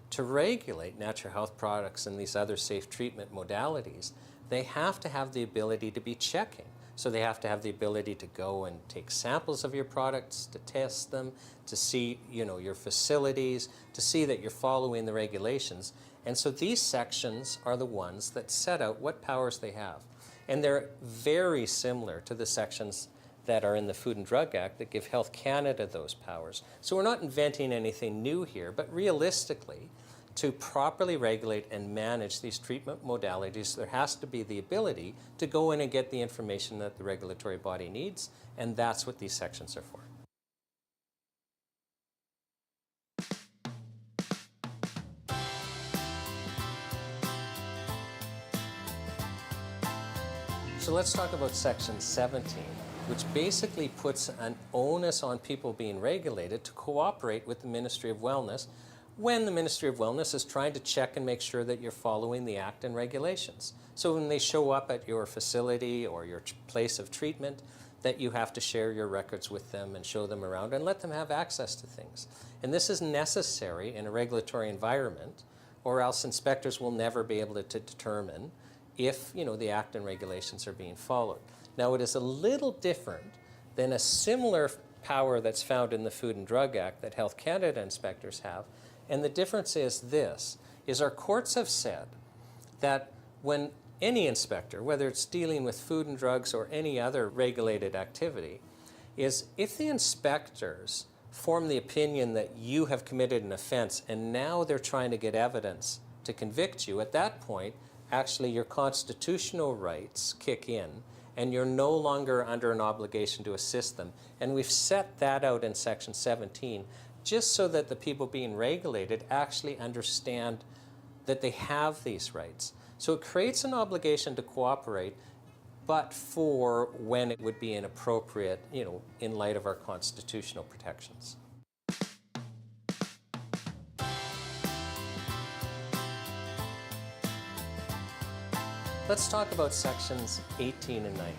[SPEAKER 2] to regulate natural health products and these other safe treatment modalities, they have to have the ability to be checking. So they have to have the ability to go and take samples of your products, to test them, to see, your facilities, to see that you're following the regulations. And so these sections are the ones that set out what powers they have. And they're very similar to the sections that are in the Food and Drug Act that give Health Canada those powers. So we're not inventing anything new here, but realistically, to properly regulate and manage these treatment modalities, there has to be the ability to go in and get the information that the regulatory body needs, and that's what these sections are for. So let's talk about Section 17, which basically puts an onus on people being regulated to cooperate with the Ministry of Wellness when the Ministry of Wellness is trying to check and make sure that you're following the Act and regulations. So when they show up at your facility or your place of treatment, that you have to share your records with them and show them around and let them have access to things. And this is necessary in a regulatory environment, or else inspectors will never be able to determine if, you know, the Act and regulations are being followed. Now, it is a little different than a similar power that's found in the Food and Drug Act that Health Canada inspectors have. And the difference is this, is our courts have said that when any inspector, whether it's dealing with food and drugs or any other regulated activity, is if the inspectors form the opinion that you have committed an offense and now they're trying to get evidence to convict you, at that point, actually your constitutional rights kick in and you're no longer under an obligation to assist them. And we've set that out in Section 17 just so that the people being regulated actually understand that they have these rights. So it creates an obligation to cooperate, but for when it would be inappropriate, you know, in light of our constitutional protections. Let's talk about Sections 18 and 19.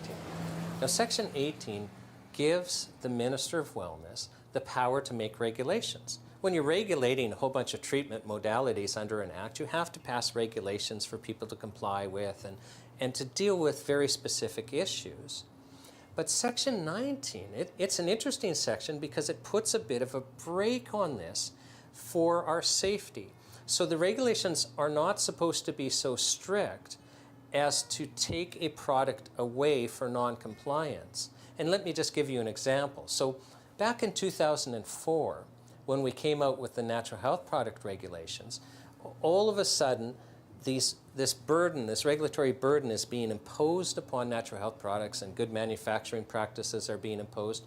[SPEAKER 2] Now, Section 18 gives the Minister of Wellness the power to make regulations. When you're regulating a whole bunch of treatment modalities under an act, you have to pass regulations for people to comply with and to deal with very specific issues. But Section 19, it's an interesting section because it puts a bit of a brake on this for our safety. So the regulations are not supposed to be so strict as to take a product away for non-compliance. And let me just give you an example. So back in 2004, when we came out with the natural health product regulations, all of a sudden, this regulatory burden is being imposed upon natural health products and good manufacturing practices are being imposed.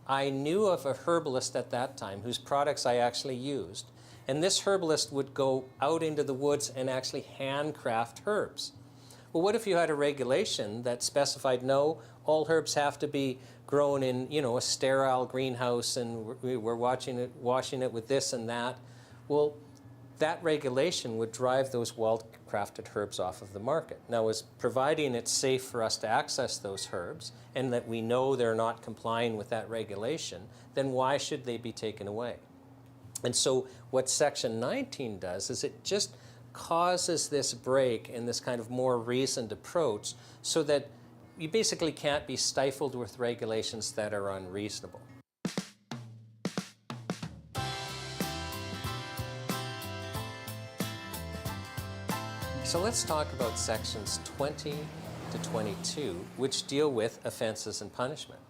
[SPEAKER 2] I knew of a herbalist at that time whose products I actually used. And this herbalist would go out into the woods and actually handcraft herbs. Well, what if you had a regulation that specified, no, all herbs have to be grown in, you know, a sterile greenhouse and we're washing it with this and that? Well, that regulation would drive those wild-crafted herbs off of the market. Now, as providing it's safe for us to access those herbs and that we know they're not complying with that regulation, then why should they be taken away? And so what Section 19 does is it just causes this break in this kind of more reasoned approach so that you basically can't be stifled with regulations that are unreasonable. So let's talk about Sections 20 to 22, which deal with offenses and punishment.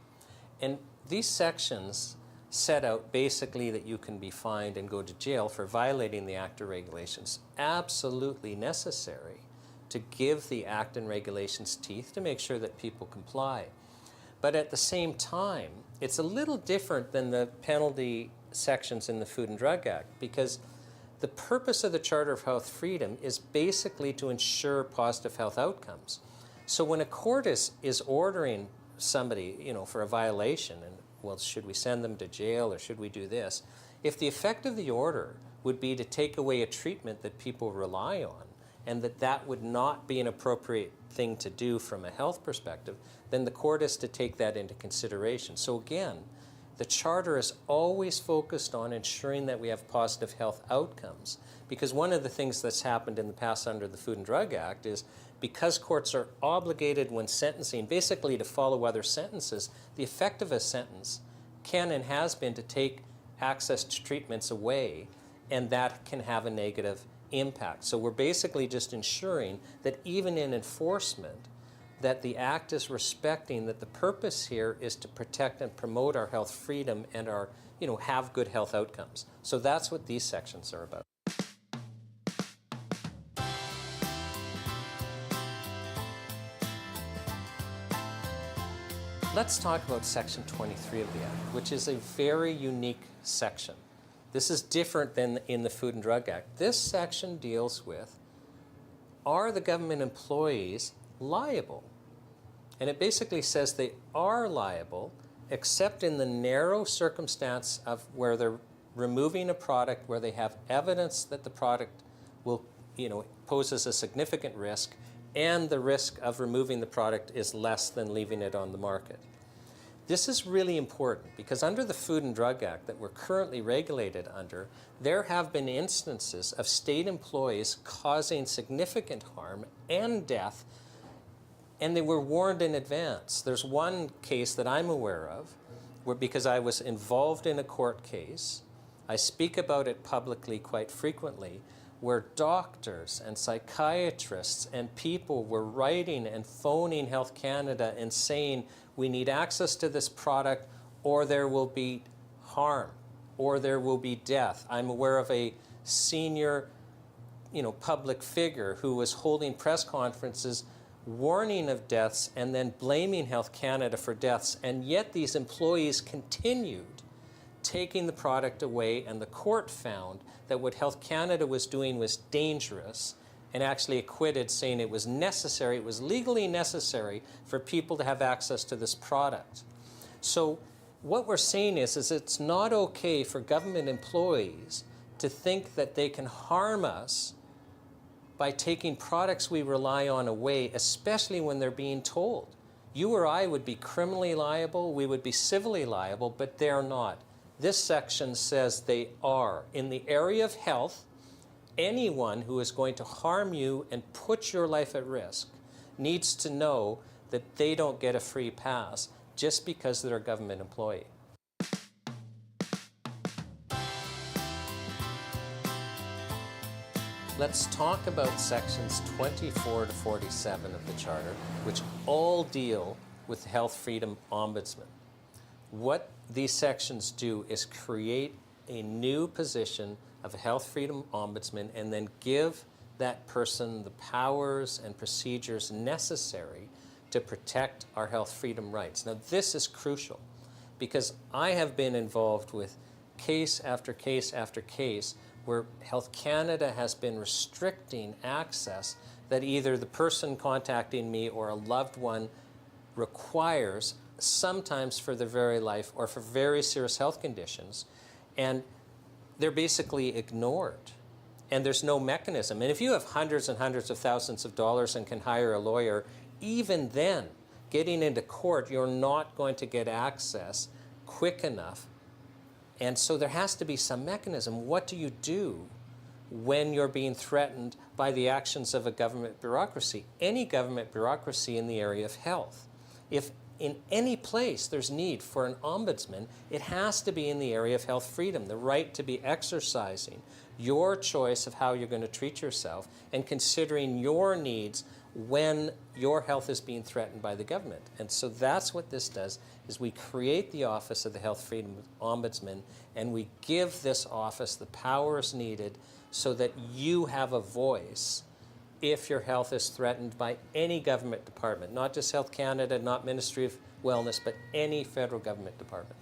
[SPEAKER 2] And these sections set out basically that you can be fined and go to jail for violating the Act or regulations. Absolutely necessary to give the Act and regulations teeth to make sure that people comply. But at the same time, it's a little different than the penalty sections in the Food and Drug Act, because the purpose of the Charter of Health Freedom is basically to ensure positive health outcomes. So when a court is ordering somebody, you know, for a violation, and well, should we send them to jail or should we do this? If the effect of the order would be to take away a treatment that people rely on, and that would not be an appropriate thing to do from a health perspective, then the court is to take that into consideration. So again, the Charter is always focused on ensuring that we have positive health outcomes, because one of the things that's happened in the past under the Food and Drug Act is because courts are obligated when sentencing basically to follow other sentences, the effect of a sentence can and has been to take access to treatments away, and that can have a negative impact. So we're basically just ensuring that even in enforcement, that the Act is respecting that the purpose here is to protect and promote our health freedom and our, have good health outcomes. So that's what these sections are about. Let's talk about Section 23 of the Act, which is a very unique section. This is different than in the Food and Drug Act. This section deals with, are the government employees liable? And it basically says they are liable, except in the narrow circumstance of where they're removing a product where they have evidence that the product will, poses a significant risk, and the risk of removing the product is less than leaving it on the market. This is really important because under the Food and Drug Act that we're currently regulated under, there have been instances of state employees causing significant harm and death, and they were warned in advance. There's one case that I'm aware of where, because I was involved in a court case, I speak about it publicly quite frequently, where doctors and psychiatrists and people were writing and phoning Health Canada and saying, we need access to this product or there will be harm or there will be death. I'm aware of a senior, public figure who was holding press conferences warning of deaths and then blaming Health Canada for deaths, and yet these employees continued taking the product away, and the court found that what Health Canada was doing was dangerous and actually acquitted, saying it was necessary, it was legally necessary for people to have access to this product. So what we're saying is it's not okay for government employees to think that they can harm us by taking products we rely on away, especially when they're being told. You or I would be criminally liable, we would be civilly liable, but they're not. This section says they are. In the area of health, anyone who is going to harm you and put your life at risk needs to know that they don't get a free pass just because they're a government employee. Let's talk about sections 24 to 47 of the Charter, which all deal with the Health Freedom Ombudsman. What these sections do is create a new position of a Health Freedom Ombudsman and then give that person the powers and procedures necessary to protect our health freedom rights. Now, this is crucial because I have been involved with case after case after case where Health Canada has been restricting access that either the person contacting me or a loved one requires, sometimes for their very life or for very serious health conditions, and they're basically ignored. And there's no mechanism. And if you have hundreds and hundreds of thousands of dollars and can hire a lawyer, even then, getting into court, you're not going to get access quick enough. And so there has to be some mechanism. What do you do when you're being threatened by the actions of a government bureaucracy? Any government bureaucracy in the area of health. If in any place there's need for an ombudsman, it has to be in the area of health freedom, the right to be exercising your choice of how you're going to treat yourself and considering your needs when your health is being threatened by the government. And so that's what this does, is we create the Office of the Health Freedom Ombudsman, and we give this office the powers needed so that you have a voice if your health is threatened by any government department, not just Health Canada, not Ministry of Wellness, but any federal government department.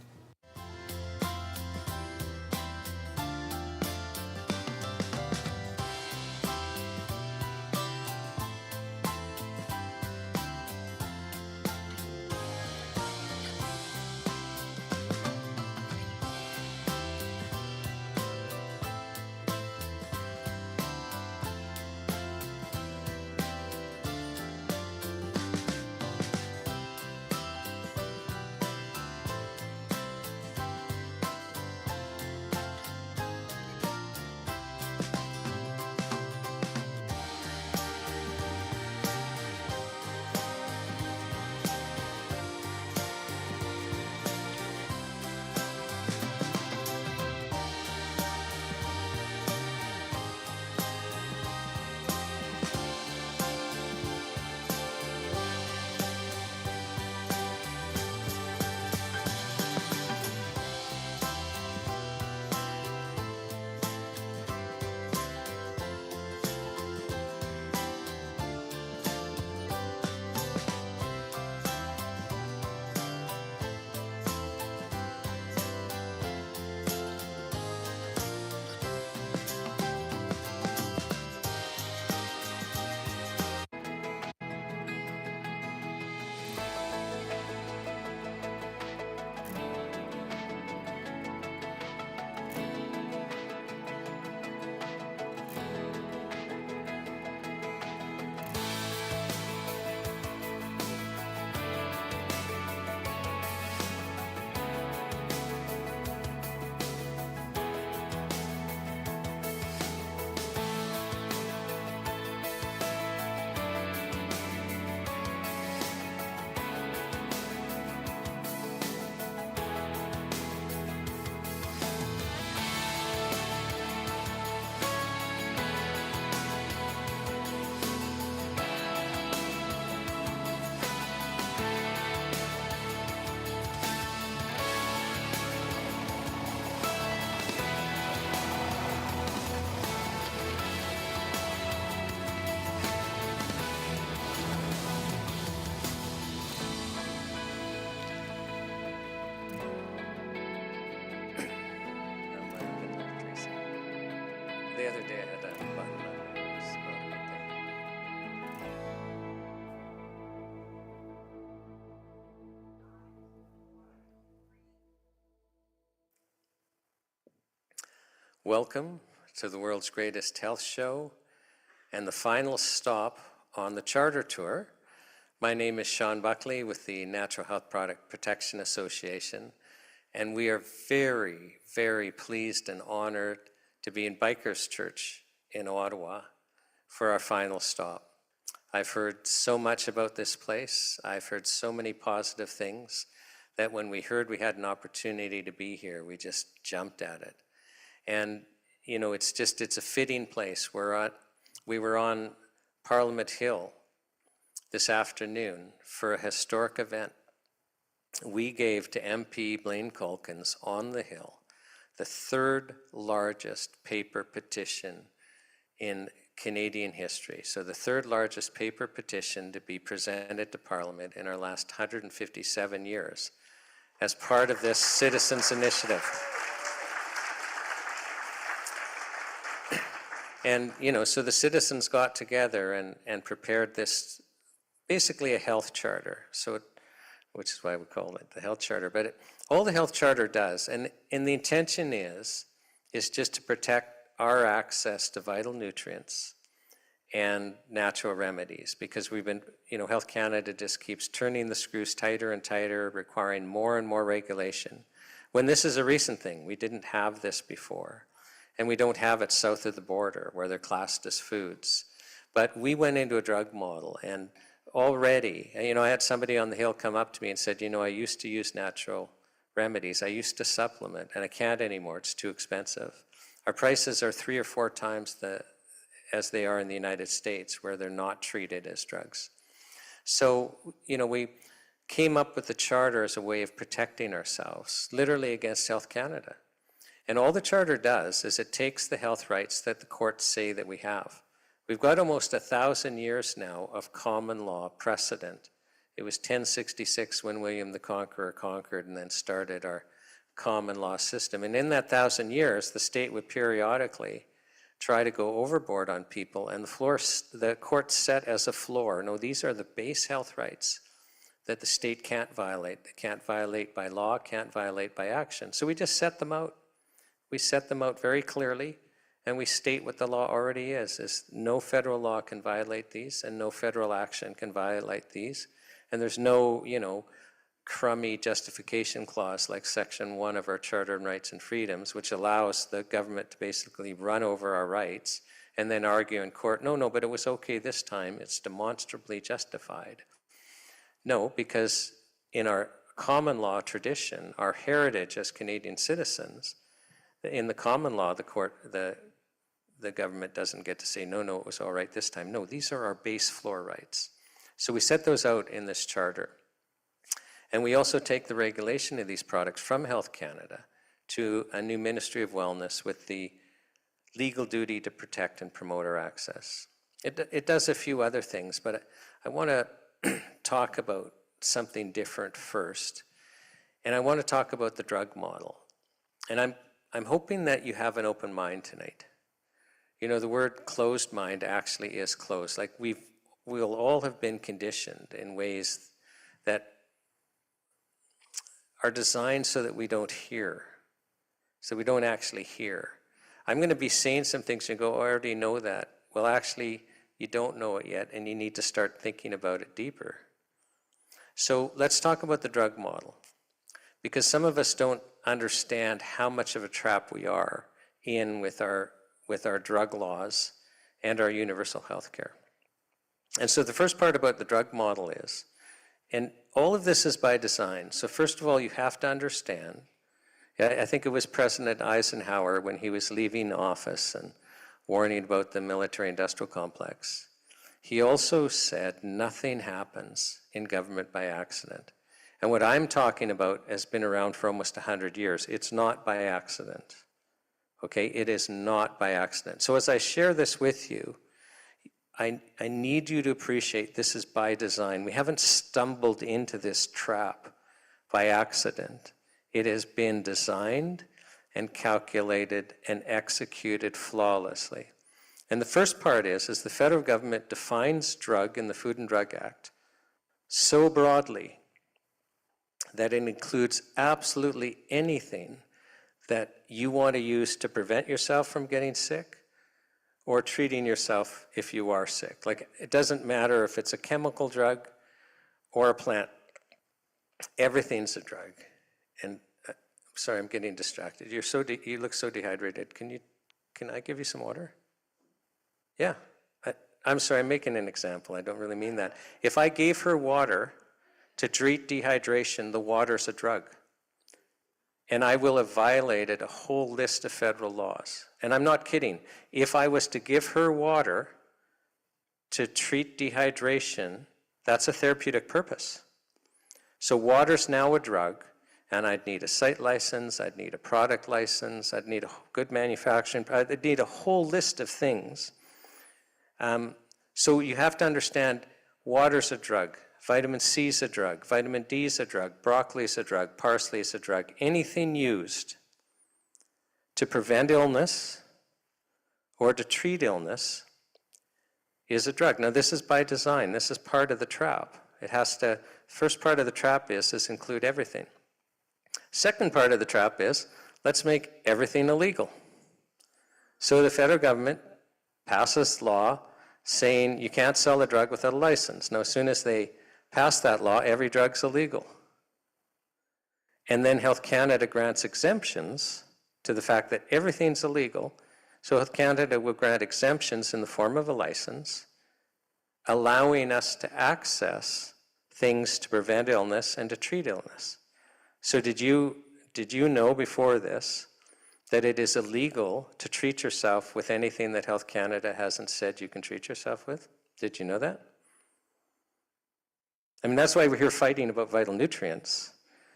[SPEAKER 1] Welcome to the world's greatest health show and the final stop on the charter tour. My name is Shawn Buckley with the Natural Health Product Protection Association, and we are very, very pleased and honored to be in Bikers Church in Ottawa for our final stop. I've heard so much about this place. I've heard so many positive things that when we heard we had an opportunity to be here, we just jumped at it. And, you know, it's a fitting place. We were on Parliament Hill this afternoon for a historic event. We gave to MP Blaine Culkins on the Hill the third largest paper petition in Canadian history. So the third largest paper petition to be presented to Parliament in our last 157 years as part of this citizens' initiative. And, you know, so the citizens got together and prepared this, basically a health charter, which is why we call it the health charter. But all the health charter does, and the intention is just to protect our access to vital nutrients and natural remedies, because we've been, you know, Health Canada just keeps turning the screws tighter and tighter, requiring more and more regulation. When this is a recent thing, we didn't have this before. And we don't have it south of the border where they're classed as foods. But we went into a drug model, and already, you know, I had somebody on the Hill come up to me and said, you know, I used to use natural remedies. I used to supplement, and I can't anymore. It's too expensive. Our prices are 3 or 4 times as they are in the United States, where they're not treated as drugs. So, you know, we came up with the charter as a way of protecting ourselves, literally against Health Canada. And all the charter does is it takes the health rights that the courts say that we have. We've got almost 1,000 years now of common law precedent. It was 1066 when William the Conqueror conquered and then started our common law system. And in that 1,000 years, the state would periodically try to go overboard on people, and the court set as a floor, no, these are the base health rights that the state can't violate. They can't violate by law, can't violate by action. So we just set them out. We set them out very clearly, and we state what the law already is no federal law can violate these, and no federal action can violate these. And there's no, you know, crummy justification clause like Section 1 of our Charter on Rights and Freedoms, which allows the government to basically run over our rights and then argue in court, no, but it was okay this time, it's demonstrably justified. No, because in our common law tradition, our heritage as Canadian citizens, in the common law, the government doesn't get to say, no, it was all right this time. No, these are our base floor rights. So we set those out in this charter. And we also take the regulation of these products from Health Canada to a new Ministry of Wellness with the legal duty to protect and promote our access. It does a few other things, but I want to talk about something different first. And I want to talk about the drug model. And I'm hoping that you have an open mind tonight. You know, the word closed mind actually is closed. Like we'll all have been conditioned in ways that are designed so that we don't hear, so we don't actually hear. I'm going to be saying some things and go, I already know that. Well, actually, you don't know it yet, and you need to start thinking about it deeper. So let's talk about the drug model, because some of us don't understand how much of a trap we are in with our drug laws and our universal health care. And so the first part about the drug model is, and all of this is by design. So first of all, you have to understand, I think it was President Eisenhower when he was leaving office and warning about the military-industrial complex. He also said nothing happens in government by accident. And what I'm talking about has been around for almost 100 years. It's not by accident, okay? It is not by accident. So as I share this with you, I need you to appreciate this is by design. We haven't stumbled into this trap by accident. It has been designed and calculated and executed flawlessly. And the first part is the federal government defines drug in the Food and Drug Act so broadly that it includes absolutely anything that you want to use to prevent yourself from getting sick, or treating yourself if you are sick. Like, it doesn't matter if it's a chemical drug or a plant. Everything's a drug. And sorry, I'm getting distracted. You look so dehydrated. Can I give you some water? Yeah. I'm sorry, I'm making an example. I don't really mean that. If I gave her water to treat dehydration, the water's a drug. And I will have violated a whole list of federal laws. And I'm not kidding. If I was to give her water to treat dehydration, that's a therapeutic purpose. So water's now a drug, and I'd need a site license, I'd need a product license, I'd need a good manufacturing, I'd need a whole list of things. So you have to understand, water's a drug. Vitamin C is a drug, vitamin D is a drug, broccoli is a drug, parsley is a drug. Anything used to prevent illness or to treat illness is a drug. Now, this is by design. This is part of the trap. It has to, first part of the trap is include everything. Second part of the trap is, let's make everything illegal. So the federal government passes law saying you can't sell a drug without a license. Now, as soon as they pass that law, every drug's illegal. And then Health Canada grants exemptions to the fact that everything's illegal. So Health Canada will grant exemptions in the form of a license, allowing us to access things to prevent illness and to treat illness. So did you know before this that it is illegal to treat yourself with anything that Health Canada hasn't said you can treat yourself with? Did you know that? I mean, that's why we're here fighting about vital nutrients,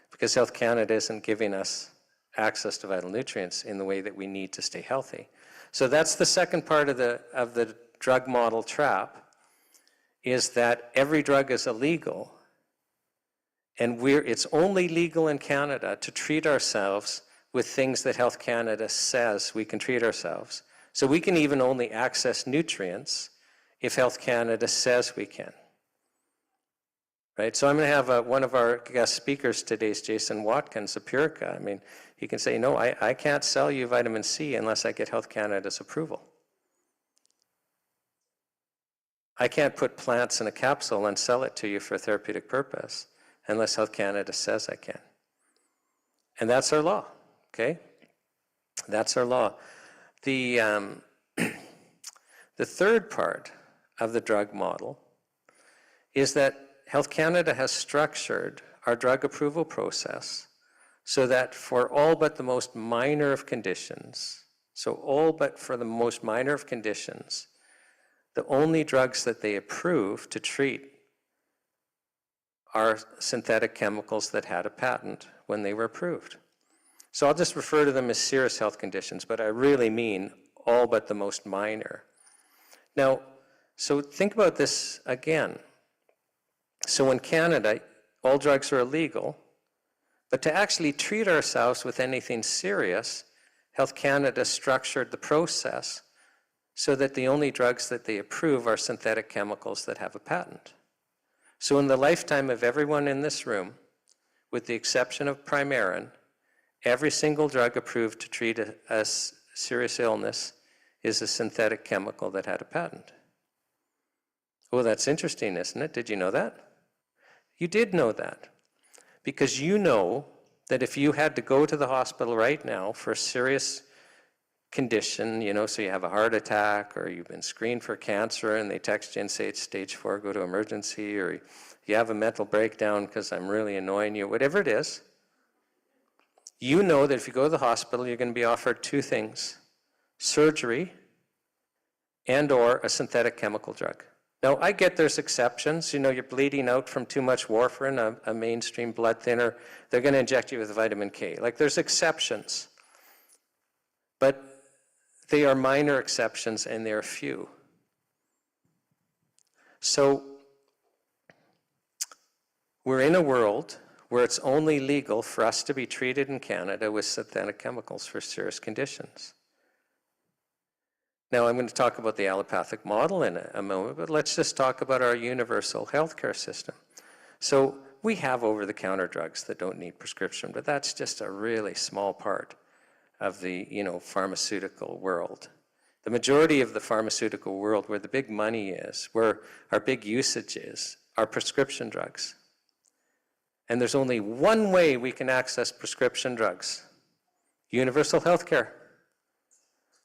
[SPEAKER 1] because Health Canada isn't giving us access to vital nutrients in the way that we need to stay healthy. So that's the second part of the drug model trap, is that every drug is illegal, and it's only legal in Canada to treat ourselves with things that Health Canada says we can treat ourselves. So we can even only access nutrients if Health Canada says we can. Right? So I'm going to have one of our guest speakers today is Jason Watkins of Purica. I mean, he can say, no, I can't sell you vitamin C unless I get Health Canada's approval. I can't put plants in a capsule and sell it to you for a therapeutic purpose unless Health Canada says I can. And that's our law, okay? That's our law. The third part of the drug model is that Health Canada has structured our drug approval process so that for all but the most minor of conditions, the only drugs that they approve to treat are synthetic chemicals that had a patent when they were approved. So I'll just refer to them as serious health conditions, but I really mean all but the most minor. Now, so think about this again. So in Canada, all drugs are illegal, but to actually treat ourselves with anything serious, Health Canada structured the process so that the only drugs that they approve are synthetic chemicals that have a patent. So in the lifetime of everyone in this room, with the exception of Primarin, every single drug approved to treat a serious illness is a synthetic chemical that had a patent. Well, that's interesting, isn't it? Did you know that? You did know that, because you know that if you had to go to the hospital right now for a serious condition, so you have a heart attack, or you've been screened for cancer and they text you and say it's stage 4, go to emergency, or you have a mental breakdown because I'm really annoying you, whatever it is, you know that if you go to the hospital, you're going to be offered two things: surgery and or a synthetic chemical drug. Now, I get there's exceptions. You're bleeding out from too much warfarin, a mainstream blood thinner. They're going to inject you with vitamin K. Like, there's exceptions. But they are minor exceptions, and they're few. So we're in a world where it's only legal for us to be treated in Canada with synthetic chemicals for serious conditions. Now, I'm going to talk about the allopathic model in a moment, but let's just talk about our universal healthcare system. So we have over-the-counter drugs that don't need prescription, but that's just a really small part pharmaceutical world. The majority of the pharmaceutical world, where the big money is, where our big usage is, are prescription drugs. And there's only one way we can access prescription drugs: universal health care.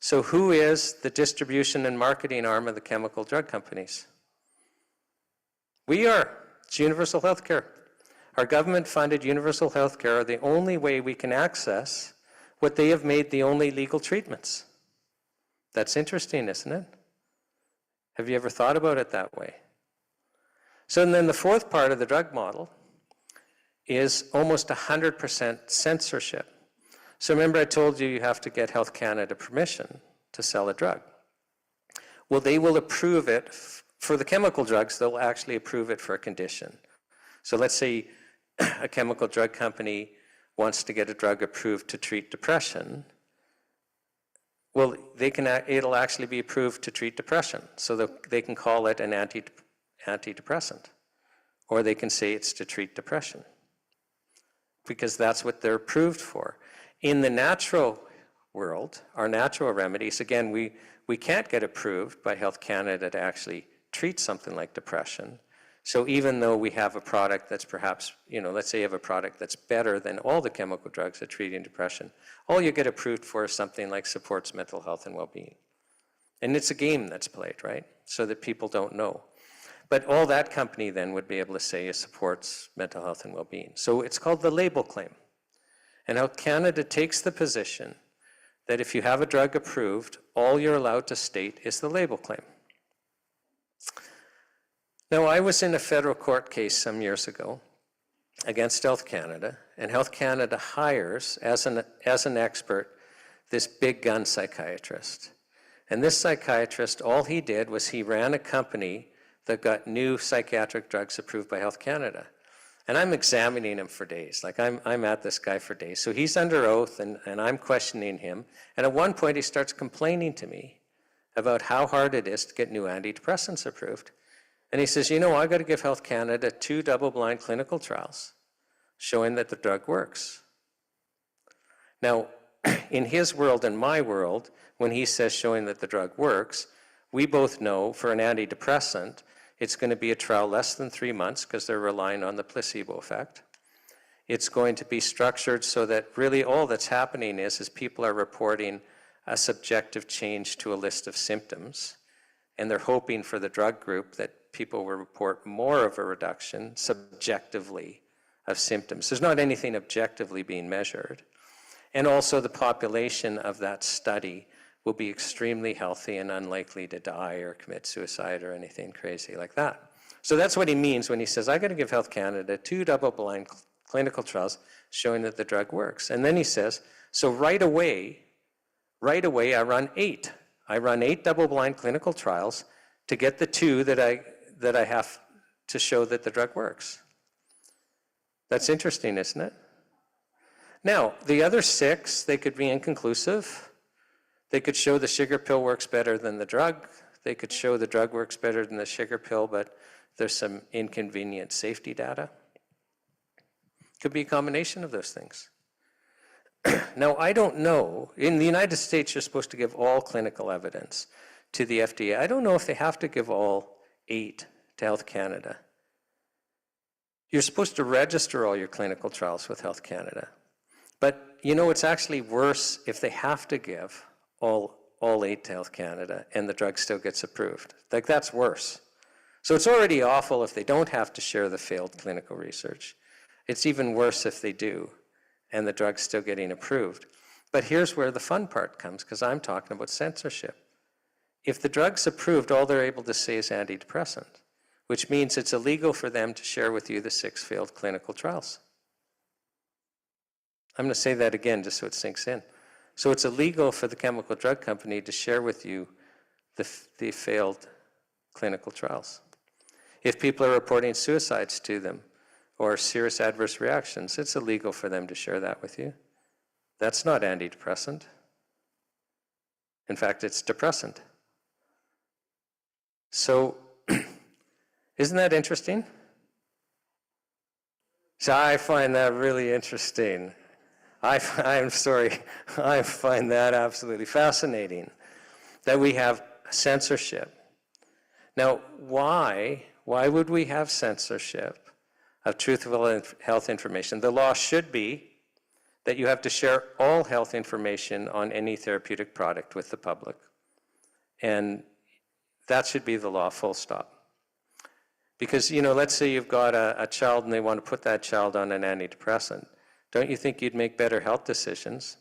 [SPEAKER 1] So who is the distribution and marketing arm of the chemical drug companies? We are. It's universal health care. Our government-funded universal health care are the only way we can access what they have made the only legal treatments. That's interesting, isn't it? Have you ever thought about it that way? So and then the fourth part of the drug model is almost 100% censorship. So remember I told you you have to get Health Canada permission to sell a drug. Well, they will approve it for the chemical drugs. They'll actually approve it for a condition. So let's say a chemical drug company wants to get a drug approved to treat depression. Well, it'll actually be approved to treat depression. So they can call it an antidepressant, or they can say it's to treat depression, because that's what they're approved for. In the natural world, our natural remedies, again, we can't get approved by Health Canada to actually treat something like depression. So even though we have a product that's perhaps, let's say you have a product that's better than all the chemical drugs at treating depression, all you get approved for is something like supports mental health and well-being. And it's a game that's played, right? So that people don't know. But all that company then would be able to say is supports mental health and well-being. So it's called the label claim. And Health Canada takes the position that if you have a drug approved, all you're allowed to state is the label claim. Now, I was in a federal court case some years ago against Health Canada, and Health Canada hires, as an expert, this big gun psychiatrist. And this psychiatrist, all he did was he ran a company that got new psychiatric drugs approved by Health Canada. And I'm examining him for days. Like I'm at this guy for days. So he's under oath and I'm questioning him. And at one point he starts complaining to me about how hard it is to get new antidepressants approved. And he says, I got to give Health Canada 2 double-blind clinical trials showing that the drug works. Now, in his world and my world, when he says showing that the drug works, we both know for an antidepressant, it's going to be a trial less than 3 months because they're relying on the placebo effect. It's going to be structured so that really all that's happening is people are reporting a subjective change to a list of symptoms, and they're hoping for the drug group that people will report more of a reduction subjectively of symptoms. There's not anything objectively being measured. And also the population of that study will be extremely healthy and unlikely to die or commit suicide or anything crazy like that. So that's what he means when he says, I got to give Health Canada 2 double-blind clinical trials showing that the drug works. And then he says, so right away, I run 8. I run 8 double-blind clinical trials to get the 2 that I have to show that the drug works. That's interesting, isn't it? Now, the other 6, they could be inconclusive. They could show the sugar pill works better than the drug. They could show the drug works better than the sugar pill, but there's some inconvenient safety data. Could be a combination of those things. Now, I don't know. In the United States, you're supposed to give all clinical evidence to the FDA. I don't know if they have to give all 8 to Health Canada. You're supposed to register all your clinical trials with Health Canada. But, it's actually worse if they have to give all 8 to Health Canada and the drug still gets approved. Like, that's worse. So it's already awful if they don't have to share the failed clinical research. It's even worse if they do and the drug's still getting approved. But here's where the fun part comes, because I'm talking about censorship. If the drug's approved, all they're able to say is antidepressant, which means it's illegal for them to share with you the 6 failed clinical trials. I'm going to say that again just so it sinks in. So it's illegal for the chemical drug company to share with you the failed clinical trials. If people are reporting suicides to them or serious adverse reactions, it's illegal for them to share that with you. That's not antidepressant. In fact, it's depressant. So, isn't that interesting? So I find that really interesting. I'm sorry, I find that absolutely fascinating, that we have censorship. Now, why would we have censorship of truthful health information? The law should be that you have to share all health information on any therapeutic product with the public. And that should be the law, full stop. Because, let's say you've got a child and they want to put that child on an antidepressant. Don't you think you'd make better health decisions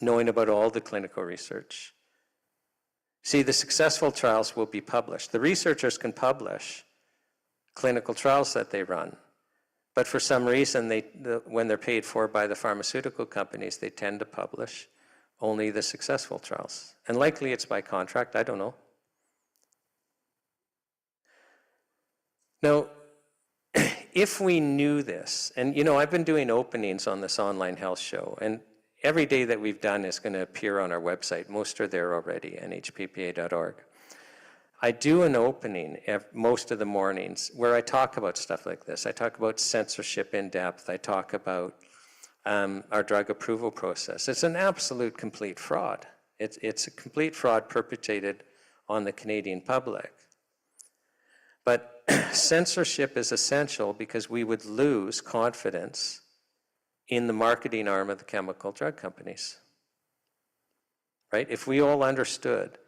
[SPEAKER 1] knowing about all the clinical research? See, the successful trials will be published. The researchers can publish clinical trials that they run. But for some reason, when they're paid for by the pharmaceutical companies, they tend to publish only the successful trials. And likely it's by contract, I don't know. Now, if we knew this, and I've been doing openings on this online health show, and every day that we've done is going to appear on our website. Most are there already, NHPPA.org. I do an opening most of the mornings where I talk about stuff like this. I talk about censorship in depth. I talk about our drug approval process. It's an absolute complete fraud. It's a complete fraud perpetrated on the Canadian public. But censorship is essential because we would lose confidence in the marketing arm of the chemical drug companies, right? If we all understood,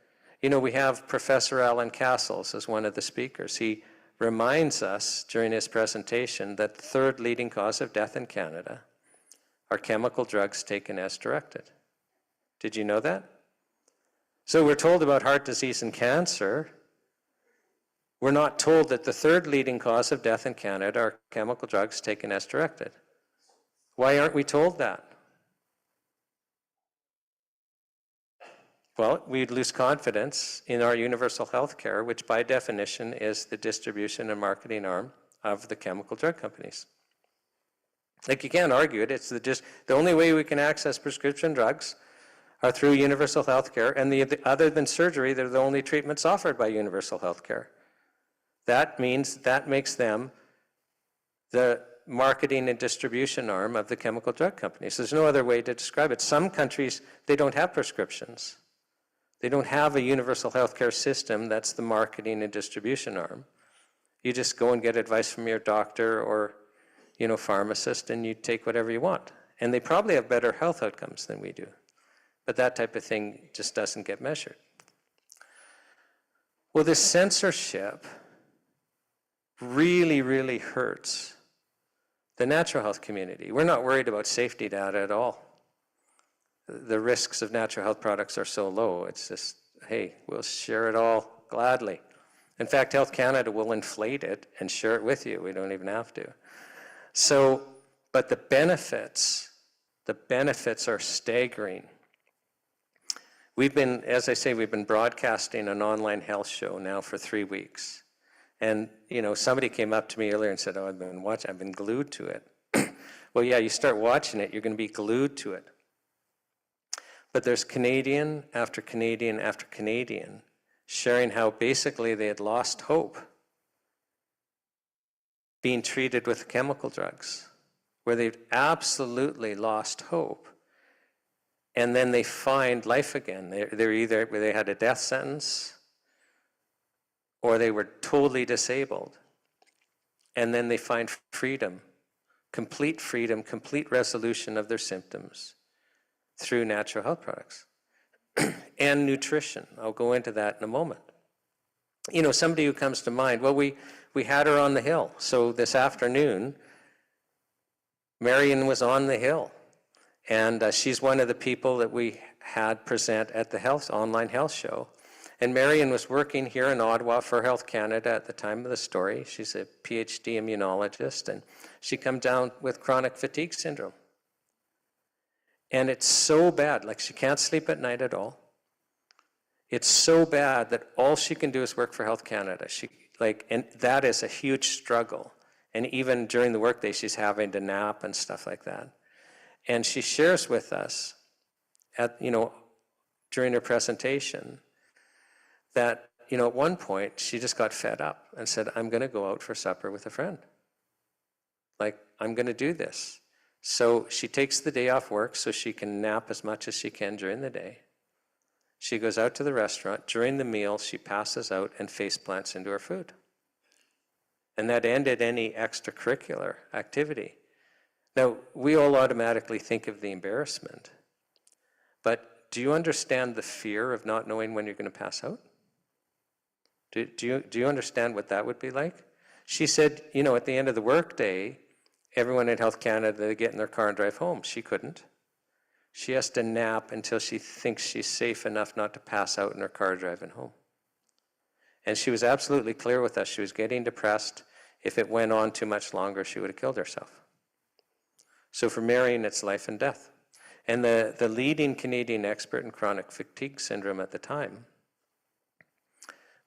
[SPEAKER 1] we have Professor Alan Castles as one of the speakers. He reminds us during his presentation that the third leading cause of death in Canada are chemical drugs taken as directed. Did you know that? So we're told about heart disease and cancer. We're not told that the third leading cause of death in Canada are chemical drugs taken as directed. Why aren't we told that? Well, we'd lose confidence in our universal health care, which by definition is the distribution and marketing arm of the chemical drug companies. Like, you can't argue it. It's the only way we can access prescription drugs are through universal health care, and other than surgery, they're the only treatments offered by universal health care. That makes them the marketing and distribution arm of the chemical drug companies. There's no other way to describe it. Some countries, they don't have prescriptions. They don't have a universal healthcare system that's the marketing and distribution arm. You just go and get advice from your doctor or, pharmacist, and you take whatever you want. And they probably have better health outcomes than we do. But that type of thing just doesn't get measured. Well, this censorship really, really hurts the natural health community. We're not worried about safety data at all. The risks of natural health products are so low. It's just, hey, we'll share it all gladly. In fact, Health Canada will inflate it and share it with you. We don't even have to. So, but the benefits are staggering. We've been, as I say, we've been broadcasting an online health show now for 3 weeks. And, somebody came up to me earlier and said, I've been glued to it. Well, yeah, you start watching it, you're going to be glued to it. But there's Canadian after Canadian after Canadian sharing how basically they had lost hope being treated with chemical drugs, where they've absolutely lost hope. And then they find life again. They had a death sentence, or they were totally disabled. And then they find freedom, complete resolution of their symptoms through natural health products. And nutrition. I'll go into that in a moment. Somebody who comes to mind, well, we had her on the Hill. So this afternoon, Marion was on the Hill. And she's one of the people that we had present at the online health show. And Marion was working here in Ottawa for Health Canada at the time of the story. She's a PhD immunologist, and she come down with chronic fatigue syndrome. And it's so bad, like she can't sleep at night at all. It's so bad that all she can do is work for Health Canada. And that is a huge struggle. And even during the workday, she's having to nap and stuff like that. And she shares with us during her presentation that, at one point she just got fed up and said, I'm going to go out for supper with a friend. I'm going to do this. So she takes the day off work so she can nap as much as she can during the day. She goes out to the restaurant. During the meal, she passes out and face plants into her food. And that ended any extracurricular activity. Now, we all automatically think of the embarrassment, but do you understand the fear of not knowing when you're going to pass out? Do you understand what that would be like? She said, at the end of the workday, everyone in Health Canada, they get in their car and drive home. She couldn't. She has to nap until she thinks she's safe enough not to pass out in her car driving home. And she was absolutely clear with us. She was getting depressed. If it went on too much longer, she would have killed herself. So for Marion, it's life and death. And the leading Canadian expert in chronic fatigue syndrome at the time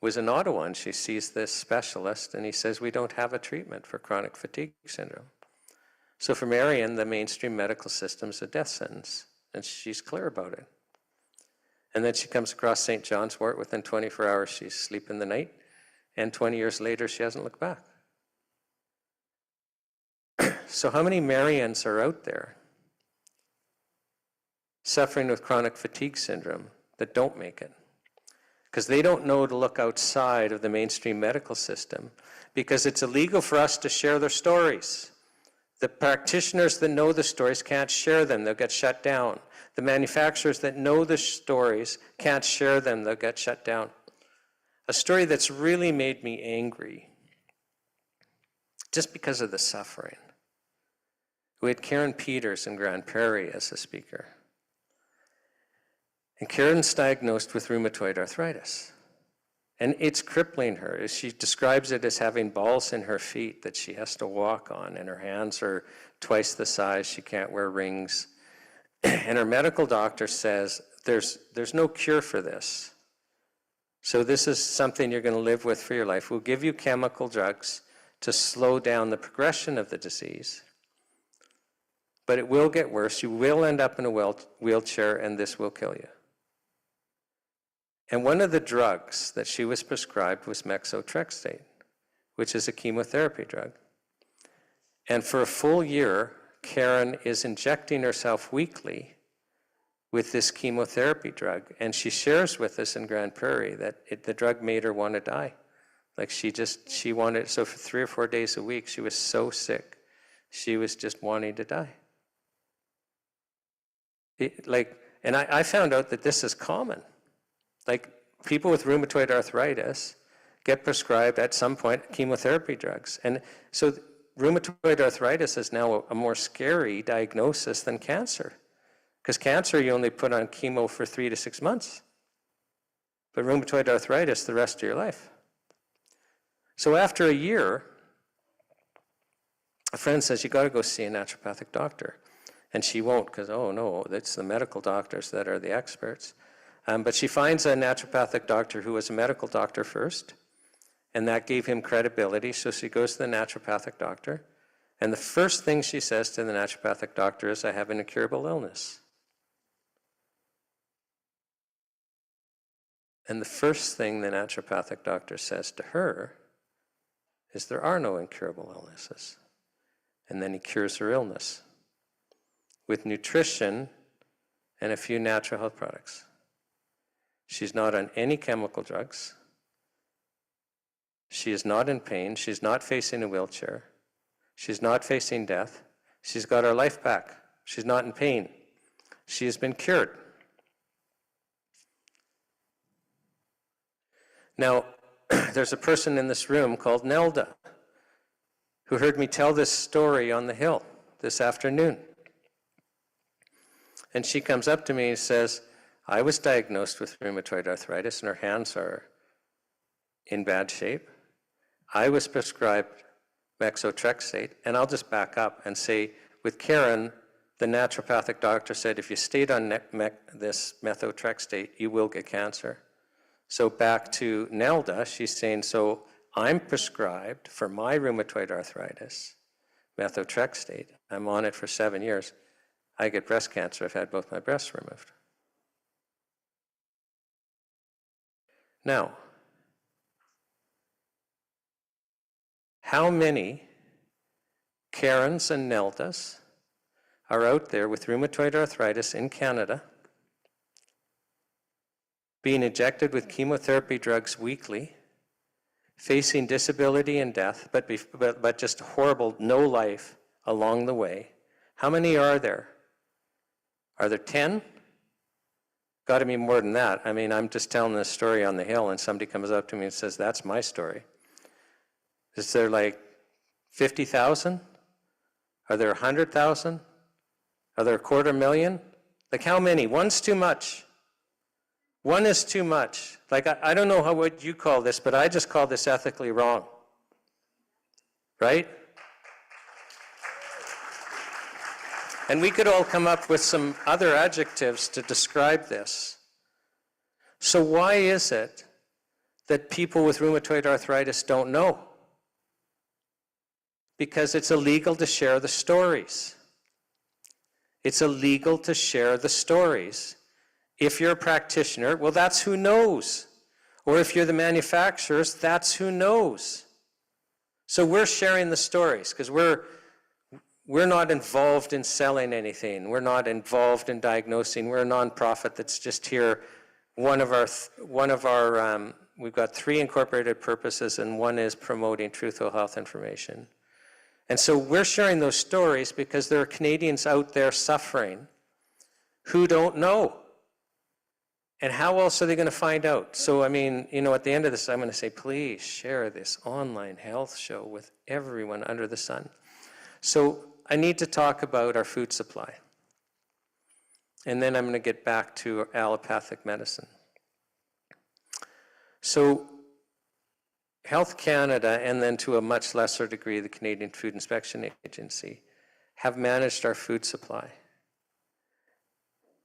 [SPEAKER 1] was in Ottawa, and she sees this specialist, and he says, we don't have a treatment for chronic fatigue syndrome. So for Marion, the mainstream medical system is a death sentence, and she's clear about it. And then she comes across St. John's wort. Within 24 hours, she's asleep in the night, and 20 years later, she hasn't looked back. So how many Marians are out there suffering with chronic fatigue syndrome that don't make it? Because they don't know to look outside of the mainstream medical system, because it's illegal for us to share their stories. The practitioners that know the stories can't share them. They'll get shut down. The manufacturers that know the stories can't share them. They'll get shut down. A story that's really made me angry, just because of the suffering. We had Karen Peters in Grand Prairie as a speaker. And Karen's diagnosed with rheumatoid arthritis. And it's crippling her. She describes it as having balls in her feet that she has to walk on, and her hands are twice the size. She can't wear rings. And her medical doctor says, there's no cure for this. So this is something you're going to live with for your life. We'll give you chemical drugs to slow down the progression of the disease. But it will get worse. You will end up in a wheelchair, and this will kill you. And one of the drugs that she was prescribed was methotrexate, which is a chemotherapy drug. And for a full year, Karen is injecting herself weekly with this chemotherapy drug. And she shares with us in Grand Prairie that the drug made her want to die. Like she wanted, so for 3 or 4 days a week, she was so sick. She was just wanting to die. And I found out that this is common. Like, people with rheumatoid arthritis get prescribed at some point chemotherapy drugs. And so rheumatoid arthritis is now a more scary diagnosis than cancer. Because cancer, you only put on chemo for 3 to 6 months. But rheumatoid arthritis, the rest of your life. So after a year, a friend says, you got to go see a naturopathic doctor. And she won't, because, oh no, it's the medical doctors that are the experts. But she finds a naturopathic doctor who was a medical doctor first, and that gave him credibility. So she goes to the naturopathic doctor, and the first thing she says to the naturopathic doctor is, I have an incurable illness. And the first thing the naturopathic doctor says to her is, there are no incurable illnesses. And then he cures her illness with nutrition and a few natural health products. She's not on any chemical drugs. She is not in pain. She's not facing a wheelchair. She's not facing death. She's got her life back. She's not in pain. She has been cured. Now, there's a person in this room called Nelda who heard me tell this story on the hill this afternoon. And she comes up to me and says, I was diagnosed with rheumatoid arthritis, and her hands are in bad shape. I was prescribed methotrexate, and I'll just back up and say, with Karen, the naturopathic doctor said, if you stayed on this methotrexate, you will get cancer. So back to Nelda, she's saying, so I'm prescribed for my rheumatoid arthritis, methotrexate. I'm on it for 7 years. I get breast cancer. I've had both my breasts removed. Now, how many Karens and Neldas are out there with rheumatoid arthritis in Canada, being injected with chemotherapy drugs weekly, facing disability and death, but just horrible no life along the way. How many are there? Are there 10? Got to be more than that. I mean, I'm just telling this story on the Hill and somebody comes up to me and says, that's my story. Is there like 50,000? Are there 100,000? Are there 250,000? Like how many? One's too much. One is too much. Like I don't know what you call this, but I just call this ethically wrong. Right? And we could all come up with some other adjectives to describe this. So why is it that people with rheumatoid arthritis don't know? Because it's illegal to share the stories. It's illegal to share the stories. If you're a practitioner, well, that's who knows. Or if you're the manufacturers, that's who knows. So we're sharing the stories because we're not involved in selling anything. We're not involved in diagnosing. We're a nonprofit that's just here. We've got 3 incorporated purposes, and one is promoting truthful health information. And so we're sharing those stories because there are Canadians out there suffering who don't know. And how else are they going to find out? So, I mean, at the end of this, I'm going to say, please share this online health show with everyone under the sun. So I need to talk about our food supply. And then I'm going to get back to allopathic medicine. So Health Canada, and then to a much lesser degree, the Canadian Food Inspection Agency, have managed our food supply.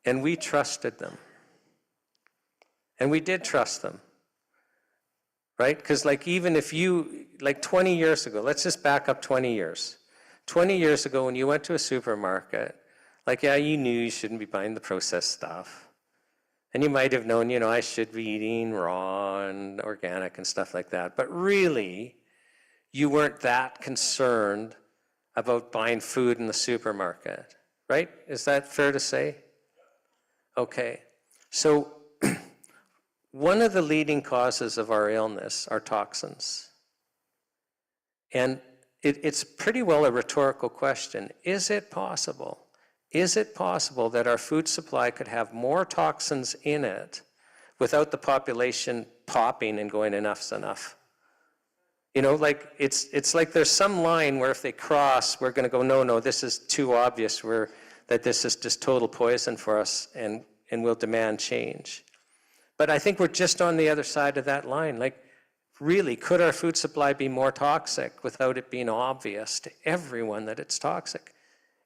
[SPEAKER 1] And we trusted them. And we did trust them, right? Because even if 20 years ago, let's just back up 20 years. 20 years ago when you went to a supermarket, you knew you shouldn't be buying the processed stuff. And you might have known, I should be eating raw and organic and stuff like that. But really, you weren't that concerned about buying food in the supermarket, right? Is that fair to say? Okay. So one of the leading causes of our illness are toxins. And it's pretty well a rhetorical question. Is it possible that our food supply could have more toxins in it without the population popping and going, enough's enough? It's like there's some line where if they cross, we're going to go, no, this is too obvious, that this is just total poison for us, and we'll demand change. But I think we're just on the other side of that line. Really, could our food supply be more toxic without it being obvious to everyone that it's toxic?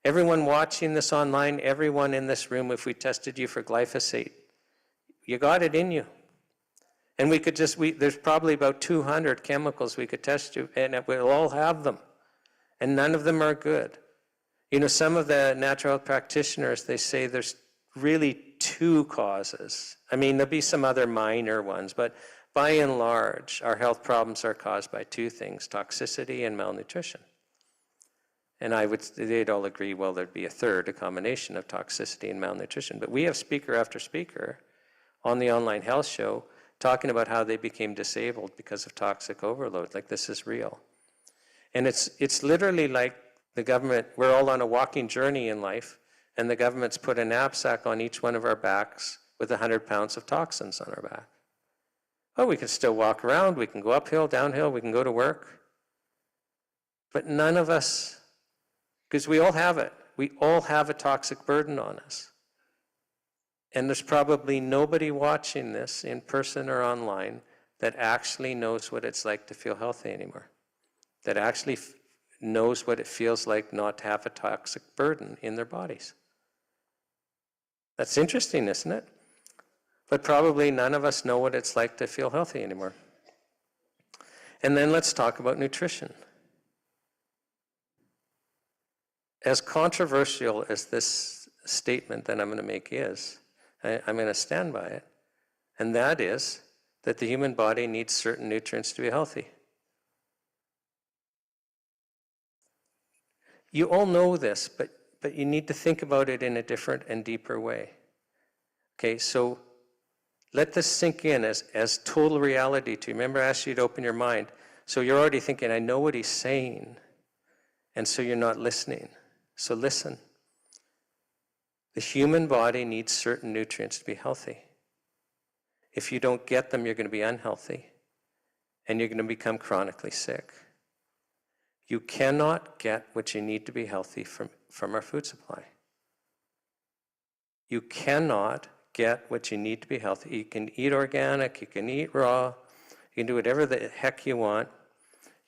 [SPEAKER 1] Everyone watching this online, everyone in this room, if we tested you for glyphosate, you got it in you. And there's probably about 200 chemicals we could test you, and we'll all have them. And none of them are good. Some of the natural health practitioners, they say there's really 2 causes. I mean, there'll be some other minor ones, but by and large, our health problems are caused by 2 things, toxicity and malnutrition. And they'd all agree, well, there'd be a third, a combination of toxicity and malnutrition. But we have speaker after speaker on the online health show talking about how they became disabled because of toxic overload. This is real. And it's literally like the government, we're all on a walking journey in life, and the government's put a knapsack on each one of our backs with 100 pounds of toxins on our back. Oh, we can still walk around, we can go uphill, downhill, we can go to work. But none of us, because we all have it. We all have a toxic burden on us. And there's probably nobody watching this in person or online that actually knows what it's like to feel healthy anymore. That actually knows what it feels like not to have a toxic burden in their bodies. That's interesting, isn't it? But probably none of us know what it's like to feel healthy anymore. And then let's talk about nutrition. As controversial as this statement that I'm going to make is, I'm going to stand by it, and that is that the human body needs certain nutrients to be healthy. You all know this, but but you need to think about it in a different and deeper way. Okay, so let this sink in as total reality to you. Remember, I asked you to open your mind. So you're already thinking, I know what he's saying. And so you're not listening. So listen. The human body needs certain nutrients to be healthy. If you don't get them, you're going to be unhealthy. And you're going to become chronically sick. You cannot get what you need to be healthy from our food supply. You cannot get what you need to be healthy. You can eat organic, you can eat raw, you can do whatever the heck you want.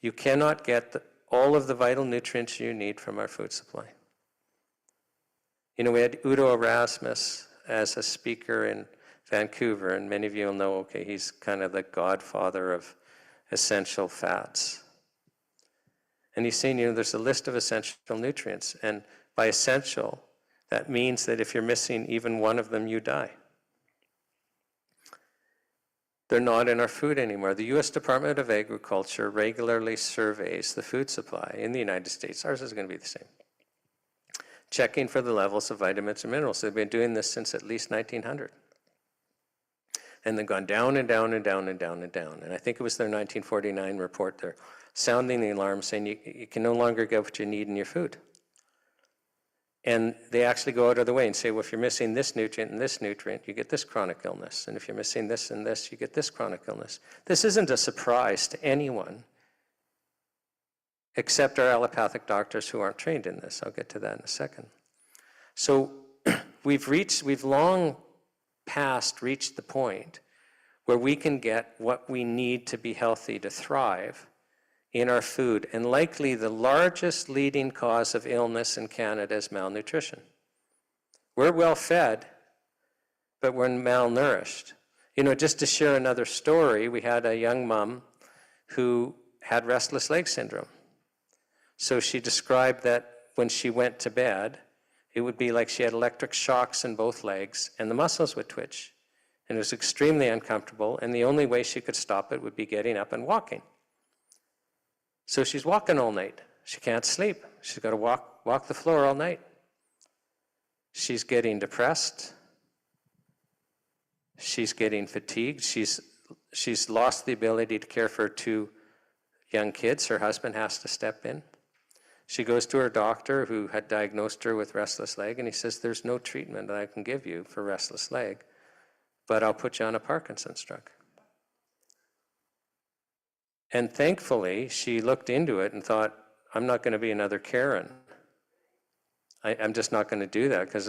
[SPEAKER 1] You cannot get all of the vital nutrients you need from our food supply. You know, we had Udo Erasmus as a speaker in Vancouver, and many of you will know, okay, he's kind of the godfather of essential fats. And he's saying, you know, there's a list of essential nutrients, and by essential, that means that if you're missing even one of them, you die. They're not in our food anymore. The U.S. Department of Agriculture regularly surveys the food supply in the United States. Ours is going to be the same. Checking for the levels of vitamins and minerals. They've been doing this since at least 1900. And they've gone down and down and down and down and down. And I think it was their 1949 report there, sounding the alarm, saying you can no longer get what you need in your food. And they actually go out of the way and say, well, if you're missing this nutrient and this nutrient, you get this chronic illness. And if you're missing this and this, you get this chronic illness. This isn't a surprise to anyone, except our allopathic doctors who aren't trained in this. I'll get to that in a second. So we've long past reached the point where we can get what we need to be healthy to thrive in our food, and likely the largest leading cause of illness in Canada is malnutrition. We're well fed, but we're malnourished. You know, just to share another story, we had a young mom who had restless leg syndrome. So she described that when she went to bed, it would be like she had electric shocks in both legs, and the muscles would twitch. And it was extremely uncomfortable, and the only way she could stop it would be getting up and walking. So she's walking all night. She can't sleep. She's got to walk the floor all night. She's getting depressed. She's getting fatigued. She's lost the ability to care for her 2 young kids. Her husband has to step in. She goes to her doctor who had diagnosed her with restless leg, and he says, there's no treatment that I can give you for restless leg, but I'll put you on a Parkinson's drug. And thankfully, she looked into it and thought, I'm not going to be another Karen. I'm just not going to do that, because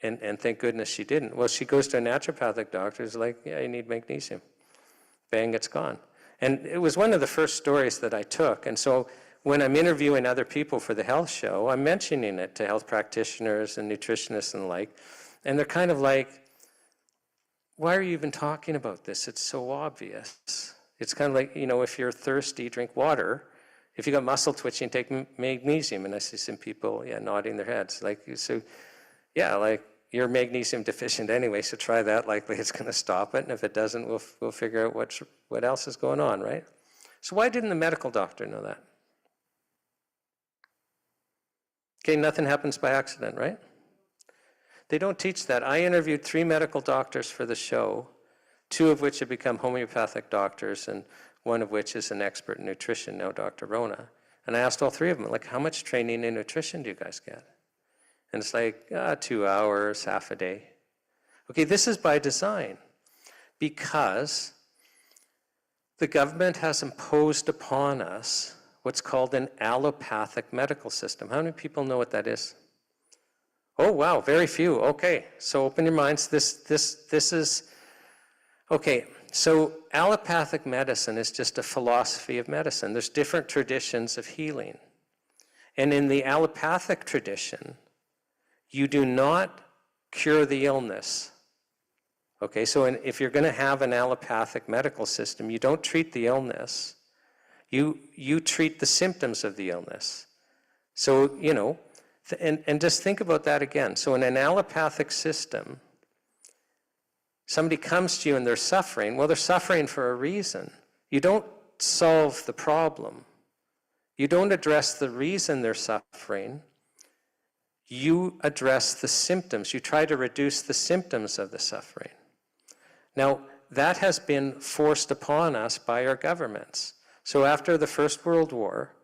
[SPEAKER 1] and thank goodness she didn't. Well, she goes to a naturopathic doctor who's like, yeah, you need magnesium. Bang, it's gone. And it was one of the first stories that I took. And so when I'm interviewing other people for the health show, I'm mentioning it to health practitioners and nutritionists and the like. And they're kind of like, why are you even talking about this? It's so obvious. It's kind of like, you know, if you're thirsty, drink water. If you got muscle twitching, take magnesium. And I see some people, nodding their heads. Like, so, like you're magnesium deficient anyway, so try that. Likely it's going to stop it. And if it doesn't, we'll figure out what else is going on, right? So why didn't the medical doctor know that? Okay, nothing happens by accident, right? They don't teach that. I interviewed 3 medical doctors for the show, 2 of which have become homeopathic doctors, and one of which is an expert in nutrition now, Dr. Rona. And I asked all 3 of them, like, how much training in nutrition do you guys get? And it's like, 2 hours, half a day. Okay, this is by design, because the government has imposed upon us what's called an allopathic medical system. How many people know what that is? Oh, wow, very few. Okay, so open your minds. This is, okay, so allopathic medicine is just a philosophy of medicine. There's different traditions of healing. And in the allopathic tradition, you do not cure the illness. Okay, so if you're going to have an allopathic medical system, you don't treat the illness. You treat the symptoms of the illness. So, you know, and just think about that again. So in an allopathic system, somebody comes to you and they're suffering. Well, they're suffering for a reason. You don't solve the problem. You don't address the reason they're suffering. You address the symptoms. You try to reduce the symptoms of the suffering. Now, that has been forced upon us by our governments. So after the First World War,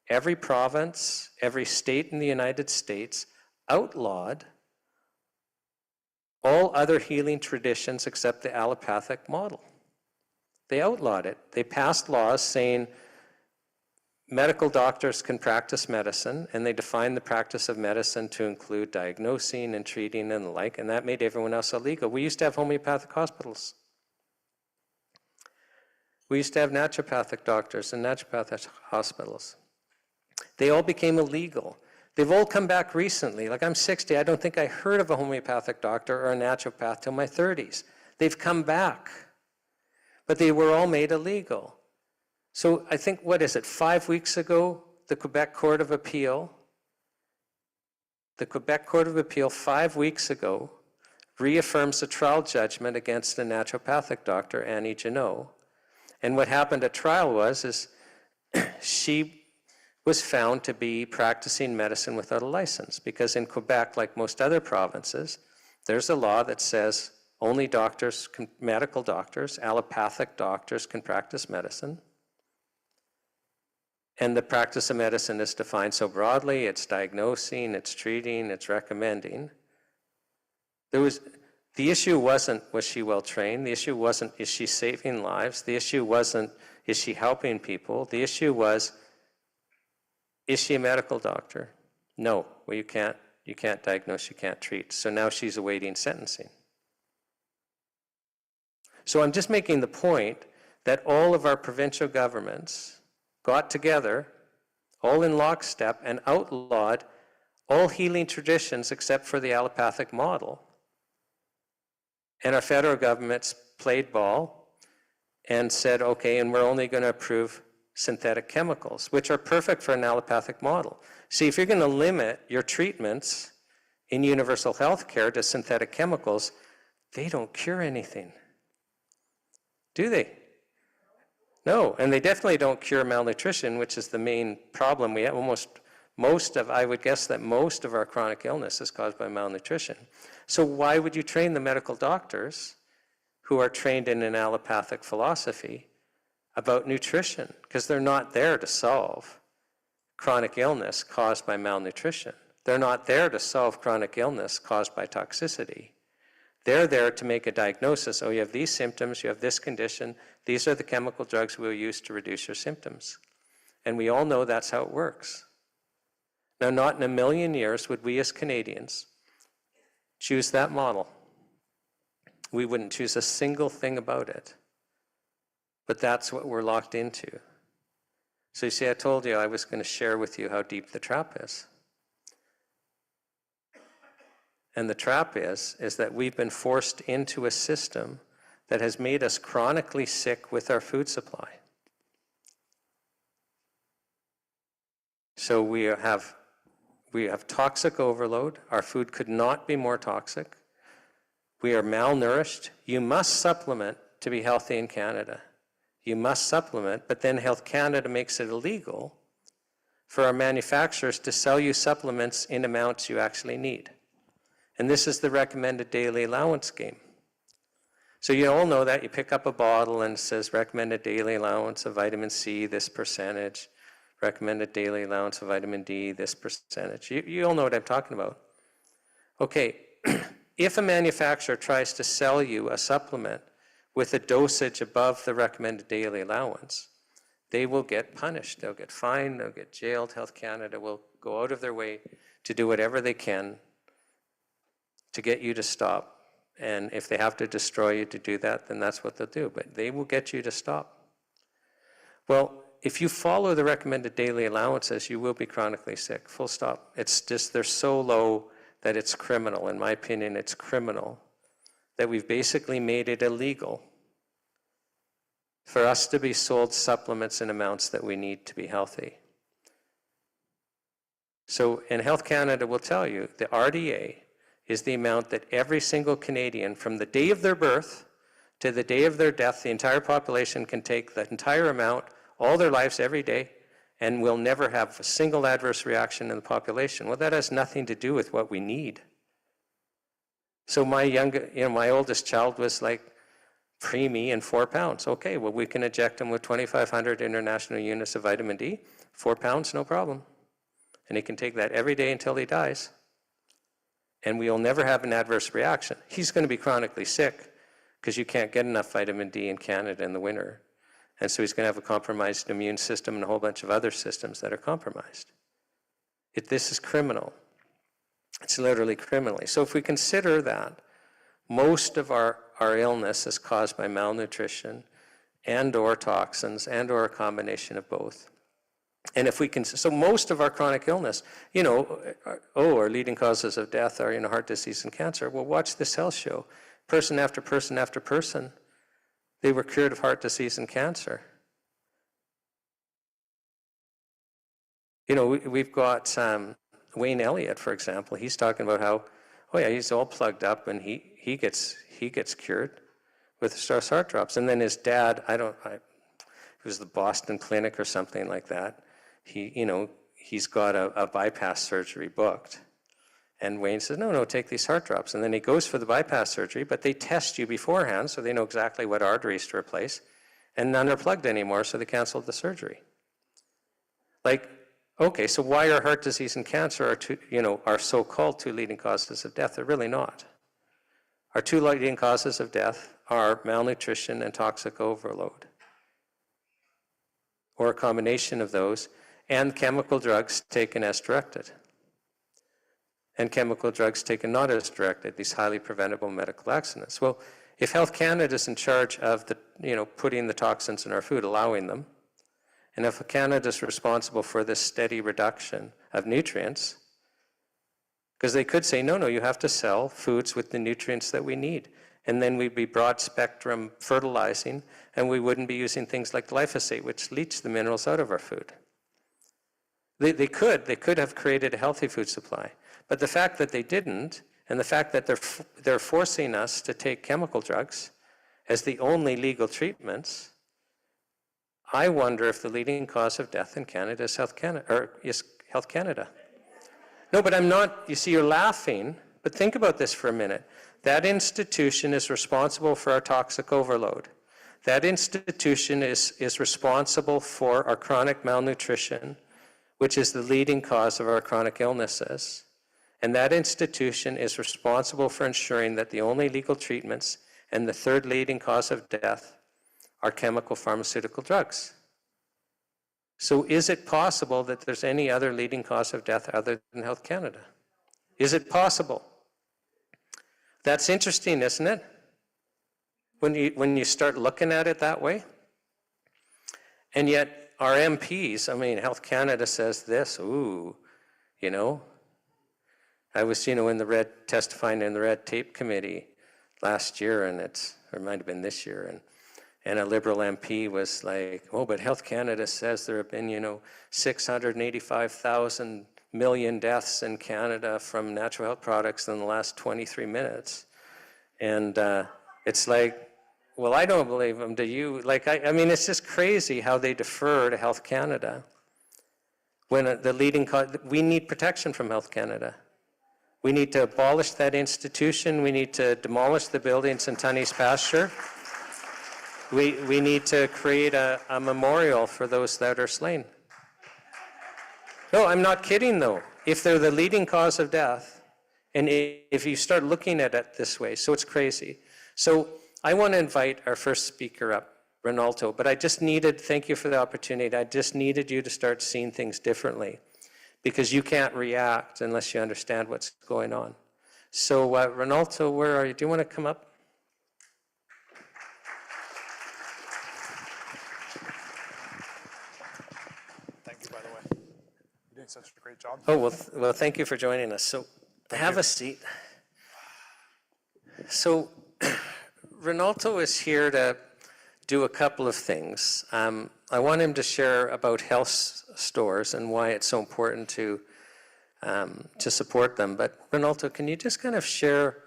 [SPEAKER 1] every province, every state in the United States outlawed all other healing traditions except the allopathic model. They outlawed it. They passed laws saying medical doctors can practice medicine, and they defined the practice of medicine to include diagnosing and treating and the like, and that made everyone else illegal. We used to have homeopathic hospitals. We used to have naturopathic doctors and naturopathic hospitals. They all became illegal. They've all come back recently. Like, I'm 60, I don't think I heard of a homeopathic doctor or a naturopath till my 30s. They've come back, but they were all made illegal. So I think, 5 weeks ago, the Quebec Court of Appeal 5 weeks ago reaffirms a trial judgment against a naturopathic doctor, Annie Janot. And what happened at trial was she was found to be practicing medicine without a license, because in Quebec, like most other provinces, there's a law that says only doctors, medical doctors, allopathic doctors can practice medicine. And the practice of medicine is defined so broadly, it's diagnosing, it's treating, it's recommending. The issue wasn't, was she well trained? The issue wasn't, is she saving lives? The issue wasn't, is she helping people? The issue was, is she a medical doctor? No. Well, you can't diagnose, you can't treat. So now she's awaiting sentencing. So I'm just making the point that all of our provincial governments got together, all in lockstep, and outlawed all healing traditions except for the allopathic model. And our federal governments played ball and said, okay, and we're only going to approve synthetic chemicals, which are perfect for an allopathic model. See, if you're going to limit your treatments in universal health care to synthetic chemicals, they don't cure anything. Do they? No, and they definitely don't cure malnutrition, which is the main problem. We have I would guess that most of our chronic illness is caused by malnutrition. So why would you train the medical doctors who are trained in an allopathic philosophy about nutrition? Because they're not there to solve chronic illness caused by malnutrition. They're not there to solve chronic illness caused by toxicity. They're there to make a diagnosis. Oh, you have these symptoms, you have this condition, these are the chemical drugs we'll use to reduce your symptoms. And we all know that's how it works. Now, not in a million years would we as Canadians choose that model. We wouldn't choose a single thing about it. But that's what we're locked into. So you see, I told you I was going to share with you how deep the trap is. And the trap is that we've been forced into a system that has made us chronically sick with our food supply. So we have toxic overload. Our food could not be more toxic. We are malnourished. You must supplement to be healthy in Canada. You must supplement, but then Health Canada makes it illegal for our manufacturers to sell you supplements in amounts you actually need. And this is the recommended daily allowance game. So you all know that. You pick up a bottle and it says recommended daily allowance of vitamin C, this percentage. Recommended daily allowance of vitamin D, this percentage. You all know what I'm talking about. Okay, if a manufacturer tries to sell you a supplement with a dosage above the recommended daily allowance, they will get punished. They'll get fined, they'll get jailed. Health Canada will go out of their way to do whatever they can to get you to stop. And if they have to destroy you to do that, then that's what they'll do. But they will get you to stop. Well, if you follow the recommended daily allowances, you will be chronically sick, full stop. It's just, they're so low that it's criminal. In my opinion, it's criminal that we've basically made it illegal for us to be sold supplements in amounts that we need to be healthy. So, and Health Canada will tell you, the RDA is the amount that every single Canadian, from the day of their birth to the day of their death, the entire population can take the entire amount all their lives every day and we'll never have a single adverse reaction in the population. Well, that has nothing to do with what we need. So my oldest child was like preemie and 4 pounds. Okay, well, we can inject him with 2,500 international units of vitamin D, 4 pounds, no problem. And he can take that every day until he dies. And we'll never have an adverse reaction. He's going to be chronically sick because you can't get enough vitamin D in Canada in the winter. And so he's going to have a compromised immune system and a whole bunch of other systems that are compromised. This is criminal. It's literally criminally. So if we consider that most of our illness is caused by malnutrition and or toxins and or a combination of both. And if we can, so most of our chronic illness, our leading causes of death are, heart disease and cancer. Well, watch this health show. Person after person after person, they were cured of heart disease and cancer. We've got Wayne Elliott, for example. He's talking about how, he's all plugged up and he gets cured with Star's heart drops. And then his dad, it was the Boston Clinic or something like that. He's got a bypass surgery booked. And Wayne says, no, take these heart drops. And then he goes for the bypass surgery, but they test you beforehand so they know exactly what arteries to replace. And none are plugged anymore, so they canceled the surgery. Okay, so why are heart disease and cancer are so-called two leading causes of death? They're really not. Our two leading causes of death are malnutrition and toxic overload, or a combination of those, and chemical drugs taken as directed. And chemical drugs taken not as directed, these highly preventable medical accidents. Well, if Health Canada is in charge of putting the toxins in our food, allowing them, and if Canada is responsible for this steady reduction of nutrients, because they could say, no, you have to sell foods with the nutrients that we need. And then we'd be broad spectrum fertilizing, and we wouldn't be using things like glyphosate, which leach the minerals out of our food. They could have created a healthy food supply. But the fact that they didn't, and the fact that they're forcing us to take chemical drugs as the only legal treatments, I wonder if the leading cause of death in Canada is Health Canada. No, but I'm not, you're laughing, but think about this for a minute. That institution is responsible for our toxic overload. That institution is responsible for our chronic malnutrition, which is the leading cause of our chronic illnesses. And that institution is responsible for ensuring that the only legal treatments and the third leading cause of death are chemical pharmaceutical drugs. So is it possible that there's any other leading cause of death other than Health Canada? Is it possible? That's interesting, isn't it? When you start looking at it that way. And yet our MPs, Health Canada says this, I was, testifying in the Red Tape Committee last year, and it might have been this year, and a Liberal MP was like, but Health Canada says there have been, 685,000 million deaths in Canada from natural health products in the last 23 minutes. And it's like, well, I don't believe them. Do you? It's just crazy how they defer to Health Canada when the leading cause, we need protection from Health Canada. We need to abolish that institution. We need to demolish the buildings in Tunney's pasture. We need to create a memorial for those that are slain. No, I'm not kidding though. If they're the leading cause of death, and if you start looking at it this way, so it's crazy. So I want to invite our first speaker up, Ronaldo, but thank you for the opportunity. I just needed you to start seeing things differently, because you can't react unless you understand what's going on. So Ronaldo, where are you? Do you want to come up?
[SPEAKER 17] Thank you, by the way. You're doing such a great job.
[SPEAKER 1] Oh, well, thank you for joining us. So have a seat. So Ronaldo is here to do a couple of things. I want him to share about health stores and why it's so important to support them. But Ronaldo, can you just kind of share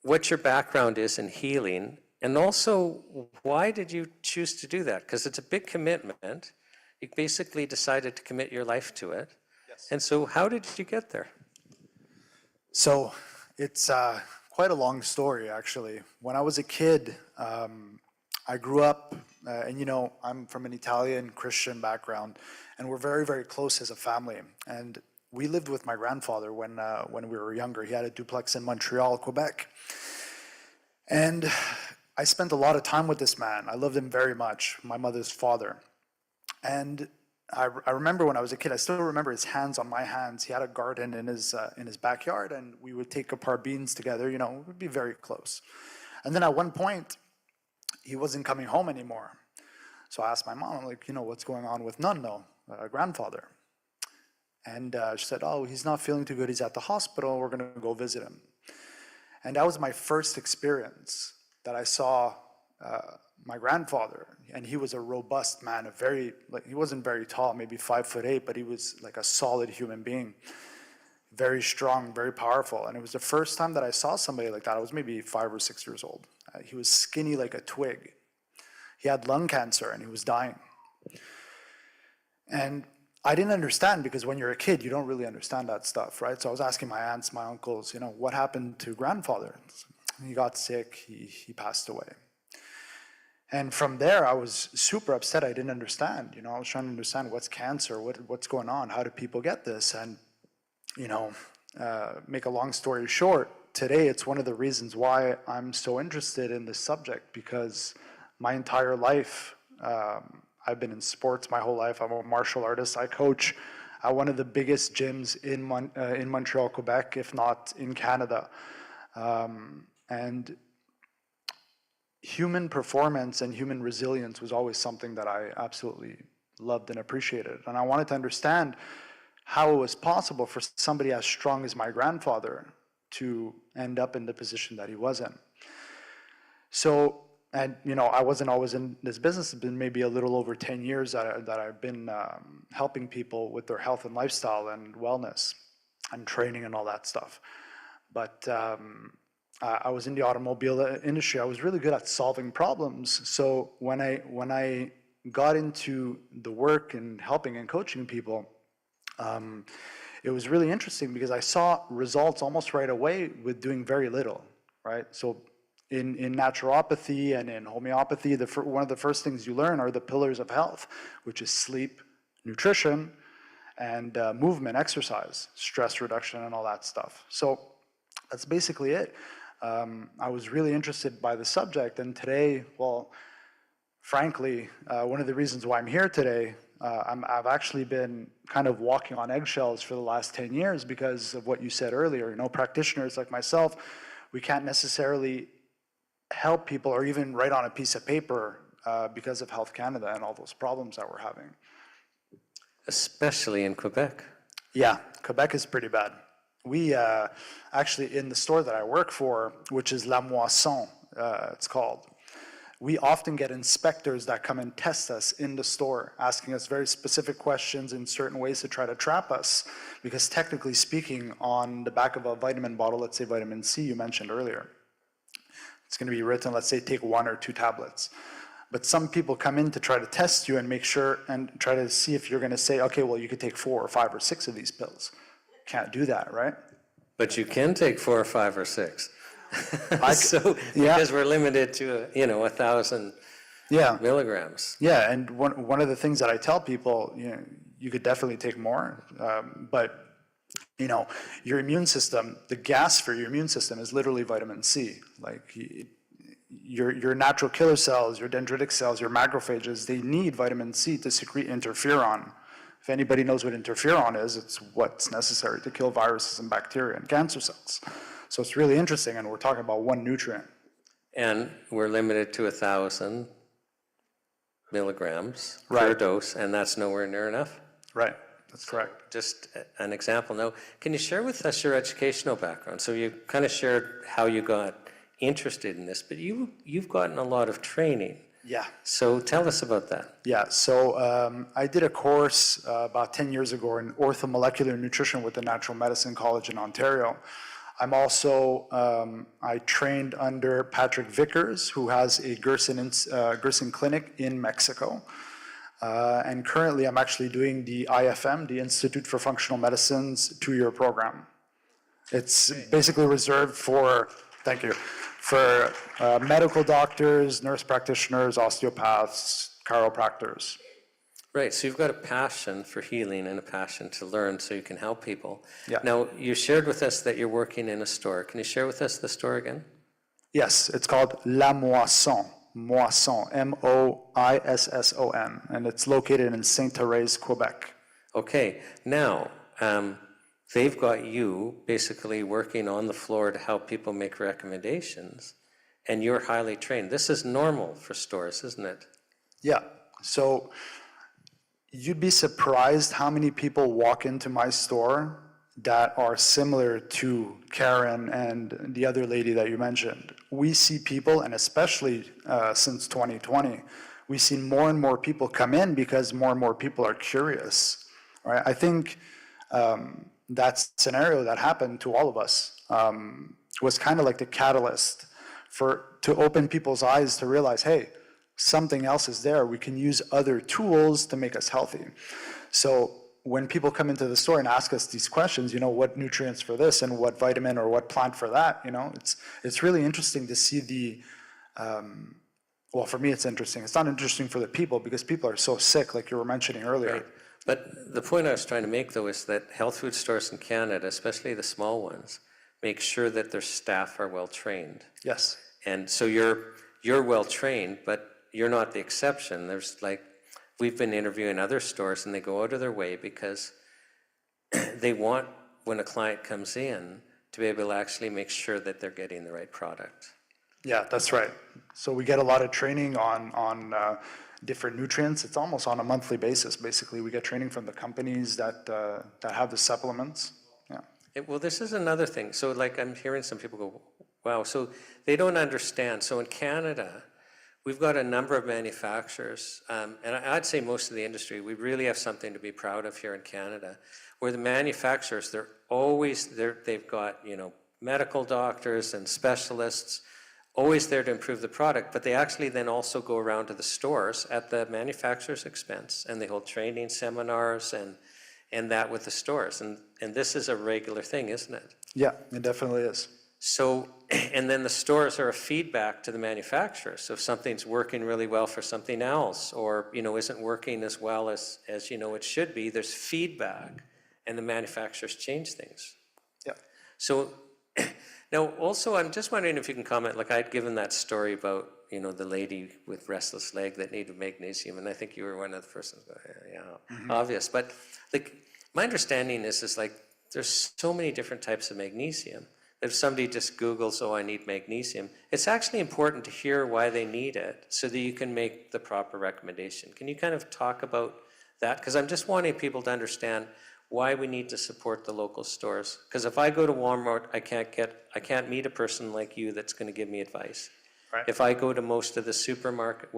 [SPEAKER 1] what your background is in healing, and also why did you choose to do that? Because it's a big commitment You basically decided to commit your life to it.
[SPEAKER 17] Yes.
[SPEAKER 1] And so how did you get there?
[SPEAKER 18] So it's quite a long story, actually. When I was a kid, I grew up, and I'm from an Italian Christian background, and we're very, very close as a family. And we lived with my grandfather when we were younger. He had a duplex in Montreal, Quebec. And I spent a lot of time with this man. I loved him very much, my mother's father. And I remember when I was a kid, I still remember his hands on my hands. He had a garden in his backyard, and we would take apart beans together. We would be very close. And then at one point, he wasn't coming home anymore. So I asked my mom, I'm like, what's going on with Nonno, grandfather? And she said, oh, he's not feeling too good. He's at the hospital. We're going to go visit him. And that was my first experience that I saw my grandfather. And he was a robust man, he wasn't very tall, maybe 5'8", but he was like a solid human being. Very strong, very powerful. And it was the first time that I saw somebody like that. I was maybe 5 or 6 years old. He was skinny like a twig. He had lung cancer and he was dying. And I didn't understand, because when you're a kid, you don't really understand that stuff, right? So I was asking my aunts, my uncles, what happened to grandfather? He got sick, he passed away. And from there, I was super upset. I didn't understand. I was trying to understand what's cancer, what's going on, how do people get this? And, make a long story short, today it's one of the reasons why I'm so interested in this subject, because my entire life, I've been in sports my whole life. I'm a martial artist. I coach at one of the biggest gyms in Montreal, Quebec, if not in Canada. And human performance and human resilience was always something that I absolutely loved and appreciated. And I wanted to understand how it was possible for somebody as strong as my grandfather to end up in the position that he was in. So, and I wasn't always in this business. It's been maybe a little over 10 years that I've been helping people with their health and lifestyle and wellness and training and all that stuff. But I was in the automobile industry. I was really good at solving problems. So when I got into the work and helping and coaching people, it was really interesting because I saw results almost right away with doing very little, right? So in naturopathy and in homeopathy, one of the first things you learn are the pillars of health, which is sleep, nutrition, and movement, exercise, stress reduction, and all that stuff. So that's basically it. I was really interested by the subject, and today, well, frankly, one of the reasons why I'm here today, I've actually been kind of walking on eggshells for the last 10 years because of what you said earlier. Practitioners like myself, we can't necessarily help people or even write on a piece of paper because of Health Canada and all those problems that we're having.
[SPEAKER 1] Especially in Quebec.
[SPEAKER 18] Yeah, Quebec is pretty bad. We actually, in the store that I work for, which is La Moisson, it's called, we often get inspectors that come and test us in the store, asking us very specific questions in certain ways to try to trap us. Because technically speaking, on the back of a vitamin bottle, let's say vitamin C you mentioned earlier, it's going to be written, let's say, take 1 or 2 tablets. But some people come in to try to test you and make sure and try to see if you're going to say, okay, well, you could take 4 or 5 or 6 of these pills. Can't do that, right?
[SPEAKER 1] But you can take 4 or 5 or 6. So,
[SPEAKER 18] yeah.
[SPEAKER 1] Because we're limited to, 1,000 milligrams.
[SPEAKER 18] Yeah, and one of the things that I tell people, you could definitely take more, but your immune system, the gas for your immune system is literally vitamin C. Like your natural killer cells, your dendritic cells, your macrophages, they need vitamin C to secrete interferon. If anybody knows what interferon is, it's what's necessary to kill viruses and bacteria and cancer cells. So it's really interesting, and we're talking about one nutrient.
[SPEAKER 1] And we're limited to 1,000 milligrams per dose, and that's nowhere near enough?
[SPEAKER 18] Right, that's correct.
[SPEAKER 1] Just an example. Now, can you share with us your educational background? So you kind of shared how you got interested in this, but you've gotten a lot of training.
[SPEAKER 18] Yeah.
[SPEAKER 1] So tell us about that.
[SPEAKER 18] Yeah, so I did a course about 10 years ago in orthomolecular nutrition with the Natural Medicine College in Ontario. I'm also, I trained under Patrick Vickers, who has a Gerson clinic in Mexico. And currently I'm actually doing the IFM, the Institute for Functional Medicine's 2-year program. It's basically reserved for, thank you, for medical doctors, nurse practitioners, osteopaths, chiropractors.
[SPEAKER 2] Right, so you've got a passion for healing and a passion to learn so you can help people.
[SPEAKER 18] Yeah.
[SPEAKER 2] Now, you shared with us that you're working in a store. Can you share with us the store again?
[SPEAKER 18] Yes, it's called La Moisson, Moisson, M-O-I-S-S-O-N, and it's located in Sainte-Thérèse, Quebec.
[SPEAKER 2] Okay, now, they've got you basically working on the floor to help people make recommendations, and you're highly trained. This is normal for stores, isn't it?
[SPEAKER 18] Yeah, so you'd be surprised how many people walk into my store that are similar to Karen and the other lady that you mentioned. We see people, and especially since 2020, we've seen more and more people come in because more and more people are curious, right? I think that scenario that happened to all of us was kind of like the catalyst to open people's eyes to realize, hey, something else is there. We can use other tools to make us healthy. So when people come into the store and ask us these questions, what nutrients for this and what vitamin or what plant for that, it's really interesting to see well, for me, it's interesting. It's not interesting for the people because people are so sick, like you were mentioning earlier.
[SPEAKER 2] Right. But the point I was trying to make, though, is that health food stores in Canada, especially the small ones, make sure that their staff are well trained.
[SPEAKER 18] Yes.
[SPEAKER 2] And so you're well trained, but you're not the exception. We've been interviewing other stores and they go out of their way because they want, when a client comes in, to be able to actually make sure that they're getting the right product.
[SPEAKER 18] Yeah, that's right. So we get a lot of training on different nutrients. It's almost on a monthly basis, basically. We get training from the companies that have the supplements. Yeah.
[SPEAKER 2] Well, this is another thing. So I'm hearing some people go, wow, so they don't understand. So in Canada, we've got a number of manufacturers, and I'd say most of the industry, we really have something to be proud of here in Canada, where the manufacturers, they've got, medical doctors and specialists, always there to improve the product, but they actually then also go around to the stores at the manufacturer's expense, and they hold training seminars and that with the stores, and this is a regular thing, isn't it?
[SPEAKER 18] Yeah, it definitely is.
[SPEAKER 2] So, and then the stores are a feedback to the manufacturer. So if something's working really well for something else, or isn't working as well as it should be, there's feedback, and the manufacturers change things.
[SPEAKER 18] Yeah.
[SPEAKER 2] So now, also, I'm just wondering if you can comment. I'd given that story about the lady with restless leg that needed magnesium, and I think you were one of the persons. Yeah, obvious. But my understanding is there's so many different types of magnesium. If somebody just Googles, I need magnesium, it's actually important to hear why they need it so that you can make the proper recommendation. Can you kind of talk about that? Because I'm just wanting people to understand why we need to support the local stores. Because if I go to Walmart, I can't meet a person like you that's going to give me advice.
[SPEAKER 18] Right.
[SPEAKER 2] If I go to most of the supermarket,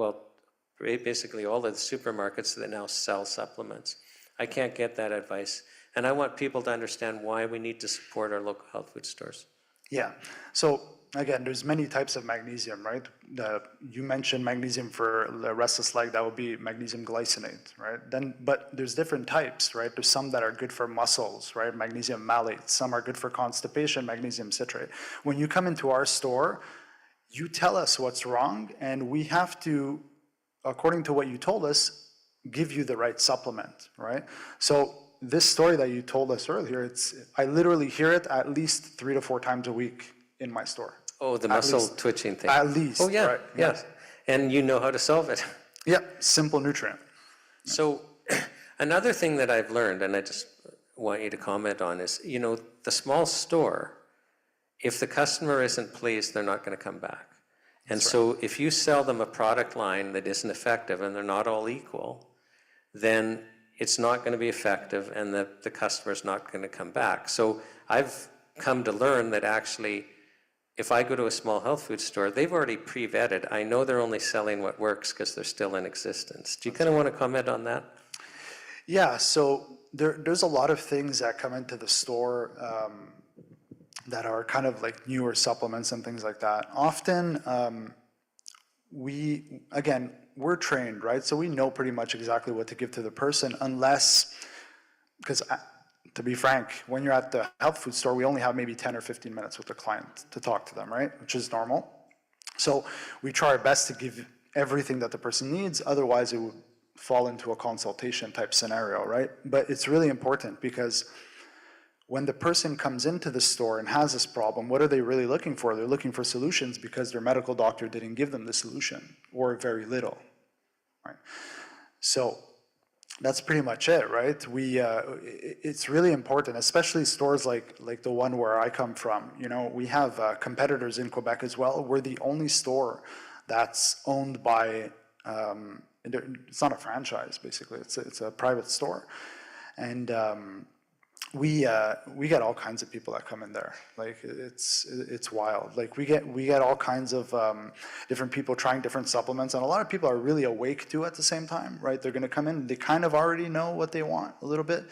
[SPEAKER 2] basically all of the supermarkets that now sell supplements, I can't get that advice. And I want people to understand why we need to support our local health food stores.
[SPEAKER 18] Yeah. So again, there's many types of magnesium, right? You mentioned magnesium for the restless leg, that would be magnesium glycinate, right? But there's different types, right? There's some that are good for muscles, right? Magnesium malate. Some are good for constipation, magnesium citrate. When you come into our store, you tell us what's wrong, and we have to, according to what you told us, give you the right supplement, right? So this story that you told us earlier, I literally hear it at least 3 to 4 times a week in my store.
[SPEAKER 2] Oh, the muscle twitching thing.
[SPEAKER 18] At least.
[SPEAKER 2] Oh, yeah.
[SPEAKER 18] Right?
[SPEAKER 2] Yes. And you know how to solve it.
[SPEAKER 18] Yeah, simple nutrient.
[SPEAKER 2] So another thing that I've learned, and I just want you to comment on, is, the small store, if the customer isn't pleased, they're not going to come back. And so if you sell them a product line that isn't effective and they're not all equal, then it's not going to be effective, and the customer's not going to come back. So I've come to learn that actually, if I go to a small health food store, they've already pre-vetted. I know they're only selling what works because they're still in existence. Do you kind of want to comment on that?
[SPEAKER 18] Yeah, so there's a lot of things that come into the store that are kind of like newer supplements and things like that. Often, we we're trained, right? So we know pretty much exactly what to give to the person, unless, because to be frank, when you're at the health food store, we only have maybe 10 or 15 minutes with the client to talk to them, right? Which is normal. So we try our best to give everything that the person needs, otherwise it would fall into a consultation type scenario, right? But it's really important because when the person comes into the store and has this problem, what are they really looking for? They're looking for solutions because their medical doctor didn't give them the solution, or very little, right? So that's pretty much it, right? It's really important, especially stores like the one where I come from. You know, we have competitors in Quebec as well. We're the only store that's owned by, it's not a franchise, basically. It's a private store. And we get all kinds of people that come in there. Like it's wild. Like we get all kinds of different people trying different supplements, and a lot of people are really awake too at the same time, right? They're going to come in, they kind of already know what they want a little bit,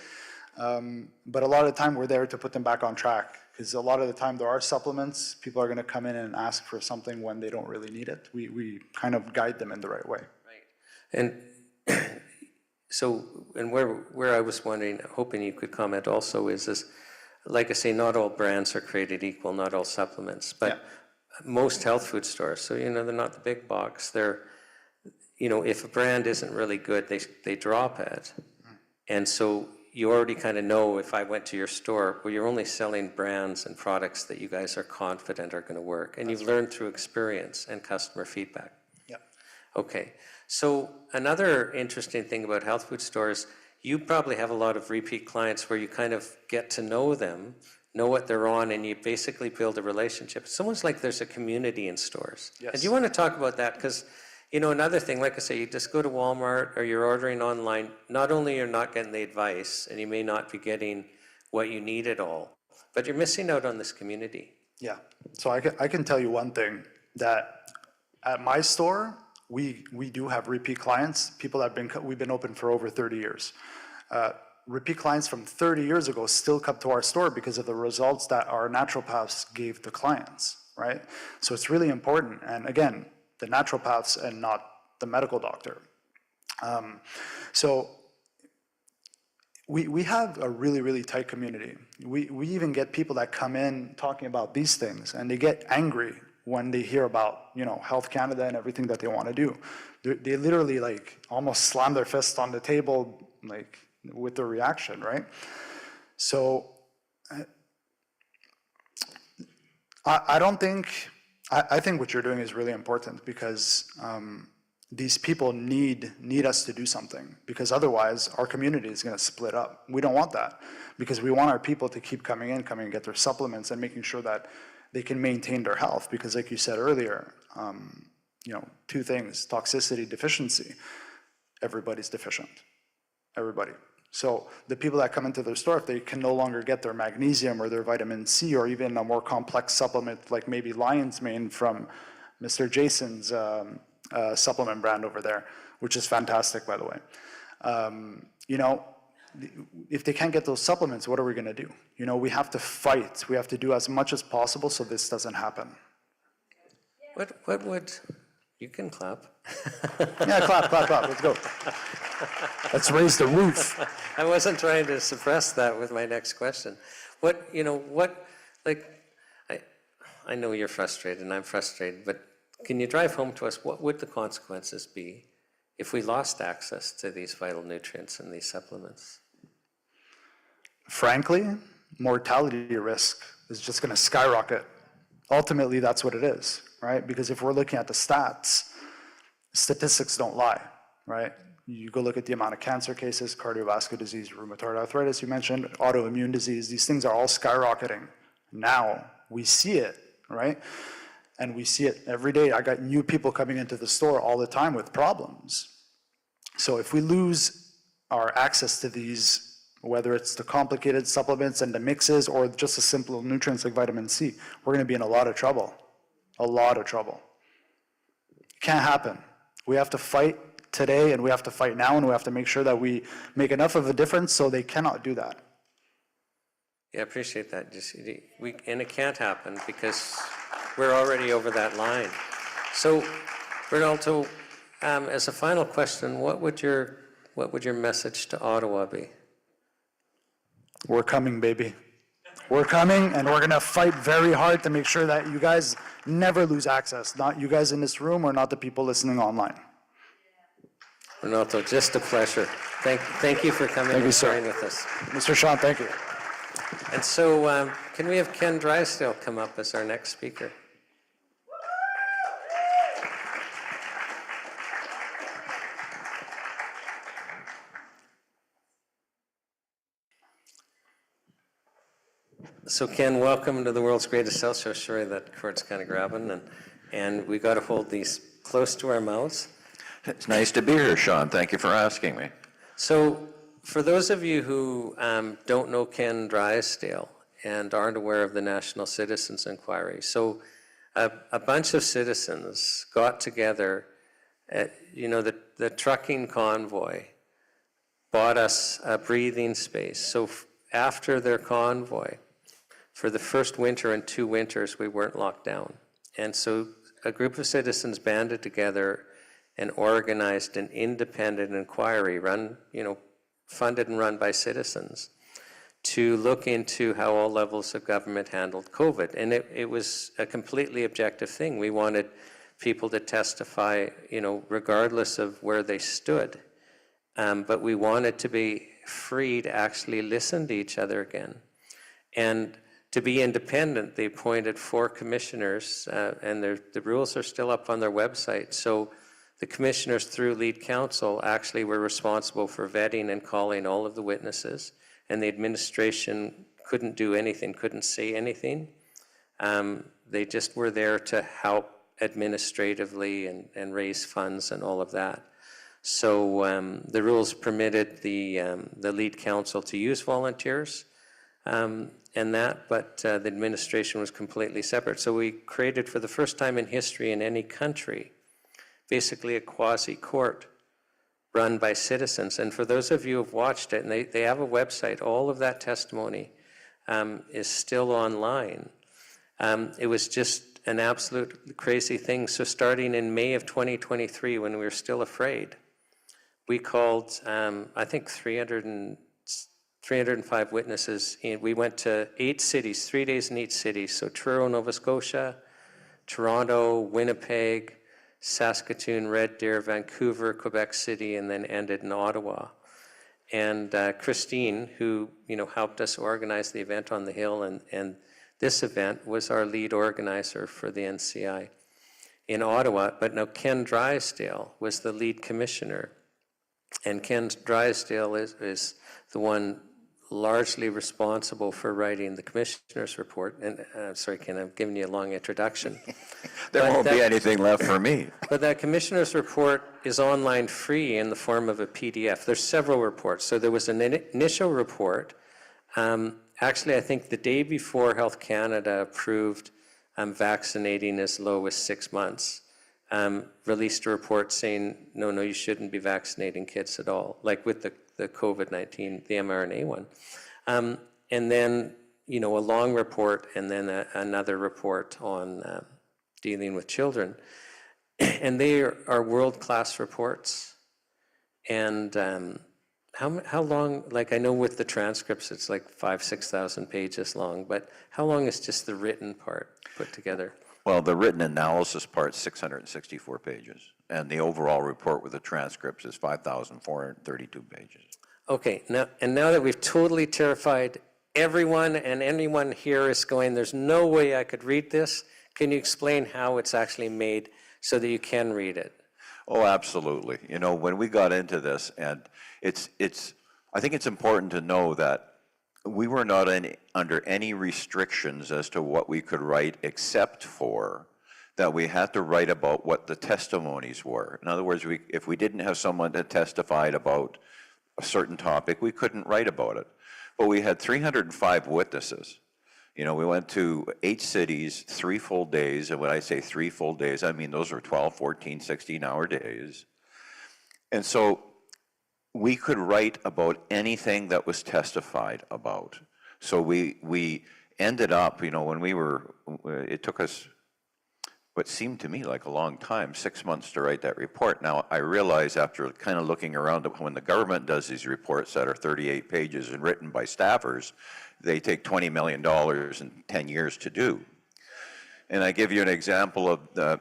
[SPEAKER 18] but a lot of the time we're there to put them back on track, because a lot of the time there are supplements. People are going to come in and ask for something when they don't really need it. We kind of guide them in the right way.
[SPEAKER 1] Right. And so, and where I was wondering, hoping you could comment also is, like I say, not all brands are created equal, not all supplements, but most health food stores, so, you know, they're not the big box. They're, you know, if a brand isn't really good, they drop it. And so you already kind of know, if I went to your store, well, you're only selling brands and products that you guys are confident are going to work. And you've learned through experience and customer feedback.
[SPEAKER 18] Yeah.
[SPEAKER 1] Okay. So another interesting thing about health food stores, you probably have a lot of repeat clients where you kind of get to know them, know what they're on, and you basically build a relationship. It's almost like there's a community in stores.
[SPEAKER 18] Yes.
[SPEAKER 1] And do you want to talk about that? Because, you know, another thing, like I say, you just go to Walmart or you're ordering online, not only you're not getting the advice, and you may not be getting what you need at all, but you're missing out on this community.
[SPEAKER 18] Yeah. So I can tell you one thing, that at my store, we do have repeat clients, people that we've been open for over 30 years. Repeat clients from 30 years ago still come to our store because of the results that our naturopaths gave the clients, right? So it's really important. And again, the naturopaths and not the medical doctor. So we have a really, really tight community. We even get people that come in talking about these things, and they get angry when they hear about, you know, Health Canada and everything that they want to do. They literally like almost slam their fist on the table, like with their reaction, right? So I think what you're doing is really important, because these people need us to do something, because otherwise our community is going to split up. We don't want that, because we want our people to keep coming and get their supplements and making sure that they can maintain their health. Because like you said earlier, you know, two things: toxicity, deficiency. Everybody's deficient, everybody. So the people that come into their store, if they can no longer get their magnesium or their vitamin C, or even a more complex supplement like maybe Lion's Mane from Mr. Jason's supplement brand over there, which is fantastic, by the way. You know, if they can't get those supplements, what are we going to do? You know, we have to fight. We have to do as much as possible so this doesn't happen.
[SPEAKER 1] What would, you can clap.
[SPEAKER 18] Yeah, clap. Let's go. Let's raise the roof.
[SPEAKER 1] I wasn't trying to suppress that with my next question. What, you know, like, I know you're frustrated and I'm frustrated, but can you drive home to us, what would the consequences be if we lost access to these vital nutrients and these supplements?
[SPEAKER 18] Frankly, mortality risk is just going to skyrocket. Ultimately, that's what it is, right? Because if we're looking at the stats, statistics don't lie, right? You go look at the amount of cancer cases, cardiovascular disease, rheumatoid arthritis, you mentioned, autoimmune disease. These things are all skyrocketing. Now, we see it, right? And we see it every day. I got new people coming into the store all the time with problems. So if we lose our access to these, whether it's the complicated supplements and the mixes or just the simple nutrients like vitamin C, we're going to be in a lot of trouble. A lot of trouble. It can't happen. We have to fight today, and we have to fight now, and we have to make sure that we make enough of a difference so they cannot do that.
[SPEAKER 1] Yeah, I appreciate that. And it can't happen because we're already over that line. So, Bernaldo,
[SPEAKER 2] As a final question, what would your message to Ottawa be?
[SPEAKER 18] We're coming, baby. We're coming, and we're gonna fight very hard to make sure that you guys never lose access. Not you guys in this room, or not the people listening online.
[SPEAKER 2] Renato, just a pleasure. Thank you for coming and sharing with us.
[SPEAKER 18] Mr. Shawn, thank you.
[SPEAKER 2] And so, can we have Ken Drysdale come up as our next speaker? So Ken, welcome to the world's greatest health show. Sorry that cord's kind of grabbing, and we got to hold these close to our mouths.
[SPEAKER 19] It's nice to be here, Shawn. Thank you for asking me.
[SPEAKER 2] So for those of you who don't know Ken Drysdale and aren't aware of the National Citizens Inquiry, so a bunch of citizens got together, the trucking convoy bought us a breathing space. So after their convoy, for the first winter and 2 winters, we weren't locked down. And so a group of citizens banded together and organized an independent inquiry funded and run by citizens to look into how all levels of government handled COVID. And it was a completely objective thing. We wanted people to testify, regardless of where they stood. But we wanted to be free to actually listen to each other again. And to be independent, they appointed 4 commissioners, and the rules are still up on their website. So the commissioners, through lead counsel, actually were responsible for vetting and calling all of the witnesses, and the administration couldn't do anything, couldn't say anything. They just were there to help administratively and raise funds and all of that. So the rules permitted the lead counsel to use volunteers, but the administration was completely separate. So we created, for the first time in history in any country, basically a quasi-court run by citizens. And for those of you who have watched it, and they have a website, all of that testimony is still online. It was just an absolute crazy thing. So starting in May of 2023, when we were still afraid, we called, I think, 305 witnesses. We went to 8 cities, 3 days in each city. So Truro, Nova Scotia, Toronto, Winnipeg, Saskatoon, Red Deer, Vancouver, Quebec City, and then ended in Ottawa. And Christine, who helped us organize the event on the Hill, and this event was our lead organizer for the NCI in Ottawa. But now Ken Drysdale was the lead commissioner. And Ken Drysdale is the one largely responsible for writing the commissioner's report. And sorry, Ken, I'm giving you a long introduction.
[SPEAKER 19] There won't be anything left for me.
[SPEAKER 2] But that commissioner's report is online free in the form of a PDF. There's several reports. So there was an initial report. Actually, I think the day before Health Canada approved vaccinating as low as 6 months, released a report saying, no, you shouldn't be vaccinating kids at all, like with the COVID-19, the mRNA one. And then, a long report, and then another report on dealing with children. And they are world-class reports. And how long, like I know with the transcripts, it's like 5,000-6,000 pages long, but how long is just the written part put together?
[SPEAKER 19] Well, the written analysis part's 664 pages, and the overall report with the transcripts is 5,432 pages.
[SPEAKER 2] Okay, now that we've totally terrified everyone, and anyone here is going, there's no way I could read this, can you explain how it's actually made so that you can read it?
[SPEAKER 19] Oh, absolutely. When we got into this, and I think it's important to know that we were not under any restrictions as to what we could write, except for that we had to write about what the testimonies were. In other words, if we didn't have someone that testified about a certain topic, we couldn't write about it. But we had 305 witnesses. We went to 8 cities, 3 full days. And when I say 3 full days, I mean those were 12, 14, 16-hour days. And so we could write about anything that was testified about. So we ended up, when it took us what seemed to me like a long time, 6 months to write that report. Now, I realize after kind of looking around that when the government does these reports that are 38 pages and written by staffers, they take $20 million and 10 years to do. And I give you an example of the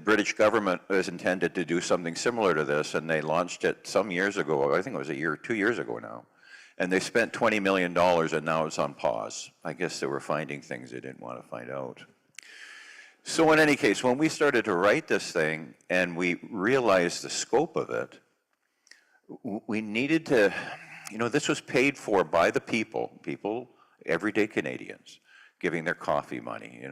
[SPEAKER 19] British government was intended to do something similar to this, and they launched it some years ago. I think it was 2 years ago now. And they spent $20 million, and now it's on pause. I guess they were finding things they didn't want to find out. So in any case, when we started to write this thing and we realized the scope of it, we needed to, this was paid for by the people, everyday Canadians, giving their coffee money,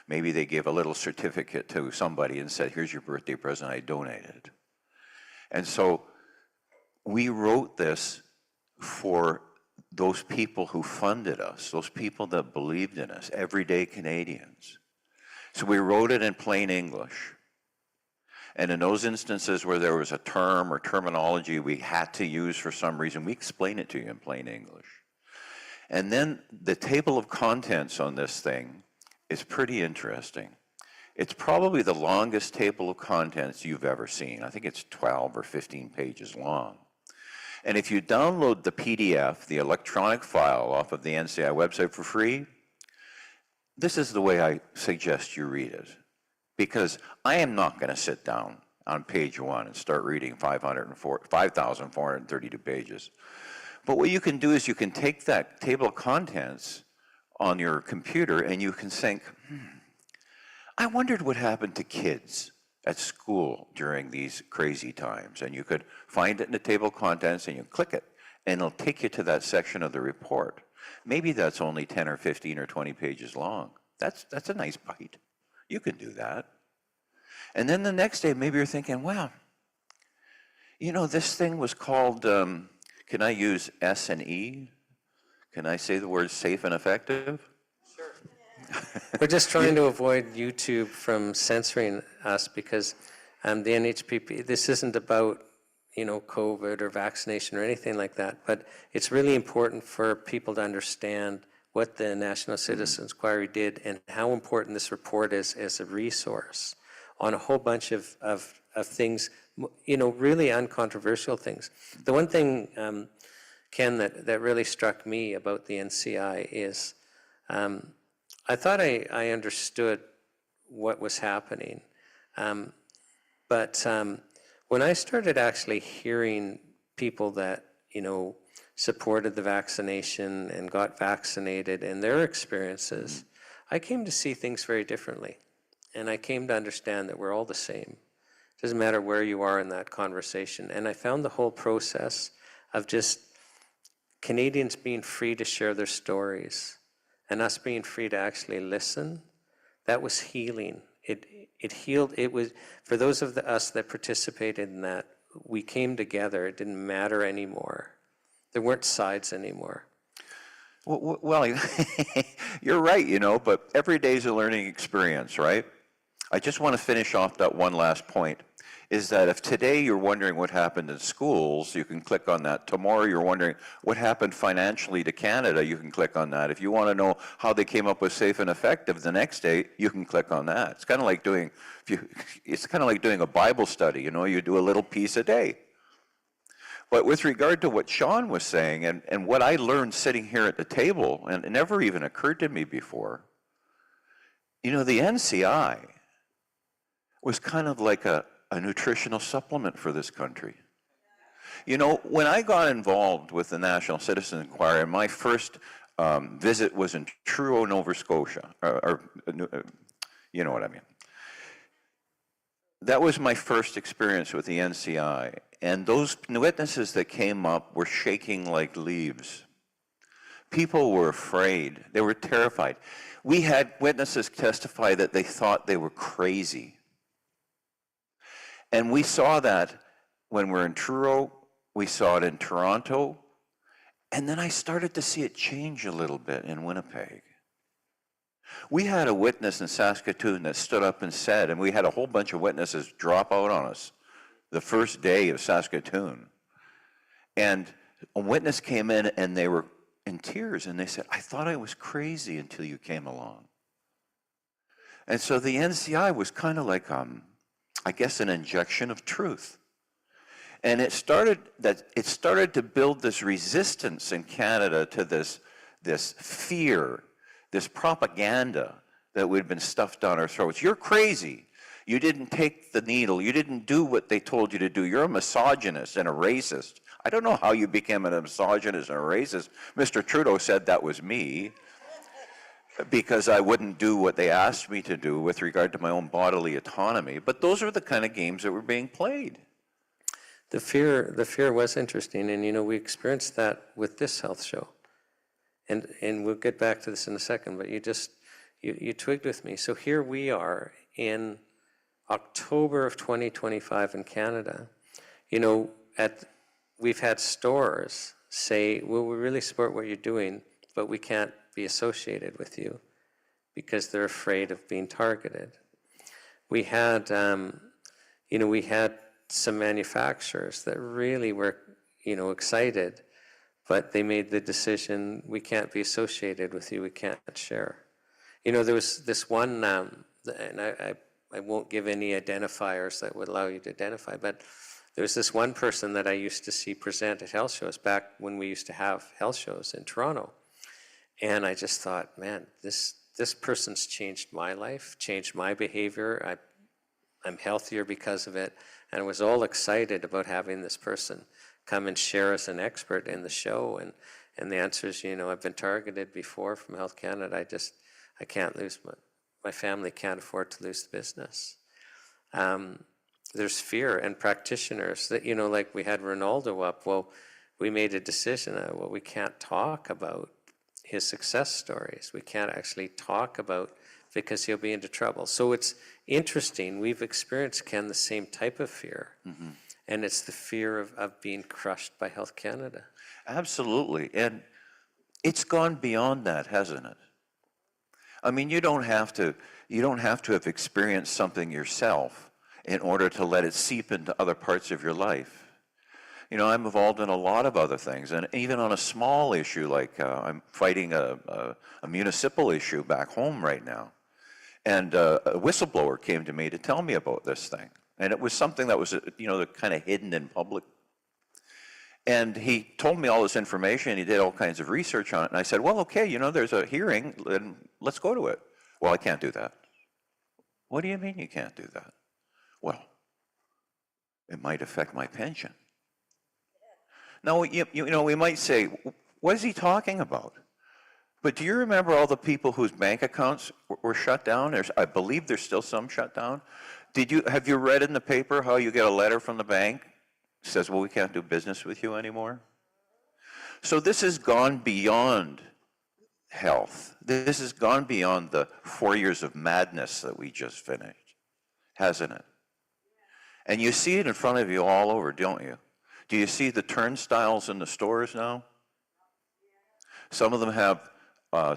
[SPEAKER 19] maybe they gave a little certificate to somebody and said, here's your birthday present, I donated. And so we wrote this for those people who funded us, those people that believed in us, everyday Canadians. So we wrote it in plain English. And in those instances where there was a term or terminology we had to use for some reason, we explain it to you in plain English. And then the table of contents on this thing is pretty interesting. It's probably the longest table of contents you've ever seen. I think it's 12 or 15 pages long. And if you download the PDF, the electronic file off of the NCI website for free, this is the way I suggest you read it. Because I am not going to sit down on page 1 and start reading 5,432 pages. But what you can do is you can take that table of contents on your computer and you can think, I wondered what happened to kids at school during these crazy times. And you could find it in the table of contents and you click it and it'll take you to that section of the report. Maybe that's only 10 or 15 or 20 pages long. That's a nice bite. You can do that. And then the next day, maybe you're thinking, wow, this thing was called, can I use S and E? Can I say the word safe and effective?
[SPEAKER 2] Sure. We're just trying to avoid YouTube from censoring us because the NHPPA, this isn't about COVID or vaccination or anything like that, but it's really important for people to understand what the National Citizens Inquiry did and how important this report is as a resource on a whole bunch of things, really uncontroversial things. The one thing, Ken, that really struck me about the NCI is I thought I understood what was happening, but when I started actually hearing people that, supported the vaccination and got vaccinated and their experiences, I came to see things very differently. And I came to understand that we're all the same. It doesn't matter where you are in that conversation. And I found the whole process of just Canadians being free to share their stories and us being free to actually listen, that was healing. It healed. It was, for those of us that participated in that, we came together. It didn't matter anymore. There weren't sides anymore.
[SPEAKER 19] Well, you're right, but every day is a learning experience, right? I just want to finish off that one last point, is that if today you're wondering what happened in schools, you can click on that. Tomorrow you're wondering what happened financially to Canada, you can click on that. If you want to know how they came up with safe and effective, the next day you can click on that. It's kind of like doing, a Bible study, you do a little piece a day. But with regard to what Shawn was saying and what I learned sitting here at the table, and it never even occurred to me before, the NCI was kind of like a nutritional supplement for this country. When I got involved with the National Citizens Inquiry, my first visit was in Truro, Nova Scotia, you know what I mean. That was my first experience with the NCI. And those witnesses that came up were shaking like leaves. People were afraid. They were terrified. We had witnesses testify that they thought they were crazy. And we saw that when we were in Truro. We saw it in Toronto. And then I started to see it change a little bit in Winnipeg. We had a witness in Saskatoon that stood up and said, and we had a whole bunch of witnesses drop out on us the first day of Saskatoon. And a witness came in and they were in tears and they said, I thought I was crazy until you came along. And so the NCI was kind of like, I guess, an injection of truth. And it started to build this resistance in Canada to this fear, this propaganda that we'd been stuffed down our throats. You're crazy. You didn't take the needle. You didn't do what they told you to do. You're a misogynist and a racist. I don't know how you became a misogynist and a racist. Mr. Trudeau said that was me because I wouldn't do what they asked me to do with regard to my own bodily autonomy. But those are the kind of games that were being played.
[SPEAKER 2] The fear was interesting, and you know, we experienced that with this health show. And we'll get back to this in a second, but you twigged with me. So here we are in October of 2025 in Canada. You know, we've had stores say, well, we really support what you're doing, but we can't be associated with you because they're afraid of being targeted. We had, we had some manufacturers that really were, excited, but they made the decision, we can't be associated with you, we can't share. You know, there was this one, and I won't give any identifiers that would allow you to identify, but there was this one person that I used to see present at health shows back when we used to have health shows in Toronto. And I just thought, man, this person's changed my life, changed my behavior. I'm healthier because of it. And I was all excited about having this person come and share as an expert in the show. And the answer is, I've been targeted before from Health Canada. I can't lose my family can't afford to lose the business. There's fear, and practitioners that, like we had Ronaldo up. Well, we made a decision, we can't talk about his success stories. We can't actually talk about, because he'll be into trouble. So it's interesting. We've experienced, Ken, the same type of fear. Mm-hmm. And it's the fear of being crushed by Health Canada.
[SPEAKER 19] Absolutely. And it's gone beyond that, hasn't it? I mean, you don't have to have experienced something yourself in order to let it seep into other parts of your life. I'm involved in a lot of other things, and even on a small issue, like I'm fighting a municipal issue back home right now. And a whistleblower came to me to tell me about this thing. And it was something that was, kind of hidden in public. And he told me all this information, he did all kinds of research on it, and I said, well, okay, there's a hearing, and let's go to it. Well, I can't do that. What do you mean you can't do that? Well, it might affect my pension. Now, we might say, what is he talking about? But do you remember all the people whose bank accounts were shut down? I believe there's still some shut down. Have you read in the paper how you get a letter from the bank? It says, well, we can't do business with you anymore. So this has gone beyond health. This has gone beyond the 4 years of madness that we just finished, hasn't it? And you see it in front of you all over, don't you? Do you see the turnstiles in the stores now? Some of them have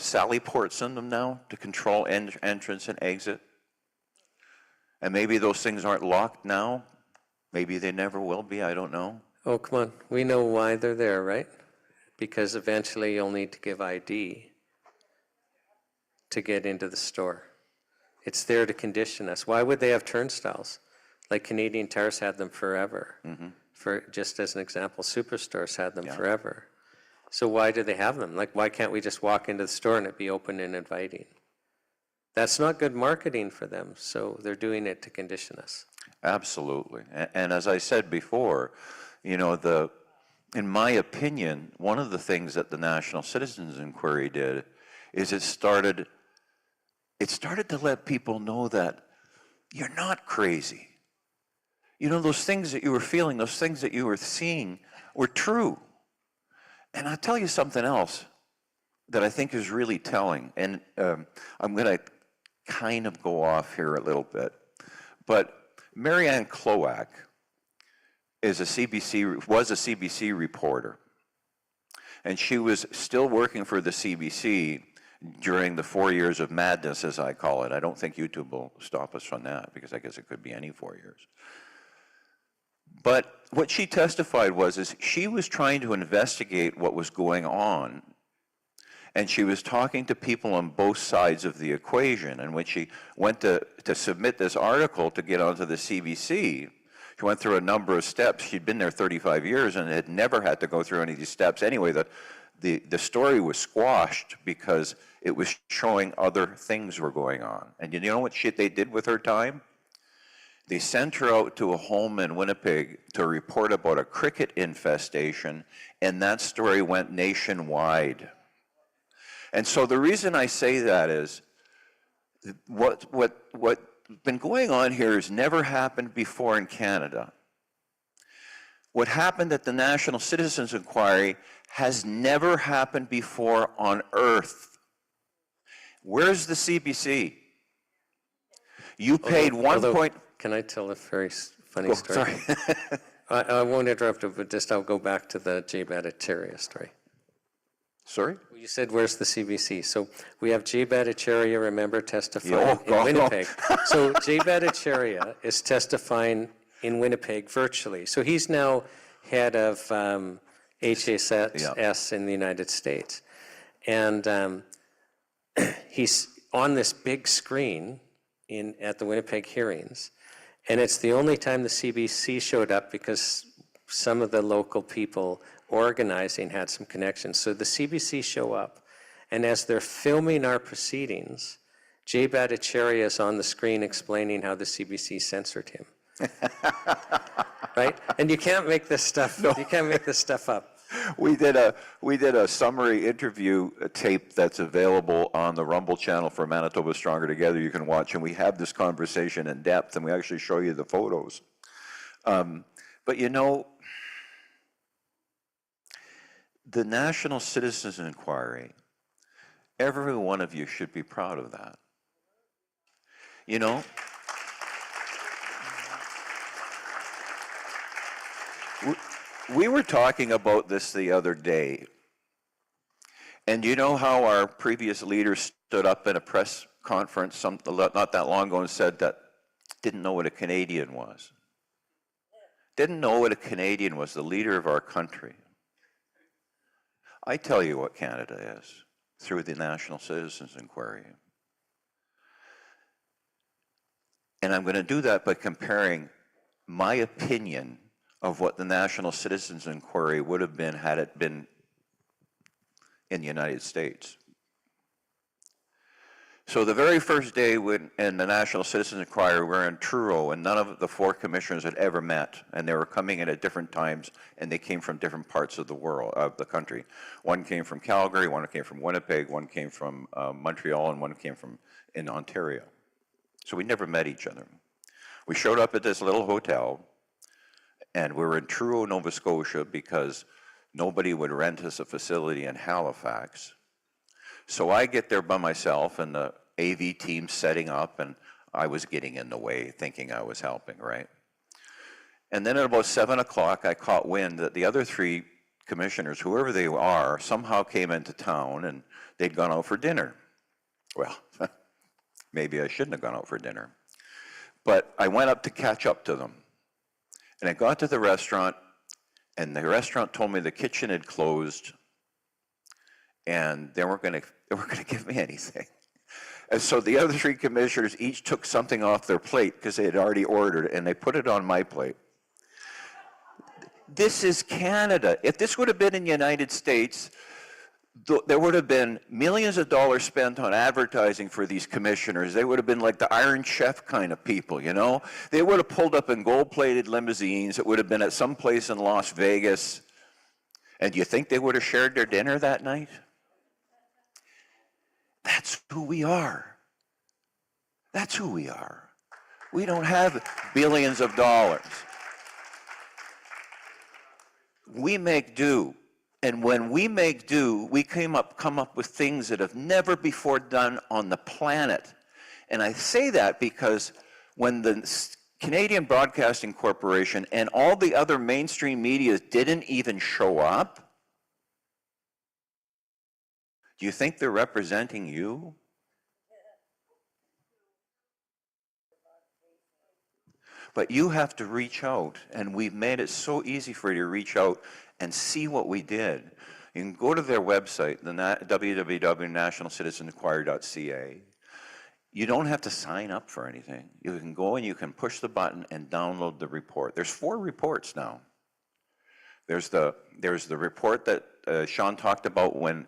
[SPEAKER 19] sally ports in them now to control entrance and exit. And maybe those things aren't locked now. Maybe they never will be, I don't know.
[SPEAKER 2] Oh, come on. We know why they're there, right? Because eventually you'll need to give ID to get into the store. It's there to condition us. Why would they have turnstiles? Like Canadian Tire's had them forever. Mm-hmm. For just as an example, Superstores had them forever. So why do they have them? Like, why can't we just walk into the store and it be open and inviting? That's not good marketing for them, so they're doing it to condition us.
[SPEAKER 19] Absolutely. And as I said before, in my opinion, one of the things that the National Citizens Inquiry did is it started to let people know that you're not crazy. Those things that you were feeling, those things that you were seeing were true. And I'll tell you something else that I think is really telling. And I'm going to kind of go off here a little bit. But Marianne Cloak was a CBC reporter. And she was still working for the CBC during the 4 years of madness, as I call it. I don't think YouTube will stop us from that, because I guess it could be any 4 years. But what she testified is she was trying to investigate what was going on, And she was talking to people on both sides of the equation. And when she went to submit this article to get onto the CBC, she went through a number of steps. She'd been there 35 years and had never had to go through any of these steps. Anyway, the story was squashed because it was showing other things were going on. And you know what shit they did with her time? They sent her out to a home in Winnipeg to report about a cricket infestation, and that story went nationwide. And so the reason I say that is what's been going on here has never happened before in Canada. What happened at the National Citizens Inquiry has never happened before on Earth. Where's the CBC? You paid
[SPEAKER 2] Can I tell a very funny story?
[SPEAKER 19] Sorry.
[SPEAKER 2] I won't interrupt it, but just I'll go back to the J. Bhattacharya story.
[SPEAKER 19] Sorry?
[SPEAKER 2] You said, where's the CBC? So we have J. Bhattacharya, remember, testifying in Winnipeg. So J. Bhattacharya is testifying in Winnipeg virtually. So he's now head of HSS in the United States. And he's on this big screen at the Winnipeg hearings. And it's the only time the CBC showed up because some of the local people organizing had some connections. So the CBC show up, and as they're filming our proceedings, J. Bhattacharya is on the screen explaining how the CBC censored him. Right? And you can't make this stuff. No. You can't make this stuff up.
[SPEAKER 19] We did a summary interview tape that's available on the Rumble channel for Manitoba Stronger Together. You can watch, and we have this conversation in depth, and we actually show you the photos. But you know, the National Citizens Inquiry, every one of you should be proud of that. You know, we were talking about this the other day, and you know how our previous leader stood up in a press conference not that long ago and said that didn't know what a Canadian was. Didn't know what a Canadian was, the leader of our country. I tell you what Canada is through the National Citizens Inquiry. And I'm going to do that by comparing my opinion of what the National Citizens Inquiry would have been had it been in the United States. So the very first day in the National Citizens Inquiry, we were in Truro, and none of the four commissioners had ever met, and they were coming in at different times, and they came from different parts of the world, of the country. One came from Calgary, one came from Winnipeg, one came from Montreal, and one came from in Ontario. So we never met each other. We showed up at this little hotel, and we were in Truro, Nova Scotia, because nobody would rent us a facility in Halifax. So I get there by myself, and the AV team's setting up, and I was getting in the way, thinking I was helping, right? And then at about 7 o'clock, I caught wind that the other three commissioners, whoever they are, somehow came into town, and they'd gone out for dinner. Well, maybe I shouldn't have gone out for dinner. But I went up to catch up to them. And I got to the restaurant, and the restaurant told me the kitchen had closed, and they weren't going to give me anything. And so the other three commissioners each took something off their plate because they had already ordered, and they put it on my plate. This is Canada. If this would have been in the United States, there would have been millions of dollars spent on advertising for these commissioners. They would have been like the Iron Chef kind of people, you know? They would have pulled up in gold-plated limousines. It would have been at some place in Las Vegas. And do you think they would have shared their dinner that night? That's who we are. That's who we are. We don't have billions of dollars. We make do. And when we make do, we come up with things that have never before done on the planet. And I say that because when the Canadian Broadcasting Corporation and all the other mainstream media didn't even show up, do you think they're representing you? But you have to reach out, and we've made it so easy for you to reach out and see what we did. You can go to their website, the www.nationalcitizeninquiry.ca. You don't have to sign up for anything. You can go and you can push the button and download the report. There's 4 reports now. There's the report that Shawn talked about when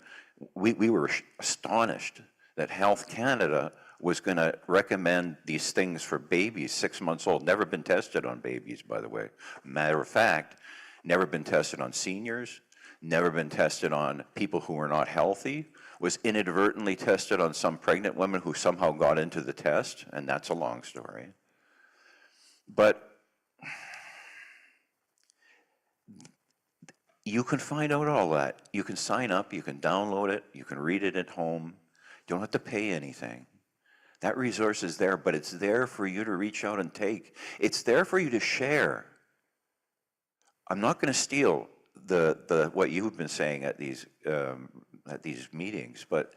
[SPEAKER 19] we were astonished that Health Canada was going to recommend these things for babies 6 months old. Never been tested on babies, by the way. Matter of fact, never been tested on seniors, never been tested on people who are not healthy, was inadvertently tested on some pregnant women who somehow got into the test, and that's a long story. But you can find out all that. You can sign up, you can download it, you can read it at home. You don't have to pay anything. That resource is there, but it's there for you to reach out and take. It's there for you to share. I'm not going to steal the what you've been saying at these meetings, but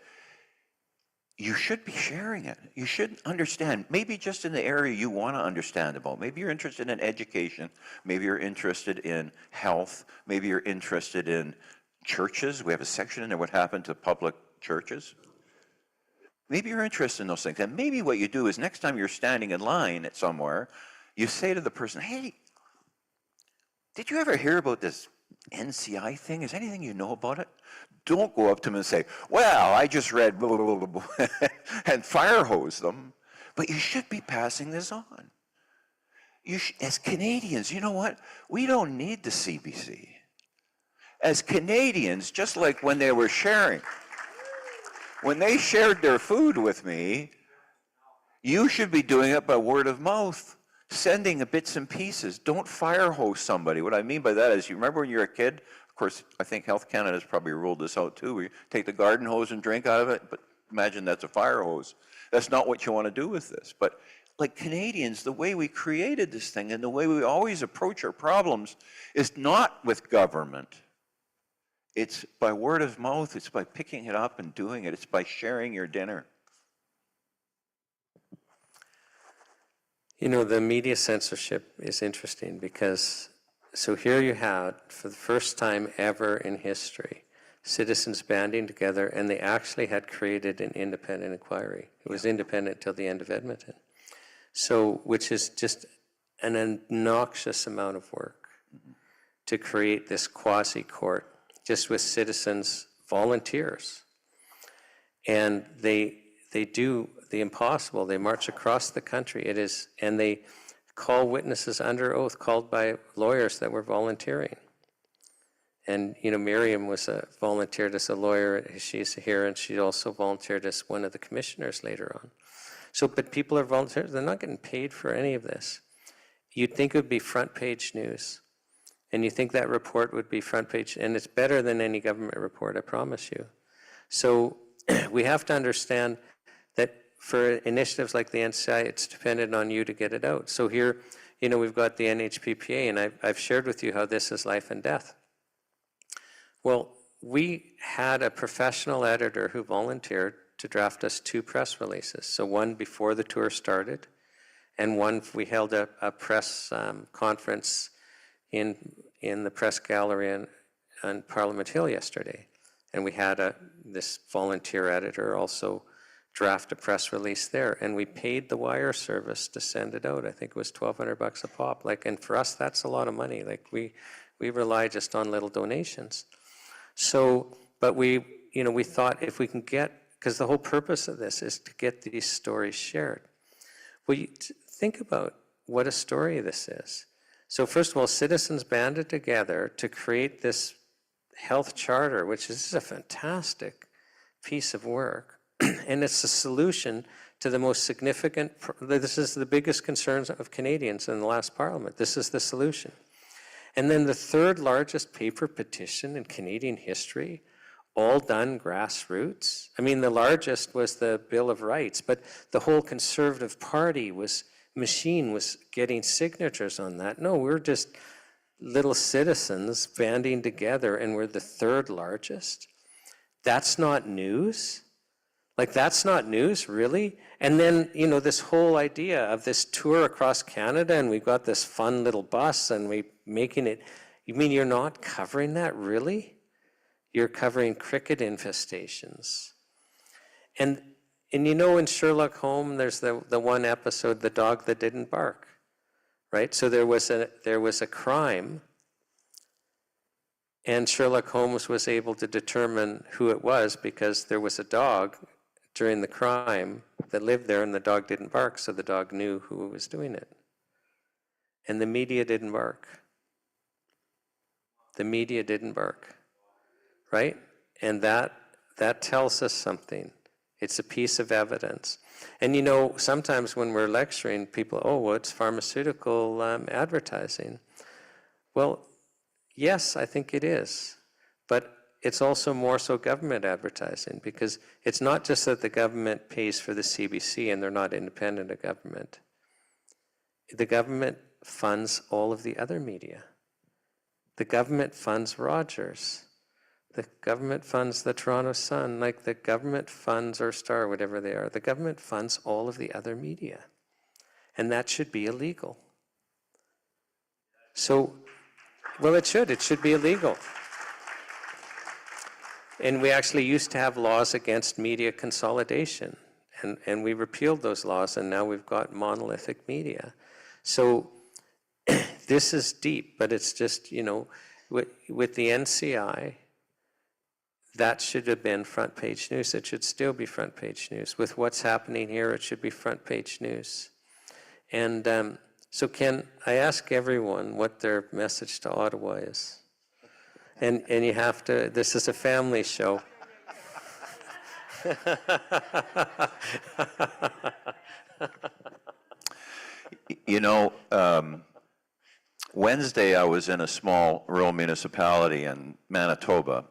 [SPEAKER 19] you should be sharing it. You should understand, maybe just in the area you want to understand about. Maybe you're interested in education. Maybe you're interested in health. Maybe you're interested in churches. We have a section in there, what happened to public churches. Maybe you're interested in those things. And maybe what you do is next time you're standing in line at somewhere, you say to the person, hey, did you ever hear about this NCI thing? Is anything you know about it? Don't go up to them and say, well, I just read blah, blah, blah, blah, and fire hose them. But you should be passing this on. As Canadians, you know what? We don't need the CBC. As Canadians, just like when they were sharing, when they shared their food with me, you should be doing it by word of mouth, sending the bits and pieces. Don't fire hose somebody. What I mean by that is, you remember when you were a kid? Of course, I think Health Canada's probably ruled this out too, where you take the garden hose and drink out of it, but imagine that's a fire hose. That's not what you want to do with this. But like Canadians, the way we created this thing and the way we always approach our problems is not with government. It's by word of mouth, it's by picking it up and doing it, it's by sharing your dinner.
[SPEAKER 2] You know, the media censorship is interesting because, so here you had, for the first time ever in history, citizens banding together, and they actually had created an independent inquiry. It was independent till the end of Edmonton. So, which is just an obnoxious amount of work to create this quasi-court just with citizens, volunteers. And they do the impossible. They march across the country. It is, and they call witnesses under oath, called by lawyers that were volunteering. And, you know, Miriam was volunteered as a lawyer. She's here, and she also volunteered as one of the commissioners later on. So, but people are volunteers. They're not getting paid for any of this. You'd think it would be front page news. And you think that report would be front page, and it's better than any government report, I promise you. So we have to understand that for initiatives like the NCI, it's dependent on you to get it out. So here, you know, we've got the NHPPA, and I've shared with you how this is life and death. Well, we had a professional editor who volunteered to draft us 2 press releases. So one before the tour started, and one we held a press conference in the press gallery on Parliament Hill yesterday. And we had this volunteer editor also draft a press release there, and we paid the wire service to send it out. I think it was $1,200 a pop. Like, and for us, that's a lot of money. Like, we rely just on little donations. So, but we thought if we can get, because the whole purpose of this is to get these stories shared. Well, you think about what a story this is. So first of all, citizens banded together to create this health charter, which is a fantastic piece of work. And it's a solution to the most significant, this is the biggest concerns of Canadians in the last Parliament. This is the solution. And then the 3rd largest paper petition in Canadian history, all done grassroots. I mean, the largest was the Bill of Rights, but the whole Conservative Party machine was getting signatures on that. No, we're just little citizens banding together, and we're the 3rd largest. That's not news? Like, that's not news, really? And then, you know, this whole idea of this tour across Canada, and we've got this fun little bus, and we making it, you mean you're not covering that, really?
[SPEAKER 1] You're covering cricket infestations. And you know, in Sherlock Holmes, there's the one episode, The Dog That Didn't Bark, right? So there was a crime, and Sherlock Holmes was able to determine who it was because there was a dog during the crime that lived there, and the dog didn't bark, so the dog knew who was doing it. And the media didn't bark. The media didn't bark, right? And that tells us something. It's a piece of evidence. And you know, sometimes when we're lecturing, people, oh, well, it's pharmaceutical advertising. Well, yes, I think it is. But it's also more so government advertising, because it's not just that the government pays for the CBC and they're not independent of government. The government funds all of the other media. The government funds Rogers. The government funds the Toronto Sun, like the government funds or Star, whatever they are. The government funds all of the other media. And that should be illegal. So, well, it should be illegal. And we actually used to have laws against media consolidation. And we repealed those laws, and now we've got monolithic media. So this is deep, but it's just, you know, with the NCI, that should have been front page news. It should still be front page news. With what's happening here, it should be front page news. And so Ken, I ask everyone what their message to Ottawa is. And you have to, this is a family show.
[SPEAKER 19] You know, Wednesday I was in a small rural municipality in Manitoba,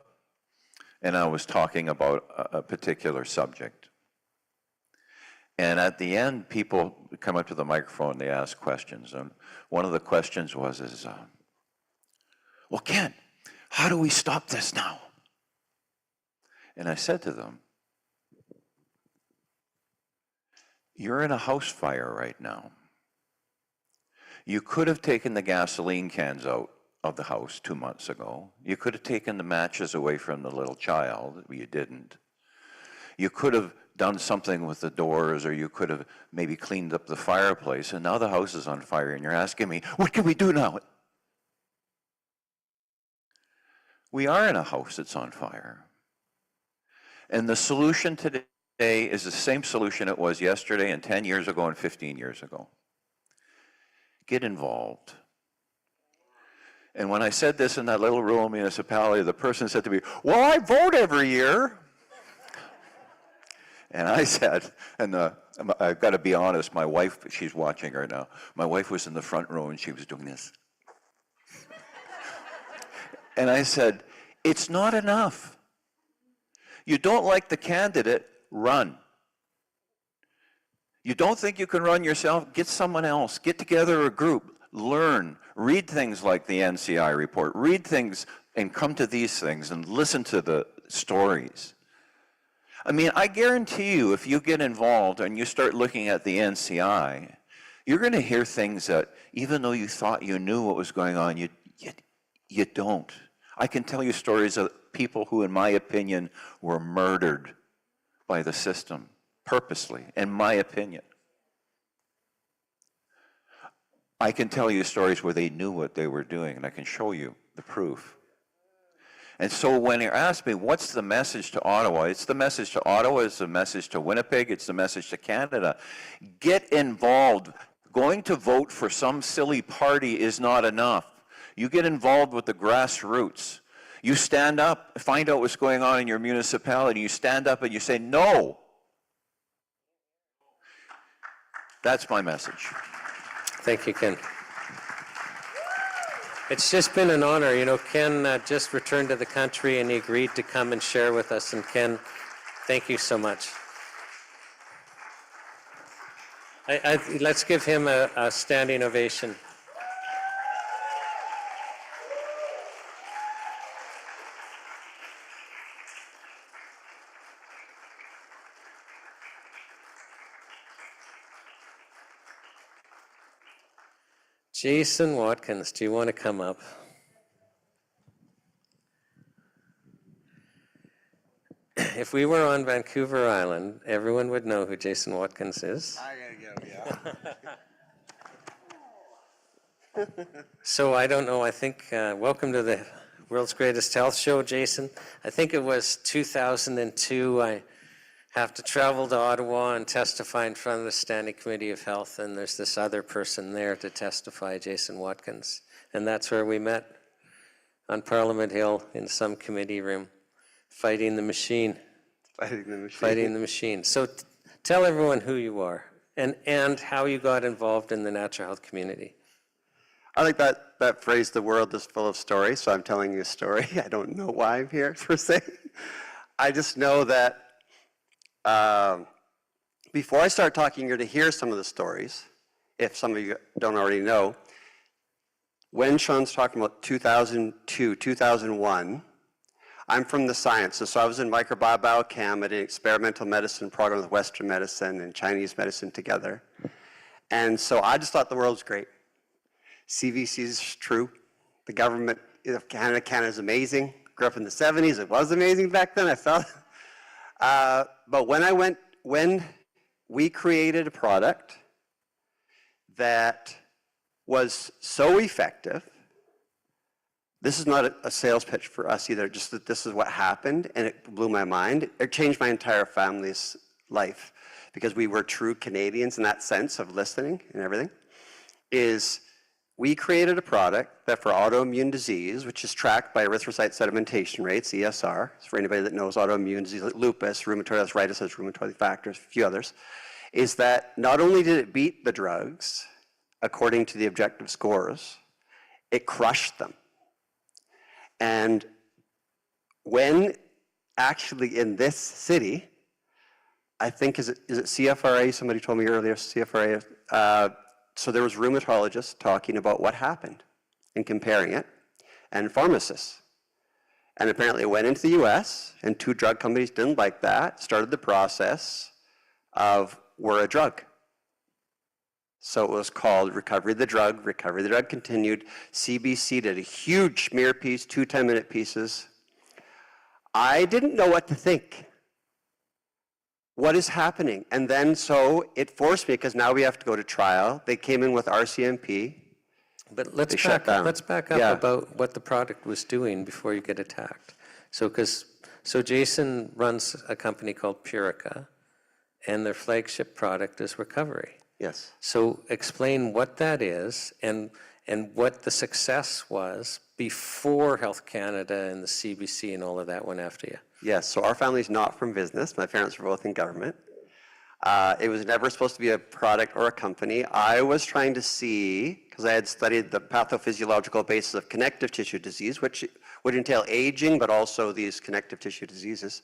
[SPEAKER 19] and I was talking about a particular subject. And at the end, people come up to the microphone, they ask questions. And one of the questions was, well, Ken, how do we stop this now? And I said to them, you're in a house fire right now. You could have taken the gasoline cans out of the house 2 months ago. You could have taken the matches away from the little child, but you didn't. You could have done something with the doors, or you could have maybe cleaned up the fireplace, and now the house is on fire, and you're asking me, what can we do now? We are in a house that's on fire. And the solution today is the same solution it was yesterday and 10 years ago and 15 years ago. Get involved. And when I said this in that little rural municipality, the person said to me, well, I vote every year. And I said, and I've got to be honest, my wife, she's watching right now, my wife was in the front row and she was doing this. And I said, it's not enough. You don't like the candidate, run. You don't think you can run yourself, get someone else, get together a group, learn, read things like the NCI report, read things and come to these things and listen to the stories. I mean, I guarantee you, if you get involved and you start looking at the NCI, you're going to hear things that, even though you thought you knew what was going on, you don't. I can tell you stories of people who, in my opinion, were murdered by the system, purposely, in my opinion. I can tell you stories where they knew what they were doing, and I can show you the proof. And so when you ask me, what's the message to Ottawa? It's the message to Ottawa, it's the message to Winnipeg, it's the message to Canada. Get involved. Going to vote for some silly party is not enough. You get involved with the grassroots. You stand up, find out what's going on in your municipality, you stand up and you say, no. That's my message.
[SPEAKER 1] Thank you, Ken. It's just been an honor. You know, Ken just returned to the country and he agreed to come and share with us. And Ken, thank you so much. Let's give him a standing ovation. Jason Watkins, do you want to come up? if we were on Vancouver Island, everyone would know who Jason Watkins is.
[SPEAKER 20] I gotta go, yeah.
[SPEAKER 1] So I don't know, I think, welcome to the World's Greatest Health Show, Jason. I think it was 2002, I have to travel to Ottawa and testify in front of the Standing Committee of Health, and there's this other person there to testify, Jason Watkins. And that's where we met, on Parliament Hill in some committee room, fighting the machine.
[SPEAKER 20] Fighting the machine.
[SPEAKER 1] Fighting the machine. So tell everyone who you are and how you got involved in the natural health community.
[SPEAKER 20] I like that phrase, the world is full of stories, so I'm telling you a story. I don't know why I'm here, per se. I just know that before I start talking, you're to hear some of the stories, if some of you don't already know. When Shawn's talking about 2002, 2001, I'm from the sciences, so I was in microbiome biochem at an experimental medicine program with Western medicine and Chinese medicine together. And so I just thought the world was great. CVC is true. The government of Canada is amazing. Grew up in the 70s, it was amazing back then, I felt. But when we created a product that was so effective, this is not a sales pitch for us either, just that this is what happened, and it blew my mind. It changed my entire family's life, because we were true Canadians in that sense of listening and everything, is we created a product that for autoimmune disease, which is tracked by erythrocyte sedimentation rates, ESR, for anybody that knows autoimmune disease like lupus, rheumatoid arthritis, has rheumatoid factors, a few others, is that not only did it beat the drugs according to the objective scores, it crushed them. And when actually in this city, I think, is it CFRA? Somebody told me earlier, CFRA. So there was rheumatologists talking about what happened and comparing it, and pharmacists. And apparently it went into the US, and 2 drug companies didn't like that, started the process of we're a drug. So it was called Recovery of the Drug. Recovery of the Drug continued. CBC did a huge smear piece, 2 10-minute pieces. I didn't know what to think. What is happening? And then so it forced me, because now we have to go to trial. They came in with RCMP.
[SPEAKER 1] But let's back up about what the product was doing before you get attacked. So Jason runs a company called Purica, and their flagship product is Recovery.
[SPEAKER 20] Yes.
[SPEAKER 1] So explain what that is and what the success was before Health Canada and the CBC and all of that went after you.
[SPEAKER 20] Yes, so our family's not from business. My parents were both in government. It was never supposed to be a product or a company. I was trying to see, because I had studied the pathophysiological basis of connective tissue disease, which would entail aging, but also these connective tissue diseases.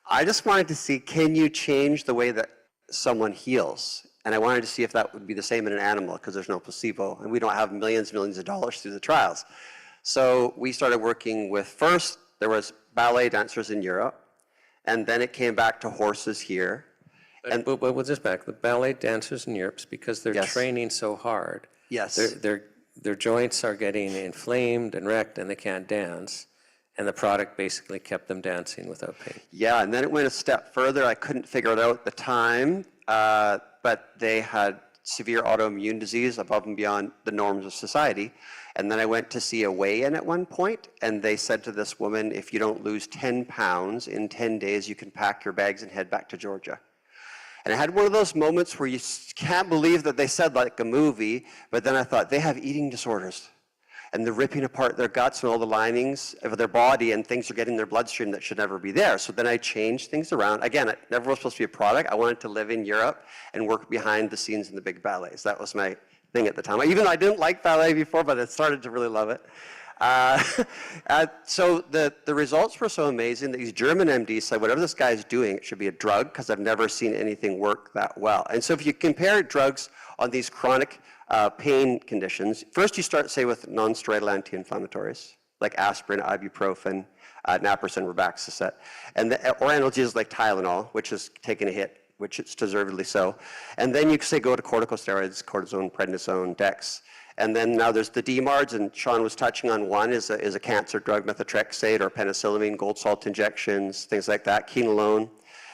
[SPEAKER 20] I just wanted to see, can you change the way that someone heals? And I wanted to see if that would be the same in an animal, because there's no placebo, and we don't have millions and millions of dollars through the trials. So we started working with, first, there was ballet dancers in Europe, and then it came back to horses here.
[SPEAKER 1] And we'll just back. The ballet dancers in Europe, because they're training so hard.
[SPEAKER 20] Yes.
[SPEAKER 1] Their joints are getting inflamed and wrecked, and they can't dance. And the product basically kept them dancing without pain.
[SPEAKER 20] Yeah, and then it went a step further. I couldn't figure it out at the time, but they had severe autoimmune disease above and beyond the norms of society. And then I went to see a weigh-in at one point, and they said to this woman, if you don't lose 10 pounds in 10 days, you can pack your bags and head back to Georgia. And I had one of those moments where you can't believe that they said like a movie, but then I thought, they have eating disorders. And they're ripping apart their guts and all the linings of their body, and things are getting in their bloodstream that should never be there. So then I changed things around. Again, it never was supposed to be a product. I wanted to live in Europe and work behind the scenes in the big ballets. That was my thing at the time. Even though I didn't like ballet before, but I started to really love it. So the results were so amazing that these German MDs said, whatever this guy's doing, it should be a drug, because I've never seen anything work that well. And so if you compare drugs on these chronic pain conditions, first you start, say, with non-steroidal anti-inflammatories, like aspirin, ibuprofen, naproxen, ribaxacet, and or analgesics like Tylenol, which is taking a hit, which it's deservedly so. And then you say go to corticosteroids, cortisone, prednisone, Dex. And then now there's the DMARDs, and Shawn was touching on one is a cancer drug, methotrexate or penicillamine, gold salt injections, things like that, quinolone.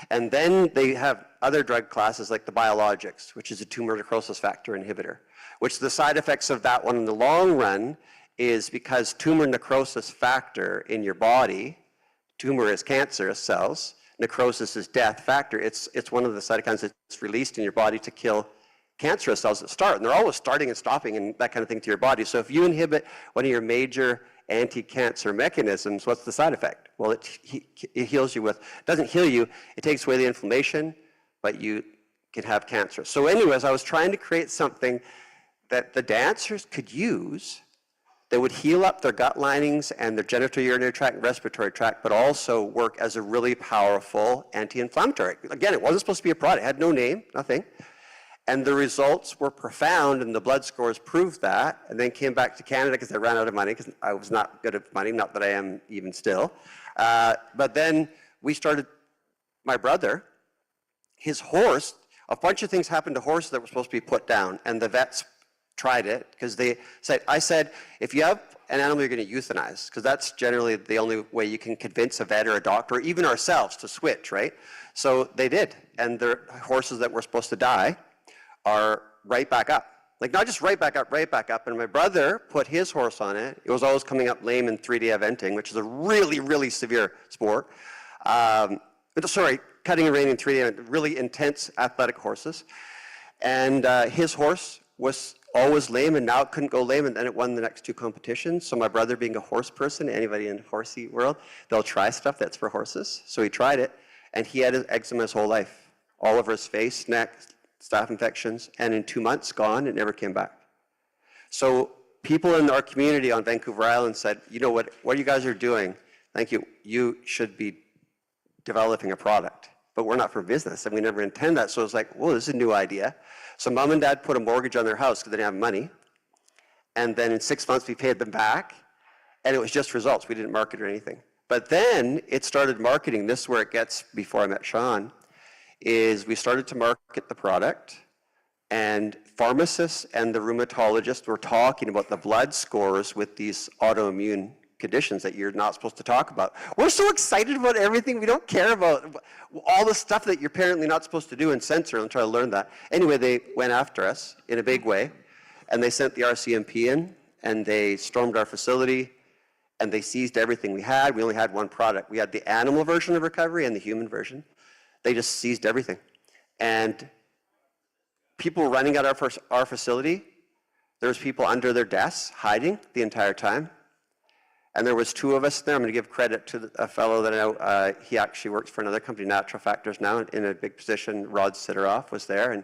[SPEAKER 20] And then they have other drug classes like the biologics, which is a tumor necrosis factor inhibitor, which the side effects of that one in the long run is because tumor necrosis factor in your body, tumor is cancerous cells, necrosis is death factor. It's one of the cytokines that's released in your body to kill cancerous cells that start. And they're always starting and stopping and that kind of thing to your body. So if you inhibit one of your major anti-cancer mechanisms, what's the side effect? Well, it heals you with, doesn't heal you, it takes away the inflammation, but you can have cancer. So anyways, I was trying to create something that the dancers could use that would heal up their gut linings and their genitourinary tract and respiratory tract, but also work as a really powerful anti-inflammatory. Again, it wasn't supposed to be a product. It had no name, nothing. And the results were profound, and the blood scores proved that, and then came back to Canada because I ran out of money, because I was not good at money, not that I am even still. But then we started, my brother, his horse, a bunch of things happened to horses that were supposed to be put down, and the vets tried it, because they said, I said, if you have an animal you're going to euthanize, because that's generally the only way you can convince a vet or a doctor, or even ourselves, to switch, right? So they did, and the horses that were supposed to die are right back up. Like, not just right back up. And my brother put his horse on it. It was always coming up lame in 3-day eventing, which is a really, really severe sport. Cutting and reining 3-day, really intense athletic horses. And his horse was always lame, and now it couldn't go lame, and then it won the next 2 competitions. So my brother, being a horse person, anybody in the horsey world, they'll try stuff that's for horses. So he tried it, and he had eczema his whole life. All over his face, neck, staph infections, and in 2 months, gone, it never came back. So people in our community on Vancouver Island said, you know what you guys are doing, thank you, you should be developing a product. But we're not for business, and we never intend that. So it's like, whoa, this is a new idea. So mom and dad put a mortgage on their house because they didn't have money. And then in 6 months, we paid them back, and it was just results. We didn't market or anything. But then it started marketing. This is where it gets, before I met Shawn, is we started to market the product, and pharmacists and the rheumatologists were talking about the blood scores with these autoimmune conditions that you're not supposed to talk about. We're so excited about everything. We don't care about all the stuff that you're apparently not supposed to do and censor and try to learn that. Anyway, they went after us in a big way, and they sent the RCMP in, and they stormed our facility, and they seized everything we had. We only had one product. We had the animal version of recovery and the human version. They just seized everything. And people were running out of our facility. There was people under their desks hiding the entire time. And there was 2 of us there. I'm going to give credit to a fellow that I know. He actually works for another company, Natural Factors now, in a big position. Rod Sidoroff was there, and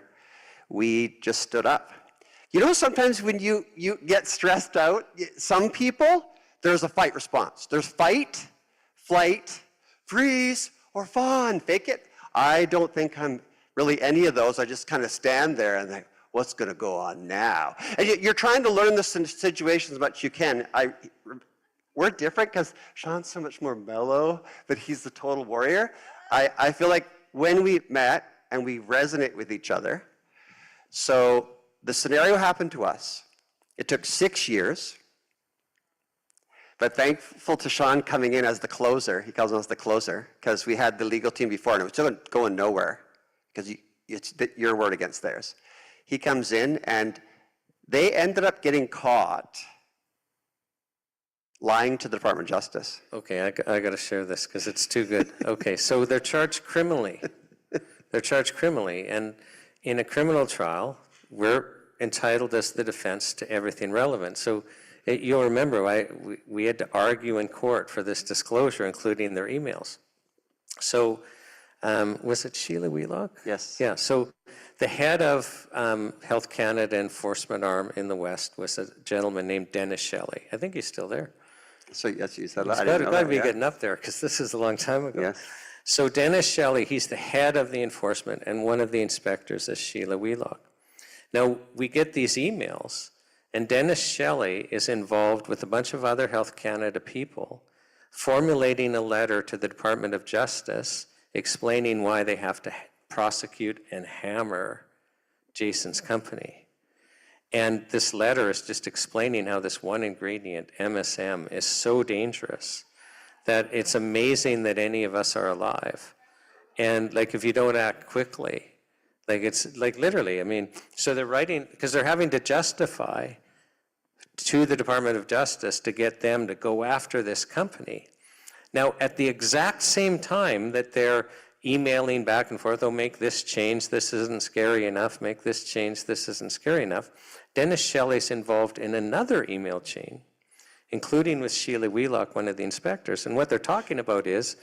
[SPEAKER 20] we just stood up. You know, sometimes when you get stressed out, some people, there's a fight response. There's fight, flight, freeze, or fawn. Fake it. I don't think I'm really any of those. I just kind of stand there and think, what's going to go on now? And you're trying to learn this in situations as much as you can. We're different because Shawn's so much more mellow, but he's the total warrior. I feel like when we met and we resonate with each other, so the scenario happened to us. It took 6 years, but thankful to Shawn coming in as the closer. He calls us the closer because we had the legal team before, and it was still going nowhere because it's your word against theirs. He comes in, and they ended up getting caught lying to the Department of Justice.
[SPEAKER 2] Okay, I got to share this because it's too good. Okay, so they're charged criminally. They're charged criminally, and in a criminal trial, we're entitled as the defense to everything relevant. So you'll remember, we had to argue in court for this disclosure, including their emails. So was it Sheila Wheelock?
[SPEAKER 20] Yes.
[SPEAKER 2] Yeah, so the head of Health Canada enforcement arm in the West was a gentleman named Dennis Shelley. I think he's still there.
[SPEAKER 20] So yes, you said
[SPEAKER 2] that. It's got to be getting up there because this is a long time ago.
[SPEAKER 20] Yes.
[SPEAKER 2] So Dennis Shelley, he's the head of the enforcement, and one of the inspectors is Sheila Wheelock. Now, we get these emails, and Dennis Shelley is involved with a bunch of other Health Canada people formulating a letter to the Department of Justice explaining why they have to prosecute and hammer Jason's company.
[SPEAKER 1] And this letter is just explaining how this one ingredient, MSM, is so dangerous that it's amazing that any of us are alive. And like, if you don't act quickly, like, it's like literally, I mean, so they're writing, because they're having to justify to the Department of Justice to get them to go after this company. Now, at the exact same time that they're emailing back and forth, oh, make this change, this isn't scary enough, make this change, this isn't scary enough, Dennis Shelley's involved in another email chain, including with Sheila Wheelock, one of the inspectors. And what they're talking about is,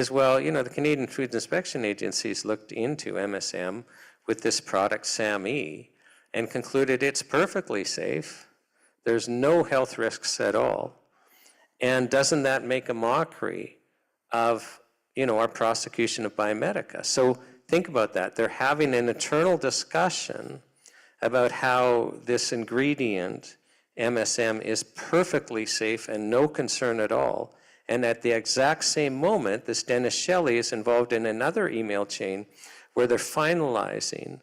[SPEAKER 1] well, you know, the Canadian Food Inspection Agency's looked into MSM with this product, SAM-E, and concluded it's perfectly safe. There's no health risks at all. And doesn't that make a mockery of, you know, our prosecution of Biomedica? So think about that. They're having an eternal discussion about how this ingredient, MSM, is perfectly safe and no concern at all. And at the exact same moment, this Dennis Shelley is involved in another email chain where they're finalizing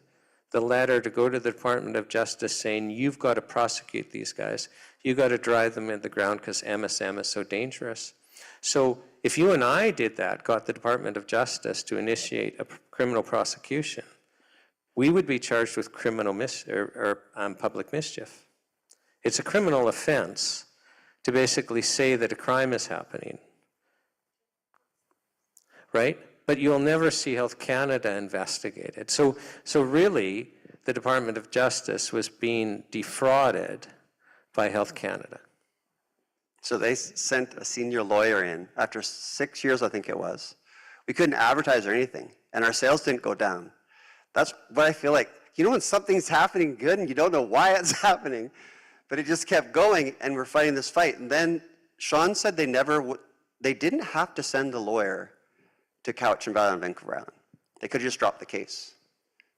[SPEAKER 1] the letter to go to the Department of Justice saying, you've got to prosecute these guys. You've got to drive them in the ground because MSM is so dangerous. So if you and I did that, got the Department of Justice to initiate a criminal prosecution, we would be charged with criminal public mischief. It's a criminal offense to basically say that a crime is happening, right? But you'll never see Health Canada investigate it. So really, the Department of Justice was being defrauded by Health Canada.
[SPEAKER 20] So they sent a senior lawyer in after 6 years, I think it was. We couldn't advertise or anything, and our sales didn't go down. That's what I feel like. You know when something's happening good and you don't know why it's happening, but it just kept going, and we're fighting this fight. And then Shawn said they didn't have to send a lawyer to Cowichan Valley on Vancouver Island. They could just drop the case.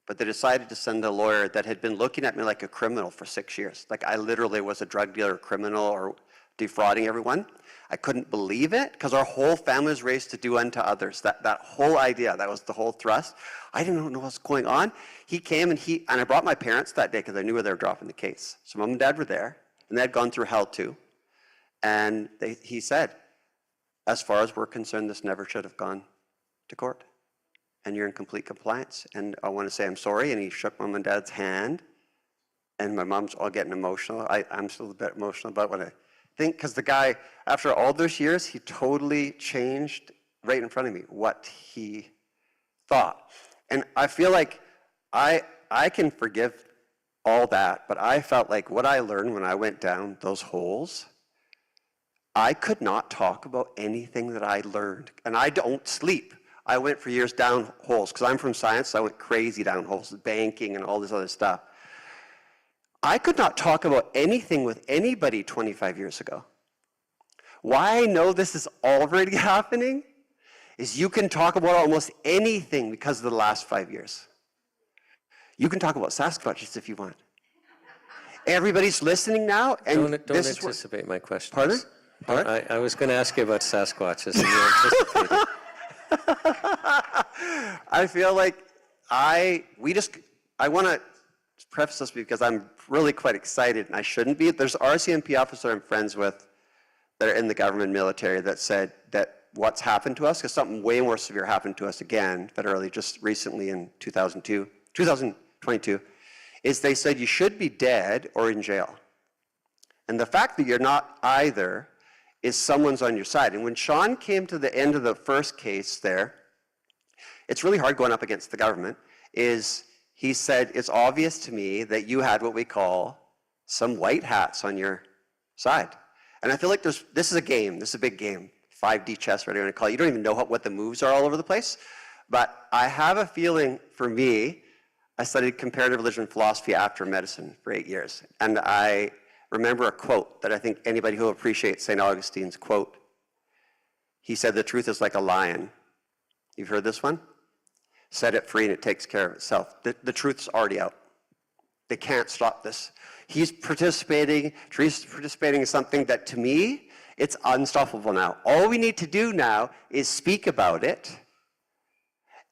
[SPEAKER 20] But they decided to send a lawyer that had been looking at me like a criminal for 6 years. Like I literally was a drug dealer, criminal, or defrauding everyone. I couldn't believe it because our whole family was raised to do unto others. That whole idea, that was the whole thrust. I didn't know what's going on. He came and I brought my parents that day because I knew where they were dropping the case. So mom and dad were there and they had gone through hell too. And he said, as far as we're concerned, this never should have gone to court. And you're in complete compliance. And I want to say I'm sorry. And he shook mom and dad's hand. And my mom's all getting emotional. I'm still a bit emotional about what I think, because the guy, after all those years, he totally changed right in front of me what he thought. And I feel like I can forgive all that, but I felt like what I learned when I went down those holes, I could not talk about anything that I learned. And I don't sleep. I went for years down holes because I'm from science, so I went crazy down holes, banking and all this other stuff. I could not talk about anything with anybody 25 years ago. Why I know this is already happening is you can talk about almost anything because of the last 5 years. You can talk about Sasquatches if you want. Everybody's listening now, and
[SPEAKER 1] don't
[SPEAKER 20] this
[SPEAKER 1] anticipate my question.
[SPEAKER 20] Pardon?
[SPEAKER 1] I was going to ask you about Sasquatches, and you anticipated.
[SPEAKER 20] I feel like I want to preface this because I'm really quite excited, and I shouldn't be. There's an RCMP officer I'm friends with that are in the government military that said that what's happened to us, because something way more severe happened to us again federally just recently in 2022, is they said you should be dead or in jail. And the fact that you're not either is someone's on your side. And when Shawn came to the end of the first case there, it's really hard going up against the government, is he said, it's obvious to me that you had what we call some white hats on your side. And I feel like this is a game, this is a big game, 5D chess, whatever you want to call it. You don't even know what the moves are all over the place. But I have a feeling, for me, I studied comparative religion and philosophy after medicine for 8 years. And I remember a quote that I think anybody who appreciates St. Augustine's quote, he said, the truth is like a lion. You've heard this one? Set it free and it takes care of itself. The truth's already out. They can't stop this. He's participating, Teresa's participating in something that to me, it's unstoppable now. All we need to do now is speak about it.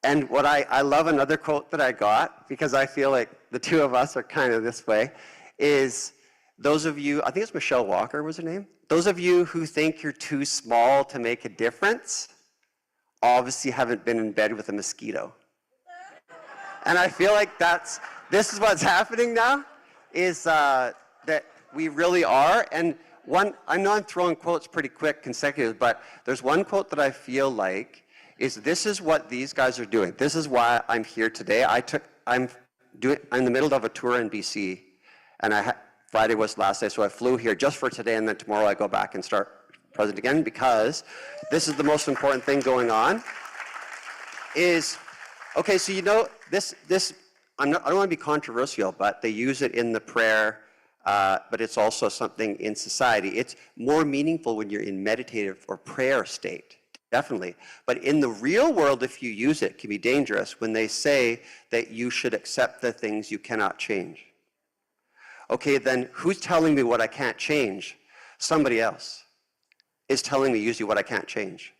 [SPEAKER 20] And what I love another quote that I got, because I feel like the two of us are kind of this way, is those of you, I think it's Michelle Walker was her name, those of you who think you're too small to make a difference obviously haven't been in bed with a mosquito. And I feel like this is what's happening now, is that we really are. And I know I'm throwing quotes pretty quick, consecutive, but there's one quote that I feel like is this is what these guys are doing. This is why I'm here today. I'm in the middle of a tour in BC, and Friday was the last day, so I flew here just for today, and then tomorrow I go back and start president again, because this is the most important thing going on. Okay, so you know, this I don't want to be controversial, but they use it in the prayer, but it's also something in society. It's more meaningful when you're in meditative or prayer state, definitely. But in the real world, if you use it, it can be dangerous when they say that you should accept the things you cannot change. Okay, then who's telling me what I can't change? Somebody else is telling me usually what I can't change.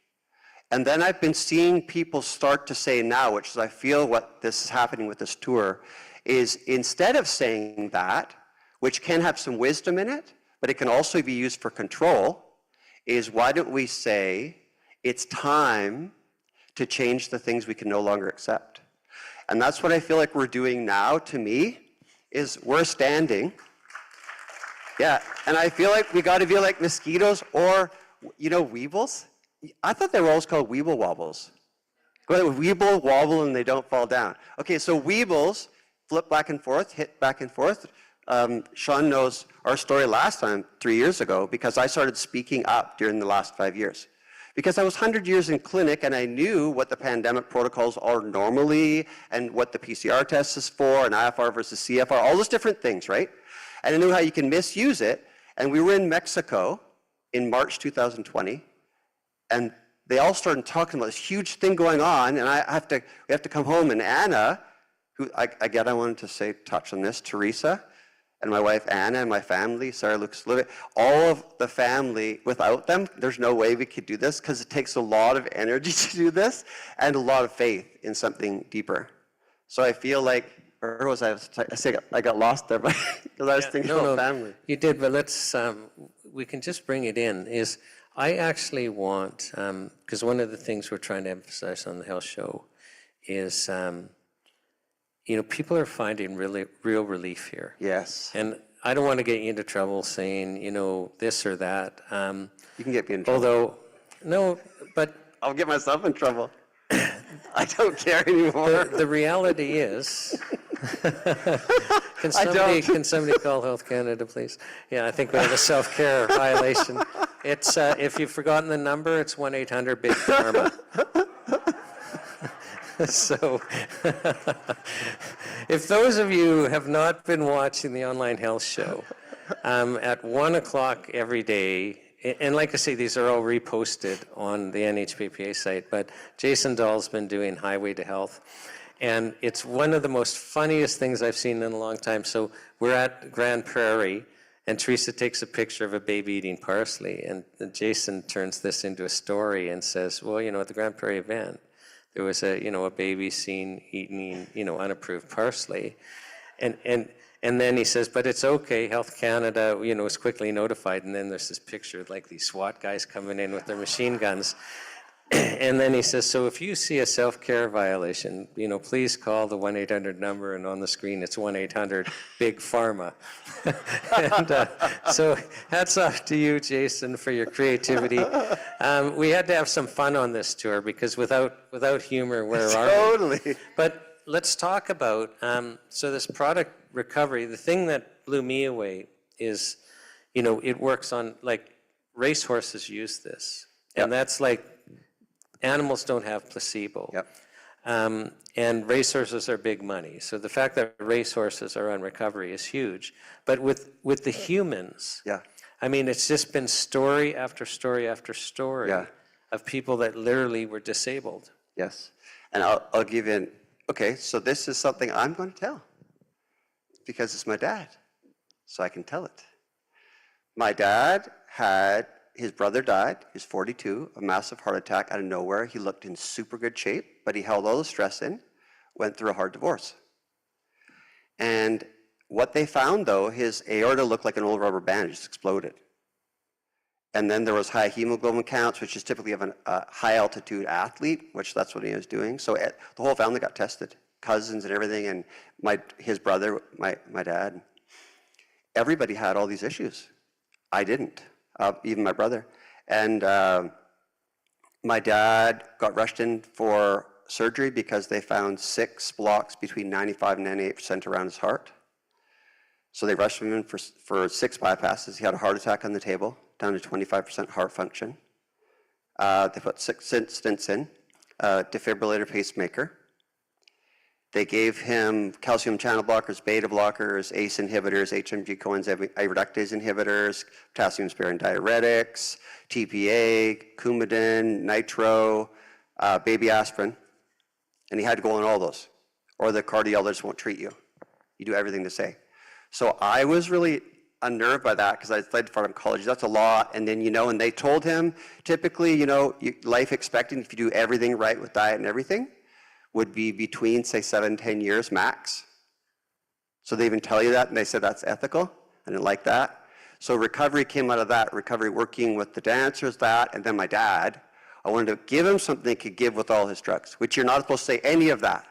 [SPEAKER 20] And then I've been seeing people start to say now, which is I feel what this is happening with this tour, is instead of saying that, which can have some wisdom in it, but it can also be used for control, is why don't we say it's time to change the things we can no longer accept? And that's what I feel like we're doing now, to me, is we're standing. Yeah, and I feel like we got to be like mosquitoes or, you know, weevils. I thought they were always called weeble wobbles. Go ahead, weeble wobble and they don't fall down. Okay, so weebles flip back and forth, hit back and forth. Shawn knows our story last time, 3 years ago, because I started speaking up during the last 5 years. Because I was 100 years in clinic and I knew what the pandemic protocols are normally and what the PCR test is for and IFR versus CFR, all those different things, right? And I knew how you can misuse it. And we were in Mexico in March 2020. And they all started talking about this huge thing going on, and we have to come home. And Anna, who again I wanted to touch on this, Teresa, and my wife Anna, and my family, Sarah, Lucas, Olivia, all of the family. Without them, there's no way we could do this because it takes a lot of energy to do this and a lot of faith in something deeper. So I feel like, or was I got lost there, because I was thinking about family.
[SPEAKER 2] You did, but let's we can just bring it in. I actually want, because one of the things we're trying to emphasize on the health show is, you know, people are finding real relief here.
[SPEAKER 20] Yes.
[SPEAKER 2] And I don't want to get you into trouble saying, you know, this or that.
[SPEAKER 20] You can get me in trouble.
[SPEAKER 2] Although, no, but
[SPEAKER 20] I'll get myself in trouble. I don't care anymore.
[SPEAKER 2] The reality is, can somebody call Health Canada, please? Yeah, I think we have a self-care violation. It's if you've forgotten the number, it's 1-800-BIG-PHARMA. So, if those of you have not been watching the online health show, at 1 o'clock every day, and like I say, these are all reposted on the NHPPA site, but Jason Dahl's been doing Highway to Health, and it's one of the most funniest things I've seen in a long time. So we're at Grand Prairie, and Teresa takes a picture of a baby eating parsley, and Jason turns this into a story and says, well, you know, at the Grand Prairie event, there was a baby seen eating, unapproved parsley, and then he says, but it's okay, Health Canada, was quickly notified. And then there's this picture of like these SWAT guys coming in with their machine guns. And then he says, so if you see a self-care violation, please call the 1-800 number, and on the screen it's 1-800-BIG-PHARMA. And so hats off to you, Jason, for your creativity. We had to have some fun on this tour because without humor, where are we?
[SPEAKER 20] Totally.
[SPEAKER 2] But let's talk about, so this product recovery, the thing that blew me away is, it works on, like, racehorses use this.
[SPEAKER 20] Yep.
[SPEAKER 2] And that's like, animals don't have placebo.
[SPEAKER 20] Yep.
[SPEAKER 2] And racehorses are big money. So the fact that racehorses are on recovery is huge. But with the humans,
[SPEAKER 20] yeah,
[SPEAKER 2] I mean, it's just been story after story after story of people that literally were disabled.
[SPEAKER 20] Yes. And I'll give in, okay, so this is something I'm going to tell because it's my dad. So I can tell it. My dad his brother died, he was 42, a massive heart attack out of nowhere. He looked in super good shape, but he held all the stress in, went through a hard divorce. And what they found though, his aorta looked like an old rubber band, it just exploded. And then there was high hemoglobin counts, which is typically of a high altitude athlete, which that's what he was doing. So the whole family got tested, cousins and everything, and his brother, my dad. Everybody had all these issues. I didn't, even my brother. And my dad got rushed in for surgery because they found 6 blocks between 95 and 98% around his heart. So they rushed him in for 6 bypasses. He had a heart attack on the table, down to 25% heart function. They put 6 stents in, defibrillator pacemaker. They gave him calcium channel blockers, beta blockers, ACE inhibitors, HMG coenzyme reductase inhibitors, potassium-sparing diuretics, TPA, Coumadin, nitro, baby aspirin. And he had to go on all those, or the cardiologist won't treat you. You do everything they say. So I was really unnerved by that because I studied pharmacology. That's a lot. And then, and they told him typically, life expectancy, if you do everything right with diet and everything, would be between, say, 7-10 years max. So they even tell you that, and they said that's ethical. I didn't like that. So recovery came out of that, recovery working with the dancers, that, and then my dad. I wanted to give him something he could give with all his drugs, which you're not supposed to say any of that.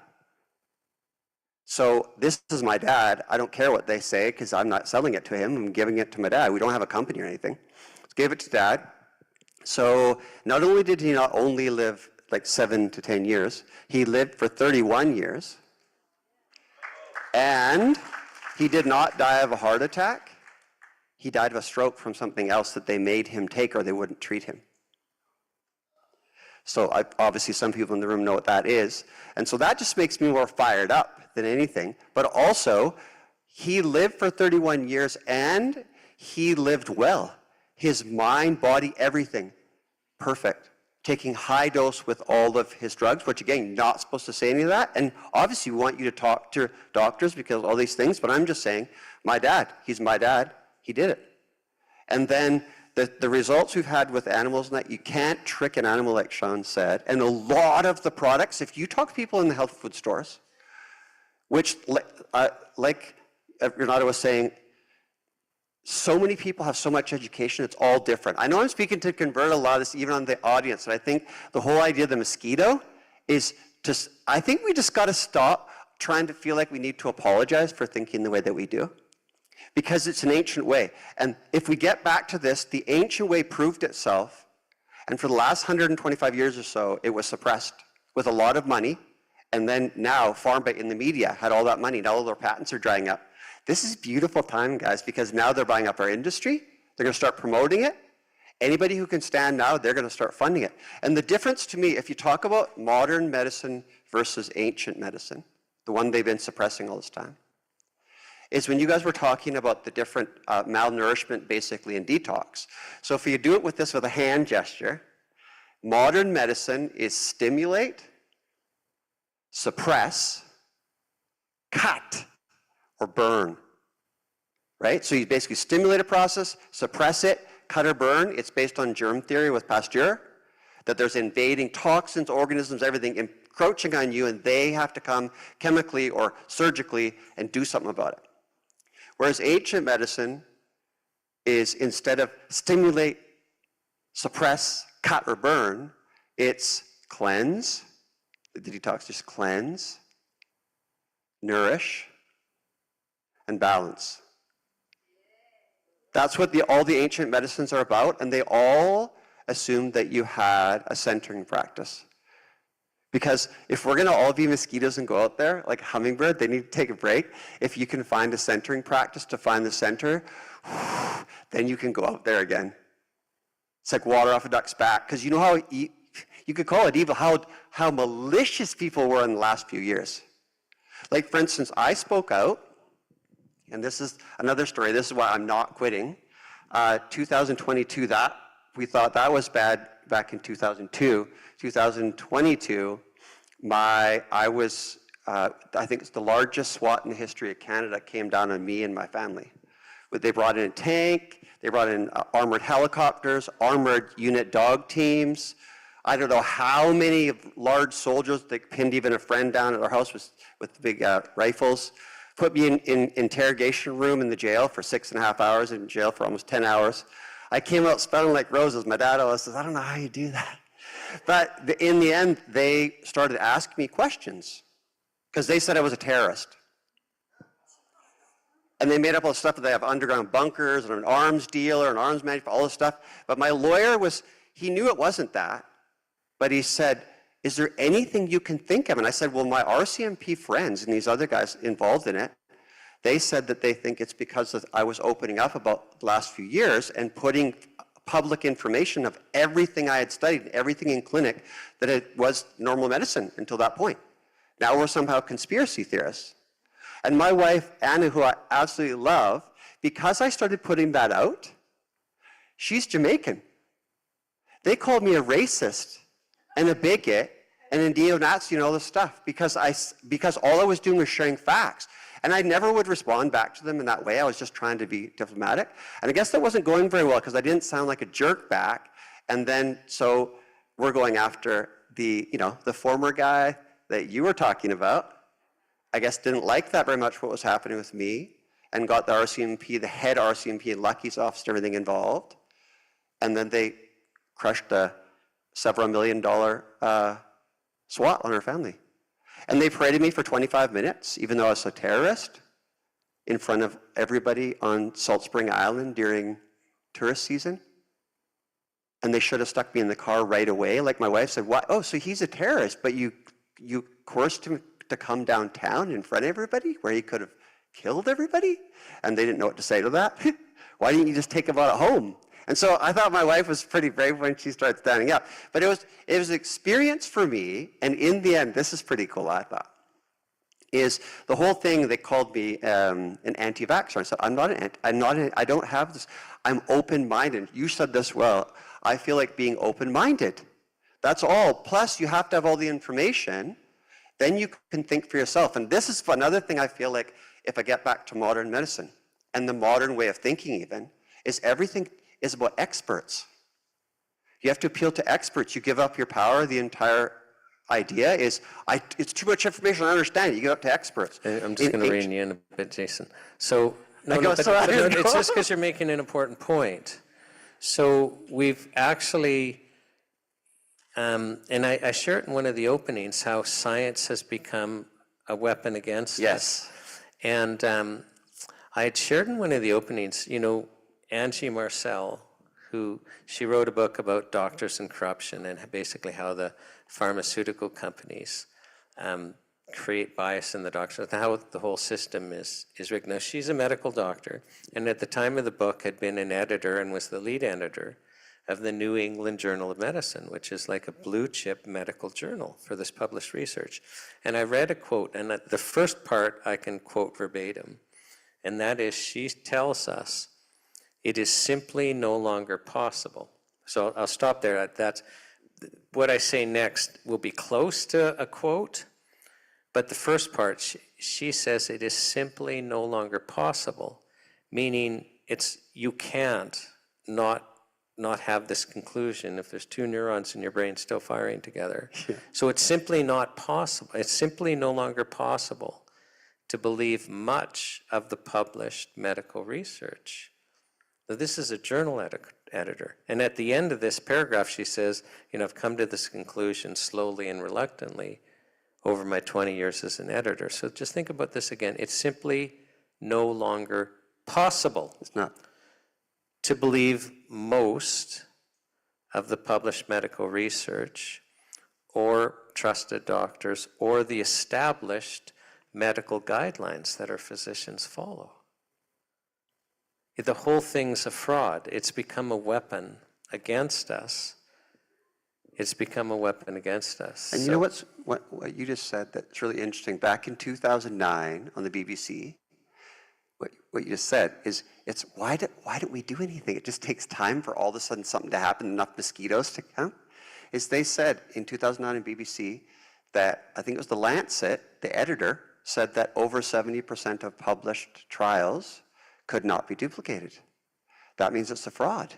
[SPEAKER 20] So this is my dad. I don't care what they say because I'm not selling it to him. I'm giving it to my dad. We don't have a company or anything. Let's give it to dad. So not only did he not only live like 7 to 10 years, he lived for 31 years. And he did not die of a heart attack. He died of a stroke from something else that they made him take or they wouldn't treat him. So obviously some people in the room know what that is. And so that just makes me more fired up than anything. But also, he lived for 31 years and he lived well. His mind, body, everything, perfect. Taking high dose with all of his drugs, which again, not supposed to say any of that. And obviously we want you to talk to doctors because of all these things, but I'm just saying, my dad, he's my dad, he did it. And then the results we've had with animals and that, you can't trick an animal like Shawn said. And a lot of the products, if you talk to people in the health food stores, which like Renata was saying, so many people have so much education, it's all different. I know I'm speaking to convert a lot of this even on the audience, and I think the whole idea of the mosquito is just, I think we just gotta stop trying to feel like we need to apologize for thinking the way that we do. Because it's an ancient way. And if we get back to this, the ancient way proved itself, and for the last 125 years or so, it was suppressed with a lot of money, and then now Farmbite in the media had all that money, now all their patents are drying up. This is beautiful time, guys, because now they're buying up our industry, they're gonna start promoting it. Anybody who can stand now, they're gonna start funding it. And the difference to me, if you talk about modern medicine versus ancient medicine, the one they've been suppressing all this time, is when you guys were talking about the different malnourishment basically and detox. So if you do it with this with a hand gesture, modern medicine is stimulate, suppress, cut, or burn, right? So you basically stimulate a process, suppress it, cut or burn. It's based on germ theory with Pasteur, that there's invading toxins, organisms, everything encroaching on you, and they have to come chemically or surgically and do something about it. Whereas ancient medicine is, instead of stimulate, suppress, cut, or burn, it's cleanse, the detox, just cleanse, nourish, and balance. That's what all the ancient medicines are about, and they all assumed that you had a centering practice. Because if we're gonna all be mosquitoes and go out there, like hummingbird, they need to take a break. If you can find a centering practice to find the center, then you can go out there again. It's like water off a duck's back, because you know how, you could call it evil, how malicious people were in the last few years. Like for instance, I spoke out, and this is another story, this is why I'm not quitting. 2022, we thought that was bad back in 2002. 2022, I think it's the largest SWAT in the history of Canada came down on me and my family. They brought in a tank, they brought in armored helicopters, armored unit dog teams. I don't know how many large soldiers, they pinned even a friend down at our house with big rifles. put me in interrogation room in the jail for 6.5 hours, in jail for almost 10 hours. I came out smelling like roses. My dad always says, I don't know how you do that. But in the end, they started asking me questions because they said I was a terrorist. And they made up all this stuff that they have underground bunkers and an arms dealer, an arms manufacturer, all this stuff. But my lawyer he knew it wasn't that. But he said, is there anything you can think of? And I said, well, my RCMP friends and these other guys involved in it, they said that they think it's because I was opening up about the last few years and putting public information of everything I had studied, everything in clinic, that it was normal medicine until that point. Now we're somehow conspiracy theorists. And my wife, Anna, who I absolutely love, because I started putting that out, she's Jamaican. They called me a racist and a bigot and a neo-Nazi and all this stuff because all I was doing was sharing facts. And I never would respond back to them in that way. I was just trying to be diplomatic. And I guess that wasn't going very well because I didn't sound like a jerk back. And then, so we're going after the former guy that you were talking about. I guess didn't like that very much, what was happening with me, and got the RCMP, the head RCMP and Lucky's office, everything involved. And then they crushed a several $1 million SWAT on our family. And they paraded me for 25 minutes, even though I was a terrorist, in front of everybody on Salt Spring Island during tourist season. And they should have stuck me in the car right away. Like my wife said, what? Oh, so he's a terrorist, but you coerced him to come downtown in front of everybody where he could have killed everybody? And they didn't know what to say to that. Why didn't you just take him out at home? And so I thought my wife was pretty brave when she started standing up. But it was an experience for me, and in the end, this is pretty cool, I thought, is the whole thing, they called me an anti-vaxxer. I said, I don't have this, I'm open-minded. You said this well, I feel like being open-minded. That's all. Plus, you have to have all the information, then you can think for yourself. And this is another thing I feel like, if I get back to modern medicine, and the modern way of thinking even, is everything is about experts. You have to appeal to experts. You give up your power. The entire idea is, it's too much information, I understand it. You give up to experts.
[SPEAKER 2] I'm just going to rein you in a bit, Jason. So, but it's just because you're making an important point. So we've actually, and I shared in one of the openings how science has become a weapon against us. And I had shared in one of the openings, Angie Marcel, she wrote a book about doctors and corruption and basically how the pharmaceutical companies create bias in the doctors, how the whole system is rigged. Now, she's a medical doctor, and at the time of the book had been an editor and was the lead editor of the New England Journal of Medicine, which is like a blue chip medical journal for this published research. And I read a quote, and the first part I can quote verbatim, and that is, she tells us, it is simply no longer possible. So I'll stop there. That's what I say next will be close to a quote, but the first part, she says it is simply no longer possible, meaning you can't not have this conclusion if there's two neurons in your brain still firing together. So it's simply not possible. It's simply no longer possible to believe much of the published medical research. So this is a journal editor. And at the end of this paragraph, she says, I've come to this conclusion slowly and reluctantly over my 20 years as an editor. So just think about this again. It's simply no longer possible.
[SPEAKER 20] It's not.
[SPEAKER 2] To believe most of the published medical research or trusted doctors or the established medical guidelines that our physicians follow. The whole thing's a fraud. It's become a weapon against us. It's become a weapon against us.
[SPEAKER 20] And you know what you just said that's really interesting? Back in 2009 on the BBC, what you just said is, it's why don't we do anything? It just takes time for all of a sudden something to happen, enough mosquitoes to come. Is they said in 2009 on BBC that, I think it was the Lancet, the editor, said that over 70% of published trials could not be duplicated. That means it's a fraud.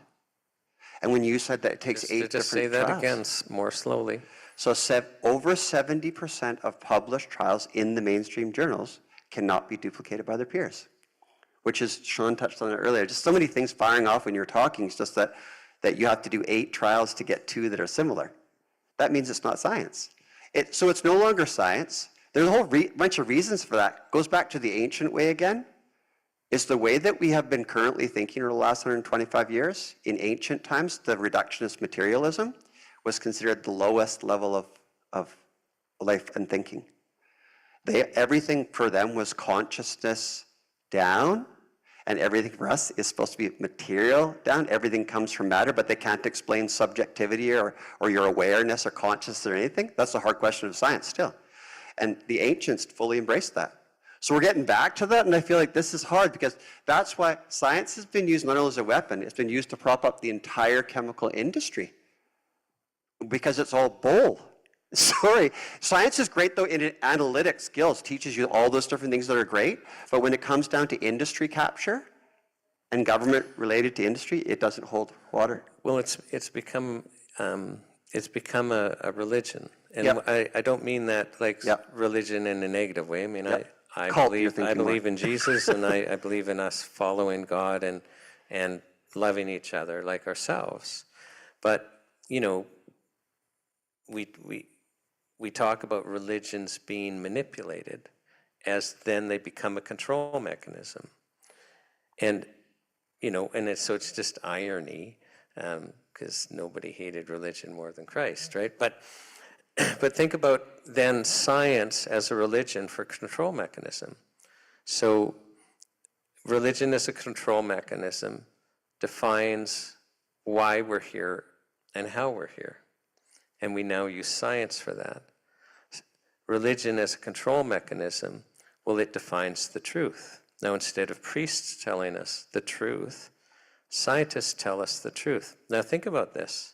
[SPEAKER 20] And when you said that it takes eight different trials. Just say that
[SPEAKER 2] again more slowly.
[SPEAKER 20] So over 70% of published trials in the mainstream journals cannot be duplicated by their peers, which is, Shawn touched on it earlier, just so many things firing off when you're talking. It's just that you have to do 8 trials to get 2 that are similar. That means it's not science. So it's no longer science. There's a whole bunch of reasons for that. It goes back to the ancient way again. It's the way that we have been currently thinking over the last 125 years. In ancient times, the reductionist materialism was considered the lowest level of life and thinking. Everything for them was consciousness down, and everything for us is supposed to be material down. Everything comes from matter, but they can't explain subjectivity or your awareness or consciousness or anything. That's the hard question of science still. And the ancients fully embraced that. So we're getting back to that, and I feel like this is hard because that's why science has been used not only as a weapon, it's been used to prop up the entire chemical industry because it's all bull. Sorry, science is great though in analytic skills, teaches you all those different things that are great, but when it comes down to industry capture and government related to industry, it doesn't hold water.
[SPEAKER 1] Well, it's become a religion, and
[SPEAKER 20] Yep.
[SPEAKER 1] I don't mean that like
[SPEAKER 20] Yep.
[SPEAKER 1] religion in a negative way. I mean,
[SPEAKER 20] Yep.
[SPEAKER 1] I
[SPEAKER 20] Cult, you're
[SPEAKER 1] believe
[SPEAKER 20] thinking more.
[SPEAKER 1] in Jesus, and I believe in us following God and loving each other like ourselves. But we talk about religions being manipulated as then they become a control mechanism. And, so it's just irony, because nobody hated religion more than Christ, right? But think about then science as a religion for control mechanism. So religion as a control mechanism defines why we're here and how we're here. And we now use science for that. Religion as a control mechanism, well, it defines the truth. Now, instead of priests telling us the truth, scientists tell us the truth. Now, think about this.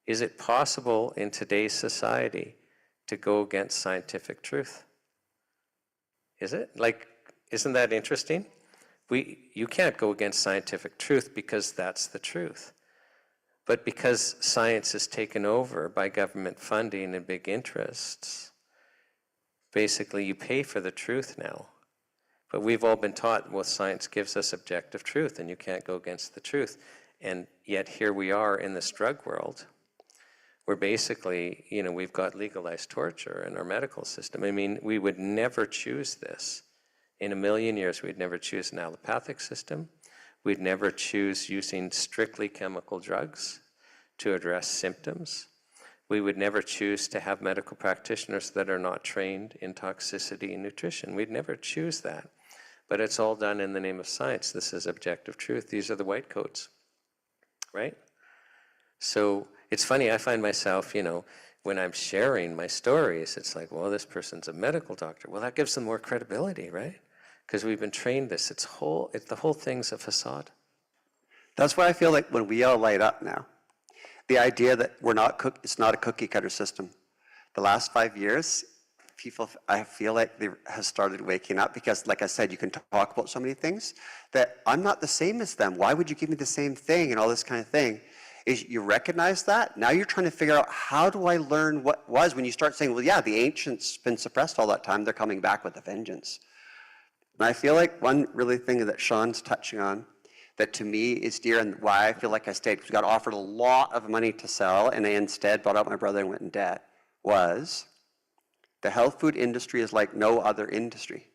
[SPEAKER 1] Is it possible in today's society to go against scientific truth? Is it? Isn't that interesting? You can't go against scientific truth because that's the truth. But because science is taken over by government funding and big interests, basically you pay for the truth now. But we've all been taught, well, science gives us objective truth and you can't go against the truth. And yet here we are in this drug world where basically, we've got legalized torture in our medical system. I mean, we would never choose this. In a million years, we'd never choose an allopathic system. We'd never choose using strictly chemical drugs to address symptoms. We would never choose to have medical practitioners that are not trained in toxicity and nutrition. We'd never choose that. But it's all done in the name of science. This is objective truth. These are the white coats, right? So it's funny, I find myself, when I'm sharing my stories, it's like, well, this person's a medical doctor. Well, that gives them more credibility, right? Because we've been trained this. The whole thing's a facade.
[SPEAKER 20] That's why I feel like when we all light up now, the idea that it's not a cookie cutter system. The last 5 years, I feel like they have started waking up because, like I said, you can talk about so many things that I'm not the same as them. Why would you give me the same thing and all this kind of thing? Is you recognize that. Now you're trying to figure out, how do I learn what was? When you start saying, well, yeah, the ancients been suppressed all that time, they're coming back with a vengeance. And I feel like one really thing that Shawn's touching on that to me is dear and why I feel like I stayed, because we got offered a lot of money to sell and I instead bought out my brother and went in debt, was the health food industry is like no other industry.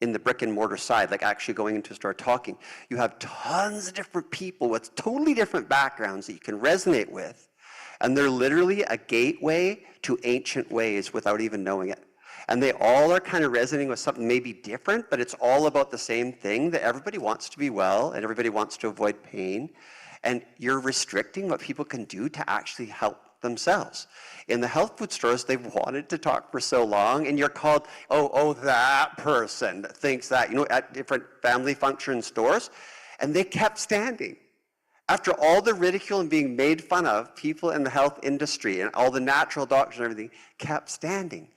[SPEAKER 20] In the brick and mortar side, like actually going into a store talking, you have tons of different people with totally different backgrounds that you can resonate with. And they're literally a gateway to ancient ways without even knowing it. And they all are kind of resonating with something maybe different, but it's all about the same thing, that everybody wants to be well and everybody wants to avoid pain. And you're restricting what people can do to actually help themselves. In the health food stores, they've wanted to talk for so long, and you're called, oh, that person that thinks that, at different family function stores, and they kept standing. After all the ridicule and being made fun of, people in the health industry and all the natural doctors and everything kept standing.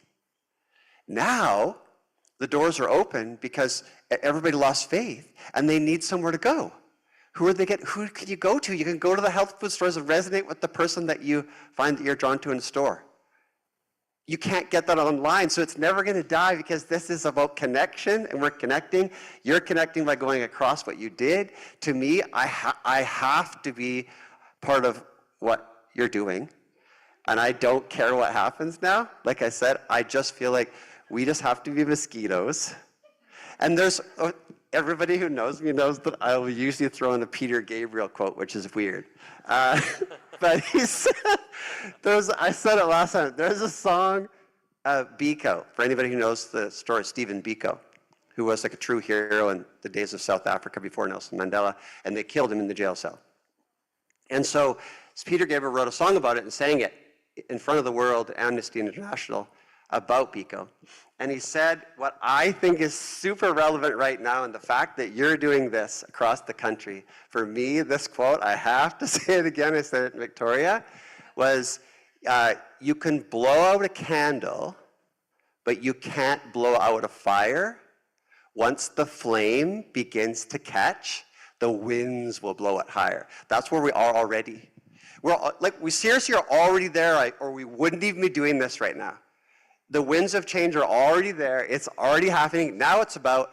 [SPEAKER 20] Now, the doors are open because everybody lost faith, and they need somewhere to go. Who can you go to? You can go to the health food stores and resonate with the person that you find that you're drawn to in a store. you can't get that online, so it's never going to die because this is about connection, and we're connecting. You're connecting by going across what you did. To me, I have to be part of what you're doing, and I don't care what happens now. Like I said, I just feel like we just have to be mosquitoes. And there's, everybody who knows me knows that I will usually throw in a Peter Gabriel quote, which is weird. But he said, I said it last time, there's a song, Biko, for anybody who knows the story, Stephen Biko, who was like a true hero in the days of South Africa before Nelson Mandela, and they killed him in the jail cell. And so Peter Gabriel wrote a song about it and sang it in front of the world, Amnesty International, about Biko. And he said, what I think is super relevant right now, and the fact that you're doing this across the country, for me, this quote, I have to say it again, I said it in Victoria, was, you can blow out a candle, but you can't blow out a fire. Once the flame begins to catch, the winds will blow it higher. That's where we are already. We seriously are already there, or we wouldn't even be doing this right now. The winds of change are already there. It's already happening. Now it's about,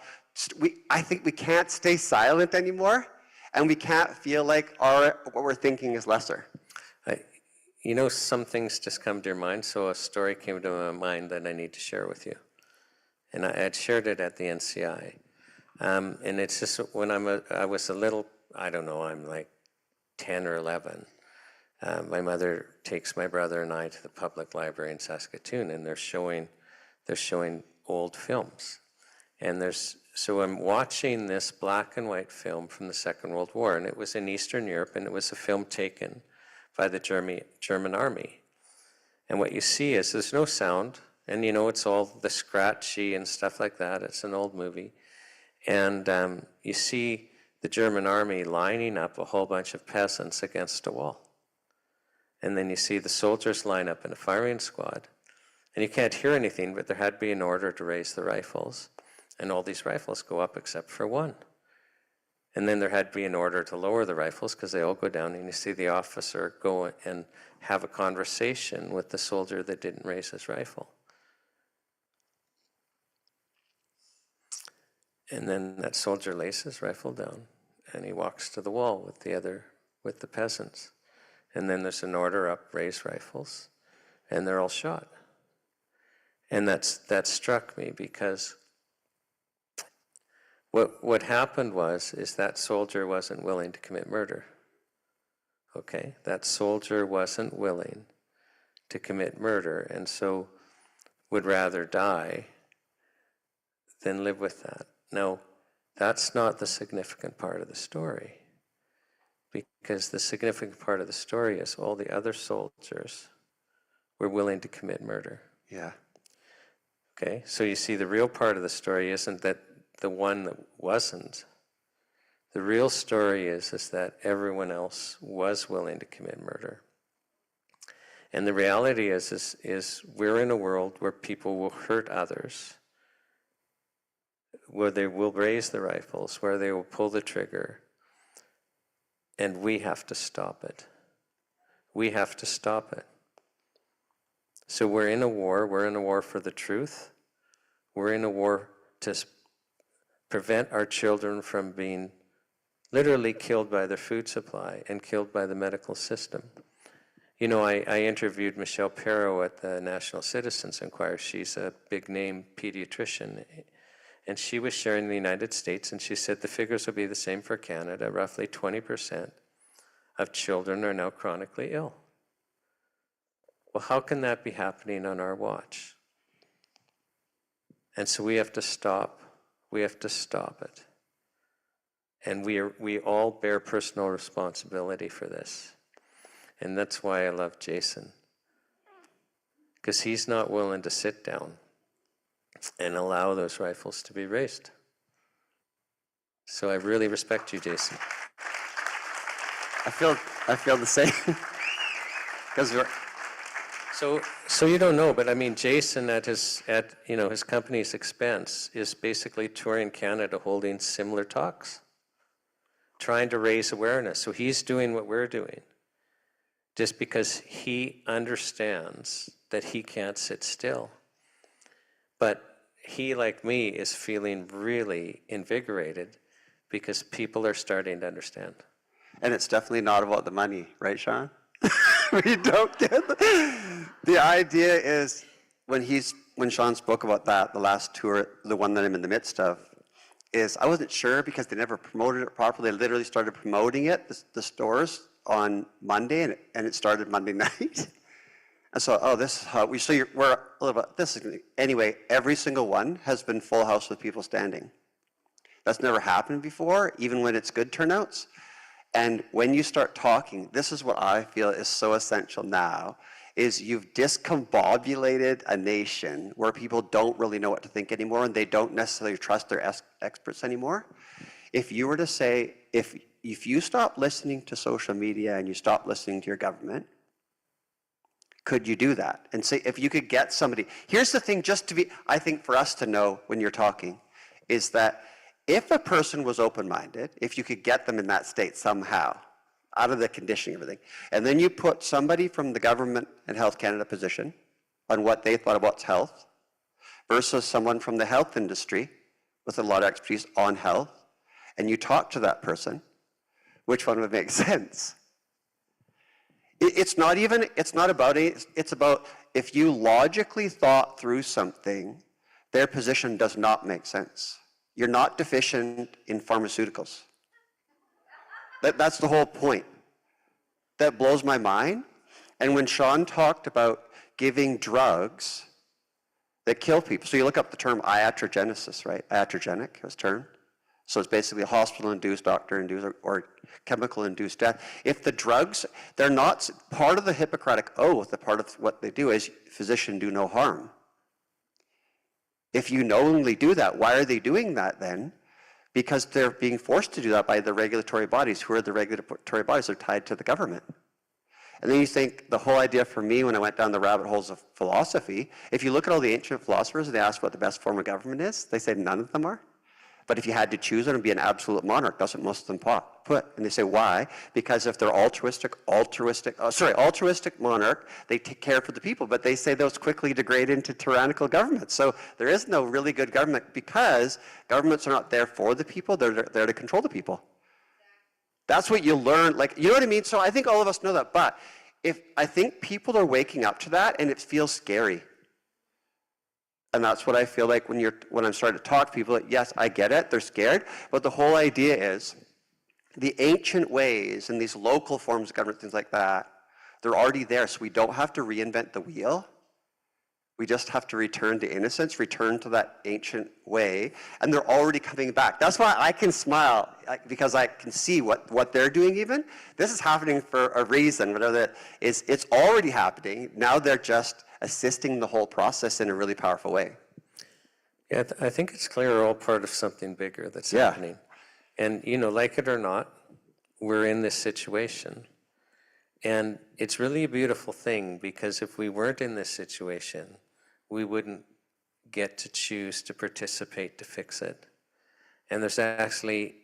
[SPEAKER 20] I think we can't stay silent anymore, and we can't feel like what we're thinking is lesser.
[SPEAKER 2] You know, some things just come to your mind, so a story came to my mind that I need to share with you. And I had shared it at the NCI. And it's just when I was a little, I don't know, I'm like 10 or 11. My mother takes my brother and I to the public library in Saskatoon, and they're showing old films. And so I'm watching this black and white film from the Second World War, and it was in Eastern Europe, and it was a film taken by the German army. And what you see is there's no sound, and you know, it's all the scratchy and stuff like that. It's an old movie. And you see the German army lining up a whole bunch of peasants against a wall. And then you see the soldiers line up in a firing squad. And you can't hear anything, but there had to be an order to raise the rifles. And all these rifles go up except for one. And then there had to be an order to lower the rifles because they all go down, and you see the officer go and have a conversation with the soldier that didn't raise his rifle. And then that soldier lays his rifle down, and he walks to the wall with the peasants. And then there's an order up, raise rifles, and they're all shot. And that struck me because what happened is that soldier wasn't willing to commit murder. Okay, that soldier wasn't willing to commit murder, and so would rather die than live with that. Now, that's not the significant part of the story. Because the significant part of the story is all the other soldiers were willing to commit murder.
[SPEAKER 20] Yeah.
[SPEAKER 2] Okay, so you see the real part of the story isn't that the one that wasn't. The real story is that everyone else was willing to commit murder. And the reality is we're in a world where people will hurt others, where they will raise the rifles, where they will pull the trigger. And we have to stop it. We have to stop it. So we're in a war. We're in a war for the truth. We're in a war to prevent our children from being literally killed by their food supply and killed by the medical system. You know, I interviewed Michelle Perro at the National Citizens Inquiry. She's a big-name pediatrician. And she was sharing in the United States, and she said the figures will be the same for Canada. Roughly 20% of children are now chronically ill. Well, how can that be happening on our watch? And so we have to stop. We have to stop it. And we all bear personal responsibility for this. And that's why I love Jason. Because he's not willing to sit down and allow those rifles to be raised. So I really respect you, Jason.
[SPEAKER 20] I feel the same. Because
[SPEAKER 2] So you don't know, but I mean, Jason at his company's expense is basically touring Canada holding similar talks, trying to raise awareness. So he's doing what we're doing, just because he understands
[SPEAKER 1] that he can't sit still. But he, like me, is feeling really invigorated because people are starting to understand.
[SPEAKER 20] And it's definitely not about the money, right, Shawn? We don't get the idea is when Shawn spoke about that, the last tour, the one that I'm in the midst of, is I wasn't sure because they never promoted it properly. They literally started promoting it, the stores, on Monday, and it started Monday night. And so, oh, this is how we, so we're a little bit, this is, anyway, every single one has been full house with people standing. That's never happened before, even when it's good turnouts. And when you start talking, this is what I feel is so essential now, is you've discombobulated a nation where people don't really know what to think anymore and they don't necessarily trust their experts anymore. If you were to say, if you stop listening to social media and you stop listening to your government, could you do that? And say, if you could get somebody, here's the thing, just to be, I think for us to know when you're talking, is that if a person was open-minded, if you could get them in that state somehow, out of the conditioning, everything, and then you put somebody from the Government and Health Canada position on what they thought about health versus someone from the health industry with a lot of expertise on health, and you talk to that person, which one would make sense? It's not about it, it's about if you logically thought through something, their position does not make sense. You're not deficient in pharmaceuticals. That's the whole point. That blows my mind. And when Shawn talked about giving drugs that kill people, so you look up the term iatrogenesis, right? Iatrogenic was termed. So it's basically a hospital-induced, doctor-induced, or chemical-induced death. If the drugs, they're not part of the Hippocratic Oath, the part of what they do is physician do no harm. If you knowingly do that, why are they doing that then? Because they're being forced to do that by the regulatory bodies. Who are the regulatory bodies? They're tied to the government. And then you think the whole idea for me when I went down the rabbit holes of philosophy, if you look at all the ancient philosophers and they ask what the best form of government is, they say none of them are. But if you had to choose it and be an absolute monarch, that's what most of them put. And they say, why? Because if they're altruistic monarch, they take care for the people. But they say those quickly degrade into tyrannical governments. So there is no really good government because governments are not there for the people, they're there to control the people. That's what you learn, like, you know what I mean? So I think all of us know that. But I think people are waking up to that and it feels scary. And that's what I feel like when I'm starting to talk to people, like, yes, I get it, they're scared, but the whole idea is the ancient ways and these local forms of government, things like that, they're already there, so we don't have to reinvent the wheel. We just have to return to innocence, return to that ancient way, and they're already coming back. That's why I can smile, because I can see what they're doing even. This is happening for a reason, whatever that is, it's already happening. Now they're just assisting the whole process in a really powerful way.
[SPEAKER 1] Yeah, I think it's clear we're all part of something bigger that's happening. And, like it or not, we're in this situation. And it's really a beautiful thing because if we weren't in this situation, we wouldn't get to choose to participate to fix it. And there's actually,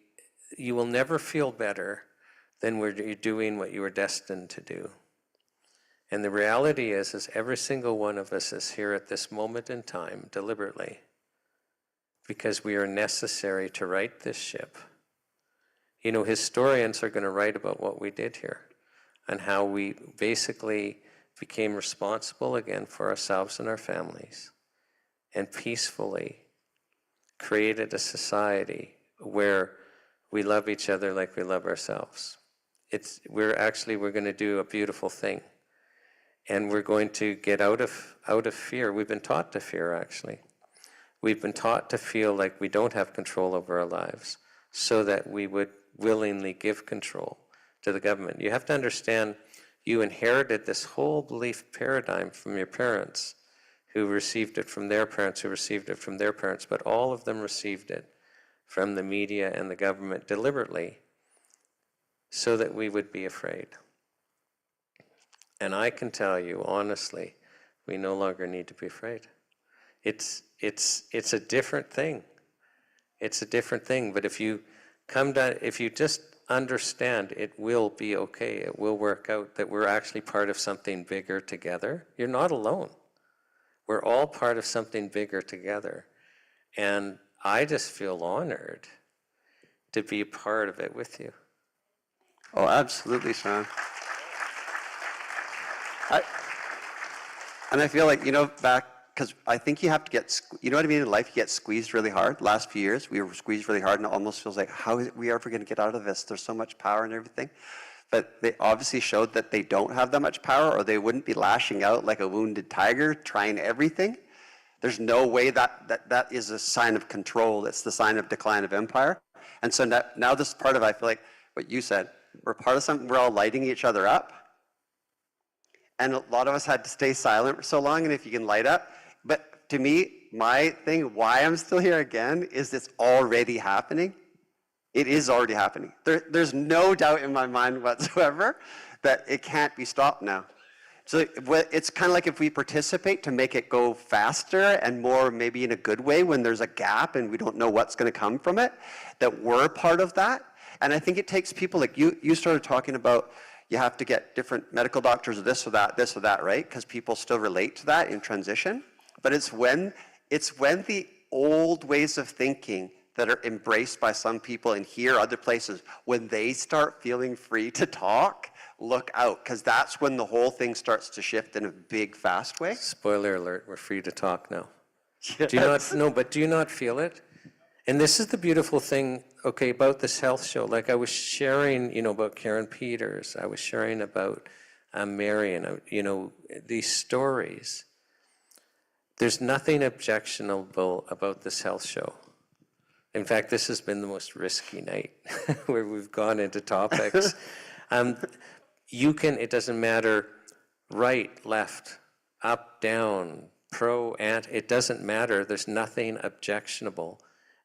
[SPEAKER 1] you will never feel better than when you're doing what you were destined to do. And the reality is every single one of us is here at this moment in time deliberately because we are necessary to right this ship. Historians are going to write about what we did here and how we basically became responsible again for ourselves and our families and peacefully created a society where we love each other like we love ourselves. We're going to do a beautiful thing. And we're going to get out of fear. We've been taught to fear, actually. We've been taught to feel like we don't have control over our lives so that we would willingly give control to the government. You have to understand, you inherited this whole belief paradigm from your parents who received it from their parents, who received it from their parents, but all of them received it from the media and the government deliberately so that we would be afraid. And I can tell you, honestly, we no longer need to be afraid. It's a different thing. It's a different thing. But if you come down, if you just understand it will be okay. It will work out, that we're actually part of something bigger together. You're not alone. We're all part of something bigger together. And I just feel honored to be a part of it with you.
[SPEAKER 20] Oh, absolutely, Shawn. And I feel like, back, because I think you have to get, you know what I mean, in life, you get squeezed really hard. Last few years, we were squeezed really hard, and it almost feels like, how are we ever going to get out of this? There's so much power and everything. But they obviously showed that they don't have that much power, or they wouldn't be lashing out like a wounded tiger, trying everything. There's no way that is a sign of control. It's the sign of decline of empire. And so now this part of it, I feel like what you said, we're part of something, we're all lighting each other up. And a lot of us had to stay silent for so long, and if you can light up. But to me, my thing, why I'm still here again, is it's already happening. It is already happening. There's no doubt in my mind whatsoever that it can't be stopped now. So it's kind of like if we participate to make it go faster and more maybe in a good way when there's a gap and we don't know what's going to come from it, that we're part of that. And I think it takes people like you started talking about you have to get different medical doctors or this or that, right? Because people still relate to that in transition. But it's when the old ways of thinking that are embraced by some people in here, other places, when they start feeling free to talk, look out, because that's when the whole thing starts to shift in a big, fast way.
[SPEAKER 1] Spoiler alert, we're free to talk now.
[SPEAKER 20] Yes.
[SPEAKER 1] Do you not feel it? And this is the beautiful thing, okay, about this health show. Like I was sharing, about Karen Peters. I was sharing about Marion, these stories. There's nothing objectionable about this health show. In fact, this has been the most risky night where we've gone into topics. It doesn't matter right, left, up, down, pro, anti, it doesn't matter. There's nothing objectionable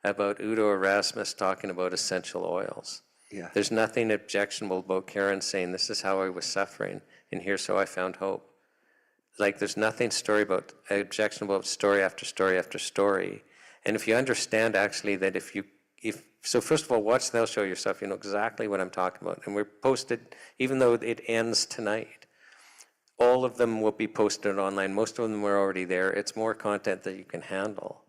[SPEAKER 1] about Udo Erasmus talking about essential oils.
[SPEAKER 20] Yeah.
[SPEAKER 1] There's nothing objectionable about Karen saying, this is how I was suffering, and here's how I found hope. Like, there's nothing objectionable about story after story after story. And if you understand, actually, that so first of all, watch the health show yourself, you know exactly what I'm talking about. And we're posted, even though it ends tonight, all of them will be posted online. Most of them are already there. It's more content that you can handle.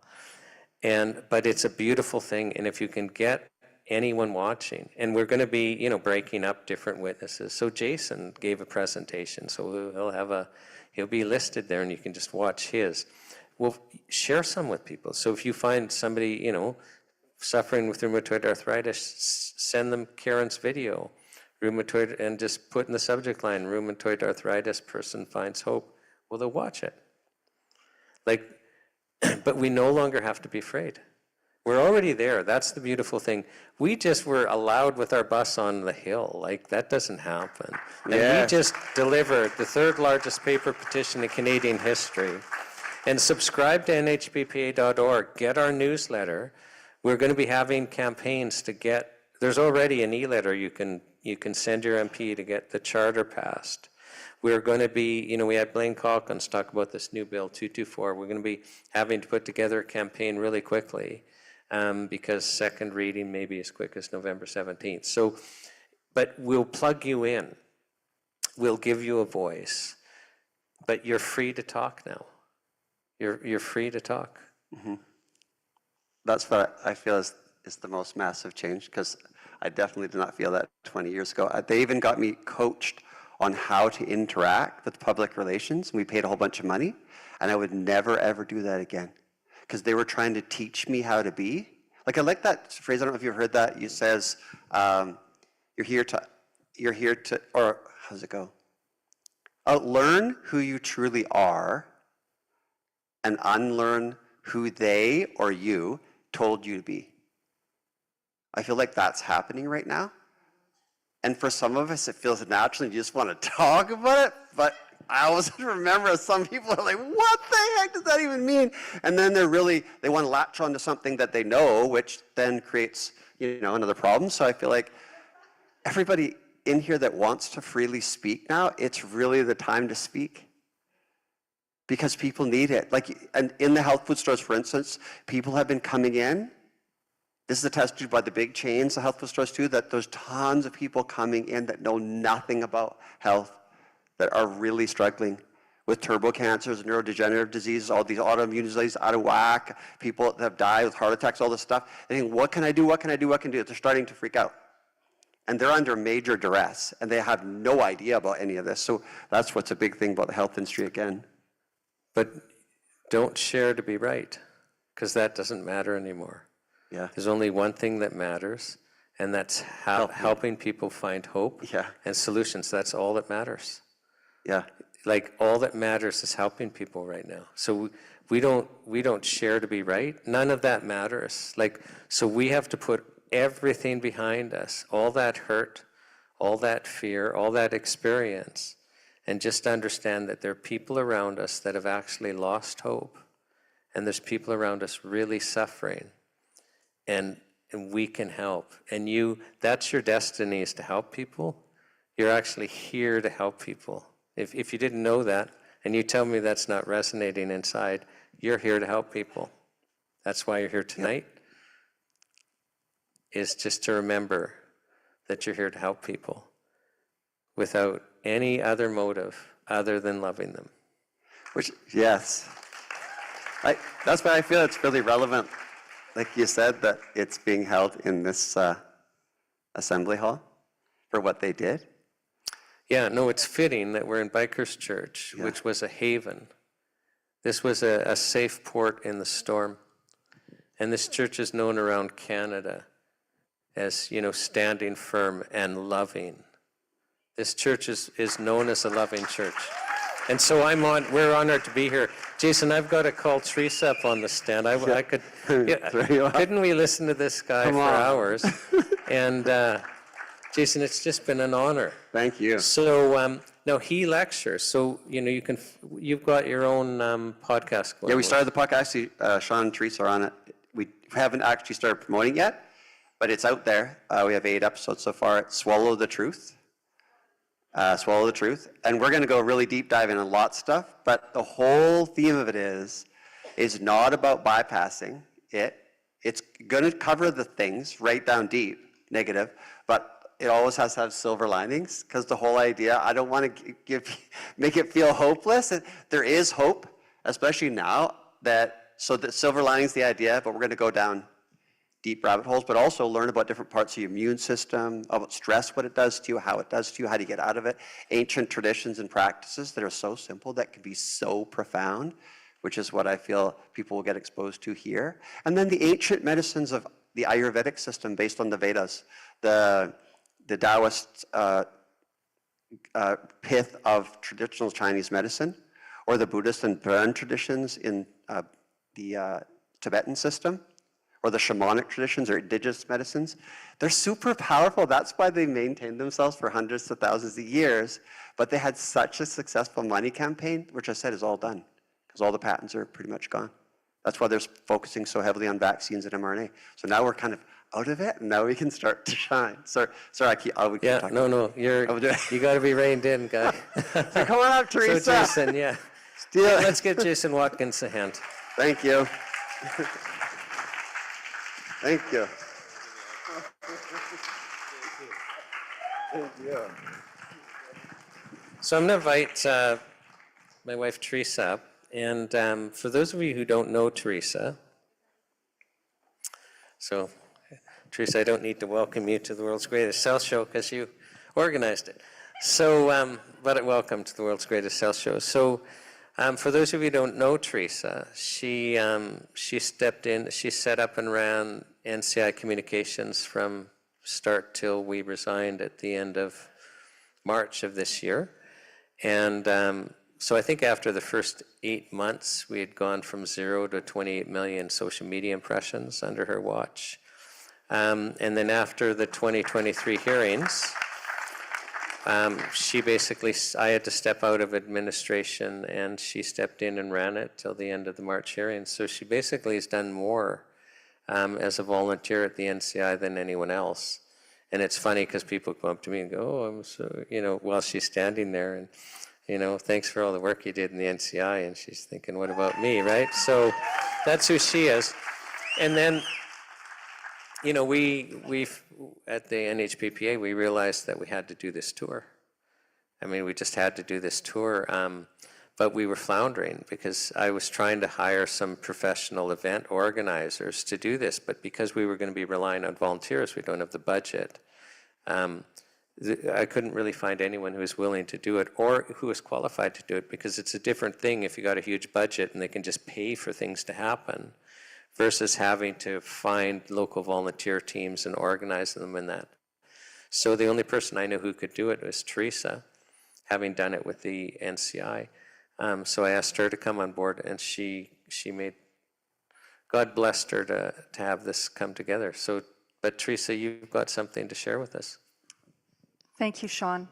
[SPEAKER 1] But it's a beautiful thing, and if you can get anyone watching, and we're going to be, breaking up different witnesses. So Jason gave a presentation, so he'll be listed there, and you can just watch his. Well, share some with people. So if you find somebody, suffering with rheumatoid arthritis, send them Karen's video, rheumatoid, and just put in the subject line, rheumatoid arthritis person finds hope. Well, they'll watch it. But we no longer have to be afraid. We're already there. That's the beautiful thing. We just were allowed with our bus on the hill. That doesn't happen. And we just delivered the third largest paper petition in Canadian history. And subscribe to NHPPA.org. Get our newsletter. We're going to be having campaigns to get, there's already an e-letter you can send your MP to get the charter passed. We're going to be, we had Blaine Calkins talk about this new bill 224. We're going to be having to put together a campaign really quickly because second reading may be as quick as November 17th. But we'll plug you in. We'll give you a voice. But you're free to talk now. You're free to talk.
[SPEAKER 20] Mm-hmm. That's what I feel is the most massive change, because I definitely did not feel that 20 years ago. They even got me coached on how to interact with public relations. We paid a whole bunch of money, and I would never, ever do that again, because they were trying to teach me how to be. I like that phrase, I don't know if you've heard that. It says, you're here to, or how does it go? Learn who you truly are and unlearn who they or you told you to be. I feel like that's happening right now. And for some of us, it feels natural and you just want to talk about it. But I always remember some people are like, what the heck does that even mean? And then they want to latch onto something that they know, which then creates, another problem. So I feel like everybody in here that wants to freely speak now, it's really the time to speak. Because people need it. And in the health food stores, for instance, people have been coming in This is attested by the big chains, the health food stores too, that there's tons of people coming in that know nothing about health, that are really struggling with turbo cancers, neurodegenerative diseases, all these autoimmune diseases out of whack, people that have died with heart attacks, all this stuff. They think, what can I do, what can I do, what can I do? They're starting to freak out. And they're under major duress, and they have no idea about any of this. So that's what's a big thing about the health industry again.
[SPEAKER 2] But don't share to be right, because that doesn't matter anymore.
[SPEAKER 20] Yeah.
[SPEAKER 2] There's only one thing that matters, and that's helping people find hope and solutions. That's all that matters.
[SPEAKER 20] Yeah.
[SPEAKER 2] Like, all that matters is helping people right now. So we don't share to be right. None of that matters. Like, so we have to put everything behind us, all that hurt, all that fear, all that experience, and just understand that there are people around us that have actually lost hope, and there's people around us really suffering, and we can help. And that's your destiny, is to help people. You're actually here to help people. If you didn't know that, and you tell me that's not resonating inside, you're here to help people. That's why you're here tonight, is just to remember that you're here to help people without any other motive other than loving them.
[SPEAKER 20] Which, yes. That's why I feel it's really relevant, like you said, that it's being held in this assembly hall for what they did.
[SPEAKER 2] Yeah, no, it's fitting that we're in Bikers Church, which was a haven. This was a safe port in the storm. And this church is known around Canada as, standing firm and loving. This church is known as a loving church. And so we're honored to be here. Jason, I've got to call Teresa up on the stand. I could, couldn't we listen to this guy for hours? And Jason, it's just been an honor.
[SPEAKER 20] Thank you.
[SPEAKER 2] So now he lectures. So you've got your own podcast going.
[SPEAKER 20] Yeah, we started the podcast. Actually, Shawn and Teresa are on it. We haven't actually started promoting it yet, but it's out there. We have 8 episodes so far. It's Swallow the Truth. Swallow the Truth. And we're going to go really deep dive into a lot of stuff, but the whole theme of it is not about bypassing it. It's going to cover the things right down deep, negative, but it always has to have silver linings, because the whole idea, I don't want to make it feel hopeless. There is hope, especially now, so the silver lining's the idea, but we're going to go down deep rabbit holes, but also learn about different parts of your immune system, about stress, what it does to you, how it does to you, how do you get out of it, ancient traditions and practices that are so simple that can be so profound, which is what I feel people will get exposed to here. And then the ancient medicines of the Ayurvedic system based on the Vedas, the Taoist pith of traditional Chinese medicine, or the Buddhist and Zen traditions in the Tibetan system, or the shamanic traditions or indigenous medicines. They're super powerful. That's why they maintained themselves for hundreds of thousands of years. But they had such a successful money campaign, which I said is all done, because all the patents are pretty much gone. That's why they're focusing so heavily on vaccines and mRNA. So now we're kind of out of it, and now we can start to shine. Sorry, I keep talking.
[SPEAKER 2] You got to be reined in, guy.
[SPEAKER 20] So come on up, Teresa.
[SPEAKER 2] So Jason, let's give Jason Watkins a hand.
[SPEAKER 20] Thank you. Thank you.
[SPEAKER 2] Thank you. So I'm going to invite my wife Teresa up, and for those of you who don't know Teresa, so Teresa, I don't need to welcome you to the World's Greatest Health Show because you organized it. So, but welcome to the World's Greatest Health Show. So, for those of you who don't know Teresa, she stepped in, she set up and ran NCI Communications from start till we resigned at the end of March of this year. And so I think after the first 8 months, we had gone from 0 to 28 million social media impressions under her watch. And then after the 2023 hearings, I had to step out of administration, and she stepped in and ran it till the end of the March hearings. So she basically has done more as a volunteer at the NCI than anyone else. And it's funny because people come up to me and go, "Oh, I'm so," while she's standing there, and thanks for all the work you did in the NCI. And she's thinking, what about me, right? So that's who she is. And then,
[SPEAKER 1] you know, we've at the NHPPA, we realized that we had to do this tour. I mean, we just had to do this tour, but we were floundering because I was trying to hire some professional event organizers to do this, but because we were going to be relying on volunteers, we don't have the budget. I couldn't really find anyone who was willing to do it or who was qualified to do it, because it's a different thing if you got a huge budget and they can just pay for things to happen versus having to find local volunteer teams and organize them in that. So the only person I knew who could do it was Teresa, having done it with the NCI. So I asked her to come on board, and she made, God blessed her to have this come together. So, but Teresa, you've got something to share with us.
[SPEAKER 14] Thank you, Shawn.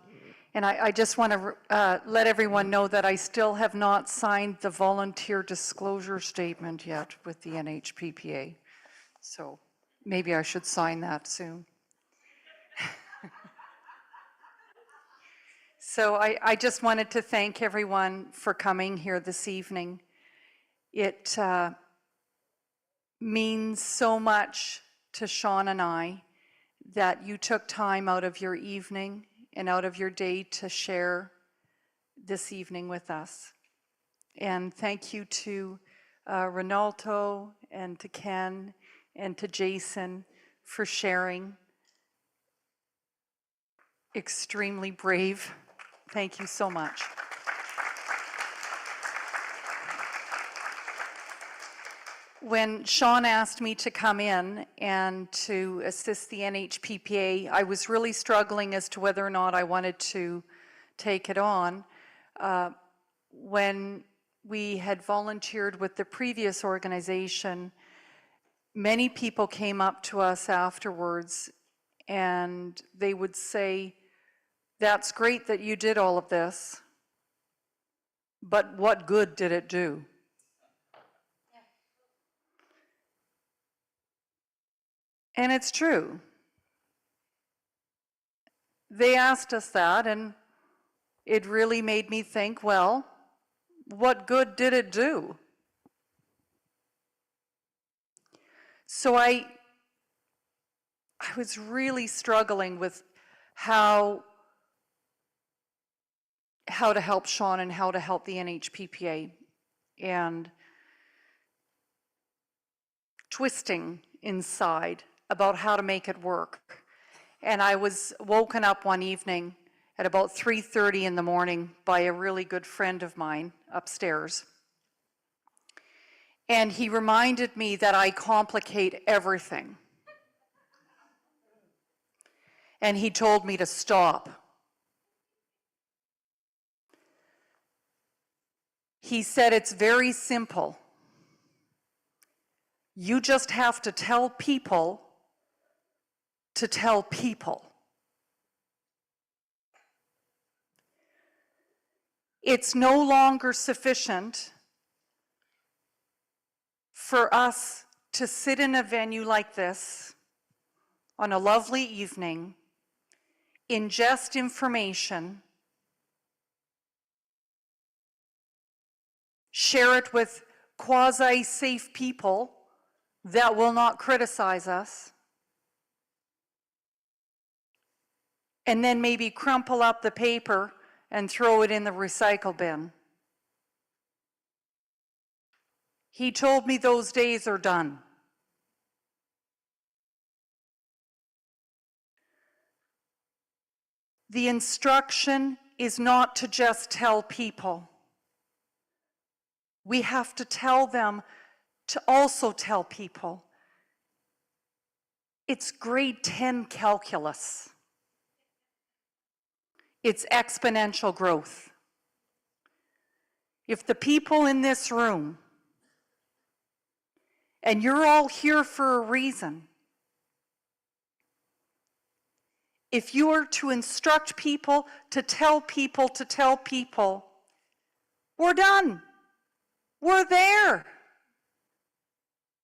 [SPEAKER 14] And I just want to let everyone know that I still have not signed the volunteer disclosure statement yet with the NHPPA. So maybe I should sign that soon. So I just wanted to thank everyone for coming here this evening. It means so much to Shawn and I that you took time out of your evening and out of your day to share this evening with us. And thank you to Ronaldo and to Ken and to Jason for sharing. Extremely brave. Thank you so much. When Shawn asked me to come in and to assist the NHPPA, I was really struggling as to whether or not I wanted to take it on. When we had volunteered with the previous organization, many people came up to us afterwards and they would say, "That's great that you did all of this, but what good did it do?" And it's true. They asked us that, and it really made me think, well, what good did it do? So I was really struggling with how to help Shawn and how to help the NHPPA, and twisting inside about how to make it work. And I was woken up one evening at about 3:30 in the morning by a really good friend of mine upstairs. And he reminded me that I complicate everything. And he told me to stop. He said, "It's very simple. You just have to tell people to tell people." It's no longer sufficient for us to sit in a venue like this on a lovely evening, ingest information, share it with quasi-safe people that will not criticize us, and then maybe crumple up the paper and throw it in the recycle bin. He told me those days are done. The instruction is not to just tell people. We have to tell them to also tell people. It's grade 10 calculus. It's exponential growth. If the people in this room, and you're all here for a reason, if you are to instruct people to tell people to tell people, we're done. We're there.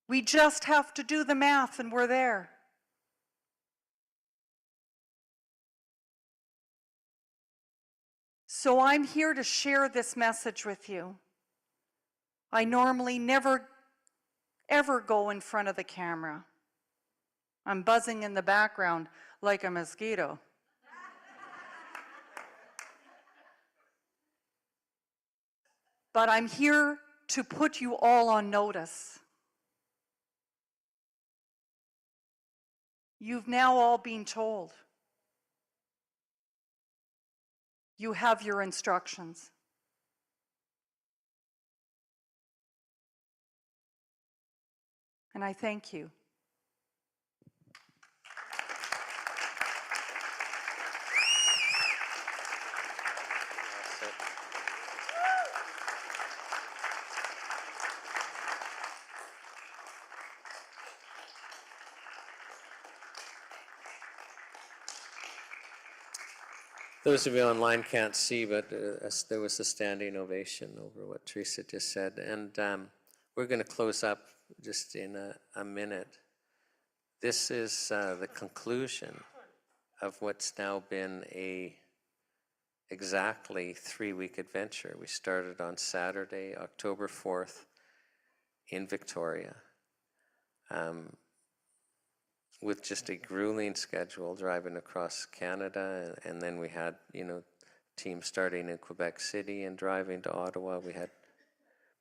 [SPEAKER 14] We just have to do the math and we're there. So I'm here to share this message with you. I normally never, ever go in front of the camera.
[SPEAKER 21] I'm buzzing in the background like a mosquito. But I'm here to put you all on notice. You've now all been told. You have your instructions. And I thank you.
[SPEAKER 2] Those of you online can't see, but there was a standing ovation over what Teresa just said. And we're going to close up just in a minute. This is the conclusion of what's now been a exactly 3-week adventure. We started on Saturday, October 4th in Victoria. With just a grueling schedule, driving across Canada, and then we had, teams starting in Quebec City and driving to Ottawa. We had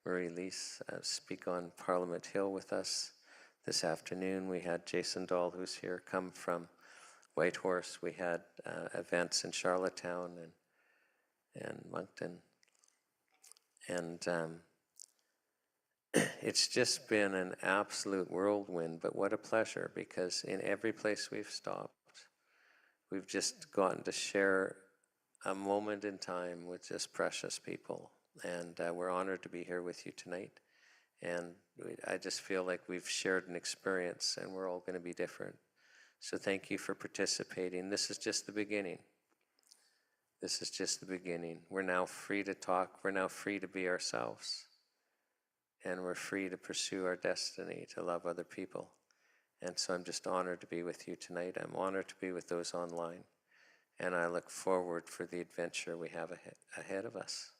[SPEAKER 2] Marie-Lise speak on Parliament Hill with us this afternoon. We had Jason Dahl, who's here, come from Whitehorse. We had events in Charlottetown and Moncton. And it's just been an absolute whirlwind, but what a pleasure, because in every place we've stopped, we've just gotten to share a moment in time with just precious people. And we're honored to be here with you tonight. And I just feel like we've shared an experience, and we're all going to be different. So thank you for participating. This is just the beginning. This is just the beginning. We're now free to talk. We're now free to be ourselves. And we're free to pursue our destiny, to love other people. And so I'm just honored to be with you tonight. I'm honored to be with those online. And I look forward for the adventure we have ahead of us.